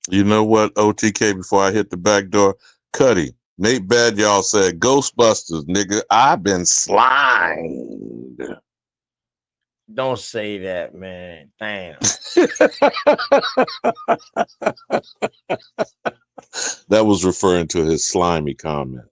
You know what, OTK, before I hit the back door, Cuddy, Nate Bad y'all said Ghostbusters, nigga. I've been slimed. Don't say that, man. Damn. That was referring to his slimy comment.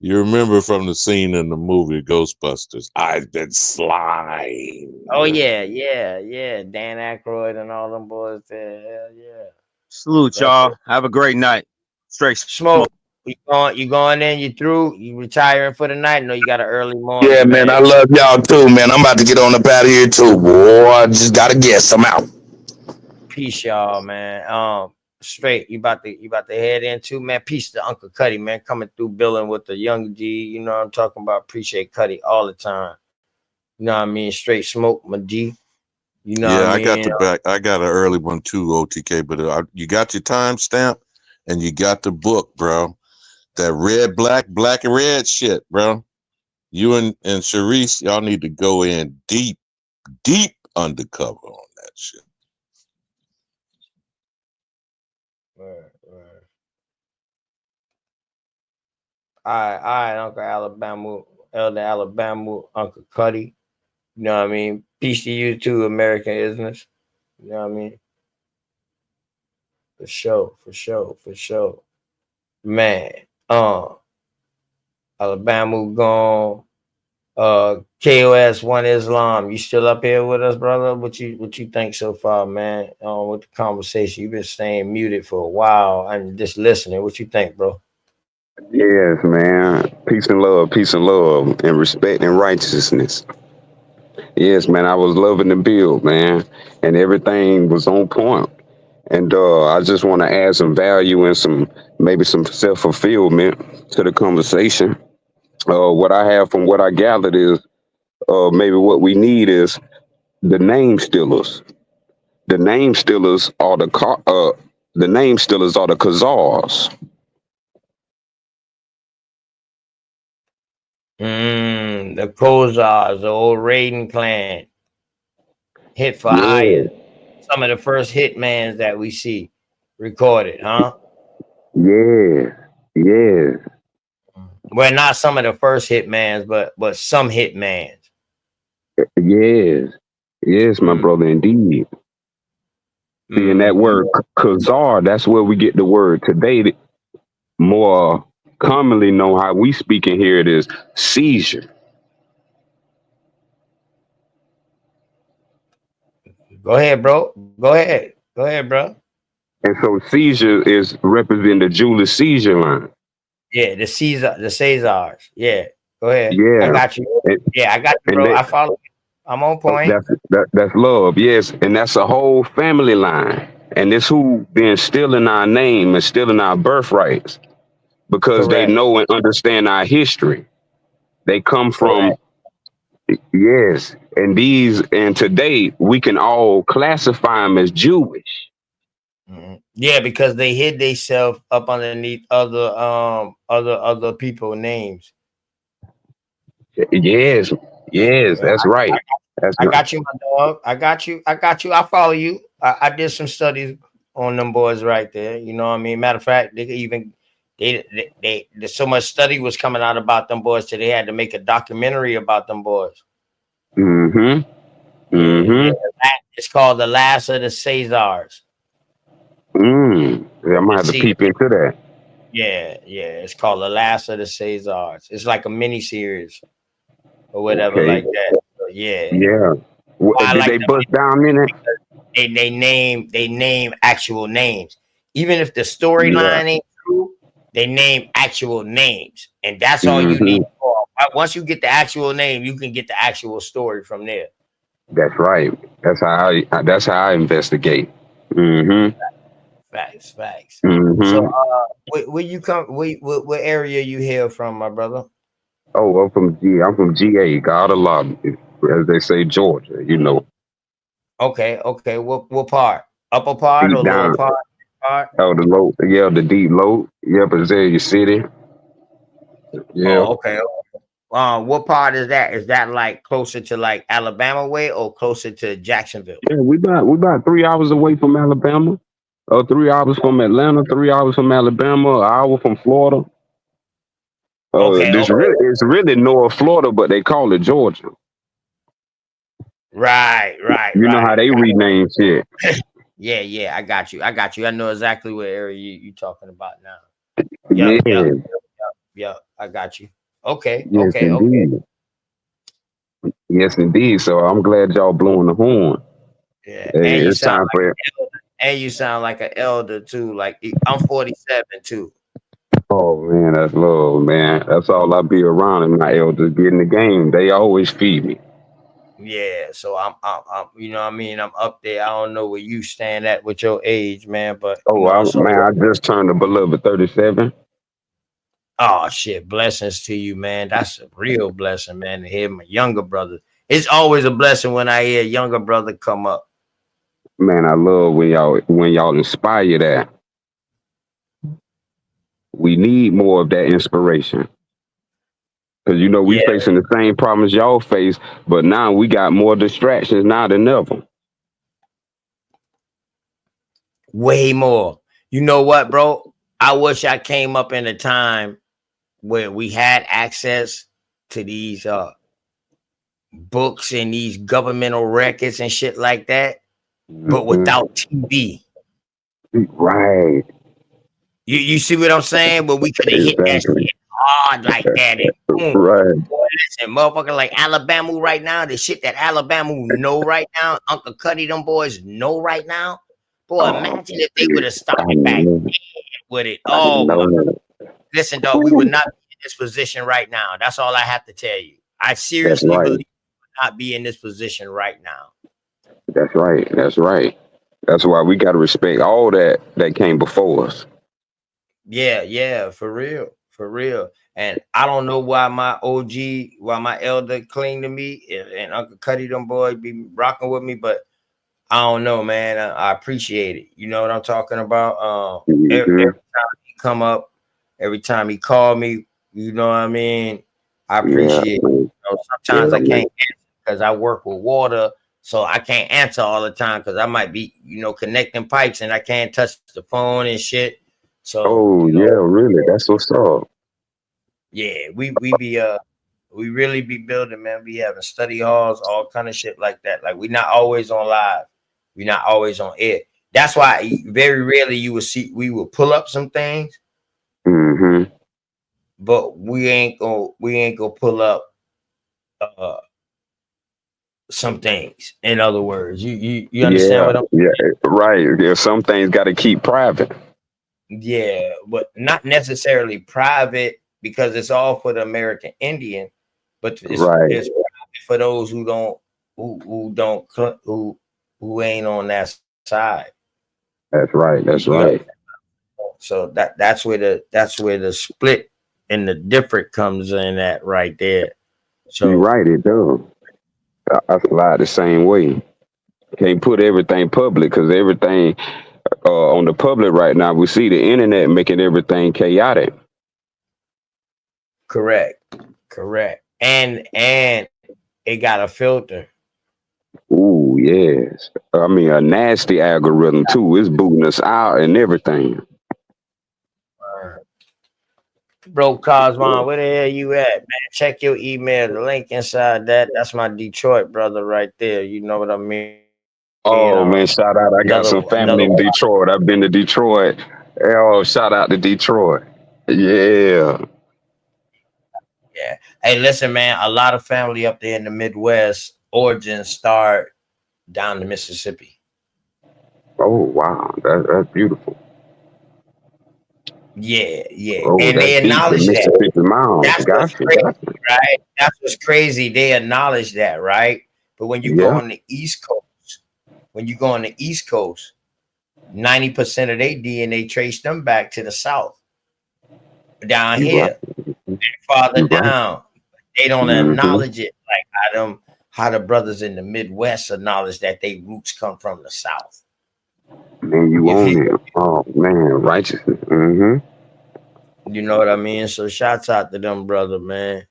You remember from the scene in the movie Ghostbusters, I've been slimed. Oh, yeah. Dan Aykroyd and all them boys there. Hell yeah. Salute That's y'all. it. Have a great night. Straight Smoke. You going in, you through, you retiring for the night? No, you got an early morning, Yeah, man, man. I love y'all too, man. I'm about to get on up out of here too, boy. I just gotta guess. I'm out. Peace, y'all, man. Straight, you about to head into, man. Peace to Uncle Cuddy, man, coming through billing with the young G. You know what I'm talking about. Appreciate Cuddy all the time. You know what I mean? Straight smoke, my G. You know Yeah, what I I got mean? the back. I got an early one too, OTK. But you got your timestamp, and you got the book, bro. That red, black and red shit, bro. You and Sharice, y'all need to go in deep undercover on that shit. Right. All right, Uncle Alabama, Elder Alabama, Uncle Cuddy. You know what I mean? Peace to you too, American Isness. You know what I mean? For sure. Man, Alabama gone. KOS One Islam. You still up here with us, brother? What you think so far, man? With the conversation, you've been staying muted for a while and just listening. What you think, bro? Yes, man. Peace and love, and respect and righteousness. Yes, man. I was loving the build, man, and everything was on point. And I just want to add some value and maybe some self fulfillment to the conversation. What I have from what I gathered is maybe what we need is the name stealers. The name stealers are the name stealers are the Khazars. The Khazars, the old Raiden clan, hit for Yeah, hire. Some of the first hitmans that we see recorded, huh? yeah, yeah, Well, not some of the first hitmans, but some hitmans. yes, yes, my brother, indeed. See, in that word Khazar, that's where we get the word today. More commonly known how we speak in here, it is seizure. Go ahead, bro. Go ahead, bro. And so seizure is representing the Julius Caesar line. Yeah, the Caesars. Yeah, go ahead. I Yeah. got you. Yeah, I got you, And bro. I follow you. I'm on point. that's love, yes. And that's a whole family line. And it's who been stealing our name and stealing our birthrights because they Correct. know and understand our history. They come from, Correct. yes. And today we can all classify them as Jewish. Yeah, because they hid themselves up underneath other people names. Yes, yes, that's right. That's I right. got you, my dog. I got you. I follow you. I did some studies on them boys right there. You know what I mean? Matter of fact, they even there's so much study was coming out about them boys that they had to make a documentary about them boys. Mm-hmm. Yeah. Mm-hmm. It's called The Last of the Caesars. Yeah, I might have to peep into that. Yeah. It's called The Last of the Caesars. It's like a mini series or whatever Okay. like that. So, yeah. Yeah. Why I Did like they them bust down in it? they name actual names. Even if the Yeah. storyline ain't true, they name actual names. And that's all you Mm-hmm. need. Once you get the actual name, you can get the actual story from there. That's right. That's how I investigate. Mm-hmm. Facts. So Mm-hmm. where you come what area you hail from, my brother? Oh, I'm from GA, God of Love, as they say, Georgia, you know. Okay. What part? Upper part Deep or lower down. part? Oh, the deep low. Yep, Azalea City. Yeah. Oh, okay. What part is that? Is that like closer to like Alabama way or closer to Jacksonville? Yeah, we about 3 hours away from Alabama. 3 hours from Atlanta, 3 hours from Alabama, an hour from Florida. Okay. It's really North Florida, but they call it Georgia. Right. You know how they rename shit. Yeah. I got you. I know exactly what area you talking about now. Yeah. Yep. I got you. Okay. Yes, indeed. Yes, indeed. So I'm glad y'all blowing the horn. Yeah. Hey, it's time for it. And you sound like an elder too. Like I'm 47 too. Oh man, that's love, man. That's all I be around and my elders get in the game. They always feed me. Yeah. So I'm you know what I mean? I'm up there. I don't know where you stand at with your age, man, but you Oh, know, so I just turned a beloved 37. oh shit, blessings to you, man. That's a real blessing, man, to hear my younger brother. It's always a blessing when I hear a younger brother come up. Man, I love when y'all inspire that. We need more of that inspiration. Because we Yeah, facing the same problems y'all face, but now we got more distractions now than ever. way more. You know what, bro? I wish I came up in a time where we had access to these books and these governmental records and shit like that, but without TV. Right. You see what I'm saying? But we could have hit that Exactly. shit hard like that, and boom. Right. Boy, listen, motherfucker, like Alabama right now, the shit that Alabama know right now, Uncle Cuddy, them boys know right now. Boy, imagine if they would have started back with it. I Oh my! know. Listen, dog, we would not be in this position right now. That's all I have to tell you. I That's seriously right. believe we would not be in this position right now. That's right. That's right. That's why we got to respect all that came before us. Yeah, yeah, for real, for real. And I don't know why my OG, why my elder cling to me, and Uncle Cuddy, them boys be rocking with me, but I don't know, man. I appreciate it. You know what I'm talking about? Every time he come up, every time he call me, you know what I mean? I Yeah. appreciate it. You know, sometimes Yeah, I man. can't answer because I work with water, so I can't answer all the time because I might be, connecting pipes and I can't touch the phone and shit. So, Oh yeah, really? That's what's up. yeah, we really be building, man. We having study halls, all kind of shit like that. Like we're not always on live. We're not always on air. That's why very rarely you will see we will pull up some things, Mm-hmm. but we ain't gonna pull up uh some things. In other words, you understand Yeah. what I'm Yeah. Right. Yeah. Some things got to keep private. yeah, but not necessarily private because it's all for the American Indian, but Right. it's private for those who ain't on that side. That's right. That's You right. so that's where the split and the different comes in at right there. You're So right. It does. I slide the same way. Can't put everything public because everything on the public right now, we see the internet making everything chaotic. correct, and it got a filter. Ooh, yes. I mean, a nasty algorithm too. It's booting us out and everything. Bro, Cosmon, where the hell you at, man? Check your email. The link inside that's my Detroit brother right there. You know what I mean? Oh man, shout out! I got some family Another in Detroit. I've been to Detroit. Oh, shout out to Detroit. Yeah. yeah. Hey, listen, man. A lot of family up there in the Midwest. Origins start down the Mississippi. Oh wow, that's beautiful. Yeah, yeah. Oh, And they that's deep. The acknowledge that. Mississippi Mountains. That's what's Gotcha, crazy, gotcha. right? That's what's crazy. They acknowledge that, right? But when you go Yeah, on the East Coast, 90% of their DNA trace them back to the South. Down you right. here, farther You right. down, they don't Mm-hmm. acknowledge it like how the brothers in the Midwest acknowledge that they roots come from the South. Man, you You own feel? it. Oh man, righteousness. Mm-hmm. You know what I mean? So shouts out to them, brother, man.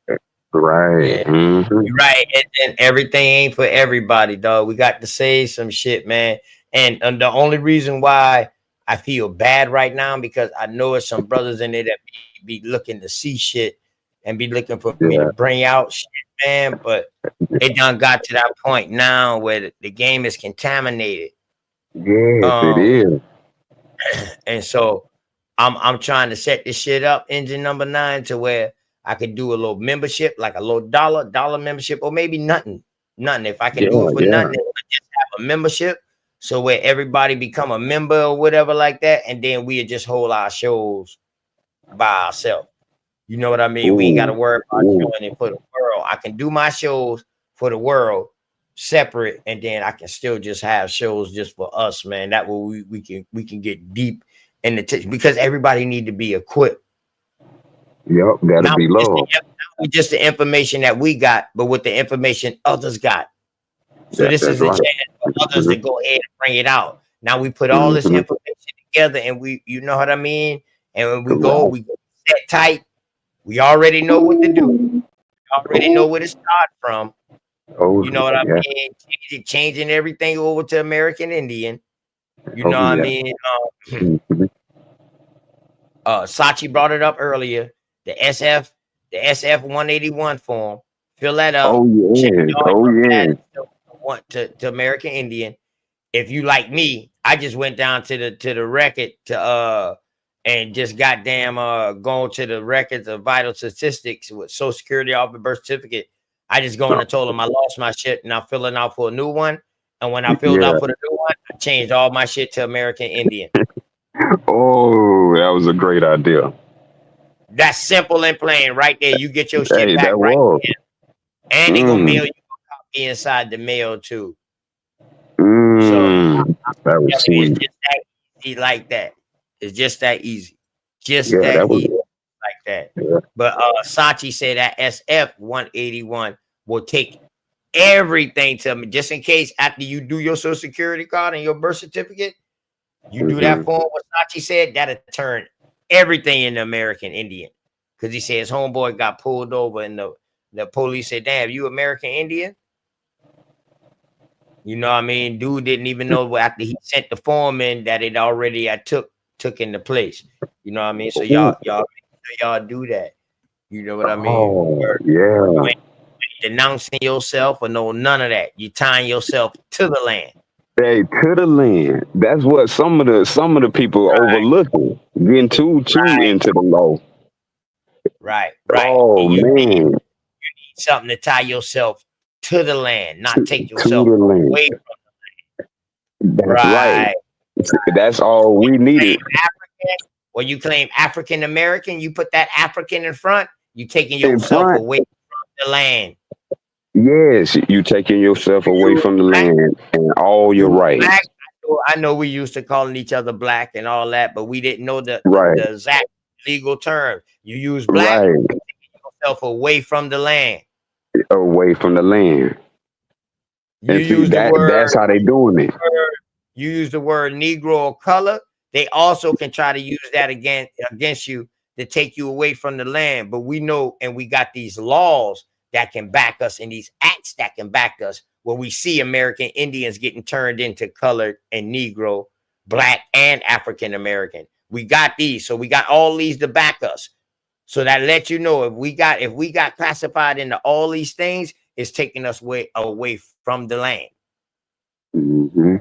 Right. Yeah, Mm-hmm. you're right. And everything ain't for everybody, dog. We got to say some shit, man. And the only reason why I feel bad right now because I know it's some brothers in there that be looking to see shit and be looking for me to Yeah. bring out shit, man. But it done got to that point now where the game is contaminated. Yes, it Um, is. and so I'm trying to set this shit up, engine number 9, to where I could do a little membership, like a little dollar membership, or maybe nothing. Nothing. If I can Yeah, do it for yeah. nothing, just have a membership. So where everybody become a member or whatever like that, and then we just hold our shows by ourselves. You know what I mean? We ain't got to Ooh, worry about ooh. showing it for the world. I can do my shows for the world separate, and then I can still just have shows just for us, man. That way we can get deep in the because everybody need to be equipped. Yep, gotta Not be love. with just the information that we got, but with the information others got. So this That's is a right. chance for others to go ahead and bring it out. Now we put all this Mm-hmm. information together, and you know what I mean. And when we Right. set tight. We already know what to do. already know where to start from. Oh, You know what I yeah. mean? Changing everything over to American Indian. You know Oh, what I yeah. mean? Mhm. Sachi brought it up earlier. The SF 181 form. Fill that up. Oh, Change yes. all Oh, your yes. status to American Indian. If you like me, I just went down to the record to and just goddamn going to the records of vital statistics with Social Security off the birth certificate. I just go in and told them I lost my shit and I'm filling out for a new one. And when I filled Yeah. out for the new one, I changed all my shit to American Indian. Oh, that was a great idea. That's simple and plain right there. You get your shit Hey, back that right was. there. And they gonna mail Mm, you a copy inside the mail too. So that was telling you, it's sweet. just that easy like that. It's just that easy. Just Yeah, that that was. easy like that. Yeah. But Sachi said that SF 181 will take everything to me just in case after you do your social security card and your birth certificate, you do that Mm-hmm. form what Sachi said, that'll turn everything into American Indian. Because he said his homeboy got pulled over and the police said, damn, you American Indian? You know what I mean? Dude didn't even know after he sent the form in that it already took into place. You know what I mean? So y'all make sure y'all do that. You know what I mean? Oh, You yeah. ain't denouncing yourself or no none of that. You tying yourself to the land. Hey, to the land. That's what some of the people overlooking, getting too into the law. Right. Oh And you need man, something to tie yourself to the land, not take to yourself the land. away from That's right. right. That's all we needed. African, when you claim African American, you put that African in front, you taking In yourself front, away from the land. yes, you taking yourself away You from the black, land and all your you rights. black. I know we used to calling each other black and all that, but we didn't know Right, the exact legal term. You use black, right, you taking yourself away from the land. away from the land. You And see use the that's how they doing it. you use the word Negro or color, they also can try to use that against you to take you away from the land. But we know, and we got these laws that can back us and these acts that can back us where we see American Indians getting turned into colored and Negro, black and African American. We got these. So we got all these to back us. So that lets you know if we got classified into all these things, it's taking us away from the land. Hmm.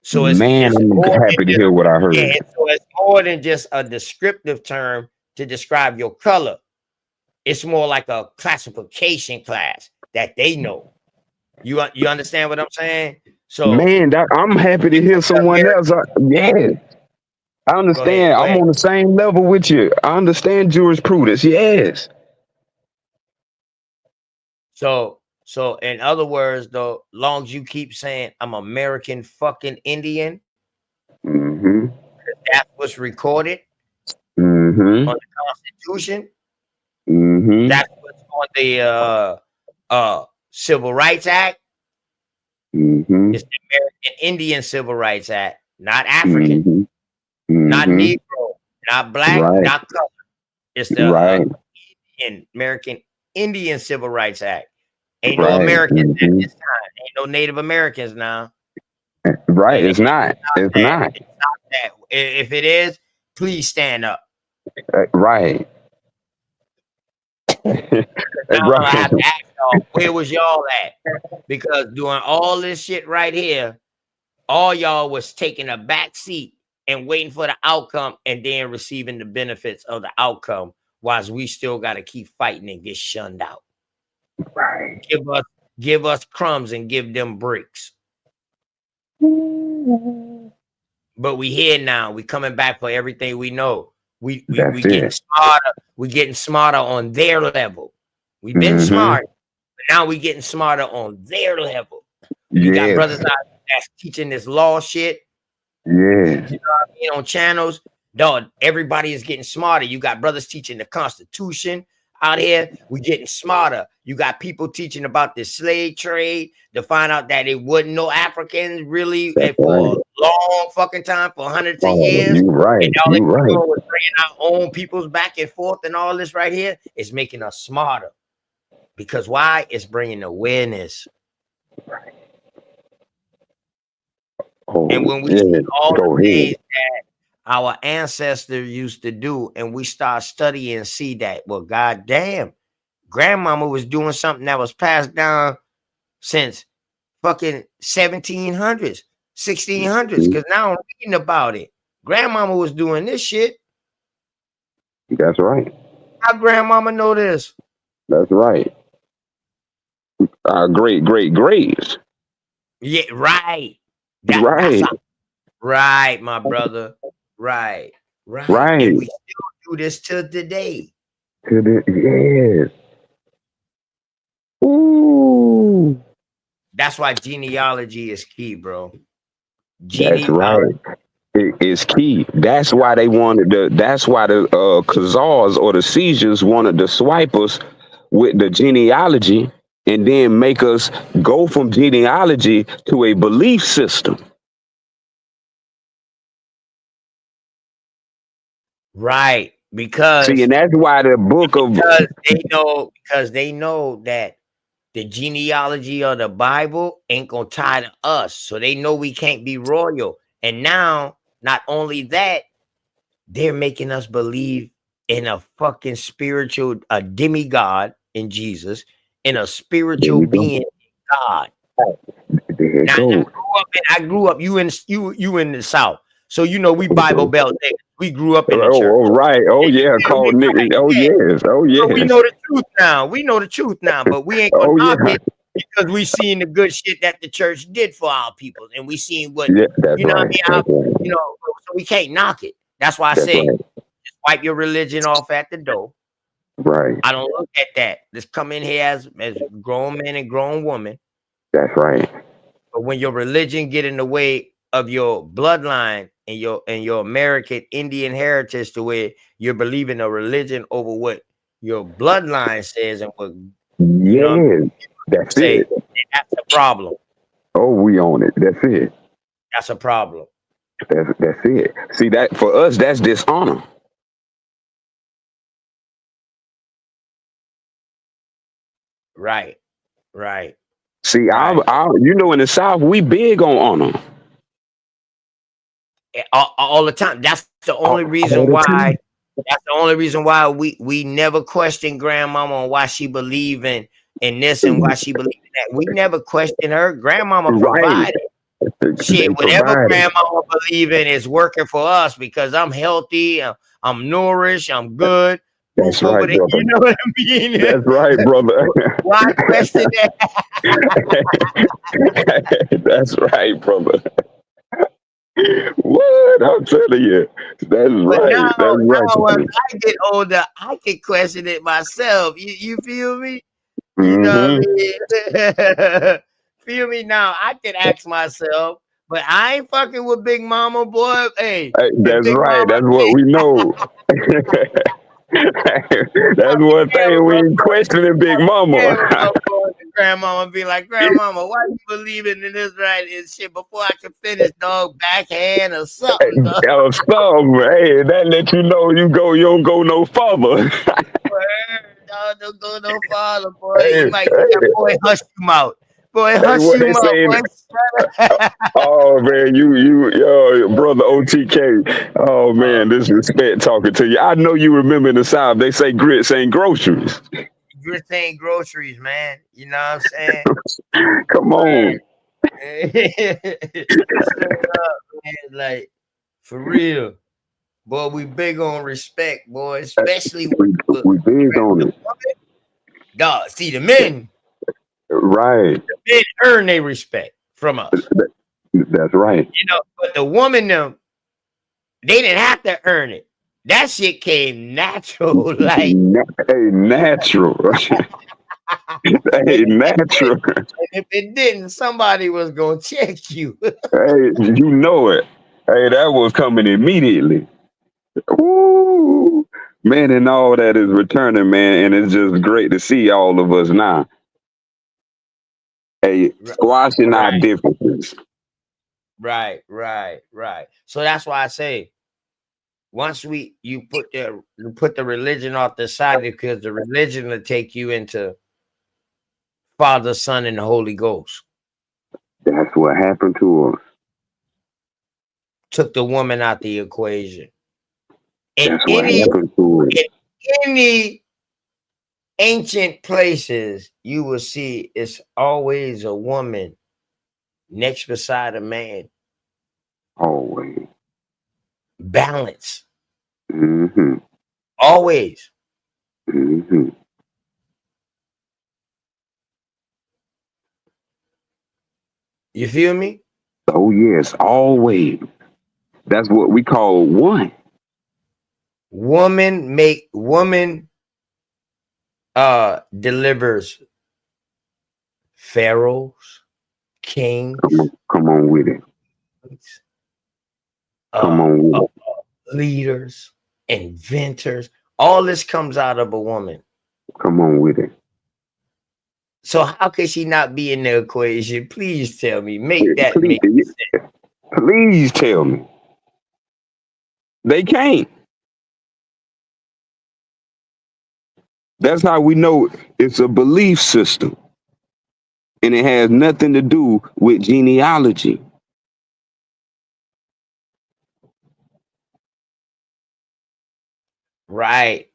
So Man, it's I'm more than happy to just hear what I heard. so it's more than just a descriptive term to describe your color. It's more like a classification class that they know. You understand what I'm saying? So Man, I'm happy to you hear go to someone else. American Yeah, I understand. go I'm ahead. on the same level with you. I understand jurisprudence. Yes. So in other words, though, long as you keep saying I'm American fucking Indian, Mm-hmm. that's what's recorded Mm-hmm. on the Constitution. Mm-hmm. That's what's on the Civil Rights Act. Mm-hmm. It's the American Indian Civil Rights Act, not African, Mm-hmm. not Mm-hmm. Negro, not black, Right. not color. It's the Right. American Indian Civil Rights Act. Ain't no Right. Americans at Mm-hmm. this time. Ain't no Native Americans now. Right. And It's not. It's not. it's not that. If it is, please stand up. Right. Now I Right. have to ask y'all, where was y'all at? Because doing all this shit right here, all y'all was taking a back seat and waiting for the outcome and then receiving the benefits of the outcome, whilst we still got to keep fighting and get shunned out. Right. Give us crumbs and give them bricks. But we here now. We coming back for everything we know. We That's getting it. smarter. We getting smarter on their level. We've been Mm-hmm. smart, but now we getting smarter on their level. You got Yes. brothers out there that's teaching this law shit. Yes. You know what I mean? On channels, dog, everybody is getting smarter. You got brothers teaching the Constitution out here. We getting smarter. You got people teaching about the slave trade to find out that it wasn't no Africans really That's for right. a long fucking time for hundreds of Oh, years. you right. And all You it's right. doing was bringing our own peoples back and forth and all this right here. It's making us smarter. Because why? It's bringing awareness. Oh, And when we yeah. see all Go the ahead. things that our ancestors used to do, and we start studying and see that, well, goddamn, grandmama was doing something that was passed down since fucking 1700s, 1600s. Because now I'm reading about it. Grandmama was doing this shit. That's right. How grandmama know this? That's right. Great, greats. Yeah, right. Right. Right, my brother. Right. Right. And we still do this till today. Yes. Ooh. That's why genealogy is key, bro. That's right. It's key. That's why they wanted that's why the Khazars or the seizures wanted to swipe us with the genealogy and then make us go from genealogy to a belief system. Right. Because see, and that's why the book of because they know that the genealogy of the Bible ain't gonna tie to us. So they know we can't be royal. And now, not only that, they're making us believe in a fucking spiritual, a demigod in Jesus, in a spiritual being in God. Now, I grew up. You in the South, so you know we Bible Belt niggas. We grew up in the church. Oh, right. Oh, yeah. Called niggas. Oh, yes. Oh, yes. So we know the truth now. We know the truth now, but we ain't gonna knock it because we seen the good shit that the church did for our people, and we seen what that's you know. right. What I mean, you know, so we can't knock it. That's why I That's say, right. just wipe your religion off at the door. Right. I don't look at that. Let's come in here as grown men and grown women. That's right. But when your religion get in the way of your bloodline and your American Indian heritage, to where you're believing a religion over what your bloodline says and what you know that's say, it. that's a problem. Oh, we own it. That's it. That's a problem. That's it. See, that for us, that's dishonor. Right. See, you know, in the South, we big on honor. All the time. That's the only reason why. That's the only reason why we never question grandmama on why she believe in this and why she believe in that. We never question her. Grandmama provided. Shit, whatever grandmama believe in is working for us because I'm healthy, I'm nourished, I'm good. That's Roof right, over the, brother. you know what I mean? That's right, brother. Why question that? That's right, brother. What? I'm telling you. That's But right. now That's right. as I get older, I can question it myself. You feel me? You know Mm-hmm. what I mean? Feel me now? I can ask myself, but I ain't fucking with Big Mama, boy. Hey, That's Big right. Mama. That's what we know. That's one thing we ain't questioning Big Mama. Grandmama be like, Grandmama, why you believing in this right and shit before I can finish, dog? Backhand or something, dog. Hey, that let you know you don't go no further. Dog, don't go no farther, boy. You might get that boy hush you out. Boy, hush what you they out, saying? boy. Oh man, yo, brother OTK. Oh man, this respect talking to you. I know you remember in the South they say grits ain't groceries. Grits ain't groceries, man. You know what I'm saying? Come on. Straight up, man. Like, for real. Boy, we big on respect, boy. Especially with We big on it. dog. See, the men. Right. The men earn their respect from us. That's right. You know, but the woman, them, they didn't have to earn it. That shit came natural. Like, hey, natural. Hey, natural. And if it didn't, somebody was gonna check you. Hey, you know it. Hey, that was coming immediately. Woo. Man, and all that is returning, man, and it's just great to see all of us now. Hey, squashing our differences. Right, right, right. So that's why I say once you put the religion off the side, because the religion will take you into Father, Son, and the Holy Ghost. That's what happened to us. Took the woman out the equation. In That's what happened to us. any ancient places, you will see it's always a woman next beside a man. Always. Balance. Mm-hmm. Always. Mm-hmm. You feel me? Oh yes, always. That's what we call one. Woman delivers pharaohs, kings, Come on with it. Come uh, on with uh, it. leaders, inventors. All this comes out of a woman. Come on with it. So how can she not be in the equation? Please tell me. Make that Please, make sense. please tell me. They can't. That's how we know it's a belief system. And it has nothing to do with genealogy. Right.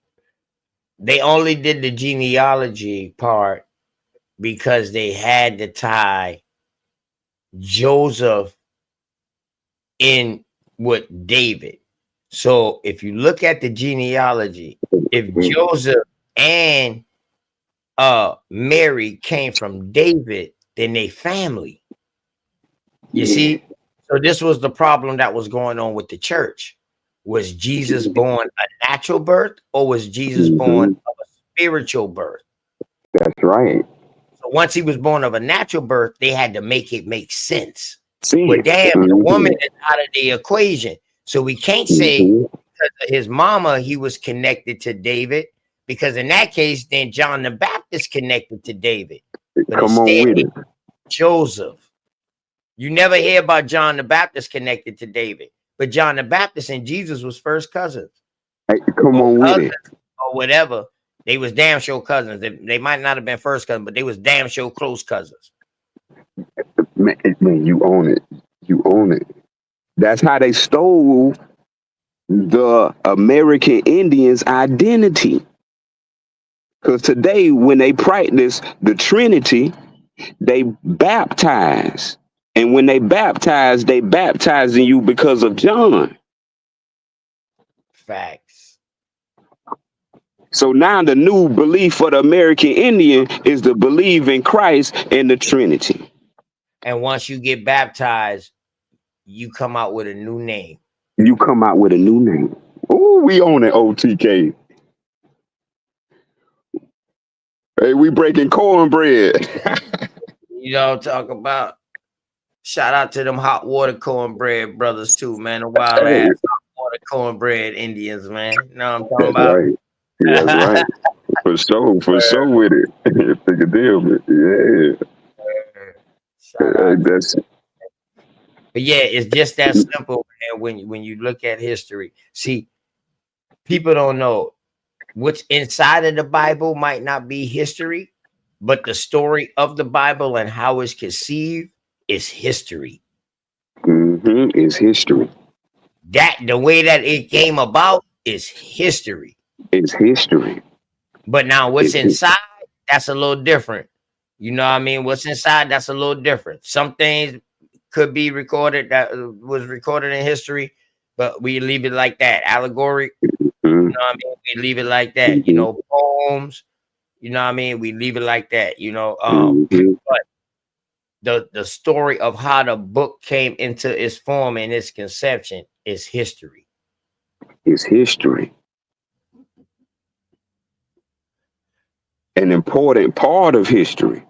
They only did the genealogy part because they had to tie Joseph in with David. So if you look at the genealogy, if Joseph and Mary came from David, then they family. You see? So this was the problem that was going on with the church. Was Jesus born a natural birth, or was Jesus born of a spiritual birth? That's right. So once he was born of a natural birth, they had to make it make sense. See Well, it. damn, the woman is out of the equation. So we can't say because of his mama, he was connected to David, because in that case, then John the Baptist connected to David. But Come on instead, with it. Joseph. You never hear about John the Baptist connected to David, but John the Baptist and Jesus was first cousins. Hey, come on with it. Or whatever. They was damn sure cousins. They might not have been first cousins, but they was damn sure close cousins. Man, you own it. You own it. That's how they stole the American Indians' identity. Because today, when they practice the Trinity, they baptize. And when they baptizing you because of John. Facts. So now the new belief for the American Indian is to believe in Christ and the Trinity. And once you get baptized, you come out with a new name. You come out with a new name. Oh, we own it, OTK. Hey, we breaking cornbread. You know, talk about. Shout out to them hot water cornbread brothers too, man. The wild ass hot water cornbread Indians, man. You know what I'm talking That's about? right. That's right. For sure with it. Take a deal with it. Yeah. Shout out. That's But yeah, it's just that simple, man. When you look at history, see, people don't know what's inside of the Bible might not be history, but the story of the Bible and how it's conceived is history. It's history. That the way that it came about is history. It's history. But now what's inside, that's a little different. You know what I mean? What's inside, that's a little different. Some things could be recorded that was recorded in history, but we leave it like that. Allegory, you know what I mean? We leave it like that. You know, poems, you know what I mean? We leave it like that, you know. But the story of how the book came into its form and its conception is history. It's history. An important part of history.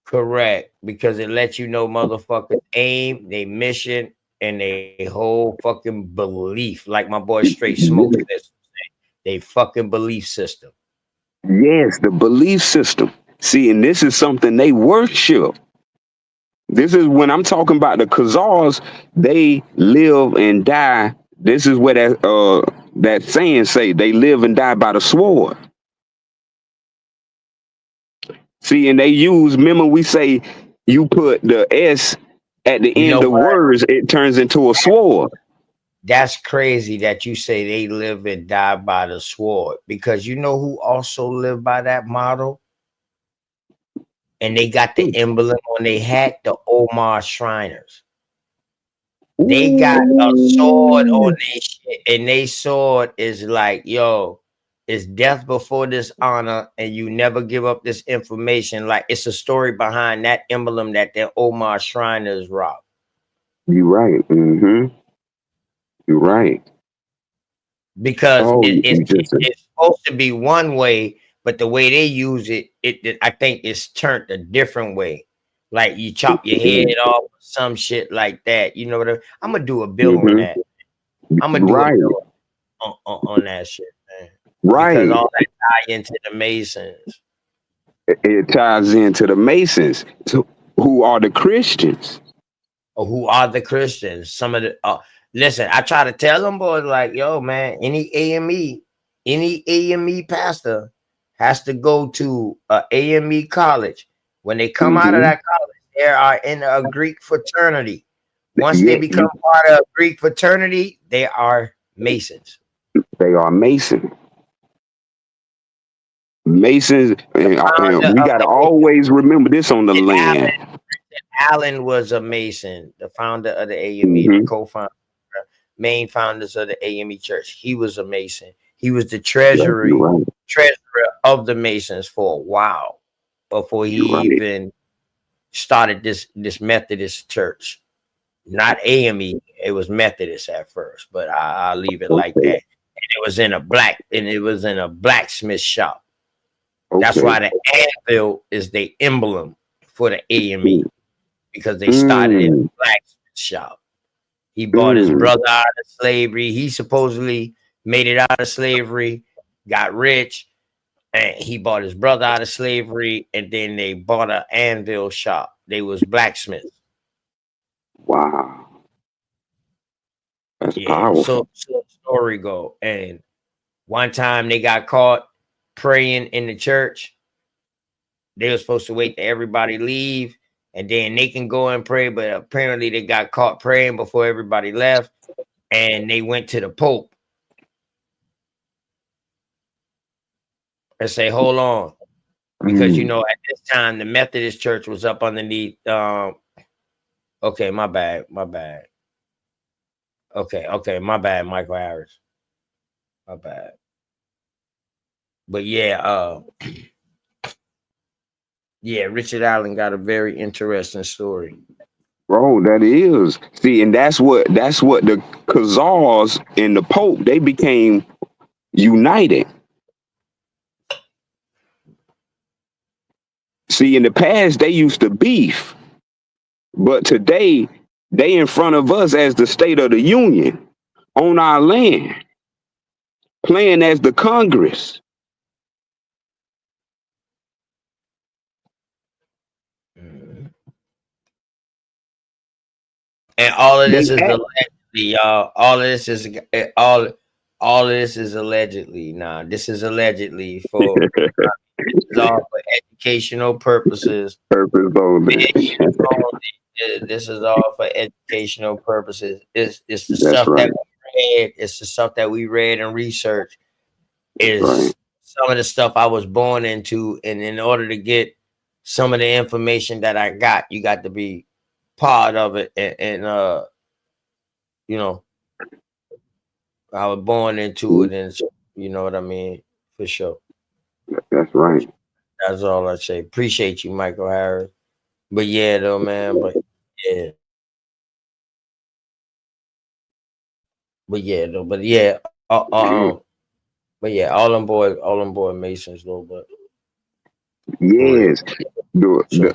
Correct, because it lets you know motherfuckers aim, they mission, and they whole fucking belief. Like my boy Straight Smoke says, they fucking belief system. Yes, the belief system. See, and this is something they worship. This is when I'm talking about the Khazars. They live and die. This is where that saying say they live and die by the sword. See, and they use. Remember, we say you put the S at the You know end of what? words, it turns into a sword. That's crazy that you say they live and die by the sword, because you know who also lived by that model? And they got the emblem on their hat, the Omar Shriners. They got a sword on Ooh, their shit, and they sword is like, yo, it's death before dishonor, and you never give up this information. Like, it's a story behind that emblem that the Omar Shriners rock. you're right. You're right. Because Oh, it's you just supposed to be one way, but the way they use it I think it's turned a different way. Like you chop your head off, some shit like that. You know what I'm gonna do a bill on that. I'm gonna do a right, bill on that shit, man. Because right. all that tie into the Masons. It ties into the Masons, who are the Christians. Or who are the Christians? Some of the listen, I try to tell them boys like, yo, man, any AME pastor has to go to a AME college. When they come out of Mm-hmm. that college, they are in a Greek fraternity. Once they Yeah, become part of a Greek fraternity, they are Masons. they are Masons. Masons, and Founder we of got to the always remember this on the land. Allen was a Mason, the founder of the AME, the Mm-hmm. co-founder, main founders of the AME Church. He was a Mason. He was the You're right. treasurer of the Masons for a while before he You're right. even started this Methodist church. Not AME, it was Methodist at first, but I'll leave it like Okay. that. And it was in a blacksmith shop. That's Okay. why the anvil is the emblem for the AME, because they started in Mm, a blacksmith shop. He bought his mm. brother out of slavery. He supposedly made it out of slavery, got rich, and he bought his brother out of slavery, and then they bought an anvil shop. They was blacksmiths. Wow, that's Yeah. powerful. So the story go. And one time they got caught praying in the church. They were supposed to wait till everybody leave, and then they can go and pray. But apparently they got caught praying before everybody left, and they went to the Pope and say, "Hold on," because you Mm. know at this time the Methodist Church was up underneath. Okay, my bad, my bad. Okay, my bad, Michael Harris, my bad. But yeah, yeah, Richard Allen got a very interesting story. Bro, that is. See, and that's what the Khazars and the Pope, they became united. See, in the past they used to beef, but today they in front of us as the state of the union on our land, playing as the Congress. And all of They this is act allegedly, y'all. All of this is all of this is allegedly. Nah, this is allegedly for this is all for educational purposes. purpose only. This is all for educational purposes. It's the That's stuff that right. we read. It's the stuff that we read and researched. That's right. Is some of the stuff I was born into, and in order to get some of the information that I got, you got to be part of it. And you know, I was born into Mhm. it, and so, you know what I mean, for sure. That's right. That's all I say. Appreciate you, Michael Harris. But yeah, though, man. Yeah, but yeah, Yeah. but yeah, all them boy Masons, though. But for real, Yes. The, so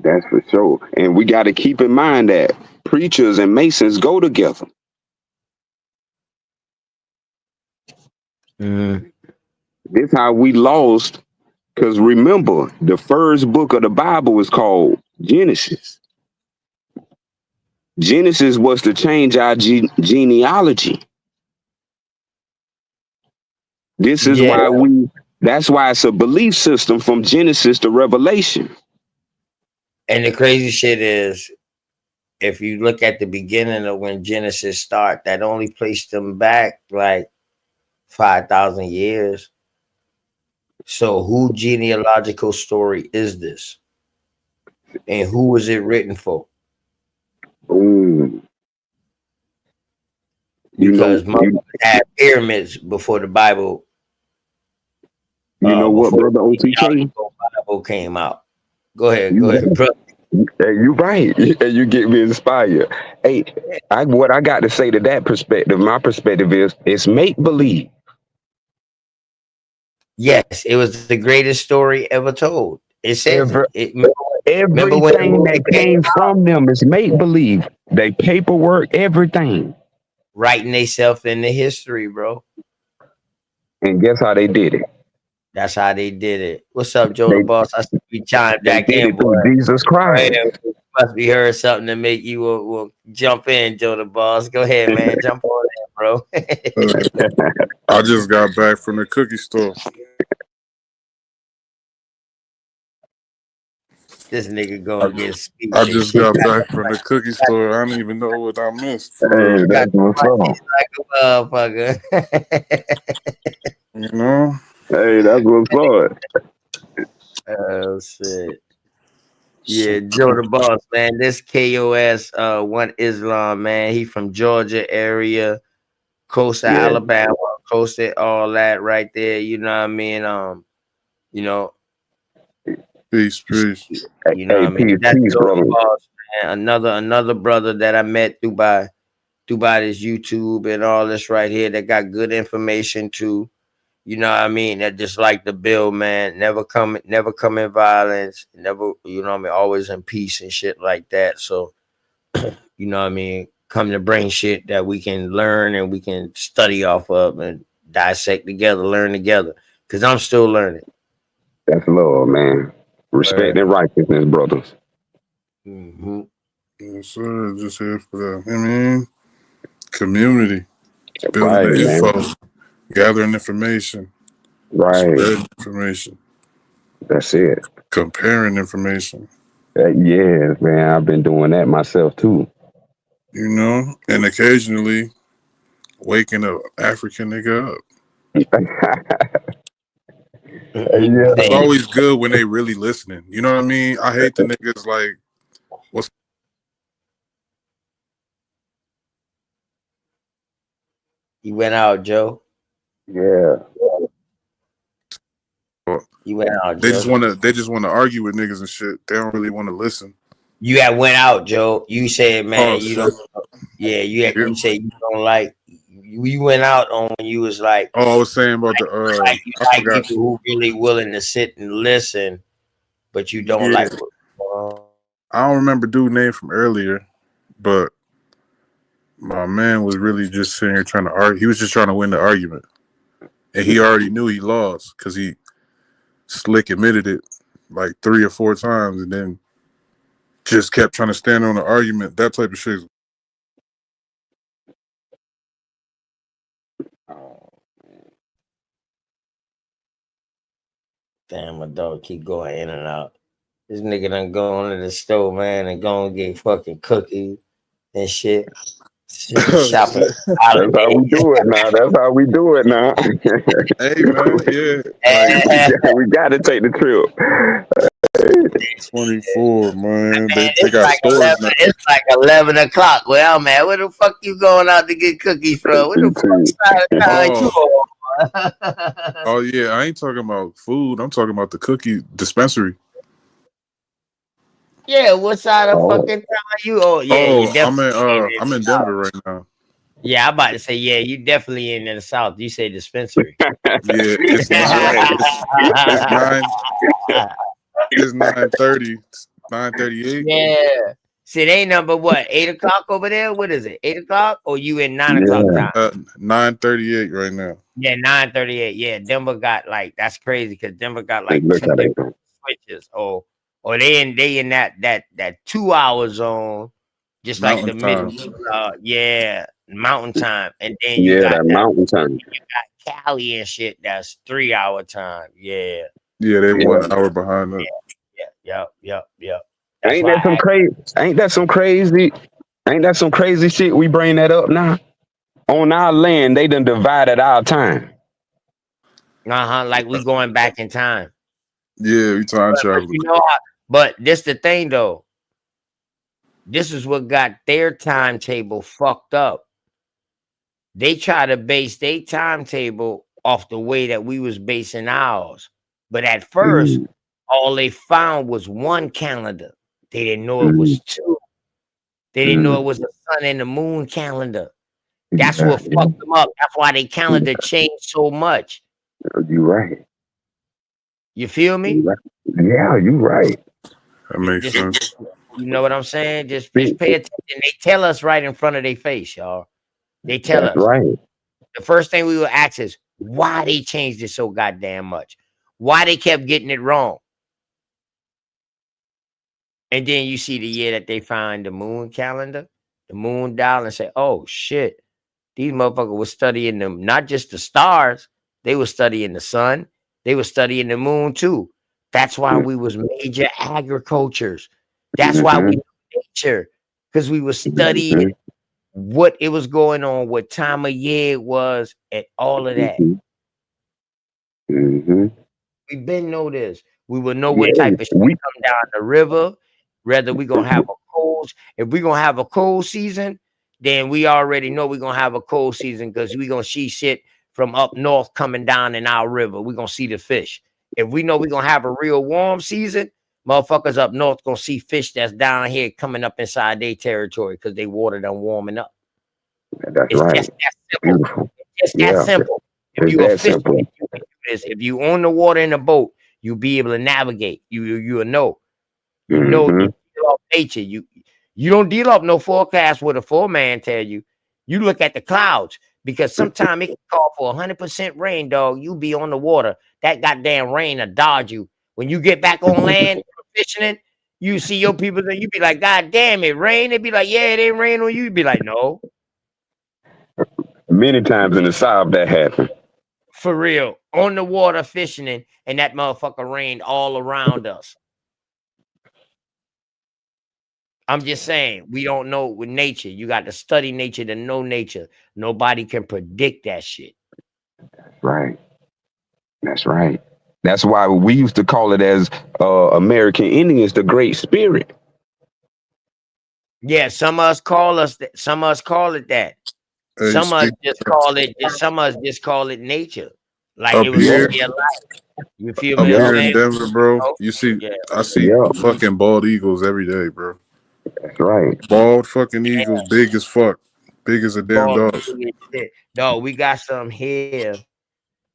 that's for sure. And we got to keep in mind that preachers and masons go together. mhm. This how we lost. Because remember, the first book of the Bible is called Genesis. Genesis was to change our genealogy. This is Yeah. why that's why it's a belief system from Genesis to Revelation. And the crazy shit is, if you look at the beginning of when Genesis start, that only placed them back like 5,000 years. So who genealogical story is this? And who was it written for? Ooh. Because motherfuckers had pyramids before the Bible. What, Before brother the OTK? Bible came out. Go ahead, You go ahead. Hey, you right. And you get me inspired. Hey, what I got to say to that perspective, my perspective is it's make believe. Yes, it was the greatest story ever told. It says it. Remember when the Everything movie that came from them is make believe. They paperwork, everything. writing themselves in the history, bro. And guess how they did it? That's how they did it. What's up, Joe the Boss? I see you chimed They back did in, it boy. through Jesus Go Christ. ahead. Must be heard something to make you will jump in, Joe the Boss. Go ahead, man. Jump on in, bro. I just got back from the cookie store. This nigga gonna get I speechless. just got back from the cookie store. I don't even know what I missed. For real. Got like a motherfucker. You know? Hey, that's what's up. Oh shit. Yeah, Joe the Boss, man. This KOS One Islam, man. He from Georgia area, coast of Yeah. Alabama, coast of all that right there. You know what I mean? You know, Peace. you know what I mean? Peace, That's Joe brother. the Boss, man. Another brother that I met through by this YouTube and all this right here that got good information too. You know what I mean? That just like the bill, man. Never come in violence. Never, you know what I mean? Always in peace and shit like that. So, you know what I mean? Come to bring shit that we can learn and we can study off of and dissect together, learn together. Cause I'm still learning. That's love, man. Respect and righteousness, brothers. Mm-hmm. Yes, sir. Just here for that. I mean, community. Building Right, the man. info. Gathering information. Right. Spreading information. That's it. Comparing information. Yes, man. I've been doing that myself too. You know? And occasionally waking an African nigga up. It's always good when they really listening. You know what I mean? I hate the niggas like, what's You went out, Joe. Yeah. You went out, they Joe. just wanna argue with niggas and shit. They don't really want to listen. You had went out, Joe. You said, man, you shit. don't. Yeah, you say you don't like. You went out on when you was like. Oh, I was saying about the you I like forgot. people who really willing to sit and listen, but you don't like. I don't remember dude name from earlier, but my man was really just sitting here trying to argue. He was just trying to win the argument, and he already knew he lost because he slick admitted it like 3 or 4 times, and then just kept trying to stand on the argument. That type of shit. Damn, my dog keep going in and out. This nigga done go into the store, man, and go and get fucking cookies and shit. Shopping. That's how we do it now. That's how we do it now. Hey man, yeah. we got to take the trip. 24, man. They It's got like stores 11, now. it's like 11 o'clock. Well, man, where the fuck you going out to get cookies from? Where the fuck side of town you on? Oh yeah, I ain't talking about food. I'm talking about the cookie dispensary. Yeah, what side of fucking town you on? Yeah, you definitely. I'm in Denver right now. Yeah, I'm about to say, yeah, you definitely in the South. You say dispensary. Yeah, it's 9:30, 9:38. Yeah. See, they number what? 8 o'clock over there? What is it? 8 o'clock? Or you in 9 o'clock time? 9:38 right now. Yeah, 9:38. Yeah, Denver got like, that's crazy because Denver got like 2 different switches. Oh, or they in that 2 hour zone, just like the Mountain Middle time. East. Yeah, mountain time, and then you Yeah, got that the mountain time. Cali and shit. That's 3 hour time. Yeah, Yeah, they Yeah. 1 hour behind us. yep. That's Ain't why that some crazy? Ain't that some crazy? Ain't that some crazy shit? We bring that up now. On our land, they done divided our time. like we going back in time. Yeah, we time But traveling. you know, but this the thing though. This is what got their timetable fucked up. They try to base their timetable off the way that we was basing ours. But at first, Mm, all they found was one calendar. They didn't know it mm, was two. They didn't know mm. it was a sun and the moon calendar. That's Yeah, what fucked them up. That's why their calendar changed so much. you right. You feel me? You right. Yeah, you right. That makes Just, sense. you know what I'm saying? Just See, pay attention. They tell us right in front of their face, y'all. They tell that's us. right. The first thing we will ask is why they changed it so goddamn much. Why they kept getting it wrong. And then you see the year that they find the moon calendar, the moon dial, and say, oh shit, these motherfuckers were studying them, not just the stars, they were studying the sun, they were studying the moon too. That's why we was major agricultures. That's why we Mm-hmm, knew nature, because we were studying mm-hmm, what it was going on, what time of year it was, and all of that. mm-hmm, mm-hmm. We been know this. We will know what Yeah, type of shit we. come down the river. Whether we gonna have a cold, if we gonna have a cold season, then we already know we're gonna have a cold season because we gonna see shit from up north coming down in our river. We're gonna see the fish. If we know we're gonna have a real warm season, motherfuckers up north gonna see fish that's down here coming up inside their territory because they water done warming up. That's It's right. just that simple. Beautiful. It's just that Yeah, simple. If it's you a that fisherman, simple. you can do this. If you own the water in a boat, you'll be able to navigate. You will know. You know you Mm-hmm. deal off nature. You don't deal off no forecast what a foreman tell you. You look at the clouds because sometimes it can call for 100% rain, dog. You be on the water. That goddamn rain will dodge you. When you get back on land fishing, you see your people, then you be like, God damn it, rain. They be like, yeah, it ain't rain on you. You be like, no. Many times in the South that happened. For real, on the water fishing, and that motherfucker rained all around us. I'm just saying, we don't know with nature. You got to study nature to know nature. Nobody can predict that shit. Right. That's right. That's why we used to call it as American Indians the Great Spirit. Yeah, some of us call us that. Some of us call it that. Hey, Some of us speak just call it. Some of us just call it nature. Like it up was Yeah. a here. way of life. You feel Up me? I'm Yeah. here in saying? Denver, bro. Oh, You see, yeah. I see Yeah. fucking bald eagles every day, bro. That's right. Bald fucking eagles, big as fuck, big as a damn Ball, dog. shit. Dog, we got some here.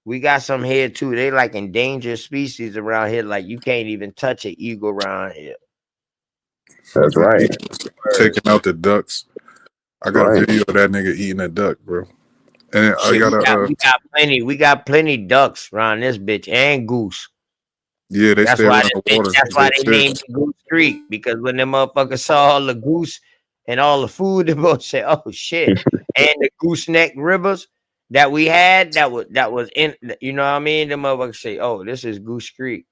We got some here too. They like endangered species around here. Like you can't even touch an eagle around here. That's Fucking right. eagles taking out the ducks. I That's got a right. video of that nigga eating a duck, bro. And I Shit, got we got plenty. We got plenty ducks around this bitch and goose. yeah, they That's stay why around the they, water. that's They why they fit. named it Goose Creek, because when them motherfuckers saw all the goose and all the food, they both say, "Oh shit!" And the gooseneck rivers that we had, that was in. You know what I mean? The motherfuckers say, "Oh, this is Goose Creek."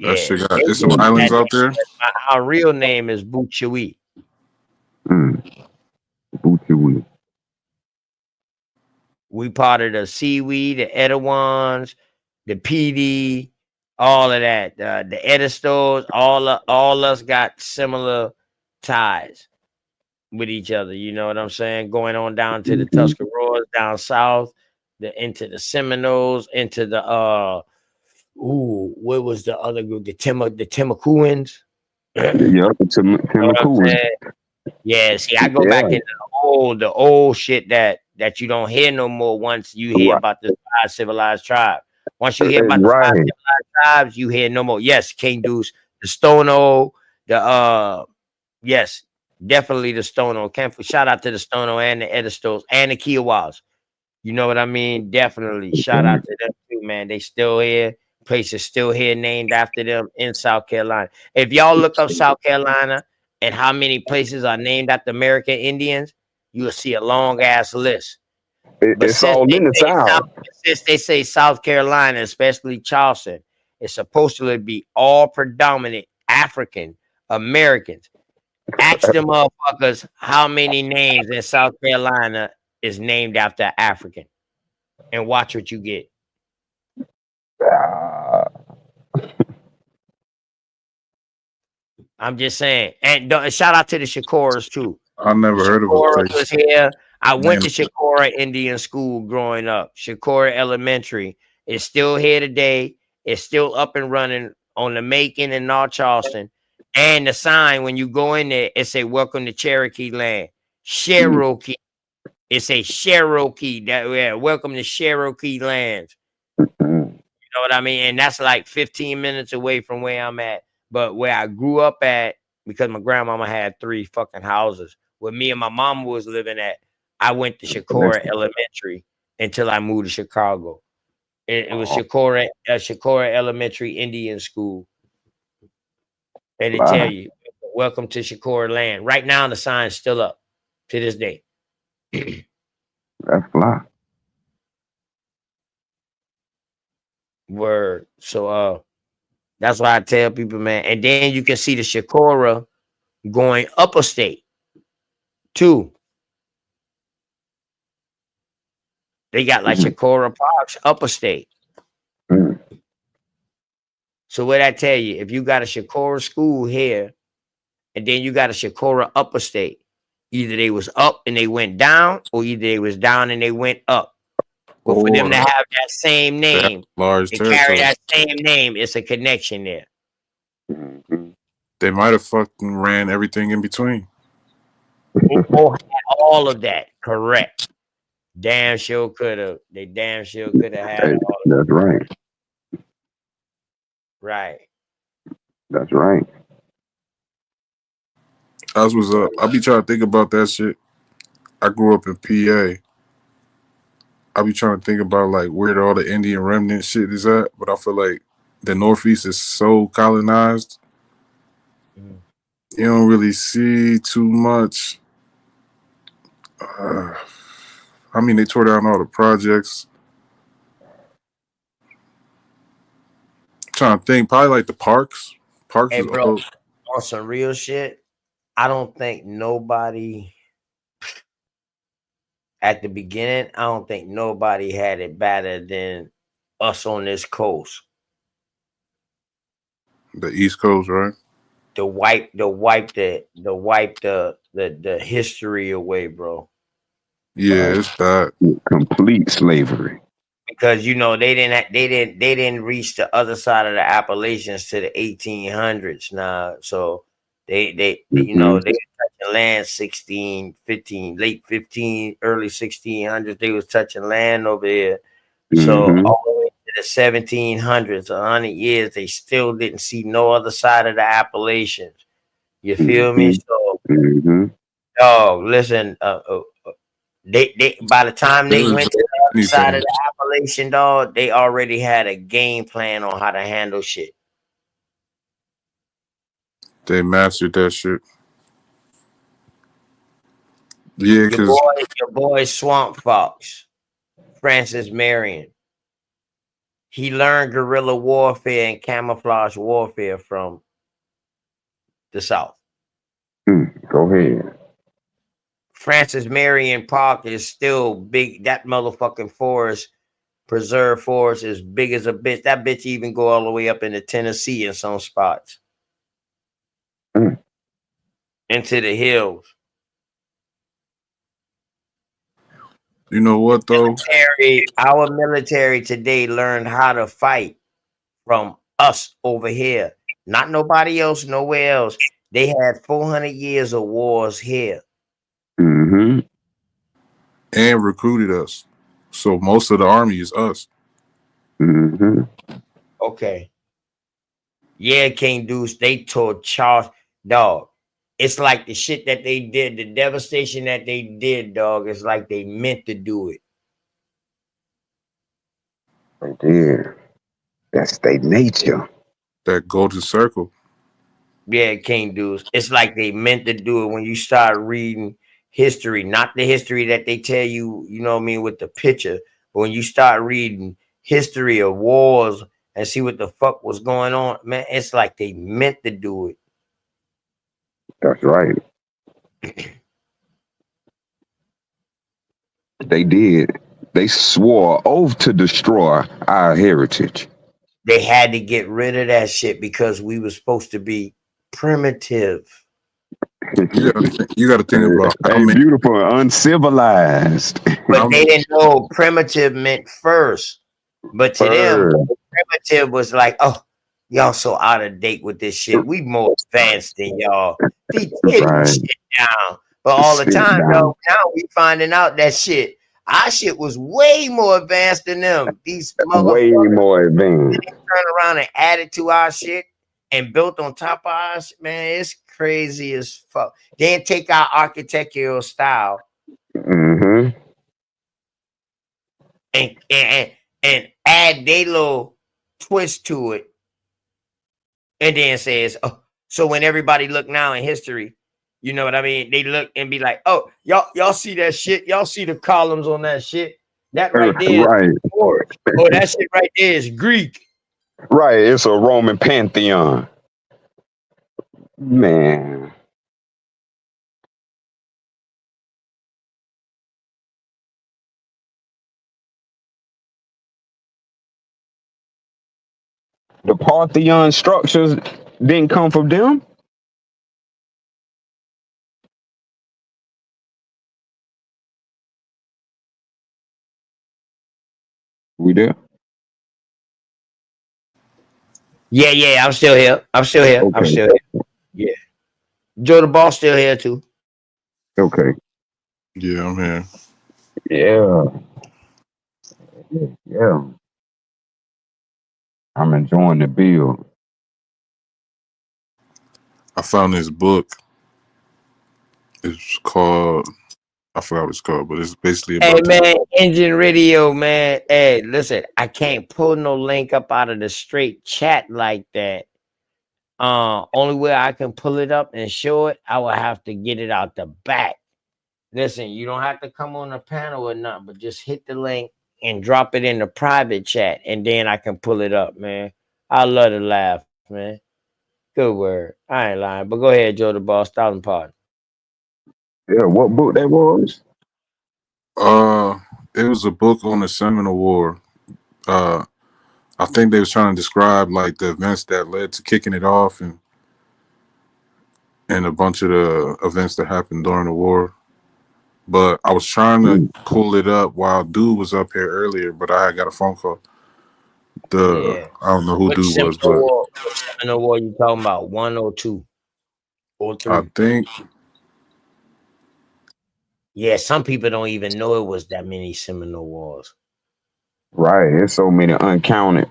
That Yeah, shit they got. There's some named islands that out there. our real name is Butchewie. Booty. We part of the seaweed, the Edawans, the PD, all of that. The Edistos, all us got similar ties with each other. You know what I'm saying? Going on down to the Mm-hmm. Tuscaroras down south, into the Seminoles, into the what was the other group? The Timacuans. You Yeah. know what I'm Timacool. saying? Yeah, see, I go Yeah. back into the old shit that you don't hear no more once you hear Right. about the 5 civilized tribe. Once you hear about the 5 Right. civilized tribes, you hear no more. Yes, King Deuce, the Stono, the yes, definitely the Stono. Can't shout out to the Stono and the Edistos and the Kiowas. You know what I mean? Definitely shout out to them too, man. They still here places still here named after them in South Carolina. If y'all look up South Carolina and how many places are named after American Indians, you'll see a long ass list. But It's all in the South. since they say South Carolina, especially Charleston, it's supposed to be all predominant African Americans. Ask them motherfuckers how many names in South Carolina is named after African, and watch what you get. I'm just saying. And shout out to the Shakuras too. I never heard of a Shakura place was here. I went named. to Shakura Indian School growing up. Shakura Elementary is still here today. It's still up and running on the Macon and North Charleston. And the sign when you go in there, it say "Welcome to Cherokee Land." Cherokee. It's a Cherokee. Welcome to Cherokee Lands. You know what I mean? And that's like 15 minutes away from where I'm at. But where I grew up at, because my grandmama had 3 fucking houses, where me and my mama was living at, I went to Shakura Elementary until I moved to Chicago. It was Shakura Elementary Indian School. And they tell you, welcome to Shakura Land. Right now, the sign's still up to this day. That's fly. Word. So that's why I tell people, man. And then you can see the Shakura going up a state too. They got like Shakura Parks up a state. So what I tell you, if you got a Shakura school here, and then you got a Shakura upper state, either they was up and they went down, or either they was down and they went up. But for them to have that same name, large and carry territory. that same name, it's a connection there. They might have fucking ran everything in between. Or had all of that, correct. Damn sure could have. They damn sure could have had all of that. That's right. Right. That's right. That's what's up. I be trying to think about that shit. I grew up in PA. I be trying to think about like where all the Indian remnant shit is at, but I feel like the Northeast is so colonized. You don't really see too much. I mean, they tore down all the projects. Trying to think, probably like the parks. Parks Hey, is bro, old. on some real shit, I don't think nobody at the beginning, I don't think nobody had it better than us on this coast. The East Coast, right? To wipe the history away, bro. Yeah, it's that complete slavery. Because you know they didn't reach the other side of the Appalachians to the 1800s now. So they you know they touching land 16, 15, late 15, early 1600s. They was touching land over here. So all the way to the 1700s, 100 years, they still didn't see no other side of the Appalachians. You feel me? So, dog, listen. They by the time they went to the other side of the Appalachian, dog, they already had a game plan on how to handle shit. They mastered that shit. Yeah, because your boy Swamp Fox, Francis Marion, he learned guerrilla warfare and camouflage warfare from the South. Go ahead. Francis Marion Park is still big. That motherfucking forest, preserve forest, is big as a bitch. That bitch even go all the way up into Tennessee in some spots. Into the hills. You know what though? Our military today learned how to fight from us over here. Not nobody else, nowhere else. They had 400 years of wars here. And recruited us. So most of the army is us. Okay. Yeah, King Deuce, they told Charles, dog. It's like the shit that they did, the devastation that they did, dog. It's like they meant to do it. They did. That's their nature. That golden circle. Yeah, King Dudes. It's like they meant to do it when you start reading history, not the history that they tell you, you know what I mean, with the picture. But when you start reading history of wars and see what the fuck was going on, man, it's like they meant to do it. That's right. They did. They swore oath to destroy our heritage. They had to get rid of that shit because we were supposed to be primitive. You gotta think about how Hey, many. beautiful, uncivilized. But they didn't know primitive meant first. But to them, primitive was like, oh, y'all so out of date with this shit. We more advanced than y'all. Be getting Right. shit down. But all the Sit time, down. though, now we finding out that shit. Our shit was way more advanced than them. These Way motherfuckers more advanced. turn around and added to our shit and built on top of our shit. Man, it's crazy as fuck. Then take our architectural style Mm-hmm. and add their little twist to it, and then says, "Oh, so when everybody look now in history, you know what I mean? They look and be like, oh, y'all see that shit? Y'all see the columns on that shit? That right there, Right. oh, that shit right there is Greek." Right. It's a Roman pantheon. Man. The Parthenon structures didn't come from them. We there? Yeah, I'm still here. I'm still here. I'm Okay. still here. Yeah, Joe the Boss still here too. Okay. Yeah, I'm here. Yeah. Yeah. I'm enjoying the build. I found this book. It's called. I forgot what it's called, but it's basically Hey about this. man, Engine Radio, man. Hey, listen, I can't pull no link up out of the straight chat like that. Only way I can pull it up and show it, I will have to get it out the back. Listen, you don't have to come on the panel or nothing, but just hit the link and drop it in the private chat, and then I can pull it up, man. I love to laugh, man. Good word. I ain't lying, but go ahead, Joe the Boss, Thousand Pardon. Yeah, what book that was? It was a book on the Seminole War. I think they was trying to describe like the events that led to kicking it off and a bunch of the events that happened during the war. But I was trying to pull it up while dude was up here earlier, but I had got a phone call. Yeah. I don't know who Which dude was, Seminole but War? Which Seminole War you talking about? 1 or 2 or I 3? think Yeah, some people don't even know it was that many Seminole Wars. Right. There's so many uncounted.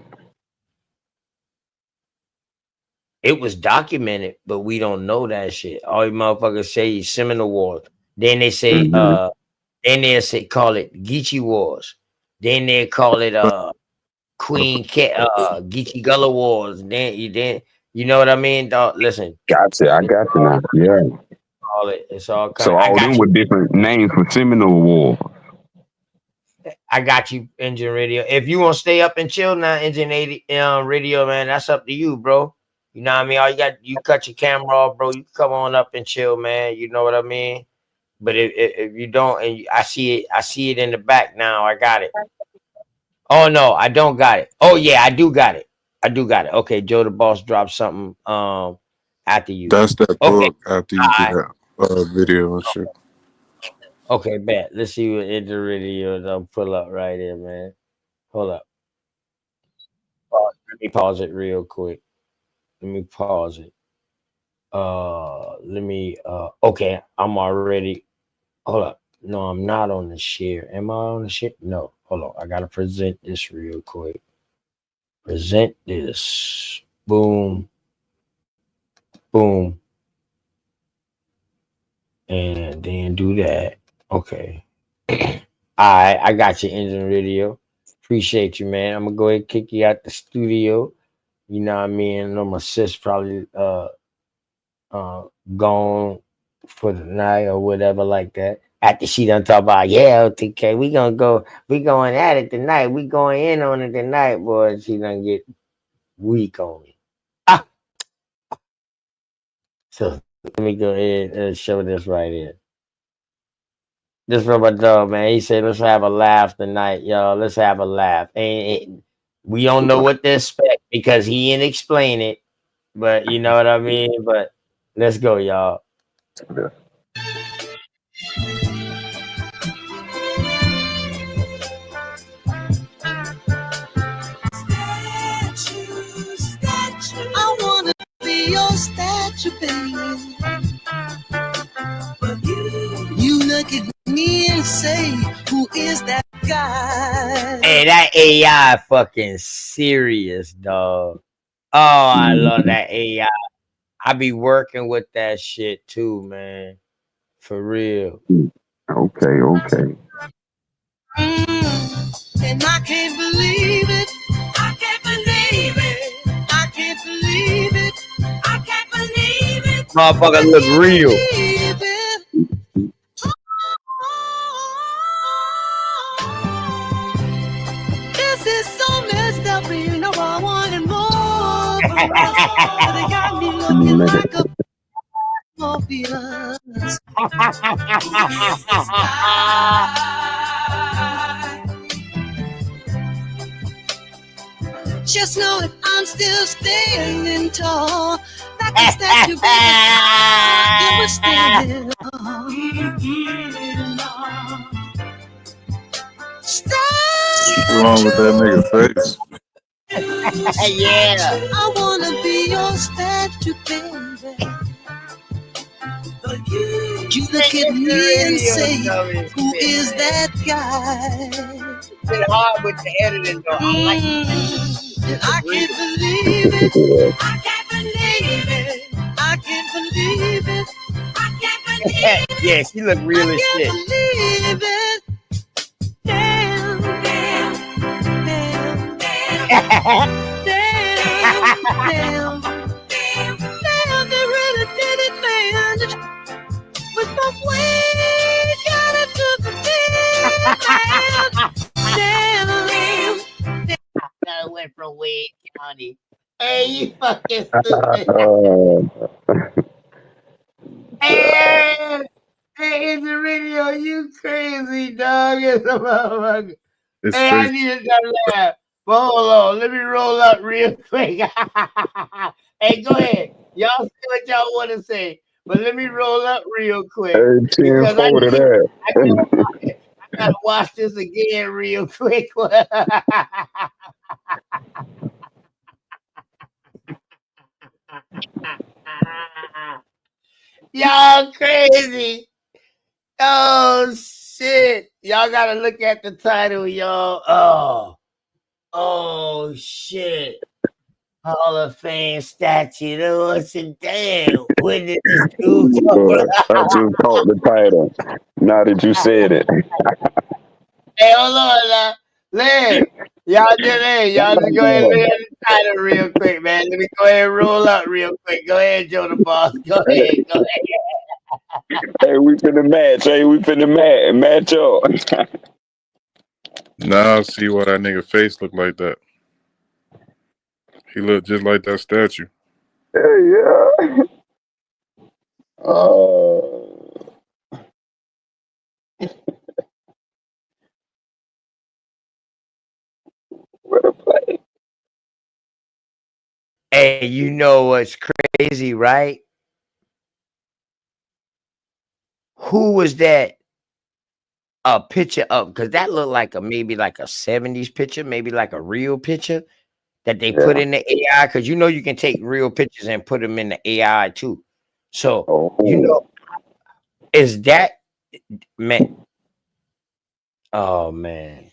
It was documented, but we don't know that shit. All you motherfuckers say Seminole Wars. Then they say Mm-hmm. then they say call it Geechee Wars. Then they call it Geechee Gullah Wars. Then you know what I mean? Dog, listen, Gotcha. I got you now. Yeah. all it. It's all kind So of. I all them got were you. different names for Seminole War. I got you, Engine Radio. If you want to stay up and chill now, Engine 80 Radio, man, that's up to you, bro. You know what I mean? All you cut your camera off, bro. You come on up and chill, man. You know what I mean? But if you don't, and I see it in the back now. I got it. Oh no, I don't got it. Oh yeah, I do got it. I do got it. Okay, Joe the Boss dropped something after you. that's that Okay, book after all you do right. that video and shit. Okay, bet. Let's see what Engine Radio I'll pull up right here, man. Hold up. Let me pause it real quick. Let me pause it. Let me okay, I'm already hold up. No, I'm not on the share. Am I on the share? No, hold on. I gotta present this real quick. Present this. Boom, boom, and then do that. Okay. Alright, I got your Engine Radio. Appreciate you, man. I'm gonna go ahead and kick you out the studio. You know what I mean? I know my sis probably gone for the night or whatever like that. After she done talk about, yeah, OTK, we going at it tonight. We going in on it tonight, boy. She done get weak on me. Ah, so let me go ahead and show this right here. This from my dog, man. He said, let's have a laugh tonight, y'all. Let's have a laugh. And we don't know what to expect because he didn't explain it. But you know what I mean? But let's go, y'all. I wanna be your statue, baby. But you look at me and say, who is that guy? Hey, that AI fucking serious, dog. Oh, I love that AI. I be working with that shit too, man. For real. Okay. And I can't believe it. I can't believe it. I can't believe it. I can't believe it. Motherfucker look real. Believe it. This is so messed up, you know I wanted more. But they got me looking like a Morpheus. Just know that I'm still standing tall, like a statue, baby. You were standing What's wrong with that nigga face? Yeah. I wanna be your statue, baby. You look at me and say, who is that guy? It's hard with the editing, though. I can't believe it. I can't believe it. I can't believe it. I can't believe it. Yeah, she look real as shit. Believe it. Damn, damn, damn, damn, damn, damn, damn, they really did it, man. With my way, got it to the man. Damn, I went from Wade County. Hey, you fucking stupid. Hey, it's the radio. You crazy, dog. It's a motherfucker. Hey, I needed that laugh. But hold on. Let me roll up real quick. Hey, go ahead. Y'all say what y'all want to say. But let me roll up real quick. Because I gotta watch this again real quick. Y'all crazy. Oh shit. Y'all gotta look at the title, y'all. Oh shit. Hall of Fame statue. What's it damn? When did this dude come I just caught the title. Now that you said it. Hey, hold on now. Lynn, y'all just go ahead and look at the title real quick, man. Let me go ahead and roll up real quick. Go ahead, Joe the Boss. Go ahead. Hey, we finna match. Hey, we finna match up. Now I see why that nigga face look like that. He looked just like that statue. Yeah. What a play. Hey, you know what's crazy, right? Who was that? A picture of, because that looked like maybe like a 70s picture, maybe like a real picture that they put in the AI, because you know you can take real pictures and put them in the AI too. So you know, is that man? Oh man.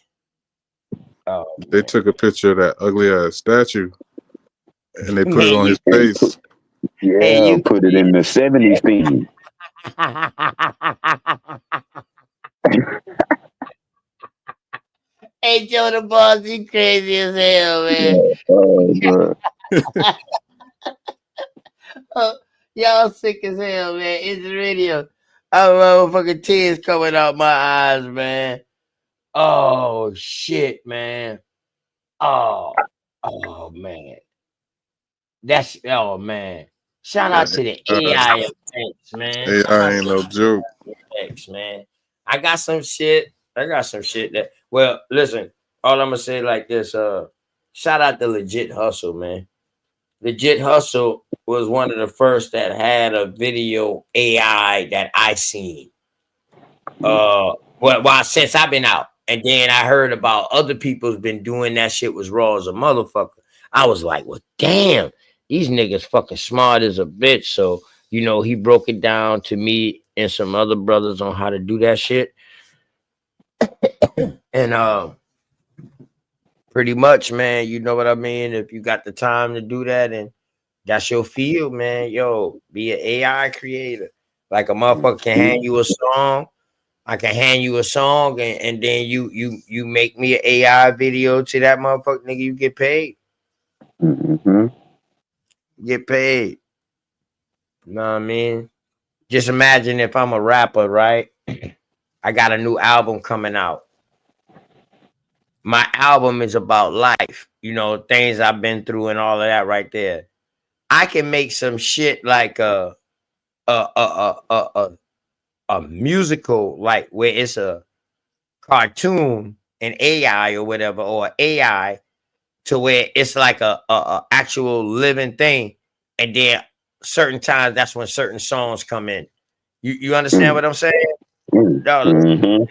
Oh, they took a picture of that ugly ass statue and they put it on his face. Yeah, hey, put it in the 70s theme. Hey, Joe the boss, he crazy as hell, man. Bro. Oh, y'all sick as hell, man. It's the radio. I motherfucking tears coming out my eyes, man. Oh shit, man. Oh man. Oh man. Shout Yeah, out to the AI effects, man. Shout AI out ain't to no joke. the effects, man. I got some shit. That well, listen, all I'm gonna say like this, shout out to Legit Hustle, man. Legit Hustle was one of the first that had a video AI that I seen. Well, since I've been out, and then I heard about other people's been doing that shit was raw as a motherfucker. I was like, well, damn, these niggas fucking smart as a bitch. So he broke it down to me and some other brothers on how to do that shit, and pretty much, man, you know what I mean. If you got the time to do that, and that's your field, man, yo, be an AI creator. Like a motherfucker can hand you a song. I can hand you a song, and then you make me an AI video to that motherfucker, nigga. You get paid. Mm-hmm. Get paid. You know what I mean? Just imagine if I'm a rapper, right? I got a new album coming out. My album is about life, things I've been through and all of that right there. I can make some shit like a a a a, a, a musical, like where it's a cartoon, an AI or whatever, or AI to where it's like a actual living thing, and then certain times that's when certain songs come in. You understand what I'm saying? No, Mm-hmm.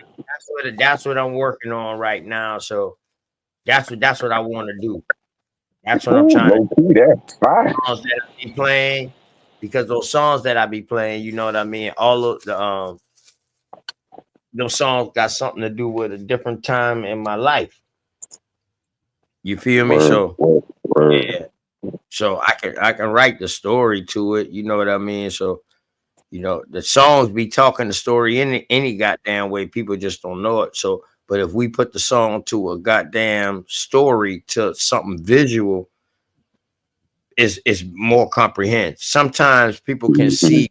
that's what I'm working on right now. So that's what I want to do. That's what I'm Ooh, trying to low key, that's fine. songs that I be playing, because those songs that I be playing, you know what I mean. All of the those songs got something to do with a different time in my life. You feel me? Word, So word, word. yeah. So I can write the story to it. You know what I mean? So the songs be talking the story any goddamn way. People just don't know it. So, but if we put the song to a goddamn story, to something visual, is more comprehend. Sometimes people can Mm-hmm. see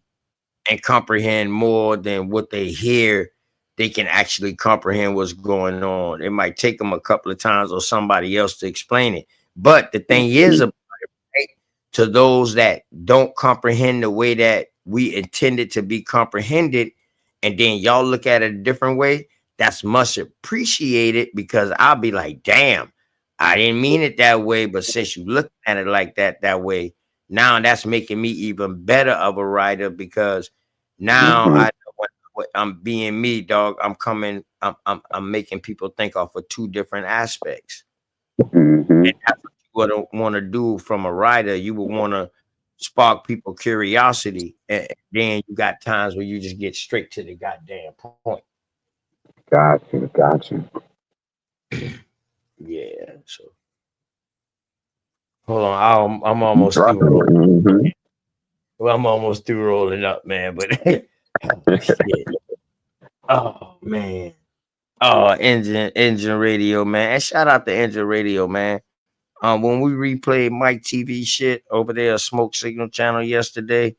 and comprehend more than what they hear. They can actually comprehend what's going on. It might take them a couple of times or somebody else to explain it. But the thing is, right, to those that don't comprehend the way that we intended to be comprehended, and then y'all look at it a different way, that's much appreciated, because I'll be like, damn, I didn't mean it that way, but since you look at it like that way, now that's making me even better of a writer, because now Mm-hmm. I know what I'm being me, dog. I'm making people think off of two different aspects. Mm-hmm. And that's what you would want to do from a writer. You would want to spark people curiosity, and then you got times where you just get straight to the goddamn point. Got you. Yeah. So hold on, I'm almost through Dropping it. rolling. Mm-hmm. Well, I'm almost through rolling up, man. But oh, shit. Oh man. Oh, engine radio, man. And shout out to engine radio, man. When we replayed Mike TV shit over there, Smoke Signal Channel yesterday,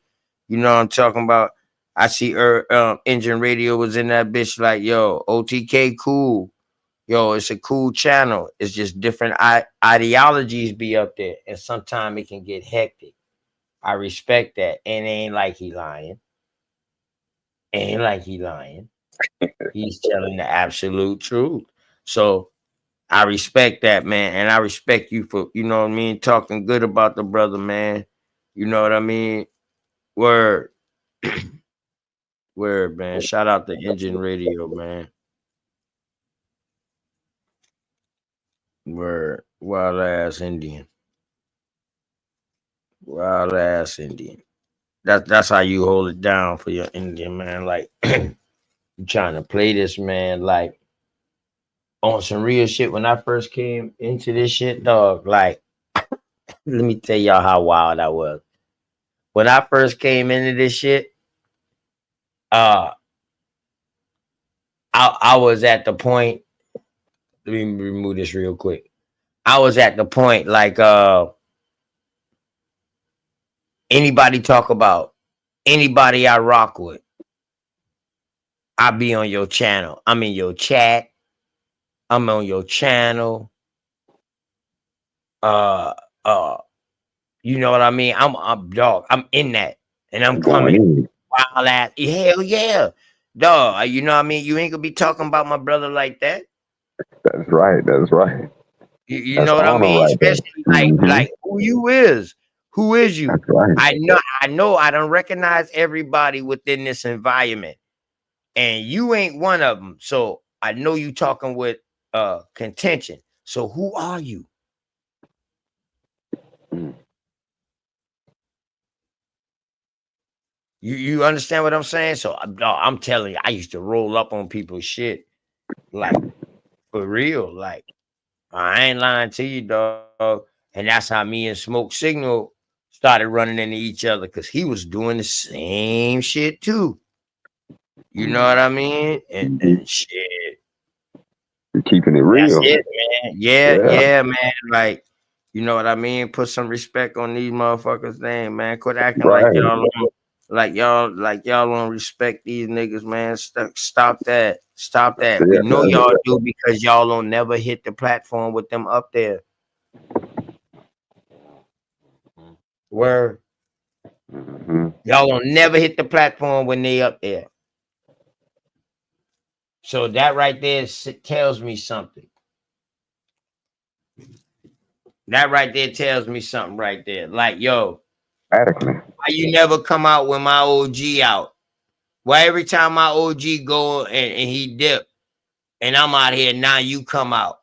you know what I'm talking about. I see Engine Radio was in that bitch, like, yo, OTK cool. Yo, it's a cool channel. It's just different ideologies be up there, and sometimes it can get hectic. I respect that. And it ain't like he lying. Ain't like he lying. He's telling the absolute truth. So I respect that, man, and I respect you for, what I mean, talking good about the brother, man. You know what I mean? Word, word, man. Shout out to Engine Radio, man. Word, wild ass Indian. That's how you hold it down for your Indian, man. Like you trying to play this, man, like on some real shit. When I first came into this shit, dog, like let me tell y'all how wild I was. When I first came into this shit, uh I was at the point let me remove this real quick. I was at the point like anybody talk about anybody I rock with, I be on your channel. I'm in your chat. I'm on your channel. Uh you know what I mean? I'm dog. I'm in that. And I'm Going coming in. wild ass. Hell yeah. Dog, you know what I mean? You ain't gonna be talking about my brother like that. That's right. That's right. You That's know what I honor mean? right there. Especially like who you is. Who is you? That's right. I know I don't recognize everybody within this environment. And you ain't one of them. So I know you talking with contention. So who are you? You understand what I'm saying? So I'm telling you, I used to roll up on people's shit like for real. Like I ain't lying to you, dog. And that's how me and Smoke Signal started running into each other because he was doing the same shit too. You know what I mean? And shit. You're keeping it That's real. it, man. Yeah, Yeah. yeah, man. Like, you know what I mean? Put some respect on these motherfuckers' name, man. Quit acting like Right. y'all don't respect these niggas, man. Stop that. Stop that. We Yeah. know y'all do because y'all don't never hit the platform with them up there. Word. Y'all don't never hit the platform when they up there. So that right there tells me something. That right there tells me something right there. Like, yo, Adequately. why you never come out with my OG out? Why every time my OG go and he dip and I'm out here, now you come out?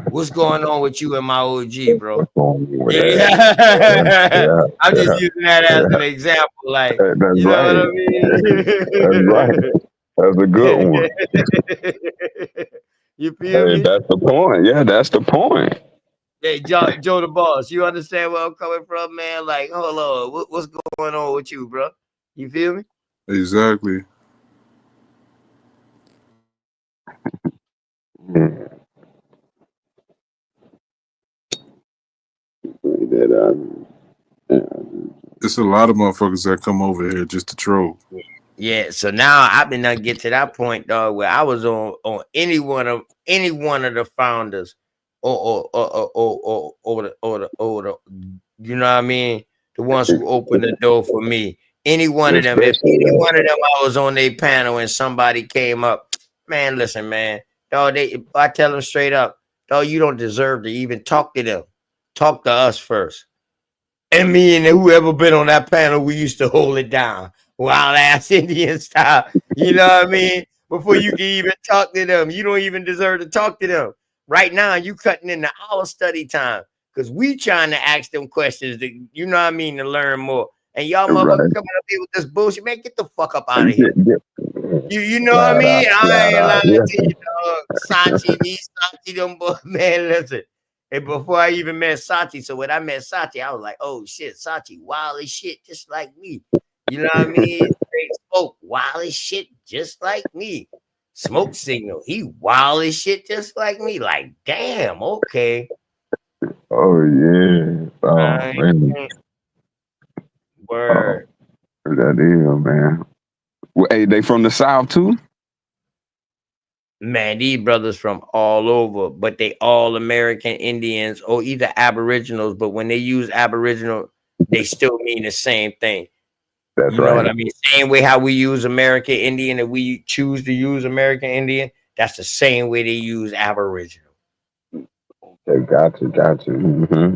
What's going on with you and my OG, bro? Yeah. I'm just using that as an example. Like, That's you know what I right. That's right. mean? That's a good one. You feel Hey, me? that's the point. Yeah, that's the point. Hey, Joe the boss, you understand where I'm coming from, man? Like, hold on, what's going on with you, bro? You feel me? Exactly. Yeah. It's a lot of motherfuckers that come over here just to troll. Yeah, so now I've been done get to that point, dog, where I was on any one of the founders or the you know what I mean, the ones who opened the door for me. Any one of them, if Especially any that. one of them I was on their panel and somebody came up, man, listen, man, dog, I tell them straight up, dog, you don't deserve to even talk to them. Talk to us first. And me and whoever been on that panel, we used to hold it down, wild ass Indian style. You know what I mean? Before you can even talk to them, you don't even deserve to talk to them. Right now, you cutting into our study time because we trying to ask them questions that you know what I mean to learn more. And y'all motherfuckers Right. coming up here with this bullshit, man, get the fuck up out of here. You know what I Flat mean? out. I Flat ain't out. lying Yeah. to you, dog. Sachi, me, Sachi, them boys, man, listen. And before I even met Sachi, so when I met Sachi, I was like, oh shit, Sachi, wild as shit, just like me. You know what I mean? Straight Smoke, wild as shit, just like me. Smoke Signal, he wild as shit, just like me. Like, damn, okay. Oh yeah. Oh Right. man. Oh, Word. that is, man. Well, hey, they from the South too? Man, these brothers from all over, but they all American Indians or either Aboriginals. But when they use Aboriginal, they still mean the same thing. That's You know what right. I mean? Same way how we use American Indian and we choose to use American Indian, that's the same way they use Aboriginal. Okay, gotcha. Mm-hmm.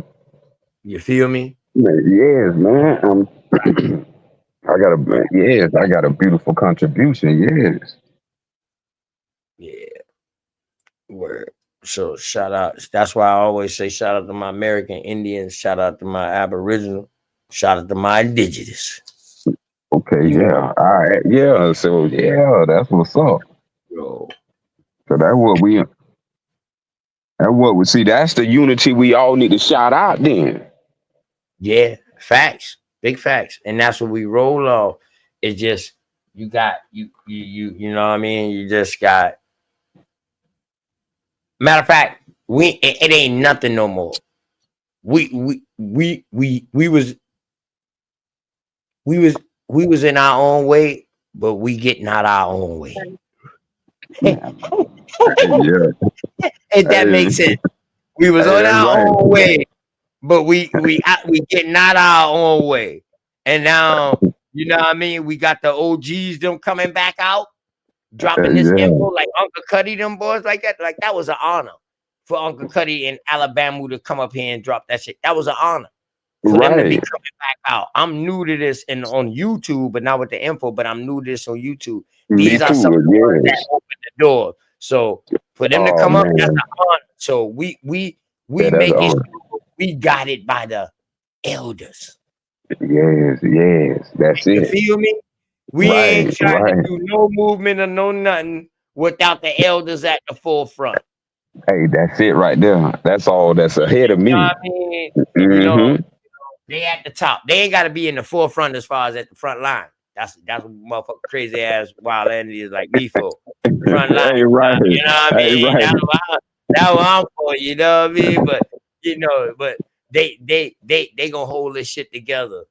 You feel me? Yes, man. I got a beautiful contribution. Yes. Yeah. Word. So shout out. That's why I always say shout out to my American Indians, shout out to my Aboriginal, shout out to my Indigenous. Okay, You know, yeah. All right. Yeah. So yeah, that's what's up. yo. So that's what we see. That's the unity we all need to shout out then. Yeah, facts, big facts, and that's what we roll off. It's just you got you know what I mean. You just got Matter of fact, it ain't nothing no more. We was in our own way, but we getting out our own way. Yeah. If that makes sense. We was on That's our right. own way, but we getting out our own way. And now, you know what I mean? We got the OGs them coming back out, dropping this Yeah. info like Uncle Cuddy, them boys like that. Like that was an honor for Uncle Cuddy in Alabama to come up here and drop that shit. That was an honor for them to be Right. coming back out. I'm new to this and on YouTube, but not with the info, but I'm new to this on YouTube. Me These are some too. of the ones that Yes. open the door. So for them to Oh come up, that's an man. honor. So we Yeah, that's making on. sure we got it by the elders. Yes. Yes. That's You it. feel me? We ain't Right. trying to Right. do no movement or no nothing without the elders at the forefront. Hey, that's it right there. That's all that's ahead of You know me. what I mean? You know, Mm-hmm. they at the top. They ain't got to be in the forefront as far as at the front line. That's what motherfucker crazy ass wild entities like me for. Front line. Hey, right. You know what I Hey, mean? right. That's what I'm for. You know what I mean? But you know, but they gonna hold this shit together.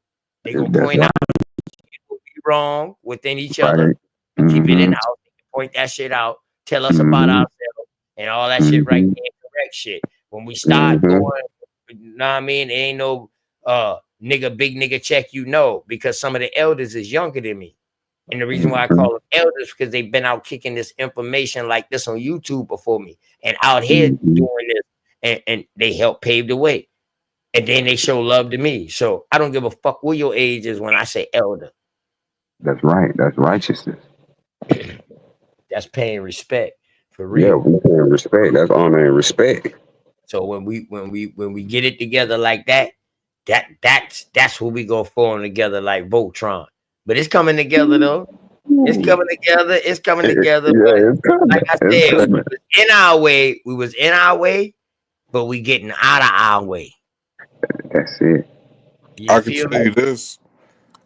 They gonna That's point right. out what we wrong within each Right. other. Keep it in Mm-hmm. house. Point that shit out. Tell us about Mm-hmm. ourselves and all that shit right Mm-hmm. there. Correct shit. When we start Mm-hmm. going, you know what I mean? It ain't no big nigga check, you know, because some of the elders is younger than me. And the reason why I call them elders because they've been out kicking this information like this on YouTube before me and out here Mm-hmm. doing this, and they help pave the way. And then they show love to me. So I don't give a fuck what your age is when I say elder. That's right. That's righteousness. That's paying respect for Yeah, real. we pay respect. That's honor and respect. So when we get it together like that, that's what we gonna form together like Voltron. But it's coming together though. It's coming together. It's coming together. But Yeah, it's coming. like I It's said, coming. in our way, we was in our way, but we getting out of our way. That's it. You I can feel tell me? you this.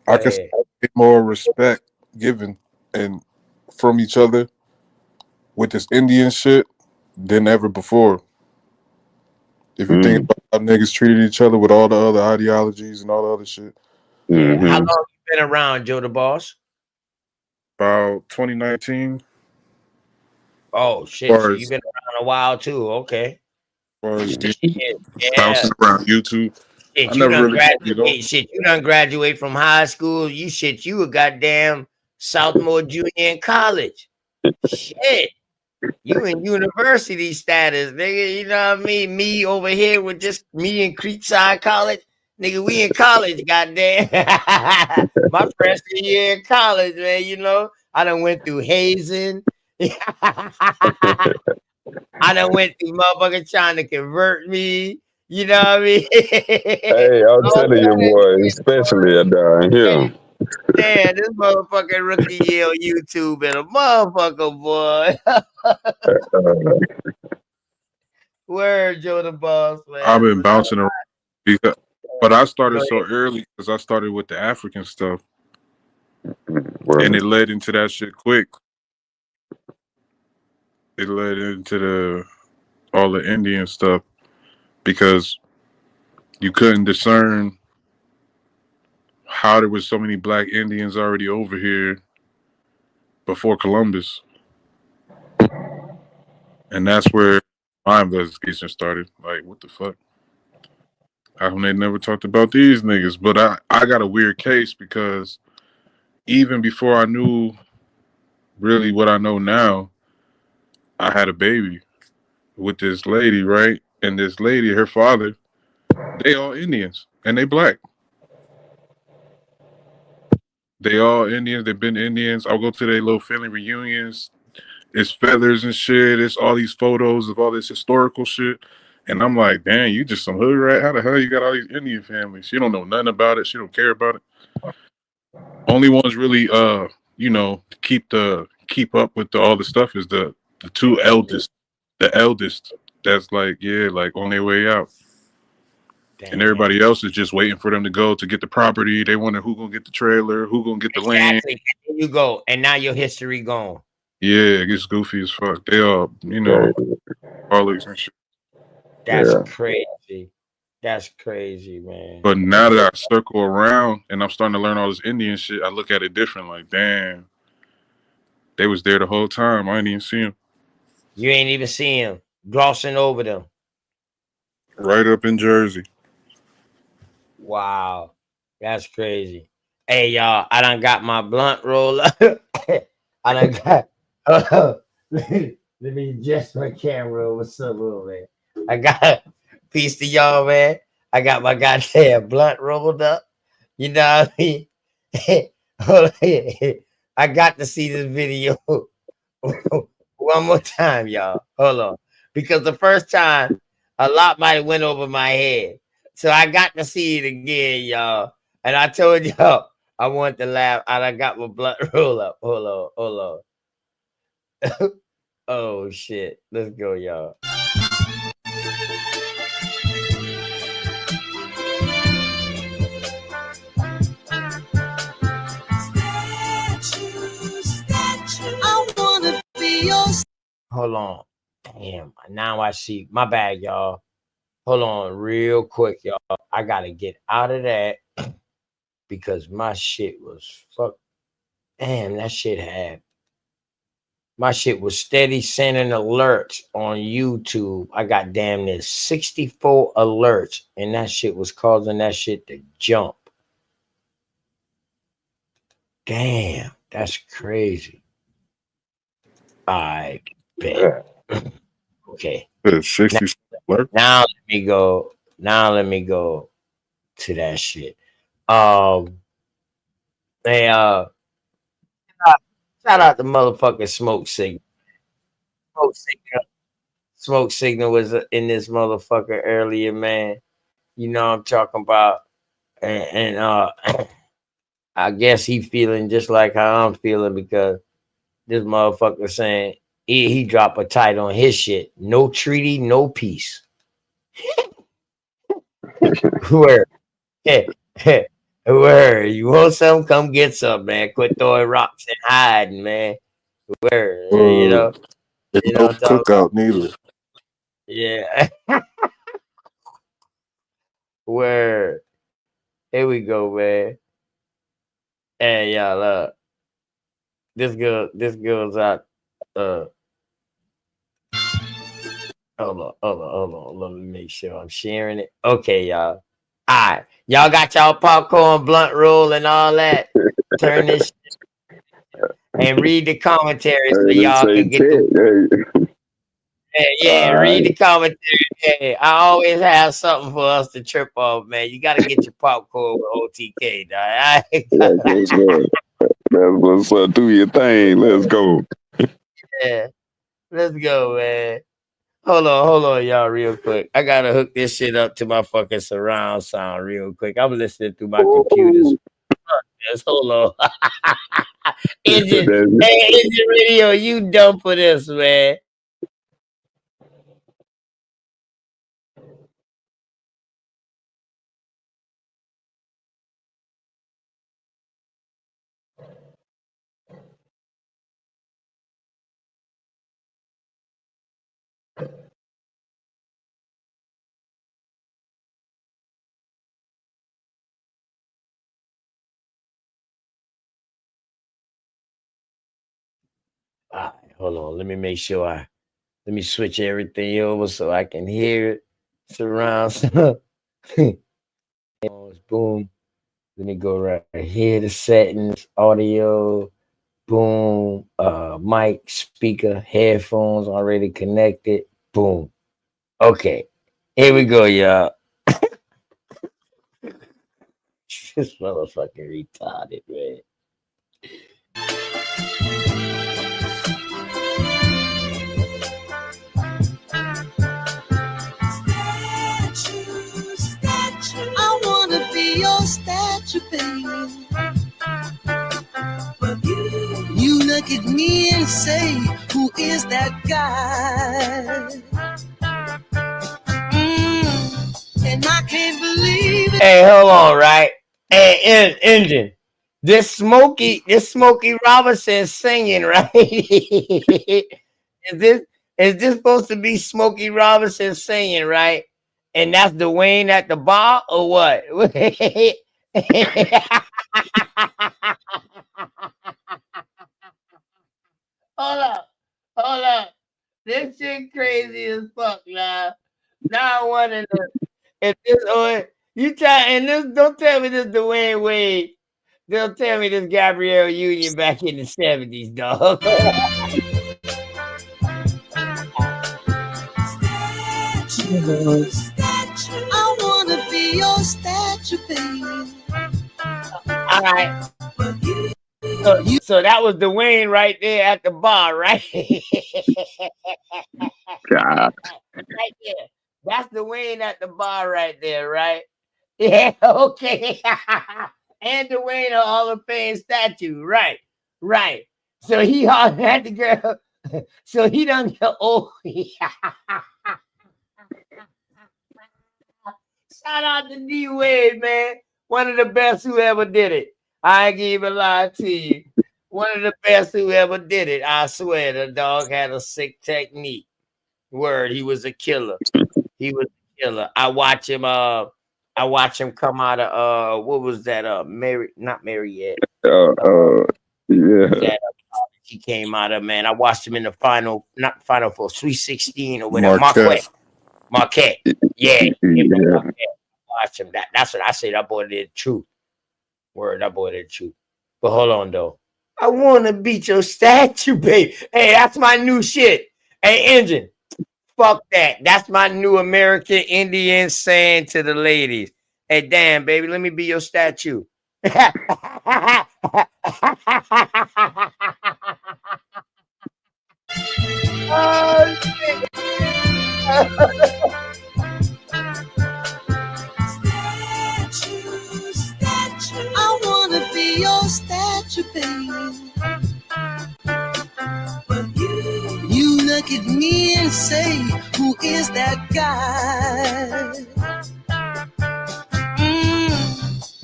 Go I can ahead. see more respect given and from each other with this Indian shit than ever before. If you think Mm. about how niggas treated each other with all the other ideologies and all the other shit. Yeah. How Mm-hmm. long you been around, Joe the Boss? About 2019, Oh as shit. far So as, you've been around a while too. Okay. yeah, Shit. bouncing Yeah. around YouTube. I Shit, you never done really, graduate. Shit, you done graduate from high school. You a goddamn Southmore Junior in college. Shit. You in university status, nigga. You know what I mean? Me over here with just me in Creekside College. Nigga, we in college, goddamn. My freshman year in college, man. You know, I done went through hazing. I done went through motherfucker trying to convert me. You know what I mean? Hey, I'm All telling you, kind of boy, shit, especially down here. damn, this motherfucking rookie year on YouTube and a motherfucker, boy. Word, Joe the Boss, I've man. been But no, bouncing around because, but I started go so ahead. early because I started with the African stuff and Word. it led into that shit quick. It led into all the Indian stuff because you couldn't discern how there was so many black Indians already over here before Columbus. And that's where my investigation started. Like, what the fuck? How come they never talked about these niggas? But I got a weird case because even before I knew really what I know now, I had a baby with this lady, right? And this lady, her father, they all Indians and they black. They all Indians. They've been Indians. I'll go to their little family reunions. It's feathers and shit. It's all these photos of all this historical shit. And I'm like, damn, you just some hood rat. How the hell you got all these Indian families? She don't know nothing about it. She don't care about it. Only ones really keep up with all the stuff is the two eldest. The eldest that's like, yeah, like on their way out. And everybody else is just waiting for them to go to get the property. They wonder who gonna get the trailer, who gonna get the land. Exactly. There you go. And now your history gone. Yeah, it gets goofy as fuck. They all, Right. Always and shit. That's Yeah. crazy. That's crazy, man. But now that I circle around and I'm starting to learn all this Indian shit, I look at it different. Like, damn, they was there the whole time. I didn't even see them. You ain't even see him glossing over them. Right up in Jersey. Wow, that's crazy. Hey, y'all, I done got my blunt roller. I done got. Let me adjust my camera. What's up, little man? I got peace to y'all, man. I got my goddamn blunt rolled up. You know what I mean? I got to see this video one more time, y'all. Hold on, because the first time a lot might have went over my head, so I got to see it again, y'all. And I told y'all I want to laugh, and I got my blunt roll up. Hold on. Oh shit, let's go, y'all. I wanna be your Hold on. Damn, now I see. My bad, y'all. Hold on, real quick, y'all. I gotta get out of that because my shit was fuck. Damn, that shit had. My shit was steady sending alerts on YouTube. I got damn near 64 alerts, and that shit was causing that shit to jump. Damn, that's crazy. I bet. Okay. There's 60 Now let me go. Now let me go to that shit. They shout out the motherfucking smoke signal. Smoke signal. Smoke signal was in this motherfucker earlier, man. You know what I'm talking about. And I guess he feeling just like how I'm feeling because this motherfucker saying he dropped a title on his shit. No treaty, no peace. Where? Where? You want some? Come get some, man. Quit throwing rocks and hiding, man. Where? You know? There's You know no what I'm talking about? cookout neither. Yeah. Where? Here we go, man. Hey, y'all, this girl's out. Hold on. Let me make sure I'm sharing it. Okay, y'all. All right. Y'all got y'all popcorn, blunt roll, and all that. Turn this and read the commentary so Hey, they y'all say can get the. check. Hey. Yeah, All read the right. commentary. Yeah, I always have something for us to trip off, man. You got to get your popcorn with OTK, dog. That's what's up. That's what's up. Do your thing. Let's go. Yeah, let's go, man. Hold on, y'all, real quick. I gotta hook this shit up to my fucking surround sound real quick. I'm listening through my computers. Fuck this. Hold on. Engine, hey, Engine Radio, you dumb for this, man. All right, hold on. Let me make sure let me switch everything over so I can hear it. Surround sound. Boom. Let me go right here to settings, audio, boom, mic, speaker, headphones already connected. Boom. Okay. Here we go, y'all. This motherfucking retarded, man. I wanna be your statue, baby. But you look at me and say, who is that guy? And I can't believe it. Hey, hold on, right? Hey, Engine. This Smokey Robinson singing, right? is Is this supposed to be Smokey Robinson singing, right? And that's Dwayne at the bar or what? Hold up. This shit crazy as fuck, nah. Now I want to know if this or you try and this. Don't tell me this Dwayne Wade. Don't tell me this Gabrielle Union back in the 70s, dog. I wanna be your statue, baby. All right. So that was Dwayne right there at the bar, right? God. Right there. That's Dwayne at the bar right there, right? Yeah, okay. And Dwayne a Hall of Fame statue, right? Right. So he hollered at the girl. So he done get old. Shout out to D Wade, man. One of the best who ever did it. I ain't even lie to you. One of the best who ever did it. I swear the dog had a sick technique. Word, he was a killer. He was a killer. I watch him come out of what was that? Not Mariette. Yeah. That he came out of, man. I watched him in the final, not final for Sweet 16 or whatever. Marquette. Yeah. Watch him. That's what I say. That boy did the truth. Word, that boy did the truth. But hold on though. I wanna beat your statue, baby. Hey, that's my new shit. Hey, Engine. Fuck that. That's my new American Indian saying to the ladies. Hey, damn, baby, let me be your statue. Oh, shit. I wanna be your statue, baby. You look at me and say, who is that guy?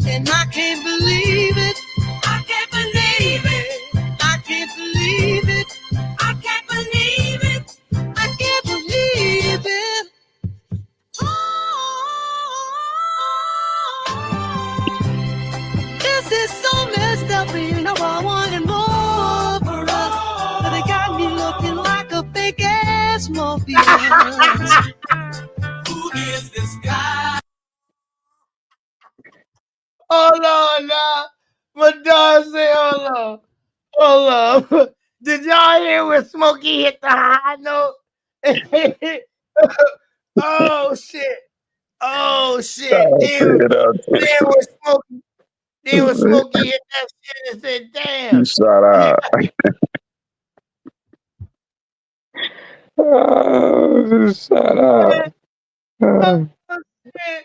And I can't believe it. I can't believe it. I can't believe it. I can't believe it. I can't believe it. This is so messed up, you know I wanted more for us. But they got me looking like a fake ass Morpheus. Who is this guy? Hold on now. My dog say, hold on. Did y'all hear when Smokey hit the high note? Oh shit. Then when Smokey hit that shit and said, damn. Shout out. Shout out. Oh, shit.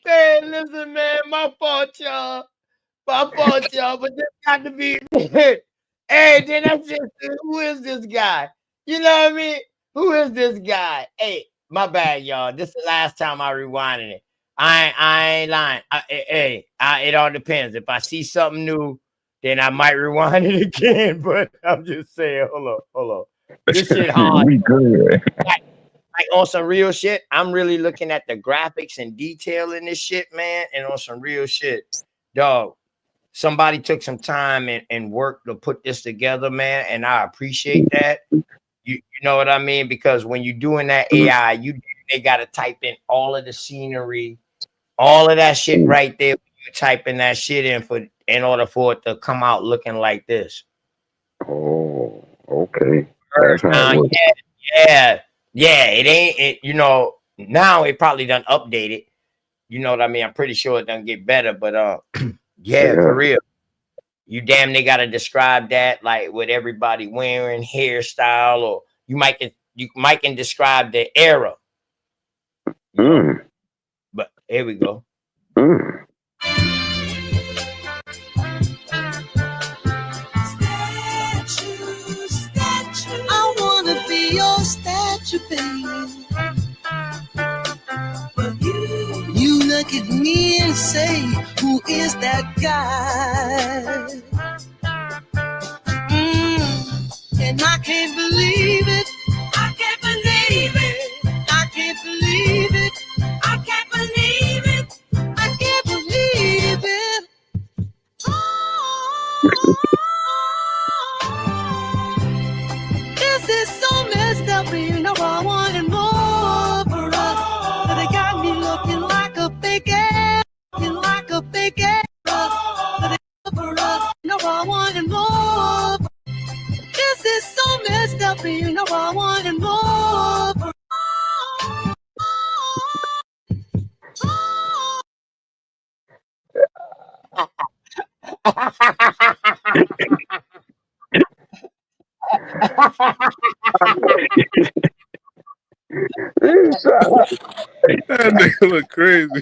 Man, listen, man, my fault, y'all. But this got to be. Hey, then I just said, who is this guy? You know what I mean? Who is this guy? Hey, my bad, y'all. This is the last time I rewinded it. I ain't lying. It all depends. If I see something new, then I might rewind it again. But I'm just saying, hold on. This shit hard. We good. Like on some real shit, I'm really looking at the graphics and detail in this shit, man. And on some real shit, dog, somebody took some time and work to put this together, man. And I appreciate that. You know what I mean? Because when you're doing that AI, they got to type in all of the scenery, all of that shit right there. You're typing that shit in order for it to come out looking like this. Oh, okay. That's how it works. Yeah, it ain't now it probably done updated. You know what I mean? I'm pretty sure it done get better, but yeah, for real. You damn near gotta describe that like with everybody wearing hairstyle, or you might can describe the era. But here we go. I wanna be your statue, baby. You look at me and say, who is that guy? And I can't believe it. I can't wanted more. This is so messed up, and you know I wanted more. That nigga look crazy.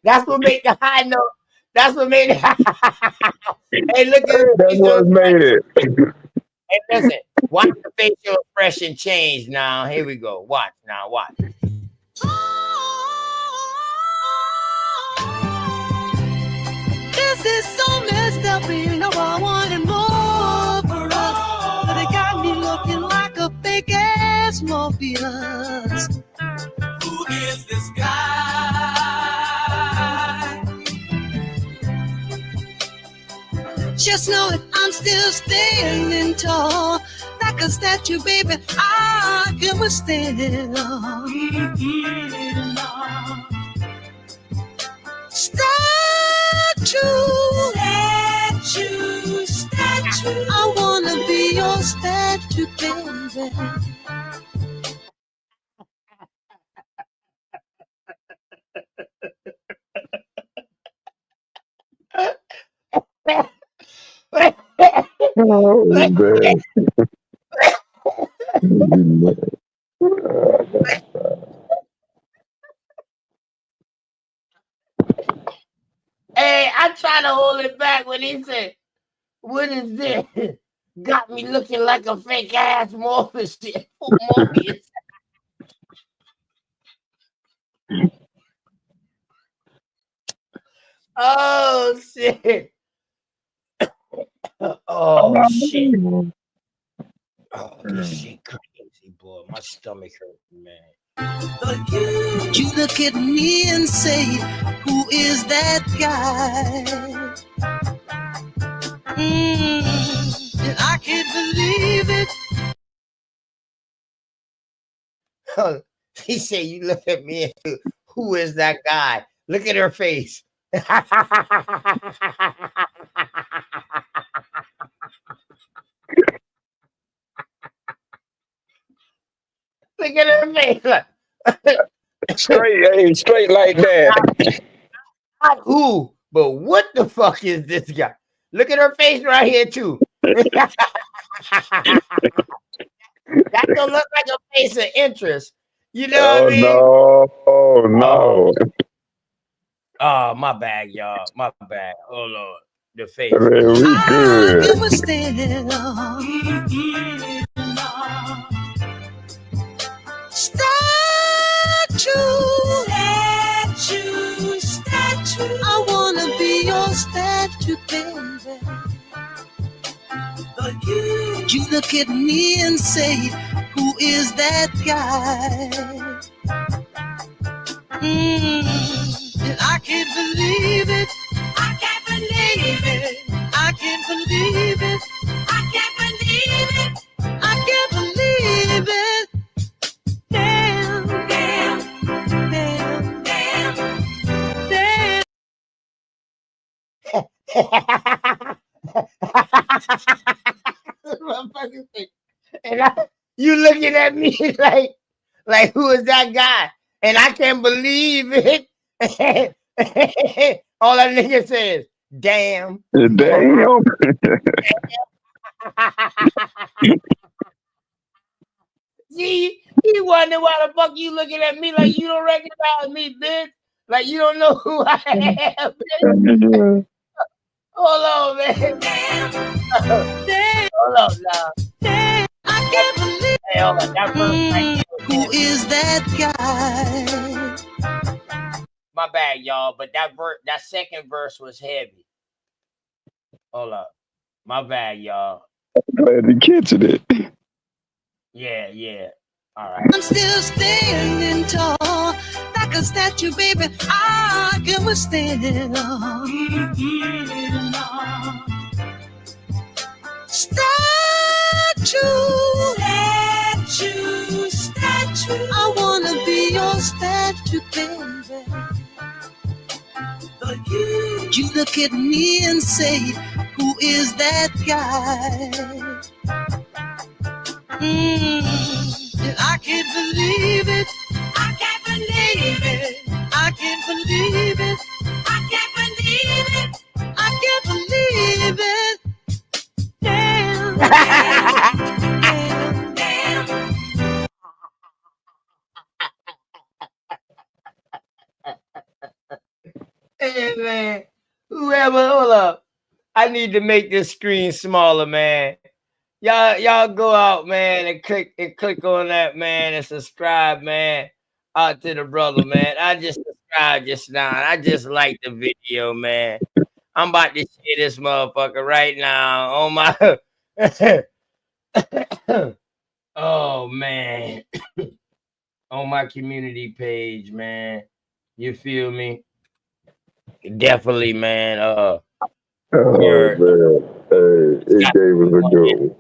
That's what made the high note. That's what made it. Hey, look at the That's what made it. Hey, listen. Watch the facial expression change now. Here we go. Watch now. Watch. This is so messed up, and you know I wanted more for us, but it got me looking like a fake ass Morpheus. Who is this guy? Just know that I'm still standing tall, like a statue, baby. I can withstand it all. Statue, I wanna be your statue, baby. Oh, man. Hey, I try to hold it back when he said, "What is this?" Got me looking like a fake ass Morpheus. Morpheus. Oh shit. Oh shit. Oh, this shit crazy, boy. My stomach hurt, man. You look at me and say, who is that guy? And I can't believe it. He said, "You look at me and who is that guy? Look at her face." Look at her face. Straight like that. Not who, but what the fuck is this guy? Look at her face right here too. That don't look like a face of interest. You know what I mean? No. Oh, my bad, y'all. My bad. Oh Lord, the face. Man, we good. You were standing on. Statue. I wanna be your statue, baby. You look at me and say, who is that guy? And I can't believe it. I can't believe it. I can't believe it. I can't believe it. I can't believe it. Damn. And you looking at me like who is that guy? And I can't believe it. All that nigga says, damn. Damn. See, he wondering why the fuck you looking at me like you don't recognize me, bitch. Like you don't know who I am, bitch. Hold on, man. Hold on now. I can't believe Hey, hold on. That verse right who is that guy? My bad, y'all. But that second verse was heavy. Hold up. My bad, y'all. Glad you catching it. Yeah. All right. I'm still standing tall, like a statue, baby. I can withstand it all. Statue. I wanna be your statue, baby. look at me and say, who is that guy? And I can't believe it. I can't believe it. I can't believe it. I can't believe it. I can't believe it. Damn, damn, damn, damn. Hey man, whoever, hold up. I need to make this screen smaller, man. Y'all go out, man, and click on that, man, and subscribe, man. Out to the brother, man. I just subscribed just now. I just like the video, man. I'm about to share this motherfucker right now on my oh man. On my community page, man. You feel me? Definitely, man. Word. Man. Hey, it gave us a good one.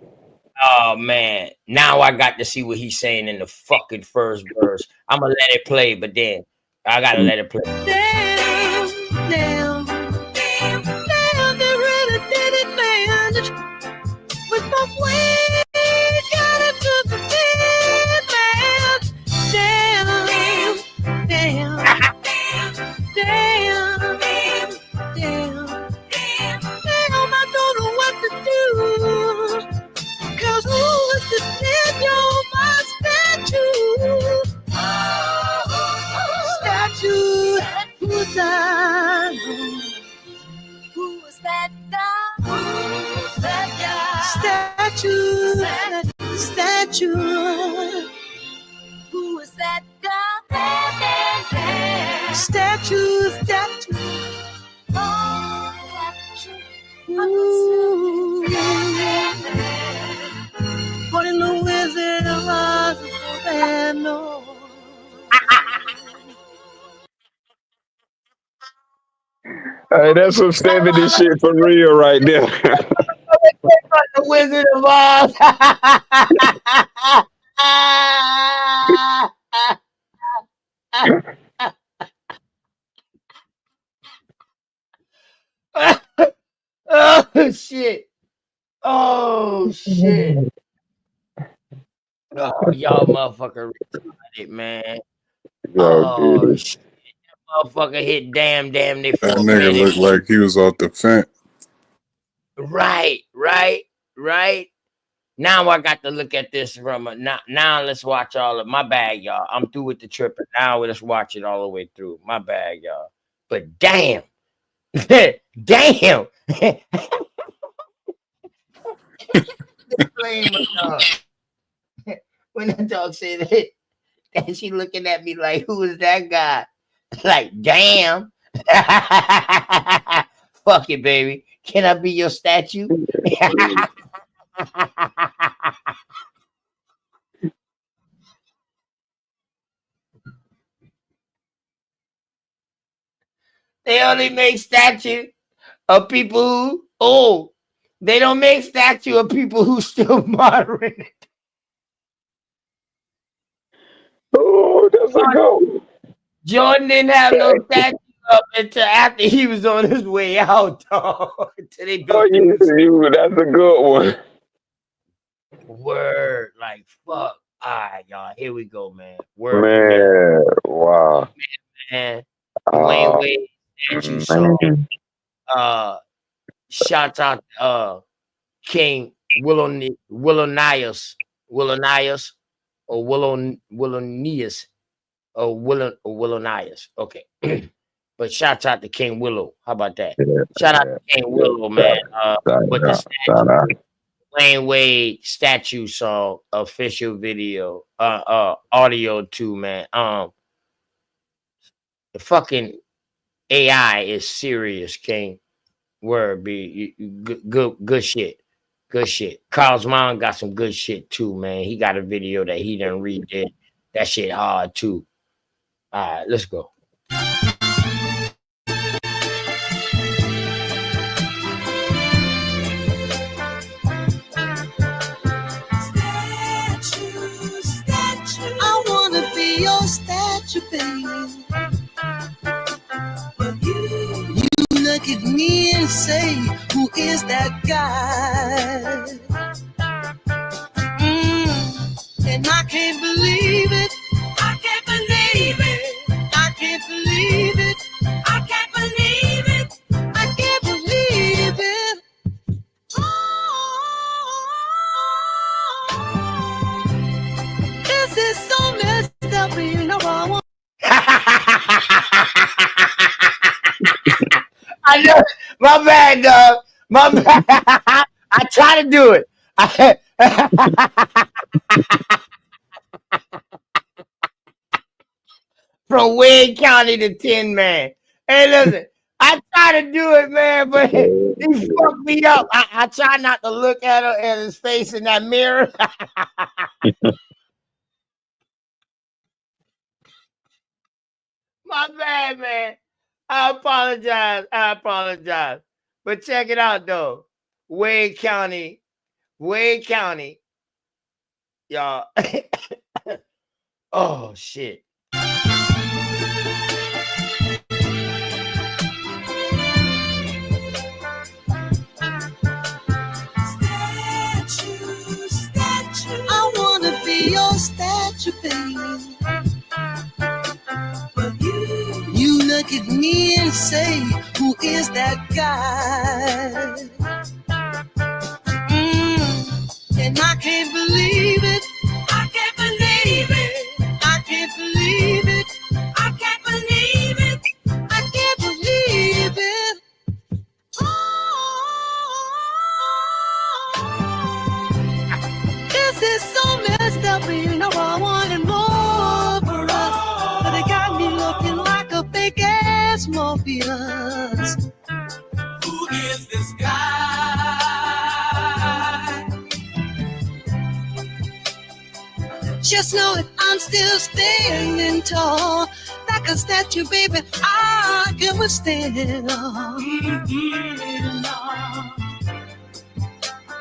Oh man, now I got to see what he's saying in the fucking first verse. I'm gonna let it play, but then I gotta let it play. Damn, damn, damn, damn, they really did it, man. With my way, got into the bed, man. Damn, damn, damn, damn, damn, damn, I don't know what to do. Cause who is the nigga on my statue? Statue, who's that? Who is that guy? Who's that guy? Statue, statue. Who is that guy? Statue, statue. Ooh, Honey, the Wizard of Oz, and no. Hey, that's some 70 shit for real right there. The Wizard of Oz. Oh shit. Oh shit. Oh, y'all motherfucker retarded, man. Oh shit. That motherfucker hit damn near That for a nigga minute. looked like he was off the fence. Right. Now I got to look at this from a now let's watch all of my bag, y'all. I'm through with the tripping. Now let's watch it all the way through. My bag, y'all. But damn. Damn. Disclaimer, dog. When the dog said that, and she looking at me like, who is that guy? Like, damn. Fuck it, baby. Can I be your statue? They only make statue of people who, they don't make statue of people who still moderate. Oh, that's a go. Jordan didn't have no statue up until after he was on his way out, dog. Until they built That's a good one. Word, like fuck. All right, y'all. Here we go, man. Word, man. Wow. Man. Dwayne Wade statue song. Shout out King Willonias or Willonias. Okay. But shout out to King Willow. How about that? Shout out to King Willow, man. With the statue. Dwayne Wade statue song, official video, audio too, man. The fucking AI is serious, King. Word be good shit. Good shit. Carl's mom got some good shit too, man. He got a video that he done redid. That shit hard too. All right, let's go. I wanna be your statue, baby. But you look look at me and say, who is that guy? And I can't believe it. I can't believe it. I can't believe it. I can't believe it. I can't believe it. This is so messed up, you know I want. I know. My bad, dog. My bad. I try to do it. From Wayne County to Tin Man. Hey, listen. I try to do it, man, but he fucked me up. I try not to look at him and his face in that mirror. My bad, man. I apologize. I apologize. But check it out, though. Wayne County. Wayne County. Y'all. Oh, shit. Statue, I wanna be your statue, baby. But you look at me and say, who is that guy? And I can't believe it. I can't believe it. I can't believe it. I can't believe it. I can't believe it. This is so messed up, you know I wanted more for us, but it got me looking like a fake ass Morpheus. Who is this guy? Just know that I'm still standing tall, like a statue, baby. I can withstand it all.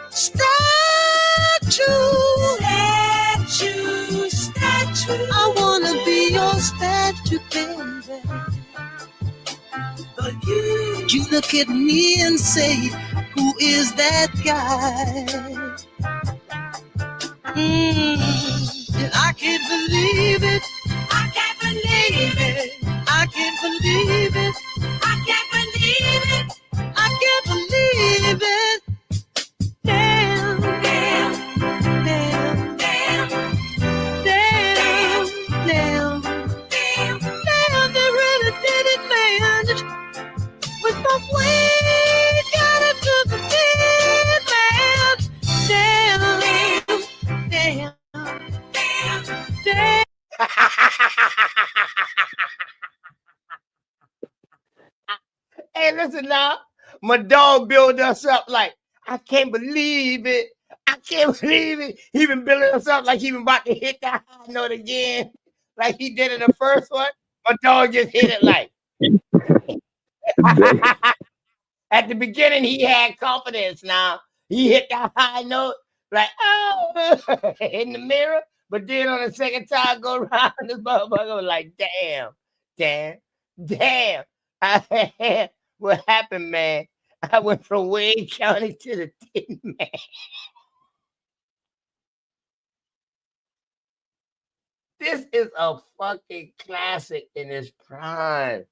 Statue, statue. I wanna be your statue, baby. But you look at me and say, who is that guy? I can't believe it. I can't believe it. I can't believe it. I can't believe it. I can't believe it. Damn, damn, damn, damn, damn, damn, damn, damn, they really did it, man. With my way, got it to the pin, man. Damn, damn, damn, damn. Hey, listen now. My dog built us up like, I can't believe it. I can't believe it. He been building us up like he been about to hit that high note again. Like he did in the first one. My dog just hit it like. At the beginning, he had confidence. Now he hit that high note like, oh, in the mirror. But then on the second time, go around this motherfucker was like, damn, damn, damn. What happened, man? I went from Wayne County to the Tin Man. This is a fucking classic in its prime.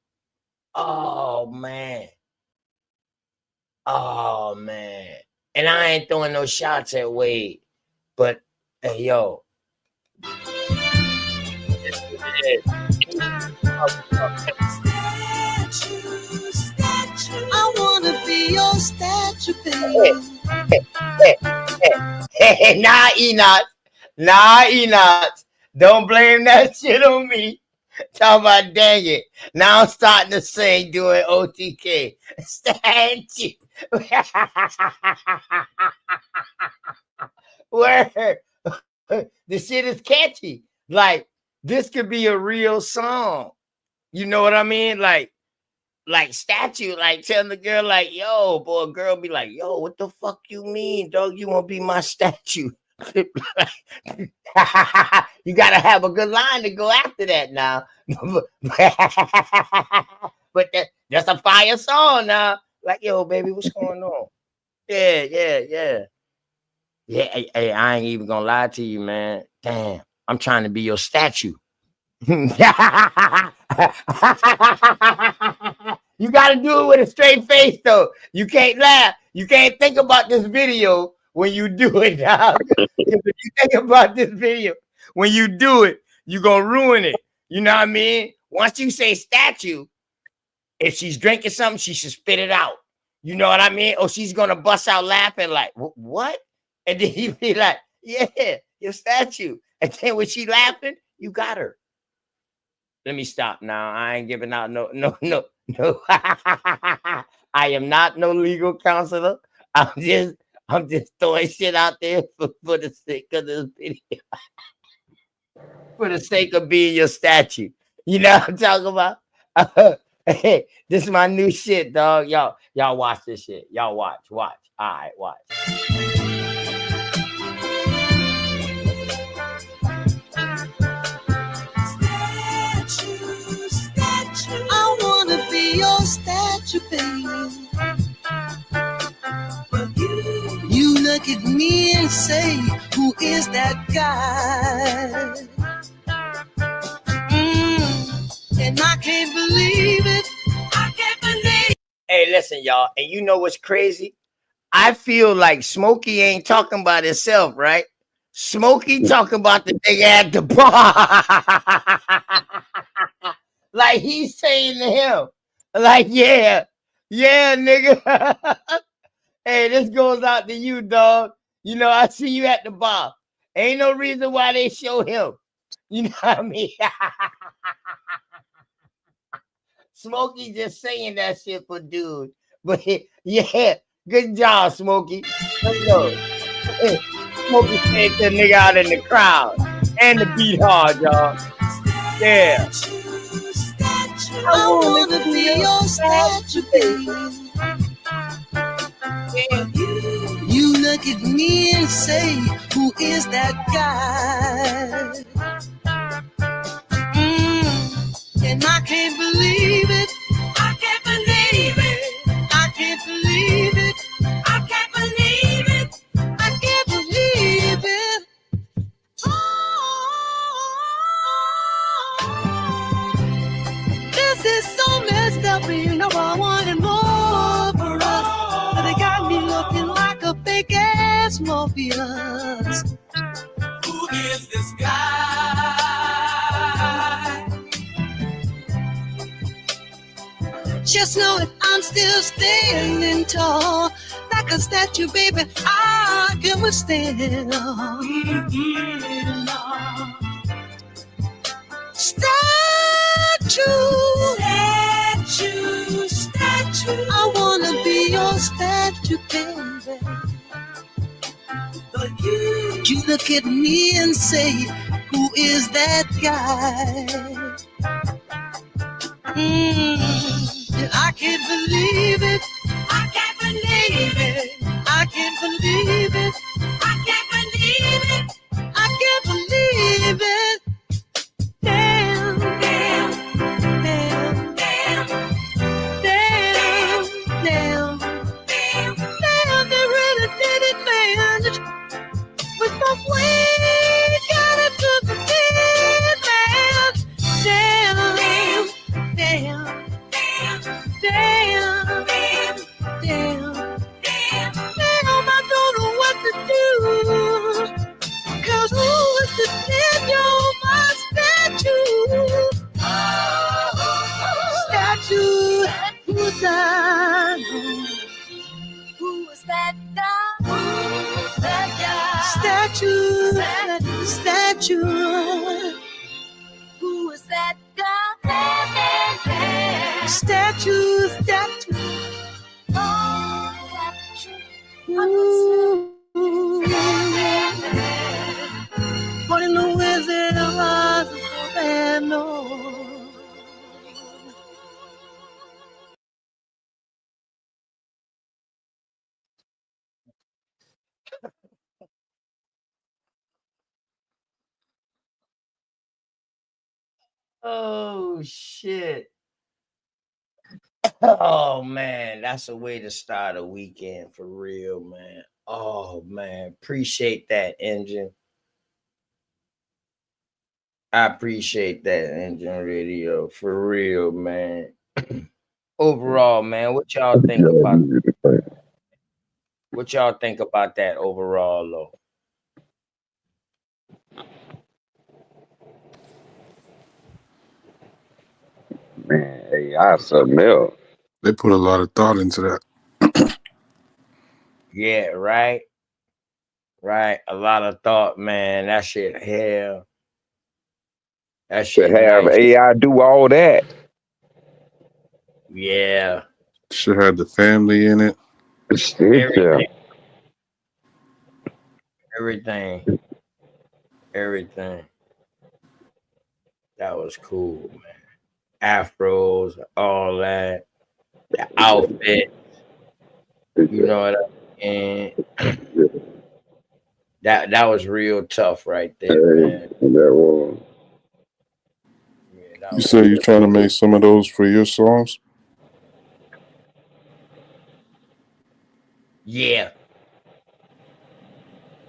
Oh, man. Oh, man. And I ain't throwing no shots at Wade. But, hey, yo. I wanna be your statue, baby. Nah, Enoch. Nah, Enoch. Don't blame that shit on me. Talk about dang it. Now I'm starting to sing doing OTK. Statue. Word. The shit is catchy. Like, this could be a real song. You know what I mean? Like statue, like telling the girl, like, yo, boy, girl be like, yo, what the fuck you mean, dog? You want to be my statue? You gotta have a good line to go after that now. But that's a fire song now. Like, yo, baby, what's going on? Yeah. Hey, I ain't even gonna lie to you, man. Damn, I'm trying to be your statue. You gotta do it with a straight face, though. You can't laugh. You can't think about this video when you do it, dog. Because if you think about this video when you do it, you're gonna ruin it. You know what I mean? Once you say statue, if she's drinking something, she should spit it out. You know what I mean? Or she's gonna bust out laughing like, what? And then you be like, yeah, your statue. And then when she laughing, you got her. Let me stop now. I ain't giving out no. I am not no legal counselor. I'm just throwing shit out there for the sake of this video. For the sake of being your statue. You know what I'm talking about? Hey, this is my new shit, dog. Y'all watch this shit. Y'all watch. All right, watch. Statue, I wanna be your statue, baby. But you look at me and say, who is that guy? And I can't believe it. I can't believe. Hey, listen, y'all. And you know what's crazy? I feel like Smokey ain't talking about himself, right? Smokey talking about the nigga at the bar. Like he's saying to him, like, yeah, nigga. Hey, this goes out to you, dog. You know, I see you at the bar. Ain't no reason why they show him. You know what I mean? Smokey just saying that shit for dude. But yeah, good job, Smokey. Smokey said the nigga out in the crowd. And the beat hard, y'all. Yeah. I wanna be your statue, baby. You look at me and say, who is that guy? And I can't believe it. I can't believe it. I can't believe it. I can't believe it. I can't believe it. This is so messed up, but you know I wanted more for us. But they got me looking like a fake ass Morpheus. Who is this guy? Just know that I'm still standing tall, like a statue, baby. I can withstand. Statue. I wanna be your statue, baby. But you look at me and say, who is that guy? I can't believe it. I can't believe it. I can't believe it. I can't believe it. I can't believe it. Damn. They really did it, man. With my way, got it to the bed, man. Damn, I don't know what to do. 'Cause who is the dead? You're my statue. Statue, who's that? Who is that guy? Who's that guy? Statue. Who is that guy? Statue. What in the Wizard of Oz? Oh shit. Oh man, that's a way to start a weekend for real, man. Oh man, appreciate that engine. I appreciate that engine radio for real, man. Overall, man, what y'all think about that overall though? Man, AI something else. They put a lot of thought into that. Yeah, right. Right. A lot of thought, man. That shit hell. That To shit have nice. AI do all that. Yeah. Should have the family in it. Everything. Everything. Everything. That was cool, man. Afros, all that. The outfit. You know what I mean? That was real tough right there, man. That was. Yeah, that You was say you're trying to make some of those for your songs? yeah.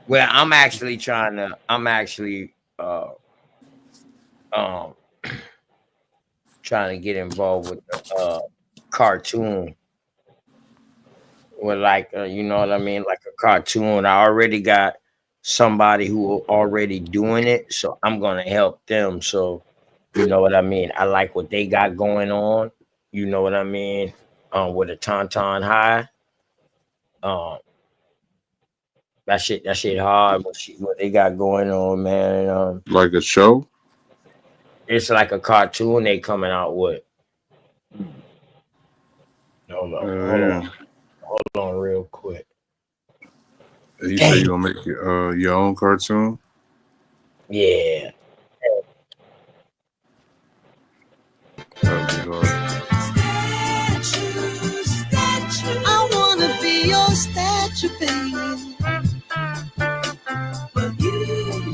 Well, I'm actually um trying to get involved with the cartoon with like you know what I mean, like a cartoon. I already got somebody who already doing it, so I'm gonna help them. So you know what I mean. I like what they got going on. You know what I mean. With a tauntaun high. Um, that shit hard. What they got going on, man. Like a show? It's like a cartoon they coming out with. Yeah. Hold on, real quick. You say you gonna make your own cartoon? Yeah. That'd be hard. I wanna be your statue, baby.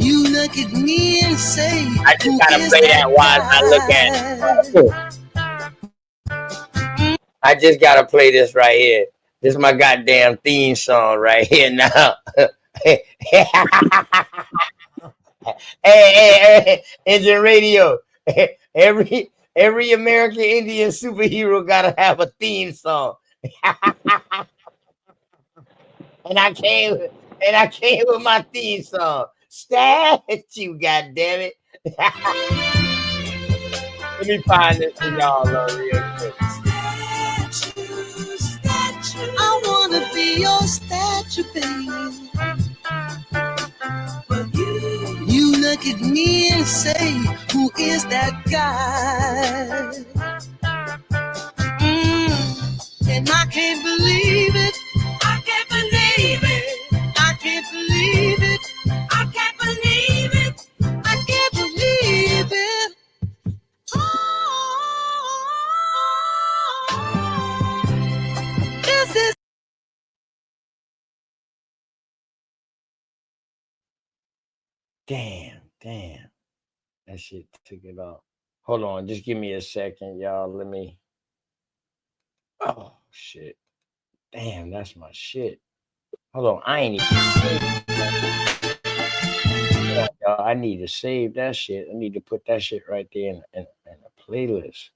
You look at me and say, I just gotta play that while I look at it. I just gotta play this right here. This is my goddamn theme song right here now. Hey, Engine Radio. Every American Indian superhero gotta have a theme song. and I came with my theme song. Statue, goddamn it. Let me find this for y'all real quick. I wanna be your statue, baby. You look at me and say, who is that guy? And I can't believe it. I can't believe it. I can't believe it. I can't believe it. I can't believe it. This is Damn. That shit took it off. Hold on, just give me a second, y'all. Let me. Oh shit. Damn, that's my shit. Hold on, I ain't even. Y'all, I need to save that shit. I need to put that shit right there in a playlist.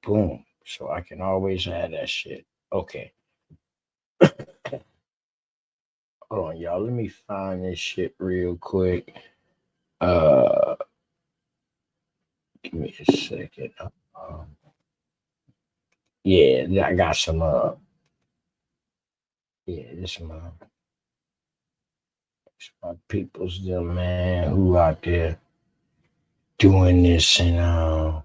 Boom. So I can always have that shit. Okay. Hold on, y'all. Let me find this shit real quick. Give me a second. Yeah, I got some this my people's them, man, who out there doing this, and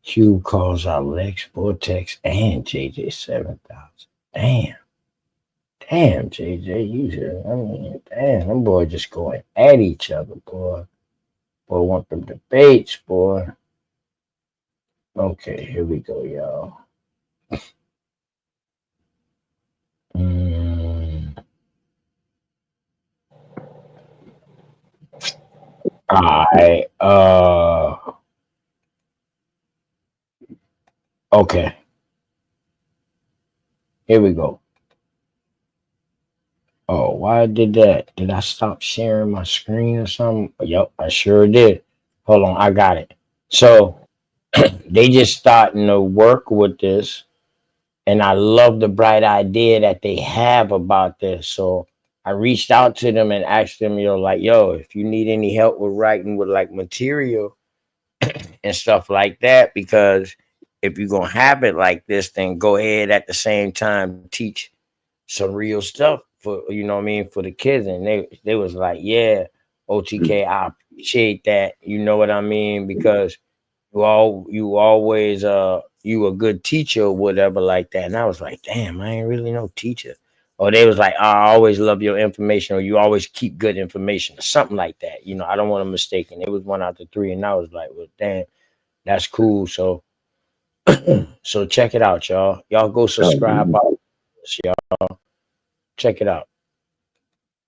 Q calls out Lex Vortex and JJ 7000. Damn, JJ, damn, them boy just going at each other, boy. Boy, want them debates, boy. Okay, here we go, y'all. Alright, okay. Here we go. Oh, why I did that? Did I stop sharing my screen or something? Yep, I sure did. Hold on, I got it. So they just starting to work with this, and I love the bright idea that they have about this. So I reached out to them and asked them, like, yo, if you need any help with writing with like material and stuff like that, because if you're gonna have it like this, then go ahead at the same time teach some real stuff for what I mean, for the kids. And they was like, yeah, OTK, I appreciate that. You know what I mean? Because you always you a good teacher or whatever like that. And I was like, damn, I ain't really no teacher. Or they was like, I always love your information, or you always keep good information, or something like that. I don't want to mistake. And it was one out of three, and I was like, well, damn, that's cool. So so check it out, y'all. Y'all go subscribe, y'all. Check it out.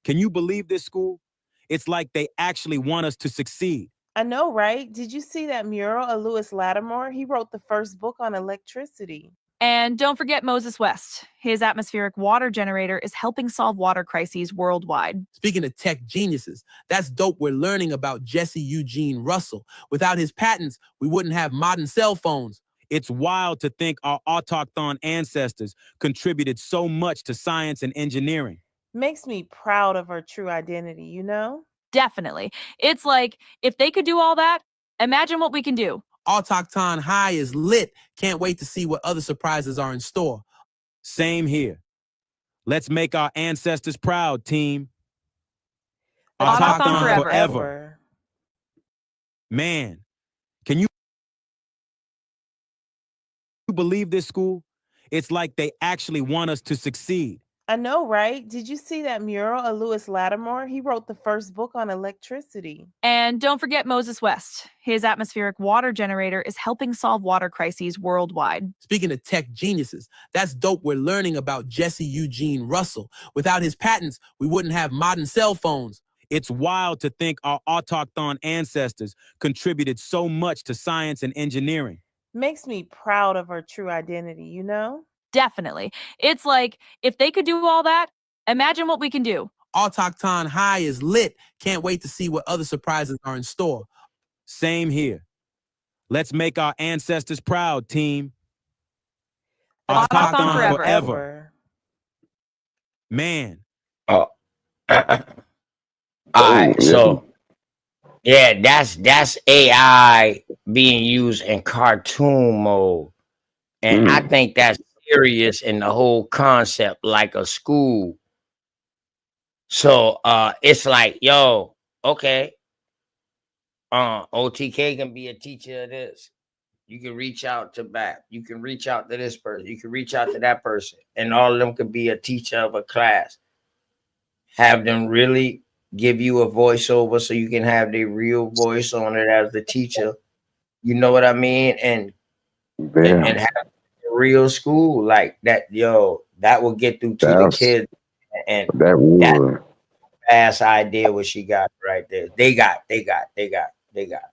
Can you believe this, school? It's like they actually want us to succeed. I know, right? Did you see that mural of Lewis Lattimore? He wrote the first book on electricity. And don't forget Moses West. His atmospheric water generator is helping solve water crises worldwide. Speaking of tech geniuses, that's dope. We're learning about Jesse Eugene Russell. Without his patents, we wouldn't have modern cell phones. It's wild to think our autochthon ancestors contributed so much to science and engineering. Makes me proud of our true identity, you know? Definitely. It's like, if they could do all that, imagine what we can do. Autochthon High is lit. Can't wait to see what other surprises are in store. Same here. Let's make our ancestors proud, team. Autochthon forever. Man, can you believe this, school? It's like they actually want us to succeed. I know, right? Did you see that mural of Lewis Lattimore? He wrote the first book on electricity. And don't forget Moses West. His atmospheric water generator is helping solve water crises worldwide. Speaking of tech geniuses, that's dope. We're learning about Jesse Eugene Russell. Without his patents, we wouldn't have modern cell phones. It's wild to think our autochthon ancestors contributed so much to science and engineering. Makes me proud of our true identity, you know? Definitely. It's like, if they could do all that, imagine what we can do. Autochthon High is lit. Can't wait to see what other surprises are in store. Same here. Let's make our ancestors proud, team. Autochthon forever. Man. Oh. All right. So yeah, that's AI being used in cartoon mode. And I think that's serious in the whole concept, like a school. So it's like, yo, okay. OTK can be a teacher of this. You can reach out to BAP. You can reach out to this person. You can reach out to that person. And all of them could be a teacher of a class. Have them really give you a voiceover so you can have their real voice on it as the teacher. You know what I mean? And have a real school like that. Yo, that will get through to the kids. And that fast idea what she got right there. They got.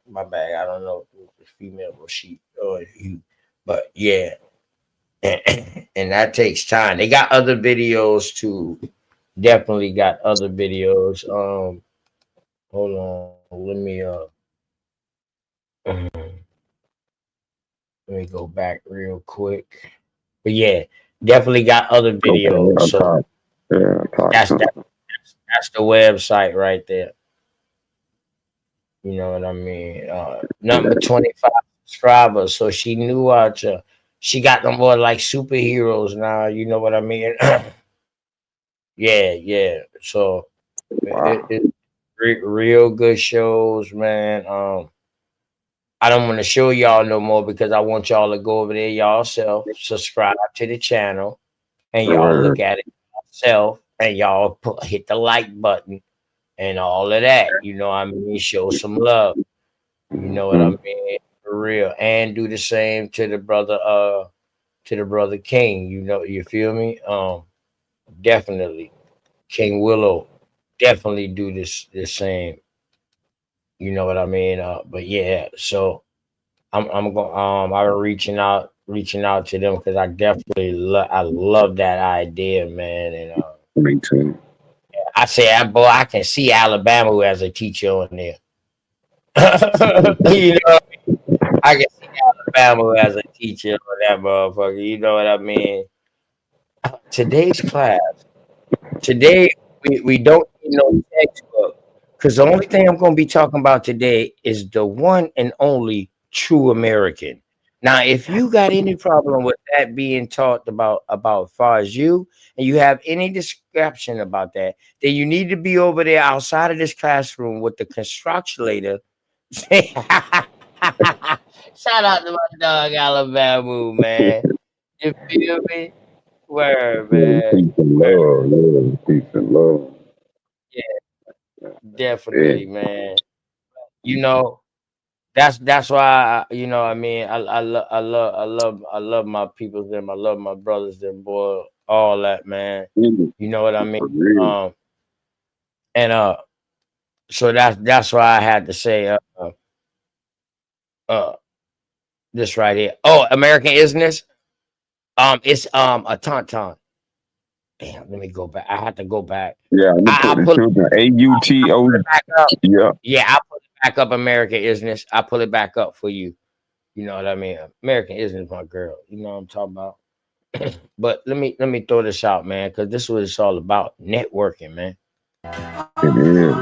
My bad. I don't know if it's female or she or he, but yeah. And that takes time. They got other videos too. Definitely got other videos. Hold on. Let me go back real quick. But yeah, definitely got other videos. So that's the website right there. You know what I mean? Number 25 subscribers. So she knew she got them more like superheroes now. You know what I mean? Yeah. So it's real good shows, man. I don't want to show y'all no more because I want y'all to go over there yourself, subscribe to the channel, and y'all look at it yourself, and y'all hit the like button and all of that. You know what I mean? Show some love. You know what I mean? For real. And do the same to the brother King. You know, you feel me? Definitely. King Willow. Definitely do the same. You know what I mean? But yeah, so I'm going. I'm reaching out to them because I definitely I love that idea, man. And Me too. I say, boy, I can see Alabama as a teacher on there. You know, I can see Alabama as a teacher on that motherfucker. You know what I mean? Today's class. Today we don't need no textbook because the only thing I'm going to be talking about today is the one and only true American. Now, if you got any problem with that being taught about as far as you, and you have any description about that, then you need to be over there outside of this classroom with the constructulator. Shout out to my dog Alabama, man. You feel me? Word, Yeah, man. peace and Word. love. Yeah, peace and love. Yeah, Yeah. definitely, man. You know, that's why you know. I mean, I love my peoples them. I love my brothers them, boy. All that, man. You know what I mean? For real. And so that's why I had to say uh this right here. Oh, American Isness. It's a tauntaun. Damn, let me go back. I have to go back. Yeah, I'm gonna I'll put the pull children I'll pull AUTO. it back up. Yeah. Yeah, I'll pull it back up. American Isness. I'll pull it back up for you. You know what I mean? American Isness, my girl. You know what I'm talking about. But let me throw this out, man, because this is what it's all about. Networking, man. It is.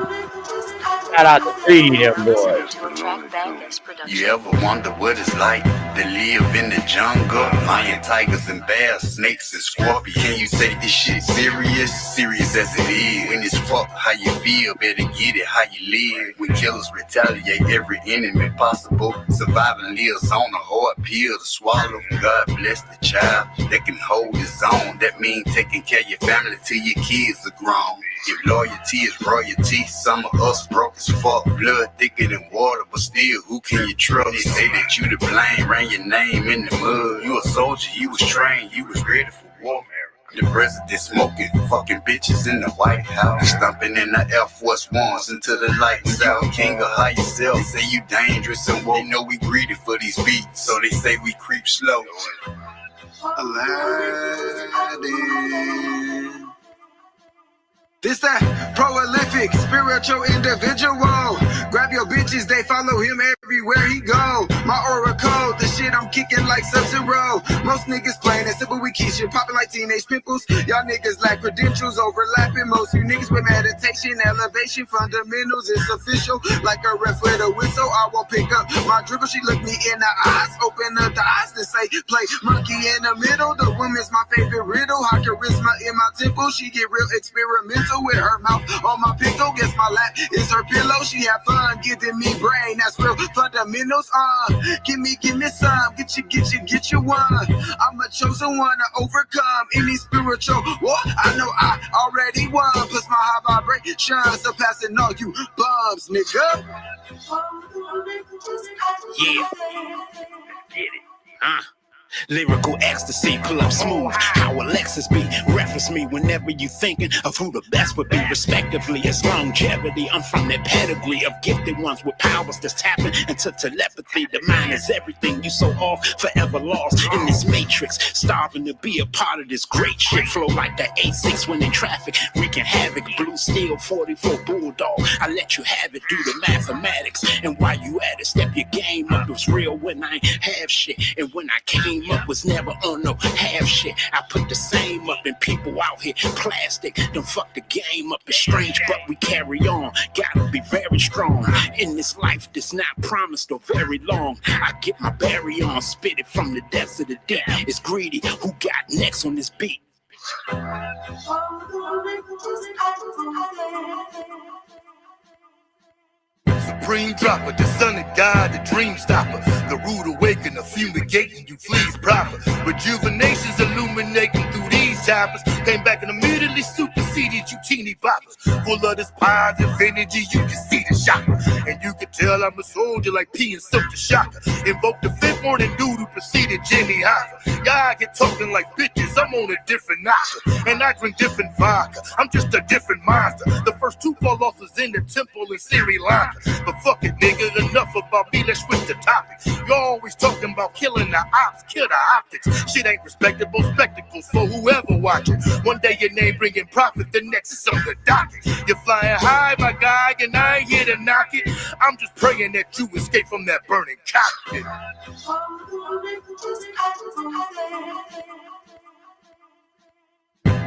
Shout out to 3D them boys. You ever wonder what it's like to live in the jungle? Lion, tigers, and bears, snakes, and scorpions. Can you take this shit serious? Serious as it is. When it's fuck how you feel, better get it how you live. When killers retaliate every enemy possible, surviving lives on a hard pill to swallow. God bless the child that can hold his own. That means taking care of your family till your kids are grown. If loyalty is royalty, some of us broke as fuck. Blood thicker than water, but still, who can you trust? They say that you to blame, ran your name in the mud. You a soldier, you was trained, you was ready for war. The president smoking, fucking bitches in the White House, stomping in the Air Force Ones until the lights out. King of high yourself, they say you dangerous and woke. They know we greedy for these beats, so they say we creep slow. Aladdin. This that prolific, spiritual individual. Grab your bitches, they follow him everywhere he go. My aura code, the shit I'm kicking like Sub-Zero. Most niggas playing that simple, we keep shit popping like teenage pimples. Y'all niggas lack credentials, overlapping. Most you niggas with meditation, elevation, fundamentals. It's official, like a ref with a whistle. I won't pick up my dribble. She look me in the eyes, open up the eyes and say, play monkey in the middle. The woman's my favorite riddle. High charisma in my temple. She get real experimental with her mouth on my pickle. Guess my lap is her pillow. She have fun giving me brain. That's real fundamentals. Give me some. Get you one. I'm a chosen one to overcome any spiritual war. I know I already won. Plus my high vibration surpassing all you bums, nigga. Yeah. Get it. Lyrical ecstasy, pull up smooth. How Alexis be? Reference me whenever you thinking of who the best would be, respectively. It's longevity. I'm from that pedigree of gifted ones with powers that's tapping into telepathy. The mind is everything. You so off, forever lost in this matrix. Starving to be a part of this great shit. Flow like the A6 when in traffic, wreaking havoc. Blue steel 44 bulldog. I let you have it, do the mathematics. And while you at it, step your game up. It was real when I ain't have shit. And when I came up was never on no half shit. I put the same up and people out here plastic. Don't fuck the game up. It's strange, but we carry on. Gotta be very strong in this life that's not promised or very long. I get my berry on, spit it from the depths of the deep. It's greedy. Who got next on this beat? Supreme dropper, the son of God, the dream stopper, the rude awakener, fumigating you fleas proper. Rejuvenation's illuminating through these choppers. Came back and immediately superseded you teeny boppers. Full of this positive energy, you can see the shocker. And you can tell I'm a soldier like P and Silk the Shocker. Invoke the fifth morning doodle, proceeded the Jimmy Hoffa. Y'all get talking like bitches, I'm on a different knocker. And I drink different vodka, I'm just a different monster. The first two fall off was in the temple in Sri Lanka. But fuck it, nigga, enough about me, let's switch the topic. Y'all always talking about killing the ops, kill the optics. Shit ain't respectable spectacles for whoever watching. One day your name bringing profit, the next is on the docket. You're flying high, my guy, and I ain't here to knock it. I'm just praying that you escape from that burning cockpit.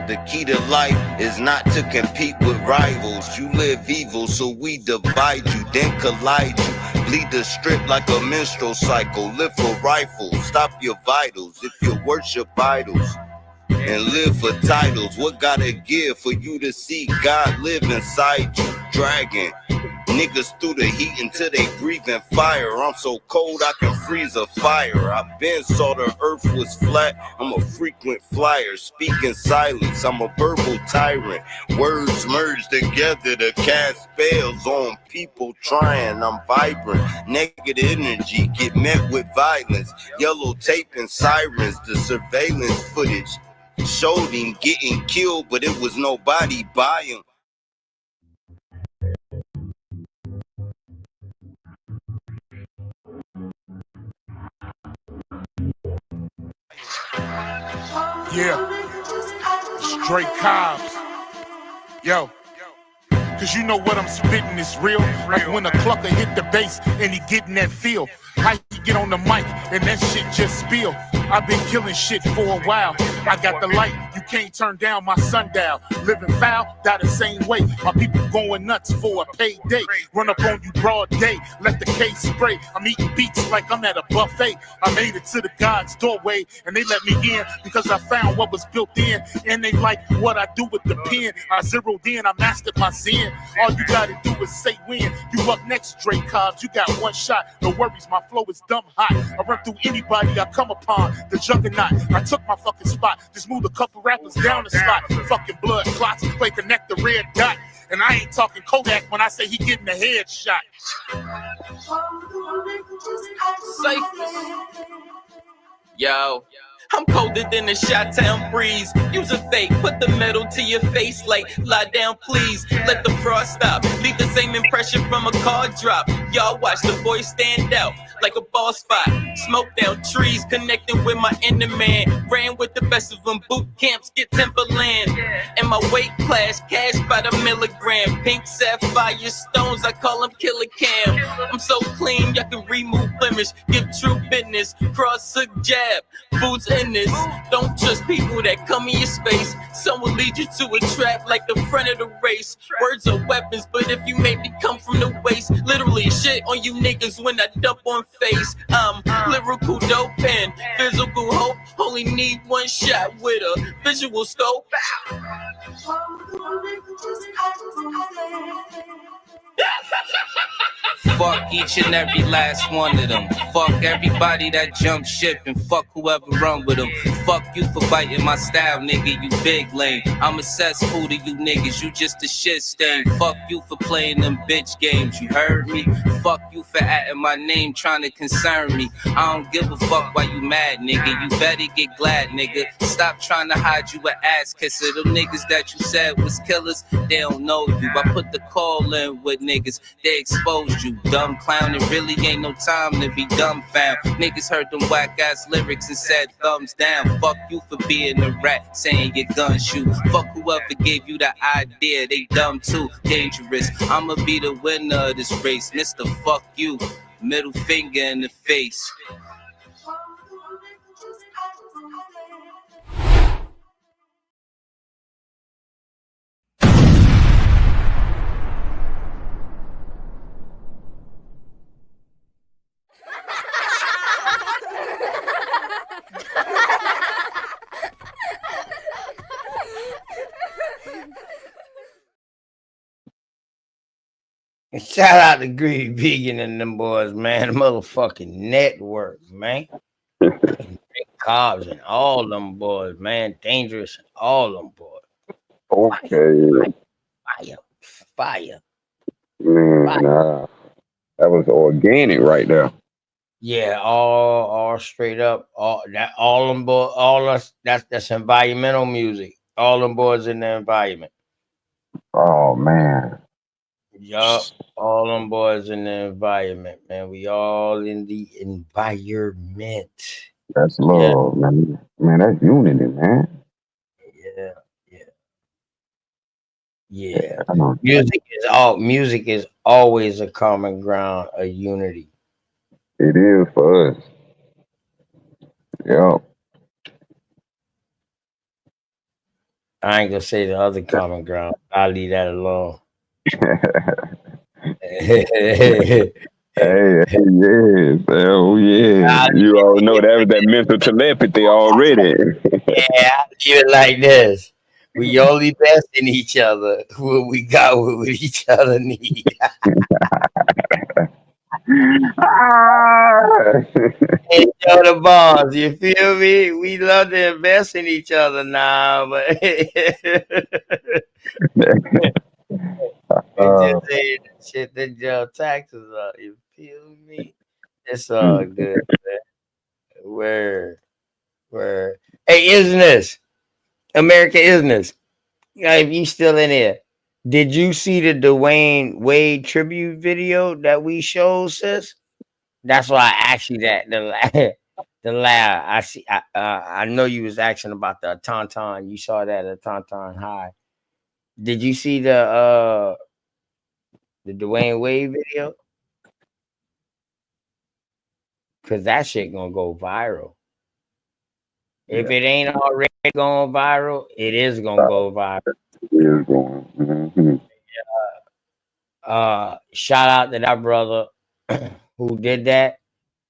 The key to life is not to compete with rivals. You live evil, so we divide you, then collide you. Bleed the strip like a menstrual cycle. Live for rifles, stop your vitals if you worship idols. And live for titles. What gotta give for you to see God live inside you? Dragging niggas through the heat until they breathing fire. I'm so cold I can freeze a fire. I been saw the earth was flat. I'm a frequent flyer, speaking silence. I'm a verbal tyrant. Words merge together to cast spells on people trying. I'm vibrant. Negative energy get met with violence. Yellow tape and sirens. The surveillance footage showed him getting killed, but it was nobody by him. Yeah, straight Cobbs. Yo, cause you know what I'm spitting is real. Like when a clucker hit the bass and he getting that feel. How he get on the mic and that shit just spill. I've been killing shit for a while. I got the light, you can't turn down my sundial. Living foul, die the same way. My people going nuts for a payday. Run up on you broad day, let the case spray. I'm eating beats like I'm at a buffet. I made it to the God's doorway and they let me in because I found what was built in. And they like what I do with the pen. I zeroed in, I mastered my zen. All you gotta do is say when. You up next, Drake Cobbs, you got one shot. No worries, my flow is dumb hot. I run through anybody I come upon. The juggernaut, I took my fucking spot. Just moved a couple rappers down the slot. Fucking blood clots, play connect the red dot. And I ain't talking Kodak when I say he getting a headshot. Safe. Yo, I'm colder than the Chi-Town breeze. Use a fake, put the metal to your face like, lie down please. Let the frost stop, leave the same impression from a car drop. Y'all watch the boys stand out like a ball spot. Smoke down trees, connecting with my inner man. Ran with the best of them, boot camps get Timberland. And my weight class, cash by the milligram. Pink sapphire stones, I call them killer cam. I'm so clean, y'all can remove blemish. Give true business, cross hook jab, boots in this. Don't trust people that come in your space. Some will lead you to a trap like the front of the race. Words are weapons, but if you make me come from the waist, literally shit on you niggas when I dump on face. I'm lyrical dope and physical hope. Only need one shot with a visual scope. Fuck each and every last one of them. Fuck everybody that jumped ship and fuck whoever run with them. Fuck you for biting my style, nigga, you big lame. I'm a cesspool to you niggas, you just a shit stain. Fuck you for playing them bitch games, you heard me? Fuck you for adding my name, trying to concern me. I don't give a fuck why you mad, nigga. You better get glad, nigga. Stop trying to hide you an ass kisser. Them niggas that you said was killers, they don't know you. I put the call in with niggas, they exposed you. Dumb clown, it really ain't no time to be dumbfound. Niggas heard them whack ass lyrics and said thumbs down. Fuck you for being a rat, saying your gun shoot. Fuck whoever gave you the idea, they dumb too, dangerous. I'ma be the winner of this race, Mr. Fuck you, middle finger in the face. Shout out to Greedy Vegan and them boys, man. The motherfucking network, man. Cobbs and all them boys, man. Dangerous and all them boys. Okay. Fire. Man, that was organic right there. Yeah, all straight up, all them boys, all us. That's environmental music. All them boys in the environment. Oh man, Yup, all them boys in the environment, man. We all in the environment. that's Yeah, love, man. Man, that's unity, man. yeah, yeah, yeah. Yeah, come on. Music is always a common ground, a unity. It is for us. Yep. I ain't gonna say the other common ground. I'll leave that alone. Hey, yes, oh yeah. I'll You all know leave that was that mental telepathy already. Yeah, I leave it like this. We only best in each other. What we got, what each other need. Enjoy the bars. You feel me? We love to invest in each other now, but it uh, just ain't shit that your taxes up. You feel me? It's all good, man. Where, where? Hey, isn't this America? Isn't this? Yeah, if you still in here, did you see the Dwayne Wade tribute video that we showed, sis? That's why I asked you that. The laugh. I see. I know you was asking about the Tauntaun. You saw that at Tauntaun High. Did you see the Dwayne Wade video? Cause that shit gonna go viral. If yeah, it ain't already going viral, it is gonna go viral. it is going. Mm-hmm. Shout out to that brother who did that.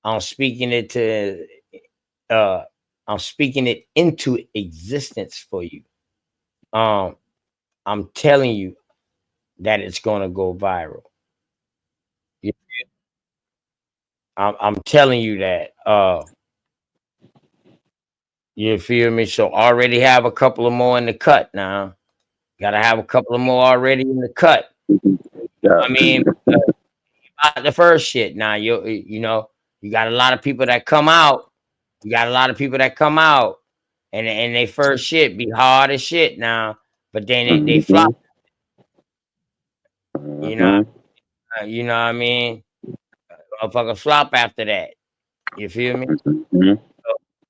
I'm speaking it to uh I'm speaking it into existence for you. Um I'm telling you that it's gonna go viral. You- I'm telling you that. You feel me? So already have a couple of more in the cut now. Gotta have a couple of more already in the cut. I Got mean, to. the first shit. Now you know you got a lot of people that come out. You got a lot of people that come out, and they first shit be hard as shit now. But then they Mm-hmm. flop. You know, Mm-hmm. you know what I mean? Motherfucker flop after that. You feel me? Mm-hmm.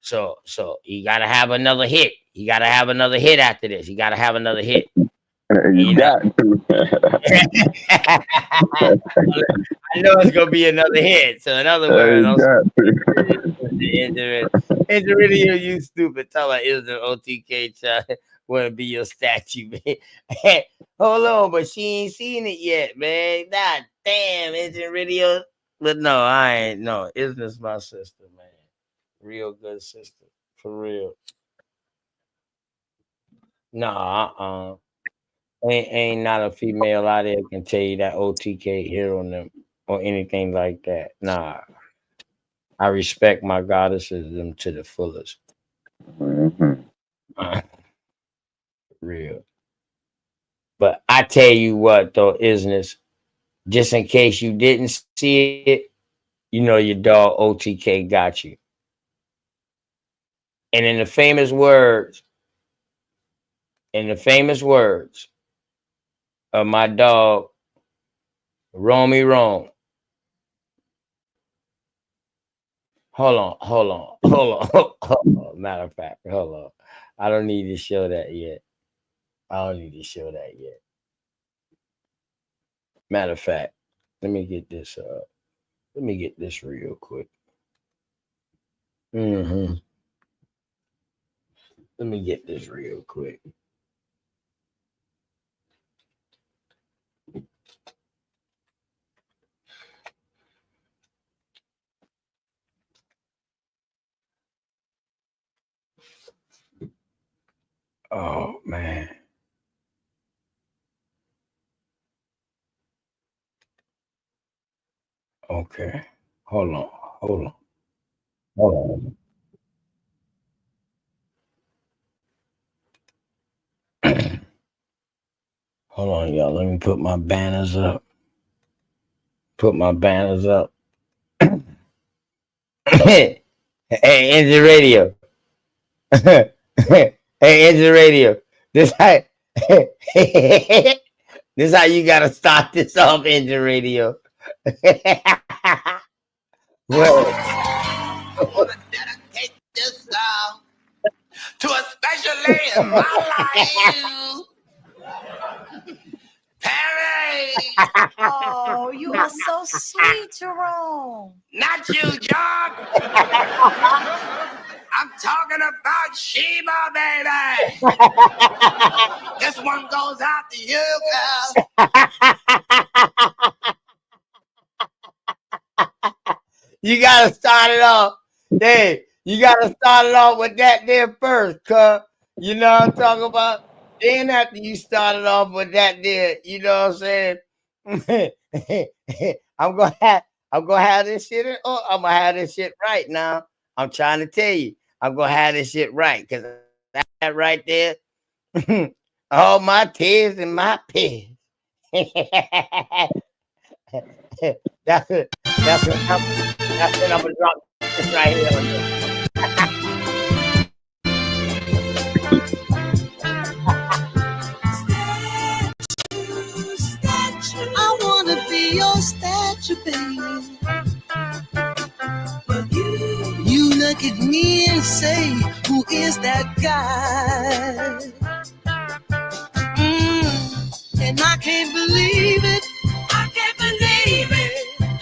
So you gotta have another hit. You gotta have another hit after this. You gotta have another hit. You You know. got to. I know it's gonna be another hit. So in other words, You got it's really you stupid. Tell her is the OTK child wanna be your statue, man. Hold on, but she ain't seen it yet, man. God damn, isn't radio. But no, I ain't no, isn't this my sister, man? Real good sister. For real. Nah, ain't not a female out there can tell you that OTK hero them or anything like that. Nah. I respect my goddesses them to the fullest. Mm-hmm. Real. But I tell you what though, isn't just in case you didn't see it, you know your dog OTK got you. And in the famous words of my dog, Romy Rome. Hold on. Matter of fact, hold on. I don't need to show that yet. I don't need to show that yet. Matter of fact, let me get this let me get this real quick. Hmm. Let me get this real quick. Oh man. Okay. Hold on. Hold on. Hold on. Hold on, y'all. Let me put my banners up. Put my banners up. Hey, Engine Radio. Hey, Engine Radio. This how this how you gotta start this off, Engine Radio. Well, I want to dedicate this song to a special lady in my life, Perry. Oh, you are so sweet, Jerome. Not you, John. I'm talking about Sheba, baby. This one goes out to you, girl. You gotta start it off. Hey, you gotta start it off with that there first, cuz. You know what I'm talking about? Then after you started off with that there, you know what I'm saying? I'm gonna have this shit I'm gonna have this shit right now. I'm trying to tell you, I'm gonna have this shit right, cause that right there, all my tears and my piss. That's it. That's it. That's it. I'm gonna drop this right here. I wanna be your statue, baby. But you look at me and say, who is that guy? And I can't believe it. I can't believe it.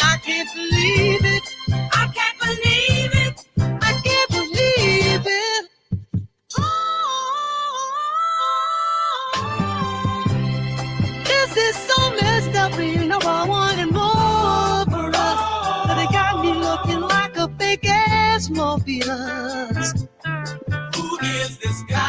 I can't believe it. I can't believe it. I can't believe it. This is so messed up, you know I wanted more for us. But it got me looking like a fake ass Morpheus. Who is this guy?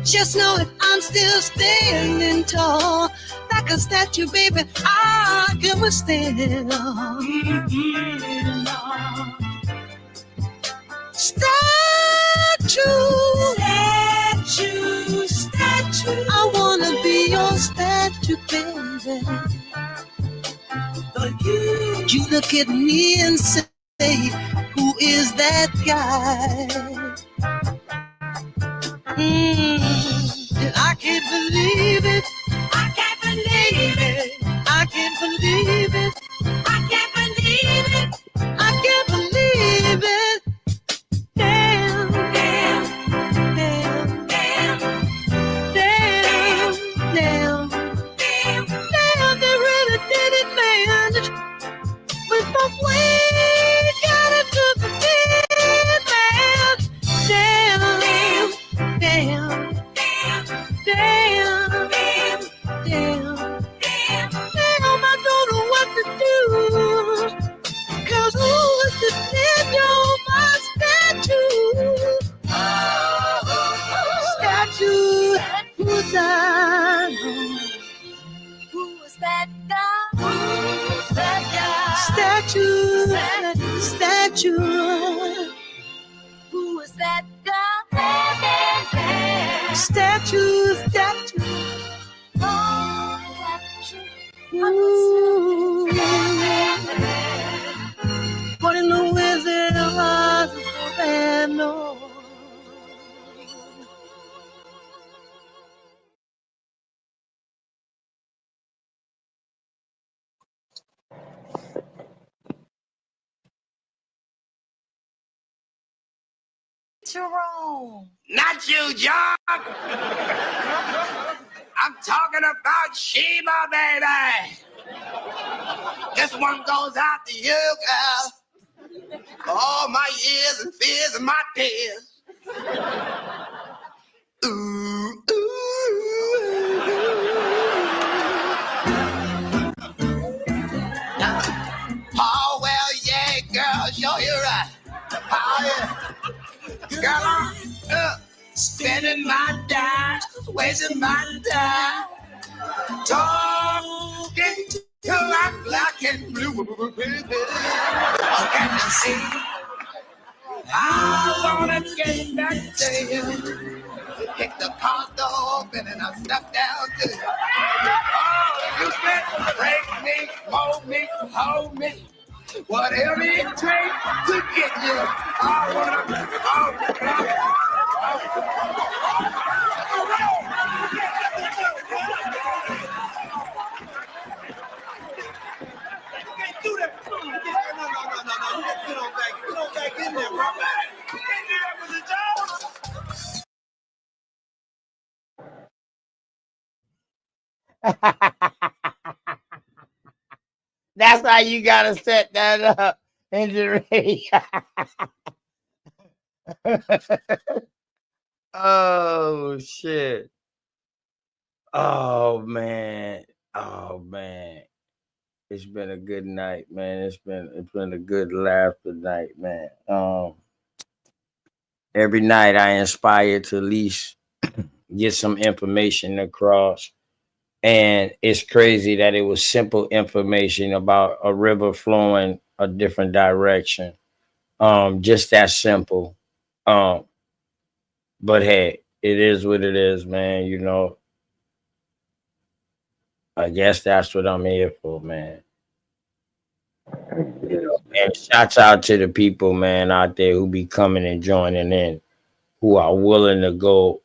Just know that I'm still standing tall, like a statue, baby. I can withstand. Statue. I wanna be your statue, baby. But you look at me and say, who is that guy? And I can't believe it. I can't believe it. I can't believe it. I can't believe it. I can't believe it. Damn, damn, damn, damn, damn, damn, damn, damn, they really did it, man. With the way got it to the dead, man. Damn, damn, damn, damn, damn, damn, damn, I don't know what to do. Cause who is the name on my statue? Statue, who's that? Who is that guy? Who's that guy? Statue. Who is that guy? Statue. Ooh. What in the Wizard of Oz is so bad, no. Jerome. Not you, John. I'm talking about Sheba, baby. This one goes out to you, girl. All my years and fears and my tears. Ooh, ooh. Oh, well, yeah, girl, sure you're right. Oh, yeah. Girl, I'm spending my time, wasting my time, talking till I'm black and blue. Oh, can you see? I wanna get back to you. Kick the car door open and I step down to you. Oh, you can break me, mold me, hold me. Whatever it takes to get you. I can't do that. No. Get on back in there, bro. You can't do that with the job. That's how you gotta set that up, engineer. Oh shit. Oh man. It's been a good night, man. It's been a good laugh tonight, man. Every night I inspire to at least get some information across. And it's crazy that it was simple information about a river flowing a different direction. Just that simple. Um, but hey, it is what it is, man. You know, I guess that's what I'm here for, man. You know, and shouts out to the people, man, out there who be coming and joining in, who are willing to go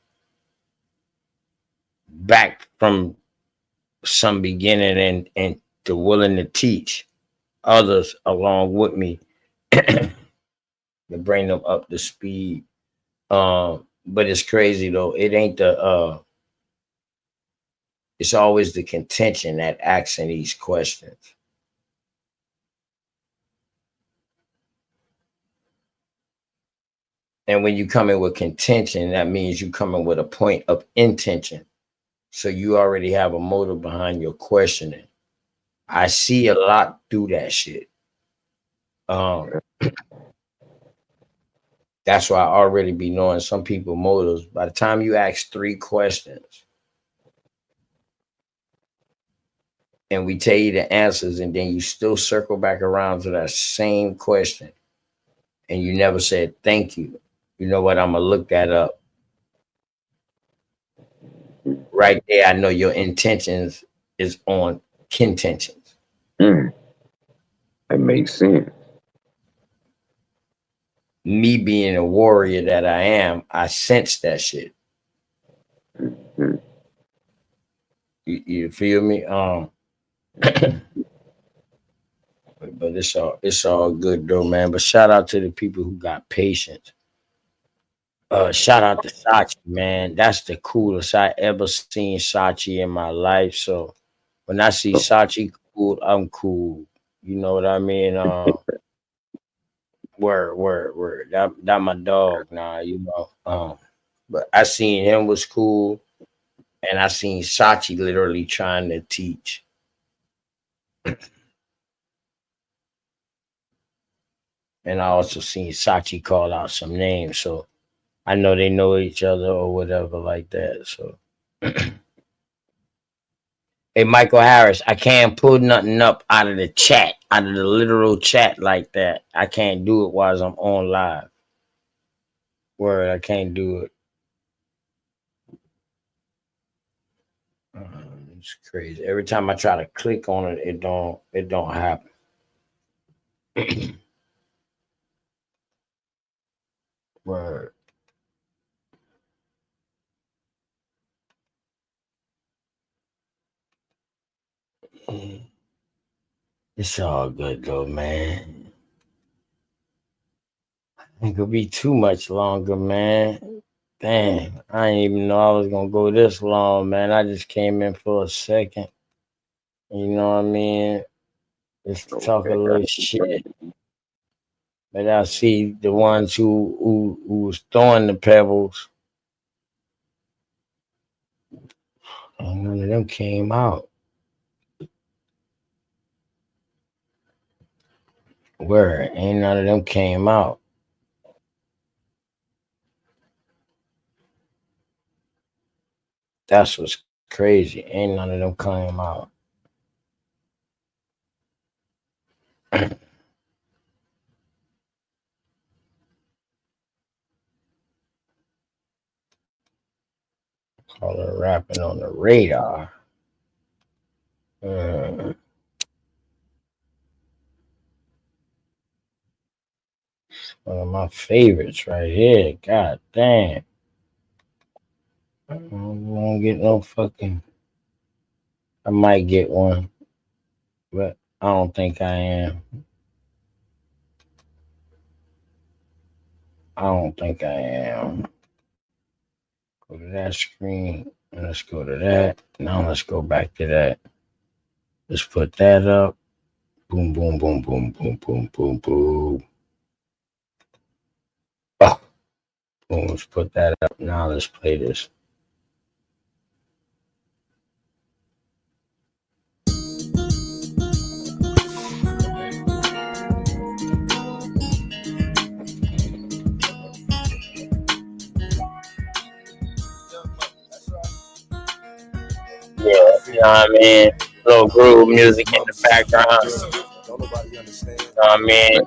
back from some beginning and to willing to teach others along with me to bring them up to speed. But it's crazy though. It ain't it's always the contention that asking these questions. And when you come in with contention, that means you come in with a point of intention. So you already have a motive behind your questioning. I see a lot through that shit. That's why I already be knowing some people motives. By the time you ask 3 questions and we tell you the answers, and then you still circle back around to that same question and you never said thank you. You know what? I'm gonna look that up. Right there, I know your intentions is on contentions. That makes sense. Me being a warrior that I am, I sense that shit. You feel me? But it's all good though, man. But shout out to the people who got patience. Shout out to Sachi, man. That's the coolest I ever seen Sachi in my life. So when I see Sachi cool, I'm cool. You know what I mean? Word. That my dog now, you know. But I seen him was cool, and I seen Sachi literally trying to teach. And I also seen Sachi call out some names, so I know they know each other or whatever like that. So hey, Michael Harris, I can't pull nothing up out of the chat, out of the literal chat like that. I can't do it while I'm on live. Word, I can't do it. It's crazy. Every time I try to click on it, it don't happen. Word. It's all good though, man. It could be too much longer, man. Damn, I didn't even know I was gonna go this long, man. I just came in for a second. You know what I mean? Just to talk a little shit. But I see the ones who was throwing the pebbles, and none of them came out. Where ain't none of them came out. That's what's crazy. Ain't none of them came out. Call her rapping on the radar. One of my favorites right here. God damn. I don't get no fucking. I might get one, but I don't think I am. I don't think I am. Go to that screen. Let's go to that. Now let's go back to that. Let's put that up. Boom, boom, boom, boom, boom, boom, boom, boom. Oh, boom. Let's put that up. Now let's play this. Yeah, you know what I mean? Little groove music in the background. You know what I mean?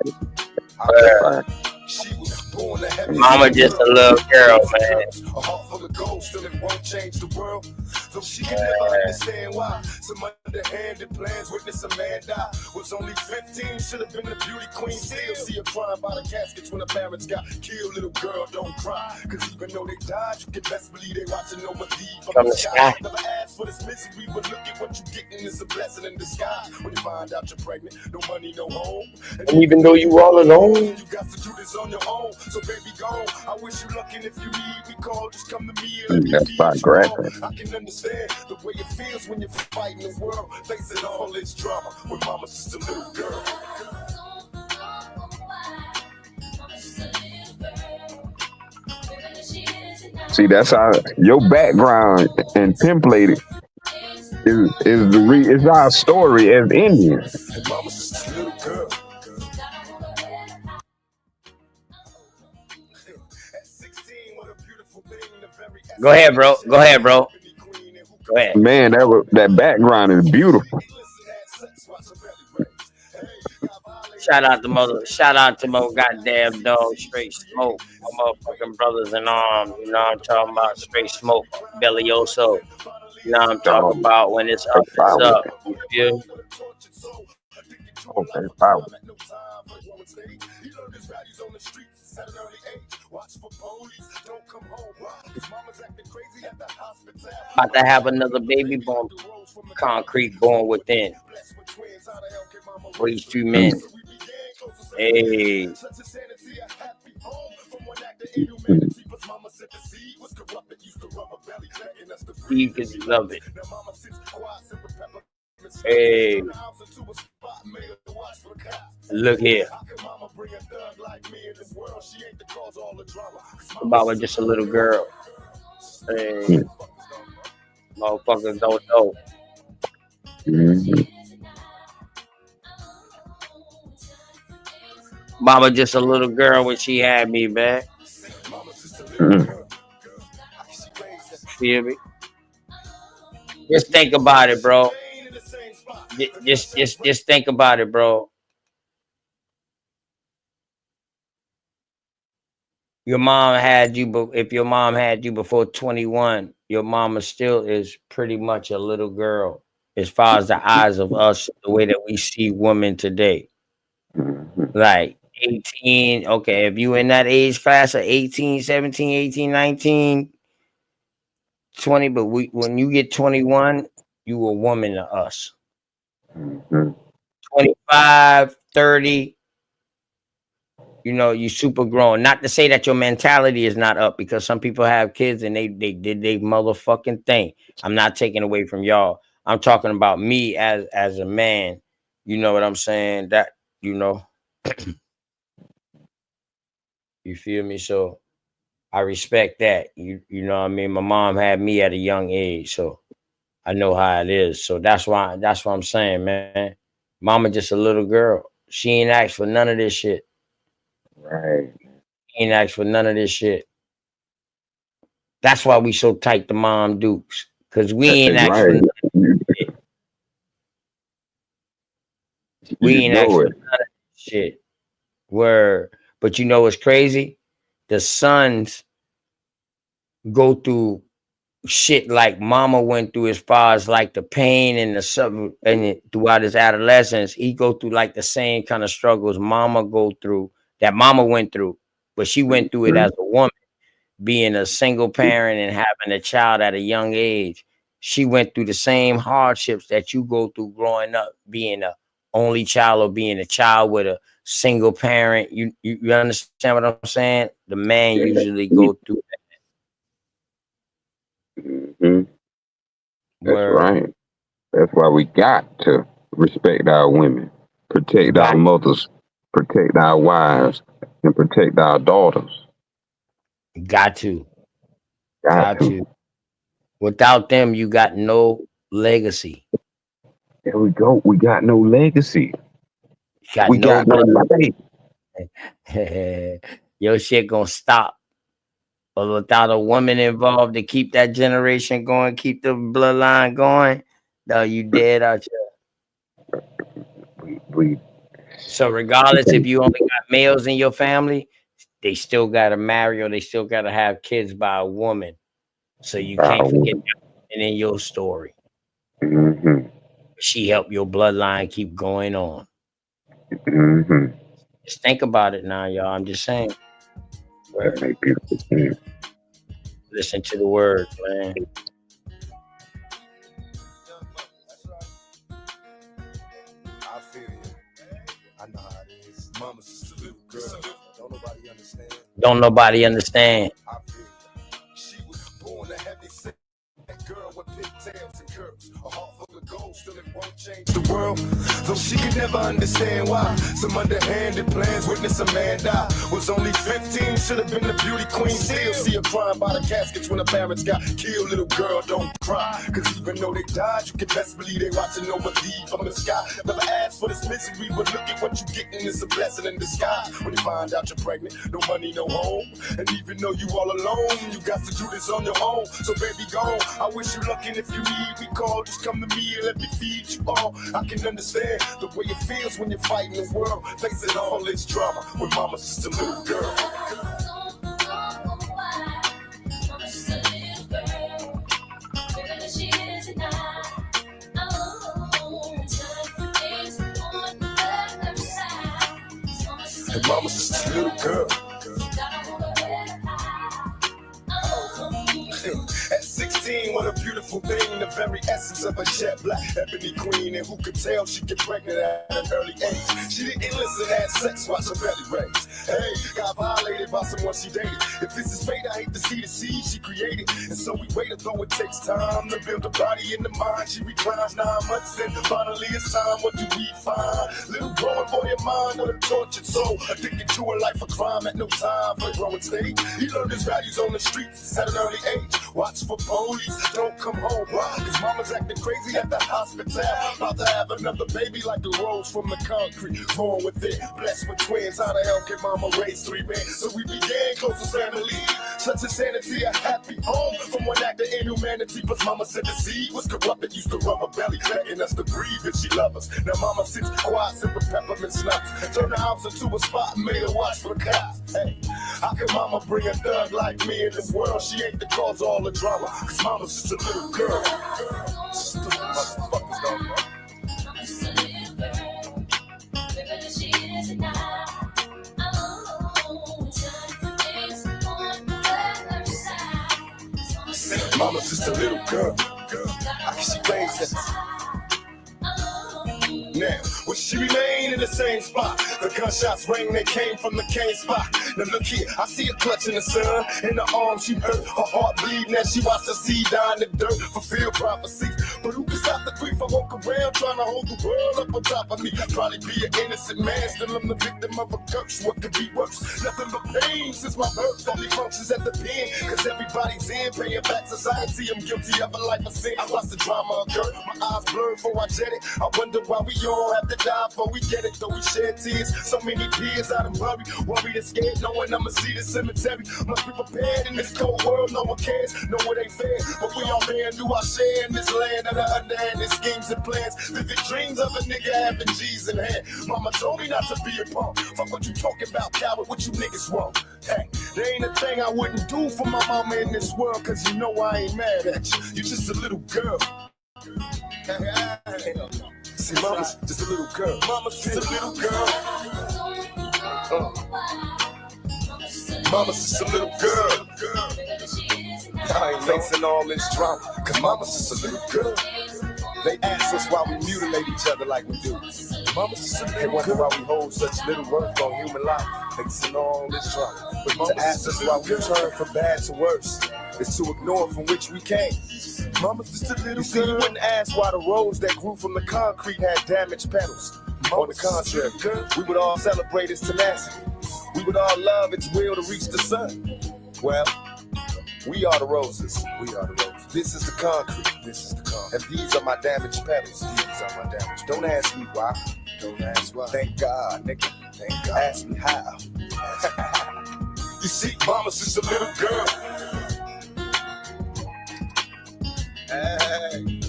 Mama just a little girl, man. A heart full of gold, still it won't change the world. Though she can never understand why some underhanded plans witness a man die. Was only 15, should have been the beauty queen. Still see her crying by the caskets when her parents got killed. Little girl, don't cry, cause even though they died, you can best believe they watching over thee from the sky. Never asked for this misery, but look at what you getting. It's a blessing in disguise. When you find out you're pregnant, no money, no home. And even though you all alone, you got to do this on your own. So baby, go. I wish you luck, and if you need me, call. Just come to me and let me That's my grandpa. I can understand the way it feels when you're fighting the world, facing all this drama when mama's just a little girl. See, that's how your background and template is our story as Indians. Mama's just a little girl. go ahead, bro. Go ahead, bro. Go ahead. Man, that background is beautiful. Shout out to Mo goddamn dog, straight smoke. My motherfucking brothers in arms, you know what I'm talking about? Straight smoke, Bellioso. You know what I'm talking about? When it's up, it's up. You feel? Okay, power. About to have another baby born, concrete born within. Raise 2 men. Hey. Steve, cause you love it. Hey. Look here. About just a little girl. Hey. Motherfuckers don't know. Mama just a little girl when she had me, man. Feel me? Just think about it, bro. Just think about it, bro. Your mom had you, but if your mom had you before 21, your mama still is pretty much a little girl as far as the eyes of us, the way that we see women today. Like 18, okay, if you in that age class of 18, 17, 18, 19, 20, but when you get 21, you a woman to us. 25, 30, you know, you super grown. Not to say that your mentality is not up, because some people have kids and they did their motherfucking thing. I'm not taking away from y'all. I'm talking about me as a man. You know what I'm saying? That, you know, you feel me? So I respect that. You know what I mean? My mom had me at a young age, so I know how it is. So that's what I'm saying, man. Mama just a little girl. She ain't asked for none of this shit. Right. She ain't asked for none of this shit. That's why we so tight to Mom Dukes. Cause we ain't asked for none of this shit. We ain't asked for none of this shit. Word. But you know what's crazy? The sons go through shit like mama went through, as far as like the pain and the suffer and throughout his adolescence, he go through like the same kind of struggles mama went through, but she went through it as a woman, being a single parent and having a child at a young age. She went through the same hardships that you go through growing up, being a only child or being a child with a single parent. You understand what I'm saying? The man usually go through Mm-hmm. That's where right. That's why we got to respect our women, protect our mothers, protect our wives, and protect our daughters. got to. Without them, you got no legacy. There we go. We got no legacy. Got We no got no life. Your shit gonna stop. But without a woman involved to keep that generation going, keep the bloodline going, no, you dead out We So regardless if you only got males in your family, they still gotta marry or they still gotta have kids by a woman. So you can't forget that in your story. Mm-hmm. She helped your bloodline keep going on. Mm-hmm. Just think about it now, y'all. I'm just saying. That make beautiful sense. Listen to the words, man. I feel you. I know how it is. Mama's just a little girl. Don't nobody understand. Don't nobody understand. I feel you. She was born a heavy set girl with pigtails and curves. A heart full of gold, still it won't change the world. Though she could never understand why some underhanded plans witness a man die. Was only 15, should have been the beauty queen. Still see her crying by the caskets when her parents got killed. Little girl, don't cry, cause even though they died, you can best believe they watching over thee from the sky. Never asked for this misery, but look at what you getting. It's a blessing in disguise. When you find out you're pregnant, no money, no home, and even though you all alone, you got to do this on your own. So baby, go. I wish you luck, and if you need me, call. Just come to me and let me feed you all. I can understand the way it feels when you're fighting the world, facing all this drama when mama's just a little girl. And mama's just a little girl. At 16, what a beautiful thing, the very essence of a jet black ebony queen. And who could tell she get pregnant at an early age? She didn't listen, had sex, watch her belly raise. Hey, got violated by someone she dated. If this is fate, I hate to see the seed she created. And so we waited, though it takes time to build a body in the mind. She reclines 9 months and finally it's time. What do we find? Little growing boy of mine with a tortured soul, addicted to a life of crime at no time for growing stage. He learned his values on the streets at an early age. Watch for police, don't come home. Why? Cause mama's acting crazy at the hospital. About to have another baby like the rose from the concrete. Born with it, blessed with twins. How the hell can mama raise 3 men? So we began close as family. Such insanity, a happy home. From one act of inhumanity, but mama said the seed was corrupted. Used to rub her belly, begging us to breathe and she love us. Now mama sits quiet, sipping peppermint schnapps. Turn the house into a spot and made her watch for cops. Hey, how can mama bring a thug like me in this world? She ain't the cause of all the drama, cause mama's just a little girl. Stupid motherfuckers, don't know. Mama's just a little girl. How can she raise us? Now, will she remain in the same spot? The gunshots rang, they came from the cane spot. Now look here, I see her clutching the sun. In the arms she hurt, her heart bleeding as she watched her seed die in the dirt. Fulfill prophecy, but who can stop the grief? I walk around trying to hold the world up on top of me. Probably be an innocent man, still I'm the victim of a curse. What could be worse? Nothing but pain since my birth. Only functions at the pen, cause everybody's in, paying back society. I'm guilty of a life of sin. I watched the drama occur, my eyes blurred before I jet it. I wonder why we all have to die before we get it, though we shed tears. So many tears out of worry, worried and scared, knowing I'ma see the cemetery. Must be prepared in this cold world, no one cares, no it ain't fair. But we all man do our share in this land of the underhanded schemes and plans. Vivid dreams of a nigga having G's in hand. Mama told me not to be a punk. Fuck what you talking about, coward, what you niggas want. Hey, There ain't a thing I wouldn't do for my mama in this world, cause you know I ain't mad at you. You just a little girl. See, mama's just a little girl. Mama's just a little girl. Mama's just a little girl. I ain't facing all this drama, cause mama's just a little girl. They ask us why we mutilate each other like we do. Mama's just a little girl. They wonder why we hold such little worth on human life, facing all this drama. But to ask us why we turn from bad to worse is to ignore from which we came. Mama's just a little girl. You wouldn't ask why the rose that grew from the concrete had damaged petals. On the contrary, we would all celebrate its tenacity. We would all love its will to reach the sun. Well, we are the roses. We are the roses. This is the concrete. This is the concrete. And these are my damaged petals. These are my damaged. Don't ask me why. Don't ask why. Thank God, nigga. Thank God. Ask me how. You see, mama's just a little girl. Hey.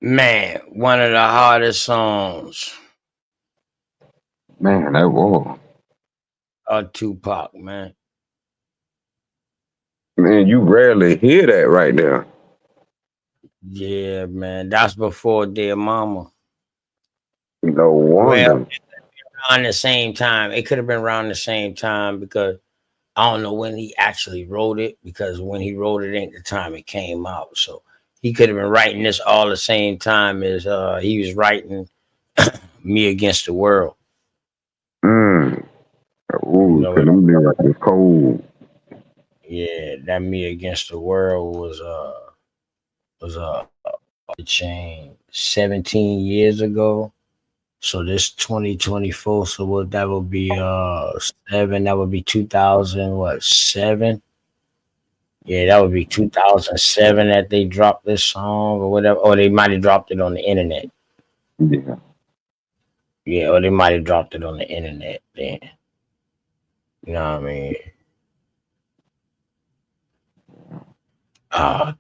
Man, one of the hardest songs. Man, that was. Tupac, man. Man, you rarely hear that right there. Yeah, man. That's before Dear Mama. No wonder. Well, around the same time. It could have been around the same time because I don't know when he actually wrote it, because when he wrote it ain't the time it came out. So he could have been writing this all the same time as he was writing Me Against the World. Ooh, you know, them lyrics was cold. Yeah, that Me Against the World was change 17 years ago. So this 2024, so what that would be 7, that would be 2007. Yeah, that would be 2007 that they dropped this song or whatever. Or they might have dropped it on the internet. Yeah. Yeah, or they might have dropped it on the internet then. You know what I mean?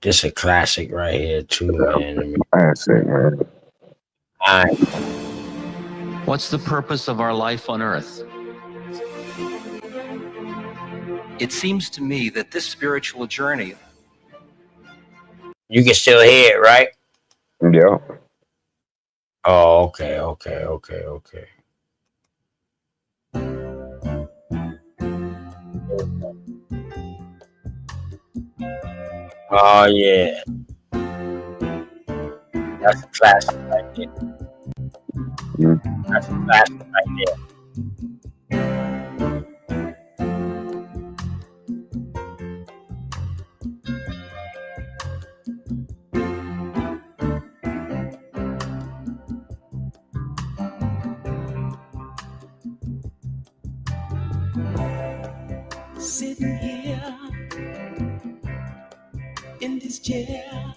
This is a classic right here too, man. Classic, man. All right. What's the purpose of our life on Earth? It seems to me that this spiritual journey... You can still hear it, right? Yeah. Oh, okay. Oh, yeah. That's a classic right there. That's a classic right there. Sitting here in this chair,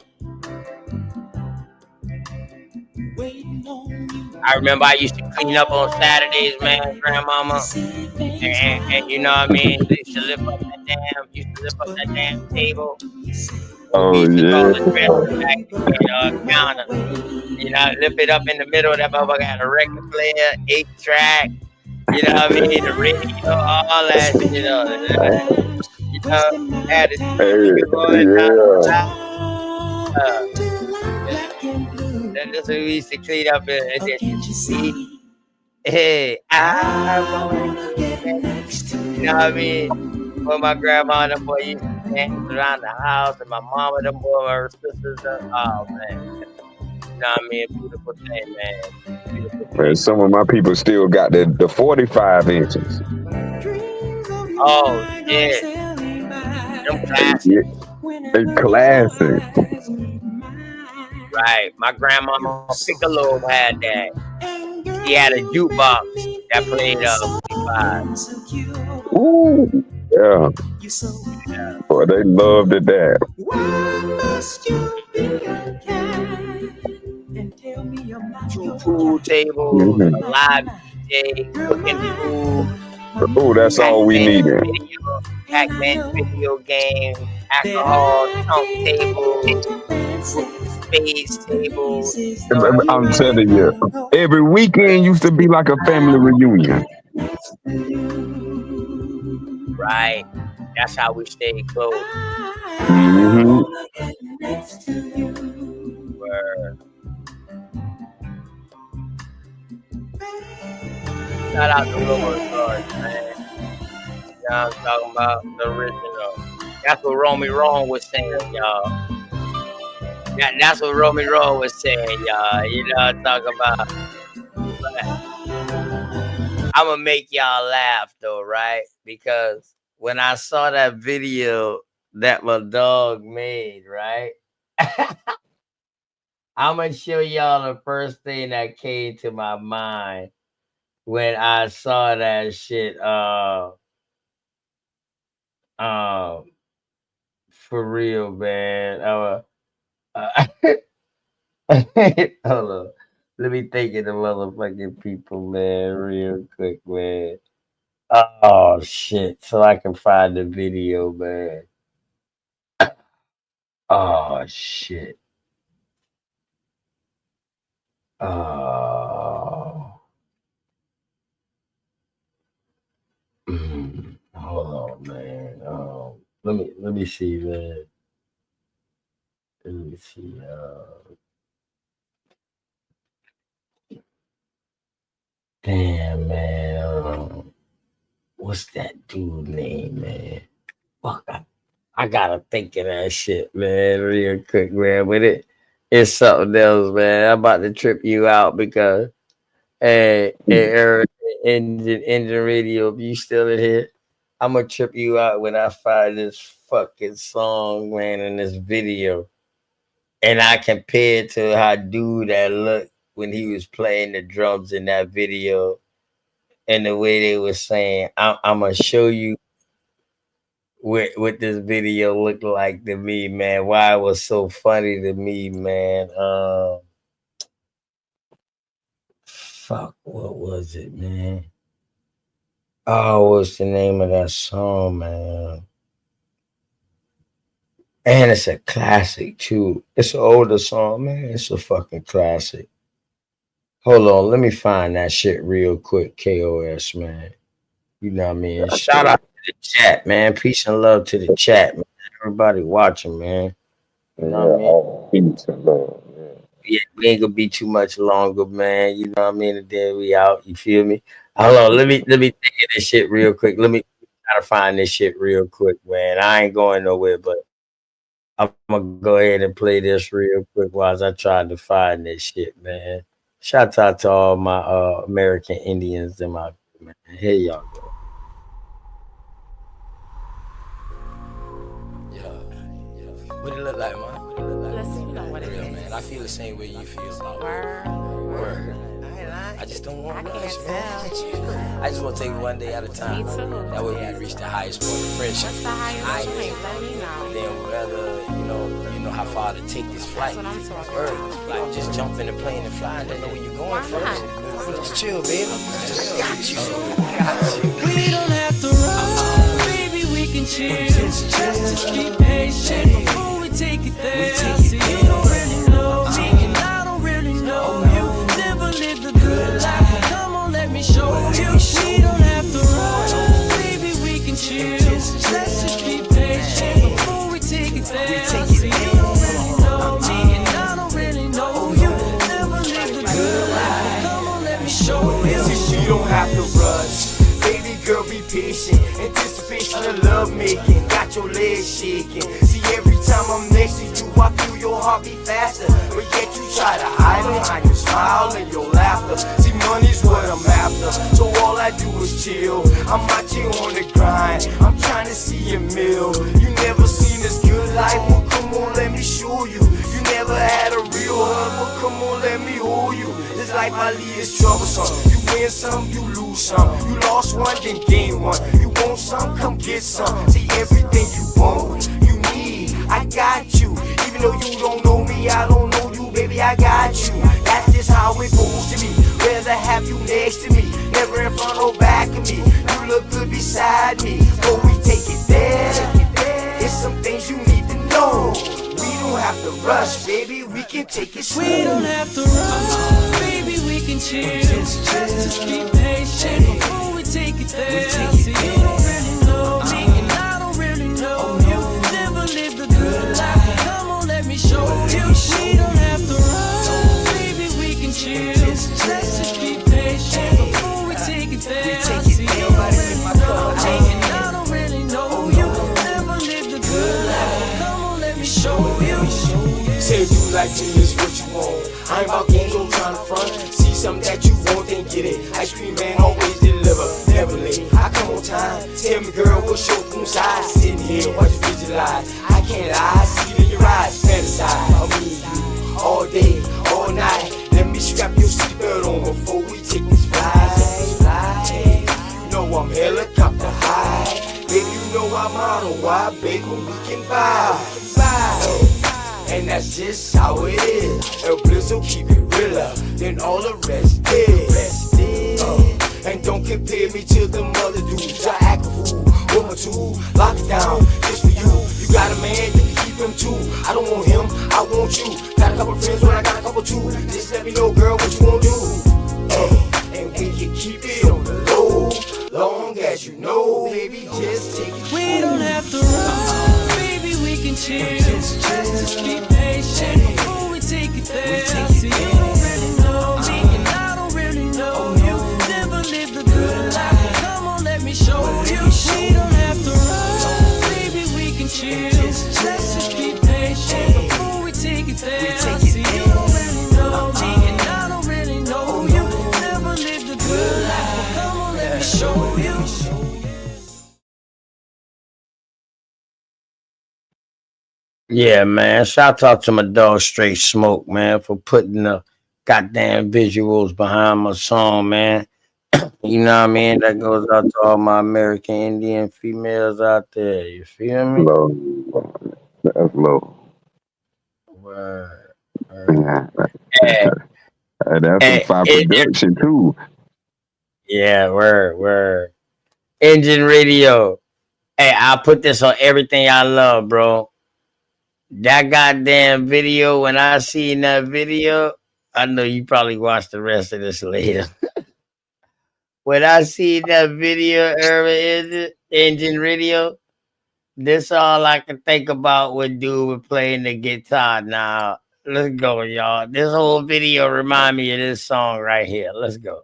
waiting on you. I remember I used to clean up on Saturdays, man, grandmama. And you know what I mean? They used to lift up that damn table. Oh, yeah. Counter. You know, lift it up in the middle. That motherfucker had a record player, 8-track. You know what I mean? The radio, all that, you know. Had it. Then this is what we used to clean up and hey, I wanna get next to you. You know what I mean? When my grandma and them boy used to dance around the house, and my mama, them boy, her sisters, oh man. You know what I mean? Beautiful thing, man. Man, some of my people still got the 45 inches. Oh, yeah. Them classics. They classic. Right. My grandma Piccolo had that. He had a jukebox that played 45. Ooh, yeah. Boy, they loved it there. Two pool tables, a live DJ, cooking food. Oh, that's all we Pac-Man needed. video, Pac-Man video game, alcohol, tongue table, space table. You know what I I'm mean? telling you, every weekend used to be like a family reunion. Right. That's how we stay close. Mm-hmm. Word. Shout out to Lower Guard, man. You know what I'm talking about? The original. That's what Romy Wrong was saying, y'all. That's what Romy Wrong was saying, y'all. You know what I'm talking about? But I'm gonna make y'all laugh though, right? Because when I saw that video that my dog made, right? I'm gonna show y'all the first thing that came to my mind when I saw that shit. For real, man. Hold on. Let me think of the motherfucking people, man, real quick, man. Oh shit! So I can find the video, man. Oh shit! Oh. Hold on, man. Let me see, man. Let me see. Damn, man. What's that dude name, man? Fuck, I gotta think of that shit, man, real quick, man. But it's something else, man. I'm about to trip you out because, hey, engine radio, if you still in here, I'm gonna trip you out when I find this fucking song, man, in this video. And I compare it to how dude that looked when he was playing the drums in that video and the way they were saying, I'm gonna show you what this video looked like to me, man. Why it was so funny to me, man. Fuck, what was it, man? Oh, what's the name of that song, man? And it's a classic too. It's an older song, man. It's a fucking classic. Hold on, let me find that shit real quick. KOS, man. You know what I mean? Shout out to the chat, man. Peace and love to the chat, man. Everybody watching, man. You know what I mean? Peace and love. Yeah, we ain't gonna be too much longer, man. You know what I mean? And then we out. You feel me? Hold on, let me think of this shit real quick. Let me try to find this shit real quick, man. I ain't going nowhere, but I'm gonna go ahead and play this real quick while I try to find this shit, man. Shout out to all my American Indians and my man. Here y'all go. What it look like, man? Man, I feel the same way you feel about word. I just don't want to rush, man. I just want to take it one day at a time. That way we can reach the highest point of friendship. What's the highest point? Let me know. Then whether you know how far to take this flight. That's what I'm talking about. Like just jump in the plane and fly and don't know where you're going first. Just chill, baby. Just got you. We don't have to run, baby, we can chill. Just keep patient before we take it there. See, you don't really know me, and I don't really know you. Never lived a good life, come on, let me show you. We don't have to run, baby, we can chill. Let's just keep patient before we take it there. See, you don't really know me, and I don't really know you. Never lived a good life, come on, let me show you. See, you don't have to rush. Baby girl, be patient. Anticipation of love making, got your legs shaking. See, every time I'm next to you, I feel your heart beat faster. But yet you try to hide behind your smile and your laughter. See, money's what I'm after, so all I do is chill. I'm out here on the grind, I'm trying to see a meal. You never seen this good life, well come on, let me show you. You never had a real hug, well come on, let me hold you. This life I lead is troublesome. You win some, you lose some. You lost one, then gain one. You want some, come get some. See, everything you want, you need, I got you. Even though you don't know me, I don't know you, baby, I got you. That's just how it goes to me. Rather have you next to me, never in front or back of me. You look good beside me. Before we take it there, it's some things you need to know. We don't have to rush, baby, we can take it slow. We don't have to rush, baby, we can chill. Just be patient before we take it there. See, you don't really know me, and I don't really know you. Never lived a good life, come on, let me show you. We don't have to rush, baby, we can chill. Just be patient before we take it there. See, you don't really know me, and I don't really know you. Never lived a good life, come on, let me show you. Say you like me, it's what you want. I ain't about games, I'm trying to front. See something that you want, then get it. Ice cream man always deliver, never late. I come on time. Tell me, girl, what's your room size? Sitting here, watch you visualize. I can't lie, see it in your eyes. Fantasize, I mean you all day, all night. Let me strap your seatbelt on before we take this flight. You know I'm helicopter high. Baby, you know I'm on a wide, baby, we can buy. And that's just how it is. El Blizzo keep it realer than all the rest is. And don't compare me to them other dudes. I act a fool, with my tool, lock it down, it's for you. You got a man, you can keep him too. I don't want him, I want you. Got a couple friends when I got a couple too. Just let me know, girl, what you wanna do. And we can keep it on the low, long as you know, baby, just take it. We don't have to run, baby, we can chill. Just be patient before we take it there. See, you don't really know me, and I don't really know you. Never lived a good life, come on, let me show you. We don't have to run, baby, we can chill. Just be patient before we take it there. See, you don't really know me, and I don't really know you. Never lived a good life, come on, let me show you. Yeah, man. Shout out to my dog Straight Smoke, man, for putting the goddamn visuals behind my song, man. You know what I mean? That goes out to all my American Indian females out there. You feel me? Low. That's low. Word. Yeah. Hey, That's some fire production too. Yeah, word. Engine Radio. Hey, I put this on everything I love, bro. That goddamn video, when I seen that video, I know you probably watched the rest of this later. When I seen that video, Urban Engine Radio, this all I can think about when dude was playing the guitar. Now, let's go, y'all. This whole video remind me of this song right here. Let's go.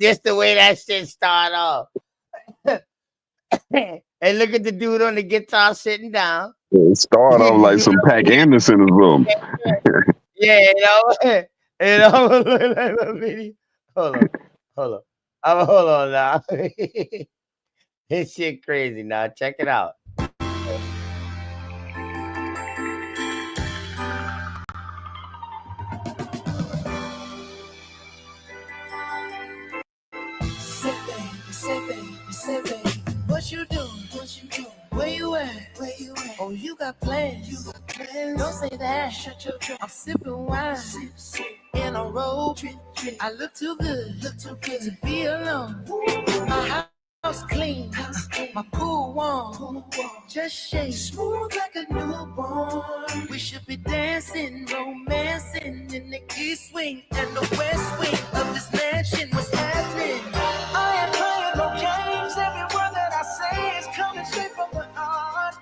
Just the way that shit start off. And look at the dude on the guitar sitting down. It start off like some Pac Anderson or something. Yeah, you know, look at that video. Hold on. Hold on now. This shit crazy now. Check it out. Say baby, what you doing? Where you at? Oh, you got plans. Don't say that. Shut your trap. I'm sipping wine in a robe. I look too good to be alone. My house clean, my pool warm. Just shake smooth like a newborn. We should be dancing, romancing in the east wing and the west wing of this mansion. What's happening? I ain't playing no games. Every word that I say is coming straight from the heart.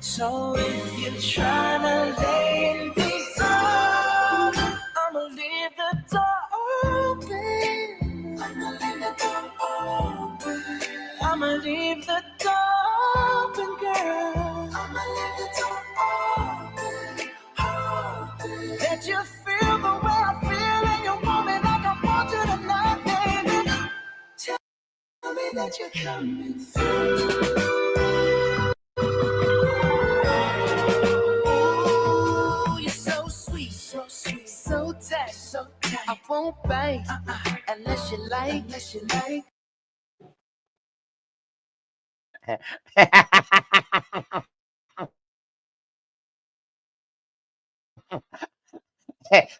So if you're trying to lay in these arms, I'ma leave the door open. I'ma leave the door open, girl. I'ma leave the door open. Let you feel the way I feel, and you want me like I want you tonight, baby. Tell me that you're coming through. Ooh, you're so sweet, so tight, I won't bite unless you like.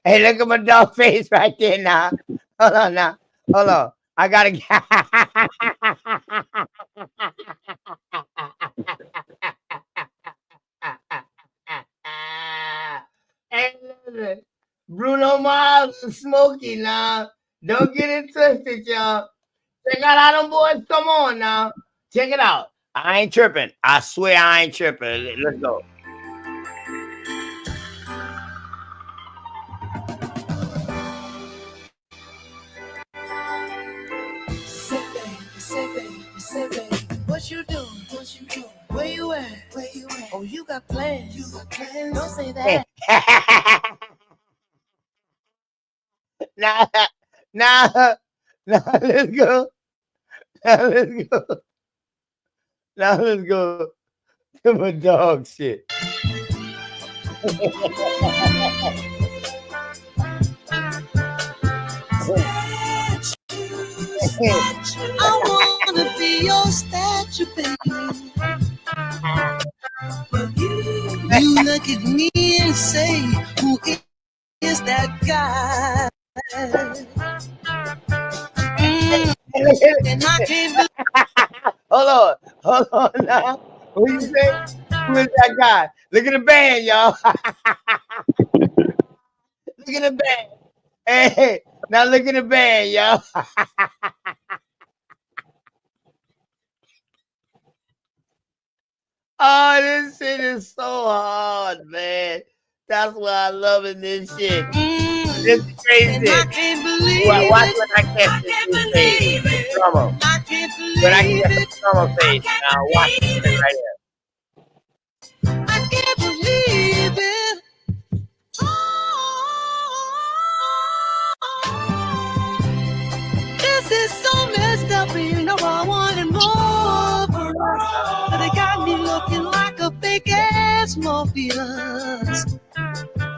Hey, look at my dog face right there now. Hold on now. Hold on. I gotta get. Hey, listen. Bruno Mars and Smokey now. Don't get it twisted, y'all. Check out how them boys come on now. Check it out. I ain't tripping. I swear I ain't tripping. Let's go. Say baby, what you doing? Where you at? Oh, you got plans. Don't say that. Now, now, let's go. Now, let's go. Now, let's go to my dog shit. I wanna be your statue, baby. You look at me and say, who is that guy? And I can't Hold on now. What you say? Who is that guy? Look at the band, y'all. Look at the band. Hey, now look at the band, y'all. Oh, this shit is so hard, man. That's why I love this shit. This is crazy. Watch when I catch this face. Drummer. When I catch the drummer face. Now watch this right here. I can't believe it. This is so messed up, and you know I wanted more. But they got me looking like a fake ass Morpheus.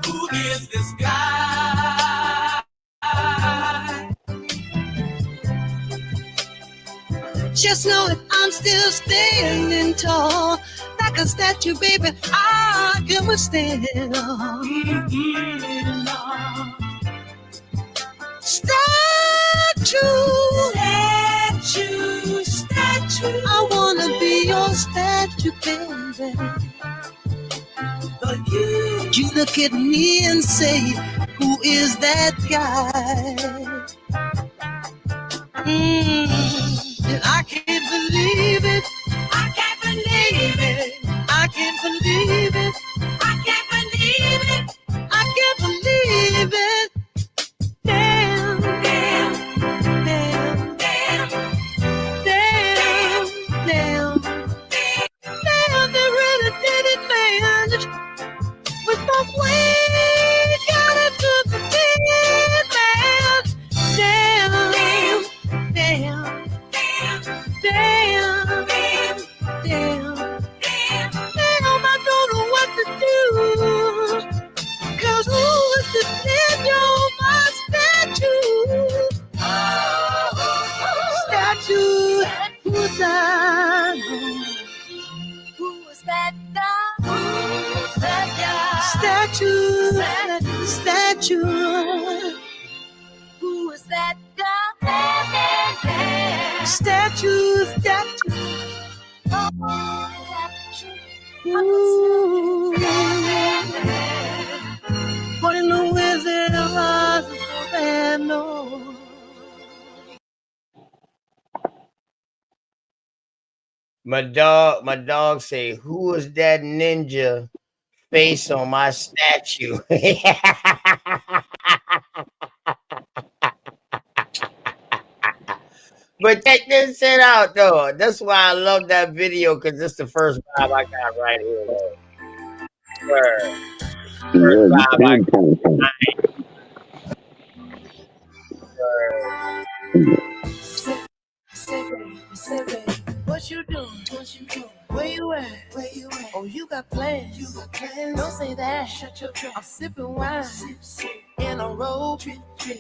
Who is this guy? Just know that I'm still standing tall, like a statue, baby. I can withstand. Statue. I wanna be your statue, baby. But you look at me and say, who is that guy? And I can't believe it. I can't believe it. I can't believe it. I can't believe it. I can't believe it. Damn, damn, damn, damn, damn, damn, damn, they really did it, man. With the way you got it to the dead, man. Damn, damn, damn, damn, damn, damn, I don't know what to do. 'Cause who is the ninja on my statue? Statue, who's that? Who is that guy? Who's that guy? Statue, statue. Who is that guy? Statue, statue. Ooh. What in the Wizard of Oz is so bad, no. My dog say, who is that ninja face on my statue? But check this shit out, though. That's why I love that video, because it's the first vibe I got right here, though. First vibe I got. Say, baby, what you doing? Where you at? Oh, you got plans. Don't say that. Shut your trap. I'm sipping wine in a robe.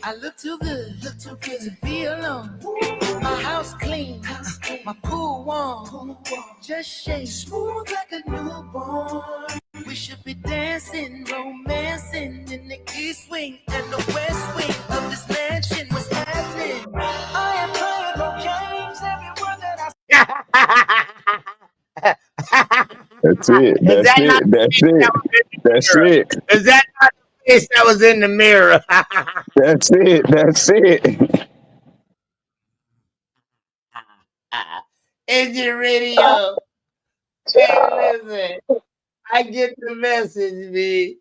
I look too good to be alone. My house clean. my pool warm, just shake smooth like a newborn. We should be dancing, romancing in the east wing and the west wing of this mansion. What's happening? I am playing no games. Every word that That's it. Is That's that not it. the That's face it. that was in the That's mirror? it. Is that not the face that was in the mirror? That's it. That's it. Engine radio. Hey, listen. I get the message, B.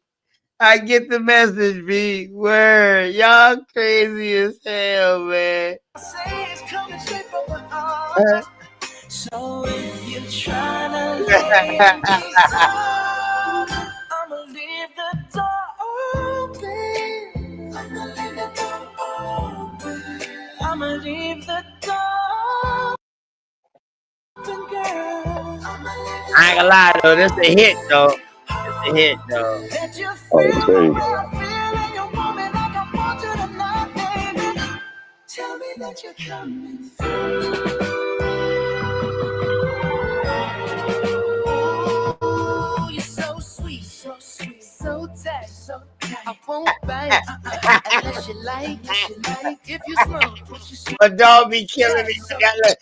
I get the message, B. Word. Y'all crazy as hell, man. say is coming straight from my heart. So if you're trying to lay me down, I'ma leave the door open. I'ma leave the door open. I'ma leave the door open, girl. I ain't gonna lie, though. This a hit, though. It's a hit, though. Let you Oh, feel the say. way I feel, and you want me like I want you tonight, baby. Tell me that you're coming through. Ooh, you're so sweet, so sweet, so tight, so tight. I won't bite unless you like. If you smoke, My dog be killing me with that look.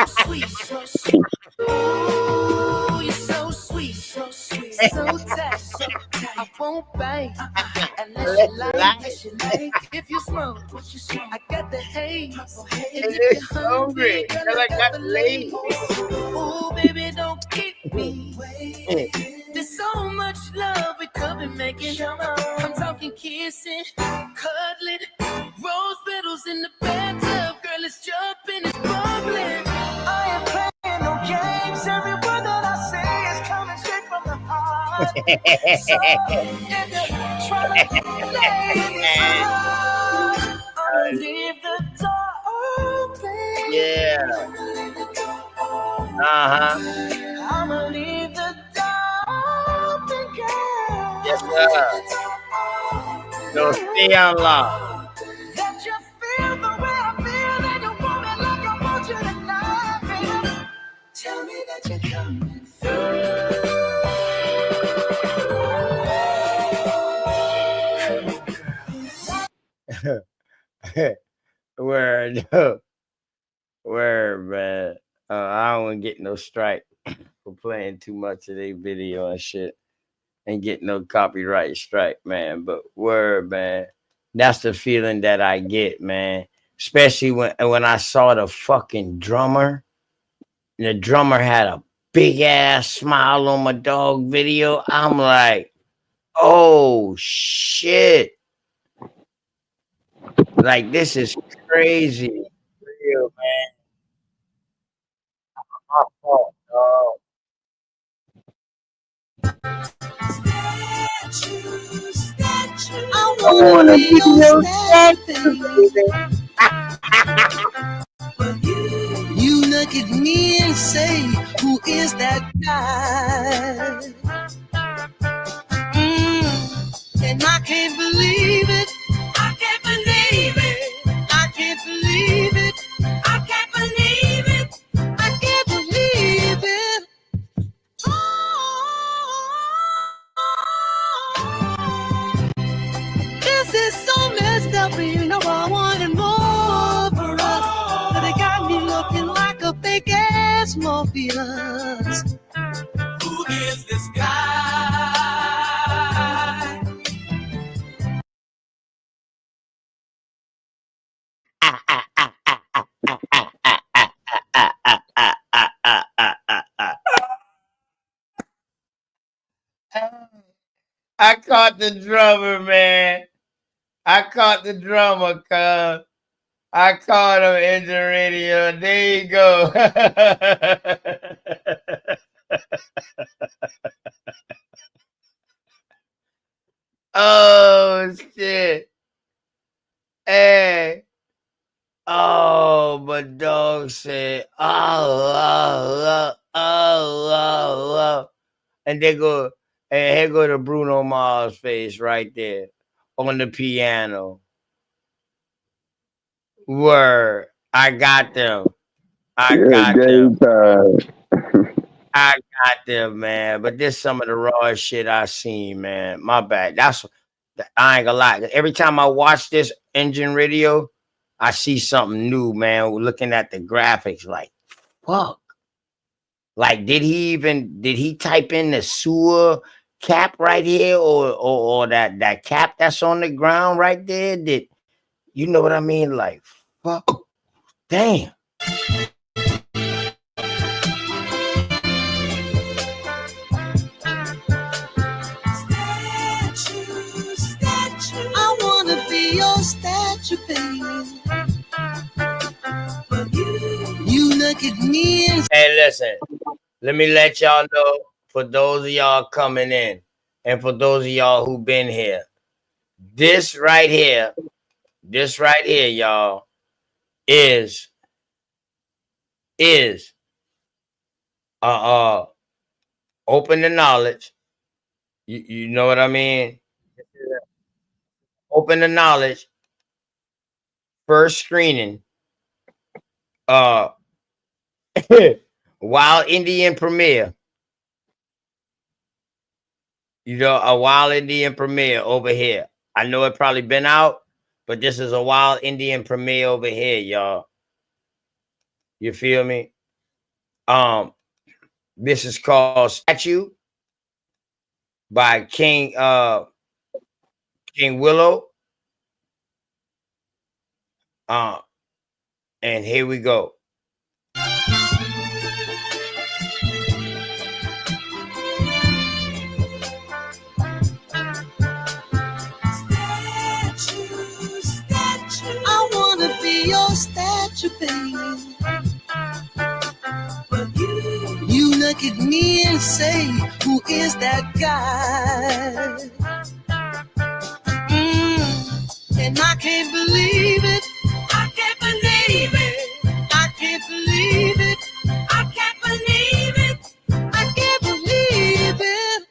sweet, so sweet. Ooh, you're so sweet, so sweet, so tight, so tight. I won't bite unless you like. If you smoke, I got the haze. And if you're hungry, girl, I got the lace. Ooh, baby, don't keep me waiting. There's so much love we could be making. I'm talking kissing, cuddling, rose petals in the bathtub. Girl, it's jumping, it's bubbling. I ain't playing no games. Every word that I say is coming straight from the heart. So if you're trying to lay me down, I'ma leave the door open. Yeah. Uh-huh. I'ma leave the door open, girl. Yes, sir. So stay unlocked. Let you feel the way I feel, and you want me like I want you tonight, baby. Tell me that you're coming Word. Word, man. I don't want to get no strike for playing too much of their video and shit. And get no copyright strike, man. But word, man. That's the feeling that I get, man. Especially when I saw the fucking drummer. And the drummer had a big ass smile on my dog video. I'm like, oh shit. Like, this is crazy. Real, man. My fault, dog. I wanna be your statue, baby. You look at me and say, who is that guy? And I can't believe it. I can't believe it. I can't believe it. I can't believe it. I can't believe it. This is so messed up, and you know I wanted more for us. But it got me looking like a fake ass Morpheus. Who is this guy? I caught the drummer, man. I caught the drummer, cuz. I caught him in the radio. There you go. Oh, shit. Hey. Oh, my dog said, oh. And they go, and here go to Bruno Mars' face right there on the piano. Word. I got them. I Yeah, got them. game time. I got them, man. But this some of the rawest shit I seen, man. My bad. I ain't gonna lie. Every time I watch this engine radio, I see something new, man. Looking at the graphics, like, fuck. Like, did he type in the sewer cap right here, or that cap that's on the ground right there? Did you know what I mean? Like, fuck, damn. Statue, I wanna be your statue, baby. But you look at me and Hey, listen. Let me let y'all know, for those of y'all coming in, and for those of y'all who been here, this right here, y'all, is is uh open the knowledge. You know what I mean? Open the knowledge. First screening. Uh Wild Indian premiere. You know, a Wild Indian premiere over here. I know it probably been out, but this is a Wild Indian premiere over here, y'all. You feel me? This is called Statue by King Willow. And here we go. statue, I wanna be your statue, baby. But you look at me and say, who is that guy? And I can't believe it. I can't believe it. I can't believe it. I can't believe it. I can't believe it.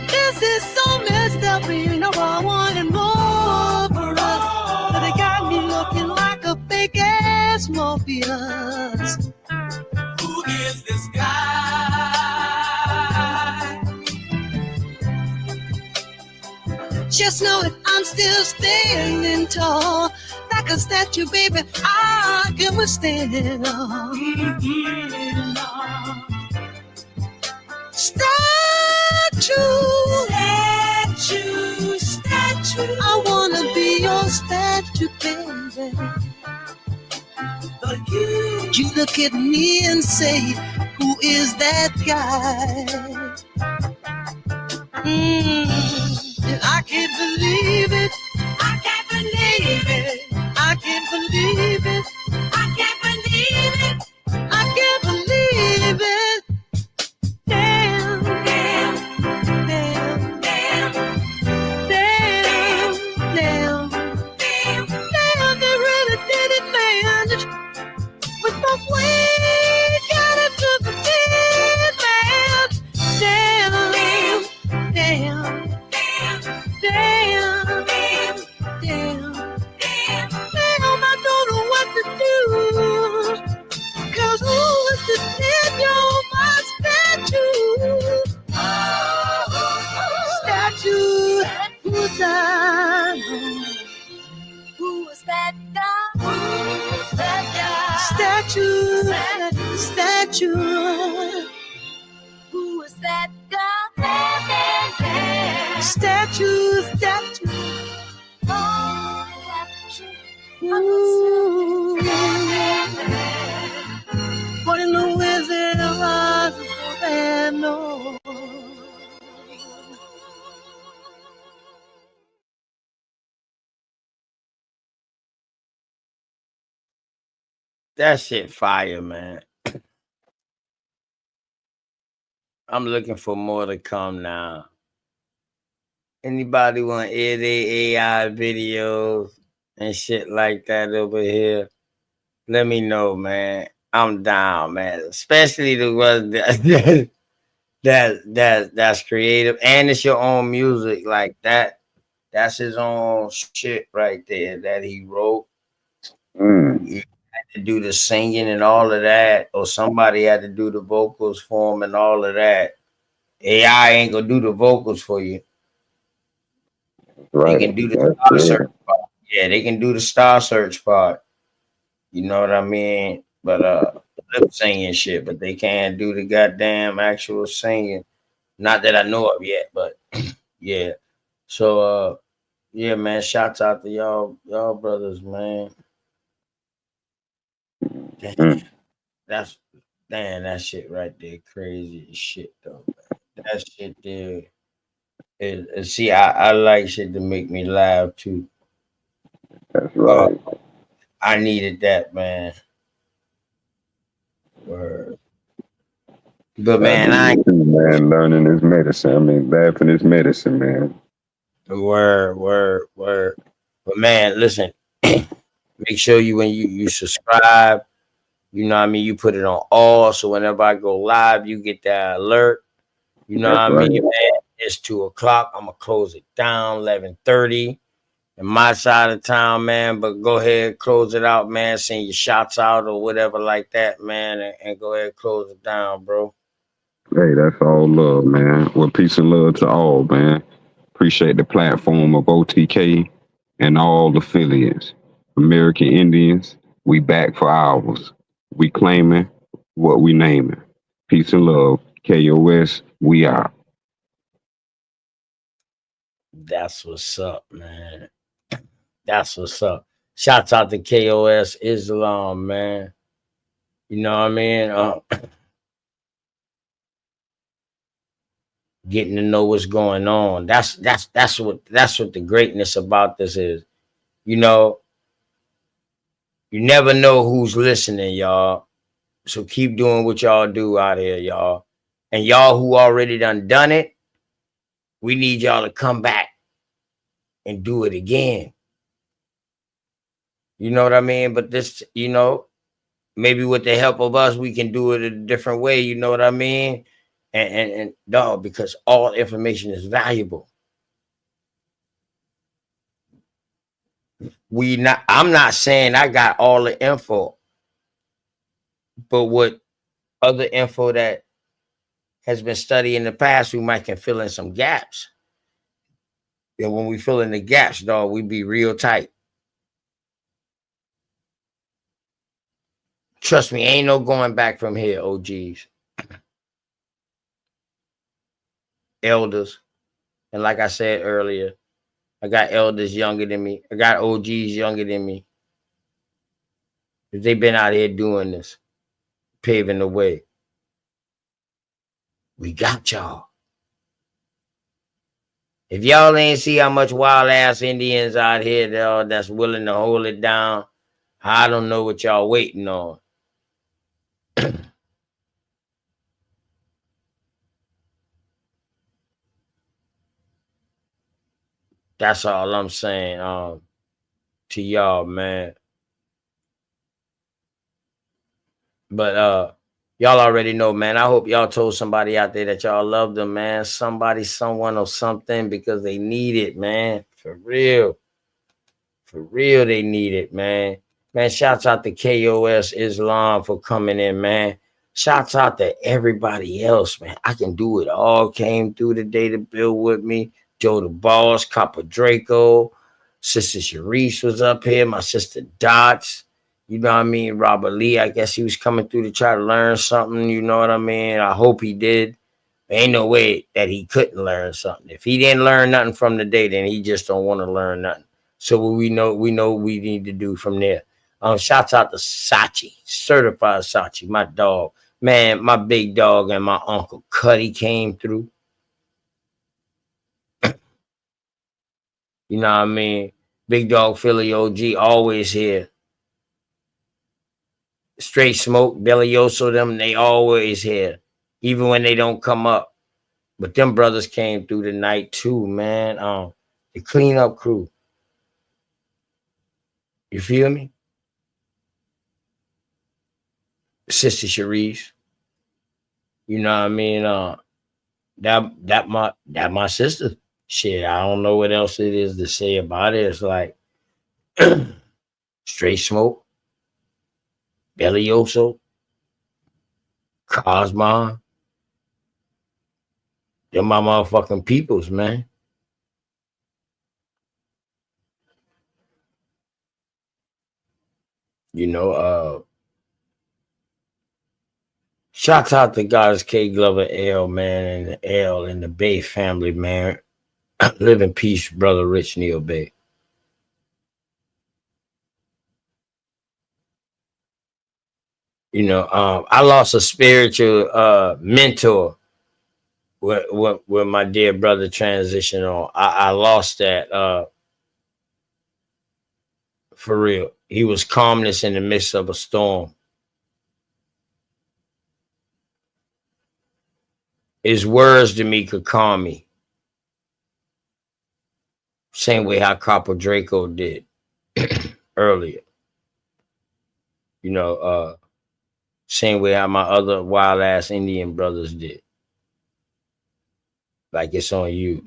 This is so messed up, you know I wanted more for us. But it got me looking like a fake ass Morpheus. Who is this guy? Just know that I'm still standing tall. Like a statue, baby, I can withstand it all. Statue, statue, statue. I wanna be your statue, baby. But you look at me and say, who is that guy? And I can't believe it. I can't believe it. I can't believe it. I can't believe it. I can't believe it. Damn, damn, damn, damn, damn, damn, damn, damn, they really did it, man. With my way, got it to the dead, man. Damn, damn, damn, damn, damn, damn, damn, I don't know what to do. Cause who is the nigga on my statue? Statue, who's that? Who is that guy? Who's that guy? Statue, statue. Who is that guy? Statue, statue. Ooh. What in the Wizard of Oz for that no? That shit fire, man. I'm looking for more to come now. Anybody want to air their AI videos and shit like that over here? Let me know, man. I'm down, man. Especially the ones that's creative and it's your own music like that. That's his own shit right there that he wrote. He had to do the singing and all of that, or somebody had to do the vocals for him and all of that. AI ain't gonna do the vocals for you. Right. They can do the That's star it. search part. Yeah, they can do the star search part. You know what I mean? But lip singing shit, but they can't do the goddamn actual singing. Not that I know of yet, but yeah. So yeah, man, shouts out to y'all brothers, man. Damn, that's that shit right there, crazy as shit though, man. That shit there see, I like shit to make me laugh too. That's right. I needed that, man. Word. But I man, I do too, man. Learning is medicine. I mean, laughing is medicine, man. word. But man, listen, make sure you when you subscribe, you know what I mean, you put it on all so whenever I go live, you get that alert. You know what That's I right. mean, man? It's 2 o'clock. I'm gonna close it down 11:30 in my side of town, man. But go ahead, close it out, man. Send your shots out or whatever like that, man, and go ahead, close it down, bro. Hey, that's all love, man. Well, peace and love to all, man. Appreciate the platform of OTK and all affiliates. American Indians, we back for ours. We claiming what we naming. Peace and love. KOS, we out. That's what's up, man. That's what's up. Shouts out to KOS Islam, man. You know what I mean? Getting to know what's going on. That's what the greatness about this is. You know, you never know who's listening, y'all. So keep doing what y'all do out here, y'all. And y'all who already done it, we need y'all to come back and do it again. You know what I mean? But this, maybe with the help of us, we can do it a different way. You know what I mean? And dog, because all information is valuable. I'm not saying I got all the info, but what other info that has been studied in the past, we might can fill in some gaps. And when we fill in the gaps, dog, we be real tight. Trust me, ain't no going back from here, OGs, elders. And like I said earlier, I got elders younger than me. I got OGs younger than me. They've been out here doing this, paving the way. We got y'all. If y'all ain't see how much wild ass Indians out here that's willing to hold it down, I don't know what y'all waiting on. That's all I'm saying to y'all, man. But y'all already know, man. I hope y'all told somebody out there that y'all love them, man. Somebody, someone, or something because they need it, man. For real. For real, they need it, man. Man, shouts out to KOS Islam for coming in, man. Shouts out to everybody else, man. I can do it all. Came through today to build with me. Joe the Boss, Copper Draco, Sister Sharice was up here. My sister Dots. You know what I mean? Robert Lee, I guess he was coming through to try to learn something. You know what I mean? I hope he did. There ain't no way that he couldn't learn something. If he didn't learn nothing from the day, then he just don't want to learn nothing. So we know what we need to do from there. Shouts out to Sachi, certified Sachi, my dog. Man, my big dog and my uncle Cuddy came through. You know what I mean? Big dog Philly OG always here. Straight Smoke, Belioso, them, they always here. Even when they don't come up. But them brothers came through tonight too, man. The cleanup crew. You feel me? Sister Sharice. You know what I mean? That my sister. shit, I don't know what else it is to say about it. It's like straight smoke, Belioso, Cosmon. They're my motherfucking peoples, man. You know, shouts out to Goddess K Glover L, man, and the L and the Bay family, man. Live in peace, brother Rich Neil Bay. You know, I lost a spiritual mentor when my dear brother transitioned on. I lost that for real. He was calmness in the midst of a storm. His words to me could calm me. Same way how Copper Draco did earlier. You know, same way how my other wild ass Indian brothers did. Like it's on you.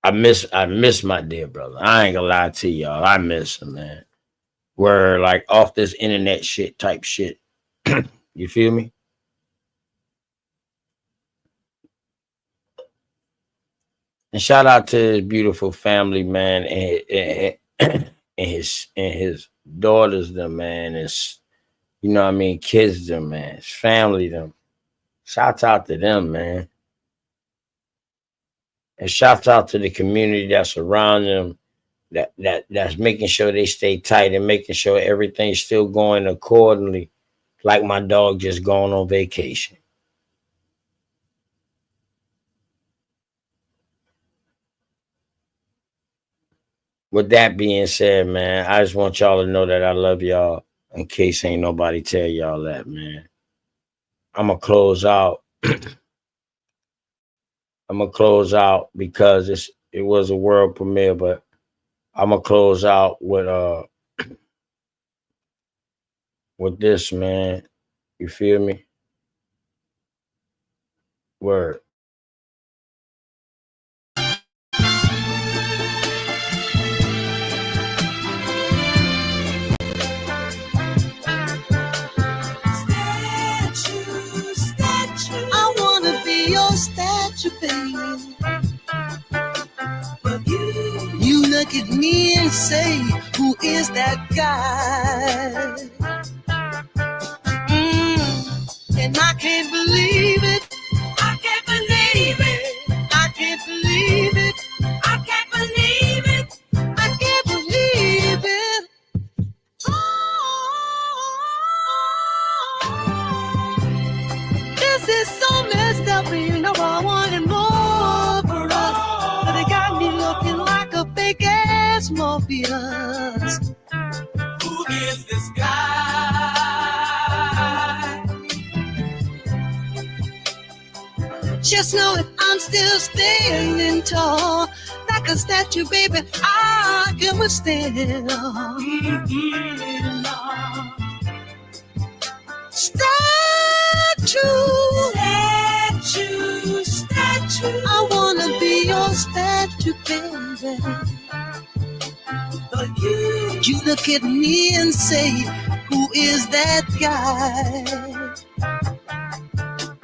I miss my dear brother. I ain't gonna lie to y'all. I miss him, man. We're like off this internet shit type shit. You feel me? And shout out to his beautiful family, man, and his daughters, them, man. His, you know what I mean, kids, them, man. His family, them. Shouts out to them, man. And shouts out to the community that's around them, that's making sure they stay tight and making sure everything's still going accordingly, like my dog just gone on vacation. With that being said, man, I just want y'all to know that I love y'all in case ain't nobody tell y'all that, man. I'm going to close out. I'm going to close out because it was a world premiere, but I'm going to close out with this, man. You feel me? Word. Statue, I wanna be your statue, baby. But you look at me and say, who is that guy? And I can't believe it. I can't believe it. I can't believe it. I can't believe it. I can't believe it. This is so messed up, and you know I wanted more for us, but it got me looking like a fake ass Morpheus. Who is this guy? Just know that I'm still standing tall, like a statue, baby. I can withstand. Statue, statue, statue. I wanna be your statue, baby. But you look at me and say, who is that guy?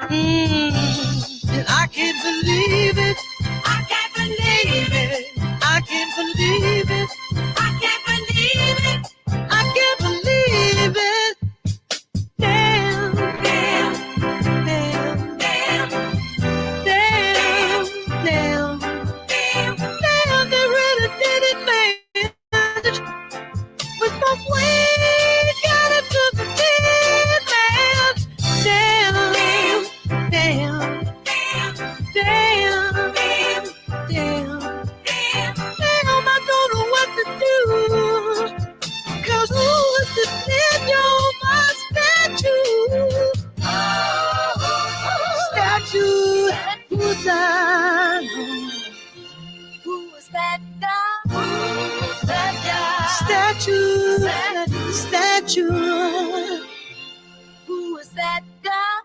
And I can't believe it. I can't believe it. I can't believe it. I can't believe it. I can't believe it. Damn, damn, damn, damn, damn, damn, damn, damn. They really did it, man. With my weight, got it to the dead, man. Damn, damn, damn, damn, damn, damn, damn. I don't know what to do. 'Cause who is the dead? You're my statue. Statue. Who's that? Who is that guy? Who's that guy? Statue. Statue. statue. Who is that girl?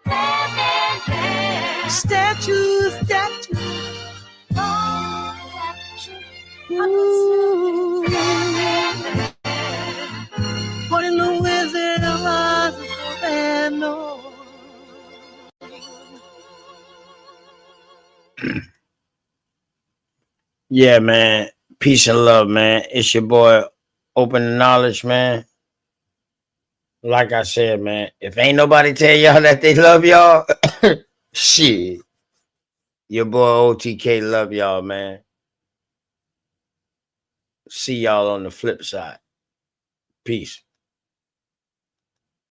Statue, statue. Ooh. Putting the Wizard of Oz and no. Yeah, man. Peace and love, man. It's your boy, Open the Knowledge, man. Like I said, man, if ain't nobody tell y'all that they love y'all, shit. Your boy OTK love y'all, man. See y'all on the flip side. Peace.